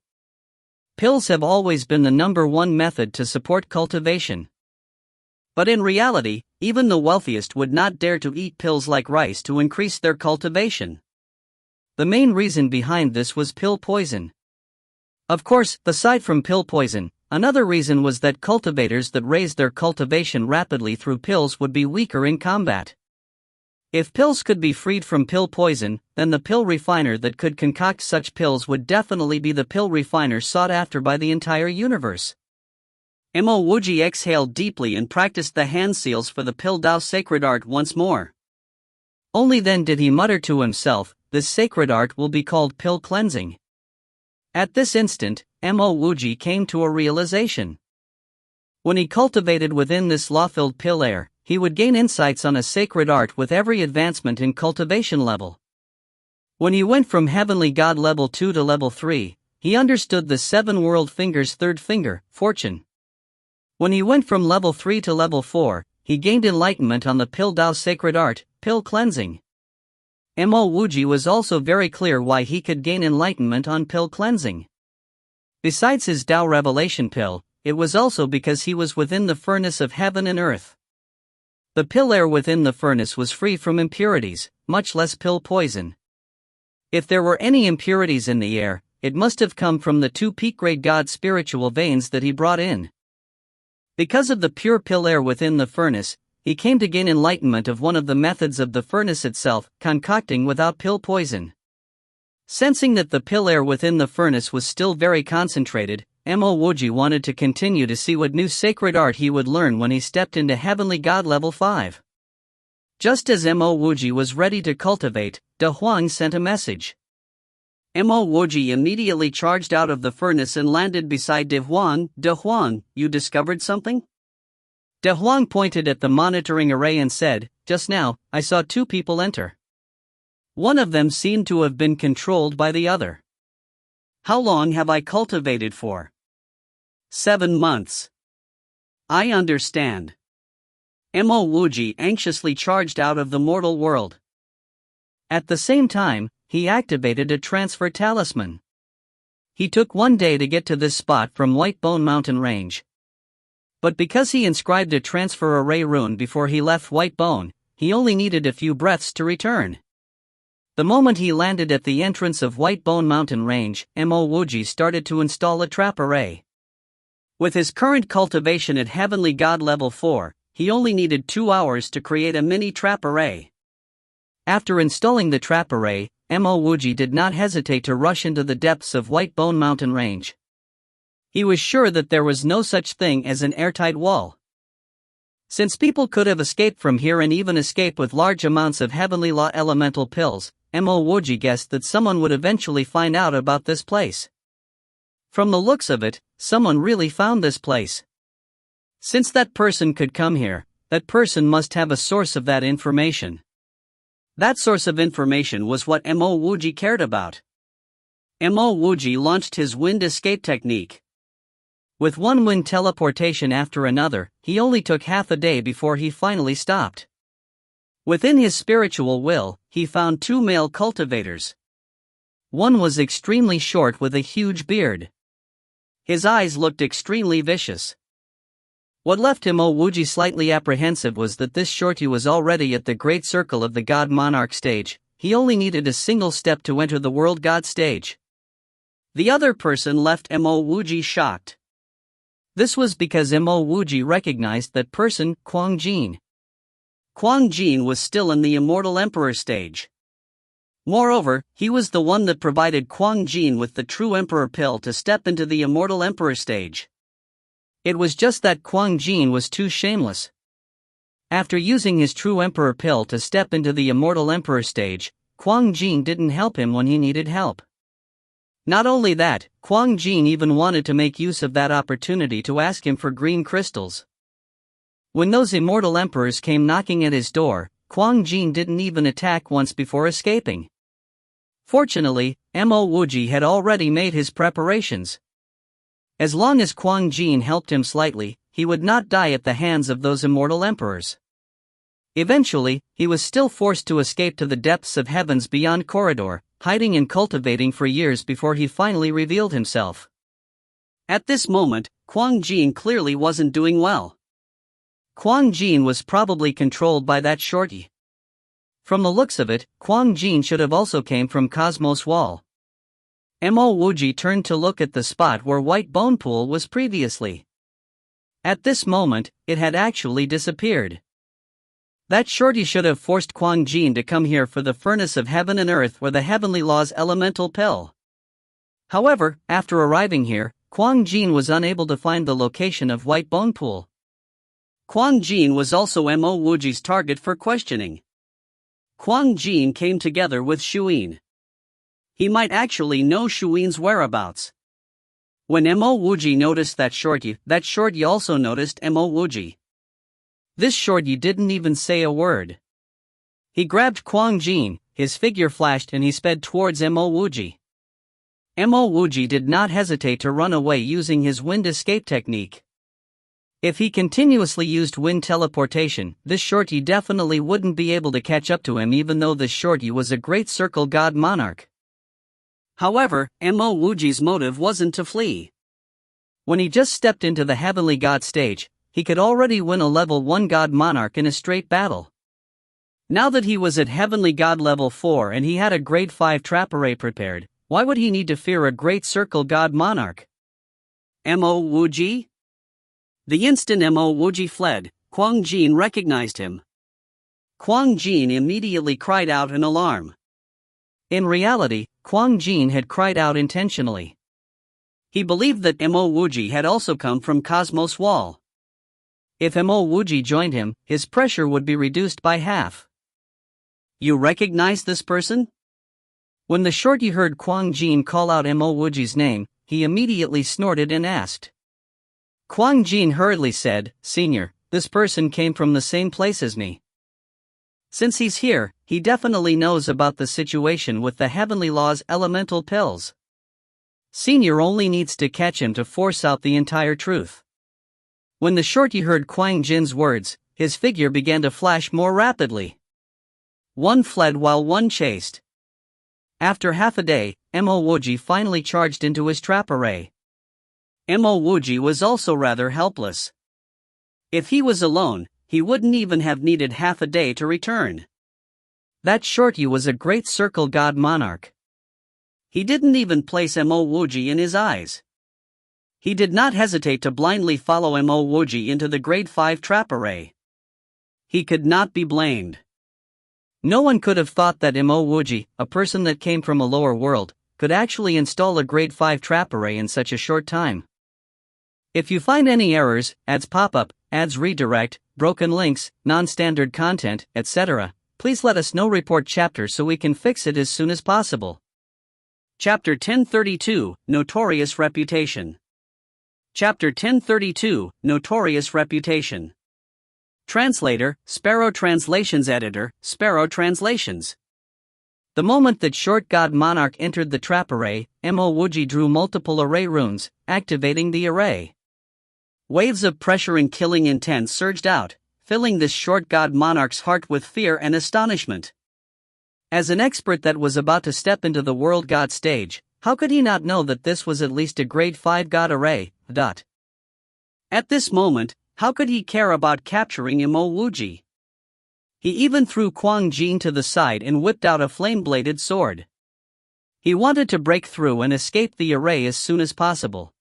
[SPEAKER 1] Pills have always been the #1 method to support cultivation. But in reality, even the wealthiest would not dare to eat pills like rice to increase their cultivation. The main reason behind this was pill poison. Of course, aside from pill poison, another reason was that cultivators that raised their cultivation rapidly through pills would be weaker in combat. If pills could be freed from pill poison, then the pill refiner that could concoct such pills would definitely be the pill refiner sought after by the entire universe. Mo Wuji exhaled deeply and practiced the hand seals for the Pil Dao sacred art once more. Only then did he mutter to himself, "This sacred art will be called pill cleansing." At this instant, Mo Wuji came to a realization. When he cultivated within this law-filled pill air, he would gain insights on a sacred art with every advancement in cultivation level. When he went from Heavenly God level 2 to level 3, he understood the 7 world fingers' third finger, fortune. When he went from level 3 to level 4, he gained enlightenment on the Pil Dao sacred art, pill cleansing. Mo Wuji was also very clear why he could gain enlightenment on pill cleansing. Besides his Dao revelation pill, it was also because he was within the furnace of heaven and earth. The pill air within the furnace was free from impurities, much less pill poison. If there were any impurities in the air, it must have come from the 2 peak-grade God spiritual veins that he brought in. Because of the pure pill air within the furnace, he came to gain enlightenment of one of the methods of the furnace itself, concocting without pill poison. Sensing that the pill air within the furnace was still very concentrated, Mo Wuji wanted to continue to see what new sacred art he would learn when he stepped into Heavenly God level 5. Just as Mo Wuji was ready to cultivate, De Huang sent a message. Mo Wuji immediately charged out of the furnace and landed beside De Huang. "De Huang, you discovered something?" De Huang pointed at the monitoring array and said, "Just now, I saw 2 people enter. One of them seemed to have been controlled by the other." "How long have I cultivated for?" 7 months. "I understand." Mo Wuji anxiously charged out of the mortal world. At the same time, he activated a transfer talisman. He took 1 day to get to this spot from White Bone Mountain Range. But because he inscribed a transfer array rune before he left White Bone, he only needed a few breaths to return. The moment he landed at the entrance of White Bone Mountain Range, Mo Wuji started to install a trap array. With his current cultivation at Heavenly God level 4, he only needed 2 hours to create a mini trap array. After installing the trap array, Mo Wuji did not hesitate to rush into the depths of White Bone Mountain Range. He was sure that there was no such thing as an airtight wall. Since people could have escaped from here and even escape with large amounts of heavenly law elemental pills, Mo Wuji guessed that someone would eventually find out about this place. From the looks of it, someone really found this place. Since that person could come here, that person must have a source of that information. That source of information was what Mo Wuji cared about. Mo Wuji launched his wind escape technique. With one wind teleportation after another, he only took half a day before he finally stopped. Within his spiritual will, he found two male cultivators. One was extremely short with a huge beard. His eyes looked extremely vicious. What left him Wuji slightly apprehensive was that this shorty was already at the great circle of the god monarch stage. He only needed a single step to enter the world god stage. The other person left Mo Wuji shocked. This was because Mo Wuji recognized that person, Quang Jin. Quang Jin was still in the immortal emperor stage. Moreover, he was the one that provided Quang Jin with the true emperor pill to step into the immortal emperor stage. It was just that Quang Jin was too shameless. After using his true emperor pill to step into the immortal emperor stage, Quang Jin didn't help him when he needed help. Not only that, Quang Jin even wanted to make use of that opportunity to ask him for green crystals. When those immortal emperors came knocking at his door, Quang Jin didn't even attack once before escaping. Fortunately, Mo Wuji had already made his preparations. As long as Quang Jin helped him slightly, he would not die at the hands of those immortal emperors. Eventually, he was still forced to escape to the depths of heaven's beyond corridor, hiding and cultivating for years before he finally revealed himself. At this moment, Quang Jin clearly wasn't doing well. Quang Jin was probably controlled by that shorty. From the looks of it, Quang Jin should have also came from Cosmos Wall. Mo Wuji turned to look at the spot where White Bone Pool was previously. At this moment, it had actually disappeared. That shorty should have forced Quang Jin to come here for the furnace of heaven and earth or the heavenly law's elemental pill. However, after arriving here, Quang Jin was unable to find the location of White Bone Pool. Quang Jin was also Mo Wuji's target for questioning. Quang Jin came together with Shuin. He might actually know Shuin's whereabouts. When Mo Wuji noticed that shorty also noticed Mo Wuji. This shorty didn't even say a word. He grabbed Quang Jin, his figure flashed and he sped towards Mo Wuji. Mo Wuji did not hesitate to run away using his wind escape technique. If he continuously used wind teleportation, this shorty definitely wouldn't be able to catch up to him even though this shorty was a great circle god monarch. However, Mo Wuji's motive wasn't to flee. When he just stepped into the heavenly god stage, he could already win a level 1 god monarch in a straight battle. Now that he was at heavenly god level 4 and he had a grade 5 trap array prepared, why would he need to fear a great circle god monarch? Mo Wuji? The instant Mo Wuji fled, Quang Jin recognized him. Quang Jin immediately cried out in alarm. In reality, Quang Jin had cried out intentionally. He believed that Mo Wuji had also come from Cosmos Wall. If Mo Wuji joined him, his pressure would be reduced by half. You recognize this person? When the shorty heard Quang Jin call out Mo Wuji's name, he immediately snorted and asked. Quang Jin hurriedly said, "Senior, this person came from the same place as me. Since he's here, he definitely knows about the situation with the heavenly law's elemental pills. Senior only needs to catch him to force out the entire truth." When the shorty heard Quang Jin's words, his figure began to flash more rapidly. One fled while one chased. After half a day, Mo Wuji finally charged into his trap array. Mo Wuji was also rather helpless. If he was alone, he wouldn't even have needed half a day to return. That shorty was a great circle god monarch. He didn't even place Mo Wuji in his eyes. He did not hesitate to blindly follow Mo Wuji into the grade 5 trap array. He could not be blamed. No one could have thought that Mo Wuji, a person that came from a lower world, could actually install a grade 5 trap array in such a short time. If you find any errors, ads pop up, ads redirect, broken links, non-standard content, etc., please let us know. Report chapter so we can fix it as soon as possible. Chapter 1032, Notorious Reputation. Chapter 1032, Notorious Reputation. Translator, Sparrow Translations. Editor, Sparrow Translations. The moment that Short God Monarch entered the trap array, Mo Wuji drew multiple array runes, activating the array. Waves of pressure and killing intent surged out, filling this short god monarch's heart with fear and astonishment. As an expert that was about to step into the world god stage, how could he not know that this was at least a grade 5 god array? At this moment, how could he care about capturing Mo Wuji? He even threw Quang Jin to the side and whipped out a flame-bladed sword. He wanted to break through and escape the array as soon as possible.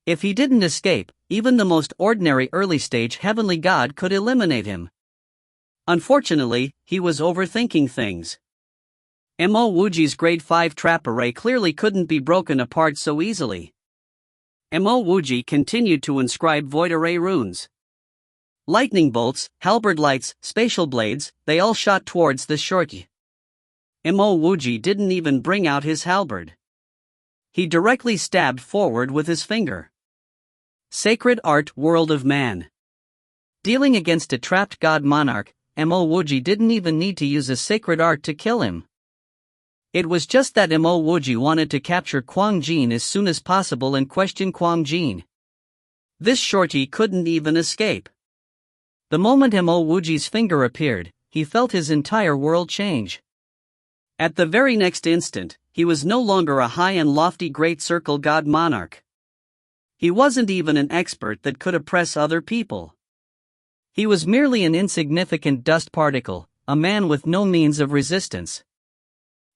[SPEAKER 1] If he didn't escape, even the most ordinary early-stage heavenly god could eliminate him. Unfortunately, he was overthinking things. Mo Wuji's grade 5 trap array clearly couldn't be broken apart so easily. Mo Wuji continued to inscribe void array runes. Lightning bolts, halberd lights, spatial blades, they all shot towards the shorty. Mo Wuji didn't even bring out his halberd. He directly stabbed forward with his finger. Sacred art, world of man. Dealing against a trapped god monarch, Mo Wuji didn't even need to use a sacred art to kill him. It was just that Mo Wuji wanted to capture Quang Jin as soon as possible and question Quang Jin. This shorty couldn't even escape. The moment Mo Wuji's finger appeared, he felt his entire world change. At the very next instant, he was no longer a high and lofty great circle god monarch. He wasn't even an expert that could oppress other people. He was merely an insignificant dust particle, a man with no means of resistance.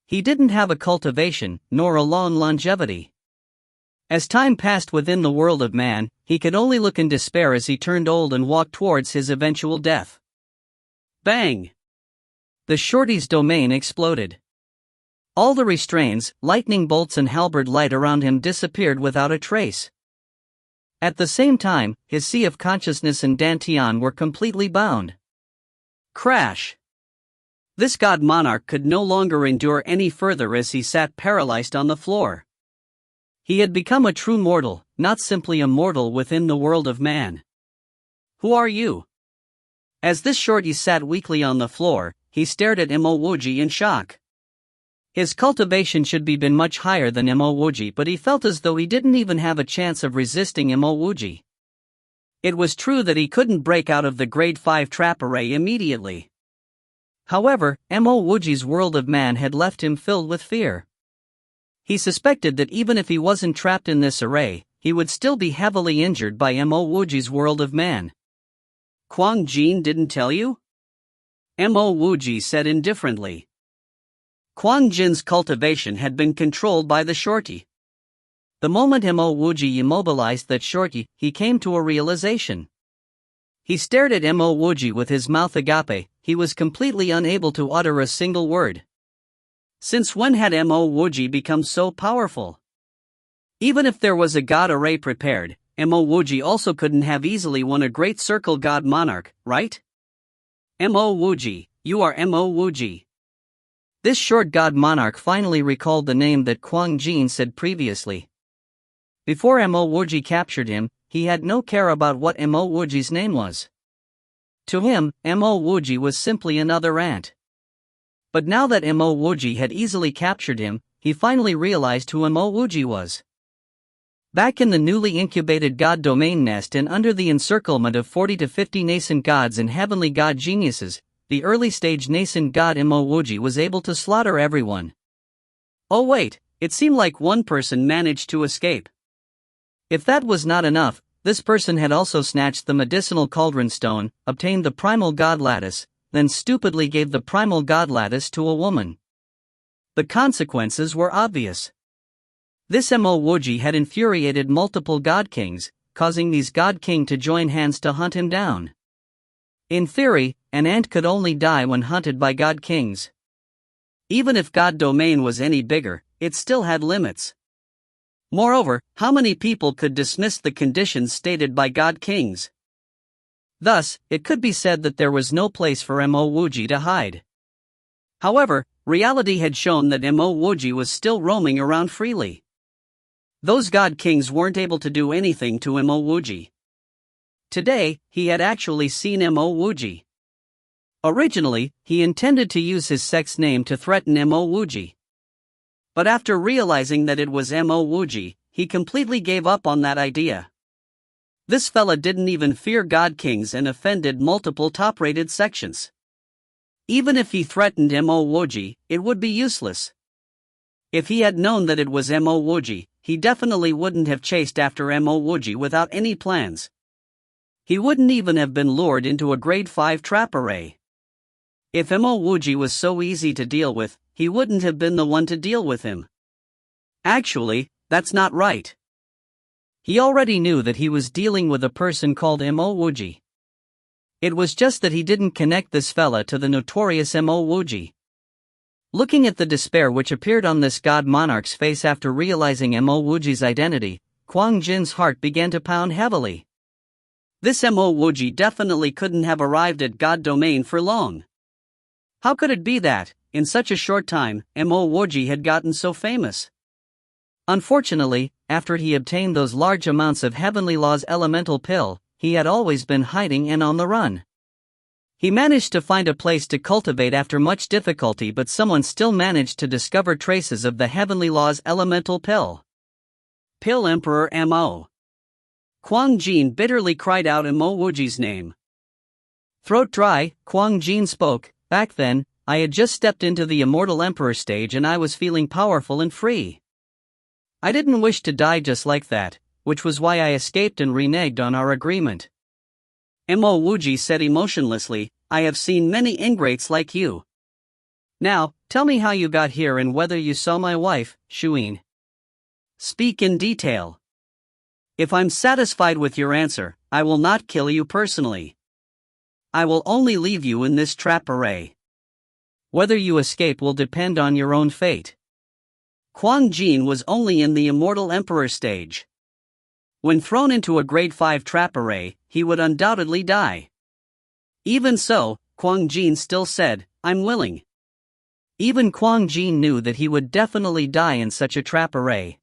[SPEAKER 1] He didn't have a cultivation, nor a long longevity. As time passed within the world of man, he could only look in despair as he turned old and walked towards his eventual death. Bang! The shorty's domain exploded. All the restraints, lightning bolts and halberd light around him disappeared without a trace. At the same time, his sea of consciousness and Dantian were completely bound. Crash! This god monarch could no longer endure any further as he sat paralyzed on the floor. He had become a true mortal, not simply a mortal within the world of man. Who are you? As this shorty sat weakly on the floor, he stared at Mo Wuji in shock. His cultivation should be been much higher than Mo Wuji, but he felt as though he didn't even have a chance of resisting Mo Wuji. It was true that he couldn't break out of the grade 5 trap array immediately. However, Mo Wuji's world of man had left him filled with fear. He suspected that even if he wasn't trapped in this array, he would still be heavily injured by Mo Wuji's world of man. Quang Jin didn't tell you? Mo Wuji said indifferently. Quang Jin's cultivation had been controlled by the shorty. The moment Mo Wuji immobilized that shorty, he came to a realization. He stared at Mo Wuji with his mouth agape. He was completely unable to utter a single word. Since when had Mo Wuji become so powerful? Even if there was a god array prepared, Mo Wuji also couldn't have easily won a great circle god monarch, right? Mo Wuji, you are Mo Wuji. This short god monarch finally recalled the name that Quang Jin said previously. Before Mo Wuji captured him, he had no care about what Mo Wuji's name was. To him, Mo Wuji was simply another ant. But now that Mo Wuji had easily captured him, he finally realized who Mo Wuji was. Back in the newly incubated god domain nest and under the encirclement of 40 to 50 nascent gods and heavenly god geniuses, the early-stage nascent god Mo Wuji was able to slaughter everyone. Oh wait, it seemed like one person managed to escape. If that was not enough, this person had also snatched the medicinal cauldron stone, obtained the primal god lattice, then stupidly gave the primal god lattice to a woman. The consequences were obvious. This Mo Wuji had infuriated multiple god kings, causing these god king to join hands to hunt him down. In theory, an ant could only die when hunted by god kings. Even if god domain was any bigger, it still had limits. Moreover, how many people could dismiss the conditions stated by god kings? Thus, it could be said that there was no place for Mo Wuji to hide. However, reality had shown that Mo Wuji was still roaming around freely. Those god kings weren't able to do anything to Mo Wuji. Today, he had actually seen Mo Wuji. Originally, he intended to use his sex name to threaten Mo Wuji. But after realizing that it was Mo Wuji, he completely gave up on that idea. This fella didn't even fear God Kings and offended multiple top-rated sections. Even if he threatened Mo Wuji, it would be useless. If he had known that it was Mo Wuji, he definitely wouldn't have chased after Mo Wuji without any plans. He wouldn't even have been lured into a grade 5 trap array. If Mo Wuji was so easy to deal with, he wouldn't have been the one to deal with him. Actually, that's not right. He already knew that he was dealing with a person called Mo Wuji. It was just that he didn't connect this fella to the notorious Mo Wuji. Looking at the despair which appeared on this god monarch's face after realizing Mo Wuji's identity, Quang Jin's heart began to pound heavily. This Mo Wuji definitely couldn't have arrived at God domain for long. How could it be that, in such a short time, Mo Wuji had gotten so famous? Unfortunately, after he obtained those large amounts of Heavenly Law's elemental pill, he had always been hiding and on the run. He managed to find a place to cultivate after much difficulty, but someone still managed to discover traces of the Heavenly Law's elemental pill. Pill Emperor Mo. Quang Jin bitterly cried out Mo Wuji's name. Throat dry, Quang Jin spoke. Back then, I had just stepped into the Immortal Emperor stage and I was feeling powerful and free. I didn't wish to die just like that, which was why I escaped and reneged on our agreement. Mo Wuji said emotionlessly, I have seen many ingrates like you. Now, tell me how you got here and whether you saw my wife, Shuin. Speak in detail. If I'm satisfied with your answer, I will not kill you personally. I will only leave you in this trap array. Whether you escape will depend on your own fate. Quang Jin was only in the Immortal Emperor stage. When thrown into a grade 5 trap array, he would undoubtedly die. Even so, Quang Jin still said, I'm willing. Even Quang Jin knew that he would definitely die in such a trap array.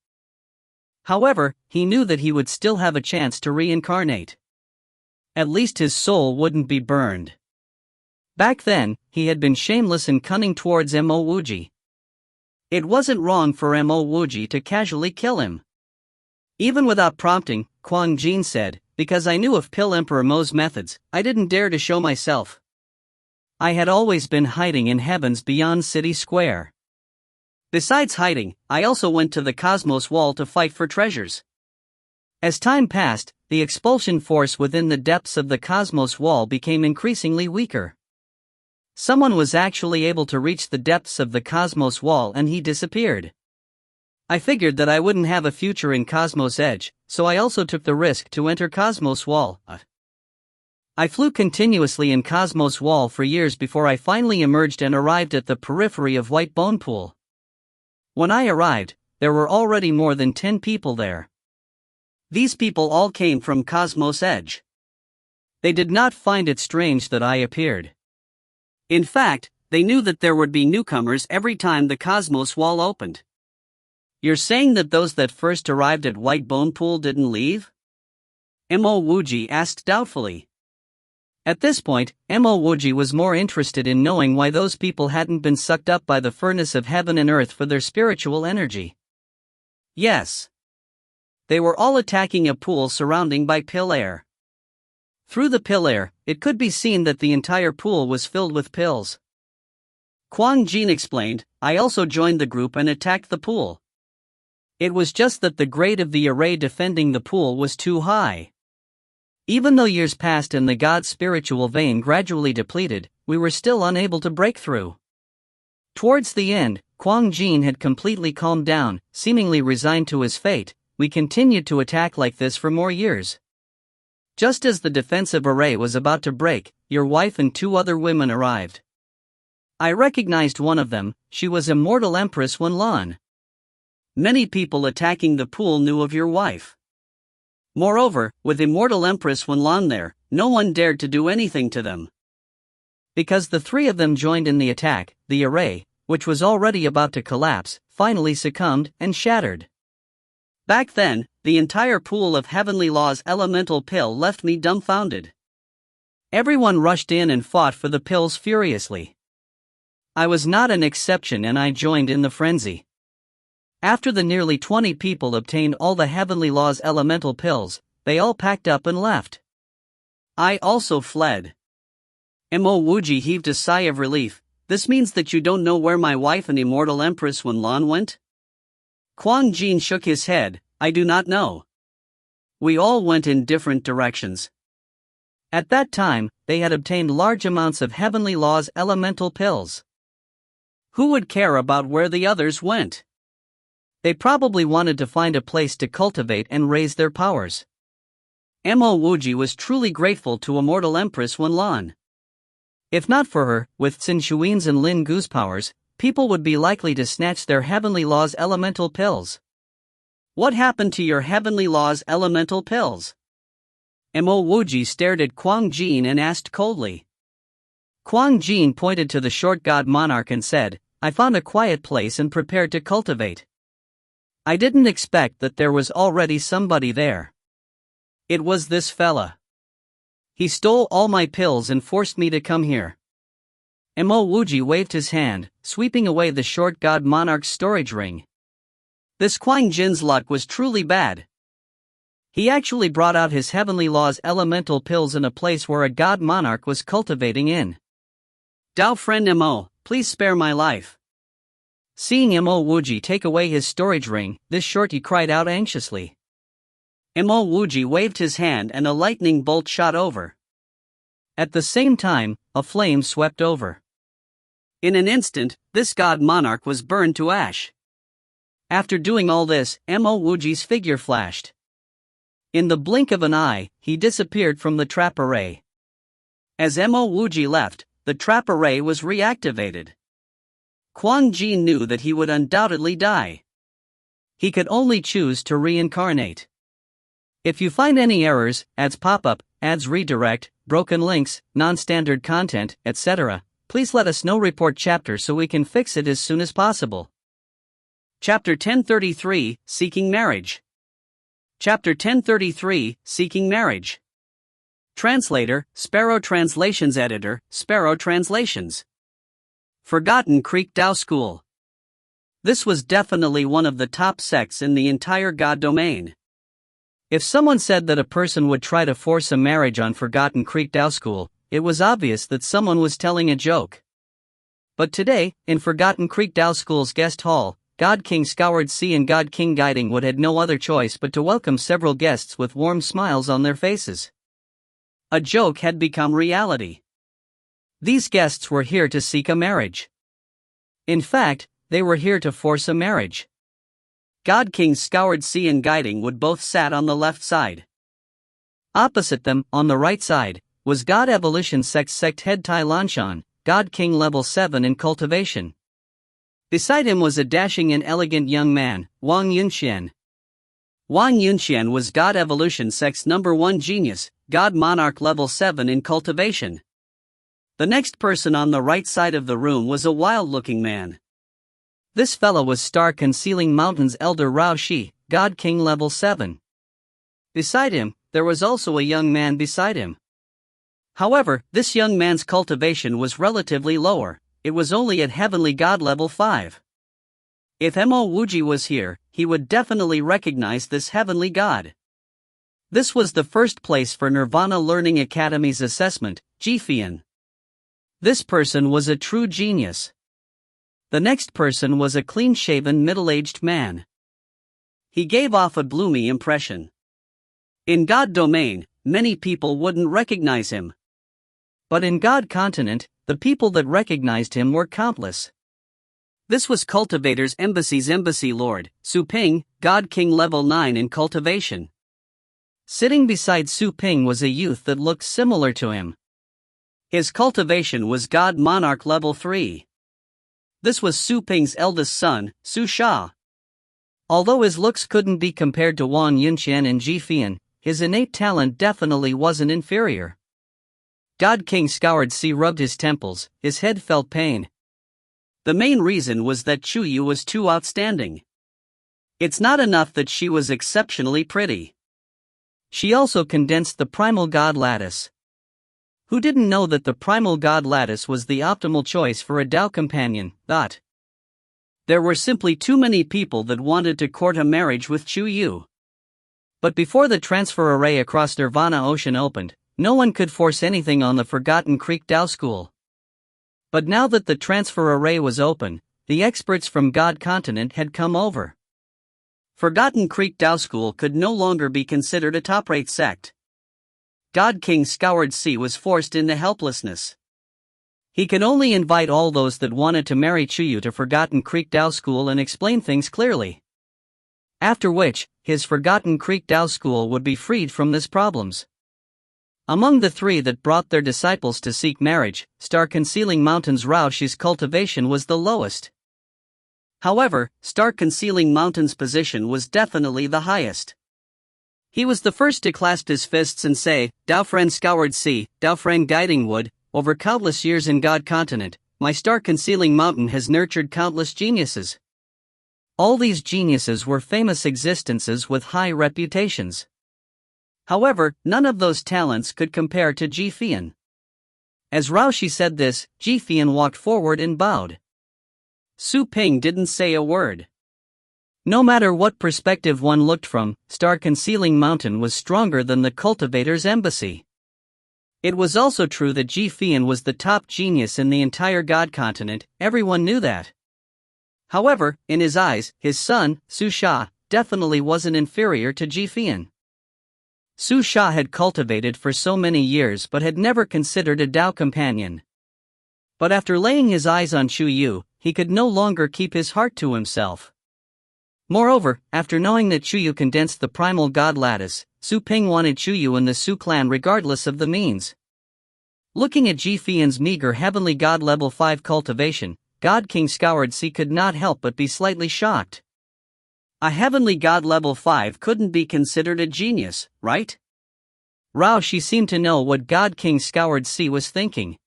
[SPEAKER 1] However, he knew that he would still have a chance to reincarnate. At least his soul wouldn't be burned. Back then, he had been shameless and cunning towards Mo Wuji. It wasn't wrong for Mo Wuji to casually kill him. Even without prompting, Quang Jin said, because I knew of Pill Emperor Mo's methods, I didn't dare to show myself. I had always been hiding in heavens beyond City Square. Besides hiding, I also went to the Cosmos Wall to fight for treasures. As time passed, the expulsion force within the depths of the Cosmos Wall became increasingly weaker. Someone was actually able to reach the depths of the Cosmos Wall and he disappeared. I figured that I wouldn't have a future in Cosmos Edge, so I also took the risk to enter Cosmos Wall. I flew continuously in Cosmos Wall for years before I finally emerged and arrived at the periphery of White Bone Pool. When I arrived, there were already more than 10 people there. These people all came from Cosmos Edge. They did not find it strange that I appeared. In fact, they knew that there would be newcomers every time the Cosmos Wall opened. You're saying that those that first arrived at White Bone Pool didn't leave? Mo Wuji asked doubtfully. At this point, Mo Wuji was more interested in knowing why those people hadn't been sucked up by the furnace of heaven and earth for their spiritual energy. Yes. They were all attacking a pool surrounding by pill air. Through the pill air, it could be seen that the entire pool was filled with pills. Quang Jin explained, I also joined the group and attacked the pool. It was just that the grade of the array defending the pool was too high. Even though years passed and the god's spiritual vein gradually depleted, we were still unable to break through. Towards the end, Quang Jin had completely calmed down, seemingly resigned to his fate. We continued to attack like this for more years. Just as the defensive array was about to break, your wife and 2 other women arrived. I recognized one of them. She was Immortal Empress Wenlan. Many people attacking the pool knew of your wife. Moreover, with Immortal Empress Wenlan there, no one dared to do anything to them. Because the 3 of them joined in the attack, the array, which was already about to collapse, finally succumbed and shattered. Back then, the entire pool of Heavenly Law's elemental pill left me dumbfounded. Everyone rushed in and fought for the pills furiously. I was not an exception and I joined in the frenzy. After the nearly 20 people obtained all the Heavenly Law's elemental pills, they all packed up and left. I also fled. Mo Wuji heaved a sigh of relief. This means that you don't know where my wife and immortal Empress Wenlan went? Quang Jin shook his head. I do not know. We all went in different directions. At that time, they had obtained large amounts of Heavenly Law's elemental pills. Who would care about where the others went? They probably wanted to find a place to cultivate and raise their powers. Mo Wuji was truly grateful to immortal Empress Wenlan. If not for her, with Xin Shuin's and Lin Gu's powers, people would be likely to snatch their Heavenly Law's elemental pills. What happened to your Heavenly Law's elemental pills? Mo Wuji stared at Quang Jin and asked coldly. Quang Jin pointed to the short god monarch and said, I found a quiet place and prepared to cultivate. I didn't expect that there was already somebody there. It was this fella. He stole all my pills and forced me to come here. Mo Wuji waved his hand, sweeping away the short god monarch's storage ring. This Quang Jin's luck was truly bad. He actually brought out his Heavenly Law's elemental pills in a place where a god monarch was cultivating in. Dao friend Mo, please spare my life. Seeing Mo Wuji take away his storage ring, this shorty cried out anxiously. Mo Wuji waved his hand and a lightning bolt shot over. At the same time, a flame swept over. In an instant, this god monarch was burned to ash. After doing all this, Mo Wuji's figure flashed. In the blink of an eye, he disappeared from the trap array. As Mo Wuji left, the trap array was reactivated. Quang Jin knew that he would undoubtedly die. He could only choose to reincarnate. If you find any errors, ads pop up, ads redirect, broken links, non-standard content, etc., please let us know. Report chapter so we can fix it as soon as possible. Chapter 1033, Seeking Marriage. Chapter 1033, Seeking Marriage. Translator, Sparrow Translations. Editor, Sparrow Translations. Forgotten Creek Dao School. This was definitely one of the top sects in the entire God domain. If someone said that a person would try to force a marriage on Forgotten Creek Dao School, it was obvious that someone was telling a joke. But today, in Forgotten Creek Dao School's guest hall, God King Scoured Sea and God King Guiding Wood had no other choice but to welcome several guests with warm smiles on their faces. A joke had become reality. These guests were here to seek a marriage. In fact, they were here to force a marriage. God King Scoured Sea and Guiding Wood both sat on the left side. Opposite them, on the right side, was God Evolution Sect Head Tai Lanshan, God King Level 7 in Cultivation. Beside him was a dashing and elegant young man, Wang Yunxian. Wang Yunxian was God Evolution Sect's number 1 genius, God Monarch Level 7 in Cultivation. The next person on the right side of the room was a wild-looking man. This fellow was Star Concealing Mountain's Elder Rao Shi, God King Level 7. Beside him, there was also a young man beside him. However, this young man's cultivation was relatively lower. It was only at Heavenly God Level 5. If Mo Wuji was here, he would definitely recognize this Heavenly God. This was the first place for Nirvana Learning Academy's assessment, Jifian. This person was a true genius. The next person was a clean-shaven middle-aged man. He gave off a gloomy impression. In God Domain, many people wouldn't recognize him. But in God Continent, the people that recognized him were countless. This was Cultivator's Embassy's Embassy Lord, Su Ping, God King Level 9 in Cultivation. Sitting beside Su Ping was a youth that looked similar to him. His cultivation was God Monarch Level 3. This was Su Ping's eldest son, Su Sha. Although his looks couldn't be compared to Wang Yunxian and Ji Fian, his innate talent definitely wasn't inferior. God King Scoured Sea rubbed his temples, his head felt pain. The main reason was that Chu Yu was too outstanding. It's not enough that she was exceptionally pretty. She also condensed the Primal God Lattice. Who didn't know that the Primal God Lattice was the optimal choice for a Dao companion? There were simply too many people that wanted to court a marriage with Chu Yu. But before the transfer array across Nirvana Ocean opened, no one could force anything on the Forgotten Creek Tao School. But now that the transfer array was open, the experts from God Continent had come over. Forgotten Creek Tao School could no longer be considered a top-rate sect. God King Scoured Sea was forced into helplessness. He could only invite all those that wanted to marry Chuyu to Forgotten Creek Tao School and explain things clearly. After which, his Forgotten Creek Tao School would be freed from these problems. Among the three that brought their disciples to seek marriage, Star Concealing Mountain's Raoshi's cultivation was the lowest. However, Star Concealing Mountain's position was definitely the highest. He was the first to clasp his fists and say, "Tao friend Scoured Sea, Tao friend Guiding Wood, over countless years in God Continent, my Star Concealing Mountain has nurtured countless geniuses. All these geniuses were famous existences with high reputations. However, none of those talents could compare to Ji Fian." As Raoshi said this, Ji Fian walked forward and bowed. Su Ping didn't say a word. No matter what perspective one looked from, Star Concealing Mountain was stronger than the Cultivator's embassy. It was also true that Ji Fian was the top genius in the entire God Continent, everyone knew that. However, in his eyes, his son, Su Sha, definitely wasn't inferior to Ji Fian. Su Sha had cultivated for so many years but had never considered a Tao companion. But after laying his eyes on Chu Yu, he could no longer keep his heart to himself. Moreover, after knowing that Chu Yu condensed the primal god lattice, Su Ping wanted Chu Yu in the Su clan regardless of the means. Looking at Ji Fian's meager heavenly god level 5 cultivation, God King Scoured Sea could not help but be slightly shocked. A heavenly god level 5 couldn't be considered a genius, right? Raoshi seemed to know what God King Scoured Sea was thinking.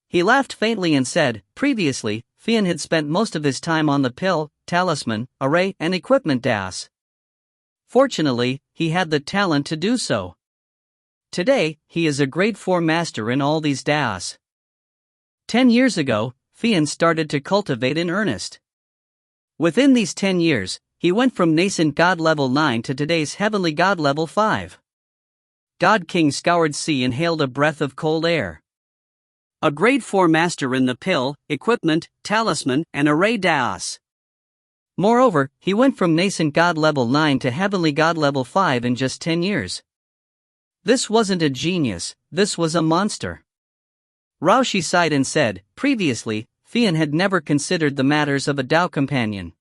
[SPEAKER 1] He laughed faintly and said, "Previously, Fian had spent most of his time on the pill, talisman, array, and equipment DAS. Fortunately, he had the talent to do so. Today, he is a grade 4 master in all these DAS. 10 years ago, Fian started to cultivate in earnest. Within these 10 years, he went from nascent God level 9 to today's heavenly God level 5. God King Scoured Sea inhaled a breath of cold air. A grade 4 master in the pill, equipment, talisman, and array DAS. Moreover, he went from nascent God level 9 to heavenly God level 5 in just 10 years. This wasn't a genius, this was a monster." Raoshi sighed and said, "Previously, Fian had never considered the matters of a Tao companion.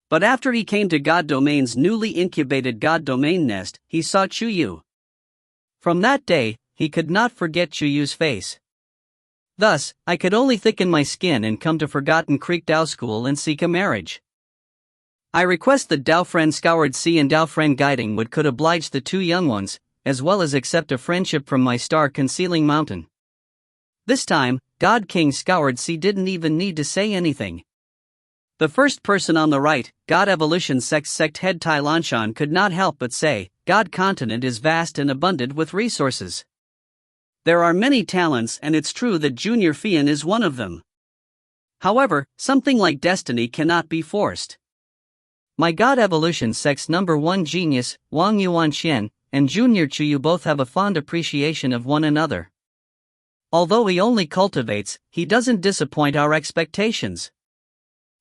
[SPEAKER 1] But after he came to God Domain's newly incubated God Domain nest, he saw Chu Yu. From that day, he could not forget Chu Yu's face. Thus, I could only thicken my skin and come to Forgotten Creek Tao School and seek a marriage. I request that Tao friend Scoured Sea and Tao friend Guiding Wood could oblige the two young ones, as well as accept a friendship from my Star Concealing Mountain." This time, God King Scoured Sea didn't even need to say anything. The first person on the right, God Evolution sect head Tai Lanshan, could not help but say, "God Continent is vast and abundant with resources. There are many talents, and it's true that Junior Fian is one of them. However, something like destiny cannot be forced. My God Evolution sect's number 1 genius, Wang Yuan Xian, and Junior Chu Yu both have a fond appreciation of one another. Although he only cultivates, he doesn't disappoint our expectations.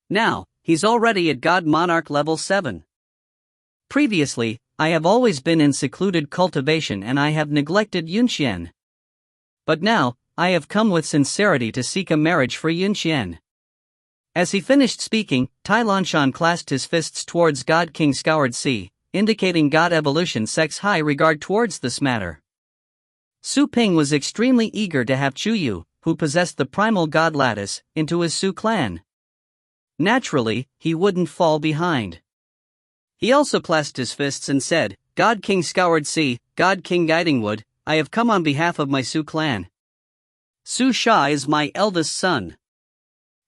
[SPEAKER 1] Now, he's already at God Monarch level 7. Previously, I have always been in secluded cultivation and I have neglected Yunxian. But now, I have come with sincerity to seek a marriage for Yunxian." As he finished speaking, Tai Lanshan clasped his fists towards God King Scoured Sea, indicating God Evolution sect's high regard towards this matter. Su Ping was extremely eager to have Chu Yu, who possessed the primal god lattice, into his Su clan. Naturally, he wouldn't fall behind. He also clasped his fists and said, "God King Scoured Sea, God King Guiding Wood, I have come on behalf of my Su clan. Su Sha is my eldest son.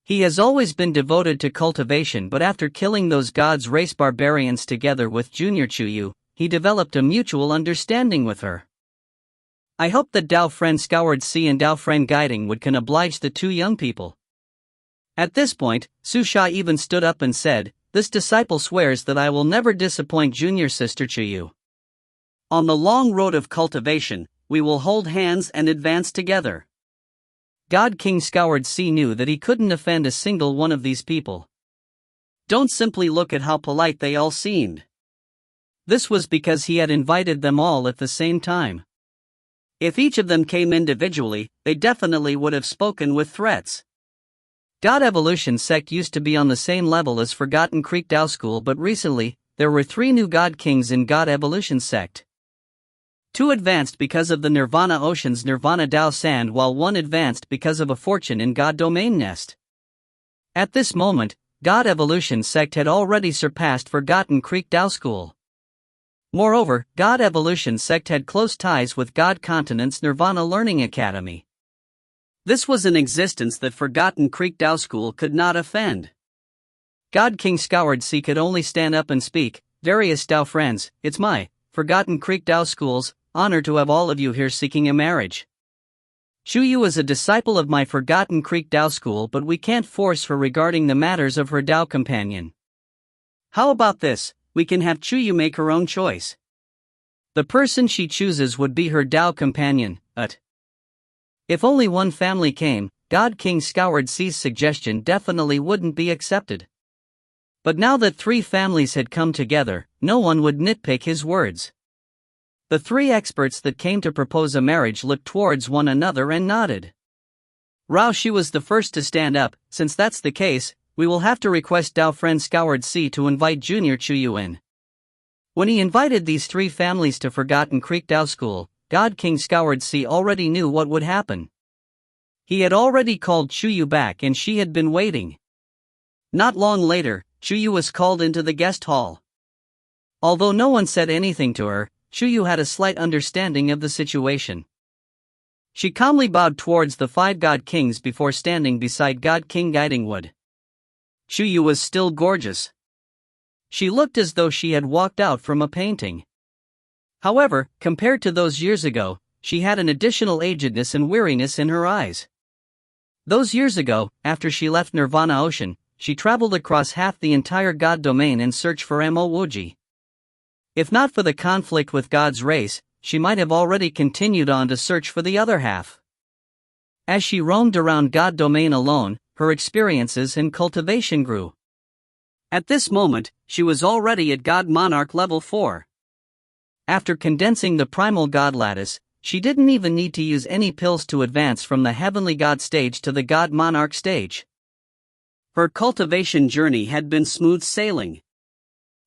[SPEAKER 1] He has always been devoted to cultivation, but after killing those gods race barbarians together with Junior Chu Yu, he developed a mutual understanding with her. I hope that Tao friend Scoured Sea and Tao friend Guiding Wood can oblige the two young people." At this point, Su Sha even stood up and said, "This disciple swears that I will never disappoint Junior Sister Chu Yu." On the long road of cultivation, we will hold hands and advance together. God King Scoured Sea knew that he couldn't offend a single one of these people. Don't simply look at how polite they all seemed. This was because he had invited them all at the same time. If each of them came individually, they definitely would have spoken with threats. God Evolution sect used to be on the same level as Forgotten Creek Tao School, but recently, there were 3 new God Kings in God Evolution sect. 2 advanced because of the Nirvana Ocean's Nirvana Dao Sand, while 1 advanced because of a fortune in God Domain Nest. At this moment, God Evolution sect had already surpassed Forgotten Creek Tao School. Moreover, God Evolution sect had close ties with God Continent's Nirvana Learning Academy. This was an existence that Forgotten Creek Tao School could not offend. God King Scoured Sea could only stand up and speak. Various Tao friends, it's my Forgotten Creek Tao School's honor to have all of you here seeking a marriage. Chuyu is a disciple of my Forgotten Creek Tao School, but we can't force her regarding the matters of her Tao companion. How about this? We can have Chuyu make her own choice. The person she chooses would be her Tao companion. If only one family came, God King Scoured Sea's suggestion definitely wouldn't be accepted. But now that 3 families had come together, no one would nitpick his words. The 3 experts that came to propose a marriage looked towards one another and nodded. Rao Shi was the first to stand up. Since that's the case, we will have to request Tao friend Scoured Sea to invite Junior Chuyu in. When he invited these 3 families to Forgotten Creek Tao School, God King Scoured Sea already knew what would happen. He had already called Chuyu back and she had been waiting. Not long later, Chuyu was called into the guest hall. Although no one said anything to her, Chuyu had a slight understanding of the situation. She calmly bowed towards the 5 God Kings before standing beside God King Guidingwood. Chuyu was still gorgeous. She looked as though she had walked out from a painting. However, compared to those years ago, she had an additional agedness and weariness in her eyes. Those years ago, after she left Nirvana Ocean, she traveled across half the entire God domain in search for Mo Wuji. If not for the conflict with God's race, she might have already continued on to search for the other half. As she roamed around God domain alone, her experiences and cultivation grew. At this moment, she was already at God Monarch level 4. After condensing the primal God lattice, she didn't even need to use any pills to advance from the Heavenly God stage to the God Monarch stage. Her cultivation journey had been smooth sailing.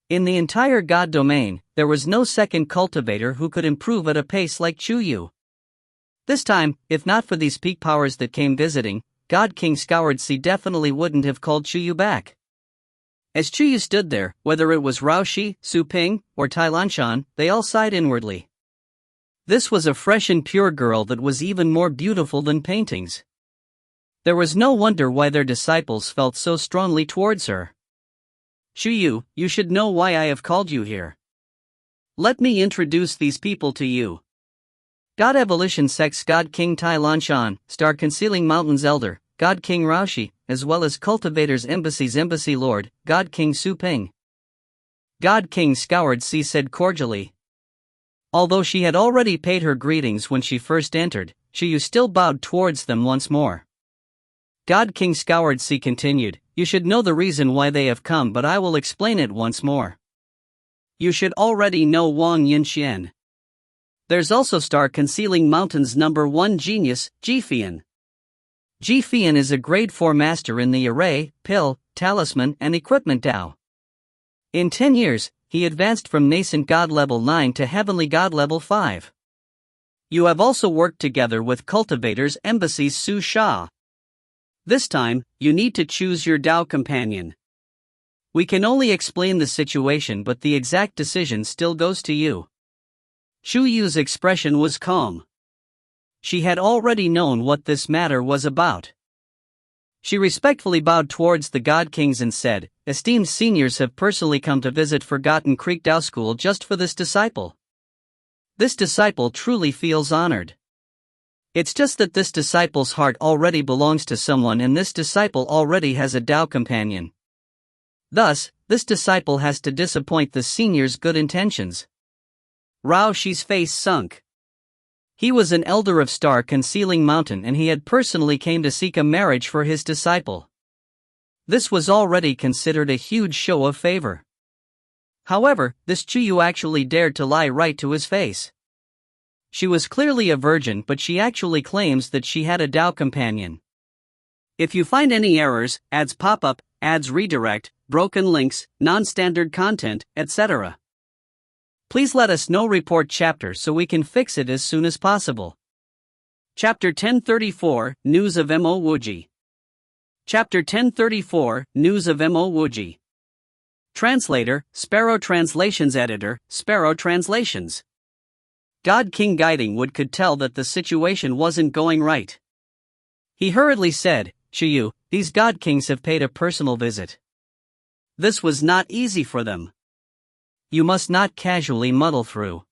[SPEAKER 1] In the entire God domain, there was no second cultivator who could improve at a pace like Chuyu. This time, if not for these peak powers that came visiting, God King Scoured Sea definitely wouldn't have called Chuyu back. As Chuyu stood there, whether it was Rao Shi, Su Ping, or Tai Lanshan, they all sighed inwardly. This was a fresh and pure girl that was even more beautiful than paintings. There was no wonder why their disciples felt so strongly towards her. Chuyu, you should know why I have called you here. Let me introduce these people to you. God Evolution Sect's God King Tai Lanshan, Star Concealing Mountains Elder, God King Rao Shi, as well as Cultivator's Embassy's Embassy Lord, God King Su Ping. God King Scoured Sea said cordially. Although she had already paid her greetings when she first entered, Chuyu still bowed towards them once more. God King Scoured Sea continued, you should know the reason why they have come, but I will explain it once more. You should already know Wang Yinxian. There's also Star Concealing Mountains number 1 genius, Jifian. Jifian is a grade 4 master in the array, pill, talisman and equipment Tao. In 10 years, he advanced from nascent God level 9 to heavenly God level 5. You have also worked together with Cultivator's Embassy's Su Sha. This time, you need to choose your Tao companion. We can only explain the situation, but the exact decision still goes to you. Chuyu's expression was calm. She had already known what this matter was about. She respectfully bowed towards the God Kings and said, esteemed seniors have personally come to visit Forgotten Creek Tao School just for this disciple. This disciple truly feels honored. It's just that this disciple's heart already belongs to someone and this disciple already has a Tao companion. Thus, this disciple has to disappoint the senior's good intentions. Rao Shi's face sunk. He was an elder of Star Concealing Mountain and he had personally came to seek a marriage for his disciple. This was already considered a huge show of favor. However, this Chuyu actually dared to lie right to his face. She was clearly a virgin, but she actually claims that she had a Tao companion. If you find any errors, ads pop up, ads redirect, broken links, non-standard content, etc., please let us know. Report chapter so we can fix it as soon as possible. Chapter 1034, News of Mo Wuji. Chapter 1034, News of Mo Wuji. Translator, Sparrow Translations. Editor, Sparrow Translations. God King Guiding Wood could tell that the situation wasn't going right. He hurriedly said, Chuyu, these God Kings have paid a personal visit. This was not easy for them. You must not casually muddle through.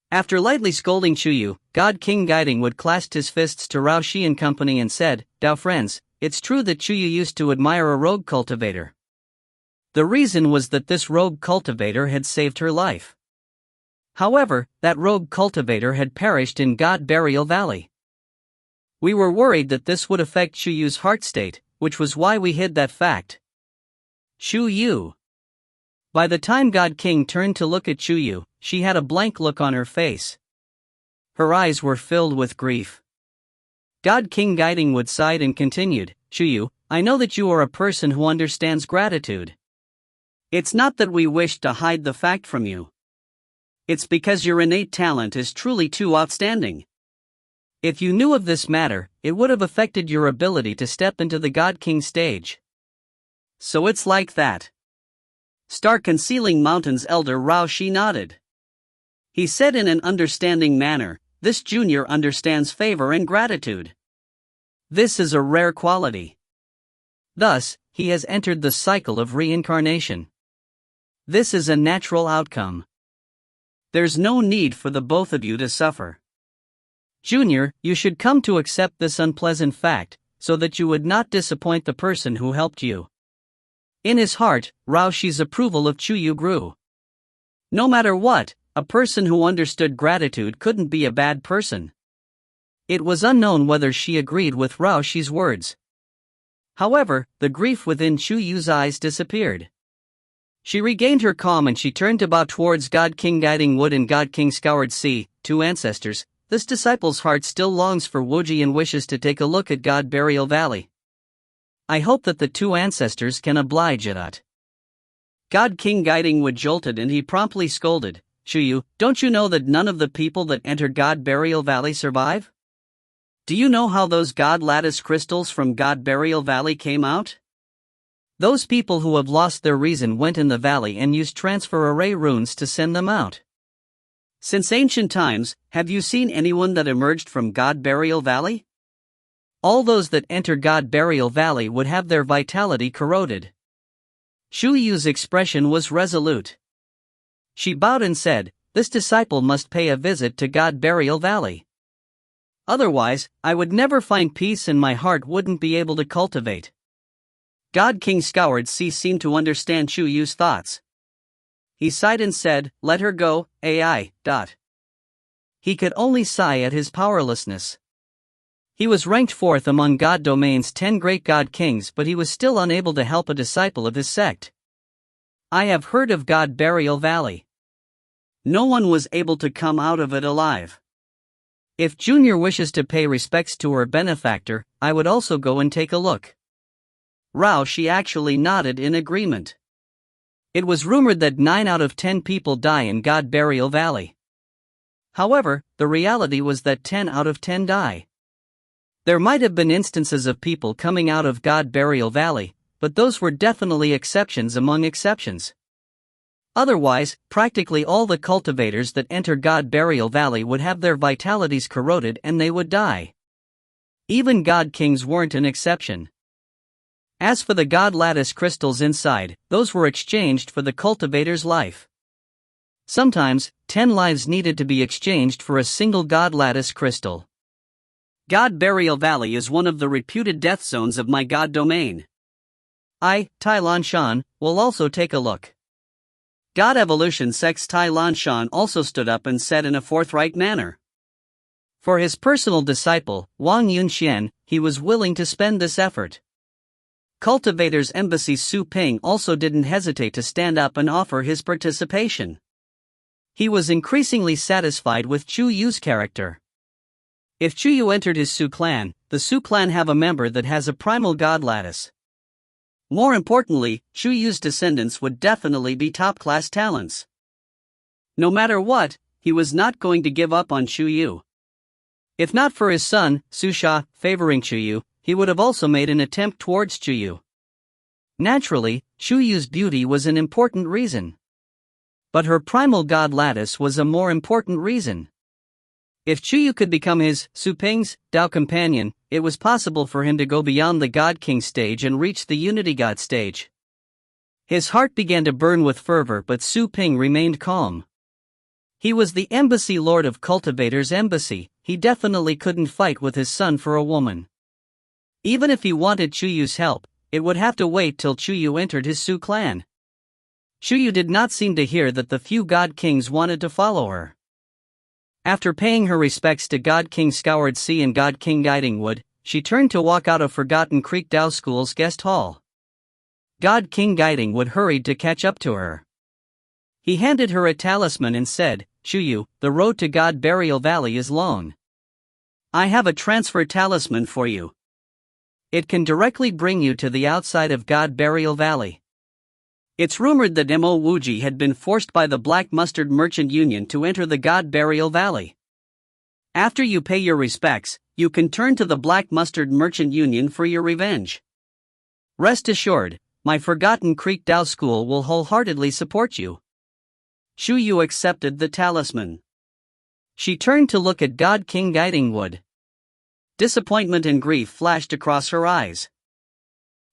[SPEAKER 1] After lightly scolding Chuyu, God King Guiding Wood clasped his fists to Rao Shi and company and said, Tao friends, it's true that Chuyu used to admire a rogue cultivator. The reason was that this rogue cultivator had saved her life. However, that rogue cultivator had perished in God Burial Valley. We were worried that this would affect Chuyu's heart state, which was why we hid that fact. Chuyu. By the time God King turned to look at Chuyu, she had a blank look on her face. Her eyes were filled with grief. God King Guiding Wood sighed and continued, Chuyu, I know that you are a person who understands gratitude. It's not that we wish to hide the fact from you. It's because your innate talent is truly too outstanding. If you knew of this matter, it would have affected your ability to step into the God King stage. So it's like that. Star Concealing Mountain's elder Rao Shi nodded. He said in an understanding manner, this junior understands favor and gratitude. This is a rare quality. Thus, he has entered the cycle of reincarnation. This is a natural outcome. There's no need for the both of you to suffer. Junior, you should come to accept this unpleasant fact, so that you would not disappoint the person who helped you. In his heart, Rao Shi's approval of Chuyu grew. No matter what, a person who understood gratitude couldn't be a bad person. It was unknown whether she agreed with Rao Shi's words. However, the grief within Chuyu's eyes disappeared. She regained her calm and she turned to bow towards God King Guiding Wood and God King Scoured Sea, two ancestors. This disciple's heart still longs for Wuji and wishes to take a look at God Burial Valley. I hope that the two ancestors can oblige it. God King Guiding Wood jolted and he promptly scolded, Chuyu, don't you know that none of the people that entered God Burial Valley survive? Do you know how those God lattice crystals from God Burial Valley came out? Those people who have lost their reason went in the valley and used transfer array runes to send them out. Since ancient times, have you seen anyone that emerged from God Burial Valley? All those that enter God Burial Valley would have their vitality corroded. Chuyu's expression was resolute. She bowed and said, this disciple must pay a visit to God Burial Valley. Otherwise, I would never find peace and my heart wouldn't be able to cultivate. God King Scoured Sea seemed to understand Chuyu's thoughts. He sighed and said, let her go, AI. He could only sigh at his powerlessness. He was ranked fourth among God Domain's 10 great God Kings, but he was still unable to help a disciple of his sect. I have heard of God Burial Valley. No one was able to come out of it alive. If Junior wishes to pay respects to her benefactor, I would also go and take a look. Rao Shi actually nodded in agreement. It was rumored that 9 out of 10 people die in God Burial Valley. However, the reality was that 10 out of 10 die. There might have been instances of people coming out of God Burial Valley, but those were definitely exceptions among exceptions. Otherwise, practically all the cultivators that enter God Burial Valley would have their vitalities corroded and they would die. Even God Kings weren't an exception. As for the God Lattice crystals inside, those were exchanged for the cultivator's life. Sometimes, 10 lives needed to be exchanged for a single God Lattice crystal. God Burial Valley is one of the reputed death zones of my God domain. I, Tai Lan Shan, will also take a look. God Evolution Sect's Tai Lan Shan also stood up and said in a forthright manner. For his personal disciple, Wang Yunxian, he was willing to spend this effort. Cultivator's Embassy Su Ping also didn't hesitate to stand up and offer his participation. He was increasingly satisfied with Chu Yu's character. If Chu Yu entered his Su clan, the Su clan have a member that has a primal god lattice. More importantly, Chu Yu's descendants would definitely be top-class talents. No matter what, he was not going to give up on Chu Yu. If not for his son, Su Sha, favoring Chu Yu, he would have also made an attempt towards Chu Yu. Naturally, Chu Yu's beauty was an important reason. But her primal god lattice was a more important reason. If Chu Yu could become his, Su Ping's, Dao companion, it was possible for him to go beyond the God King stage and reach the Unity God stage. His heart began to burn with fervor, but Su Ping remained calm. He was the embassy lord of Cultivator's embassy, he definitely couldn't fight with his son for a woman. Even if he wanted Chu Yu's help, it would have to wait till Chu Yu entered his Su clan. Chu Yu did not seem to hear that the few God Kings wanted to follow her. After paying her respects to God King Scoured Sea and God King Guiding Wood, she turned to walk out of Forgotten Creek Dao School's guest hall. God King Guiding Wood hurried to catch up to her. He handed her a talisman and said, "Chu Yu, the road to God Burial Valley is long. I have a transfer talisman for you. It can directly bring you to the outside of God Burial Valley." It's rumored that Mo Wuji had been forced by the Black Mustard Merchant Union to enter the God Burial Valley. After you pay your respects, you can turn to the Black Mustard Merchant Union for your revenge. Rest assured, my Forgotten Creek Dao School will wholeheartedly support you. Chu Yu accepted the talisman. She turned to look at God King Guiding Wood. Disappointment and grief flashed across her eyes.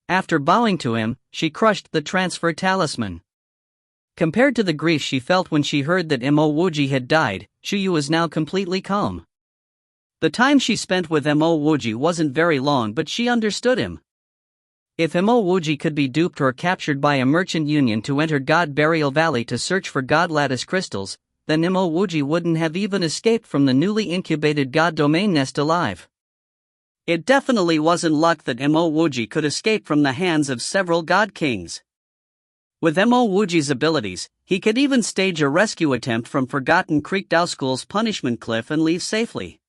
[SPEAKER 1] After bowing to him, she crushed the transfer talisman. Compared to the grief she felt when she heard that Mo Wuji had died, Chu Yu was now completely calm. The time she spent with Mo Wuji wasn't very long, but she understood him. If Mo Wuji could be duped or captured by a merchant union to enter God Burial Valley to search for God Lattice crystals, then Mo Wuji wouldn't have even escaped from the newly incubated God Domain nest alive. It definitely wasn't luck that Mo Wuji could escape from the hands of several God Kings. With Mo Wuji's abilities, he could even stage a rescue attempt from Forgotten Creek Dao School's punishment cliff and leave safely.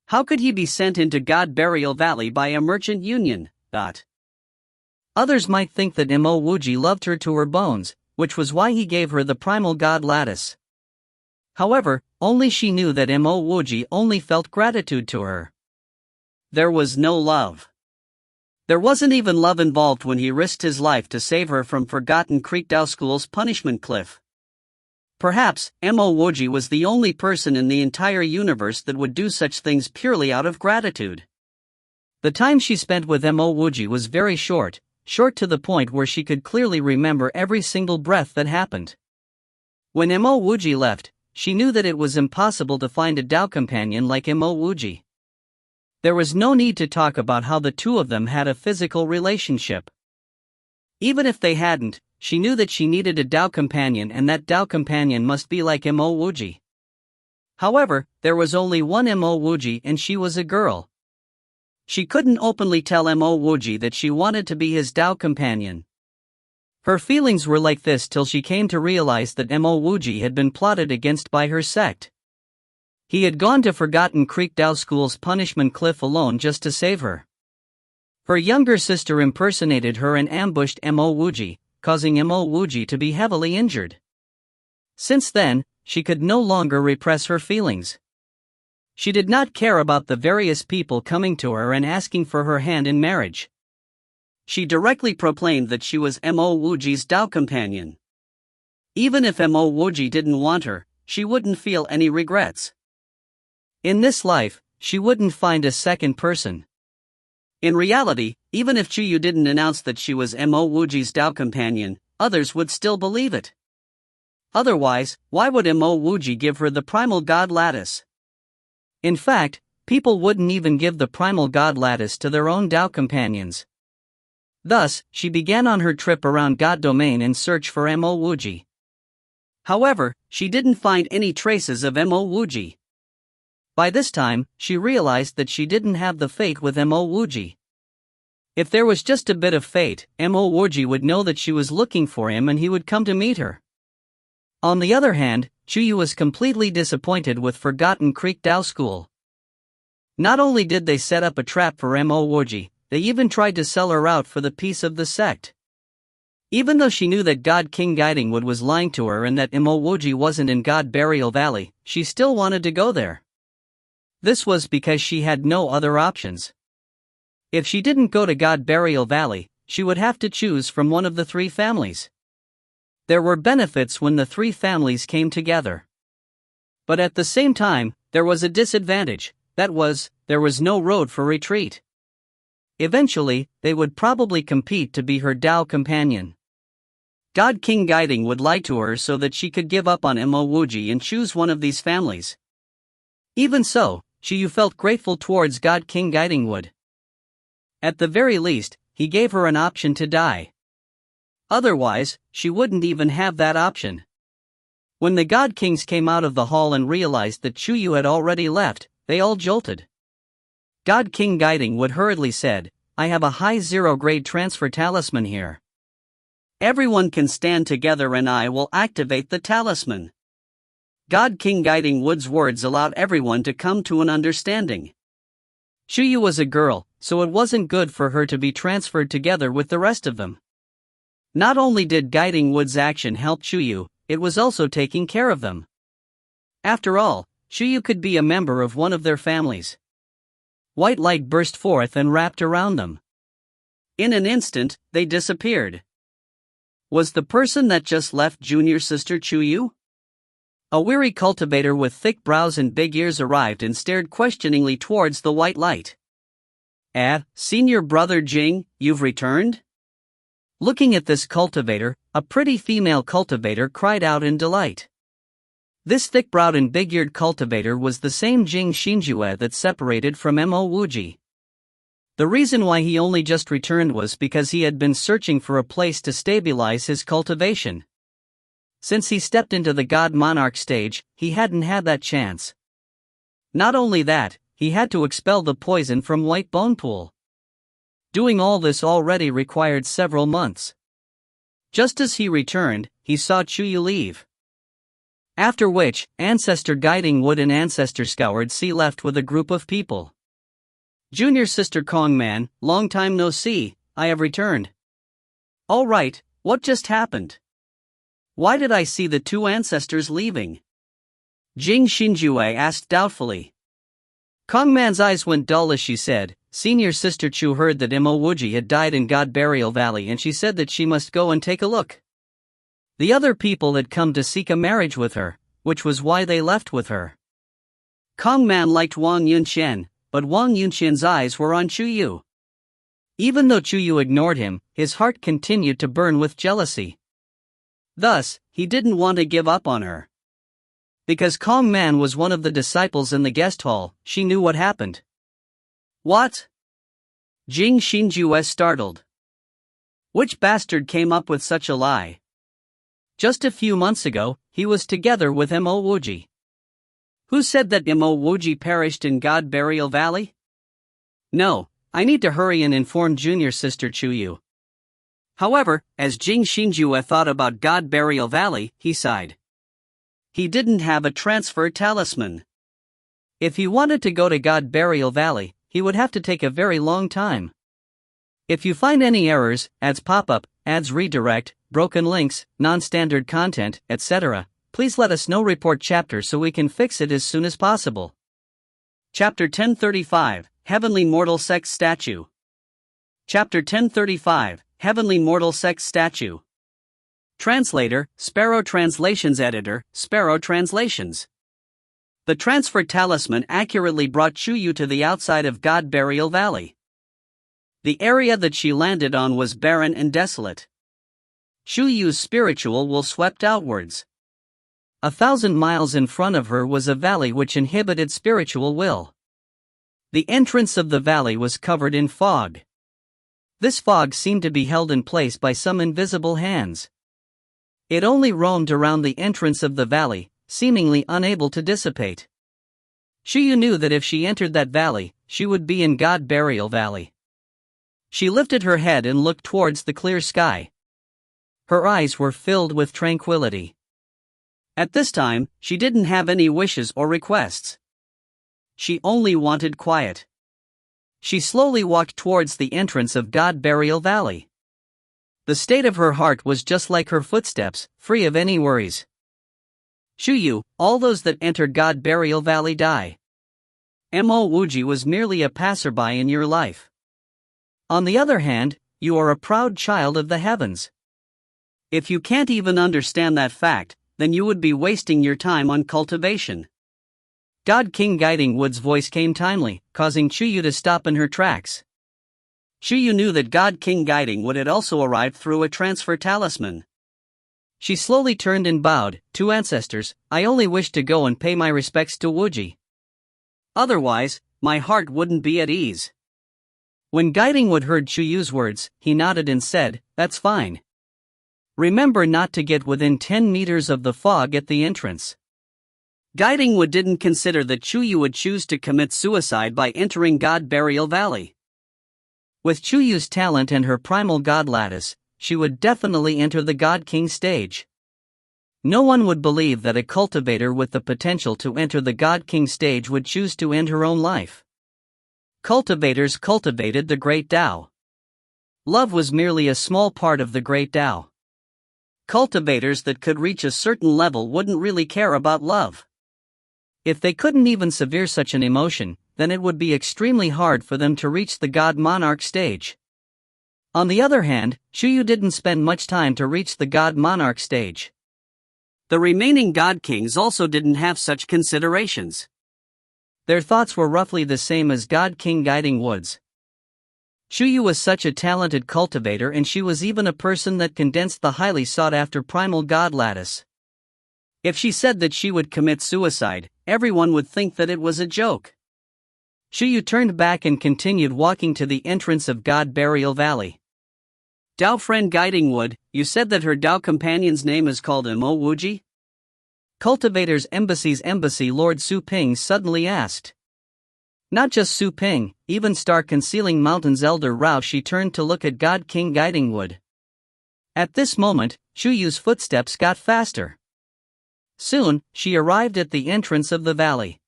[SPEAKER 1] How could he be sent into God Burial Valley by a merchant union? Others might think that Mo Wuji loved her to her bones, which was why he gave her the primal god lattice. However, only she knew that Mo Wuji only felt gratitude to her. There was no love. There wasn't even love involved when he risked his life to save her from Forgotten Creek Dao School's punishment cliff. Perhaps, Mo Wuji was the only person in the entire universe that would do such things purely out of gratitude. The time she spent with Mo Wuji was very short to the point where she could clearly remember every single breath that happened. When Mo Wuji left, she knew that it was impossible to find a Dao companion like Mo Wuji. There was no need to talk about how the two of them had a physical relationship. Even if they hadn't, she knew that she needed a Dao companion, and that Dao companion must be like Mo Wuji. However, there was only one Mo Wuji, and she was a girl. She couldn't openly tell Mo Wuji that she wanted to be his Dao companion. Her feelings were like this till she came to realize that Mo Wuji had been plotted against by her sect. He had gone to Forgotten Creek Dao School's punishment cliff alone just to save her. Her younger sister impersonated her and ambushed Mo Wuji, causing Mo Wuji to be heavily injured. Since then, she could no longer repress her feelings. She did not care about the various people coming to her and asking for her hand in marriage. She directly proclaimed that she was Mo Wuji's Dao companion. Even if Mo Wuji didn't want her, she wouldn't feel any regrets. In this life, she wouldn't find a second person. In reality, even if Chu Yu didn't announce that she was Mo Wuji's Dao companion, others would still believe it. Otherwise, why would Mo Wuji give her the primal god lattice? In fact, people wouldn't even give the primal god lattice to their own Dao companions. Thus, she began on her trip around God Domain in search for Mo Wuji. However, she didn't find any traces of Mo Wuji. By this time, she realized that she didn't have the fate with Mo Wuji. If there was just a bit of fate, Mo Wuji would know that she was looking for him and he would come to meet her. On the other hand, Chuyu was completely disappointed with Forgotten Creek Dao School. Not only did they set up a trap for Mo Wuji, they even tried to sell her out for the peace of the sect. Even though she knew that God King Guiding Wood was lying to her and that Mo Wuji wasn't in God Burial Valley, she still wanted to go there. This was because she had no other options. If she didn't go to God Burial Valley, she would have to choose from one of the three families. There were benefits when the three families came together. But at the same time, there was a disadvantage, that was, there was no road for retreat. Eventually, they would probably compete to be her Dao companion. God King Guiding would lie to her so that she could give up on Mo Wuji and choose one of these families. Even so, Chuyu felt grateful towards God King Guiding Wood. At the very least, he gave her an option to die. Otherwise, she wouldn't even have that option. When the God Kings came out of the hall and realized that Chuyu had already left, they all jolted. God King Guiding Wood hurriedly said, "I have a high 0-grade transfer talisman here. Everyone can stand together and I will activate the talisman." God King Guiding Wood's words allowed everyone to come to an understanding. Chuyu was a girl, so it wasn't good for her to be transferred together with the rest of them. Not only did Guiding Wood's action help Chuyu, it was also taking care of them. After all, Chuyu could be a member of one of their families. White light burst forth and wrapped around them. In an instant, they disappeared. Was the person that just left junior sister Chuyu? A weary cultivator with thick brows and big ears arrived and stared questioningly towards the white light. Senior brother Jing, you've returned? Looking at this cultivator, a pretty female cultivator cried out in delight. This thick-browed and big-eared cultivator was the same Jing Xinjue that separated from Mo Wuji. The reason why he only just returned was because he had been searching for a place to stabilize his cultivation. Since he stepped into the God Monarch stage, he hadn't had that chance. Not only that, he had to expel the poison from White Bone Pool. Doing all this already required several months. Just as he returned, he saw Chuyu leave. After which, Ancestor Guiding Wood and Ancestor Scoured Sea left with a group of people. Junior Sister Kong Man, long time no see, I have returned. All right, what just happened? Why did I see the two ancestors leaving? Jing Xinjue asked doubtfully. Kong Man's eyes went dull as she said, Senior Sister Chu heard that Mo Wuji had died in God Burial Valley and she said that she must go and take a look. The other people had come to seek a marriage with her, which was why they left with her. Kong Man liked Wang Yunxian, but Wang Yunxian's eyes were on Chuyu. Even though Chuyu ignored him, his heart continued to burn with jealousy. Thus, he didn't want to give up on her. Because Kong Man was one of the disciples in the guest hall, she knew what happened. What? Jing Xinjue startled. Which bastard came up with such a lie? Just a few months ago, he was together with Mo Wuji. Who said that Mo Wuji perished in God Burial Valley? No, I need to hurry and inform Junior Sister Chuyu. However, as Jing Xinjue thought about God Burial Valley, he sighed. He didn't have a transfer talisman. If he wanted to go to God Burial Valley, he would have to take a very long time. If you find any errors, ads pop up, ads redirect, broken links, non-standard content, etc., please let us know. Report chapter so we can fix it as soon as possible. Chapter 1035, Heavenly Mortal Sex Statue. Chapter 1035, Heavenly Mortal Sex Statue. Translator, Sparrow Translations. Editor, Sparrow Translations. The transfer talisman accurately brought Chuyu to the outside of God Burial Valley. The area that she landed on was barren and desolate. Chuyu's spiritual will swept outwards. 1,000 miles in front of her was a valley which inhibited spiritual will. The entrance of the valley was covered in fog. This fog seemed to be held in place by some invisible hands. It only roamed around the entrance of the valley, seemingly unable to dissipate. Shuyu knew that if she entered that valley, she would be in God Burial Valley. She lifted her head and looked towards the clear sky. Her eyes were filled with tranquility. At this time, she didn't have any wishes or requests. She only wanted quiet. She slowly walked towards the entrance of God Burial Valley. The state of her heart was just like her footsteps, free of any worries. Shuyu, all those that enter God Burial Valley die. Mo Wuji was merely a passerby in your life. On the other hand, you are a proud child of the heavens. If you can't even understand that fact, then you would be wasting your time on cultivation. God King Guiding Wood's voice came timely, causing Shuyu to stop in her tracks. Shuyu knew that God King Guiding Wood had also arrived through a transfer talisman. She slowly turned and bowed. To ancestors, I only wish to go and pay my respects to Wuji. Otherwise, my heart wouldn't be at ease. When Guiding Wood heard Shuyu's words, he nodded and said, "That's fine. Remember not to get within 10 meters of the fog at the entrance." Guiding Wood didn't consider that Shuyu would choose to commit suicide by entering God Burial Valley. With Chuyu's talent and her primal god lattice, she would definitely enter the God King stage. No one would believe that a cultivator with the potential to enter the God King stage would choose to end her own life. Cultivators cultivated the Great Tao. Love was merely a small part of the Great Tao. Cultivators that could reach a certain level wouldn't really care about love. If they couldn't even severe such an emotion, then it would be extremely hard for them to reach the God Monarch stage. On the other hand, Shuyu didn't spend much time to reach the God Monarch stage. The remaining God Kings also didn't have such considerations. Their thoughts were roughly the same as God King Guiding Wood's. Shuyu was such a talented cultivator, and she was even a person that condensed the highly sought-after primal god lattice. If she said that she would commit suicide, everyone would think that it was a joke. Shuyu turned back and continued walking to the entrance of God Burial Valley. Tao friend Guiding Wood, you said that her Tao companion's name is called Mo Wuji? Cultivator's Embassy's embassy Lord Su Ping suddenly asked. Not just Su Ping, even Star Concealing Mountain's elder Rao Shi turned to look at God King Guiding Wood. At this moment, Shuyu's footsteps got faster. Soon, she arrived at the entrance of the valley.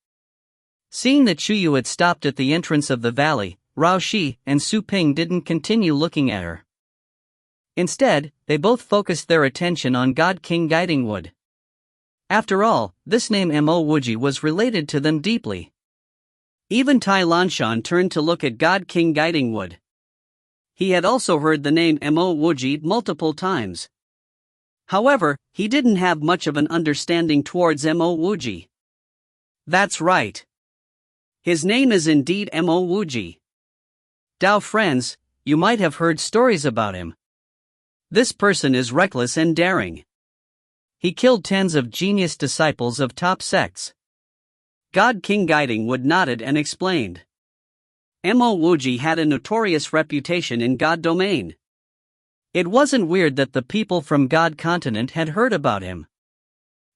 [SPEAKER 1] Seeing that Shuyu had stopped at the entrance of the valley, Rao Shi and Su Ping didn't continue looking at her. Instead, they both focused their attention on God King Guiding Wood. After all, this name Mo Wuji was related to them deeply. Even Tai Lanshan turned to look at God King Guiding Wood. He had also heard the name Mo Wuji multiple times. However, he didn't have much of an understanding towards Mo Wuji. That's right. His name is indeed Mo Wuji. Tao friends, you might have heard stories about him. This person is reckless and daring. He killed tens of genius disciples of top sects. God King Guiding Wood nodded and explained. Mo Wuji had a notorious reputation in God domain. It wasn't weird that the people from God continent had heard about him.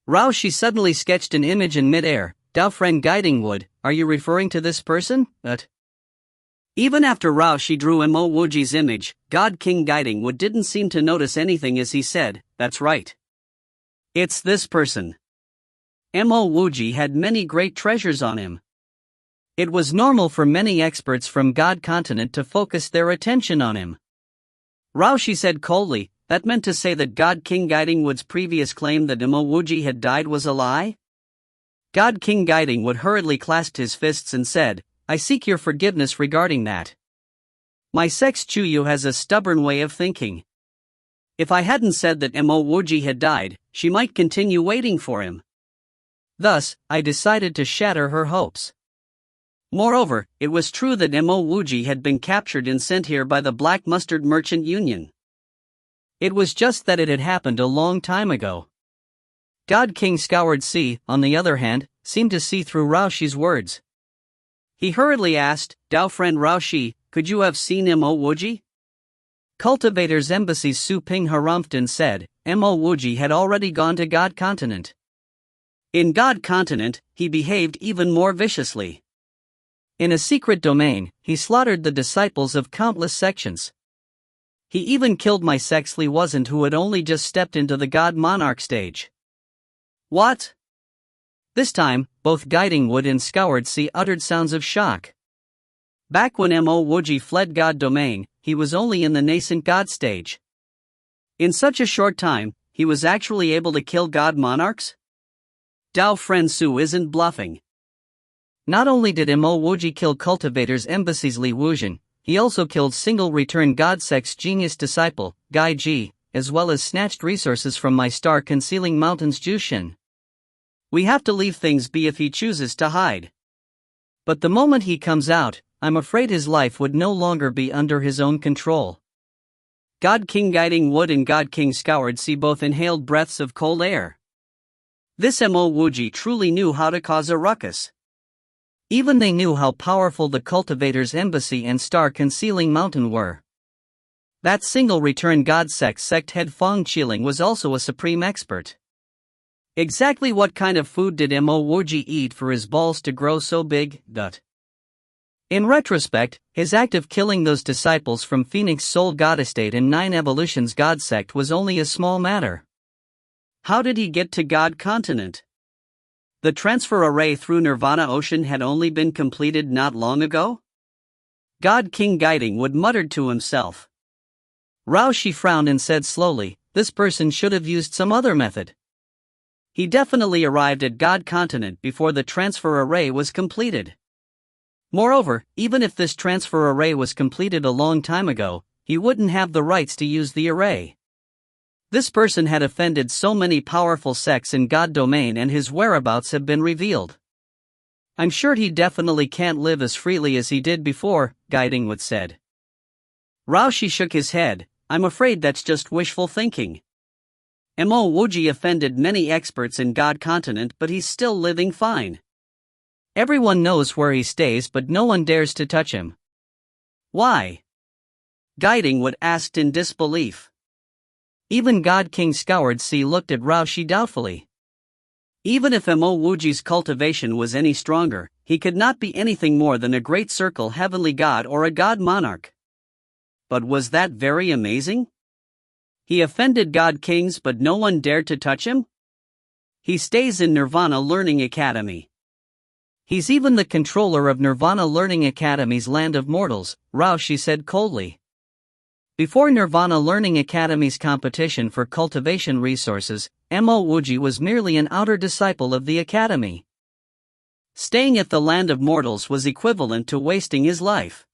[SPEAKER 1] Rao Shi suddenly sketched an image in midair. Tao friend Guiding Wood, are you referring to this person? Even after Rao Shi drew Mo Wuji's image, God King Guiding Wood didn't seem to notice anything as he said, that's right. It's this person. Mo Wuji had many great treasures on him. It was normal for many experts from God continent to focus their attention on him. Rao Shi said coldly, that meant to say that God King Guiding Wood's previous claim that Mo Wuji had died was a lie? God King Guiding Wood hurriedly clasped his fists and said, I seek your forgiveness regarding that. My sex Chuyu has a stubborn way of thinking. If I hadn't said that Mo Wuji had died, she might continue waiting for him. Thus, I decided to shatter her hopes. Moreover, it was true that Mo Wuji had been captured and sent here by the Black Mustard Merchant Union. It was just that it had happened a long time ago. God King Scoured Sea, on the other hand, seemed to see through Rao Shi's words. He hurriedly asked, Tao friend Rao Shi, could you have seen Mo Wuji? Cultivator's Embassy's Su Ping harumphed and said, Mo Wuji had already gone to God Continent. In God Continent, he behaved even more viciously. In a secret domain, he slaughtered the disciples of countless sections. He even killed my sexly wasn't who had only just stepped into the God Monarch stage. What? This time, both Guiding Wood and Scoured Sea uttered sounds of shock. Back when Mo Wuji fled God Domain, he was only in the nascent God stage. In such a short time, he was actually able to kill God Monarchs? Dao Friend Su isn't bluffing. Not only did Mo Wuji kill Cultivator's embassy's Li Wuzhen, he also killed single return God Sect's genius disciple, Gai Ji, as well as snatched resources from my star concealing mountains Jushin. We have to leave things be if he chooses to hide. But the moment he comes out, I'm afraid his life would no longer be under his own control. God King Guiding Wood and God King Scoured Sea both inhaled breaths of cold air. This Mo Wuji truly knew how to cause a ruckus. Even they knew how powerful the Cultivator's embassy and star concealing mountain were. That single return God sect head Fong Qiling was also a supreme expert. Exactly what kind of food did Mo Wuji eat for his balls to grow so big? In retrospect, his act of killing those disciples from Phoenix Soul God Estate and 9 Evolutions God Sect was only a small matter. How did he get to God Continent? The transfer array through Nirvana Ocean had only been completed not long ago? God King Guiding Wood muttered to himself. Rao Shi frowned and said slowly, this person should have used some other method. He definitely arrived at God Continent before the transfer array was completed. Moreover, even if this transfer array was completed a long time ago, he wouldn't have the rights to use the array. This person had offended so many powerful sects in God Domain and his whereabouts have been revealed. I'm sure he definitely can't live as freely as he did before, Guiding Wood said. Rao Shi shook his head, I'm afraid that's just wishful thinking. Mo Wuji offended many experts in God Continent but he's still living fine. Everyone knows where he stays but no one dares to touch him. Why? Guiding Wood asked in disbelief. Even God King Scoured Sea looked at Rao Shi doubtfully. Even if Mo Wuji's cultivation was any stronger, he could not be anything more than a great circle heavenly god or a god monarch. But was that very amazing? He offended God Kings but no one dared to touch him? He stays in Nirvana Learning Academy. He's even the controller of Nirvana Learning Academy's Land of Mortals, Rao Shi said coldly. Before Nirvana Learning Academy's competition for cultivation resources, Mo Wuji was merely an outer disciple of the academy. Staying at the Land of Mortals was equivalent to wasting his life.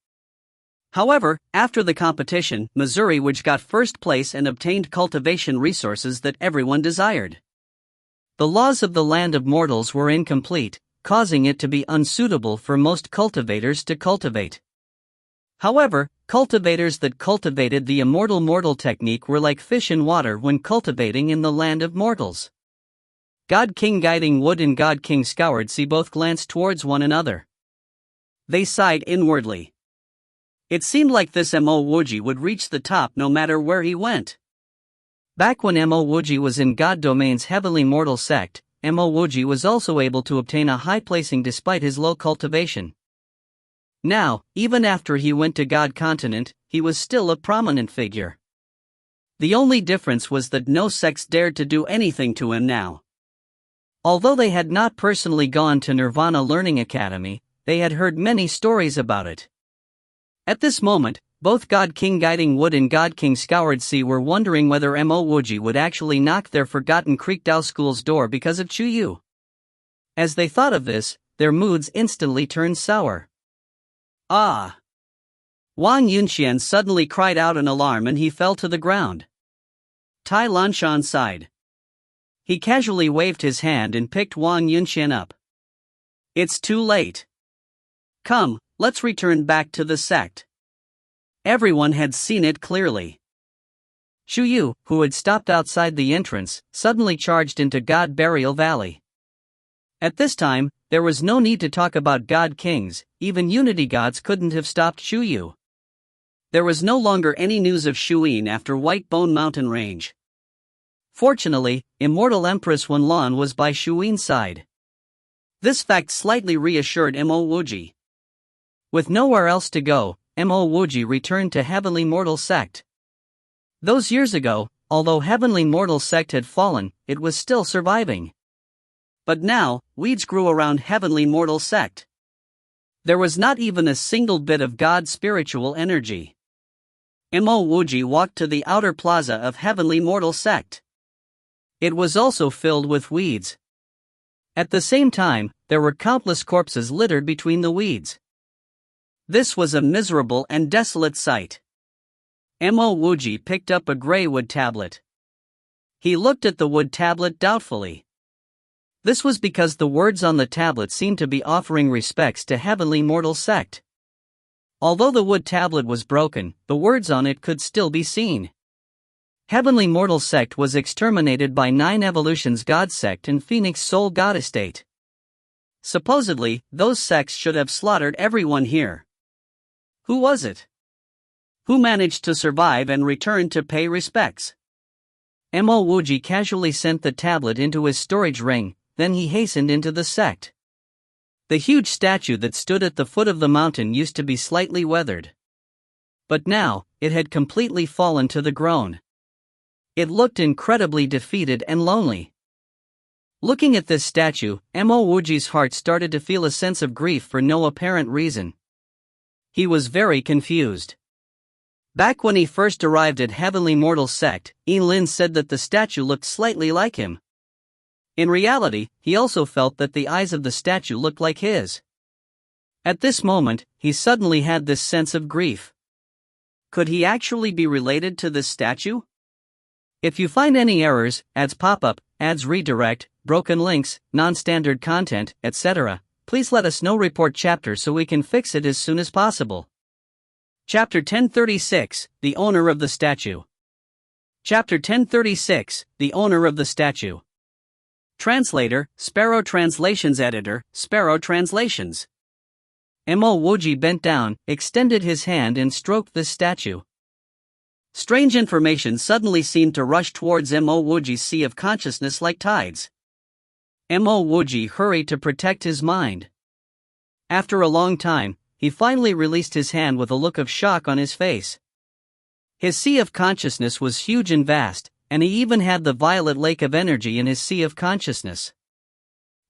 [SPEAKER 1] However, after the competition, Missouri which got first place and obtained cultivation resources that everyone desired. The laws of the Land of Mortals were incomplete, causing it to be unsuitable for most cultivators to cultivate. However, cultivators that cultivated the immortal mortal technique were like fish in water when cultivating in the Land of Mortals. God King Guiding Wood and God King Scoured Sea both glanced towards one another. They sighed inwardly. It seemed like this Mo Wuji would reach the top no matter where he went. Back when Mo Wuji was in God Domain's heavenly mortal sect, Mo Wuji was also able to obtain a high placing despite his low cultivation. Now, even after he went to God Continent, he was still a prominent figure. The only difference was that no sects dared to do anything to him now. Although they had not personally gone to Nirvana Learning Academy, they had heard many stories about it. At this moment, both God King Guiding Wood and God King Scoured Sea were wondering whether Mo Wuji would actually knock their forgotten Creek Dao School's door because of Chu Yu. As they thought of this, their moods instantly turned sour. Ah! Wang Yunxian suddenly cried out in alarm and he fell to the ground. Tai Lanshan sighed. He casually waved his hand and picked Wang Yunxian up. It's too late. Come, let's return back to the sect. Everyone had seen it clearly. Chu Yu, who had stopped outside the entrance, suddenly charged into God Burial Valley. At this time, there was no need to talk about God Kings, even Unity Gods couldn't have stopped Chu Yu. There was no longer any news of Shuyin after White Bone Mountain Range. Fortunately, immortal Empress Wenlan was by Shuin's side. This fact slightly reassured Mo Wuji. With nowhere else to go, Mo Wuji returned to Heavenly Mortal Sect. Those years ago, although Heavenly Mortal Sect had fallen, it was still surviving. But now, weeds grew around Heavenly Mortal Sect. There was not even a single bit of God's spiritual energy. Mo Wuji walked to the outer plaza of Heavenly Mortal Sect. It was also filled with weeds. At the same time, there were countless corpses littered between the weeds. This was a miserable and desolate sight. Mo Wuji picked up a gray wood tablet. He looked at the wood tablet doubtfully. This was because the words on the tablet seemed to be offering respects to Heavenly Mortal Sect. Although the wood tablet was broken, the words on it could still be seen. Heavenly Mortal Sect was exterminated by 9 Evolutions God Sect and Phoenix Soul God Estate. Supposedly, those sects should have slaughtered everyone here. Who was it? Who managed to survive and return to pay respects? Mo Wuji casually sent the tablet into his storage ring, then he hastened into the sect. The huge statue that stood at the foot of the mountain used to be slightly weathered. But now, it had completely fallen to the ground. It looked incredibly defeated and lonely. Looking at this statue, Mo Wuji's heart started to feel a sense of grief for no apparent reason. He was very confused. Back when he first arrived at Heavenly Mortal Sect, Lin said that the statue looked slightly like him. In reality, he also felt that the eyes of the statue looked like his. At this moment, he suddenly had this sense of grief. Could he actually be related to this statue? If you find any errors, ads pop up, ads redirect, broken links, non-standard content, etc., please let us know. Report chapter so we can fix it as soon as possible. Chapter 1036, The Owner of the Statue. Chapter 1036, The Owner of the Statue. Translator, Sparrow Translations. Editor, Sparrow Translations. Mo Wuji bent down, extended his hand and stroked the statue. Strange information suddenly seemed to rush towards Mo Wuji's sea of consciousness like tides. Mo Wuji hurried to protect his mind. After a long time, he finally released his hand with a look of shock on his face. His sea of consciousness was huge and vast, and he even had the violet lake of energy in his sea of consciousness.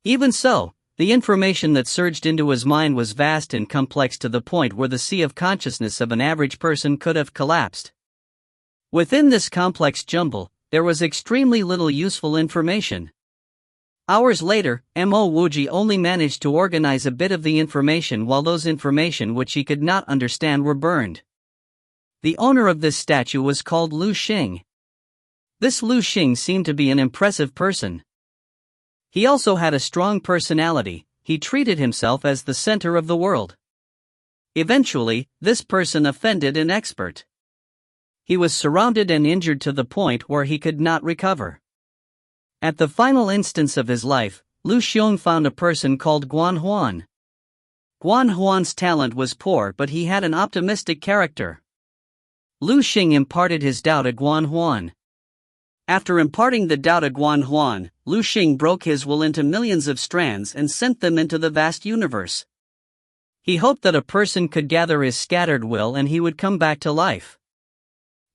[SPEAKER 1] Even so, the information that surged into his mind was vast and complex to the point where the sea of consciousness of an average person could have collapsed. Within this complex jumble, there was extremely little useful information. Hours later, Mo Wuji only managed to organize a bit of the information, while those information which he could not understand were burned. The owner of this statue was called Lu Xing. This Lu Xing seemed to be an impressive person. He also had a strong personality. He treated himself as the center of the world. Eventually, this person offended an expert. He was surrounded and injured to the point where he could not recover. At the final instance of his life, Lu Xing found a person called Guan Huan. Guan Huan's talent was poor, but he had an optimistic character. Lu Xing imparted his Tao to Guan Huan. After imparting the Tao to Guan Huan, Lu Xing broke his will into millions of strands and sent them into the vast universe. He hoped that a person could gather his scattered will and he would come back to life.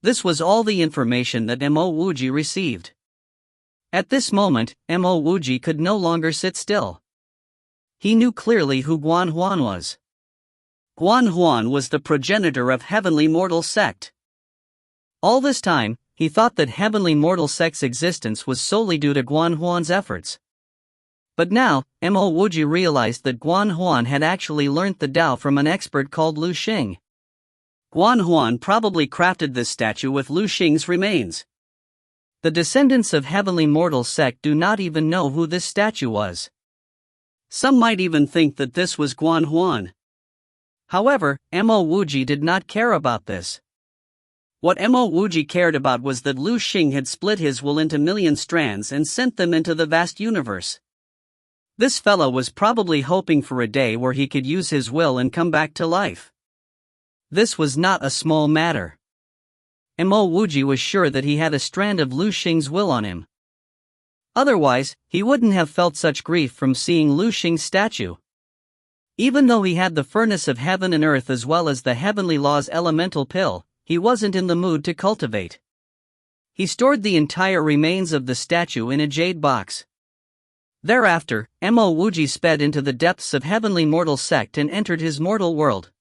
[SPEAKER 1] This was all the information that Mo Wuji received. At this moment, Mo Wuji could no longer sit still. He knew clearly who Guan Huan was. Guan Huan was the progenitor of Heavenly Mortal Sect. All this time, he thought that Heavenly Mortal Sect's existence was solely due to Guan Huan's efforts. But now, Mo Wuji realized that Guan Huan had actually learnt the Tao from an expert called Lu Xing. Guan Huan probably crafted this statue with Lu Xing's remains. The descendants of Heavenly Mortal Sect do not even know who this statue was. Some might even think that this was Guan Huan. However, Mo Wuji did not care about this. What Mo Wuji cared about was that Lu Xing had split his will into million strands and sent them into the vast universe. This fellow was probably hoping for a day where he could use his will and come back to life. This was not a small matter. Mo Wuji was sure that he had a strand of Lu Xing's will on him. Otherwise, he wouldn't have felt such grief from seeing Lu Xing's statue. Even though he had the furnace of heaven and earth as well as the heavenly law's elemental pill, he wasn't in the mood to cultivate. He stored the entire remains of the statue in a jade box. Thereafter, Mo Wuji sped into the depths of heavenly mortal sect and entered his mortal world.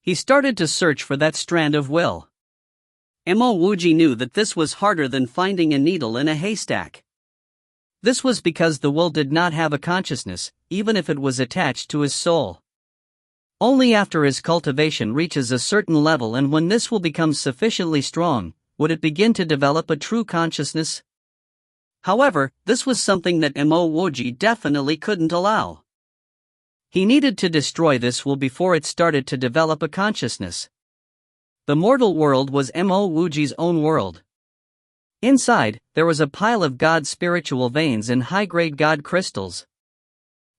[SPEAKER 1] He started to search for that strand of will. Mo Wuji knew that this was harder than finding a needle in a haystack. This was because the will did not have a consciousness, even if it was attached to his soul. Only after his cultivation reaches a certain level and when this will become sufficiently strong, would it begin to develop a true consciousness. However, this was something that Mo Wuji definitely couldn't allow. He needed to destroy this will before it started to develop a consciousness. The mortal world was Mo Wuji's own world. Inside, there was a pile of God's spiritual veins and high-grade God crystals.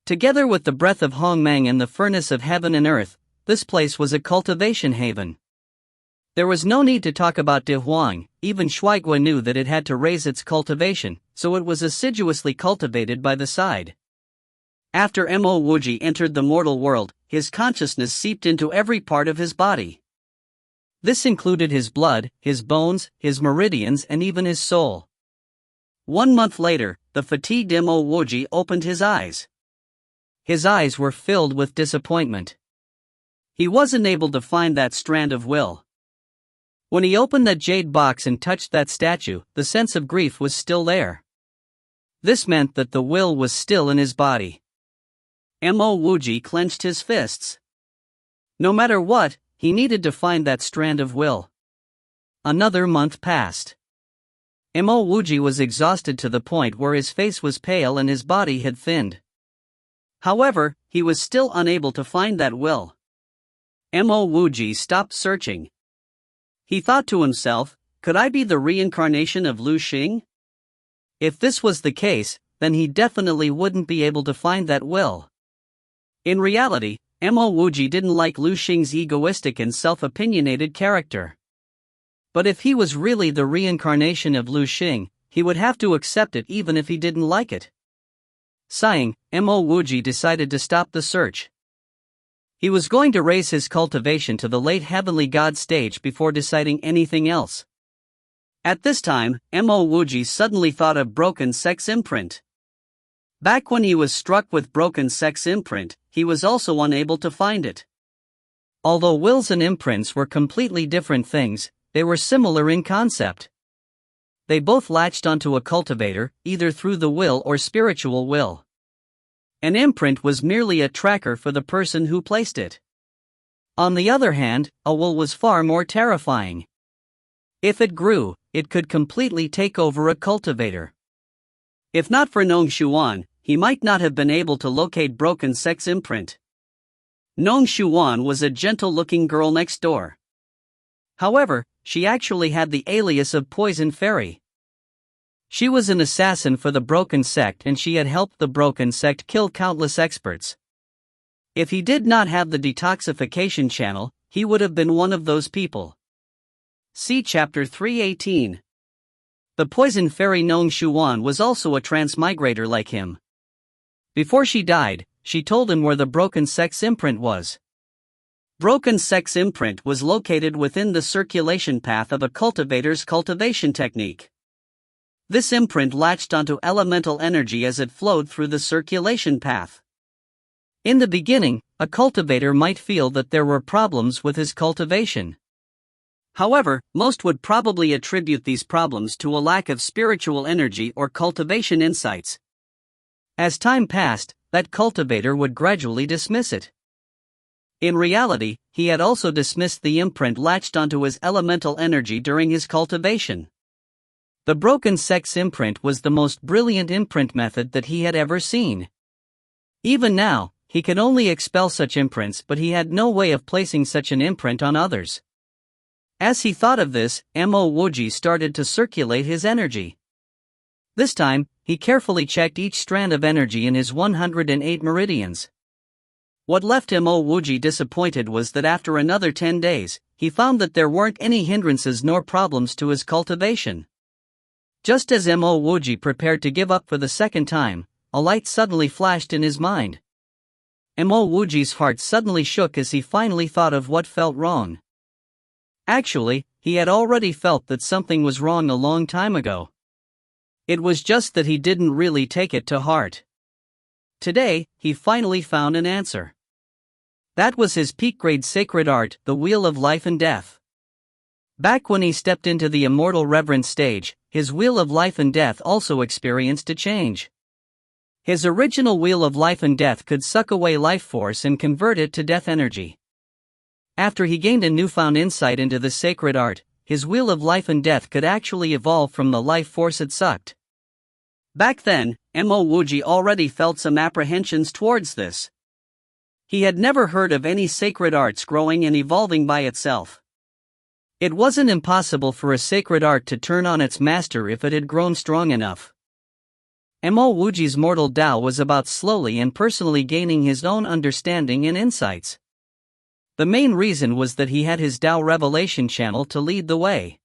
[SPEAKER 1] Together with the breath of Hongmang and the furnace of heaven and earth, this place was a cultivation haven. There was no need to talk about De Huang, even Shuaigua knew that it had to raise its cultivation, so it was assiduously cultivated by the side. After Mo Wuji entered the mortal world, his consciousness seeped into every part of his body. This included his blood, his bones, his meridians and even his soul. 1 month later, the fatigued Mo Wuji opened his eyes. His eyes were filled with disappointment. He wasn't able to find that strand of will. When he opened that jade box and touched that statue, the sense of grief was still there. This meant that the will was still in his body. Mo Wuji clenched his fists. No matter what, he needed to find that strand of will. Another month passed. Mo Wuji was exhausted to the point where his face was pale and his body had thinned. However, he was still unable to find that will. Mo Wuji stopped searching. He thought to himself, could I be the reincarnation of Lu Xing? If this was the case, then he definitely wouldn't be able to find that will. In reality, Mo Wuji didn't like Lu Xing's egoistic and self-opinionated character. But if he was really the reincarnation of Lu Xing, he would have to accept it even if he didn't like it. Sighing, Mo Wuji decided to stop the search. He was going to raise his cultivation to the late heavenly god stage before deciding anything else. At this time, Mo Wuji suddenly thought of broken sex imprint. Back when he was struck with broken sex imprint, he was also unable to find it. Although wills and imprints were completely different things, they were similar in concept. They both latched onto a cultivator, either through the will or spiritual will. An imprint was merely a tracker for the person who placed it. On the other hand, a will was far more terrifying. If it grew, it could completely take over a cultivator. If not for Nong Xuan, he might not have been able to locate broken sex imprint. Nong Xuan was a gentle-looking girl next door. However, she actually had the alias of Poison Fairy. She was an assassin for the Broken Sect and she had helped the Broken Sect kill countless experts. If he did not have the detoxification channel, he would have been one of those people. See Chapter 318. The Poison Fairy Nong Xuan was also a transmigrator like him. Before she died, she told him where the Broken Sex imprint was. Broken Sex imprint was located within the circulation path of a cultivator's cultivation technique. This imprint latched onto elemental energy as it flowed through the circulation path. In the beginning, a cultivator might feel that there were problems with his cultivation. However, most would probably attribute these problems to a lack of spiritual energy or cultivation insights. As time passed, that cultivator would gradually dismiss it. In reality, he had also dismissed the imprint latched onto his elemental energy during his cultivation. The Broken Sex imprint was the most brilliant imprint method that he had ever seen. Even now, he could only expel such imprints, but he had no way of placing such an imprint on others. As he thought of this, Mo Wuji started to circulate his energy. This time, he carefully checked each strand of energy in his 108 meridians. What left Mo Wuji disappointed was that after another 10 days, he found that there weren't any hindrances nor problems to his cultivation. Just as Mo Wuji prepared to give up for the second time, a light suddenly flashed in his mind. Mo Wuji's heart suddenly shook as he finally thought of what felt wrong. Actually, he had already felt that something was wrong a long time ago. It was just that he didn't really take it to heart. Today, he finally found an answer. That was his peak-grade sacred art, the Wheel of Life and Death. Back when he stepped into the immortal reverence stage, his Wheel of Life and Death also experienced a change. His original Wheel of Life and Death could suck away life force and convert it to death energy. After he gained a newfound insight into the sacred art, his Wheel of Life and Death could actually evolve from the life force it sucked. Back then, Mo Wuji already felt some apprehensions towards this. He had never heard of any sacred arts growing and evolving by itself. It wasn't impossible for a sacred art to turn on its master if it had grown strong enough. Mo Wuji's mortal Tao was about slowly and personally gaining his own understanding and insights. The main reason was that he had his Tao revelation channel to lead the way.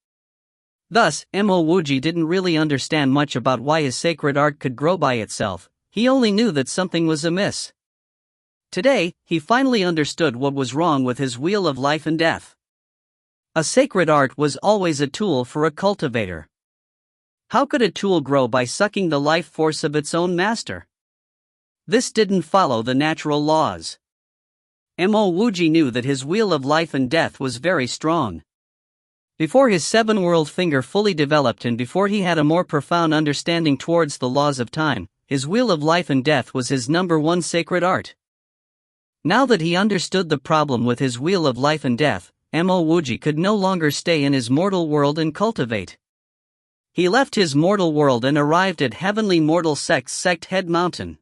[SPEAKER 1] Thus, Mo Wuji didn't really understand much about why his sacred art could grow by itself, he only knew that something was amiss. Today, he finally understood what was wrong with his Wheel of Life and Death. A sacred art was always a tool for a cultivator. How could a tool grow by sucking the life force of its own master? This didn't follow the natural laws. Mo Wuji knew that his Wheel of Life and Death was very strong. Before his seven-world finger fully developed and before he had a more profound understanding towards the laws of time, his Wheel of Life and Death was his number one sacred art. Now that he understood the problem with his Wheel of Life and Death, Mo Wuji could no longer stay in his mortal world and cultivate. He left his mortal world and arrived at Heavenly Mortal Sect's Sect Head Mountain.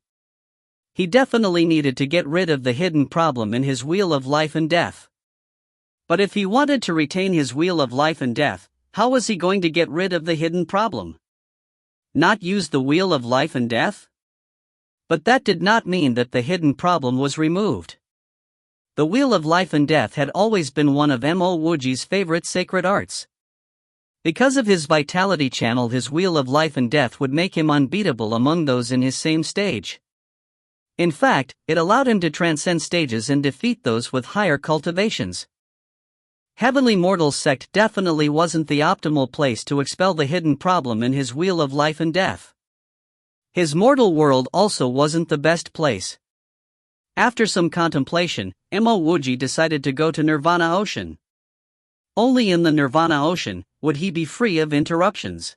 [SPEAKER 1] He definitely needed to get rid of the hidden problem in his Wheel of Life and Death. But if he wanted to retain his Wheel of Life and Death, how was he going to get rid of the hidden problem? Not use the Wheel of Life and Death? But that did not mean that the hidden problem was removed. The Wheel of Life and Death had always been one of Mo Wuji's favorite sacred arts. Because of his vitality channel, his Wheel of Life and Death would make him unbeatable among those in his same stage. In fact, it allowed him to transcend stages and defeat those with higher cultivations. Heavenly Mortal Sect definitely wasn't the optimal place to expel the hidden problem in his Wheel of Life and Death. His mortal world also wasn't the best place. After some contemplation, Mo Wuji decided to go to Nirvana Ocean. Only in the Nirvana Ocean would he be free of interruptions.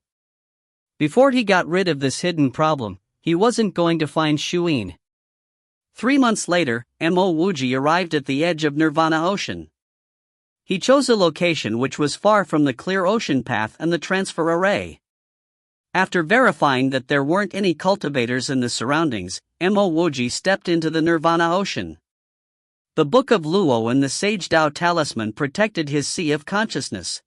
[SPEAKER 1] Before he got rid of this hidden problem, he wasn't going to find Shuin. 3 months later, Mo Wuji arrived at the edge of Nirvana Ocean. He chose a location which was far from the clear ocean path and the transfer array. After verifying that there weren't any cultivators in the surroundings, Mo Wuji stepped into the Nirvana Ocean. The Book of Luo and the Sage Dao Talisman protected his sea of consciousness.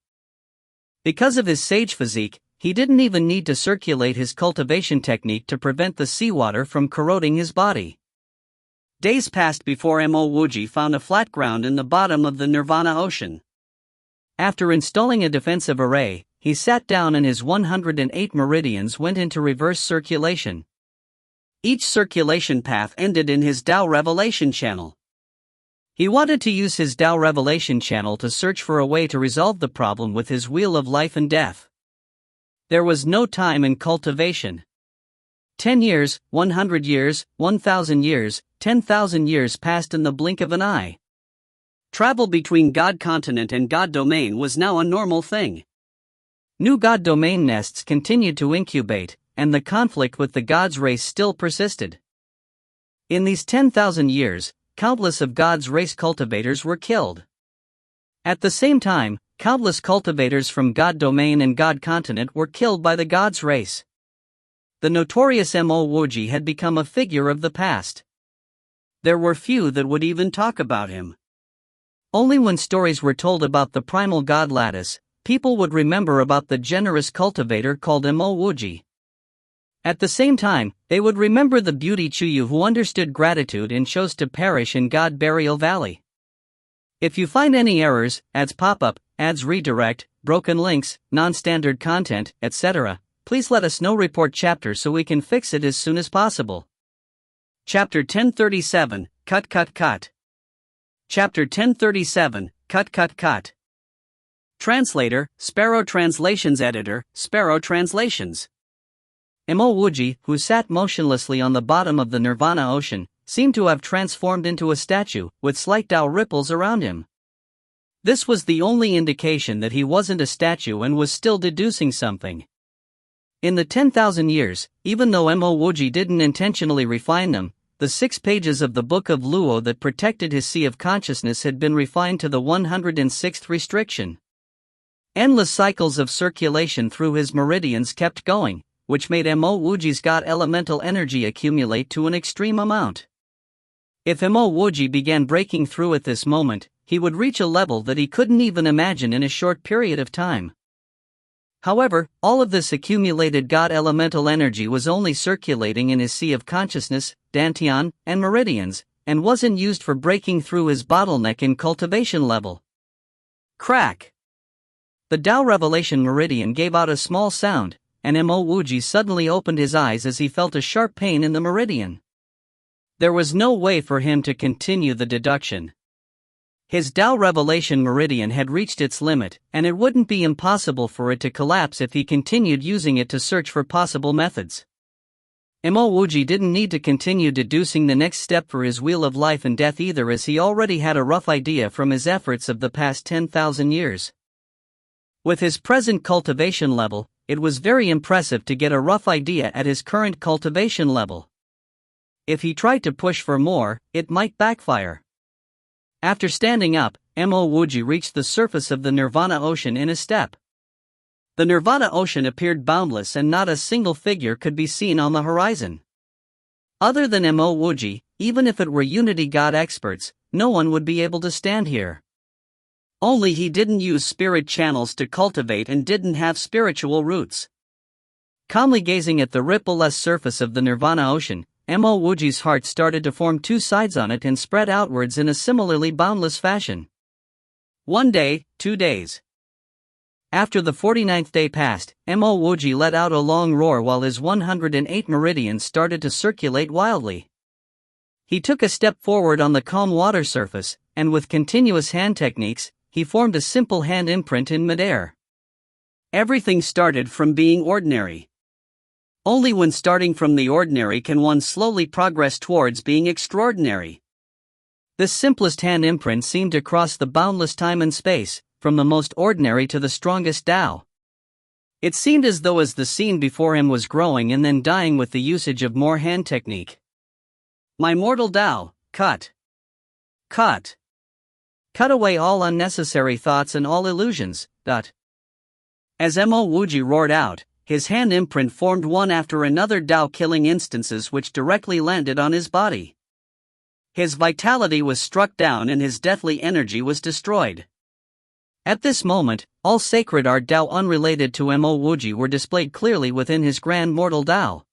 [SPEAKER 1] Because of his sage physique, he didn't even need to circulate his cultivation technique to prevent the seawater from corroding his body. Days passed before Mo Wuji found a flat ground in the bottom of the Nirvana Ocean. After installing a defensive array, he sat down and his 108 meridians went into reverse circulation. Each circulation path ended in his Tao revelation channel. He wanted to use his Tao revelation channel to search for a way to resolve the problem with his Wheel of Life and Death. There was no time in cultivation. 10 years, 100 years, 1,000 years, 10,000 years passed in the blink of an eye. Travel between God continent and God domain was now a normal thing. New God domain nests continued to incubate, and the conflict with the God's race still persisted. In these 10,000 years, countless of God's race cultivators were killed. At the same time, countless cultivators from God domain and God continent were killed by the God's race. The notorious Mo Wuji had become a figure of the past. There were few that would even talk about him. Only when stories were told about the primal God lattice, people would remember about the generous cultivator called Mo Wuji. At the same time, they would remember the beauty Chuyu who understood gratitude and chose to perish in God Burial Valley. If you find any errors, ads pop up, ads redirect, broken links, non-standard content, etc., please let us know. Report chapter so we can fix it as soon as possible. Chapter 1037, Cut. Chapter 1037, Cut. Translator, Sparrow Translations. Editor, Sparrow Translations. Mo Wuji, who sat motionlessly on the bottom of the Nirvana ocean, seemed to have transformed into a statue, with slight Tao ripples around him. This was the only indication that he wasn't a statue and was still deducing something. In the 10,000 years, even though Mo Wuji didn't intentionally refine them, the 6 pages of the Book of Luo that protected his sea of consciousness had been refined to the 106th restriction. Endless cycles of circulation through his meridians kept going, which made Mo Wuji's God elemental energy accumulate to an extreme amount. If Mo Wuji began breaking through at this moment, he would reach a level that he couldn't even imagine in a short period of time. However, all of this accumulated God elemental energy was only circulating in his sea of consciousness, dantian, and meridians, and wasn't used for breaking through his bottleneck in cultivation level. Crack! The Tao Revelation meridian gave out a small sound, and Mo Wuji suddenly opened his eyes as he felt a sharp pain in the meridian. There was no way for him to continue the deduction. His Tao Revelation meridian had reached its limit, and it wouldn't be impossible for it to collapse if he continued using it to search for possible methods. Mo Wuji didn't need to continue deducing the next step for his wheel of life and death either, as he already had a rough idea from his efforts of the past 10,000 years. With his present cultivation level, it was very impressive to get a rough idea at his current cultivation level. If he tried to push for more, it might backfire. After standing up, Mo Wuji reached the surface of the Nirvana ocean in a step. The Nirvana ocean appeared boundless and not a single figure could be seen on the horizon. Other than Mo Wuji, even if it were Unity God experts, no one would be able to stand here. Only he didn't use spirit channels to cultivate and didn't have spiritual roots. Calmly gazing at the ripple-less surface of the Nirvana ocean, Mo Wuji's heart started to form 2 sides on it and spread outwards in a similarly boundless fashion. 1 day, 2 days. After the 49th day passed, Mo Wuji let out a long roar while his 108 meridians started to circulate wildly. He took a step forward on the calm water surface, and with continuous hand techniques, he formed a simple hand imprint in midair. Everything started from being ordinary. Only when starting from the ordinary can one slowly progress towards being extraordinary. This simplest hand imprint seemed to cross the boundless time and space, from the most ordinary to the strongest Tao. It seemed as though as the scene before him was growing and then dying with the usage of more hand technique. My mortal Tao, cut. Cut. Cut away all unnecessary thoughts and all illusions. As Mo Wuji roared out, his hand imprint formed one after another Tao-killing instances which directly landed on his body. His vitality was struck down and his deathly energy was destroyed. At this moment, all sacred art Tao unrelated to Mo Wuji were displayed clearly within his grand mortal Tao.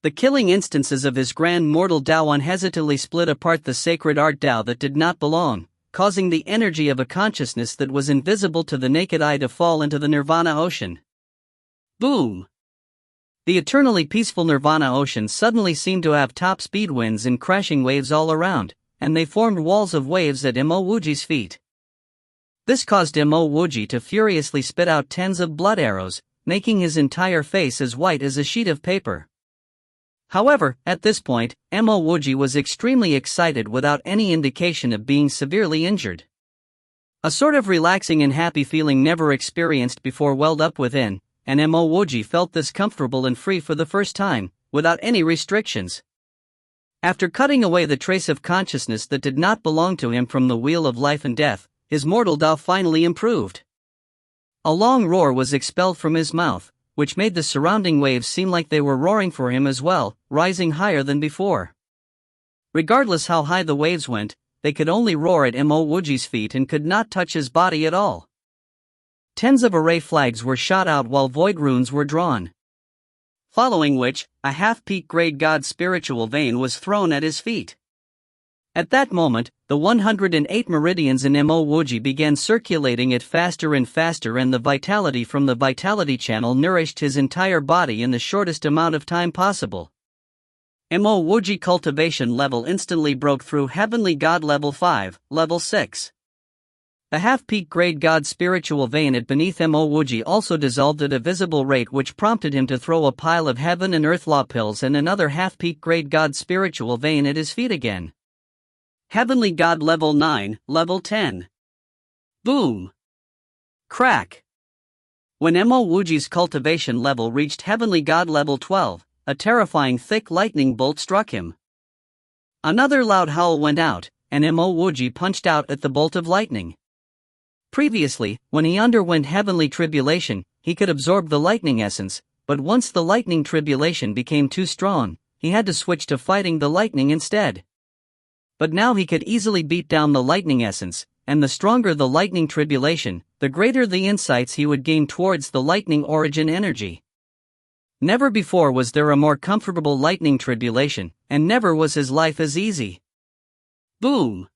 [SPEAKER 1] The killing instances of his grand mortal Tao unhesitantly split apart the sacred art Tao that did not belong, causing the energy of a consciousness that was invisible to the naked eye to fall into the Nirvana ocean. Boom! The eternally peaceful Nirvana ocean suddenly seemed to have top-speed winds and crashing waves all around, and they formed walls of waves at Mo Wuji's feet. This caused Mo Wuji to furiously spit out tens of blood arrows, making his entire face as white as a sheet of paper. However, at this point, Mo Wuji was extremely excited without any indication of being severely injured. A sort of relaxing and happy feeling never experienced before welled up within, and Mo Wuji felt this comfortable and free for the first time, without any restrictions. After cutting away the trace of consciousness that did not belong to him from the wheel of life and death, his mortal Tao finally improved. A long roar was expelled from his mouth, which made the surrounding waves seem like they were roaring for him as well, rising higher than before. Regardless how high the waves went, they could only roar at Mo Wuji's feet and could not touch his body at all. Tens of array flags were shot out while void runes were drawn. Following which, a half-peak grade god spiritual vein was thrown at his feet. At that moment, the 108 meridians in Mo Wuji began circulating it faster and faster, and the vitality from the vitality channel nourished his entire body in the shortest amount of time possible. Mo Wuji cultivation level instantly broke through Heavenly God level 5, level 6. The half-peak grade God spiritual vein at beneath Mo Wuji also dissolved at a visible rate, which prompted him to throw a pile of heaven and earth law pills and another half-peak grade God spiritual vein at his feet again. Heavenly God level 9, level 10. Boom! Crack! When Mo Wuji's cultivation level reached Heavenly God level 12, a terrifying thick lightning bolt struck him. Another loud howl went out, and Mo Wuji punched out at the bolt of lightning. Previously, when he underwent heavenly tribulation, he could absorb the lightning essence, but once the lightning tribulation became too strong, he had to switch to fighting the lightning instead. But now he could easily beat down the lightning essence, and the stronger the lightning tribulation, the greater the insights he would gain towards the lightning origin energy. Never before was there a more comfortable lightning tribulation, and never was his life as easy. Boom!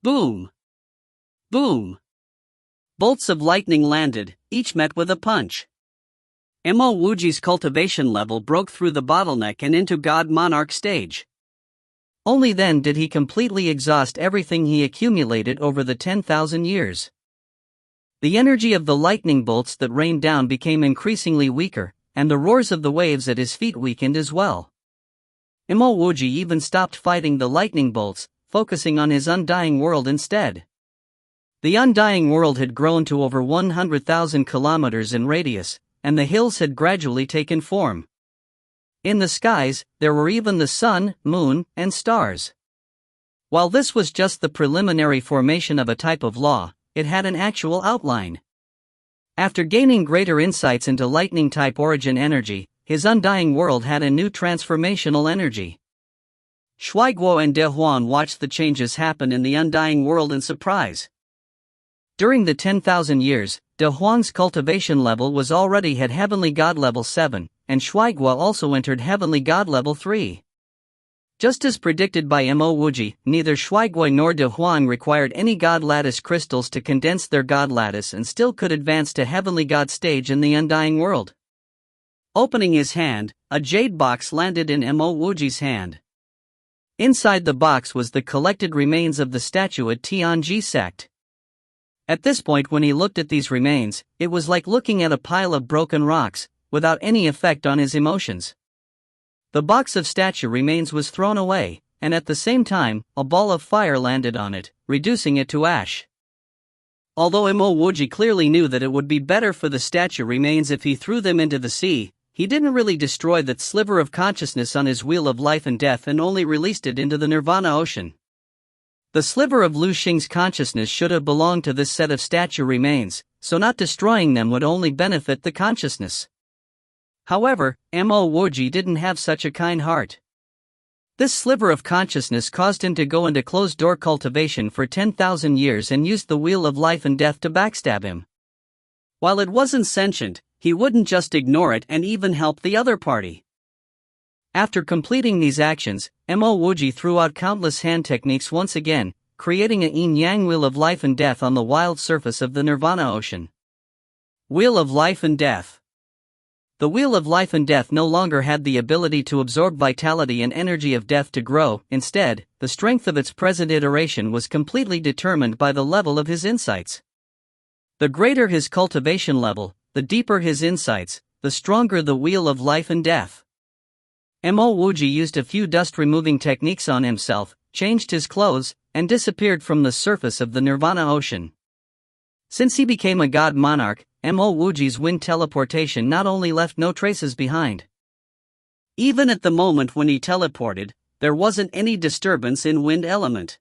[SPEAKER 1] Boom! Boom! Bolts of lightning landed, each met with a punch. Mo Wuji's cultivation level broke through the bottleneck and into God Monarch stage. Only then did he completely exhaust everything he accumulated over the 10,000 years. The energy of the lightning bolts that rained down became increasingly weaker, and the roars of the waves at his feet weakened as well. Mo Wuji even stopped fighting the lightning bolts, focusing on his undying world instead. The undying world had grown to over 100,000 kilometers in radius, and the hills had gradually taken form. In the skies, there were even the sun, moon, and stars. While this was just the preliminary formation of a type of law, it had an actual outline. After gaining greater insights into lightning-type origin energy, his undying world had a new transformational energy. Shuaiguo and De Huan watched the changes happen in the undying world in surprise. During the 10,000 years, De Huang's cultivation level was already at Heavenly God level 7, and Shuaiguo also entered Heavenly God level 3. Just as predicted by Mo Wuji, neither Shuaiguo nor De Huang required any God lattice crystals to condense their God lattice and still could advance to Heavenly God stage in the undying world. Opening his hand, a jade box landed in Mo Wuji's hand. Inside the box was the collected remains of the statue at Tianji sect. At this point, when he looked at these remains, it was like looking at a pile of broken rocks, without any effect on his emotions. The box of statue remains was thrown away, and at the same time, a ball of fire landed on it, reducing it to ash. Although Mo Wuji clearly knew that it would be better for the statue remains if he threw them into the sea, he didn't really destroy that sliver of consciousness on his wheel of life and death and only released it into the Nirvana ocean. The sliver of Lu Xing's consciousness should have belonged to this set of statue remains, so not destroying them would only benefit the consciousness. However, Mo Wuji didn't have such a kind heart. This sliver of consciousness caused him to go into closed-door cultivation for 10,000 years and used the wheel of life and death to backstab him. While it wasn't sentient, he wouldn't just ignore it and even help the other party. After completing these actions, Mo Wuji threw out countless hand techniques once again, creating a yin-yang wheel of life and death on the wild surface of the Nirvana ocean. Wheel of life and death. The wheel of life and death no longer had the ability to absorb vitality and energy of death to grow. Instead, the strength of its present iteration was completely determined by the level of his insights. The greater his cultivation level, the deeper his insights, the stronger the wheel of life and death. Mo Wuji used a few dust-removing techniques on himself, changed his clothes, and disappeared from the surface of the Nirvana ocean. Since he became a God Monarch, Mo Wuji's wind teleportation not only left no traces behind. Even at the moment when he teleported, there wasn't any disturbance in wind element.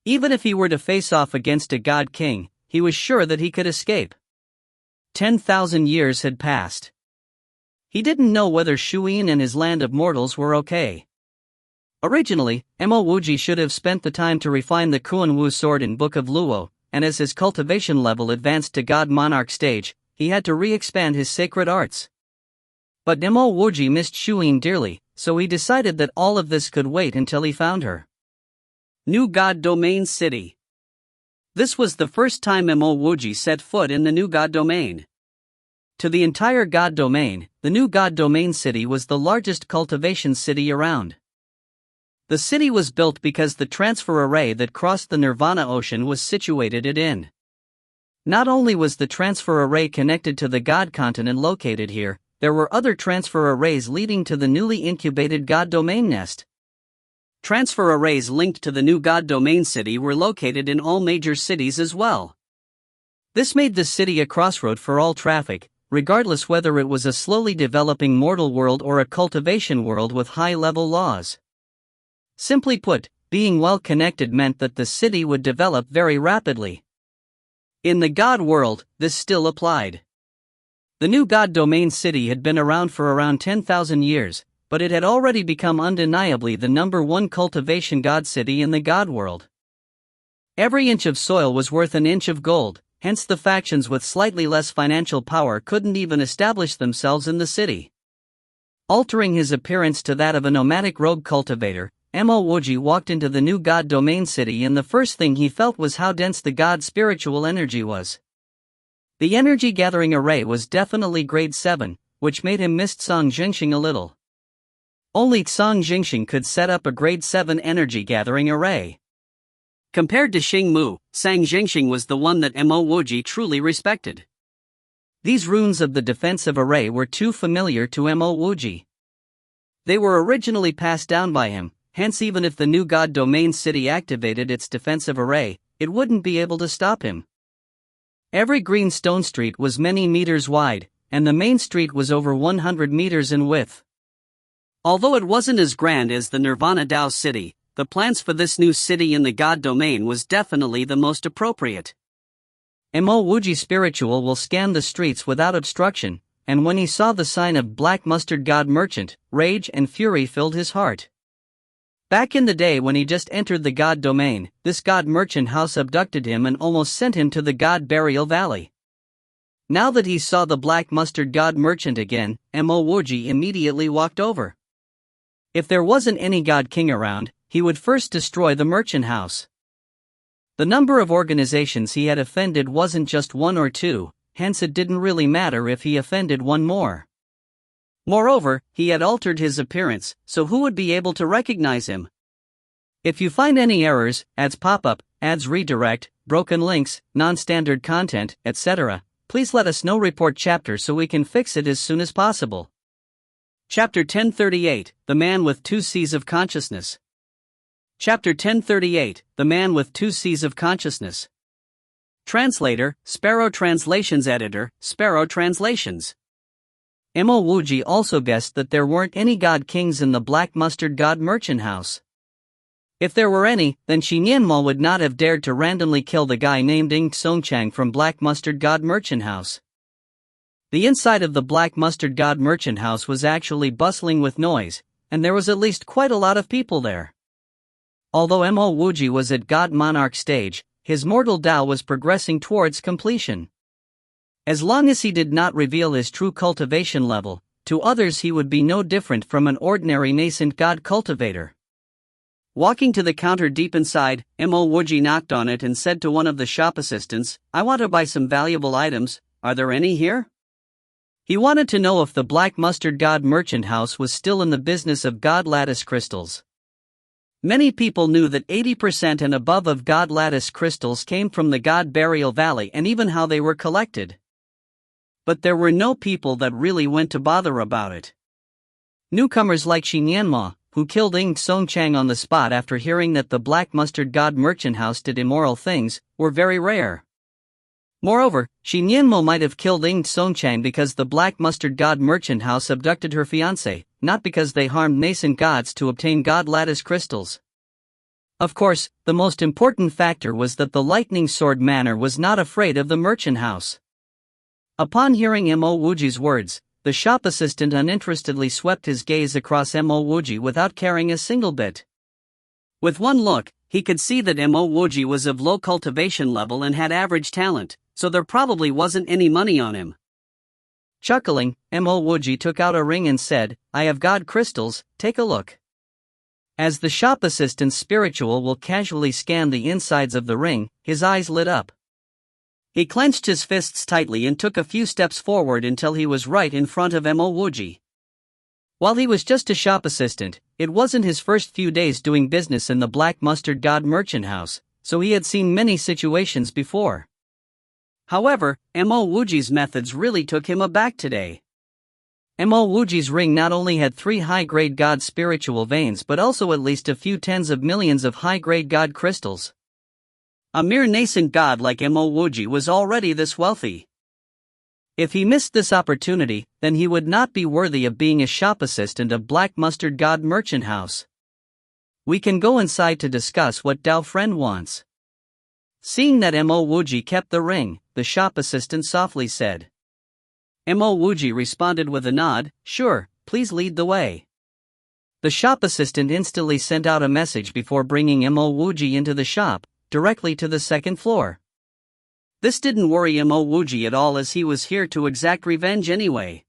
[SPEAKER 1] Even if he were to face off against a God King, he was sure that he could escape. 10,000 years had passed. He didn't know whether Shuyin and his land of mortals were okay. Originally, Mo Wuji should have spent the time to refine the Kuan Wu sword in Book of Luo, and as his cultivation level advanced to God Monarch stage, he had to re-expand his sacred arts. But Mo Wuji missed Shuyin dearly, so he decided that all of this could wait until he found her. New God Domain City. This was the first time Mo Wuji set foot in the new God Domain. To the entire God Domain, the new God Domain City was the largest cultivation city around. The city was built because the transfer array that crossed the Nirvana Ocean was situated in. Not only was the transfer array connected to the God continent located here, there were other transfer arrays leading to the newly incubated God Domain nest. Transfer arrays linked to the new God Domain City were located in all major cities as well. This made the city a crossroad for all traffic, regardless whether it was a slowly developing mortal world or a cultivation world with high-level laws. Simply put, being well-connected meant that the city would develop very rapidly. In the God world, this still applied. The new God Domain City had been around for around 10,000 years, but it had already become undeniably the #1 cultivation God city in the God world. Every inch of soil was worth an inch of gold, hence the factions with slightly less financial power couldn't even establish themselves in the city. Altering his appearance to that of a nomadic rogue cultivator, Mo Wuji walked into the new God Domain City, and the first thing he felt was how dense the God spiritual energy was. The energy gathering array was definitely grade 7, which made him miss Tsang Jingxing a little. Only Tsang Jingxing could set up a grade 7 energy gathering array. Compared to Xing Mu, Tsang Jingxing was the one that Mo Wuji truly respected. These runes of the defensive array were too familiar to Mo Wuji. They were originally passed down by him, hence even if the new God Domain City activated its defensive array, it wouldn't be able to stop him. Every green stone street was many meters wide, and the main street was over 100 meters in width. Although it wasn't as grand as the Nirvana Dao City, the plans for this new city in the God Domain was definitely the most appropriate. Mo Wuji Spiritual will scan the streets without obstruction, and when he saw the sign of Black Mustard God Merchant, rage and fury filled his heart. Back in the day when he just entered the God Domain, this God Merchant house abducted him and almost sent him to the God Burial Valley. Now that he saw the Black Mustard God Merchant again, Mo Wuji immediately walked over. If there wasn't any God King around, he would first destroy the merchant house. The number of organizations he had offended wasn't just 1 or 2, hence it didn't really matter if he offended one more. Moreover, he had altered his appearance, so who would be able to recognize him? If you find any errors, ads pop up, ads redirect, broken links, non-standard content, etc., please let us know. Report chapter so we can fix it as soon as possible. Chapter 1038, The Man with 2 C's of Consciousness. Chapter 1038, The Man with 2 C's of Consciousness. Translator, Sparrow Translations. Editor, Sparrow Translations. Mo Wuji also guessed that there weren't any God Kings in the Black Mustard God Merchant house. If there were any, then Xinyanmo would not have dared to randomly kill the guy named Ing Songchang from Black Mustard God Merchant house. The inside of the Black Mustard God Merchant house was actually bustling with noise, and there was at least quite a lot of people there. Although Mo Wuji was at God Monarch stage, his mortal Tao was progressing towards completion. As long as he did not reveal his true cultivation level, to others he would be no different from an ordinary nascent God cultivator. Walking to the counter deep inside, Mo Wuji knocked on it and said to one of the shop assistants, "I want to buy some valuable items, are there any here?" He wanted to know if the Black Mustard God Merchant house was still in the business of God lattice crystals. Many people knew that 80% and above of God lattice crystals came from the God Burial Valley and even how they were collected. But there were no people that really went to bother about it. Newcomers like Xinyanmo, who killed Ing Songchang on the spot after hearing that the Black Mustard God Merchant house did immoral things, were very rare. Moreover, Xinyanmo might have killed Ing Songchang because the Black Mustard God Merchant house abducted her fiancé, not because they harmed nascent gods to obtain God lattice crystals. Of course, the most important factor was that the Lightning Sword Manor was not afraid of the merchant house. Upon hearing Mo Wuji's words, the shop assistant uninterestedly swept his gaze across Mo Wuji without caring a single bit. With one look, he could see that Mo Wuji was of low cultivation level and had average talent, so there probably wasn't any money on him. Chuckling, Mo Wuji took out a ring and said, "I have God crystals, take a look." As the shop assistant's spiritual will casually scan the insides of the ring, his eyes lit up. He clenched his fists tightly and took a few steps forward until he was right in front of Mo Wuji. While he was just a shop assistant, it wasn't his first few days doing business in the Black Mustard God merchant house, so he had seen many situations before. However, Mo Wuji's methods really took him aback today. Mo Wuji's ring not only had 3 high-grade God spiritual veins but also at least a few tens of millions of high-grade God crystals. A mere nascent god like Mo Wuji was already this wealthy. If he missed this opportunity, then he would not be worthy of being a shop assistant of Black Mustard God merchant house. We can go inside to discuss what Dao friend wants. Seeing that Mo Wuji kept the ring, the shop assistant softly said. Mo Wuji responded with a nod, sure, please lead the way. The shop assistant instantly sent out a message before bringing Mo Wuji into the shop, directly to the second floor. This didn't worry Mo Wuji at all as he was here to exact revenge anyway.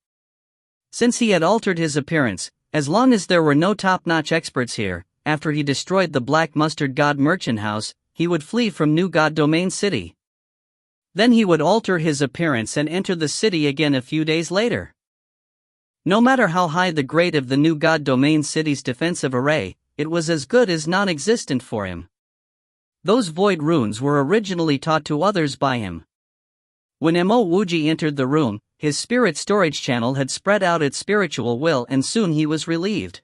[SPEAKER 1] Since he had altered his appearance, as long as there were no top-notch experts here, after he destroyed the Black Mustard God merchant house, he would flee from New God Domain City. Then he would alter his appearance and enter the city again a few days later. No matter how high the grade of the New God Domain City's defensive array, it was as good as non-existent for him. Those void runes were originally taught to others by him. When Mo Wuji entered the room, his spirit storage channel had spread out its spiritual will and soon he was relieved.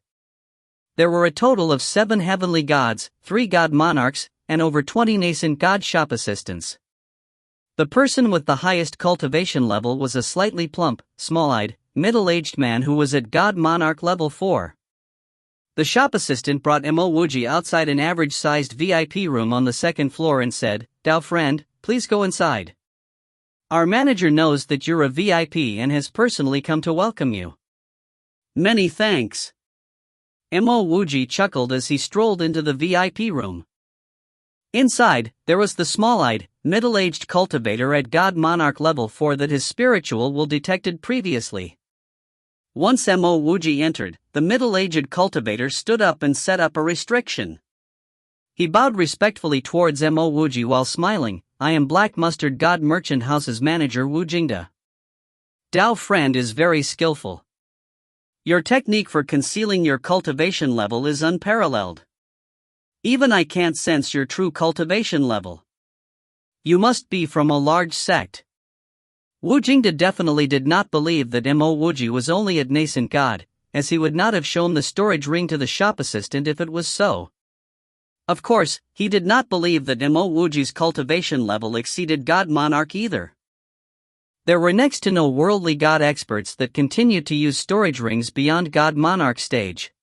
[SPEAKER 1] There were a total of 7 heavenly gods, 3 god monarchs, and over 20 nascent god shop assistants. The person with the highest cultivation level was a slightly plump, small-eyed, middle-aged man who was at god monarch level 4. The shop assistant brought Mo Wuji outside an average-sized VIP room on the second floor and said, Dao friend, please go inside. Our manager knows that you're a VIP and has personally come to welcome you. Many thanks. Mo Wuji chuckled as he strolled into the VIP room. Inside, there was the small-eyed, middle-aged cultivator at God Monarch level 4 that his spiritual will detected previously. Once Mo Wuji entered, the middle-aged cultivator stood up and set up a restriction. He bowed respectfully towards Mo Wuji while smiling, I am Black Mustard God Merchant House's manager Wu Jingda. Dao friend is very skillful. Your technique for concealing your cultivation level is unparalleled. Even I can't sense your true cultivation level. You must be from a large sect. Wu Jingda definitely did not believe that Mo Wuji was only a nascent god, as he would not have shown the storage ring to the shop assistant if it was so. Of course, he did not believe that Mo Wuji's cultivation level exceeded God Monarch either. There were next to no worldly god experts that continued to use storage rings beyond God Monarch stage.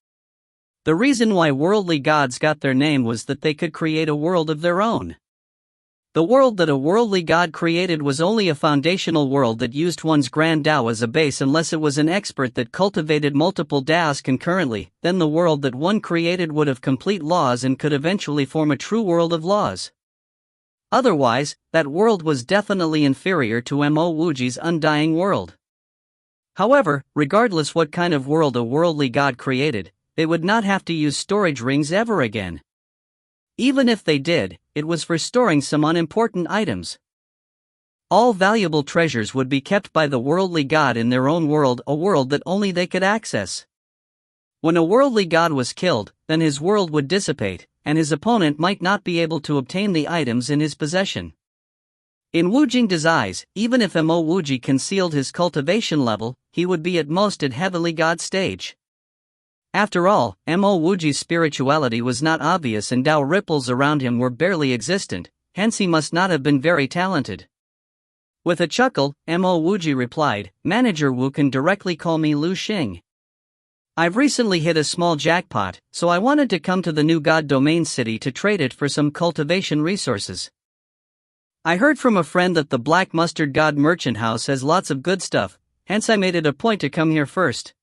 [SPEAKER 1] The reason why worldly gods got their name was that they could create a world of their own. The world that a worldly god created was only a foundational world that used one's grand Dao as a base unless it was an expert that cultivated multiple Daos concurrently, then the world that one created would have complete laws and could eventually form a true world of laws. Otherwise, that world was definitely inferior to Mo Wuji's undying world. However, regardless what kind of world a worldly god created, they would not have to use storage rings ever again. Even if they did, it was for storing some unimportant items. All valuable treasures would be kept by the worldly god in their own world, a world that only they could access. When a worldly god was killed, then his world would dissipate, and his opponent might not be able to obtain the items in his possession. In Wu Jingda's eyes, even if Mo Wuji concealed his cultivation level, he would be at most at heavenly god stage. After all, Mo Wuji's spirituality was not obvious and Dao ripples around him were barely existent, hence he must not have been very talented. With a chuckle, Mo Wuji replied, Manager Wu can directly call me Lu Xing. I've recently hit a small jackpot, so I wanted to come to the New God Domain City to trade it for some cultivation resources. I heard from a friend that the Black Mustard God Merchant House has lots of good stuff, hence I made it a point to come here first.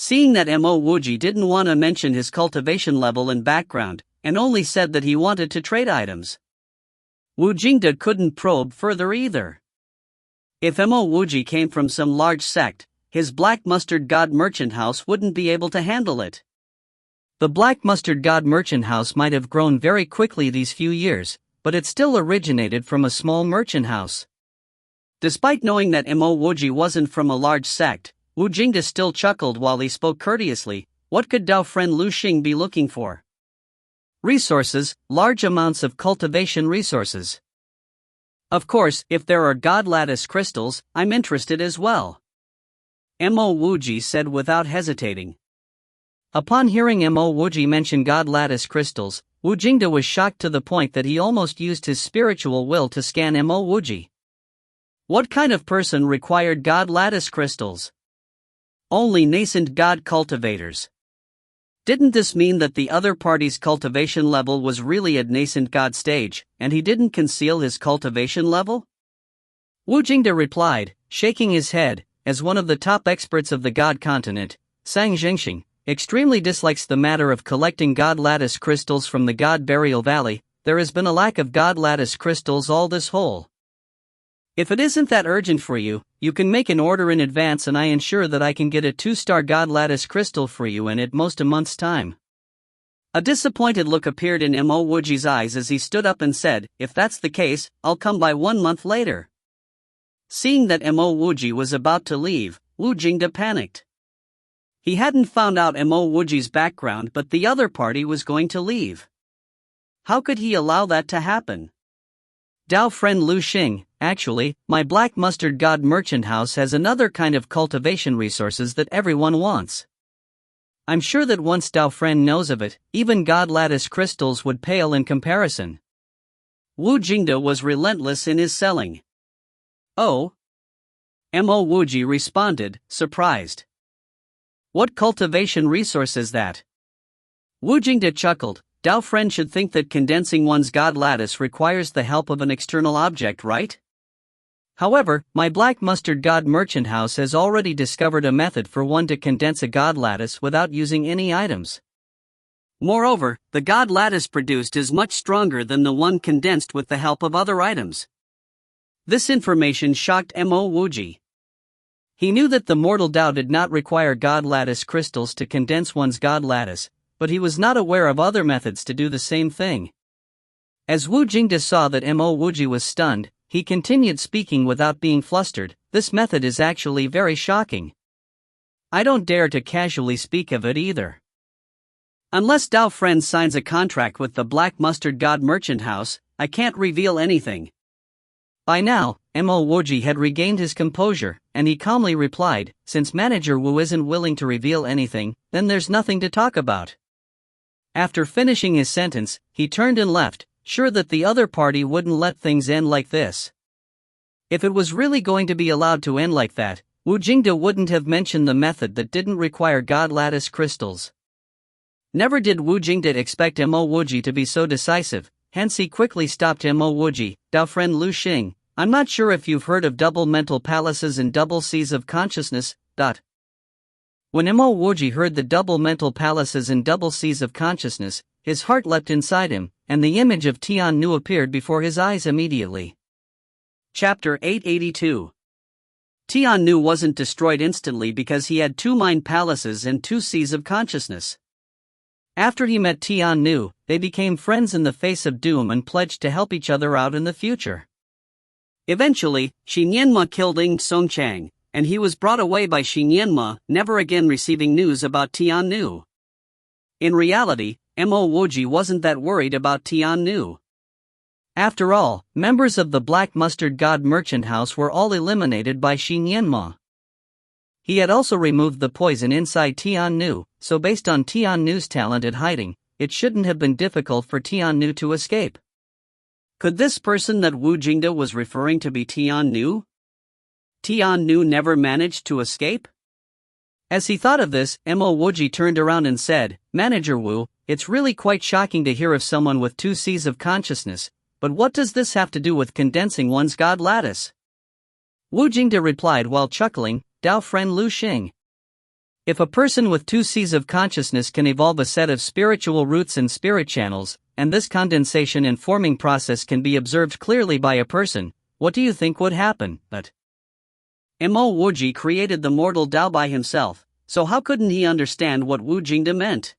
[SPEAKER 1] Seeing that Mo Wuji didn't want to mention his cultivation level and background, and only said that he wanted to trade items, Wu Jingda couldn't probe further either. If Mo Wuji came from some large sect, his Black Mustard God Merchant House wouldn't be able to handle it. The black mustard god merchant house might have grown very quickly these few years, but it still originated from a small merchant house. Despite knowing that Mo Wuji wasn't from a large sect, Wu Jingde still chuckled while he spoke courteously. What could Dao friend Lu Xing be looking for? Resources, large amounts of cultivation resources. Of course, if there are god lattice crystals, I'm interested as well. Mo Wuji said without hesitating. Upon hearing Mo Wuji mention god lattice crystals, Wu Jingde was shocked to the point that he almost used his spiritual will to scan Mo Wuji. What kind of person required god lattice crystals? Only nascent god cultivators. Didn't this mean that the other party's cultivation level was really at nascent god stage, and he didn't conceal his cultivation level? Wu Jingde replied, shaking his head, as one of the top experts of the god continent, Sang Jingxing, extremely dislikes the matter of collecting god lattice crystals from the god burial valley. There has been a lack of god lattice crystals all this whole. If it isn't that urgent for you, you can make an order in advance and I ensure that I can get a 2-star god lattice crystal for you in at most a month's time. A disappointed look appeared in Mo Wuji's eyes as he stood up and said, if that's the case, I'll come by 1 month later. Seeing that Mo Wuji was about to leave, Wu Jingde panicked. He hadn't found out Mo Wuji's background, but the other party was going to leave. How could he allow that to happen? Dao friend Lu Xing, actually, my black mustard god merchant house has another kind of cultivation resources that everyone wants. I'm sure that once Dao friend knows of it, even god lattice crystals would pale in comparison. Wu Jingde was relentless in his selling. Oh? Mo Wuji responded, surprised. What cultivation resource is that? Wu Jingde chuckled. Dao friend should think that condensing one's god lattice requires the help of an external object, right? However, my black mustard god merchant house has already discovered a method for one to condense a god lattice without using any items. Moreover, the god lattice produced is much stronger than the one condensed with the help of other items. This information shocked Mo Wuji. He knew that the mortal Dao did not require god lattice crystals to condense one's god lattice, but he was not aware of other methods to do the same thing. As Wu Jingde saw that Mo Wuji was stunned, he continued speaking without being flustered. This method is actually very shocking. I don't dare to casually speak of it either. Unless Dao friend signs a contract with the black mustard god merchant house, I can't reveal anything. By now, Mo Wuji had regained his composure, and he calmly replied, since manager Wu isn't willing to reveal anything, then there's nothing to talk about. After finishing his sentence, he turned and left, sure that the other party wouldn't let things end like this. If it was really going to be allowed to end like that, Wu Jingde wouldn't have mentioned the method that didn't require god lattice crystals. Never did Wu Jingde expect Mo Wuji to be so decisive, hence he quickly stopped Mo Wuji. Dao friend Lu Xing, I'm not sure if you've heard of double mental palaces and double seas of consciousness. When Mo Wuji heard the double mental palaces and double seas of consciousness, his heart leapt inside him, and the image of Tian Nu appeared before his eyes immediately. Chapter 882. Tian Nu wasn't destroyed instantly because he had 2 mind palaces and 2 seas of consciousness. After he met Tian Nu, they became friends in the face of doom and pledged to help each other out in the future. Eventually, Xi Nianma killed Ing Songchang, and he was brought away by Xi Nianma, never again receiving news about Tian Nu. In reality, Mo Wuji wasn't that worried about Tian Nu. After all, members of the black mustard god merchant house were all eliminated by Xi Nianma. He had also removed the poison inside Tian Nu, so based on Tian Nu's talent at hiding, it shouldn't have been difficult for Tian Nu to escape. Could this person that Wu Jingde was referring to be Tian Nu? Tian Nu never managed to escape? As he thought of this, Mo Wuji turned around and said, Manager Wu, it's really quite shocking to hear of someone with 2 seas of consciousness, but what does this have to do with condensing one's god lattice? Wu Jingde replied while chuckling, Dao friend Lu Xing. If a person with 2 seas of consciousness can evolve a set of spiritual roots and spirit channels, and this condensation and forming process can be observed clearly by a person, what do you think would happen? But Mo Wuji created the mortal Dao by himself, so how couldn't he understand what Wu Jingde meant?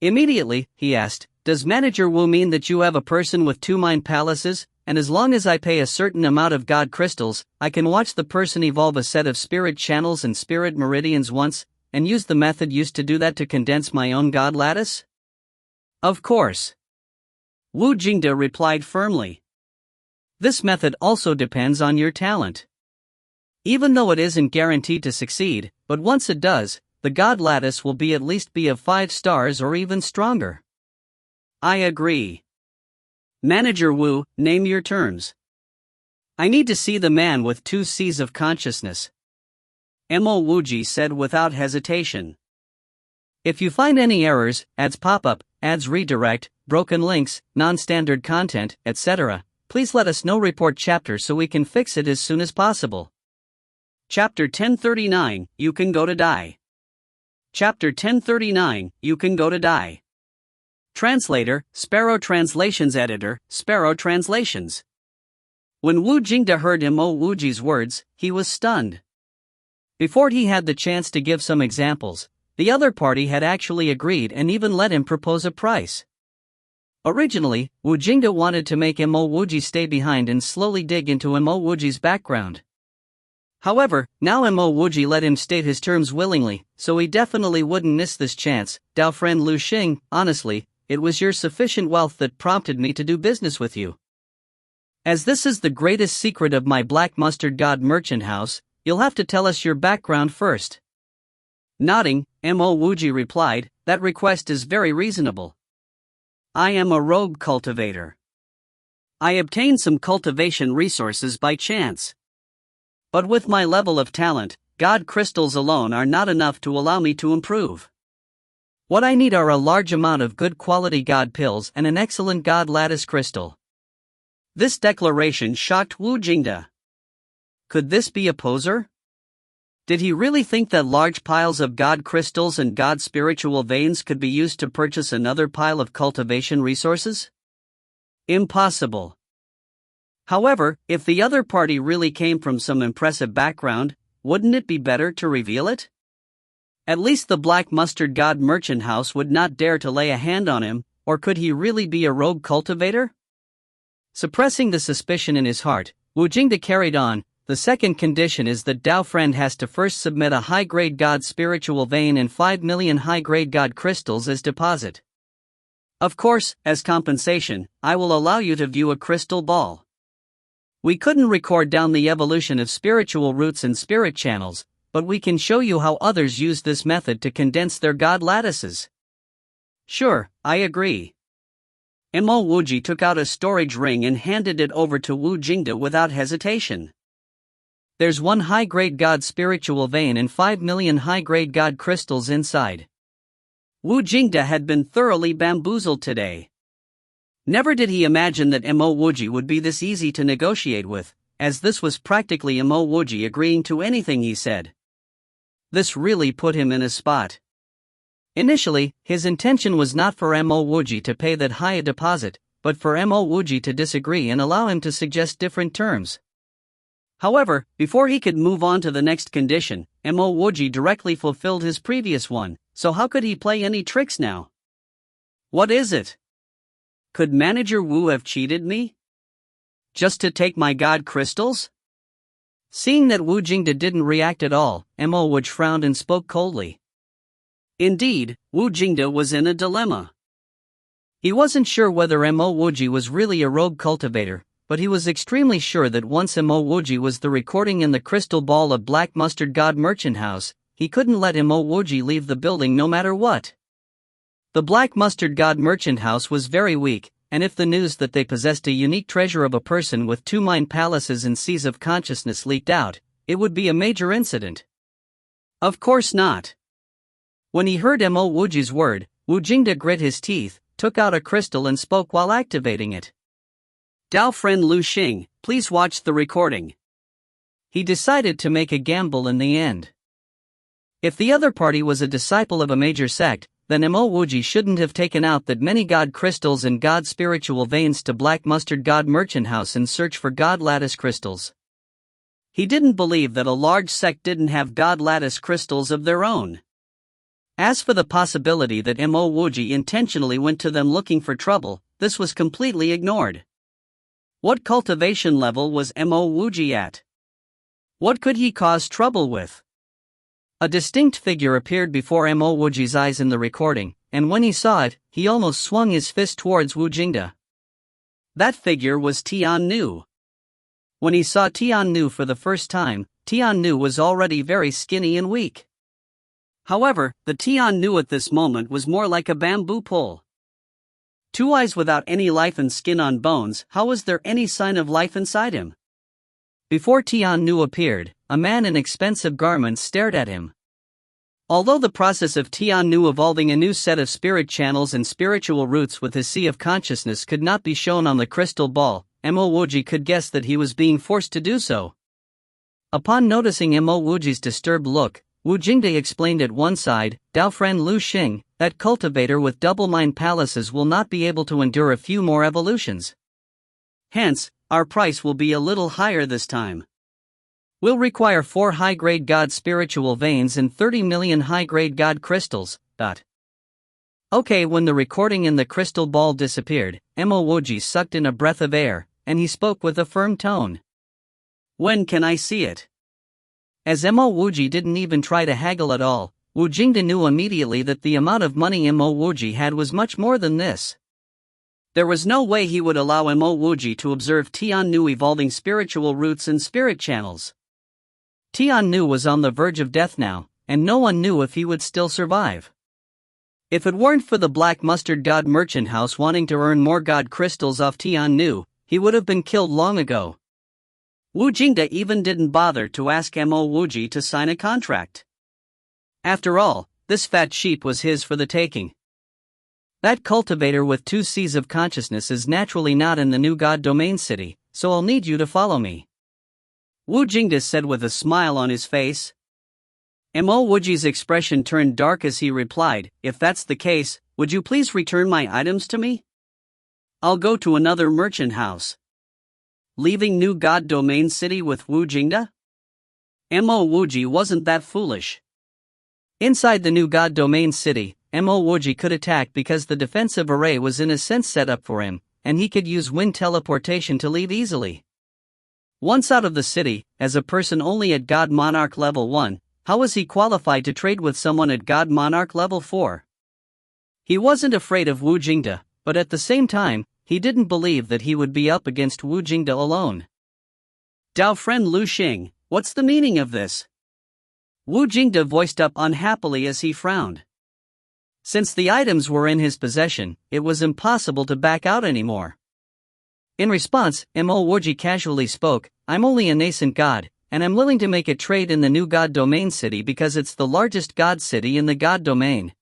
[SPEAKER 1] Immediately, he asked, "Does Manager Wu mean that you have a person with 2 mind palaces, and as long as I pay a certain amount of God crystals, I can watch the person evolve a set of spirit channels and spirit meridians once, and use the method used to do that to condense my own God lattice?" "Of course," Wu Jingde replied firmly. "This method also depends on your talent. Even though it isn't guaranteed to succeed, but once it does, the God lattice will at least be of 5 stars or even stronger." "I agree. Manager Wu, name your terms." "I need to see the man with 2 Cs of consciousness," Mo Wuji said without hesitation. "If you find any errors, ads pop up, ads redirect, broken links, non-standard content, etc., please let us know. Report chapter so we can fix it as soon as possible." Chapter 1039, You Can Go to Die. Chapter 1039, You Can Go to Die. Translator, Sparrow Translations. Editor, Sparrow Translations. When Wu Jingde heard Mo Wuji's words, he was stunned. Before he had the chance to give some examples, the other party had actually agreed and even let him propose a price. Originally, Wu Jingde wanted to make Mo Wuji stay behind and slowly dig into Mo Wuji's background. However, now Mo Wuji let him state his terms willingly, so he definitely wouldn't miss this chance. "Dao friend Lu Xing, honestly, it was your sufficient wealth that prompted me to do business with you. As this is the greatest secret of my Black Mustard God merchant house, you'll have to tell us your background first." Nodding, Mo Wuji replied, "That request is very reasonable. I am a rogue cultivator. I obtained some cultivation resources by chance. But with my level of talent, God crystals alone are not enough to allow me to improve. What I need are a large amount of good quality God pills and an excellent God lattice crystal." This declaration shocked Wu Jingde. Could this be a poser? Did he really think that large piles of God crystals and God spiritual veins could be used to purchase another pile of cultivation resources? Impossible. However, if the other party really came from some impressive background, wouldn't it be better to reveal it? At least the Black Mustard God merchant house would not dare to lay a hand on him, or could he really be a rogue cultivator? Suppressing the suspicion in his heart, Wu Jingde carried on. "The second condition is that Dao friend has to first submit a high-grade God spiritual vein and 5 million high-grade God crystals as deposit. Of course, as compensation, I will allow you to view a crystal ball. We couldn't record down the evolution of spiritual roots and spirit channels, but we can show you how others use this method to condense their God lattices." "Sure, I agree." Mo Wuji took out a storage ring and handed it over to Wu Jingde without hesitation. "There's 1 high-grade God spiritual vein and 5 million high-grade God crystals inside." Wu Jingde had been thoroughly bamboozled today. Never did he imagine that Mo Wuji would be this easy to negotiate with, as this was practically Mo Wuji agreeing to anything he said. This really put him in a spot. Initially, his intention was not for Mo Wuji to pay that high a deposit, but for Mo Wuji to disagree and allow him to suggest different terms. However, before he could move on to the next condition, Mo Wuji directly fulfilled his previous one, so how could he play any tricks now? "What is it? Could Manager Wu have cheated me? Just to take my God crystals?" Seeing that Wu Jingde didn't react at all, Mo Wuji frowned and spoke coldly. Indeed, Wu Jingde was in a dilemma. He wasn't sure whether Mo Wuji was really a rogue cultivator, but he was extremely sure that once Mo Wuji was the recording in the crystal ball of Black Mustard God merchant house, he couldn't let Mo Wuji leave the building no matter what. The Black Mustard God merchant house was very weak, and if the news that they possessed a unique treasure of a person with 2 mind palaces and seas of consciousness leaked out, it would be a major incident. Of course not. When he heard Mo Wuji's word, Wu Jingde grit his teeth, took out a crystal and spoke while activating it. "Dao friend Lu Xing, please watch the recording." He decided to make a gamble in the end. If the other party was a disciple of a major sect, then Mo Wuji shouldn't have taken out that many God crystals and God spiritual veins to Black Mustard God merchant house in search for God lattice crystals. He didn't believe that a large sect didn't have God lattice crystals of their own. As for the possibility that Mo Wuji intentionally went to them looking for trouble, this was completely ignored. What cultivation level was Mo Wuji at? What could he cause trouble with? A distinct figure appeared before Mo Wuji's eyes in the recording, and when he saw it, he almost swung his fist towards Wu Jingde. That figure was Tian Nu. When he saw Tian Nu for the first time, Tian Nu was already very skinny and weak. However, the Tian Nu at this moment was more like a bamboo pole. Two eyes without any life and skin on bones, how was there any sign of life inside him? Before Tian Nu appeared, a man in expensive garments stared at him. Although the process of Tian Nu evolving a new set of spirit channels and spiritual roots with his sea of consciousness could not be shown on the crystal ball, Mo Wuji could guess that he was being forced to do so. Upon noticing Mo Wuji's disturbed look, Wu Jingde explained at one side, "Dao friend Lu Xing, that cultivator with double mind palaces will not be able to endure a few more evolutions. Hence, our price will be a little higher this time. We'll require 4 high-grade God spiritual veins and 30 million high-grade God crystals." Okay, when the recording in the crystal ball disappeared, Mo Wuji sucked in a breath of air, and he spoke with a firm tone. "When can I see it?" As Mo Wuji didn't even try to haggle at all, Wu Jingde knew immediately that the amount of money Mo Wuji had was much more than this. There was no way he would allow Mo Wuji to observe Tian Nu evolving spiritual roots and spirit channels. Tian Nu was on the verge of death now, and no one knew if he would still survive. If it weren't for the Black Mustard God merchant house wanting to earn more God crystals off Tian Nu, he would have been killed long ago. Wu Jingde even didn't bother to ask Mo Wuji to sign a contract. After all, this fat sheep was his for the taking. That cultivator with 2 C's of consciousness is naturally not in the new God domain city, so I'll need you to follow me. Wu Jingde said with a smile on his face. Mo Wuji's expression turned dark as he replied, "If that's the case, would you please return my items to me? I'll go to another merchant house." Leaving New God Domain City with Wu Jingde? Mo Wuji wasn't that foolish. Inside the New God Domain City, Mo Wuji could attack because the defensive array was in a sense set up for him, and he could use wind teleportation to leave easily. Once out of the city, as a person only at God Monarch level 1, how was he qualified to trade with someone at God Monarch level 4? He wasn't afraid of Wu Jingde, but at the same time, he didn't believe that he would be up against Wu Jingde alone. "Dao friend Lu Xing, what's the meaning of this?" Wu Jingde voiced up unhappily as he frowned. Since the items were in his possession, it was impossible to back out anymore. In response, Mo Wuji casually spoke, "I'm only a nascent god, and I'm willing to make a trade in the new God Domain City because it's the largest God city in the God Domain.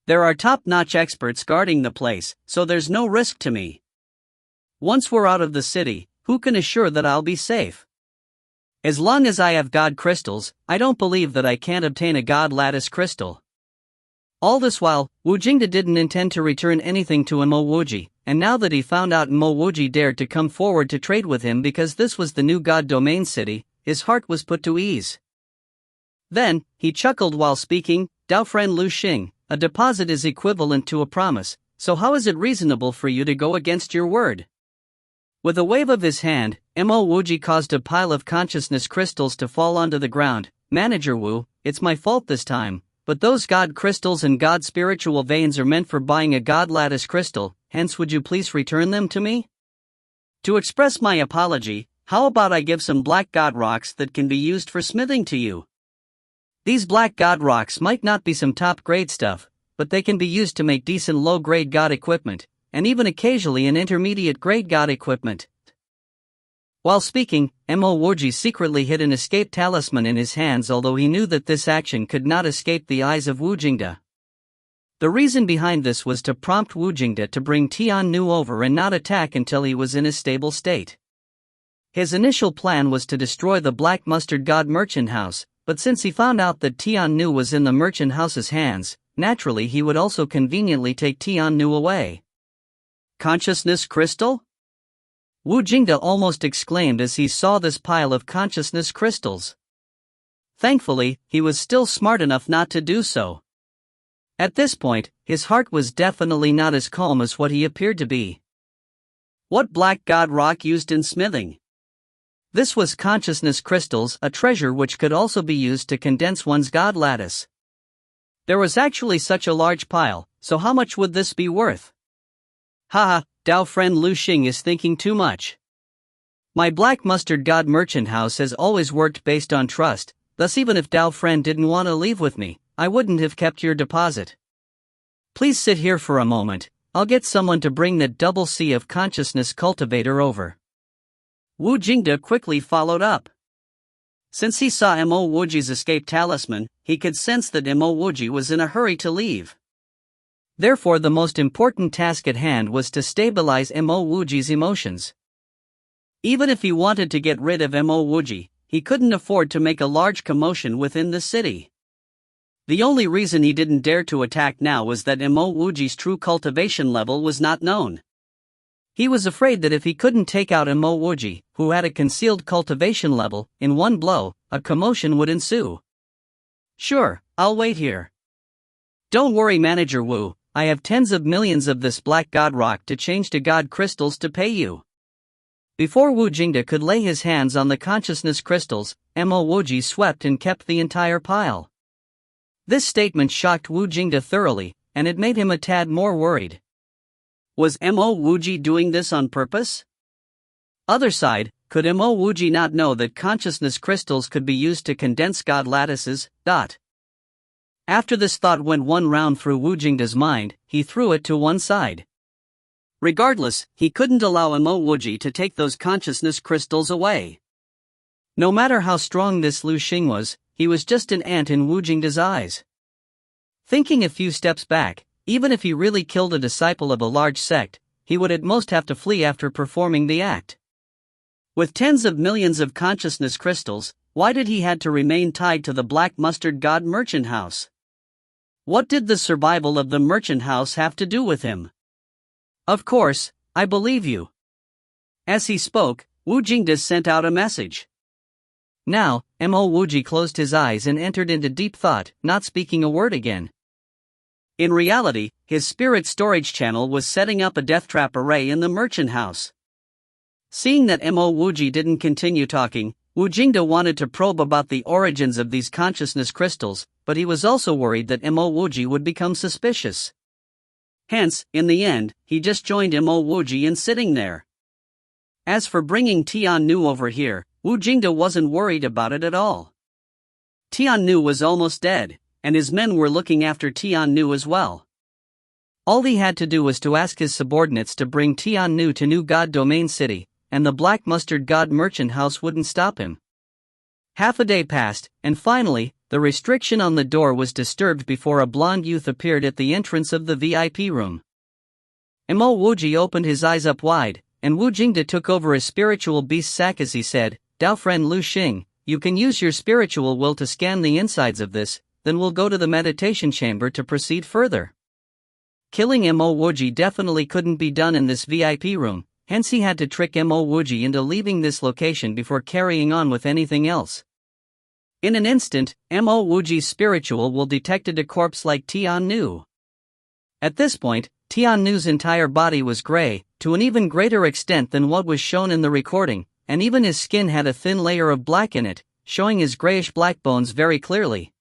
[SPEAKER 1] There are top-notch experts guarding the place, so there's no risk to me. Once we're out of the city, who can assure that I'll be safe? As long as I have God crystals, I don't believe that I can't obtain a God lattice crystal." All this while, Wu Jingde didn't intend to return anything to Mo Wuji, and now that he found out Mo Wuji dared to come forward to trade with him because this was the new God Domain City, his heart was put to ease. Then, he chuckled while speaking, "Dao friend Lu Xing, a deposit is equivalent to a promise, so how is it reasonable for you to go against your word?" With a wave of his hand, Mo Wuji caused a pile of consciousness crystals to fall onto the ground. "Manager Wu, it's my fault this time, but those God crystals and God spiritual veins are meant for buying a God lattice crystal, hence would you please return them to me? To express my apology, how about I give some black God rocks that can be used for smithing to you? These black God rocks might not be some top-grade stuff, but they can be used to make decent low-grade God equipment, and even occasionally an intermediate-grade God equipment." While speaking, Mo Wuji secretly hid an escape talisman in his hands, although he knew that this action could not escape the eyes of Wu Jingde. The reason behind this was to prompt Wu Jingde to bring Tian Nu over and not attack until he was in a stable state. His initial plan was to destroy the Black Mustard God merchant house, but since he found out that Tian Nu was in the merchant house's hands, naturally he would also conveniently take Tian Nu away. "Consciousness crystal?" Wu Jingde almost exclaimed as he saw this pile of consciousness crystals. Thankfully, he was still smart enough not to do so. At this point, his heart was definitely not as calm as what he appeared to be. What black god rock used in smithing? This was consciousness crystals, a treasure which could also be used to condense one's god lattice. There was actually such a large pile, so how much would this be worth? Haha, Dao friend Lu Xing is thinking too much. My black mustard god merchant house has always worked based on trust, thus even if Dao friend didn't want to leave with me, I wouldn't have kept your deposit. Please sit here for a moment, I'll get someone to bring that double C of consciousness cultivator over. Wu Jingde quickly followed up. Since he saw Mo Wuji's escape talisman, he could sense that Mo Wuji was in a hurry to leave. Therefore the most important task at hand was to stabilize Mo Wuji's emotions. Even if he wanted to get rid of Mo Wuji, he couldn't afford to make a large commotion within the city. The only reason he didn't dare to attack now was that Mo Wuji's true cultivation level was not known. He was afraid that if he couldn't take out Mo Wuji, who had a concealed cultivation level, in one blow, a commotion would ensue. Sure, I'll wait here. Don't worry Manager Wu, I have tens of millions of this black god rock to change to god crystals to pay you. Before Wu Jingde could lay his hands on the consciousness crystals, Mo Wuji swept and kept the entire pile. This statement shocked Wu Jingde thoroughly, and it made him a tad more worried. Was Mo Wuji doing this on purpose? Other side, could Mo Wuji not know that consciousness crystals could be used to condense god lattices? After this thought went one round through Wu Jingde's mind, he threw it to one side. Regardless, he couldn't allow Mo Wuji to take those consciousness crystals away. No matter how strong this Lu Xing was, he was just an ant in Wu Jingde's eyes. Thinking a few steps back, even if he really killed a disciple of a large sect, he would at most have to flee after performing the act. With tens of millions of consciousness crystals, why did he had to remain tied to the black mustard god merchant house? What did the survival of the merchant house have to do with him? Of course, I believe you. As he spoke, Wu Jingde sent out a message. Now, Mo Wuji closed his eyes and entered into deep thought, not speaking a word again. In reality, his spirit storage channel was setting up a death trap array in the merchant house. Seeing that Mo Wuji didn't continue talking, Wu Jingde wanted to probe about the origins of these consciousness crystals, but he was also worried that Mo Wuji would become suspicious. Hence, in the end, he just joined Mo Wuji in sitting there. As for bringing Tian Nu over here, Wu Jingde wasn't worried about it at all. Tian Nu was almost dead, and his men were looking after Tian Nu as well. All he had to do was to ask his subordinates to bring Tian Nu to New God Domain City, and the Black Mustard God Merchant House wouldn't stop him. Half a day passed, and finally, the restriction on the door was disturbed before a blonde youth appeared at the entrance of the VIP room. Mo Wuji opened his eyes up wide, and Wu Jingde took over his spiritual beast sack as he said, Dao friend Lu Xing, you can use your spiritual will to scan the insides of this, then we'll go to the meditation chamber to proceed further. Killing Mo Wuji definitely couldn't be done in this VIP room, hence he had to trick Mo Wuji into leaving this location before carrying on with anything else. In an instant, Mo Wuji's spiritual will detected a corpse like Tian Nu. At this point, Tian Nu's entire body was gray, to an even greater extent than what was shown in the recording, and even his skin had a thin layer of black in it, showing his grayish black bones very clearly.